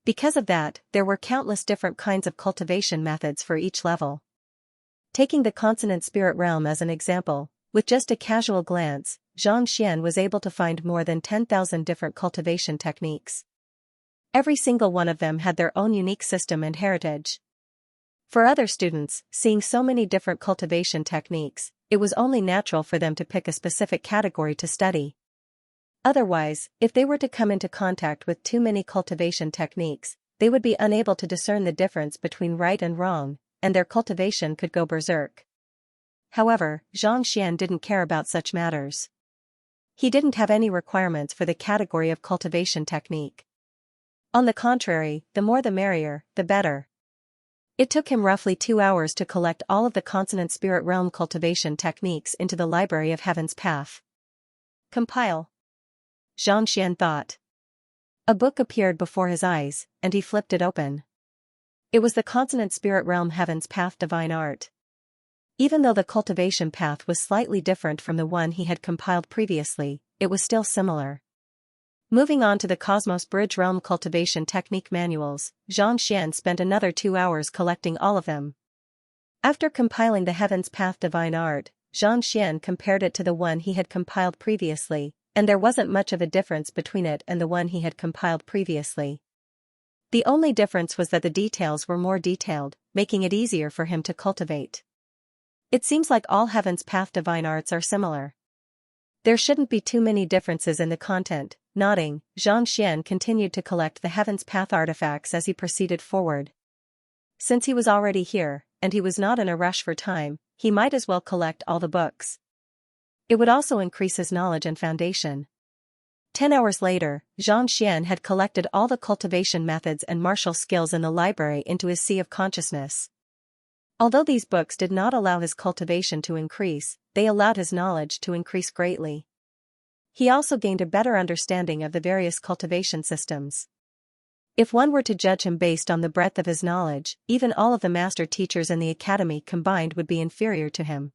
Speaker 1: Because of that, there were countless different kinds of cultivation methods for each level. Taking the consonant spirit realm as an example, with just a casual glance, Xianxia was able to find more than 10,000 different cultivation techniques. Every single one of them had their own unique system and heritage. For other students, seeing so many different cultivation techniques, it was only natural for them to pick a specific category to study. Otherwise, if they were to come into contact with too many cultivation techniques, they would be unable to discern the difference between right and wrong, and their cultivation could go berserk. However, Xianxia didn't care about such matters. He didn't have any requirements for the category of cultivation technique. On the contrary, the more the merrier, the better. It took him roughly 2 hours to collect all of the consonant spirit realm cultivation techniques into the Library of Heaven's Path. Compile. Xianxia thought. A book appeared before his eyes, and he flipped it open. It was the consonant spirit realm Heaven's Path Divine Art. Even though the cultivation path was slightly different from the one he had compiled previously, it was still similar. Moving on to the Cosmos Bridge Realm Cultivation Technique Manuals, Xianxia spent another 2 hours collecting all of them. After compiling the Heaven's Path Divine Art, Xianxia compared it to the one he had compiled previously, and there wasn't much of a difference between it and the one he had compiled previously. The only difference was that the details were more detailed, making it easier for him to cultivate. It seems like all Heaven's Path Divine Arts are similar. There shouldn't be too many differences in the content. Nodding, Xianxia continued to collect the Heaven's Path artifacts as he proceeded forward. Since he was already here, and he was not in a rush for time, he might as well collect all the books. It would also increase his knowledge and foundation. 10 hours later, Xianxia had collected all the cultivation methods and martial skills in the library into his sea of consciousness. Although these books did not allow his cultivation to increase, they allowed his knowledge to increase greatly. He also gained a better understanding of the various cultivation systems. If one were to judge him based on the breadth of his knowledge, even all of the master teachers in the academy combined would be inferior to him.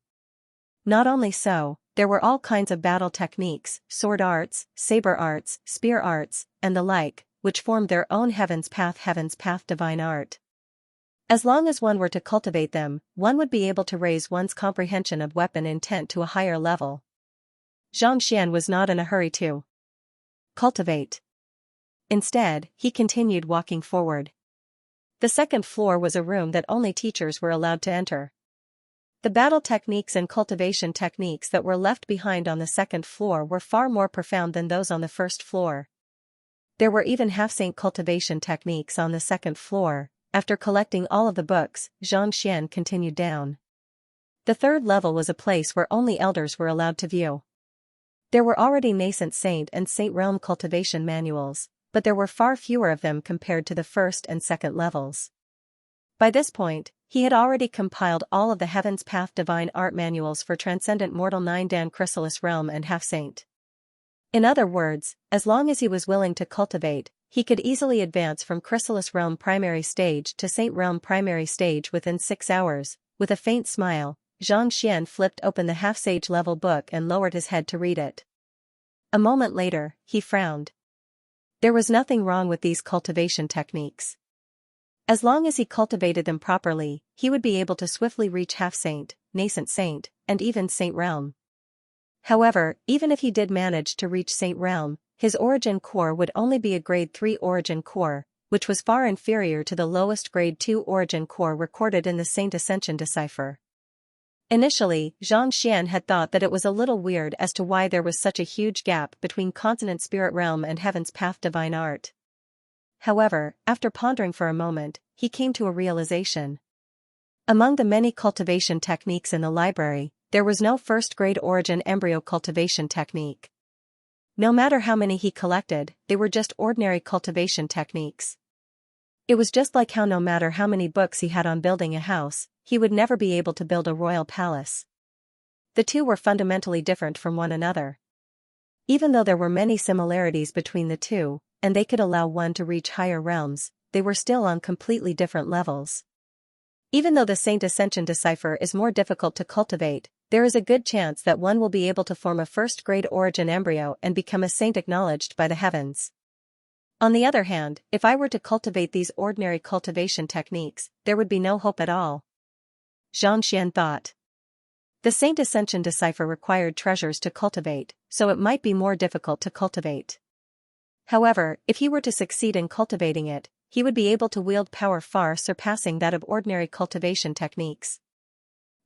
Speaker 1: Not only so, there were all kinds of battle techniques, sword arts, saber arts, spear arts, and the like, which formed their own Heaven's Path Divine Art. As long as one were to cultivate them, one would be able to raise one's comprehension of weapon intent to a higher level. Xianxia was not in a hurry to cultivate. Instead, he continued walking forward. The second floor was a room that only teachers were allowed to enter. The battle techniques and cultivation techniques that were left behind on the second floor were far more profound than those on the first floor. There were even half-saint cultivation techniques on the second floor. After collecting all of the books, Xianxia continued down. The third level was a place where only elders were allowed to view. There were already nascent saint and saint realm cultivation manuals, but there were far fewer of them compared to the first and second levels. By this point, he had already compiled all of the Heaven's Path Divine Art manuals for Transcendent Mortal 9 Dan Chrysalis Realm and Half Saint. In other words, as long as he was willing to cultivate, he could easily advance from Chrysalis Realm Primary Stage to Saint Realm Primary Stage within 6 hours. With a faint smile, Xianxia flipped open the half-sage level book and lowered his head to read it. A moment later, he frowned. There was nothing wrong with these cultivation techniques. As long as he cultivated them properly, he would be able to swiftly reach half-saint, nascent saint, and even saint realm. However, even if he did manage to reach saint realm, his origin core would only be a grade 3 origin core, which was far inferior to the lowest grade 2 origin core recorded in the Saint Ascension Decipher. Initially, Xianxia had thought that it was a little weird as to why there was such a huge gap between Consonant Spirit Realm and Heaven's Path Divine Art. However, after pondering for a moment, he came to a realization. Among the many cultivation techniques in the library, there was no first-grade origin embryo cultivation technique. No matter how many he collected, they were just ordinary cultivation techniques. It was just like how no matter how many books he had on building a house, he would never be able to build a royal palace. The two were fundamentally different from one another. Even though there were many similarities between the two, and they could allow one to reach higher realms, they were still on completely different levels. Even though the Saint Ascension Decipher is more difficult to cultivate, there is a good chance that one will be able to form a first-grade origin embryo and become a saint acknowledged by the heavens. On the other hand, if I were to cultivate these ordinary cultivation techniques, there would be no hope at all. Xianxia thought. The Saint Ascension Decipher required treasures to cultivate, so it might be more difficult to cultivate. However, if he were to succeed in cultivating it, he would be able to wield power far surpassing that of ordinary cultivation techniques.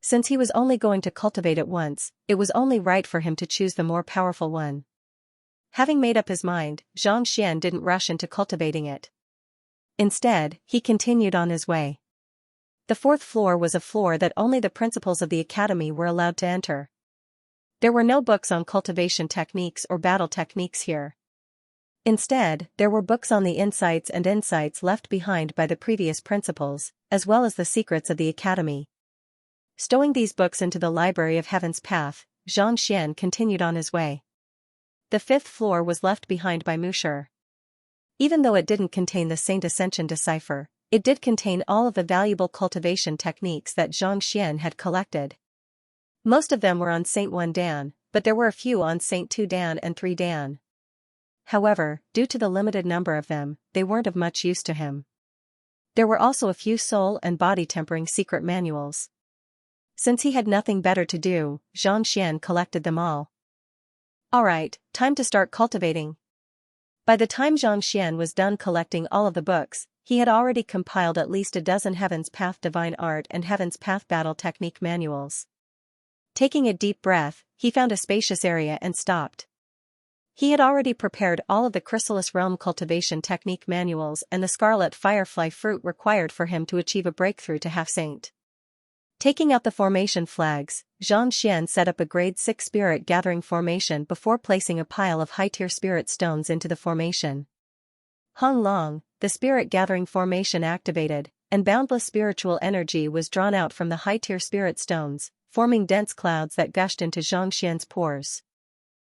Speaker 1: Since he was only going to cultivate it once, it was only right for him to choose the more powerful one. Having made up his mind, Xianxia didn't rush into cultivating it. Instead, he continued on his way. The fourth floor was a floor that only the principals of the academy were allowed to enter. There were no books on cultivation techniques or battle techniques here. Instead, there were books on the insights left behind by the previous principals, as well as the secrets of the academy. Stowing these books into the Library of Heaven's Path, Xianxia continued on his way. The fifth floor was left behind by Musher. Even though it didn't contain the Saint Ascension Decipher, it did contain all of the valuable cultivation techniques that Xianxia had collected. Most of them were on Saint 1 Dan, but there were a few on Saint 2 Dan and 3 Dan. However, due to the limited number of them, they weren't of much use to him. There were also a few soul and body tempering secret manuals. Since he had nothing better to do, Xianxia collected them all. Alright, time to start cultivating. By the time Xianxia was done collecting all of the books, he had already compiled at least a dozen Heaven's Path Divine Art and Heaven's Path Battle Technique manuals. Taking a deep breath, he found a spacious area and stopped. He had already prepared all of the Chrysalis Realm cultivation technique manuals and the scarlet firefly fruit required for him to achieve a breakthrough to half-saint. Taking out the formation flags, Xianxia set up a grade 6 spirit gathering formation before placing a pile of high-tier spirit stones into the formation. Hung Long, the spirit gathering formation activated, and boundless spiritual energy was drawn out from the high-tier spirit stones, forming dense clouds that gushed into Xianxia's pores.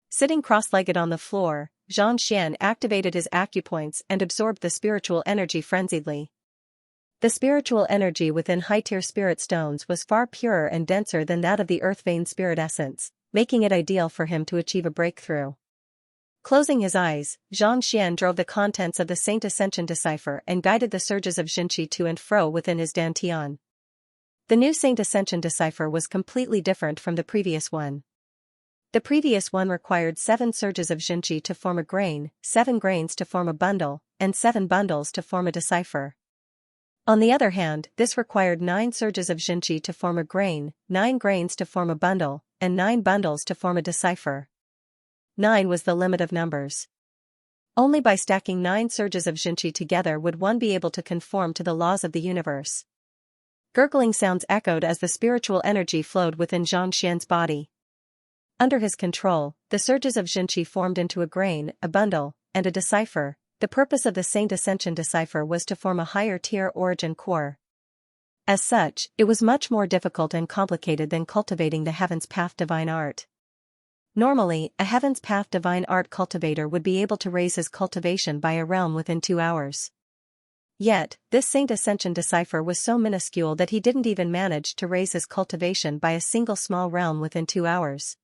Speaker 1: Sitting cross-legged on the floor, Xianxia activated his acupoints and absorbed the spiritual energy frenziedly. The spiritual energy within high-tier spirit stones was far purer and denser than that of the earth vein spirit essence, making it ideal for him to achieve a breakthrough. Closing his eyes, Xianxia drove the contents of the Saint Ascension Decipher and guided the surges of Xinqi to and fro within his dantian. The new Saint Ascension Decipher was completely different from the previous one. The previous one required 7 surges of Xinqi to form a grain, 7 grains to form a bundle, and 7 bundles to form a decipher. On the other hand, this required 9 surges of Xinqi to form a grain, 9 grains to form a bundle, and 9 bundles to form a decipher. 9 was the limit of numbers. Only by stacking 9 surges of Xinqi together would one be able to conform to the laws of the universe. Gurgling sounds echoed as the spiritual energy flowed within Xianxia's body. Under his control, the surges of Xinqi formed into a grain, a bundle, and a decipher. The purpose of the Saint Ascension Decipher was to form a higher-tier origin core. As such, it was much more difficult and complicated than cultivating the Heaven's Path Divine Art. Normally, a Heaven's Path Divine Art cultivator would be able to raise his cultivation by a realm within 2 hours. Yet, this Saint Ascension Decipher was so minuscule that he didn't even manage to raise his cultivation by a single small realm within 2 hours.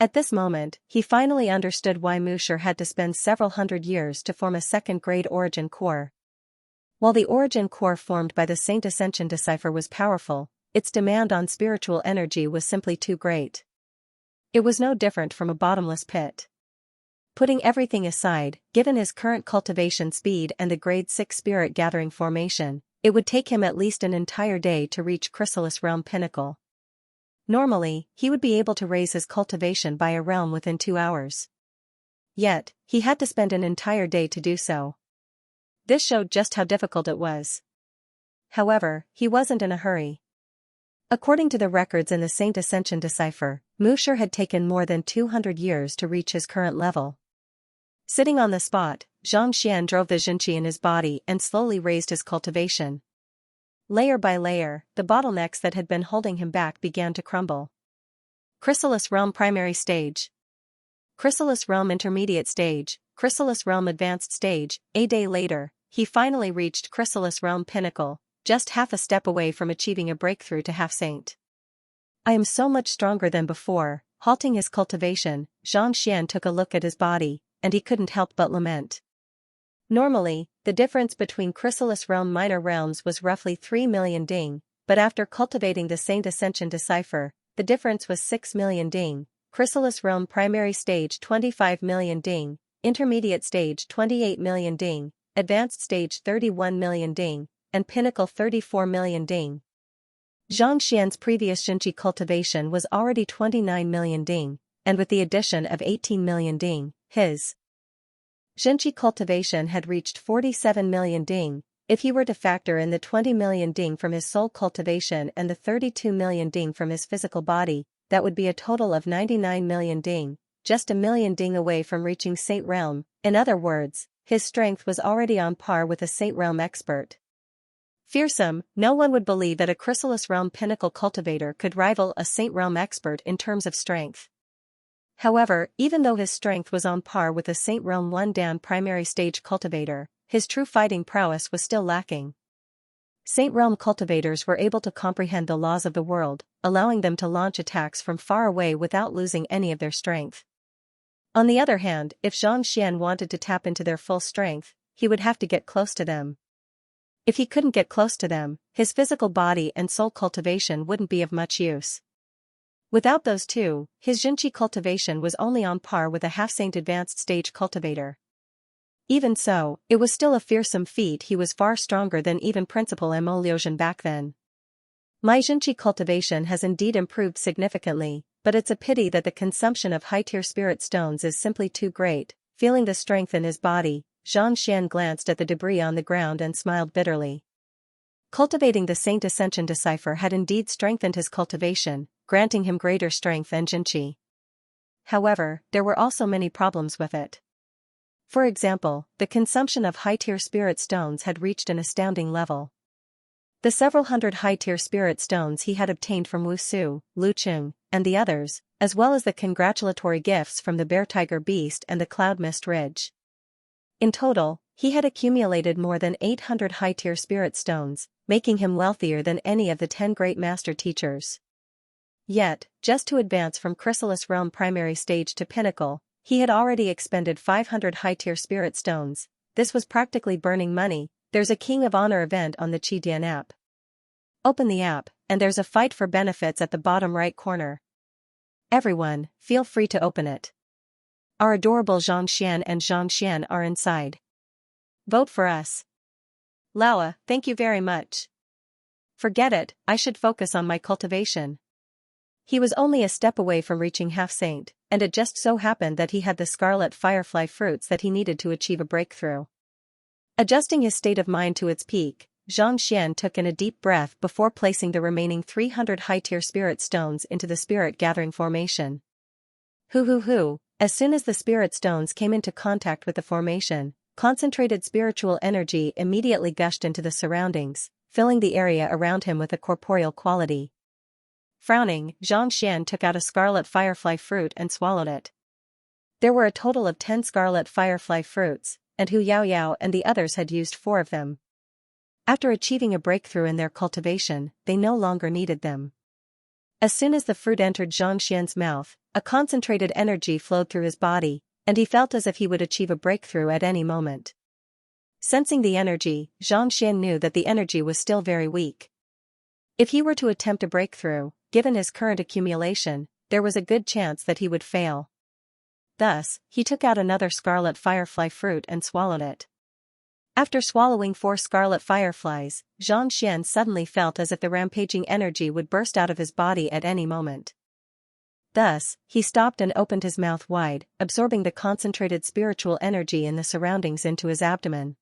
Speaker 1: At this moment, he finally understood why Musher had to spend several hundred years to form a second-grade origin core. While the origin core formed by the Saint Ascension Decipher was powerful, its demand on spiritual energy was simply too great. It was no different from a bottomless pit. Putting everything aside, given his current cultivation speed and the grade 6 spirit gathering formation, it would take him at least an entire day to reach Chrysalis Realm Pinnacle. Normally, he would be able to raise his cultivation by a realm within 2 hours. Yet, he had to spend an entire day to do so. This showed just how difficult it was. However, he wasn't in a hurry. According to the records in the Saint Ascension Decipher, Musher had taken more than 200 years to reach his current level. Sitting on the spot, Xianxia drove the Xinqi in his body and slowly raised his cultivation. Layer by layer, the bottlenecks that had been holding him back began to crumble. Chrysalis Realm Primary Stage. Chrysalis Realm Intermediate Stage, Chrysalis Realm Advanced Stage. A day later, he finally reached Chrysalis Realm Pinnacle, just half a step away from achieving a breakthrough to half-saint. I am so much stronger than before. Halting his cultivation, Xianxia took a look at his body, and he couldn't help but lament. Normally, the difference between Chrysalis Realm minor realms was roughly 3 million ding, but after cultivating the Saint Ascension Decipher, the difference was 6 million ding. Chrysalis Realm Primary Stage 25 million ding, Intermediate Stage 28 million ding, Advanced Stage 31 million ding, and Pinnacle 34 million ding. Xianxia's previous Xianxia cultivation was already 29 million ding, and with the addition of 18 million ding, his Xianxia cultivation had reached 47 million ding. If he were to factor in the 20 million ding from his soul cultivation and the 32 million ding from his physical body, that would be a total of 99 million ding, just a million ding away from reaching Saint Realm. In other words, his strength was already on par with a Saint Realm expert. Fearsome, no one would believe that a Chrysalis Realm Pinnacle cultivator could rival a Saint Realm expert in terms of strength. However, even though his strength was on par with a Saint Realm 1 primary stage cultivator, his true fighting prowess was still lacking. Saint Realm cultivators were able to comprehend the laws of the world, allowing them to launch attacks from far away without losing any of their strength. On the other hand, if Xianxia wanted to tap into their full strength, he would have to get close to them. If he couldn't get close to them, his physical body and soul cultivation wouldn't be of much use. Without those two, his Xianxia cultivation was only on par with a half-saint advanced stage cultivator. Even so, it was still a fearsome feat. He was far stronger than even Principal Mo Liuxian back then. My Xianxia cultivation has indeed improved significantly, but it's a pity that the consumption of high-tier spirit stones is simply too great. Feeling the strength in his body, Xianxia glanced at the debris on the ground and smiled bitterly. Cultivating the Saint Ascension Decipher had indeed strengthened his cultivation, granting him greater strength and Xianxia. However, there were also many problems with it. For example, the consumption of high-tier spirit stones had reached an astounding level. The several hundred high-tier spirit stones he had obtained from Wu Su, Lu Cheng, and the others, as well as the congratulatory gifts from the Bear Tiger Beast and the Cloud Mist Ridge. In total, he had accumulated more than 800 high-tier spirit stones, making him wealthier than any of the 10 great master teachers. Yet, just to advance from Chrysalis Realm primary stage to Pinnacle, he had already expended 500 high-tier spirit stones. This was practically burning money. There's a King of Honor event on the Qidian app. Open the app, and there's a fight for benefits at the bottom right corner. Everyone, feel free to open it. Our adorable Xianxia and Xianxia are inside. Vote for us. Laowa, thank you very much. Forget it, I should focus on my cultivation. He was only a step away from reaching half-saint, and it just so happened that he had the scarlet firefly fruits that he needed to achieve a breakthrough. Adjusting his state of mind to its peak, Xianxia took in a deep breath before placing the remaining 300 high-tier spirit stones into the spirit-gathering formation. Hoo. As soon as the spirit stones came into contact with the formation, concentrated spiritual energy immediately gushed into the surroundings, filling the area around him with a corporeal quality. Frowning, Xianxia took out a scarlet firefly fruit and swallowed it. There were a total of 10 scarlet firefly fruits, and Hu Yaoyao and the others had used 4 of them. After achieving a breakthrough in their cultivation, they no longer needed them. As soon as the fruit entered Xianxia's mouth, a concentrated energy flowed through his body, and he felt as if he would achieve a breakthrough at any moment. Sensing the energy, Xianxia knew that the energy was still very weak. If he were to attempt a breakthrough, given his current accumulation, there was a good chance that he would fail. Thus, he took out another scarlet firefly fruit and swallowed it. After swallowing 4 scarlet fireflies, Xianxia suddenly felt as if the rampaging energy would burst out of his body at any moment. Thus, he stopped and opened his mouth wide, absorbing the concentrated spiritual energy in the surroundings into his abdomen.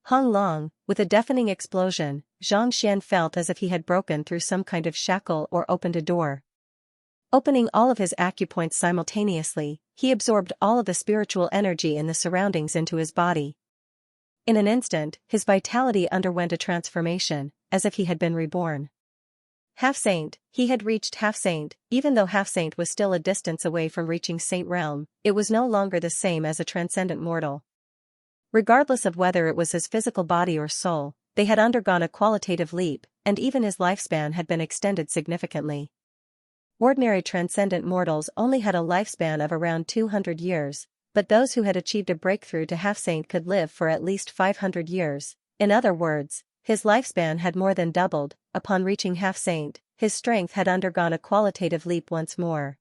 Speaker 1: Hung long, with a deafening explosion, Xianxia felt as if he had broken through some kind of shackle or opened a door. Opening all of his acupoints simultaneously, he absorbed all of the spiritual energy in the surroundings into his body. In an instant, his vitality underwent a transformation, as if he had been reborn. Half-Saint, he had reached Half-Saint. Even though Half-Saint was still a distance away from reaching Saint Realm, it was no longer the same as a transcendent mortal. Regardless of whether it was his physical body or soul, they had undergone a qualitative leap, and even his lifespan had been extended significantly. Ordinary transcendent mortals only had a lifespan of around 200 years, but those who had achieved a breakthrough to Half-Saint could live for at least 500 years. In other words, his lifespan had more than doubled. Upon reaching Half-Saint, his strength had undergone a qualitative leap once more.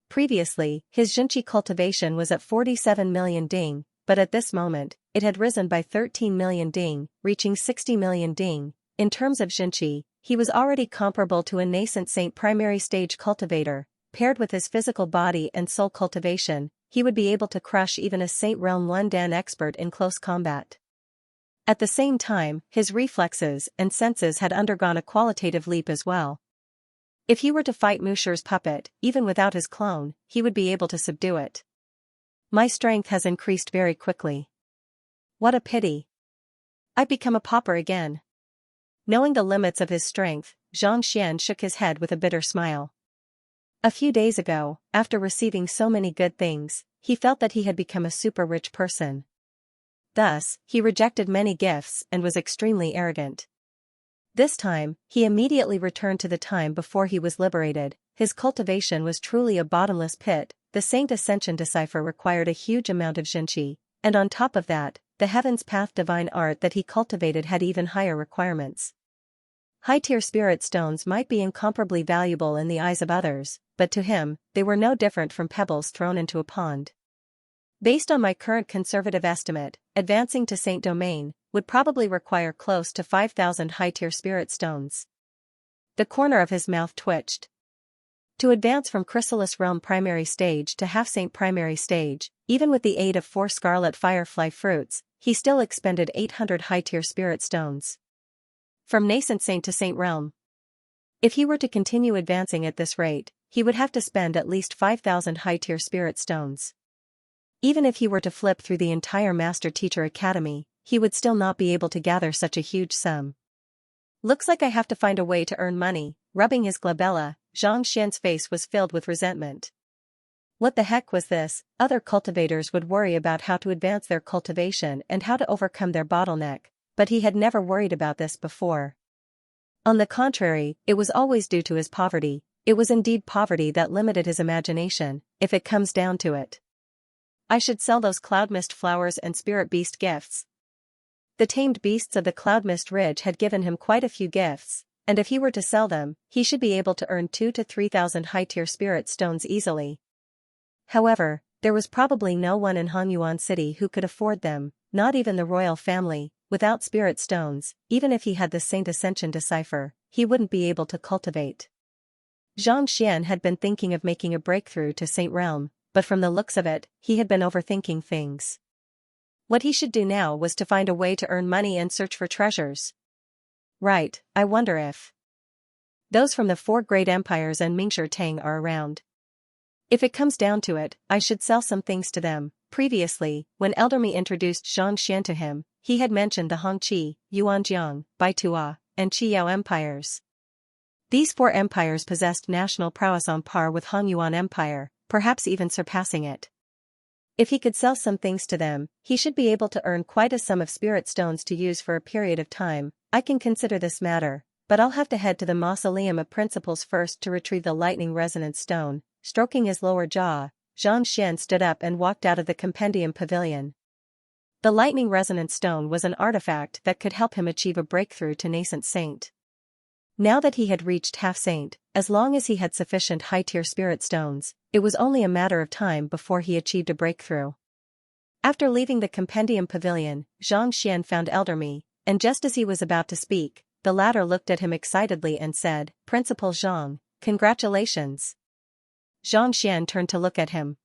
Speaker 1: Previously, his Xianxia cultivation was at 47 million ding, but at this moment, it had risen by 13 million ding, reaching 60 million ding. In terms of Xianxia, he was already comparable to a nascent Saint primary stage cultivator. Paired with his physical body and soul cultivation, he would be able to crush even a Saint Realm Lundan expert in close combat. At the same time, his reflexes and senses had undergone a qualitative leap as well. If he were to fight Musher's puppet, even without his clone, he would be able to subdue it. My strength has increased very quickly. What a pity. I've become a pauper again. Knowing the limits of his strength, Xianxia shook his head with a bitter smile. A few days ago, after receiving so many good things, he felt that he had become a super rich person. Thus, he rejected many gifts and was extremely arrogant. This time, he immediately returned to the time before he was liberated. His cultivation was truly a bottomless pit. The Saint Ascension decipher required a huge amount of Xianxia, and on top of that, the Heaven's Path divine art that he cultivated had even higher requirements. High-tier spirit stones might be incomparably valuable in the eyes of others, but to him, they were no different from pebbles thrown into a pond. Based on my current conservative estimate, advancing to Saint Domain would probably require close to 5,000 high-tier spirit stones. The corner of his mouth twitched. To advance from Chrysalis Realm primary stage to Half-Saint primary stage, even with the aid of 4 scarlet firefly fruits, he still expended 800 high-tier spirit stones. From nascent saint to Saint Realm. If he were to continue advancing at this rate, he would have to spend at least 5,000 high-tier spirit stones. Even if he were to flip through the entire Master Teacher Academy, he would still not be able to gather such a huge sum. Looks like I have to find a way to earn money. Rubbing his glabella, Xianxia's face was filled with resentment. What the heck was this? Other cultivators would worry about how to advance their cultivation and how to overcome their bottleneck, but he had never worried about this before. On the contrary, it was always due to his poverty. It was indeed poverty that limited his imagination, if it comes down to it. I should sell those cloud mist flowers and spirit beast gifts. The tamed beasts of the cloud mist ridge had given him quite a few gifts, and if he were to sell them, he should be able to earn 2,000 to 3,000 high-tier spirit stones easily. However, there was probably no one in Hanyuan City who could afford them, not even the royal family. Without spirit stones, even if he had the Saint Ascension decipher, he wouldn't be able to cultivate. Xianxia had been thinking of making a breakthrough to Saint Realm, but from the looks of it, he had been overthinking things. What he should do now was to find a way to earn money and search for treasures. Right, I wonder if those from the 4 great empires and Mingshi Tang are around. If it comes down to it, I should sell some things to them. Previously, when Elderme introduced Xianxia to him, he had mentioned the Hongqi, Yuanjiang, Baitua, and Qiyao empires. These 4 empires possessed national prowess on par with Hanyuan Empire, perhaps even surpassing it. If he could sell some things to them, he should be able to earn quite a sum of spirit stones to use for a period of time. I can consider this matter, but I'll have to head to the Mausoleum of Principles first to retrieve the lightning resonance stone. Stroking his lower jaw, Xianxia stood up and walked out of the compendium pavilion. The lightning resonance stone was an artifact that could help him achieve a breakthrough to nascent saint. Now that he had reached half-saint, as long as he had sufficient high-tier spirit stones, it was only a matter of time before he achieved a breakthrough. After leaving the compendium pavilion, Xianxia found Elderme, and just as he was about to speak, the latter looked at him excitedly and said, "Principal Zhang, congratulations." Xianxia turned to look at him.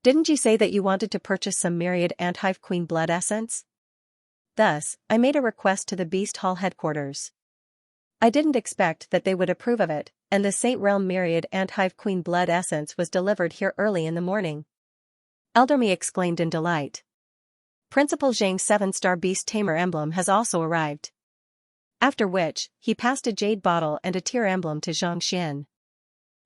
Speaker 1: "Didn't you say that you wanted to purchase some myriad anthive queen blood essence?" Thus, I made a request to the Beast Hall headquarters. I didn't expect that they would approve of it, and the Saint Realm myriad anthive queen blood essence was delivered here early in the morning. Elderme exclaimed in delight. Principal Zhang's 7-star beast tamer emblem has also arrived. After which, he passed a jade bottle and a tear emblem to Xianxia.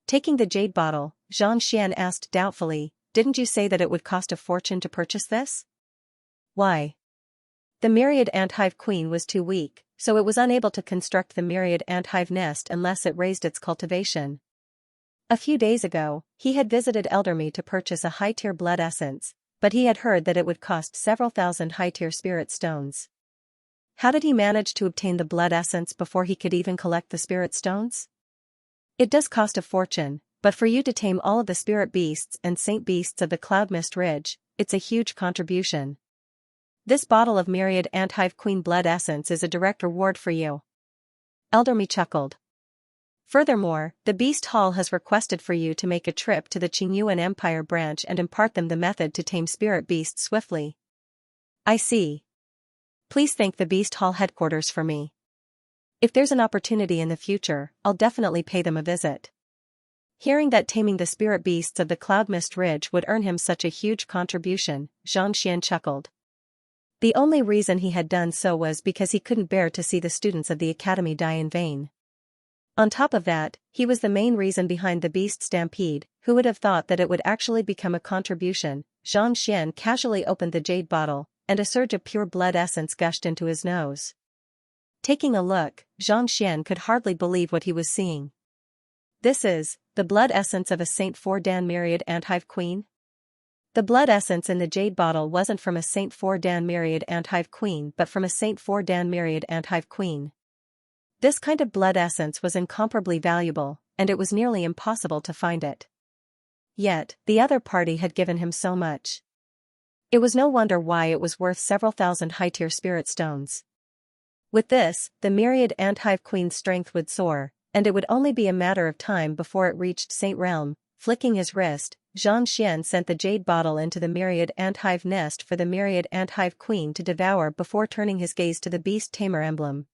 Speaker 1: Taking the jade bottle, Xianxia asked doubtfully, "Didn't you say that it would cost a fortune to purchase this?" "Why?" "The myriad ant-hive queen was too weak, so it was unable to construct the myriad ant-hive nest unless it raised its cultivation." A few days ago, he had visited Elderme to purchase a high-tier blood essence, but he had heard that it would cost several thousand high-tier spirit stones. How did he manage to obtain the blood essence before he could even collect the spirit stones? It does cost a fortune, but for you to tame all of the spirit beasts and saint beasts of the Cloud Mist Ridge, it's a huge contribution. This bottle of myriad ant-hive queen blood essence is a direct reward for you. Elderme chuckled. Furthermore, the Beast Hall has requested for you to make a trip to the Qingyuan Empire branch and impart them the method to tame spirit beasts swiftly. I see. Please thank the Beast Hall headquarters for me. If there's an opportunity in the future, I'll definitely pay them a visit. Hearing that taming the spirit beasts of the Cloud Mist Ridge would earn him such a huge contribution, Xianxia chuckled. The only reason he had done so was because he couldn't bear to see the students of the academy die in vain. On top of that, he was the main reason behind the beast stampede. Who would have thought that it would actually become a contribution? Xianxia casually opened the jade bottle, and a surge of pure blood essence gushed into his nose. Taking a look, Xianxia could hardly believe what he was seeing. This is the blood essence of a Saint Fordan myriad ant-hive queen? The blood essence in the jade bottle wasn't from a Saint Fordan myriad ant-hive queen but from a Saint Fordan myriad ant-hive queen. This kind of blood essence was incomparably valuable, and it was nearly impossible to find it. Yet, the other party had given him so much. It was no wonder why it was worth several thousand high-tier spirit stones. With this, the myriad ant-hive queen's strength would soar, and it would only be a matter of time before it reached Saint Realm. Flicking his wrist, Xianxia sent the jade bottle into the myriad ant-hive nest for the myriad ant-hive queen to devour before turning his gaze to the beast tamer emblem.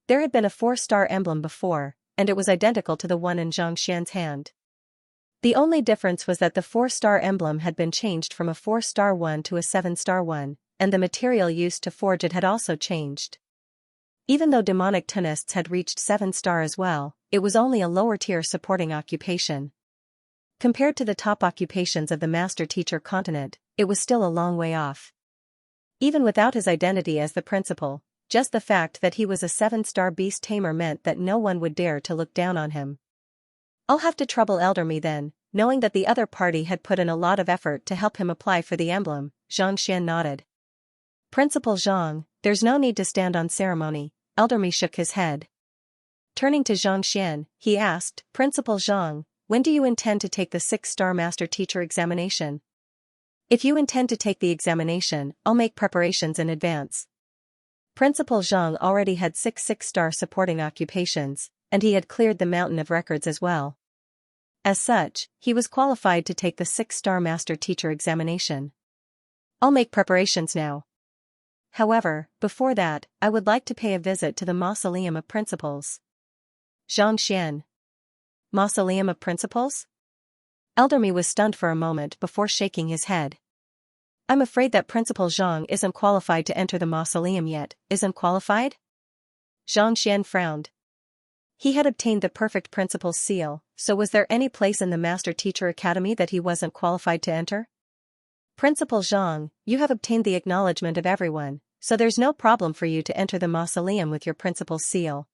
Speaker 1: There had been a 4-star emblem before, and it was identical to the one in Xianxia's hand. The only difference was that the 4-star emblem had been changed from a 4-star one to a 7-star one, and the material used to forge it had also changed. Even though demonic tunists had reached 7-star as well, it was only a lower-tier supporting occupation. Compared to the top occupations of the master-teacher continent, it was still a long way off. Even without his identity as the principal, just the fact that he was a 7-star beast tamer meant that no one would dare to look down on him. I'll have to trouble Elderme then, knowing that the other party had put in a lot of effort to help him apply for the emblem. Xianxia nodded. Principal Zhang, there's no need to stand on ceremony. Elderme shook his head. Turning to Xianxia, he asked, Principal Zhang, when do you intend to take the 6-star master teacher examination? If you intend to take the examination, I'll make preparations in advance. Principal Zhang already had 6 6-star supporting occupations, and he had cleared the mountain of records as well. As such, he was qualified to take the 6-star master teacher examination. I'll make preparations now. However, before that, I would like to pay a visit to the Mausoleum of Principles. Xianxia. Mausoleum of Principles? Elderme was stunned for a moment before shaking his head. I'm afraid that Principal Zhang isn't qualified to enter the mausoleum yet. Isn't qualified? Xianxia frowned. He had obtained the perfect principal's seal, so was there any place in the Master Teacher Academy that he wasn't qualified to enter? Principal Zhang, you have obtained the acknowledgement of everyone, so there's no problem for you to enter the mausoleum with your principal's seal.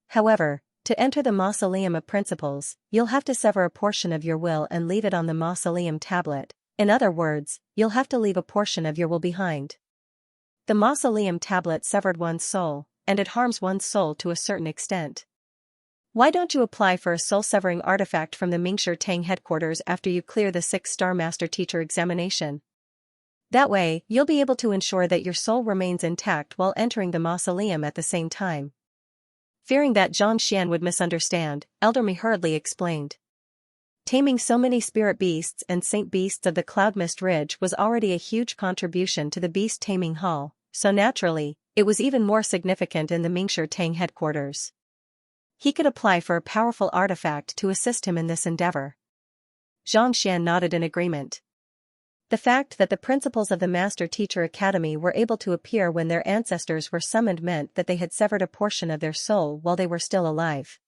Speaker 1: However, to enter the Mausoleum of Principles, you'll have to sever a portion of your will and leave it on the mausoleum tablet. In other words, you'll have to leave a portion of your will behind. The mausoleum tablet severed one's soul, and it harms one's soul to a certain extent. Why don't you apply for a soul-severing artifact from the Mingshi Tang headquarters after you clear the 6-star Master Teacher examination? That way, you'll be able to ensure that your soul remains intact while entering the mausoleum at the same time. Fearing that Xianxia would misunderstand, Elderme hurriedly explained. Taming so many spirit beasts and saint beasts of the Cloud Mist Ridge was already a huge contribution to the Beast Taming Hall, so naturally, it was even more significant in the Mingshi Tang headquarters. He could apply for a powerful artifact to assist him in this endeavor. Xianxia nodded in agreement. The fact that the principals of the Master Teacher Academy were able to appear when their ancestors were summoned meant that they had severed a portion of their soul while they were still alive.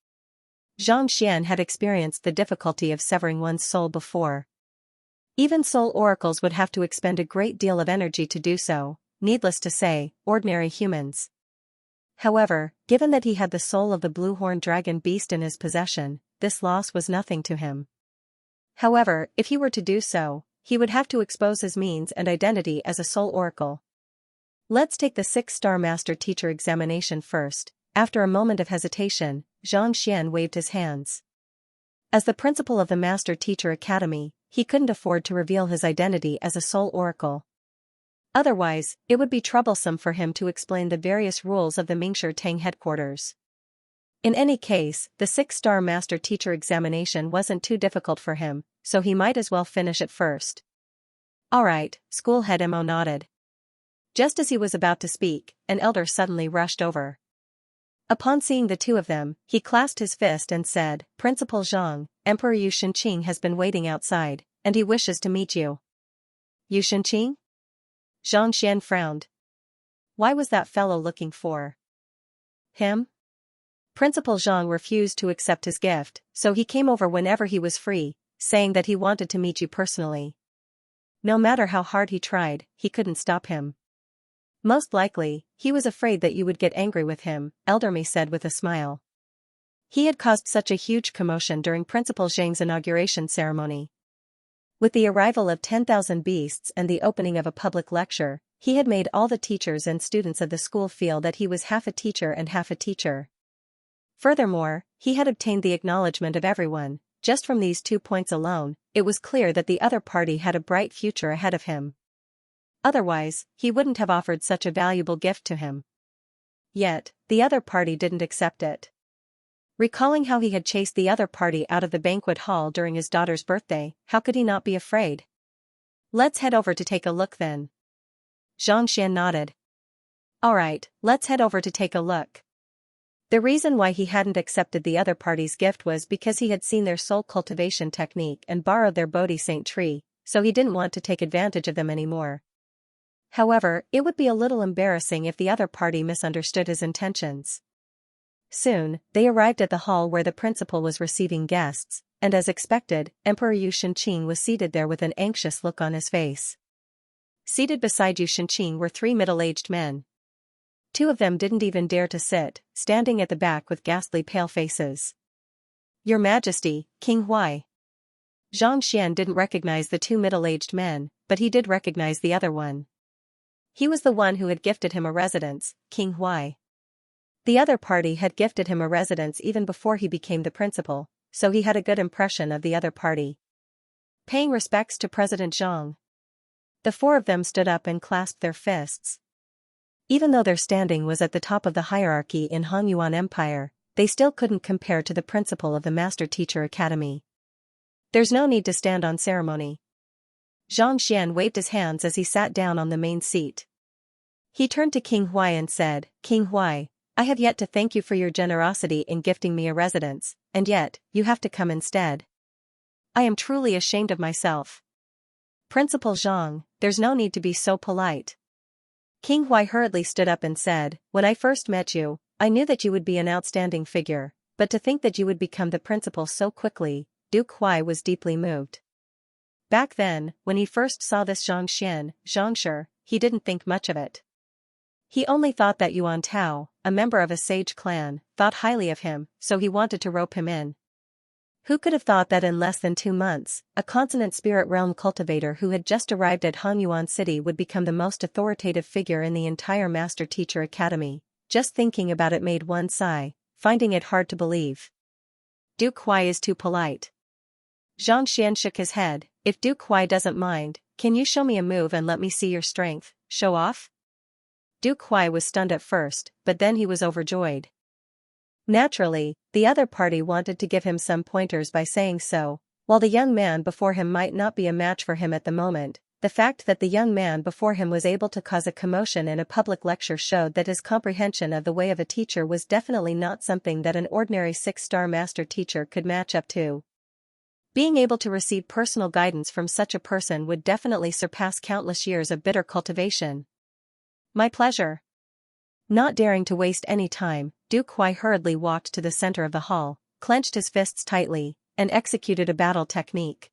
Speaker 1: Xianxia had experienced the difficulty of severing one's soul before. Even soul oracles would have to expend a great deal of energy to do so, needless to say, ordinary humans. However, given that he had the soul of the blue-horned dragon beast in his possession, this loss was nothing to him. However, if he were to do so, he would have to expose his means and identity as a soul oracle. Let's take the 6-star Master Teacher examination first. After a moment of hesitation, Xianxia waved his hands. As the principal of the Master Teacher Academy, he couldn't afford to reveal his identity as a soul oracle. Otherwise, it would be troublesome for him to explain the various rules of the Mingshi Tang headquarters. In any case, the 6-star Master Teacher examination wasn't too difficult for him, so he might as well finish it first. Alright, Schoolhead Mo nodded. Just as he was about to speak, an elder suddenly rushed over. Upon seeing the two of them, he clasped his fist and said, "Principal Zhang, Emperor Yu Shenqing has been waiting outside, and he wishes to meet you." Yu Shenqing? Xianxia frowned. Why was that fellow looking for him? Principal Zhang refused to accept his gift, so he came over whenever he was free, saying that he wanted to meet you personally. No matter how hard he tried, he couldn't stop him. Most likely, he was afraid that you would get angry with him, Elder Mi said with a smile. He had caused such a huge commotion during Principal Zhang's inauguration ceremony. With the arrival of 10,000 beasts and the opening of a public lecture, he had made all the teachers and students of the school feel that he was half a teacher and half a teacher. Furthermore, he had obtained the acknowledgement of everyone. Just from these 2 points alone, it was clear that the other party had a bright future ahead of him. Otherwise, he wouldn't have offered such a valuable gift to him. Yet, the other party didn't accept it. Recalling how he had chased the other party out of the banquet hall during his daughter's birthday, how could he not be afraid? Let's head over to take a look then. Xianxia nodded. Alright, let's head over to take a look. The reason why he hadn't accepted the other party's gift was because he had seen their soul cultivation technique and borrowed their Bodhi Saint tree, so he didn't want to take advantage of them anymore. However, it would be a little embarrassing if the other party misunderstood his intentions. Soon, they arrived at the hall where the principal was receiving guests, and as expected, Emperor Yu Shenqing was seated there with an anxious look on his face. Seated beside Yu Shenqing were 3 middle-aged men. 2 of them didn't even dare to sit, standing at the back with ghastly pale faces. Your Majesty, King Huai. Xianxia didn't recognize the 2 middle-aged men, but he did recognize the other one. He was the one who had gifted him a residence, King Huai. The other party had gifted him a residence even before he became the principal, so he had a good impression of the other party. Paying respects to President Zhang. The 4 of them stood up and clasped their fists. Even though their standing was at the top of the hierarchy in Han Yuan Empire, they still couldn't compare to the principal of the Master Teacher Academy. There's no need to stand on ceremony. Xianxia waved his hands as he sat down on the main seat. He turned to King Huai and said, King Huai, I have yet to thank you for your generosity in gifting me a residence, and yet, you have to come instead. I am truly ashamed of myself. Principal Zhang, there's no need to be so polite. King Huai hurriedly stood up and said, when I first met you, I knew that you would be an outstanding figure, but to think that you would become the principal so quickly, Duke Huai was deeply moved. Back then, when he first saw this Zhangshi, he didn't think much of it. He only thought that Yuan Tao, a member of a sage clan, thought highly of him, so he wanted to rope him in. Who could have thought that in less than 2 months, a consonant spirit realm cultivator who had just arrived at Han Yuan City would become the most authoritative figure in the entire Master Teacher Academy? Just thinking about it made one sigh, finding it hard to believe. Duke Huai is too polite. Xianxia shook his head. If Duke Huai doesn't mind, can you show me a move and let me see your strength? Show off? Duke Huai was stunned at first, but then he was overjoyed. Naturally, the other party wanted to give him some pointers by saying so. While the young man before him might not be a match for him at the moment, the fact that the young man before him was able to cause a commotion in a public lecture showed that his comprehension of the way of a teacher was definitely not something that an ordinary 6-star master teacher could match up to. Being able to receive personal guidance from such a person would definitely surpass countless years of bitter cultivation. My pleasure. Not daring to waste any time, Duke Huai hurriedly walked to the center of the hall, clenched his fists tightly, and executed a battle technique.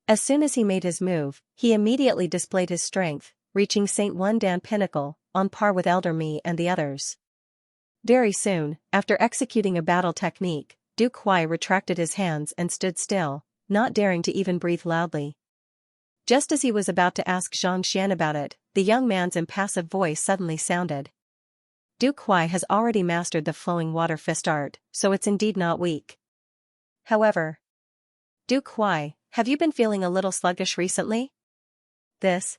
Speaker 1: As soon as he made his move, he immediately displayed his strength, reaching Saint Wan Dan pinnacle, on par with Elder Mi and the others. Very soon, after executing a battle technique, Duke Huai retracted his hands and stood still, not daring to even breathe loudly. Just as he was about to ask Xianxia about it, the young man's impassive voice suddenly sounded. Duke Huai has already mastered the flowing water fist art, so it's indeed not weak. However, Duke Huai, have you been feeling a little sluggish recently? This?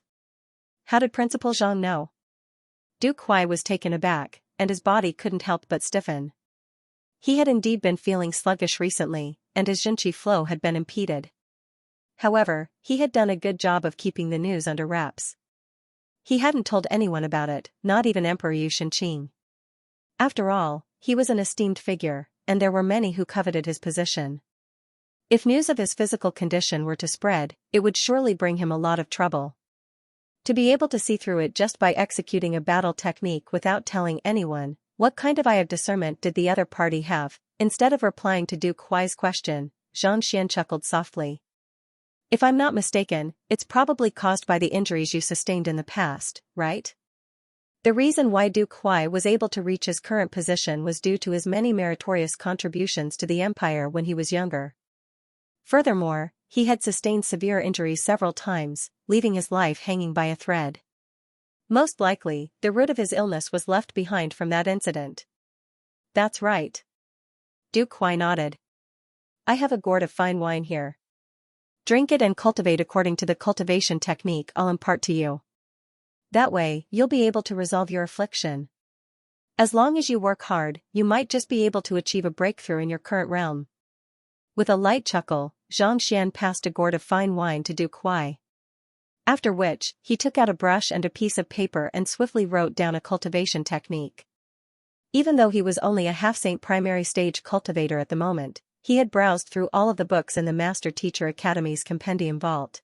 Speaker 1: How did Principal Zhang know? Duke Huai was taken aback, and his body couldn't help but stiffen. He had indeed been feeling sluggish recently, and his Xinqi flow had been impeded. However, he had done a good job of keeping the news under wraps. He hadn't told anyone about it, not even Emperor Yu Shenqing. After all, he was an esteemed figure, and there were many who coveted his position. If news of his physical condition were to spread, it would surely bring him a lot of trouble. To be able to see through it just by executing a battle technique without telling anyone, what kind of eye of discernment did the other party have? Instead of replying to Duke Huai's question, Xianxia chuckled softly. If I'm not mistaken, it's probably caused by the injuries you sustained in the past, right? The reason why Duke Huai was able to reach his current position was due to his many meritorious contributions to the empire when he was younger. Furthermore, he had sustained severe injuries several times, leaving his life hanging by a thread. Most likely, the root of his illness was left behind from that incident. That's right. Duke Huai nodded. I have a gourd of fine wine here. Drink it and cultivate according to the cultivation technique I'll impart to you. That way, you'll be able to resolve your affliction. As long as you work hard, you might just be able to achieve a breakthrough in your current realm. With a light chuckle, Xianxia passed a gourd of fine wine to Duke Huai. After which, he took out a brush and a piece of paper and swiftly wrote down a cultivation technique. Even though he was only a half-saint primary stage cultivator at the moment, he had browsed through all of the books in the Master Teacher Academy's compendium vault.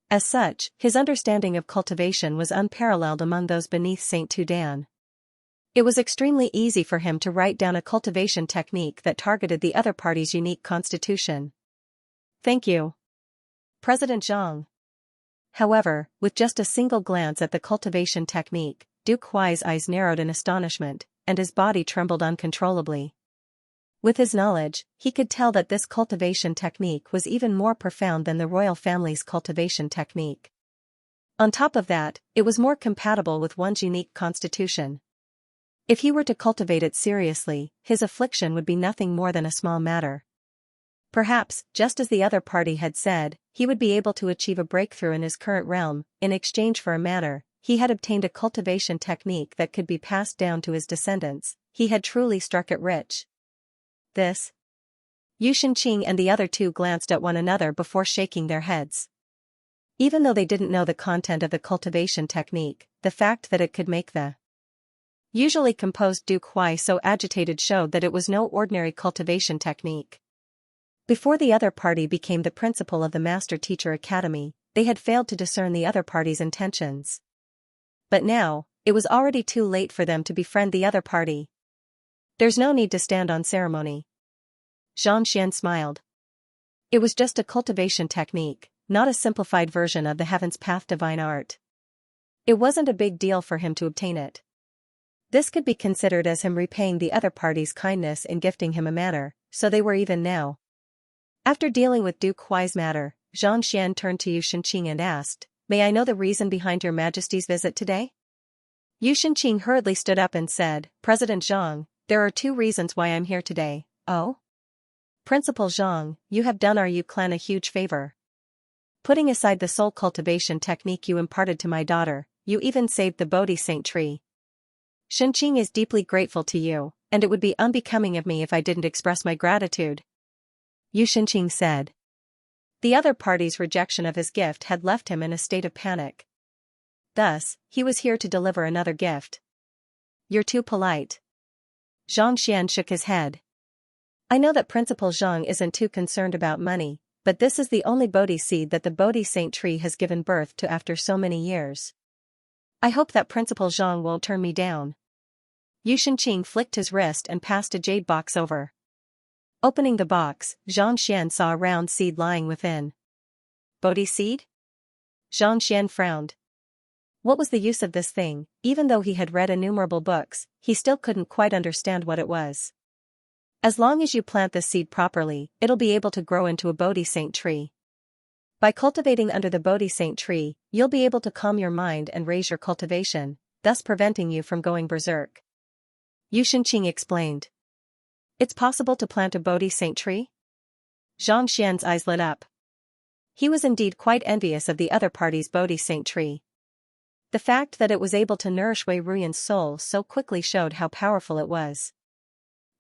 Speaker 1: As such, his understanding of cultivation was unparalleled among those beneath Saint Tudan. It was extremely easy for him to write down a cultivation technique that targeted the other party's unique constitution. Thank you, President Zhang. However, with just a single glance at the cultivation technique, Duke Huai's eyes narrowed in astonishment, and his body trembled uncontrollably. With his knowledge, he could tell that this cultivation technique was even more profound than the royal family's cultivation technique. On top of that, it was more compatible with one's unique constitution. If he were to cultivate it seriously, his affliction would be nothing more than a small matter. Perhaps, just as the other party had said, he would be able to achieve a breakthrough in his current realm. In exchange for a manner, he had obtained a cultivation technique that could be passed down to his descendants. He had truly struck it rich. This? Yu Shenqing and the other two glanced at one another before shaking their heads. Even though they didn't know the content of the cultivation technique, the fact that it could make the usually composed Duke Huai so agitated showed that it was no ordinary cultivation technique. Before the other party became the principal of the Master Teacher Academy, they had failed to discern the other party's intentions. But now, it was already too late for them to befriend the other party. There's no need to stand on ceremony. Xianxia smiled. It was just a cultivation technique, not a simplified version of the Heaven's Path divine art. It wasn't a big deal for him to obtain it. This could be considered as him repaying the other party's kindness in gifting him a manor, so they were even now. After dealing with Duke Huai's matter, Xianxia turned to Yu Shenqing and asked, "May I know the reason behind your Majesty's visit today?" Yu Shenqing hurriedly stood up and said, "President Zhang, there are 2 reasons why I'm here today." "Oh? Principal Zhang, you have done our Yu clan a huge favor. Putting aside the soul cultivation technique you imparted to my daughter, you even saved the Bodhi Saint tree. Shenqing is deeply grateful to you, and it would be unbecoming of me if I didn't express my gratitude," Yu Shenqing said. The other party's rejection of his gift had left him in a state of panic. Thus, he was here to deliver another gift. "You're too polite." Xianxia shook his head. "I know that Principal Zhang isn't too concerned about money, but this is the only Bodhi seed that the Bodhi Saint tree has given birth to after so many years. I hope that Principal Zhang won't turn me down. Yu Shenqing flicked his wrist and passed a jade box over. Opening the box, Xianxia saw a round seed lying within. Bodhi seed? Xianxia frowned. What was the use of this thing? Even though he had read innumerable books, he still couldn't quite understand what it was. As long as you plant the seed properly, it'll be able to grow into a Bodhi Saint tree. By cultivating under the Bodhi Saint tree, you'll be able to calm your mind and raise your cultivation, thus preventing you from going berserk. Yu Shenqing explained. It's possible to plant a Bodhi Saint tree? Zhang Xian's eyes lit up. He was indeed quite envious of the other party's Bodhi Saint tree. The fact that it was able to nourish Wei Ruyan's soul so quickly showed how powerful it was.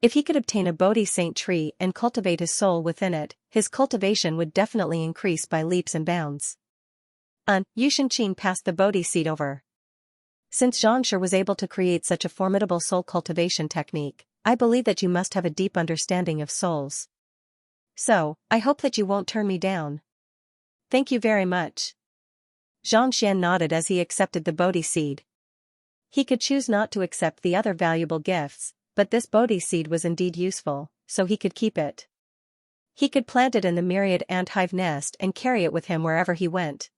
Speaker 1: If he could obtain a Bodhi Saint tree and cultivate his soul within it, his cultivation would definitely increase by leaps and bounds. Yu Shenqing passed the Bodhi seed over. Since Xianxia was able to create such a formidable soul cultivation technique, I believe that you must have a deep understanding of souls. So, I hope that you won't turn me down. Thank you very much. Xianxia nodded as he accepted the Bodhi seed. He could choose not to accept the other valuable gifts, but this Bodhi seed was indeed useful, so he could keep it. He could plant it in the myriad ant hive nest and carry it with him wherever he went.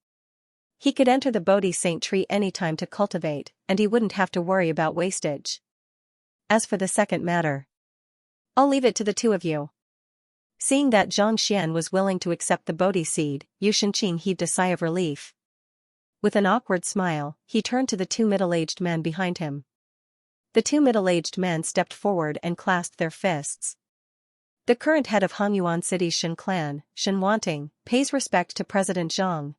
Speaker 1: He could enter the Bodhi Saint tree anytime to cultivate, and he wouldn't have to worry about wastage. As for the second matter, I'll leave it to the two of you. Seeing that Zhang Xian was willing to accept the Bodhi seed, Yu Shenqing heaved a sigh of relief. With an awkward smile, he turned to the two middle-aged men behind him. The two middle-aged men stepped forward and clasped their fists. The current head of Hongyuan City's Shen clan, Shen Wanting, pays respect to President Zhang.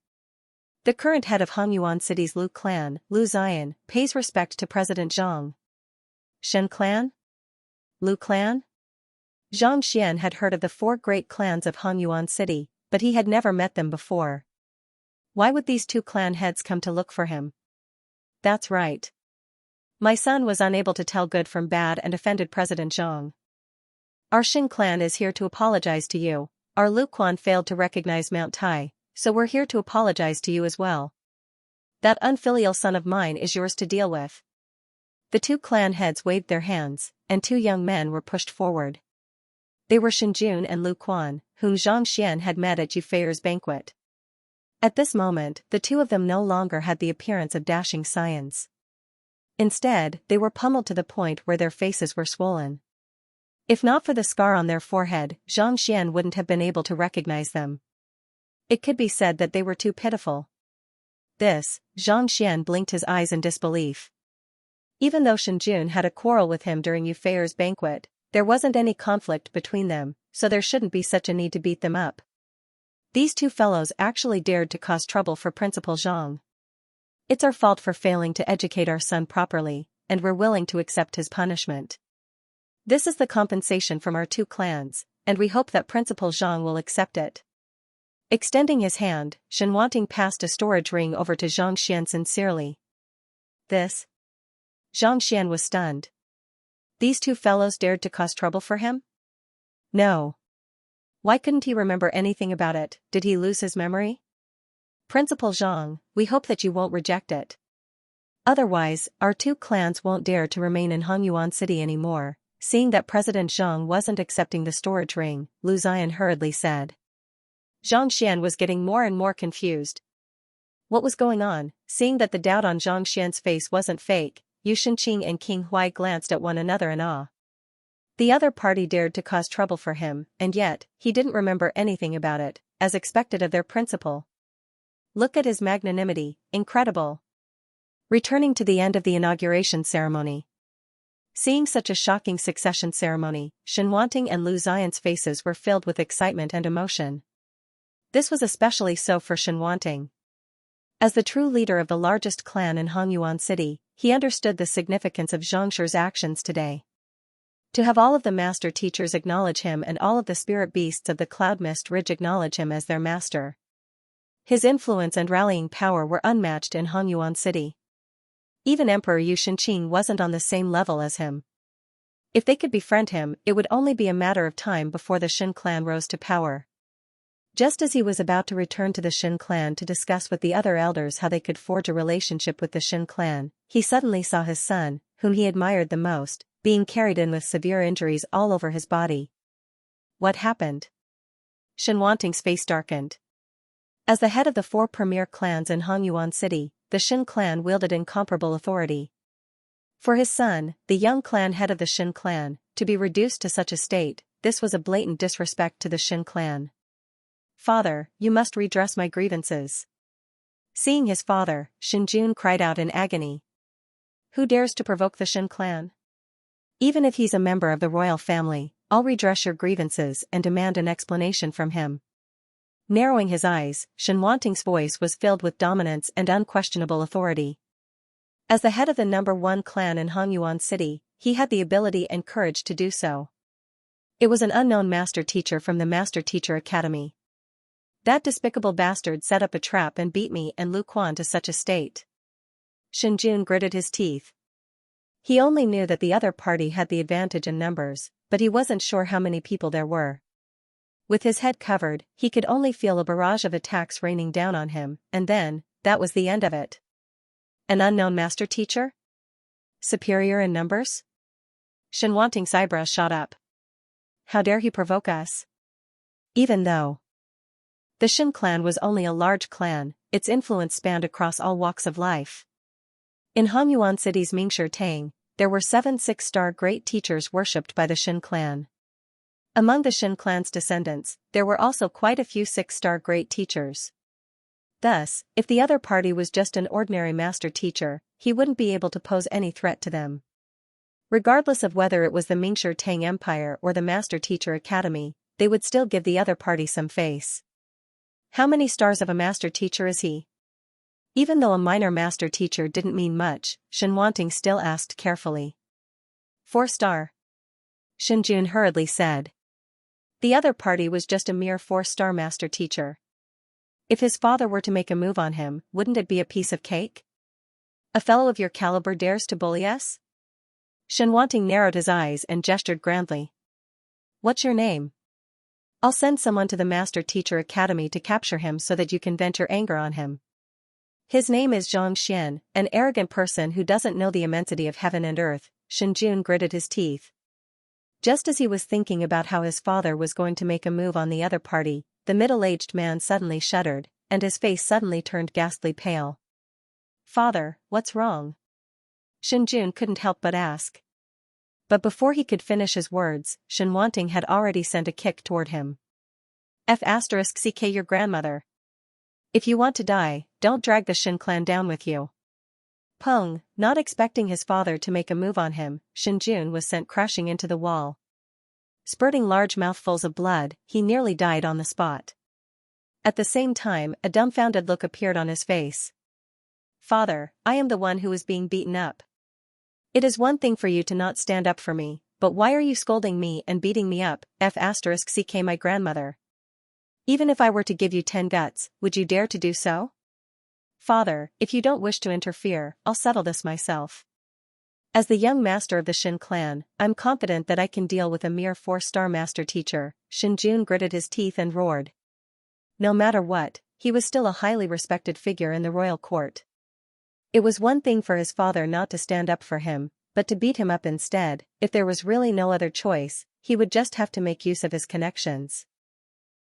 Speaker 1: The current head of Hongyuan City's Lu clan, Lu Ziyan, pays respect to President Zhang. Shen clan? Lu clan? Zhang Xian had heard of the four great clans of Hongyuan City, but he had never met them before. Why would these two clan heads come to look for him? That's right. My son was unable to tell good from bad and offended President Zhang. Our Shen clan is here to apologize to you. Our Lu Quan failed to recognize Mount Tai, so we're here to apologize to you as well. That unfilial son of mine is yours to deal with. The two clan heads waved their hands, and two young men were pushed forward. They were Shenjun and Lu Quan, whom Zhang Xian had met at Yufei's banquet. At this moment, the two of them no longer had the appearance of dashing scions. Instead, they were pummeled to the point where their faces were swollen. If not for the scar on their forehead, Zhang Xian wouldn't have been able to recognize them. It could be said that they were too pitiful. This, Zhang Xian blinked his eyes in disbelief. Even though Shenjun had a quarrel with him during Yufei's banquet, there wasn't any conflict between them, so there shouldn't be such a need to beat them up. These two fellows actually dared to cause trouble for Principal Zhang. It's our fault for failing to educate our son properly, and we're willing to accept his punishment. This is the compensation from our two clans, and we hope that Principal Zhang will accept it. Extending his hand, Shen Wanting passed a storage ring over to Zhang Xian sincerely. This? Zhang Xian was stunned. These two fellows dared to cause trouble for him? No. Why couldn't he remember anything about it? Did he lose his memory? Principal Zhang, we hope that you won't reject it. Otherwise, our two clans won't dare to remain in Hongyuan City anymore. Seeing that President Zhang wasn't accepting the storage ring, Lu Ziyan hurriedly said. Zhang Xian was getting more and more confused. What was going on? Seeing that the doubt on Zhang Xian's face wasn't fake, Yu Shenqing and King Huai glanced at one another in awe. The other party dared to cause trouble for him, and yet, he didn't remember anything about it, as expected of their principal. Look at his magnanimity, incredible. Returning to the end of the inauguration ceremony. Seeing such a shocking succession ceremony, Shen Wanting and Lu Ziyan's faces were filled with excitement and emotion. This was especially so for Shen Wanting. As the true leader of the largest clan in Hongyuan City, he understood the significance of Zhangshir's actions today. To have all of the master teachers acknowledge him and all of the spirit beasts of the Cloud Mist Ridge acknowledge him as their master. His influence and rallying power were unmatched in Hongyuan City. Even Emperor Yu Shenqing wasn't on the same level as him. If they could befriend him, it would only be a matter of time before the Shen clan rose to power. Just as he was about to return to the Shin clan to discuss with the other elders how they could forge a relationship with the Shin clan, he suddenly saw his son, whom he admired the most, being carried in with severe injuries all over his body. What happened? Xianxia's face darkened. As the head of the 4 premier clans in Hongyuan City, the Shin clan wielded incomparable authority. For his son, the young clan head of the Shin clan, to be reduced to such a state, this was a blatant disrespect to the Shin clan. Father, you must redress my grievances. Seeing his father, Shinjun cried out in agony. Who dares to provoke the Shin clan? Even if he's a member of the royal family, I'll redress your grievances and demand an explanation from him. Narrowing his eyes, Xianxia's voice was filled with dominance and unquestionable authority. As the head of the number 1 clan in Hongyuan City, he had the ability and courage to do so. It was an unknown master teacher from the Master Teacher Academy. That despicable bastard set up a trap and beat me and Lu Quan to such a state. Shinjun gritted his teeth. He only knew that the other party had the advantage in numbers, but he wasn't sure how many people there were. With his head covered, he could only feel a barrage of attacks raining down on him, and then, that was the end of it. An unknown master teacher? Superior in numbers? Xianxia's eyebrows shot up. How dare he provoke us? Even though the Shin clan was only a large clan, its influence spanned across all walks of life. In Hongyuan City's Mingshi Tang, there were 7 6-star great teachers worshipped by the Shin clan. Among the Shin clan's descendants, there were also quite a few 6-star great teachers. Thus, if the other party was just an ordinary master teacher, he wouldn't be able to pose any threat to them. Regardless of whether it was the Mingshi Tang Empire or the Master Teacher Academy, they would still give the other party some face. How many stars of a master teacher is he? Even though a minor master teacher didn't mean much, Xianxia still asked carefully. 4-star. Shinjun hurriedly said. The other party was just a mere 4-star master teacher. If his father were to make a move on him, wouldn't it be a piece of cake? A fellow of your caliber dares to bully us? Xianxia narrowed his eyes and gestured grandly. What's your name? I'll send someone to the Master Teacher Academy to capture him so that you can vent your anger on him. His name is Xianxia, an arrogant person who doesn't know the immensity of heaven and earth. Shinjun gritted his teeth. Just as he was thinking about how his father was going to make a move on the other party, the middle-aged man suddenly shuddered, and his face suddenly turned ghastly pale. Father, what's wrong? Shinjun couldn't help but ask. But before he could finish his words, Xianxia had already sent a kick toward him. F***ck your grandmother. If you want to die, don't drag the Shin clan down with you. Peng, not expecting his father to make a move on him, Shinjun was sent crashing into the wall. Spurting large mouthfuls of blood, he nearly died on the spot. At the same time, a dumbfounded look appeared on his face. Father, I am the one who is being beaten up. It is one thing for you to not stand up for me, but why are you scolding me and beating me up, F***ck my grandmother? Even if I were to give you 10 guts, would you dare to do so? Father, if you don't wish to interfere, I'll settle this myself. As the young master of the Shin clan, I'm confident that I can deal with a mere 4-star master teacher. Shinjun gritted his teeth and roared. No matter what, he was still a highly respected figure in the royal court. It was one thing for his father not to stand up for him, but to beat him up instead. If there was really no other choice, he would just have to make use of his connections.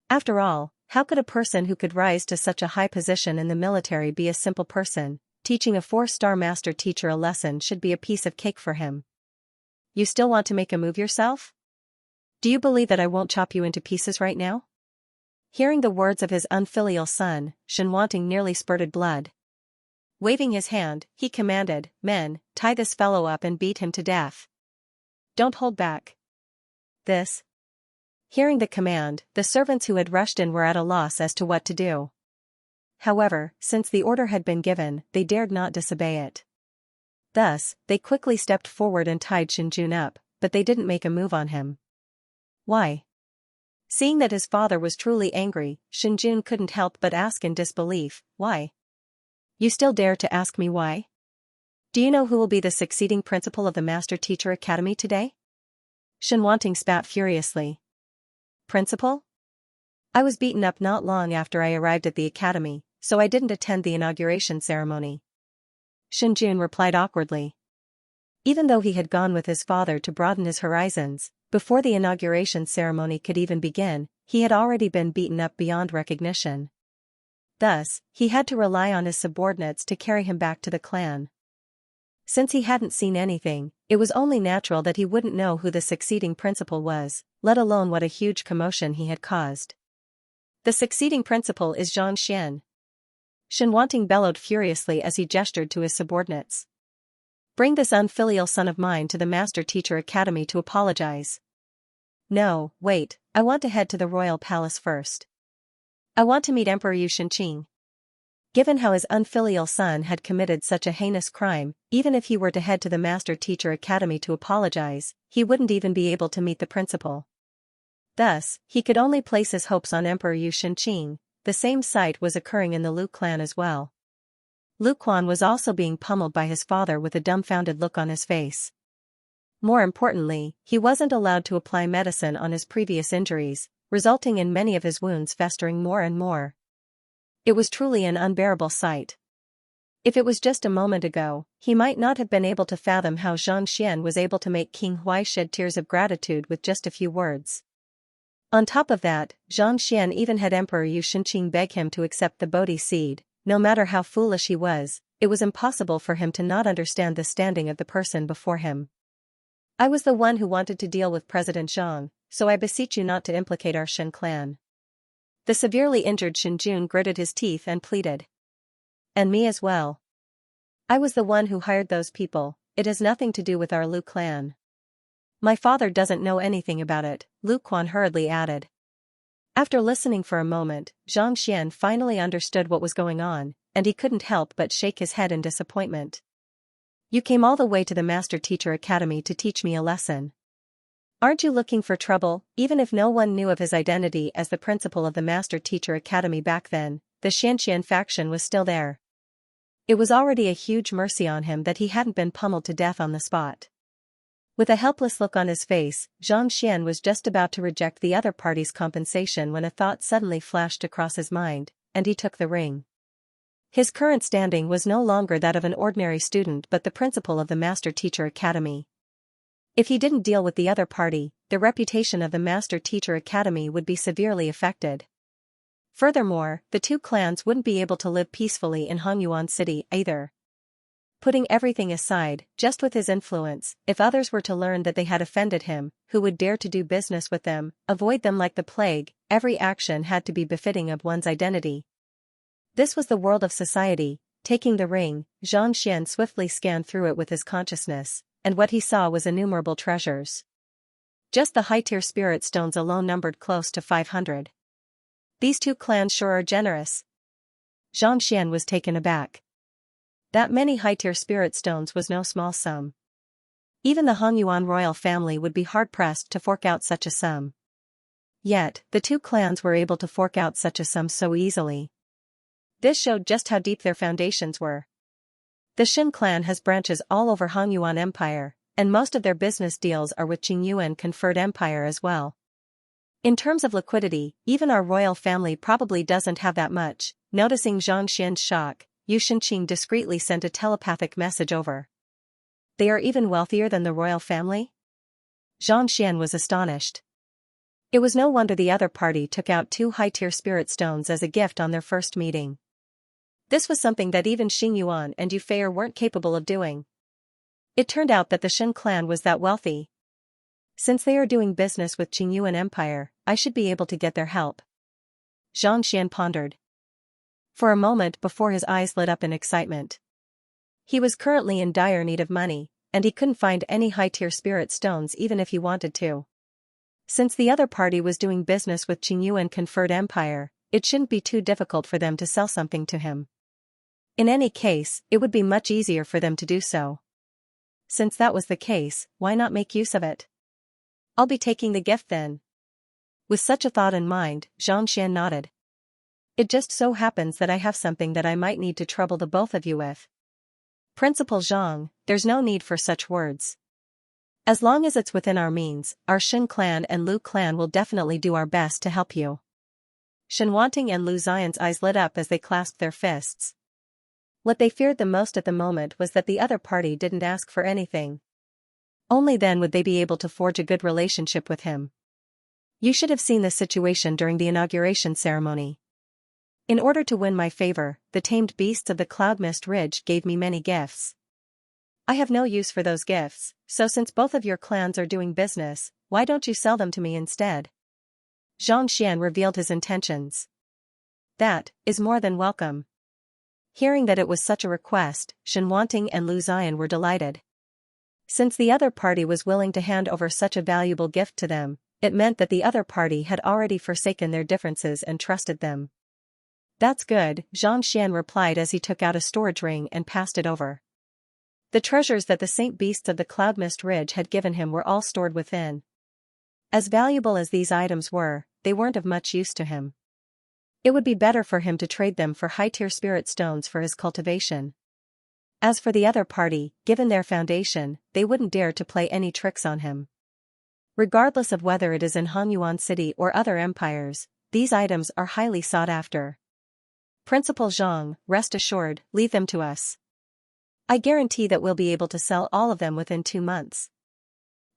Speaker 1: After all, how could a person who could rise to such a high position in the military be a simple person? Teaching a 4-star master teacher a lesson should be a piece of cake for him. You still want to make a move yourself? Do you believe that I won't chop you into pieces right now? Hearing the words of his unfilial son, Xianxia nearly spurted blood. Waving his hand, he commanded, Men, tie this fellow up and beat him to death. Don't hold back. This. Hearing the command, the servants who had rushed in were at a loss as to what to do. However, since the order had been given, they dared not disobey it. Thus, they quickly stepped forward and tied Shinjun up, but they didn't make a move on him. Why? Seeing that his father was truly angry, Shinjun couldn't help but ask in disbelief, Why? You still dare to ask me why? Do you know who will be the succeeding principal of the Master Teacher Academy today? Xianxia spat furiously. Principal? I was beaten up not long after I arrived at the academy, so I didn't attend the inauguration ceremony. Shinjun replied awkwardly. Even though he had gone with his father to broaden his horizons, before the inauguration ceremony could even begin, he had already been beaten up beyond recognition. Thus, he had to rely on his subordinates to carry him back to the clan. Since he hadn't seen anything, it was only natural that he wouldn't know who the succeeding principal was, let alone what a huge commotion he had caused. The succeeding principal is Xianxia. Shinwanting bellowed furiously as he gestured to his subordinates. Bring this unfilial son of mine to the Master Teacher Academy to apologize. No, wait, I want to head to the royal palace first. I want to meet Emperor Yu Shenqing. Given how his unfilial son had committed such a heinous crime, even if he were to head to the Master Teacher Academy to apologize, he wouldn't even be able to meet the principal. Thus, he could only place his hopes on Emperor Yu Shenqing. The same sight was occurring in the Lu clan as well. Lu Quan was also being pummeled by his father with a dumbfounded look on his face. More importantly, he wasn't allowed to apply medicine on his previous injuries, resulting in many of his wounds festering more and more. It was truly an unbearable sight. If it was just a moment ago, he might not have been able to fathom how Xianxia was able to make King Huai shed tears of gratitude with just a few words. On top of that, Xianxia even had Emperor Yu Shenqing beg him to accept the Bodhi seed. No matter how foolish he was, it was impossible for him to not understand the standing of the person before him. I was the one who wanted to deal with President Zhang, so I beseech you not to implicate our Shen clan. The severely injured Shinjun gritted his teeth and pleaded. And me as well. I was the one who hired those people, it has nothing to do with our Lu clan. My father doesn't know anything about it, Lu Quan hurriedly added. After listening for a moment, Xianxia finally understood what was going on, and he couldn't help but shake his head in disappointment. You came all the way to the Master Teacher Academy to teach me a lesson. Aren't you looking for trouble? Even if no one knew of his identity as the principal of the Master Teacher Academy back then, the Xianxia faction was still there. It was already a huge mercy on him that he hadn't been pummeled to death on the spot. With a helpless look on his face, Xianxia was just about to reject the other party's compensation when a thought suddenly flashed across his mind, and he took the ring. His current standing was no longer that of an ordinary student but the principal of the Master Teacher Academy. If he didn't deal with the other party, the reputation of the Master Teacher Academy would be severely affected. Furthermore, the two clans wouldn't be able to live peacefully in Hongyuan City either. Putting everything aside, just with his influence, if others were to learn that they had offended him, who would dare to do business with them, avoid them like the plague, every action had to be befitting of one's identity. This was the world of society. Taking the ring, Xianxia swiftly scanned through it with his consciousness, and what he saw was innumerable treasures. Just the high-tier spirit stones alone numbered close to 500. These two clans sure are generous. Xianxia was taken aback. That many high-tier spirit stones was no small sum. Even the Hongyuan royal family would be hard-pressed to fork out such a sum. Yet, the two clans were able to fork out such a sum so easily. This showed just how deep their foundations were. The Shin clan has branches all over Hongyuan Empire, and most of their business deals are with Qingyuan-conferred empire as well. In terms of liquidity, even our royal family probably doesn't have that much. Noticing Xianxia's shock, Yu Shenqing discreetly sent a telepathic message over. They are even wealthier than the royal family? Xianxia was astonished. It was no wonder the other party took out 2 high-tier spirit stones as a gift on their first meeting. This was something that even Xingyuan and Yufei weren't capable of doing. It turned out that the Shin clan was that wealthy. Since they are doing business with Qingyuan Empire, I should be able to get their help. Xianxia pondered. For a moment before his eyes lit up in excitement. He was currently in dire need of money, and he couldn't find any high-tier spirit stones even if he wanted to. Since the other party was doing business with Qingyuan-conferred empire, it shouldn't be too difficult for them to sell something to him. In any case, it would be much easier for them to do so. Since that was the case, why not make use of it? I'll be taking the gift then. With such a thought in mind, Xianxia nodded. It just so happens that I have something that I might need to trouble the both of you with. Principal Zhang, there's no need for such words. As long as it's within our means, our Shin clan and Lu clan will definitely do our best to help you. Xianxia and Lu Xian's eyes lit up as they clasped their fists. What they feared the most at the moment was that the other party didn't ask for anything. Only then would they be able to forge a good relationship with him. You should have seen the situation during the inauguration ceremony. In order to win my favor, the tamed beasts of the Cloud Mist Ridge gave me many gifts. I have no use for those gifts, so since both of your clans are doing business, why don't you sell them to me instead? Xianxia revealed his intentions. That is more than welcome. Hearing that it was such a request, Xianxia and Lu Xian were delighted. Since the other party was willing to hand over such a valuable gift to them, it meant that the other party had already forsaken their differences and trusted them. That's good, Xianxia replied as he took out a storage ring and passed it over. The treasures that the Saint Beasts of the Cloud Mist Ridge had given him were all stored within. As valuable as these items were, they weren't of much use to him. It would be better for him to trade them for high-tier spirit stones for his cultivation. As for the other party, given their foundation, they wouldn't dare to play any tricks on him. Regardless of whether it is in Hanyuan City or other empires, these items are highly sought after. Principal Zhang, rest assured, leave them to us. I guarantee that we'll be able to sell all of them within 2 months.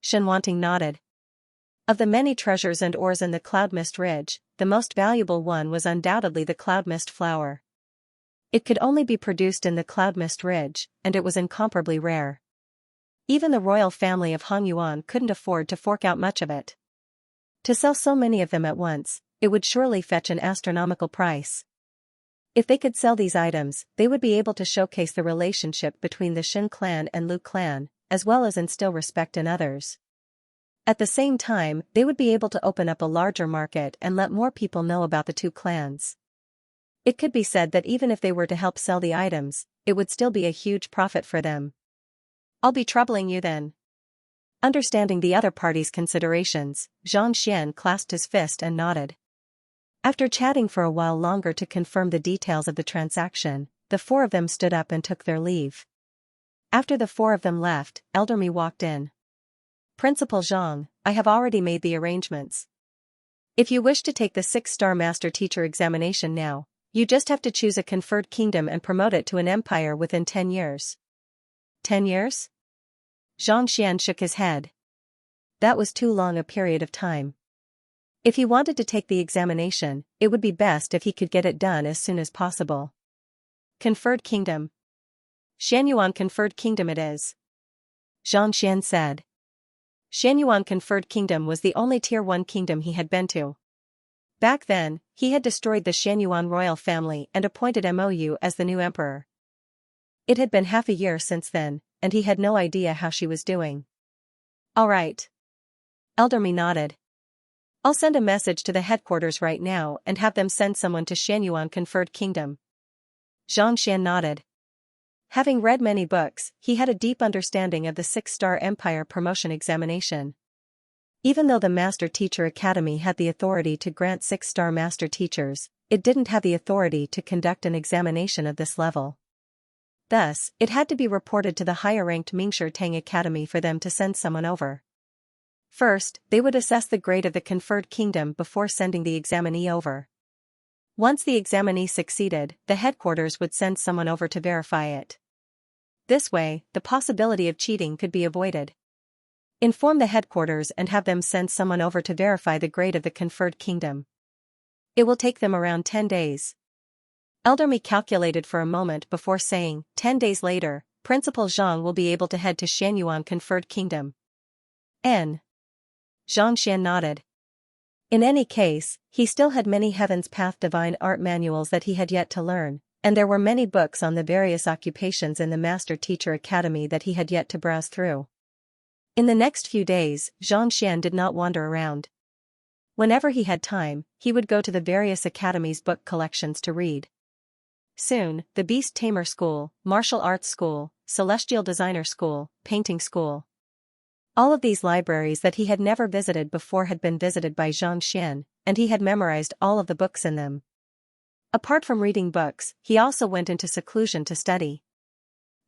Speaker 1: Xianxia nodded. Of the many treasures and ores in the Cloud Mist Ridge, the most valuable one was undoubtedly the Cloud Mist flower. It could only be produced in the Cloud Mist Ridge, and it was incomparably rare. Even the royal family of Hanyuan couldn't afford to fork out much of it. To sell so many of them at once, it would surely fetch an astronomical price. If they could sell these items, they would be able to showcase the relationship between the Xin clan and Lu clan, as well as instill respect in others. At the same time, they would be able to open up a larger market and let more people know about the two clans. It could be said that even if they were to help sell the items, it would still be a huge profit for them. I'll be troubling you then. Understanding the other party's considerations, Xianxia clasped his fist and nodded. After chatting for a while longer to confirm the details of the transaction, the 4 of them stood up and took their leave. After the 4 of them left, Elder Mi walked in. Principal Zhang, I have already made the arrangements. If you wish to take the 6-star Master Teacher examination now, you just have to choose a conferred kingdom and promote it to an empire within 10 years. 10 years? Xianxia shook his head. That was too long a period of time. If he wanted to take the examination, it would be best if he could get it done as soon as possible. Conferred kingdom. Xianyuan conferred kingdom it is. Xianxia said. Xianyuan conferred kingdom was the only tier 1 kingdom he had been to. Back then, he had destroyed the Xianyuan royal family and appointed Mou as the new emperor. It had been half a year since then, and he had no idea how she was doing. All right. Elder Mi nodded. I'll send a message to the headquarters right now and have them send someone to Xianyuan conferred kingdom. Xianxia nodded. Having read many books, he had a deep understanding of the 6-star empire promotion examination. Even though the Master Teacher Academy had the authority to grant 6-star Master Teachers, it didn't have the authority to conduct an examination of this level. Thus, it had to be reported to the higher-ranked Mingshi Tang Academy for them to send someone over. First, they would assess the grade of the conferred kingdom before sending the examinee over. Once the examinee succeeded, the headquarters would send someone over to verify it. This way, the possibility of cheating could be avoided. Inform the headquarters and have them send someone over to verify the grade of the conferred kingdom. It will take them around 10 days. Elder Mi calculated for a moment before saying, 10 days later, Principal Zhang will be able to head to Xianyuan conferred kingdom. Xianxia nodded. In any case, he still had many Heaven's Path divine art manuals that he had yet to learn, and there were many books on the various occupations in the Master Teacher Academy that he had yet to browse through. In the next few days, Xianxia did not wander around. Whenever he had time, he would go to the various academies' book collections to read. Soon, the Beast Tamer School, Martial Arts School, Celestial Designer School, Painting School. All of these libraries that he had never visited before had been visited by Xianxia, and he had memorized all of the books in them. Apart from reading books, he also went into seclusion to study.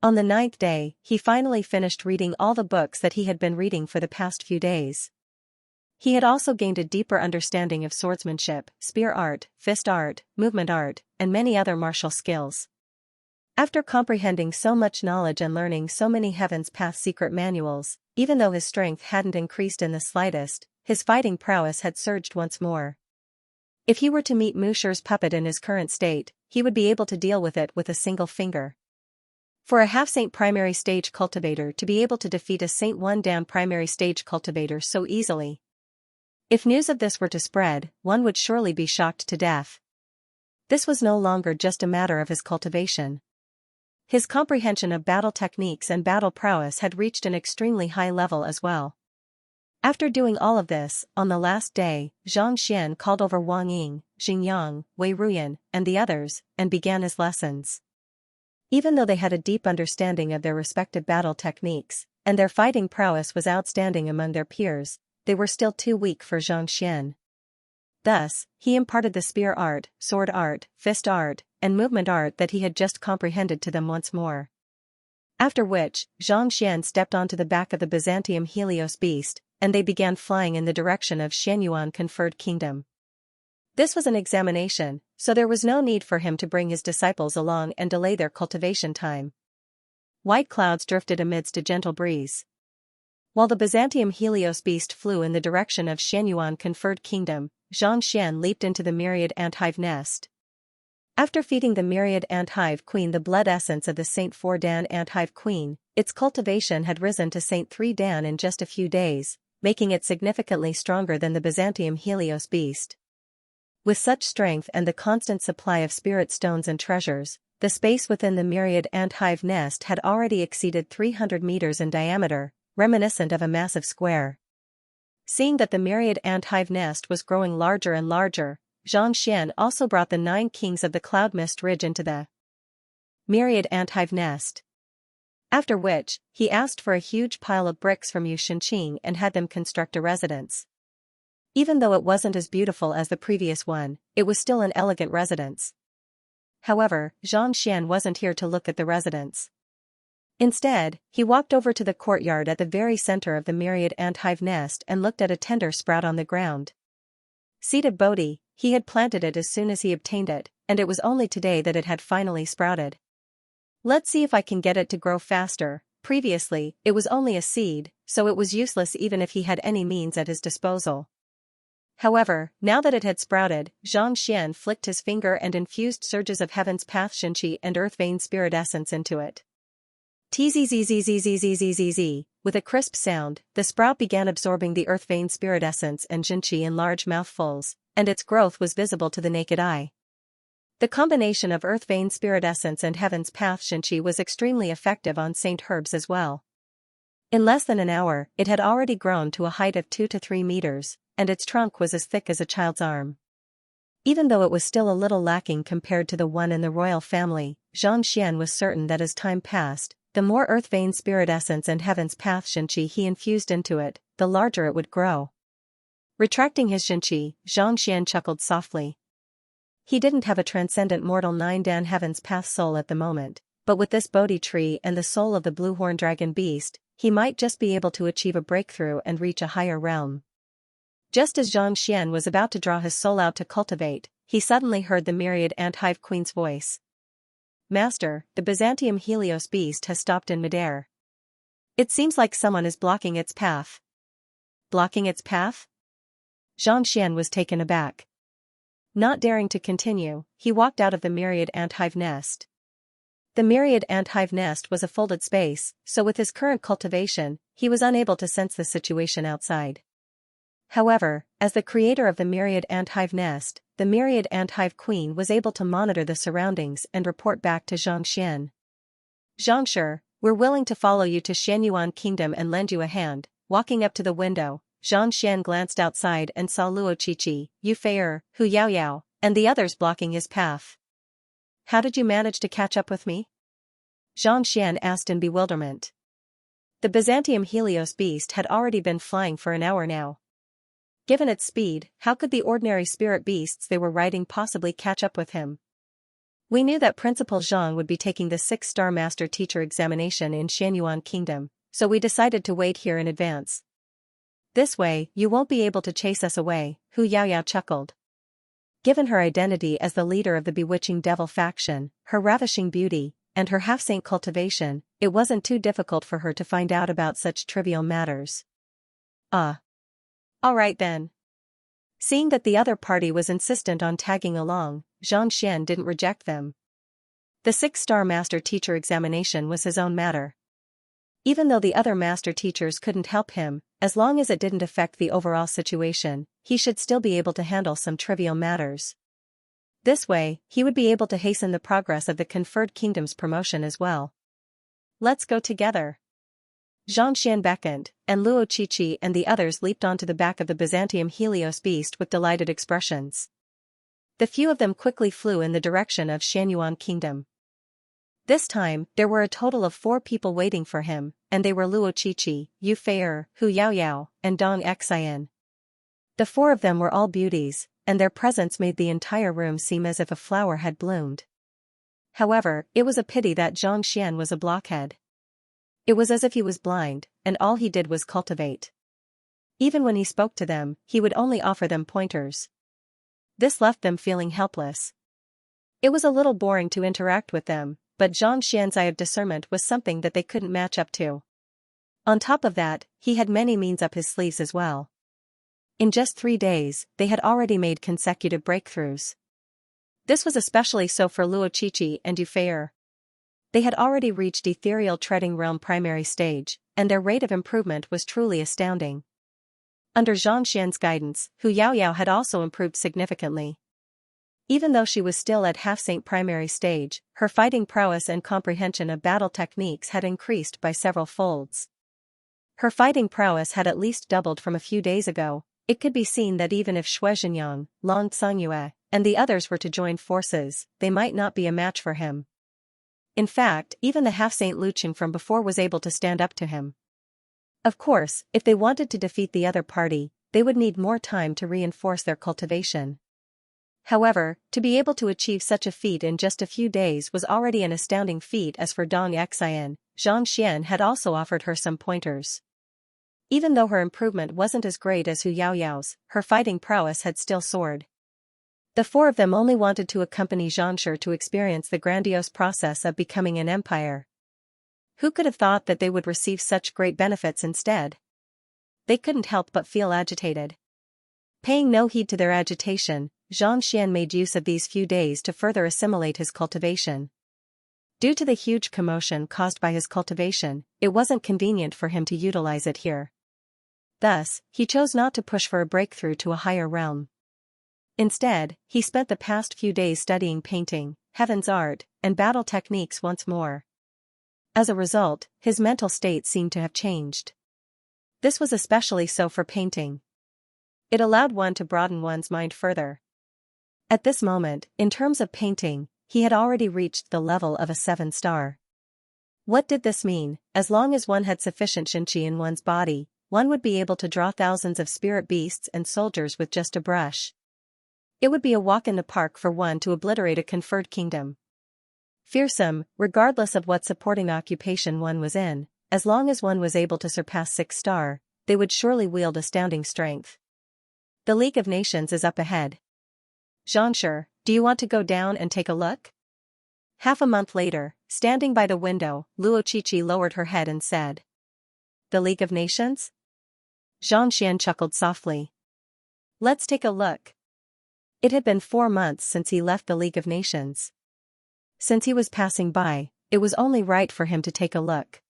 Speaker 1: On the 9th day, he finally finished reading all the books that he had been reading for the past few days. He had also gained a deeper understanding of swordsmanship, spear art, fist art, movement art, and many other martial skills. After comprehending so much knowledge and learning so many Heaven's Path secret manuals, even though his strength hadn't increased in the slightest, his fighting prowess had surged once more. If he were to meet Musher's puppet in his current state, he would be able to deal with it with a single finger. For a half-saint primary stage cultivator to be able to defeat a Saint 1 Dan primary stage cultivator so easily. If news of this were to spread, one would surely be shocked to death. This was no longer just a matter of his cultivation. His comprehension of battle techniques and battle prowess had reached an extremely high level as well. After doing all of this, on the last day, Xianxia called over Wang Ying, Xingyang, Wei Ruyan, and the others, and began his lessons. Even though they had a deep understanding of their respective battle techniques, and their fighting prowess was outstanding among their peers, they were still too weak for Xianxia. Thus, he imparted the spear art, sword art, fist art, and movement art that he had just comprehended to them once more. After which, Xianxia stepped onto the back of the Byzantium Helios beast, and they began flying in the direction of Xianyuan conferred kingdom. This was an examination, so there was no need for him to bring his disciples along and delay their cultivation time. White clouds drifted amidst a gentle breeze. While the Byzantium Helios beast flew in the direction of Xianyuan conferred kingdom, Xianxia leaped into the myriad ant-hive nest. After feeding the myriad ant-hive queen the blood essence of the Saint 4 Dan ant-hive queen, its cultivation had risen to Saint 3 Dan in just a few days, making it significantly stronger than the Byzantium Helios beast. With such strength and the constant supply of spirit stones and treasures, the space within the myriad ant-hive nest had already exceeded 300 meters in diameter, reminiscent of a massive square. Seeing that the myriad ant-hive nest was growing larger and larger, Xianxia also brought the 9 kings of the cloud mist ridge into the myriad ant-hive nest. After which, he asked for a huge pile of bricks from Yu Shenqing and had them construct a residence. Even though it wasn't as beautiful as the previous one, it was still an elegant residence. However, Xianxia wasn't here to look at the residence. Instead, he walked over to the courtyard at the very center of the myriad ant-hive nest and looked at a tender sprout on the ground. Seed of Bodhi, he had planted it as soon as he obtained it, and it was only today that it had finally sprouted. Let's see if I can get it to grow faster. Previously, it was only a seed, so it was useless even if he had any means at his disposal. However, now that it had sprouted, Xianxia flicked his finger and infused surges of Heaven's Path Xinqi and Earth Vein Spirit Essence into it. Tzzzzzzzzzzzzzz, with a crisp sound, the sprout began absorbing the Earth Vein Spirit Essence and Xinqi in large mouthfuls, and its growth was visible to the naked eye. The combination of Earth Vein Spirit Essence and Heaven's Path Xinqi was extremely effective on Saint Herbs as well. In less than an hour, it had already grown to a height of 2 to 3 meters, and its trunk was as thick as a child's arm. Even though it was still a little lacking compared to the one in the royal family, Xianxia was certain that as time passed, the more Earth Vein Spirit Essence and Heaven's Path Xinqi he infused into it, the larger it would grow. Retracting his Xinqi, Xianxia chuckled softly. He didn't have a transcendent mortal 9 Dan Heaven's Path soul at the moment, but with this Bodhi tree and the soul of the blue horn dragon beast, he might just be able to achieve a breakthrough and reach a higher realm. Just as Xianxia was about to draw his soul out to cultivate, he suddenly heard the myriad ant-hive queen's voice. Master, the Byzantium Helios beast has stopped in midair. It seems like someone is blocking its path. Blocking its path? Xianxia was taken aback. Not daring to continue, he walked out of the myriad ant-hive nest. The myriad ant-hive nest was a folded space, so with his current cultivation, he was unable to sense the situation outside. However, as the creator of the myriad ant-hive nest, the myriad ant-hive queen was able to monitor the surroundings and report back to Xianxia. Xianxia, we're willing to follow you to Xianyuan Kingdom and lend you a hand. Walking up to the window, Xianxia glanced outside and saw Luo Qiqi, Yu Fei'er, Hu Yaoyao, and the others blocking his path. How did you manage to catch up with me? Xianxia asked in bewilderment. The Byzantium Helios beast had already been flying for an hour now. Given its speed, how could the ordinary spirit beasts they were riding possibly catch up with him? We knew that Principal Zhang would be taking the 6-star Master Teacher examination in Xianyuan Kingdom, so we decided to wait here in advance. This way, you won't be able to chase us away, Hu Yaoyao chuckled. Given her identity as the leader of the bewitching devil faction, her ravishing beauty, and her half-saint cultivation, it wasn't too difficult for her to find out about such trivial matters. All right then. Seeing that the other party was insistent on tagging along, Xianxia didn't reject them. The 6-star master teacher examination was his own matter. Even though the other master teachers couldn't help him, as long as it didn't affect the overall situation, he should still be able to handle some trivial matters. This way, he would be able to hasten the progress of the conferred kingdom's promotion as well. Let's go together. Xianxia beckoned, and Luo Qiqi and the others leaped onto the back of the Byzantium Helios beast with delighted expressions. The few of them quickly flew in the direction of Xianyuan Kingdom. This time, there were a total of 4 people waiting for him, and they were Luo Qiqi, Yu Fei'er, Hu Yaoyao, and Dong Xian. The 4 of them were all beauties, and their presence made the entire room seem as if a flower had bloomed. However, it was a pity that Xianxia was a blockhead. It was as if he was blind, and all he did was cultivate. Even when he spoke to them, he would only offer them pointers. This left them feeling helpless. It was a little boring to interact with them, but Xianxia's eye of discernment was something that they couldn't match up to. On top of that, he had many means up his sleeves as well. In just 3 days, they had already made consecutive breakthroughs. This was especially so for Luo Qiqi and Yu Fei'er. They had already reached ethereal treading realm primary stage, and their rate of improvement was truly astounding. Under Xianxia's guidance, Hu Yaoyao had also improved significantly. Even though she was still at half-saint primary stage, her fighting prowess and comprehension of battle techniques had increased by several folds. Her fighting prowess had at least doubled from a few days ago. It could be seen that even if Shuizhenyang, Long Cangyue, and the others were to join forces, they might not be a match for him. In fact, even the half-saint Luqing from before was able to stand up to him. Of course, if they wanted to defeat the other party, they would need more time to reinforce their cultivation. However, to be able to achieve such a feat in just a few days was already an astounding feat. As for Dong Xian, Xianxia had also offered her some pointers. Even though her improvement wasn't as great as Hu Yaoyao's, her fighting prowess had still soared. The 4 of them only wanted to accompany Xianxia to experience the grandiose process of becoming an empire. Who could have thought that they would receive such great benefits instead? They couldn't help but feel agitated. Paying no heed to their agitation, Xianxia made use of these few days to further assimilate his cultivation. Due to the huge commotion caused by his cultivation, it wasn't convenient for him to utilize it here. Thus, he chose not to push for a breakthrough to a higher realm. Instead, he spent the past few days studying painting, heaven's art, and battle techniques once more. As a result, his mental state seemed to have changed. This was especially so for painting. It allowed one to broaden one's mind further. At this moment, in terms of painting, he had already reached the level of a 7-star. What did this mean? As long as one had sufficient Xinqi in one's body, one would be able to draw thousands of spirit beasts and soldiers with just a brush. It would be a walk in the park for one to obliterate a conferred kingdom. Fearsome, regardless of what supporting occupation one was in, as long as one was able to surpass 6-star, they would surely wield astounding strength. The League of Nations is up ahead. Xianxia, do you want to go down and take a look? Half a month later, standing by the window, Luo Qiqi lowered her head and said. The League of Nations? Xianxia chuckled softly. Let's take a look. It had been 4 months since he left the League of Nations. Since he was passing by, it was only right for him to take a look.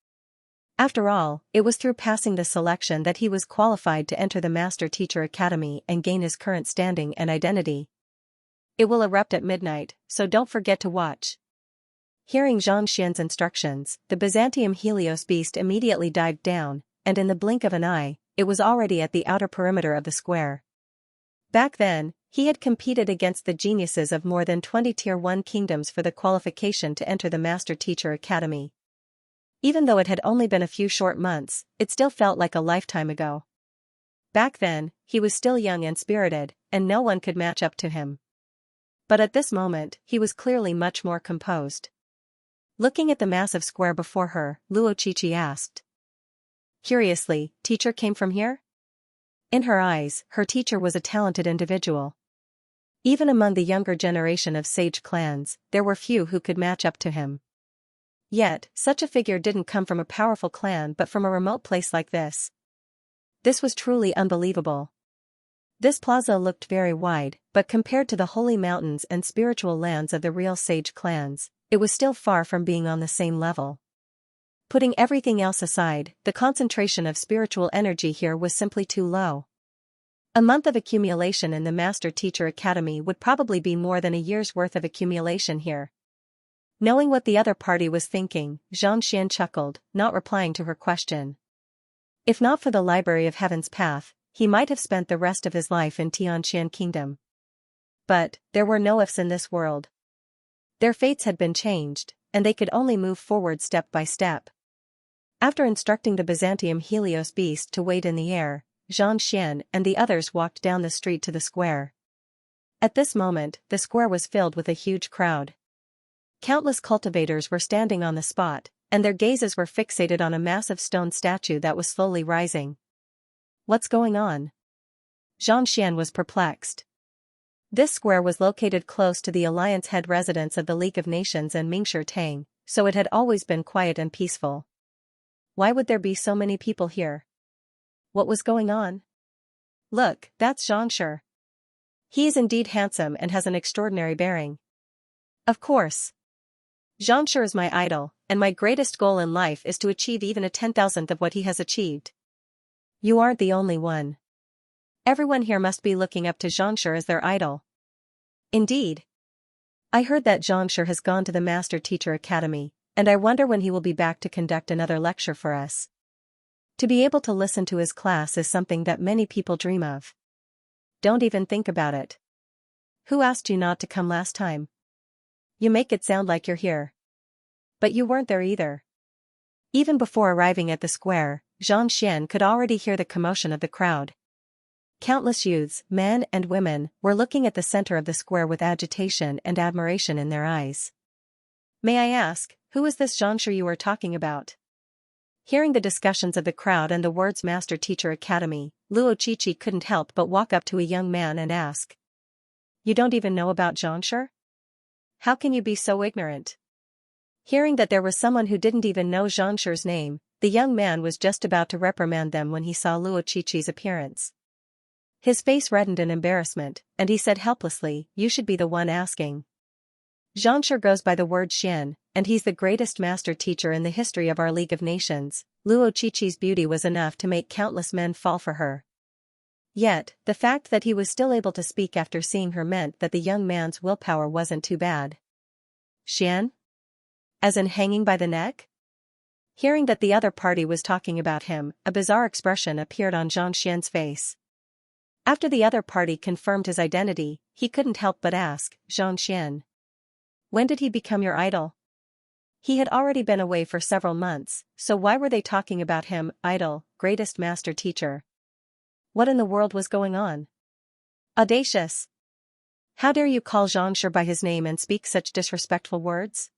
Speaker 1: After all, it was through passing the selection that he was qualified to enter the Master Teacher Academy and gain his current standing and identity. It will erupt at midnight, so don't forget to watch. Hearing Xianxia's instructions, the Byzantium Helios beast immediately dived down, and in the blink of an eye, it was already at the outer perimeter of the square. Back then, he had competed against the geniuses of more than 20 Tier 1 kingdoms for the qualification to enter the Master Teacher Academy. Even though it had only been a few short months, it still felt like a lifetime ago. Back then, he was still young and spirited, and no one could match up to him. But at this moment, he was clearly much more composed. Looking at the massive square before her, Luo Qiqi asked. Curiously, teacher came from here? In her eyes, her teacher was a talented individual. Even among the younger generation of sage clans, there were few who could match up to him. Yet, such a figure didn't come from a powerful clan but from a remote place like this. This was truly unbelievable. This plaza looked very wide, but compared to the holy mountains and spiritual lands of the real sage clans, it was still far from being on the same level. Putting everything else aside, the concentration of spiritual energy here was simply too low. A month of accumulation in the Master Teacher Academy would probably be more than a year's worth of accumulation here. Knowing what the other party was thinking, Xianxia chuckled, not replying to her question. If not for the Library of Heaven's Path, he might have spent the rest of his life in Tianqian Kingdom. But, there were no ifs in this world. Their fates had been changed, and they could only move forward step by step. After instructing the Byzantium Helios beast to wait in the air, Xianxia and the others walked down the street to the square. At this moment, the square was filled with a huge crowd. Countless cultivators were standing on the spot, and their gazes were fixated on a massive stone statue that was slowly rising. What's going on? Xianxia was perplexed. This square was located close to the Alliance head residence of the League of Nations and Mingshi Tang, so it had always been quiet and peaceful. Why would there be so many people here? What was going on? Look, that's Xianxia. He is indeed handsome and has an extraordinary bearing. Of course. Xianxia is my idol, and my greatest goal in life is to achieve even a 10,000th of what he has achieved. You aren't the only one. Everyone here must be looking up to Xianxia as their idol. Indeed. I heard that Xianxia has gone to the Master Teacher Academy, and I wonder when he will be back to conduct another lecture for us. To be able to listen to his class is something that many people dream of. Don't even think about it. Who asked you not to come last time? You make it sound like you're here. But you weren't there either. Even before arriving at the square, Xianxia could already hear the commotion of the crowd. Countless youths, men and women, were looking at the center of the square with agitation and admiration in their eyes. May I ask, who is this Xianxia you are talking about? Hearing the discussions of the crowd and the words Master Teacher Academy, Luo Qiqi couldn't help but walk up to a young man and ask. You don't even know about Xianxia? How can you be so ignorant? Hearing that there was someone who didn't even know Xianxia's name, the young man was just about to reprimand them when he saw Luo Qiqi's appearance. His face reddened in embarrassment, and he said helplessly, you should be the one asking. Xianxia goes by the word Xian, and he's the greatest master teacher in the history of our League of Nations. Luo Qiqi's beauty was enough to make countless men fall for her. Yet, the fact that he was still able to speak after seeing her meant that the young man's willpower wasn't too bad. Xian? As in hanging by the neck? Hearing that the other party was talking about him, a bizarre expression appeared on Xianxia's face. After the other party confirmed his identity, he couldn't help but ask, Xianxia. When did he become your idol? He had already been away for several months, so why were they talking about him, idol, greatest master teacher? What in the world was going on? Audacious! How dare you call Xianxia by his name and speak such disrespectful words?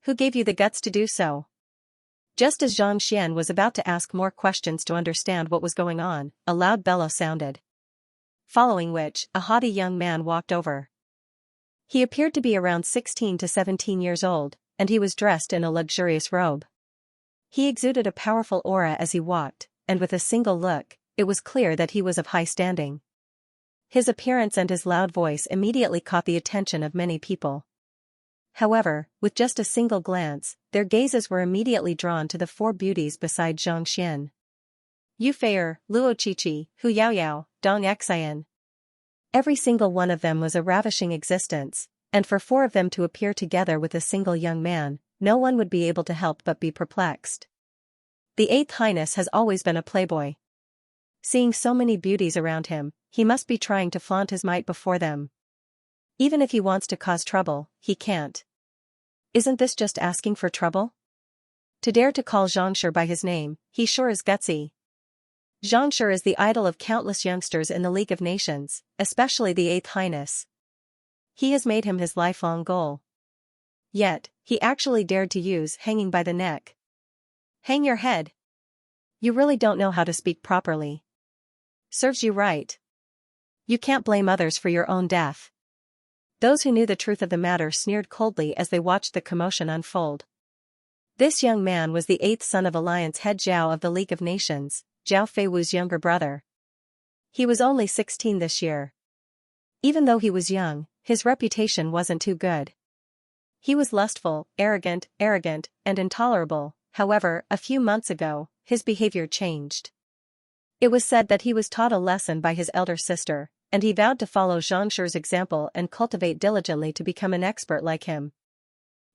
Speaker 1: Who gave you the guts to do so? Just as Xianxia was about to ask more questions to understand what was going on, a loud bellow sounded. Following which, a haughty young man walked over. He appeared to be around 16 to 17 years old, and he was dressed in a luxurious robe. He exuded a powerful aura as he walked, and with a single look, it was clear that he was of high standing. His appearance and his loud voice immediately caught the attention of many people. However, with just a single glance, their gazes were immediately drawn to the four beauties beside Xianxia. Yu Feier, Luo Qiqi, Hu Yaoyao, Dong Xian. Every single one of them was a ravishing existence, and for four of them to appear together with a single young man, no one would be able to help but be perplexed. The Eighth Highness has always been a playboy. Seeing so many beauties around him, he must be trying to flaunt his might before them. Even if he wants to cause trouble, he can't. Isn't this just asking for trouble? To dare to call Xianxia by his name, he sure is gutsy. Xianxia is the idol of countless youngsters in the League of Nations, especially the Eighth Highness. He has made him his lifelong goal. Yet, he actually dared to use hanging by the neck. Hang your head. You really don't know how to speak properly. Serves you right. You can't blame others for your own death. Those who knew the truth of the matter sneered coldly as they watched the commotion unfold. This young man was the eighth son of Alliance head Zhao of the League of Nations, Zhao Feiwu's younger brother. He was only 16 this year. Even though he was young, his reputation wasn't too good. He was lustful, arrogant, and intolerable. However, a few months ago, his behavior changed. It was said that he was taught a lesson by his elder sister, and he vowed to follow Xianxia's example and cultivate diligently to become an expert like him.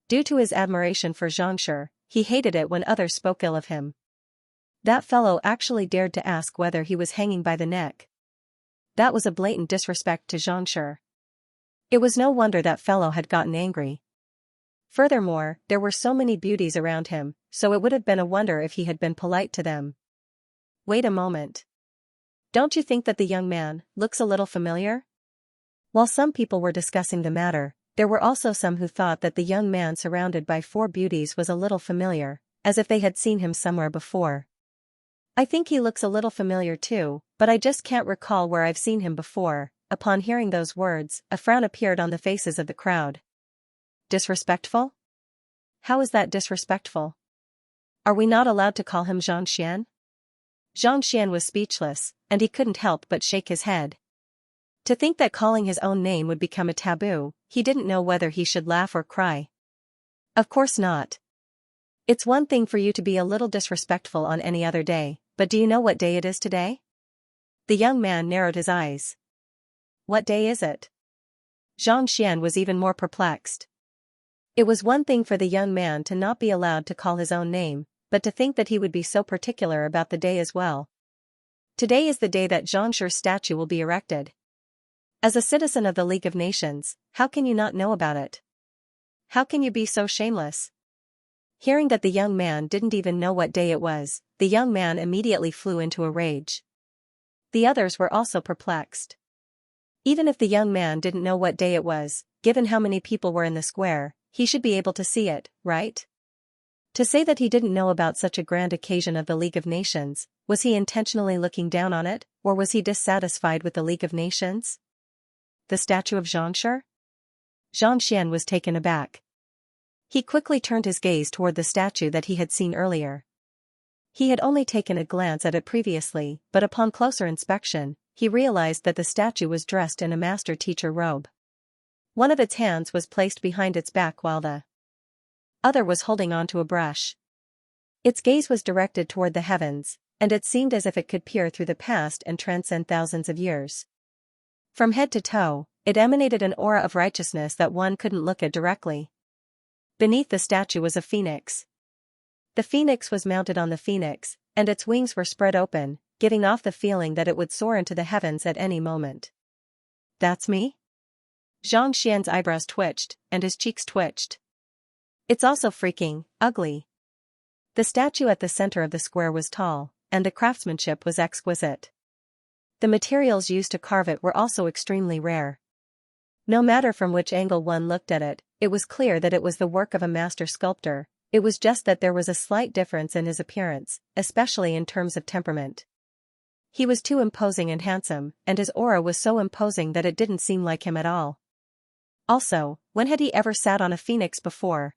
Speaker 1: Due to his admiration for Xianxia, he hated it when others spoke ill of him. That fellow actually dared to ask whether he was hanging by the neck. That was a blatant disrespect to Xianxia. It was no wonder that fellow had gotten angry. Furthermore, there were so many beauties around him, so it would have been a wonder if he had been polite to them. Wait a moment. Don't you think that the young man looks a little familiar? While some people were discussing the matter, there were also some who thought that the young man surrounded by four beauties was a little familiar, as if they had seen him somewhere before. I think he looks a little familiar too, but I just can't recall where I've seen him before. Upon hearing those words, a frown appeared on the faces of the crowd. Disrespectful? How is that disrespectful? Are we not allowed to call him Xianxian? Xianxian was speechless, and he couldn't help but shake his head. To think that calling his own name would become a taboo, he didn't know whether he should laugh or cry. Of course not. It's one thing for you to be a little disrespectful on any other day, but do you know what day it is today? The young man narrowed his eyes. What day is it? Xianxian was even more perplexed. It was one thing for the young man to not be allowed to call his own name, but to think that he would be so particular about the day as well. Today is the day that Xianxia's statue will be erected. As a citizen of the League of Nations, how can you not know about it? How can you be so shameless? Hearing that the young man didn't even know what day it was, the young man immediately flew into a rage. The others were also perplexed. Even if the young man didn't know what day it was, given how many people were in the square, he should be able to see it, right? To say that he didn't know about such a grand occasion of the League of Nations, was he intentionally looking down on it, or was he dissatisfied with the League of Nations? The statue of Xianxia? Xianxian was taken aback. He quickly turned his gaze toward the statue that he had seen earlier. He had only taken a glance at it previously, but upon closer inspection, he realized that the statue was dressed in a master-teacher robe. One of its hands was placed behind its back while the other was holding onto a brush. Its gaze was directed toward the heavens, and it seemed as if it could peer through the past and transcend thousands of years. From head to toe, it emanated an aura of righteousness that one couldn't look at directly. Beneath the statue was a phoenix. The phoenix was mounted on the phoenix, and its wings were spread open, giving off the feeling that it would soar into the heavens at any moment. That's me? Xianxian's eyebrows twitched, and his cheeks twitched. It's also freaking ugly. The statue at the center of the square was tall, and the craftsmanship was exquisite. The materials used to carve it were also extremely rare. No matter from which angle one looked at it, it was clear that it was the work of a master sculptor. It was just that there was a slight difference in his appearance, especially in terms of temperament. He was too imposing and handsome, and his aura was so imposing that it didn't seem like him at all. Also, when had he ever sat on a phoenix before?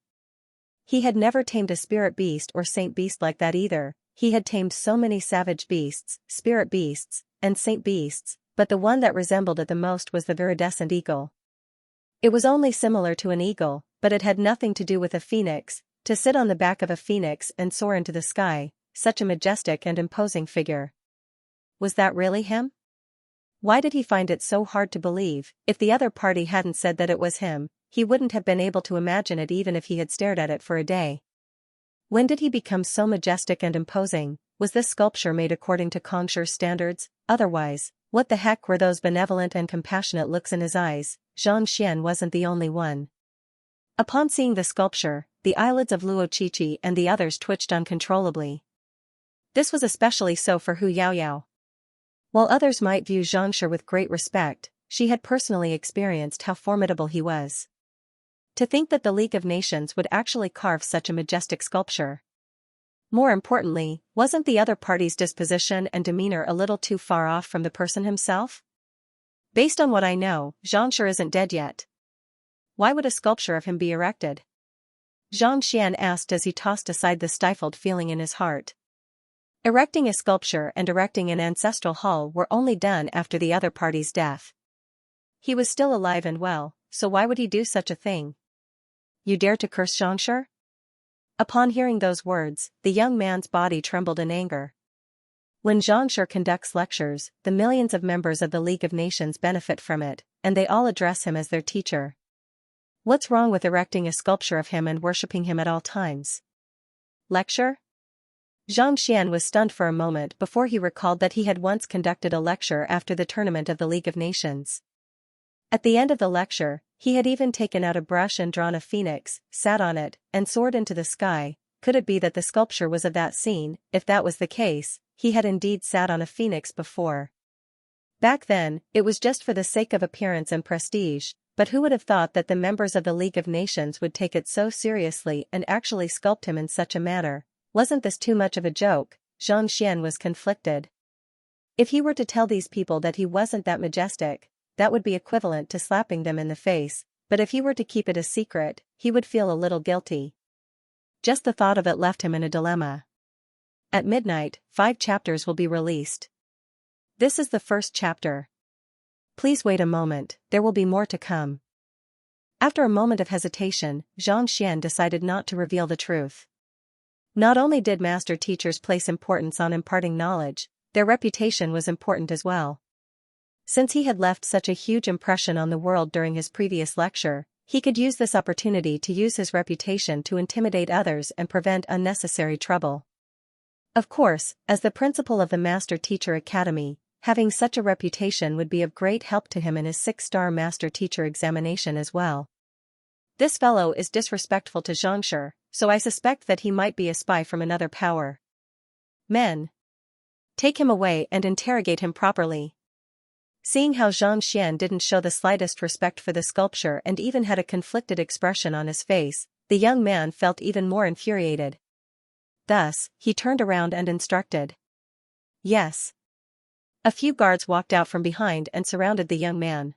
Speaker 1: He had never tamed a spirit beast or saint beast like that either. He had tamed so many savage beasts, spirit beasts, and saint beasts, but the one that resembled it the most was the viridescent eagle. It was only similar to an eagle, but it had nothing to do with a phoenix. To sit on the back of a phoenix and soar into the sky, such a majestic and imposing figure. Was that really him? Why did he find it so hard to believe? If the other party hadn't said that it was him, he wouldn't have been able to imagine it even if he had stared at it for a day. When did he become so majestic and imposing? Was this sculpture made according to Xianxia's standards? Otherwise, what the heck were those benevolent and compassionate looks in his eyes? Xianxian wasn't the only one. Upon seeing the sculpture, the eyelids of Luo Qiqi and the others twitched uncontrollably. This was especially so for Hu Yaoyao. While others might view Xianxia with great respect, she had personally experienced how formidable he was. To think that the League of Nations would actually carve such a majestic sculpture. More importantly, wasn't the other party's disposition and demeanor a little too far off from the person himself? Based on what I know, Xianxia isn't dead yet. Why would a sculpture of him be erected? Xianxia asked as he tossed aside the stifled feeling in his heart. Erecting a sculpture and erecting an ancestral hall were only done after the other party's death. He was still alive and well, so why would he do such a thing? You dare to curse Xianxia? Upon hearing those words, the young man's body trembled in anger. When Xianxia conducts lectures, the millions of members of the League of Nations benefit from it, and they all address him as their teacher. What's wrong with erecting a sculpture of him and worshipping him at all times? Lecture? Xianxia was stunned for a moment before he recalled that he had once conducted a lecture after the tournament of the League of Nations. At the end of the lecture, he had even taken out a brush and drawn a phoenix, sat on it, and soared into the sky. Could it be that the sculpture was of that scene? If that was the case, he had indeed sat on a phoenix before. Back then, it was just for the sake of appearance and prestige, but who would have thought that the members of the League of Nations would take it so seriously and actually sculpt him in such a manner? Wasn't this too much of a joke? Xianxia was conflicted. If he were to tell these people that he wasn't that majestic, that would be equivalent to slapping them in the face, but if he were to keep it a secret, he would feel a little guilty. Just the thought of it left him in a dilemma. At midnight, 5 chapters will be released. This is the first chapter. Please wait a moment, there will be more to come. After a moment of hesitation, Xianxia decided not to reveal the truth. Not only did master teachers place importance on imparting knowledge, their reputation was important as well. Since he had left such a huge impression on the world during his previous lecture, he could use this opportunity to use his reputation to intimidate others and prevent unnecessary trouble. Of course, as the principal of the Master Teacher Academy, having such a reputation would be of great help to him in his 6-star Master Teacher examination as well. This fellow is disrespectful to Xianxia, so I suspect that he might be a spy from another power. Men, take him away and interrogate him properly. Seeing how Xianxia didn't show the slightest respect for the sculpture and even had a conflicted expression on his face, the young man felt even more infuriated. Thus, he turned around and instructed. Yes. A few guards walked out from behind and surrounded the young man.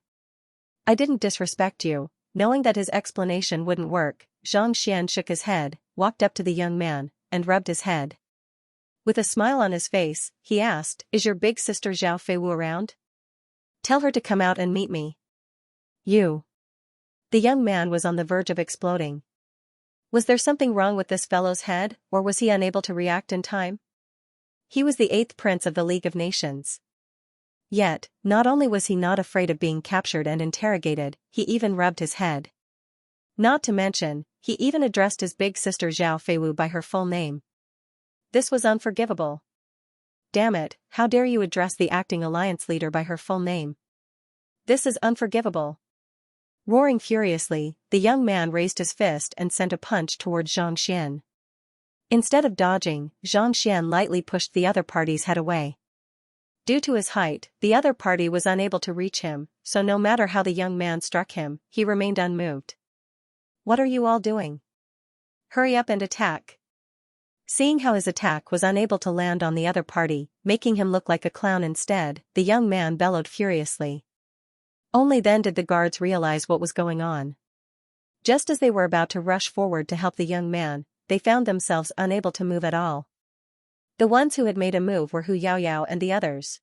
Speaker 1: I didn't disrespect you. Knowing that his explanation wouldn't work, Xianxia shook his head, walked up to the young man, and rubbed his head. With a smile on his face, he asked, Is your big sister Zhao Feiwu around? Tell her to come out and meet me. You. The young man was on the verge of exploding. Was there something wrong with this fellow's head, or was he unable to react in time? He was the 8th prince of the League of Nations. Yet, not only was he not afraid of being captured and interrogated, he even rubbed his head. Not to mention, he even addressed his big sister Zhao Feiwu by her full name. This was unforgivable. Damn it, how dare you address the acting alliance leader by her full name? This is unforgivable. Roaring furiously, the young man raised his fist and sent a punch toward Xianxia. Instead of dodging, Xianxia lightly pushed the other party's head away. Due to his height, the other party was unable to reach him, so no matter how the young man struck him, he remained unmoved. What are you all doing? Hurry up and attack. Seeing how his attack was unable to land on the other party, making him look like a clown instead, the young man bellowed furiously. Only then did the guards realize what was going on. Just as they were about to rush forward to help the young man, they found themselves unable to move at all. The ones who had made a move were Hu Yaoyao and the others.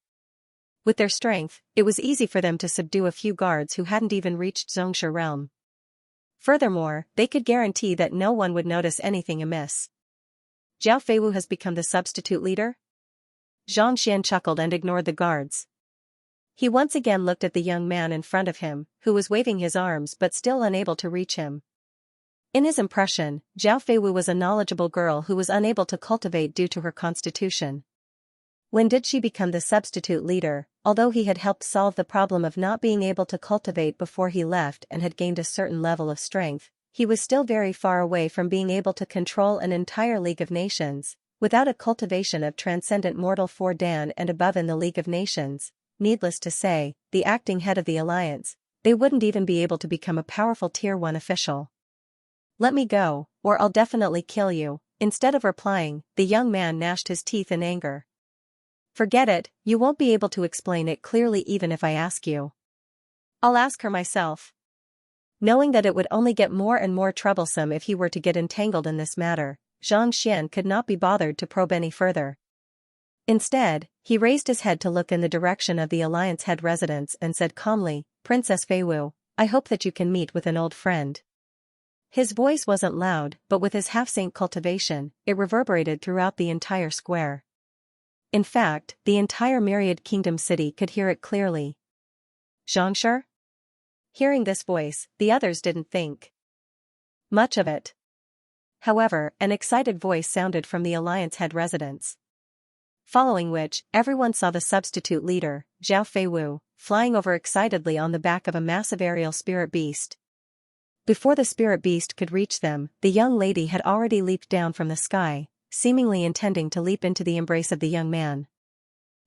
Speaker 1: With their strength, it was easy for them to subdue a few guards who hadn't even reached Xianxia realm. Furthermore, they could guarantee that no one would notice anything amiss. Zhao Feiwu has become the substitute leader? Xianxia chuckled and ignored the guards. He once again looked at the young man in front of him, who was waving his arms but still unable to reach him. In his impression, Zhao Feiwu was a knowledgeable girl who was unable to cultivate due to her constitution. When did she become the substitute leader? Although he had helped solve the problem of not being able to cultivate before he left and had gained a certain level of strength, he was still very far away from being able to control an entire League of Nations. Without a cultivation of transcendent mortal 4 Dan and above in the League of Nations, needless to say, the acting head of the alliance, they wouldn't even be able to become a powerful Tier 1 official. Let me go, or I'll definitely kill you, Instead of replying, the young man gnashed his teeth in anger. Forget it, you won't be able to explain it clearly even if I ask you. I'll ask her myself. Knowing that it would only get more and more troublesome if he were to get entangled in this matter, Xianxia could not be bothered to probe any further. Instead, he raised his head to look in the direction of the Alliance head residence and said calmly, Princess Feiwu, I hope that you can meet with an old friend. His voice wasn't loud, but with his half-saint cultivation, it reverberated throughout the entire square. In fact, the entire myriad kingdom city could hear it clearly. Xianxia? Hearing this voice, the others didn't think much of it. However, an excited voice sounded from the Alliance head residence. Following which, everyone saw the substitute leader, Zhao Feiwu, flying over excitedly on the back of a massive aerial spirit beast. Before the spirit beast could reach them, the young lady had already leaped down from the sky, seemingly intending to leap into the embrace of the young man.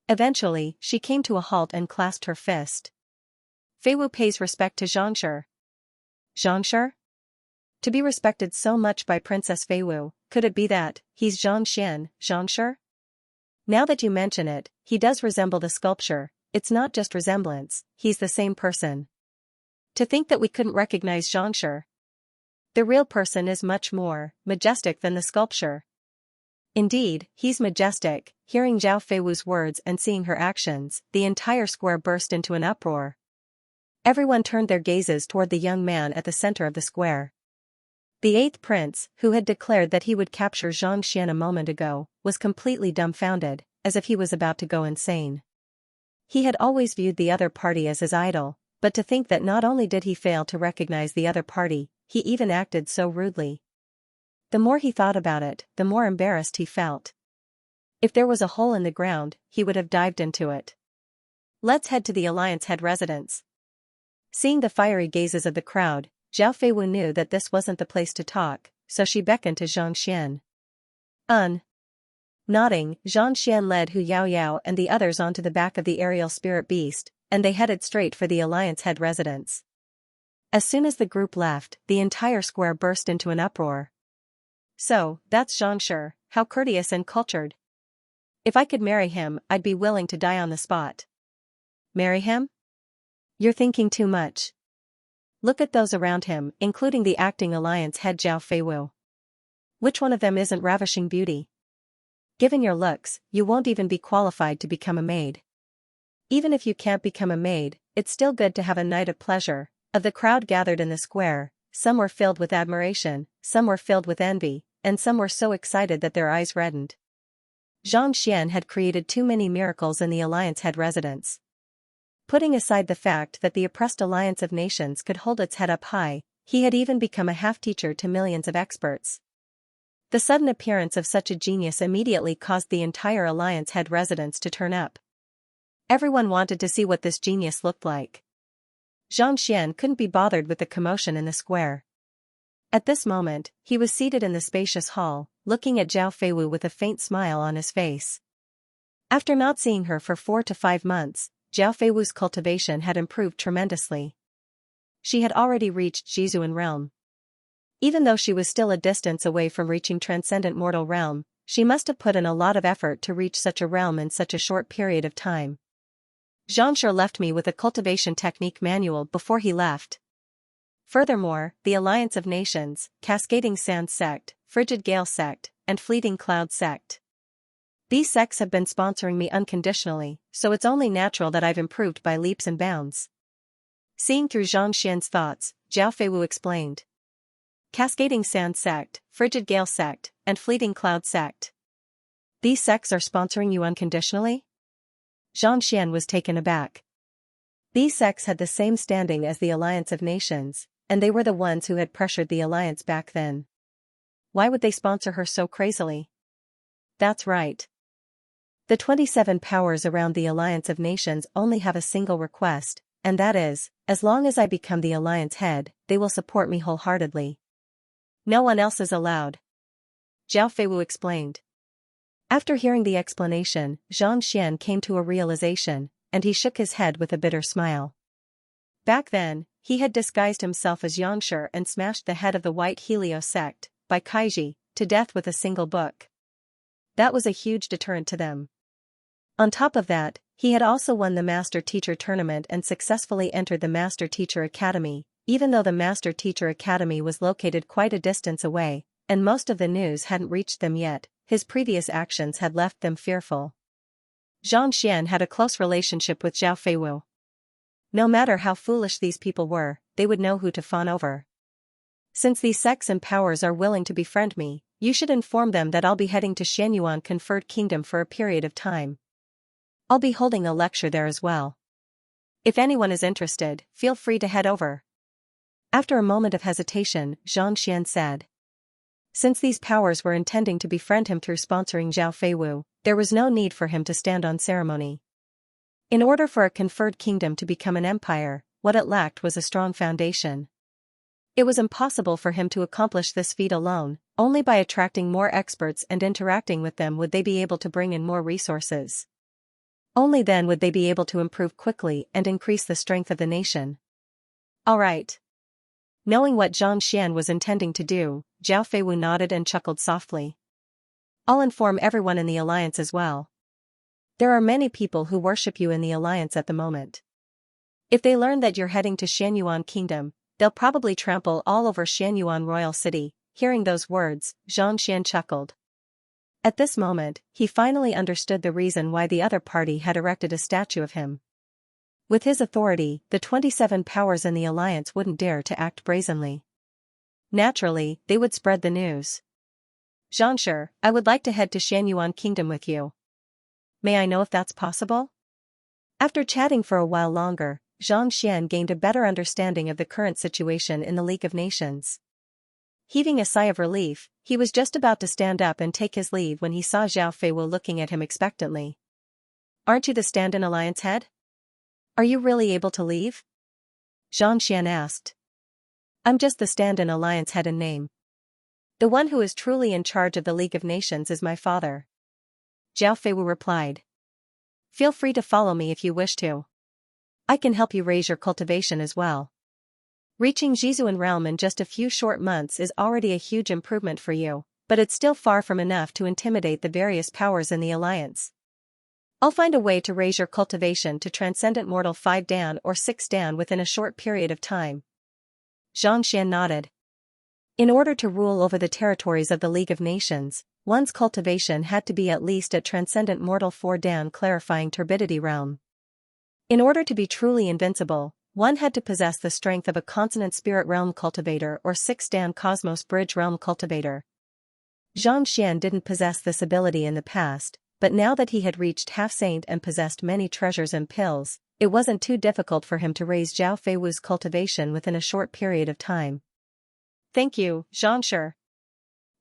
Speaker 1: Eventually, she came to a halt and clasped her fist. Feiwu pays respect to Xianxia. Xianxia? To be respected so much by Princess Feiwu, could it be that he's Xianxia? Now that you mention it, he does resemble the sculpture. It's not just resemblance, he's the same person. To think that we couldn't recognize Xianxia. The real person is much more majestic than the sculpture. Indeed, he's majestic. Hearing Zhao Feiwu's words and seeing her actions, the entire square burst into an uproar. Everyone turned their gazes toward the young man at the center of the square. The 8th prince, who had declared that he would capture Xianxia a moment ago, was completely dumbfounded, as if he was about to go insane. He had always viewed the other party as his idol, but to think that not only did he fail to recognize the other party, he even acted so rudely. The more he thought about it, the more embarrassed he felt. If there was a hole in the ground, he would have dived into it. Let's head to the Alliance head residence. Seeing the fiery gazes of the crowd, Zhao Feiwu knew that this wasn't the place to talk, so she beckoned to Xianxia. Nodding, Xianxia led Hu Yaoyao and the others onto the back of the aerial spirit beast, and they headed straight for the Alliance head residence. As soon as the group left, the entire square burst into an uproar. So, that's Xianxia, how courteous and cultured. If I could marry him, I'd be willing to die on the spot. Marry him? You're thinking too much. Look at those around him, including the acting Alliance head Zhao Feiwu. Which one of them isn't ravishing beauty? Given your looks, you won't even be qualified to become a maid. Even if you can't become a maid, it's still good to have a night of pleasure. Of the crowd gathered in the square, some were filled with admiration, some were filled with envy, and some were so excited that their eyes reddened. Xianxia had created too many miracles in the Alliance head residence. Putting aside the fact that the oppressed Alliance of Nations could hold its head up high, he had even become a half-teacher to millions of experts. The sudden appearance of such a genius immediately caused the entire Alliance head residence to turn up. Everyone wanted to see what this genius looked like. Xianxia couldn't be bothered with the commotion in the square. At this moment, he was seated in the spacious hall, looking at Zhao Feiwu with a faint smile on his face. After not seeing her for 4 to 5 months, Zhao Feiwu's cultivation had improved tremendously. She had already reached Jizuan realm. Even though she was still a distance away from reaching transcendent mortal realm, she must have put in a lot of effort to reach such a realm in such a short period of time. Xianxia left me with a cultivation technique manual before he left. Furthermore, the Alliance of Nations, Cascading Sand Sect, Frigid Gale Sect, and Fleeting Cloud Sect. These sects have been sponsoring me unconditionally, so it's only natural that I've improved by leaps and bounds. Seeing through Xianxia's thoughts, Zhao Feiwu explained. Cascading Sand Sect, Frigid Gale Sect, and Fleeting Cloud Sect. These sects are sponsoring you unconditionally? Xianxia was taken aback. These sects had the same standing as the Alliance of Nations, and they were the ones who had pressured the Alliance back then. Why would they sponsor her so crazily? That's right. The 27 powers around the Alliance of Nations only have a single request, and that is, as long as I become the Alliance head, they will support me wholeheartedly. No one else is allowed. Zhao Feiwu explained. After hearing the explanation, Xianxia came to a realization, and he shook his head with a bitter smile. Back then, he had disguised himself as Xianxia and smashed the head of the White Helio sect, by Kaiji, to death with a single book. That was a huge deterrent to them. On top of that, he had also won the Master Teacher Tournament and successfully entered the Master Teacher Academy, even though the Master Teacher Academy was located quite a distance away, and most of the news hadn't reached them yet. His previous actions had left them fearful. Xianxia had a close relationship with Zhao Feiwu. No matter how foolish these people were, they would know who to fawn over. Since these sects and powers are willing to befriend me, you should inform them that I'll be heading to Xianyuan Conferred Kingdom for a period of time. I'll be holding a lecture there as well. If anyone is interested, feel free to head over. After a moment of hesitation, Xianxia said. Since these powers were intending to befriend him through sponsoring Zhao Feiwu, there was no need for him to stand on ceremony. In order for a conferred kingdom to become an empire, what it lacked was a strong foundation. It was impossible for him to accomplish this feat alone. Only by attracting more experts and interacting with them would they be able to bring in more resources. Only then would they be able to improve quickly and increase the strength of the nation. All right. Knowing what Xianxia was intending to do, Zhao Feiwu nodded and chuckled softly. I'll inform everyone in the alliance as well. There are many people who worship you in the alliance at the moment. If they learn that you're heading to Xianyuan Kingdom, they'll probably trample all over Xianyuan Royal City. Hearing those words, Xianxia chuckled. At this moment, he finally understood the reason why the other party had erected a statue of him. With his authority, the 27 powers in the alliance wouldn't dare to act brazenly. Naturally, they would spread the news. Xianxia, I would like to head to Xianyuan Kingdom with you. May I know if that's possible? After chatting for a while longer, Xianxia gained a better understanding of the current situation in the League of Nations. Heaving a sigh of relief, he was just about to stand up and take his leave when he saw Zhao Feiwu looking at him expectantly. Aren't you the stand-in alliance head? Are you really able to leave? Xianxia asked. I'm just the stand-in alliance head in name. The one who is truly in charge of the League of Nations is my father. Zhao Feiwu replied. Feel free to follow me if you wish to. I can help you raise your cultivation as well. Reaching Jizuan realm in just a few short months is already a huge improvement for you, but it's still far from enough to intimidate the various powers in the alliance. I'll find a way to raise your cultivation to Transcendent Mortal 5 Dan or 6 Dan within a short period of time. Xianxia nodded. In order to rule over the territories of the League of Nations, one's cultivation had to be at least at Transcendent Mortal 4 Dan clarifying turbidity realm. In order to be truly invincible, one had to possess the strength of a Consonant Spirit Realm cultivator or 6 Dan Cosmos Bridge Realm cultivator. Xianxia didn't possess this ability in the past, but now that he had reached half-saint and possessed many treasures and pills, it wasn't too difficult for him to raise Zhao Feiwu's cultivation within a short period of time. Thank you, Xianxia.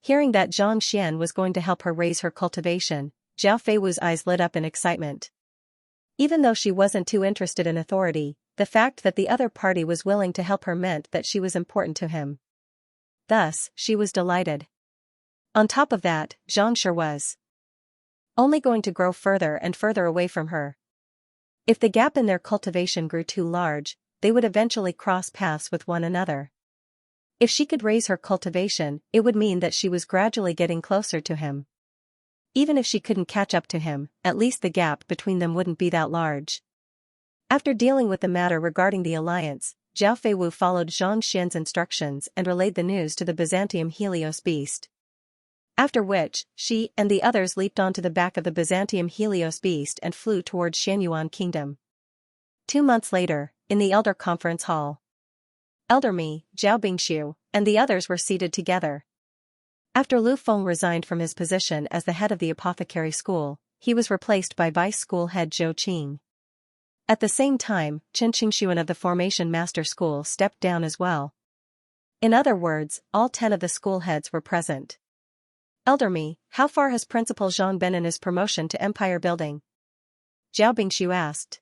Speaker 1: Hearing that Xianxia was going to help her raise her cultivation, Zhao Feiwu's eyes lit up in excitement. Even though she wasn't too interested in authority, the fact that the other party was willing to help her meant that she was important to him. Thus, she was delighted. On top of that, Xianxia was only going to grow further and further away from her. If the gap in their cultivation grew too large, they would eventually cross paths with one another. If she could raise her cultivation, it would mean that she was gradually getting closer to him. Even if she couldn't catch up to him, at least the gap between them wouldn't be that large. After dealing with the matter regarding the alliance, Zhao Feiwu followed Xianxia's instructions and relayed the news to the Byzantium Helios beast. After which, she and the others leaped onto the back of the Byzantium Helios beast and flew towards Xianyuan Kingdom. 2 months later, in the Elder Conference Hall, Elder Mi, Zhao Bingxiu, and the others were seated together. After Lu Feng resigned from his position as the head of the apothecary school, he was replaced by vice school head Zhou Qing. At the same time, Chen Qingxuan of the Formation Master School stepped down as well. In other words, all 10 of the school heads were present. Elder Mi, how far has Principal Zhang been in his promotion to empire building? Zhao Bingxiu asked.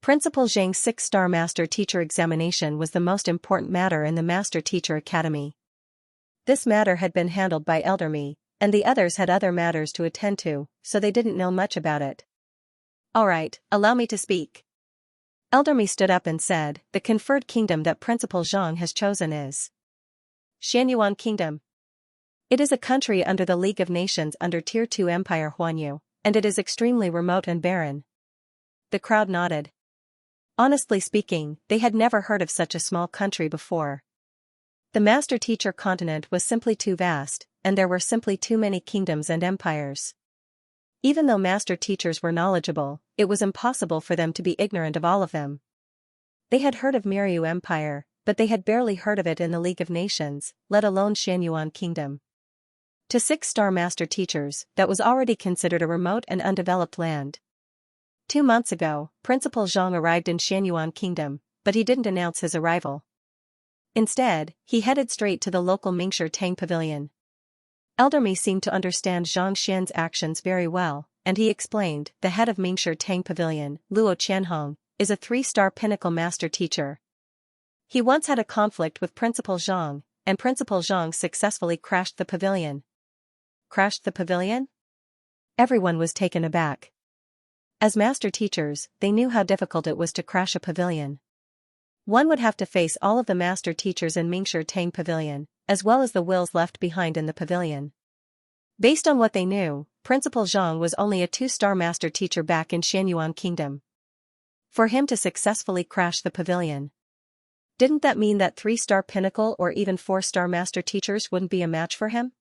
Speaker 1: Principal Zhang's 6-star Master Teacher examination was the most important matter in the Master Teacher Academy. This matter had been handled by Elder Mi, and the others had other matters to attend to, so they didn't know much about it. Alright, allow me to speak. Elder Mi stood up and said, the conferred kingdom that Principal Zhang has chosen is Xianyuan Kingdom. It is a country under the League of Nations under Tier 2 Empire Huanyu, and it is extremely remote and barren. The crowd nodded. Honestly speaking, they had never heard of such a small country before. The master-teacher continent was simply too vast, and there were simply too many kingdoms and empires. Even though master-teachers were knowledgeable, it was impossible for them to be ignorant of all of them. They had heard of Miryu Empire, but they had barely heard of it in the League of Nations, let alone Xianyuan Kingdom. To 6-star master-teachers, that was already considered a remote and undeveloped land. 2 months ago, Principal Zhang arrived in Xianyuan Kingdom, but he didn't announce his arrival. Instead, he headed straight to the local Mingshi Tang Pavilion. Elder Mi seemed to understand Zhang Xian's actions very well, and he explained, the head of Mingshi Tang Pavilion, Luo Qianhong, is a 3-star pinnacle master teacher. He once had a conflict with Principal Zhang, and Principal Zhang successfully crashed the pavilion. Crashed the pavilion? Everyone was taken aback. As master teachers, they knew how difficult it was to crash a pavilion. One would have to face all of the master teachers in Mingshi Tang Pavilion, as well as the wills left behind in the pavilion. Based on what they knew, Principal Zhang was only a 2-star master teacher back in Xianyuan Kingdom. For him to successfully crash the pavilion, didn't that mean that 3-star pinnacle or even 4-star master teachers wouldn't be a match for him?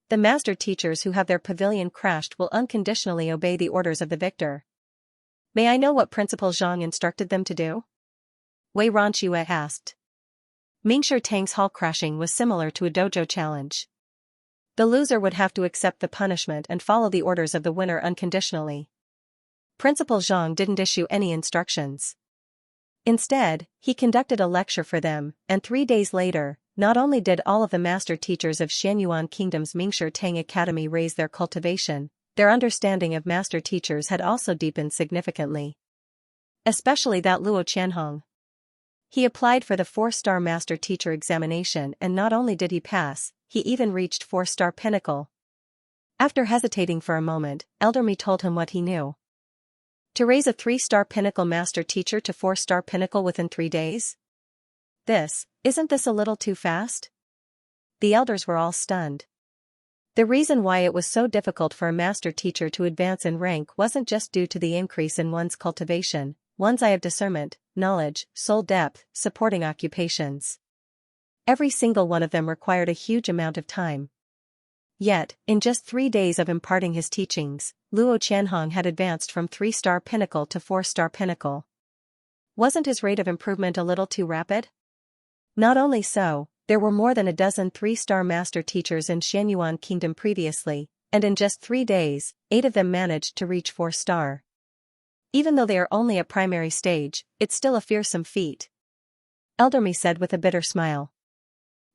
Speaker 1: The master teachers who have their pavilion crashed will unconditionally obey the orders of the victor. May I know what Principal Zhang instructed them to do? Wei Ronque asked. Mingshi Tang's hall crashing was similar to a dojo challenge. The loser would have to accept the punishment and follow the orders of the winner unconditionally. Principal Zhang didn't issue any instructions. Instead, he conducted a lecture for them, and 3 days later, not only did all of the master teachers of Xianyuan Kingdom's Mingshi Tang Academy raise their cultivation, their understanding of master teachers had also deepened significantly. Especially that Luo Qianhong. He applied for the 4-star master teacher examination, and not only did he pass, he even reached 4-star pinnacle. After hesitating for a moment, Elder Mi told him what he knew. To raise a 3-star pinnacle master teacher to 4-star pinnacle within 3 days? Isn't this a little too fast? The elders were all stunned. The reason why it was so difficult for a master teacher to advance in rank wasn't just due to the increase in one's cultivation, one's eye of discernment, knowledge, soul depth, supporting occupations. Every single one of them required a huge amount of time. Yet, in just 3 days of imparting his teachings, Luo Qianhong had advanced from 3-star pinnacle to 4-star pinnacle. Wasn't his rate of improvement a little too rapid? Not only so, there were more than a dozen 3-star master teachers in Xianyuan Kingdom previously, and in just 3 days, 8 of them managed to reach 4-star. Even though they are only at primary stage, it's still a fearsome feat. Elder Mi said with a bitter smile.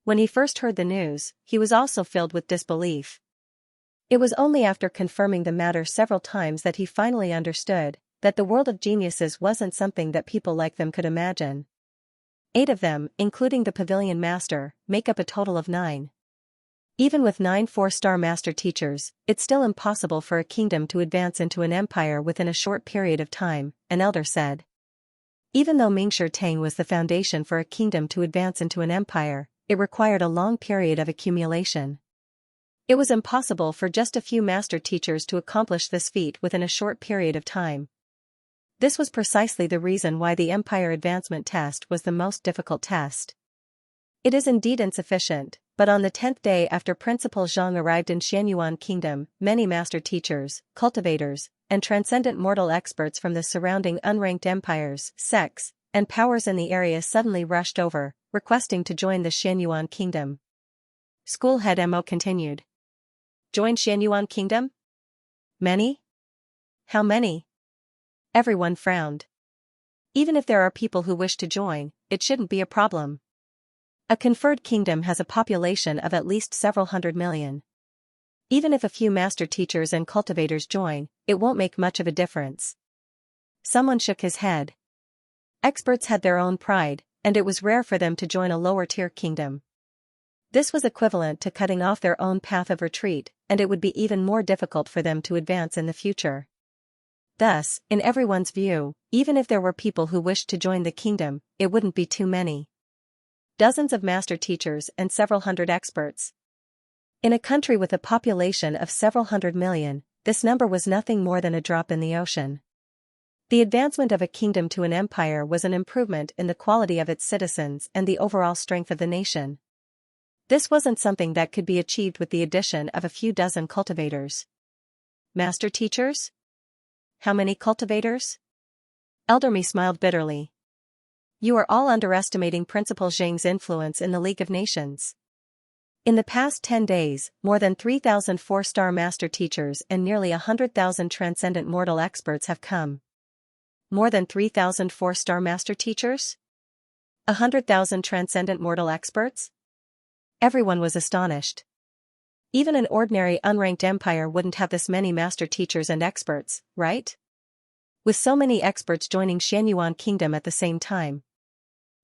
Speaker 1: When he first heard the news, he was also filled with disbelief. It was only after confirming the matter several times that he finally understood that the world of geniuses wasn't something that people like them could imagine. 8 of them, including the pavilion master, make up a total of 9. Even with 9 4-star master teachers, it's still impossible for a kingdom to advance into an empire within a short period of time, an elder said. Even though Mingshi Tang was the foundation for a kingdom to advance into an empire, it required a long period of accumulation. It was impossible for just a few master teachers to accomplish this feat within a short period of time. This was precisely the reason why the Empire Advancement Test was the most difficult test. It is indeed insufficient, but on the 10th day after Principal Zhang arrived in Xianyuan Kingdom, many master teachers, cultivators, and transcendent mortal experts from the surrounding unranked empires, sects, and powers in the area suddenly rushed over, requesting to join the Xianyuan Kingdom. School head Mo continued. Join Xianyuan Kingdom? Many? How many? Everyone frowned. Even if there are people who wish to join, it shouldn't be a problem. A conferred kingdom has a population of at least several hundred million. Even if a few master teachers and cultivators join, it won't make much of a difference. Someone shook his head. Experts had their own pride, and it was rare for them to join a lower-tier kingdom. This was equivalent to cutting off their own path of retreat, and it would be even more difficult for them to advance in the future. Thus, in everyone's view, even if there were people who wished to join the kingdom, it wouldn't be too many. Dozens of master teachers and several hundred experts. In a country with a population of several hundred million, this number was nothing more than a drop in the ocean. The advancement of a kingdom to an empire was an improvement in the quality of its citizens and the overall strength of the nation. This wasn't something that could be achieved with the addition of a few dozen cultivators. Master teachers? How many cultivators? Elder Mi smiled bitterly. You are all underestimating Principal Zhang's influence in the League of Nations. In the past 10 days, more than 3,000 4-star master teachers and nearly 100,000 transcendent mortal experts have come. More than 3,000 4-star master teachers? 100,000 transcendent mortal experts? Everyone was astonished. Even an ordinary unranked empire wouldn't have this many master teachers and experts, right? With so many experts joining Xianyuan Kingdom at the same time.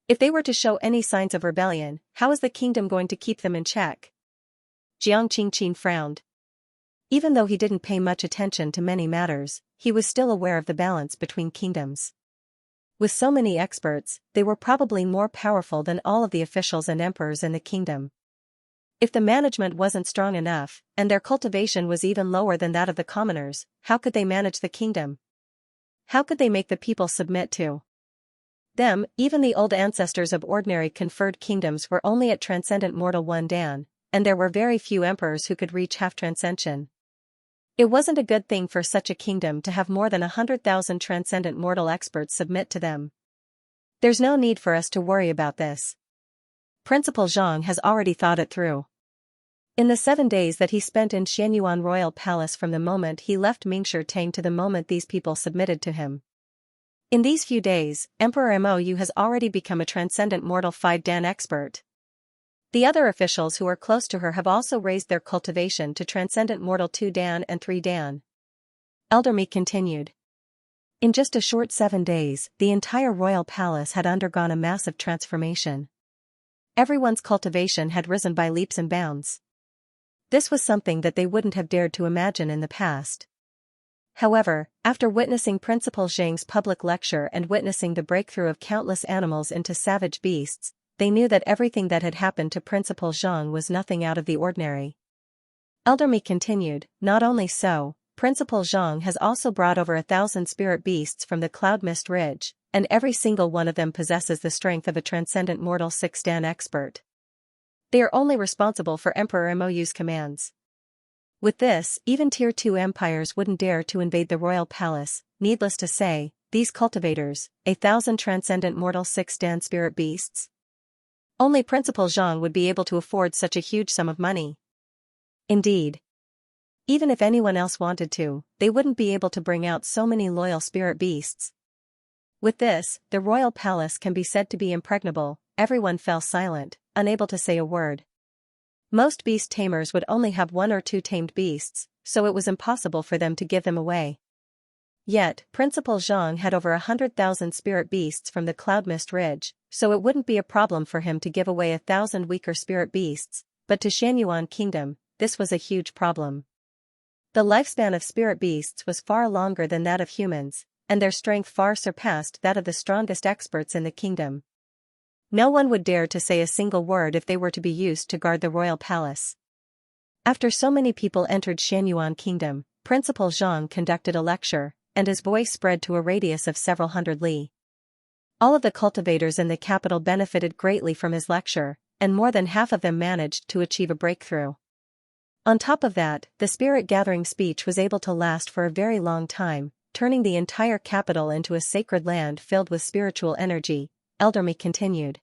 Speaker 1: If they were to show any signs of rebellion, how is the kingdom going to keep them in check? Jiang Qingqin frowned. Even though he didn't pay much attention to many matters, he was still aware of the balance between kingdoms. With so many experts, they were probably more powerful than all of the officials and emperors in the kingdom. If the management wasn't strong enough, and their cultivation was even lower than that of the commoners, how could they manage the kingdom? How could they make the people submit to them? Even the old ancestors of ordinary conferred kingdoms were only at transcendent mortal 1 dan, and there were very few emperors who could reach half transcension. It wasn't a good thing for such a kingdom to have more than 100,000 transcendent mortal experts submit to them. There's no need for us to worry about this. Principal Zhang has already thought it through. In the 7 days that he spent in Xianyuan Royal Palace from the moment he left Mingshi Tang to the moment these people submitted to him. In these few days, Emperor Mou has already become a transcendent mortal 5 dan expert. The other officials who are close to her have also raised their cultivation to transcendent mortal 2 dan and 3 dan. Elder Mi continued. In just a short 7 days, the entire royal palace had undergone a massive transformation. Everyone's cultivation had risen by leaps and bounds. This was something that they wouldn't have dared to imagine in the past. However, after witnessing Principal Zhang's public lecture and witnessing the breakthrough of countless animals into savage beasts, they knew that everything that had happened to Principal Zhang was nothing out of the ordinary. Elder Mi continued, not only so, Principal Zhang has also brought over 1,000 spirit beasts from the Cloud Mist Ridge, and every single one of them possesses the strength of a transcendent mortal 6 dan expert. They are only responsible for Emperor Mou's commands. With this, even Tier 2 empires wouldn't dare to invade the royal palace. Needless to say, these cultivators, 1,000 transcendent mortal 6 dan spirit beasts. Only Principal Zhang would be able to afford such a huge sum of money. Indeed. Even if anyone else wanted to, they wouldn't be able to bring out so many loyal spirit beasts. With this, the royal palace can be said to be impregnable. Everyone fell silent, unable to say a word. Most beast tamers would only have 1 or 2 tamed beasts, so it was impossible for them to give them away. Yet, Principal Zhang had over 100,000 spirit beasts from the Cloud Mist Ridge, so it wouldn't be a problem for him to give away 1,000 weaker spirit beasts, but to Xianyuan Kingdom, this was a huge problem. The lifespan of spirit beasts was far longer than that of humans, and their strength far surpassed that of the strongest experts in the kingdom. No one would dare to say a single word if they were to be used to guard the royal palace. After so many people entered Xianyuan Kingdom, Principal Zhang conducted a lecture, and his voice spread to a radius of several hundred li. All of the cultivators in the capital benefited greatly from his lecture, and more than half of them managed to achieve a breakthrough. On top of that, the spirit-gathering speech was able to last for a very long time, turning the entire capital into a sacred land filled with spiritual energy. Elder Mi continued.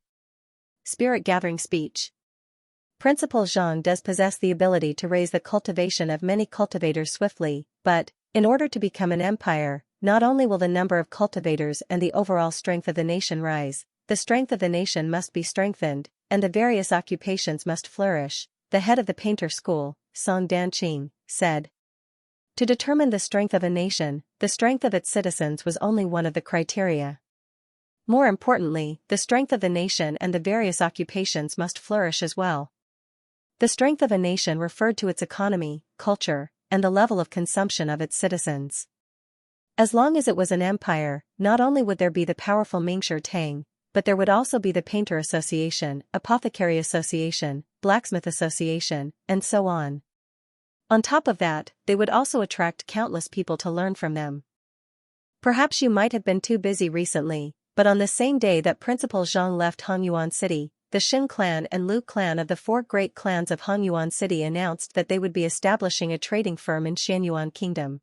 Speaker 1: Spirit-gathering speech. Principal Zhang does possess the ability to raise the cultivation of many cultivators swiftly, but, in order to become an empire, not only will the number of cultivators and the overall strength of the nation rise, the strength of the nation must be strengthened, and the various occupations must flourish, the head of the painter school, Song Danqing, said. To determine the strength of a nation, the strength of its citizens was only one of the criteria. More importantly, the strength of the nation and the various occupations must flourish as well. The strength of a nation referred to its economy, culture, and the level of consumption of its citizens. As long as it was an empire, not only would there be the powerful Mingshi Tang, but there would also be the Painter Association, Apothecary Association, Blacksmith Association, and so on. On top of that, they would also attract countless people to learn from them. Perhaps you might have been too busy recently, but on the same day that Principal Zhang left Hongyuan City, the Xin clan and Lu clan of the four great clans of Hongyuan City announced that they would be establishing a trading firm in Xianyuan Kingdom.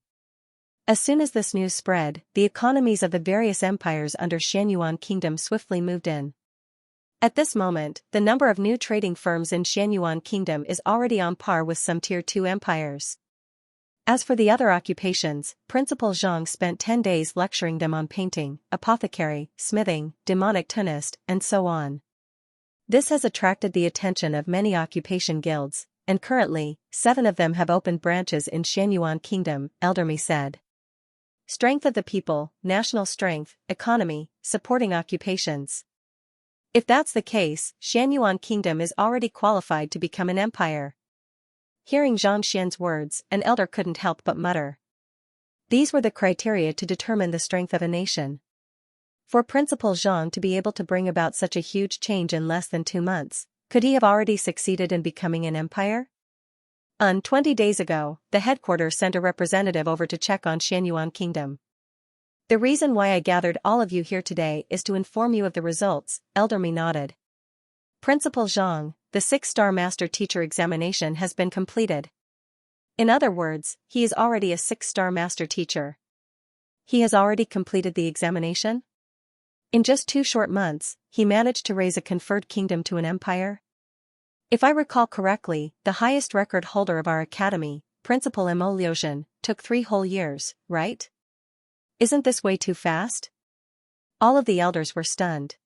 Speaker 1: As soon as this news spread, the economies of the various empires under Xianyuan Kingdom swiftly moved in. At this moment, the number of new trading firms in Xianyuan Kingdom is already on par with some Tier 2 empires. As for the other occupations, Principal Zhang spent 10 days lecturing them on painting, apothecary, smithing, demonic tunist, and so on. This has attracted the attention of many occupation guilds, and currently, 7 of them have opened branches in Xianyuan Kingdom, Eldermy said. Strength of the people, national strength, economy, supporting occupations. If that's the case, Xianyuan Kingdom is already qualified to become an empire. Hearing Zhang Xian's words, an elder couldn't help but mutter. These were the criteria to determine the strength of a nation. For Principal Zhang to be able to bring about such a huge change in less than 2 months, could he have already succeeded in becoming an empire? 20 days ago, the headquarters sent a representative over to check on Xianyuan Kingdom. The reason why I gathered all of you here today is to inform you of the results, Eldermy nodded. Principal Zhang, the 6-star master teacher examination has been completed. In other words, he is already a 6-star master teacher. He has already completed the examination? In just 2 short months, he managed to raise a conferred kingdom to an empire? If I recall correctly, the highest record holder of our academy, Principal Mo Liuzhen, took 3 whole years, right? Isn't this way too fast? All of the elders were stunned.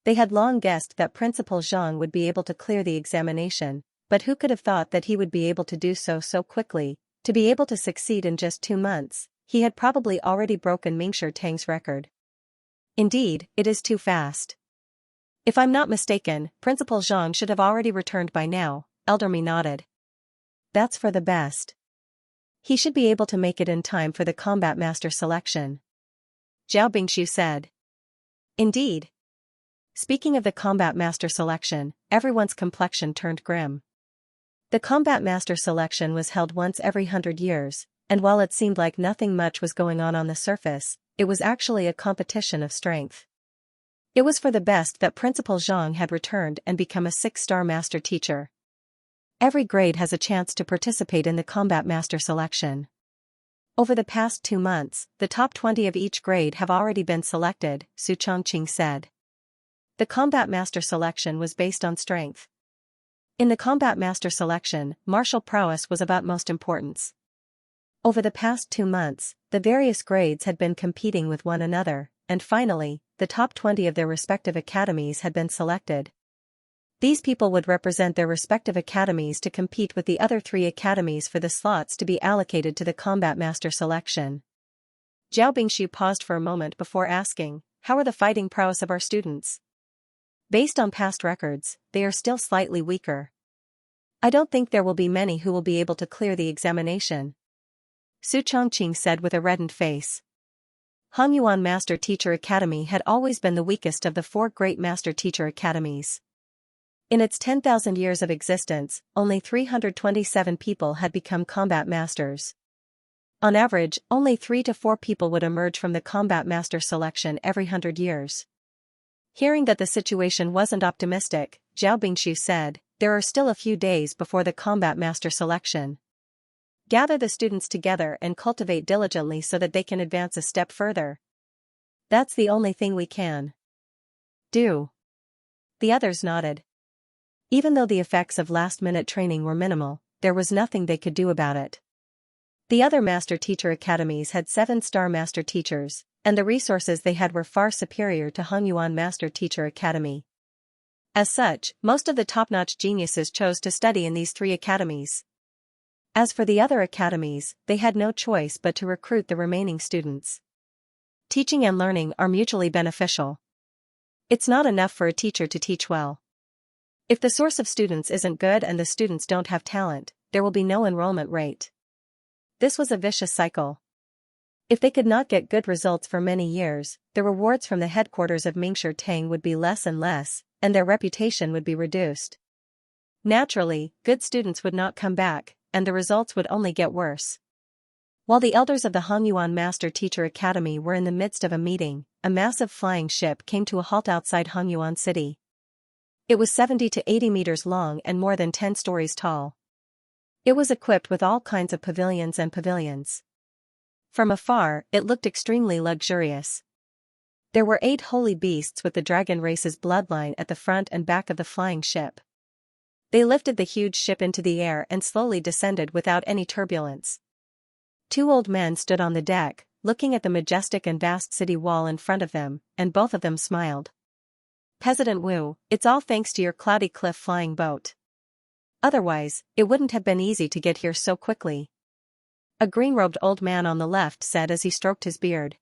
Speaker 1: They had long guessed that Principal Zhang would be able to clear the examination, but who could have thought that he would be able to do so quickly? To be able to succeed in just 2 months, he had probably already broken Mingshi Tang's record. Indeed, it is too fast. If I'm not mistaken, Principal Zhang should have already returned by now, Eldermy nodded. That's for the best. He should be able to make it in time for the combat master selection. Zhao Bingshu said. Indeed. Speaking of the combat master selection, everyone's complexion turned grim. The combat master selection was held once every 100 years, and while it seemed like nothing much was going on the surface, it was actually a competition of strength. It was for the best that Principal Zhang had returned and become a 6-star master teacher. Every grade has a chance to participate in the combat master selection. Over the past 2 months, the top 20 of each grade have already been selected, Su Chongqing said. The combat master selection was based on strength. In the combat master selection, martial prowess was of utmost importance. Over the past 2 months, the various grades had been competing with one another, and finally, the top 20 of their respective academies had been selected. These people would represent their respective academies to compete with the other 3 academies for the slots to be allocated to the combat master selection. Zhao Bingshu paused for a moment before asking, how are the fighting prowess of our students? Based on past records, they are still slightly weaker. I don't think there will be many who will be able to clear the examination. Su Chongqing said with a reddened face. Hongyuan Master Teacher Academy had always been the weakest of the 4 great Master Teacher Academies. In its 10,000 years of existence, only 327 people had become combat masters. On average, only 3 to 4 people would emerge from the combat master selection every 100 years. Hearing that the situation wasn't optimistic, Zhao Bingshu said, there are still a few days before the combat master selection. Gather the students together and cultivate diligently so that they can advance a step further. That's the only thing we can do. The others nodded. Even though the effects of last-minute training were minimal, there was nothing they could do about it. The other master teacher academies had 7-star master teachers, and the resources they had were far superior to Hongyuan Master Teacher Academy. As such, most of the top-notch geniuses chose to study in these 3 academies. As for the other academies, they had no choice but to recruit the remaining students. Teaching and learning are mutually beneficial. It's not enough for a teacher to teach well. If the source of students isn't good and the students don't have talent, there will be no enrollment rate. This was a vicious cycle. If they could not get good results for many years, the rewards from the headquarters of Mingshi Tang would be less and less, and their reputation would be reduced. Naturally, good students would not come back, and the results would only get worse. While the elders of the Hongyuan Master Teacher Academy were in the midst of a meeting, a massive flying ship came to a halt outside Hongyuan City. It was 70 to 80 meters long and more than 10 stories tall. It was equipped with all kinds of pavilions. From afar, it looked extremely luxurious. There were 8 holy beasts with the dragon race's bloodline at the front and back of the flying ship. They lifted the huge ship into the air and slowly descended without any turbulence. 2 old men stood on the deck, looking at the majestic and vast city wall in front of them, and both of them smiled. "President Wu, it's all thanks to your Cloudy Cliff flying boat. Otherwise, it wouldn't have been easy to get here so quickly," a green-robed old man on the left said as he stroked his beard.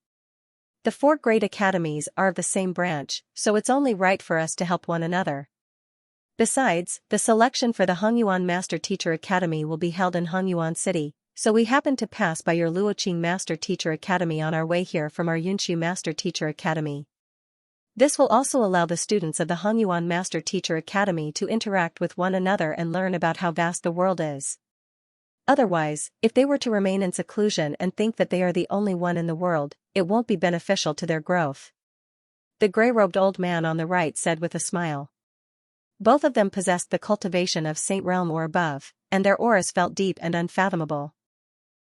Speaker 1: "The 4 great academies are of the same branch, so it's only right for us to help one another. Besides, the selection for the Hongyuan Master Teacher Academy will be held in Hongyuan City, so we happened to pass by your Luoqing Master Teacher Academy on our way here from our Yunxiu Master Teacher Academy. This will also allow the students of the Hongyuan Master Teacher Academy to interact with one another and learn about how vast the world is. Otherwise, if they were to remain in seclusion and think that they are the only one in the world, it won't be beneficial to their growth," the gray-robed old man on the right said with a smile. Both of them possessed the cultivation of Saint Realm or above, and their auras felt deep and unfathomable.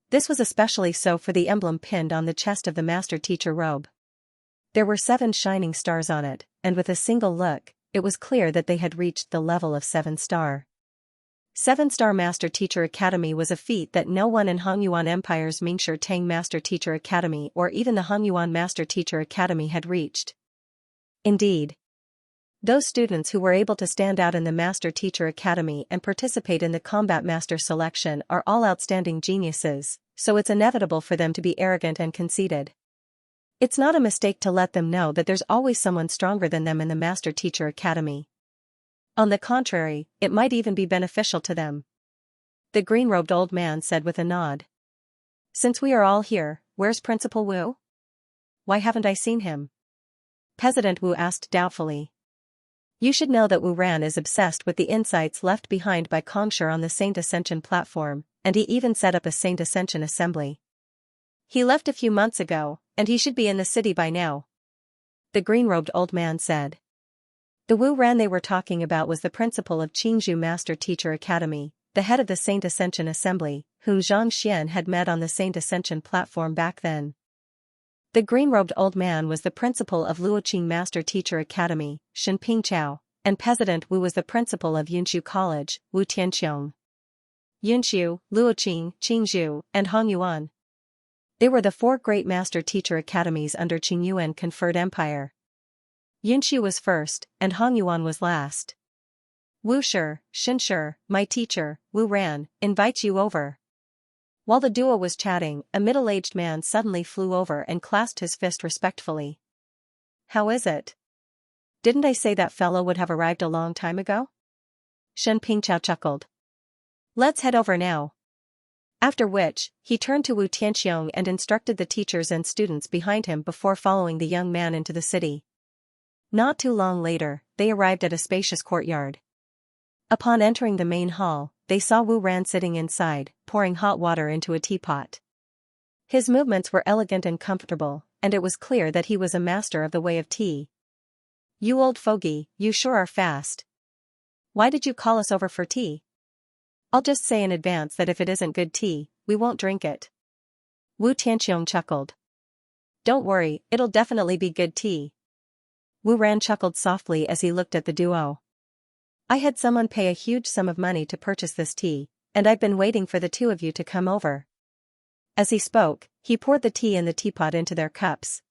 Speaker 1: This was especially so for the emblem pinned on the chest of the Master Teacher robe. There were 7 shining stars on it, and with a single look, it was clear that they had reached the level of 7-star. 7-star Master Teacher Academy was a feat that no one in Hongyuan Empire's Mingshi Tang Master Teacher Academy or even the Hongyuan Master Teacher Academy had reached. Indeed, those students who were able to stand out in the Master Teacher Academy and participate in the Combat Master selection are all outstanding geniuses, so it's inevitable for them to be arrogant and conceited. It's not a mistake to let them know that there's always someone stronger than them in the Master Teacher Academy. On the contrary, it might even be beneficial to them," the green-robed old man said with a nod. "Since we are all here, where's Principal Wu? Why haven't I seen him?" President Wu asked doubtfully. "You should know that Wu Ran is obsessed with the insights left behind by Kongshi on the Saint Ascension platform, and he even set up a Saint Ascension assembly. He left a few months ago, and he should be in the city by now," the green-robed old man said. The Wu Ran they were talking about was the principal of Qingzhou Master Teacher Academy, the head of the Saint Ascension Assembly, whom Xianxia had met on the Saint Ascension platform back then. The green-robed old man was the principal of Luoqing Master Teacher Academy, Shenping Chao, and President Wu was the principal of Yunxiu College, Wu Tianqiong. Yunxiu, Luoqing, Qingzhou, and Hongyuan. They were the 4 great Master Teacher Academies under Qingyuan conferred empire. Yunxiu was first, and Hongyuan was last. "Wu Shi, Shinshi, my teacher, Wu Ran, invites you over." While the duo was chatting, a middle-aged man suddenly flew over and clasped his fist respectfully. "How is it? Didn't I say that fellow would have arrived a long time ago?" Shen Pingchao chuckled. "Let's head over now." After which, he turned to Wu Tianqiong and instructed the teachers and students behind him before following the young man into the city. Not too long later, they arrived at a spacious courtyard. Upon entering the main hall, they saw Wu Ran sitting inside, pouring hot water into a teapot. His movements were elegant and comfortable, and it was clear that he was a master of the way of tea. "You old fogey, you sure are fast. Why did you call us over for tea? I'll just say in advance that if it isn't good tea, we won't drink it." Wu Tianqiong chuckled. "Don't worry, it'll definitely be good tea." Wu Ran chuckled softly as he looked at the duo. "I had someone pay a huge sum of money to purchase this tea, and I've been waiting for the 2 of you to come over." As he spoke, he poured the tea in the teapot into their cups.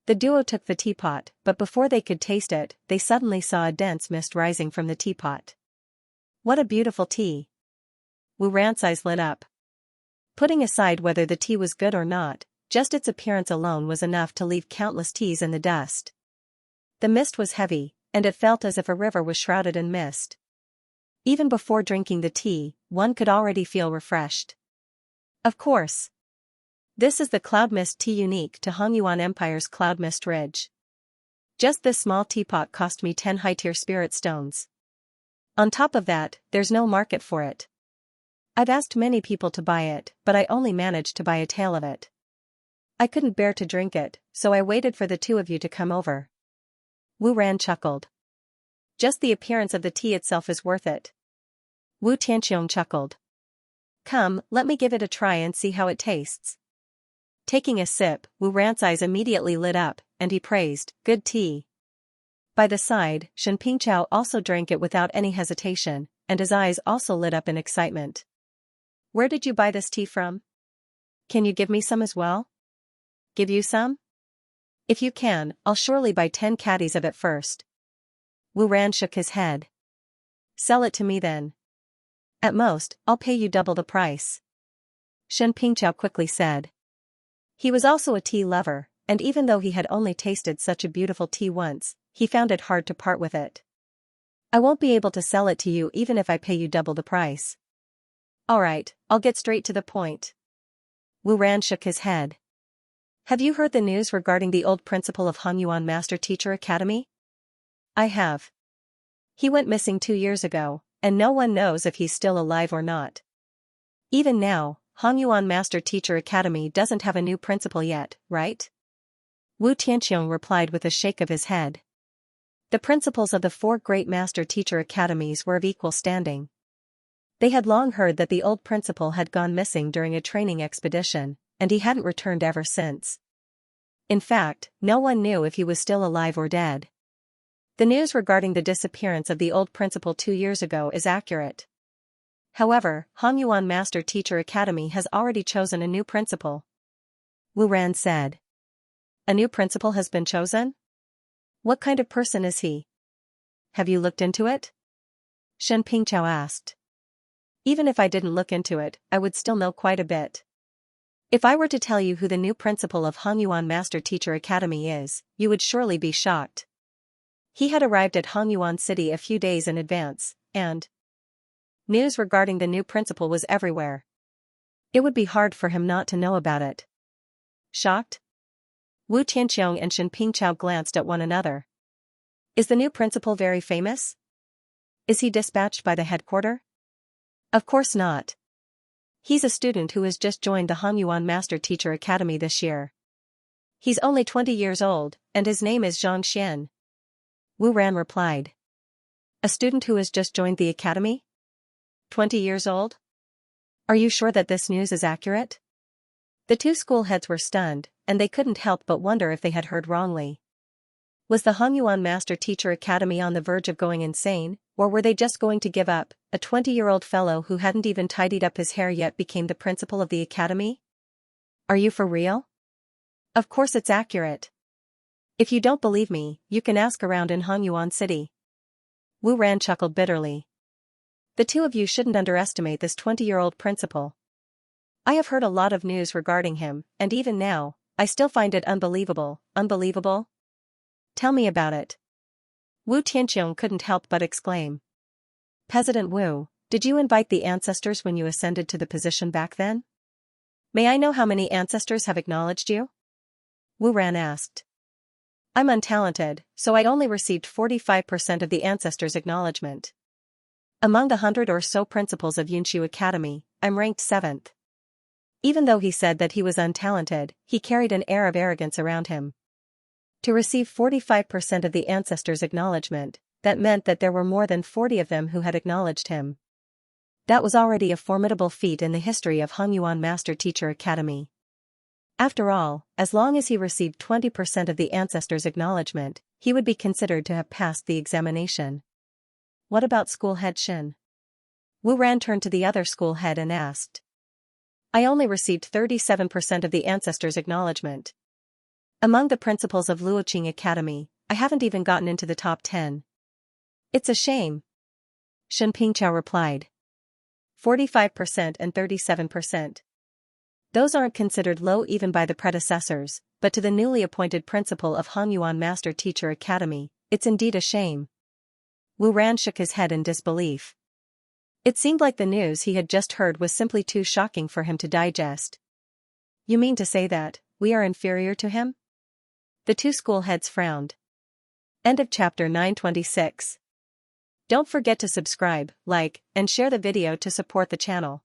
Speaker 1: The duo took the teapot, but before they could taste it, they suddenly saw a dense mist rising from the teapot. "What a beautiful tea." Wu Ran's eyes lit up. Putting aside whether the tea was good or not, just its appearance alone was enough to leave countless teas in the dust. The mist was heavy, and it felt as if a river was shrouded in mist. Even before drinking the tea, one could already feel refreshed. Of course, This is the cloud mist tea unique to Hongyuan Empire's cloud mist ridge. Just this small teapot cost me 10 high-tier spirit stones. On top of that, there's no market for it. I've asked many people to buy it, but I only managed to buy a tael of it. I couldn't bear to drink it, so I waited for the two of you to come over. Wu Ran chuckled. Just the appearance of the tea itself is worth it. Wu Tianqiong chuckled. Come, let me give it a try and see how it tastes. Taking a sip, Wu Ran's eyes immediately lit up, and he praised, good tea. By the side, Shen Pingqiao also drank it without any hesitation, and his eyes also lit up in excitement. Where did you buy this tea from? Can you give me some as well? Give you some? If you can, I'll surely buy 10 caddies of it first. Wu Ran shook his head. Sell it to me then. At most, I'll pay you double the price. Shen Pingqiao quickly said. He was also a tea lover, and even though he had only tasted such a beautiful tea once, he found it hard to part with it. I won't be able to sell it to you even if I pay you double the price. Alright, I'll get straight to the point. Wu Ran shook his head. Have you heard the news regarding the old principal of Hongyuan Master Teacher Academy? I have. He went missing 2 years ago, and no one knows if he's still alive or not. Even now, Hongyuan Master Teacher Academy doesn't have a new principal yet, right? Wu Tianqiong replied with a shake of his head. The principals of the 4 great Master Teacher Academies were of equal standing. They had long heard that the old principal had gone missing during a training expedition, and he hadn't returned ever since. In fact, no one knew if he was still alive or dead. The news regarding the disappearance of the old principal 2 years ago is accurate. However, Hongyuan Master Teacher Academy has already chosen a new principal. Wu Ran said. A new principal has been chosen? What kind of person is he? Have you looked into it? Shen Pingqiao asked. Even if I didn't look into it, I would still know quite a bit. If I were to tell you who the new principal of Hongyuan Master Teacher Academy is, you would surely be shocked. He had arrived at Hongyuan City a few days in advance, and news regarding the new principal was everywhere. It would be hard for him not to know about it. Shocked? Wu Tianqiong and Shen Pingqiao glanced at one another. Is the new principal very famous? Is he dispatched by the headquarters? Of course not. He's a student who has just joined the Hongyuan Master Teacher Academy this year. He's only 20 years old, and his name is Xianxia. Wu Ran replied. A student who has just joined the academy? 20 years old? Are you sure that this news is accurate? The two school heads were stunned, and they couldn't help but wonder if they had heard wrongly. Was the Hongyuan Master Teacher Academy on the verge of going insane, or were they just going to give up? A 20-year-old fellow who hadn't even tidied up his hair yet became the principal of the academy? Are you for real? Of course it's accurate. If you don't believe me, you can ask around in Hongyuan City. Wu Ran chuckled bitterly. The two of you shouldn't underestimate this 20-year-old principal. I have heard a lot of news regarding him, and even now, I still find it unbelievable. Unbelievable? Tell me about it. Wu Tianqiong couldn't help but exclaim. President Wu, did you invite the ancestors when you ascended to the position back then? May I know how many ancestors have acknowledged you? Wu Ran asked. I'm untalented, so I'd only received 45% of the ancestors' acknowledgement. Among the 100 or so principals of Yunshu Academy, I'm ranked 7th. Even though he said that he was untalented, he carried an air of arrogance around him. To receive 45% of the ancestors' acknowledgement, that meant that there were more than 40 of them who had acknowledged him. That was already a formidable feat in the history of Hongyuan Master Teacher Academy. After all, as long as he received 20% of the ancestors' acknowledgement, he would be considered to have passed the examination. What about school head Shin? Wu Ran turned to the other school head and asked. I only received 37% of the ancestors' acknowledgement. Among the principals of Luoqing Academy, I haven't even gotten into the top 10. It's a shame. Shen Pingqiao replied. 45% and 37%. Those aren't considered low even by the predecessors, but to the newly appointed principal of Hongyuan Master Teacher Academy, it's indeed a shame. Wu Ran shook his head in disbelief. It seemed like the news he had just heard was simply too shocking for him to digest. You mean to say that we are inferior to him? The two school heads frowned. End of chapter 926. Don't forget to subscribe, like, and share the video to support the channel.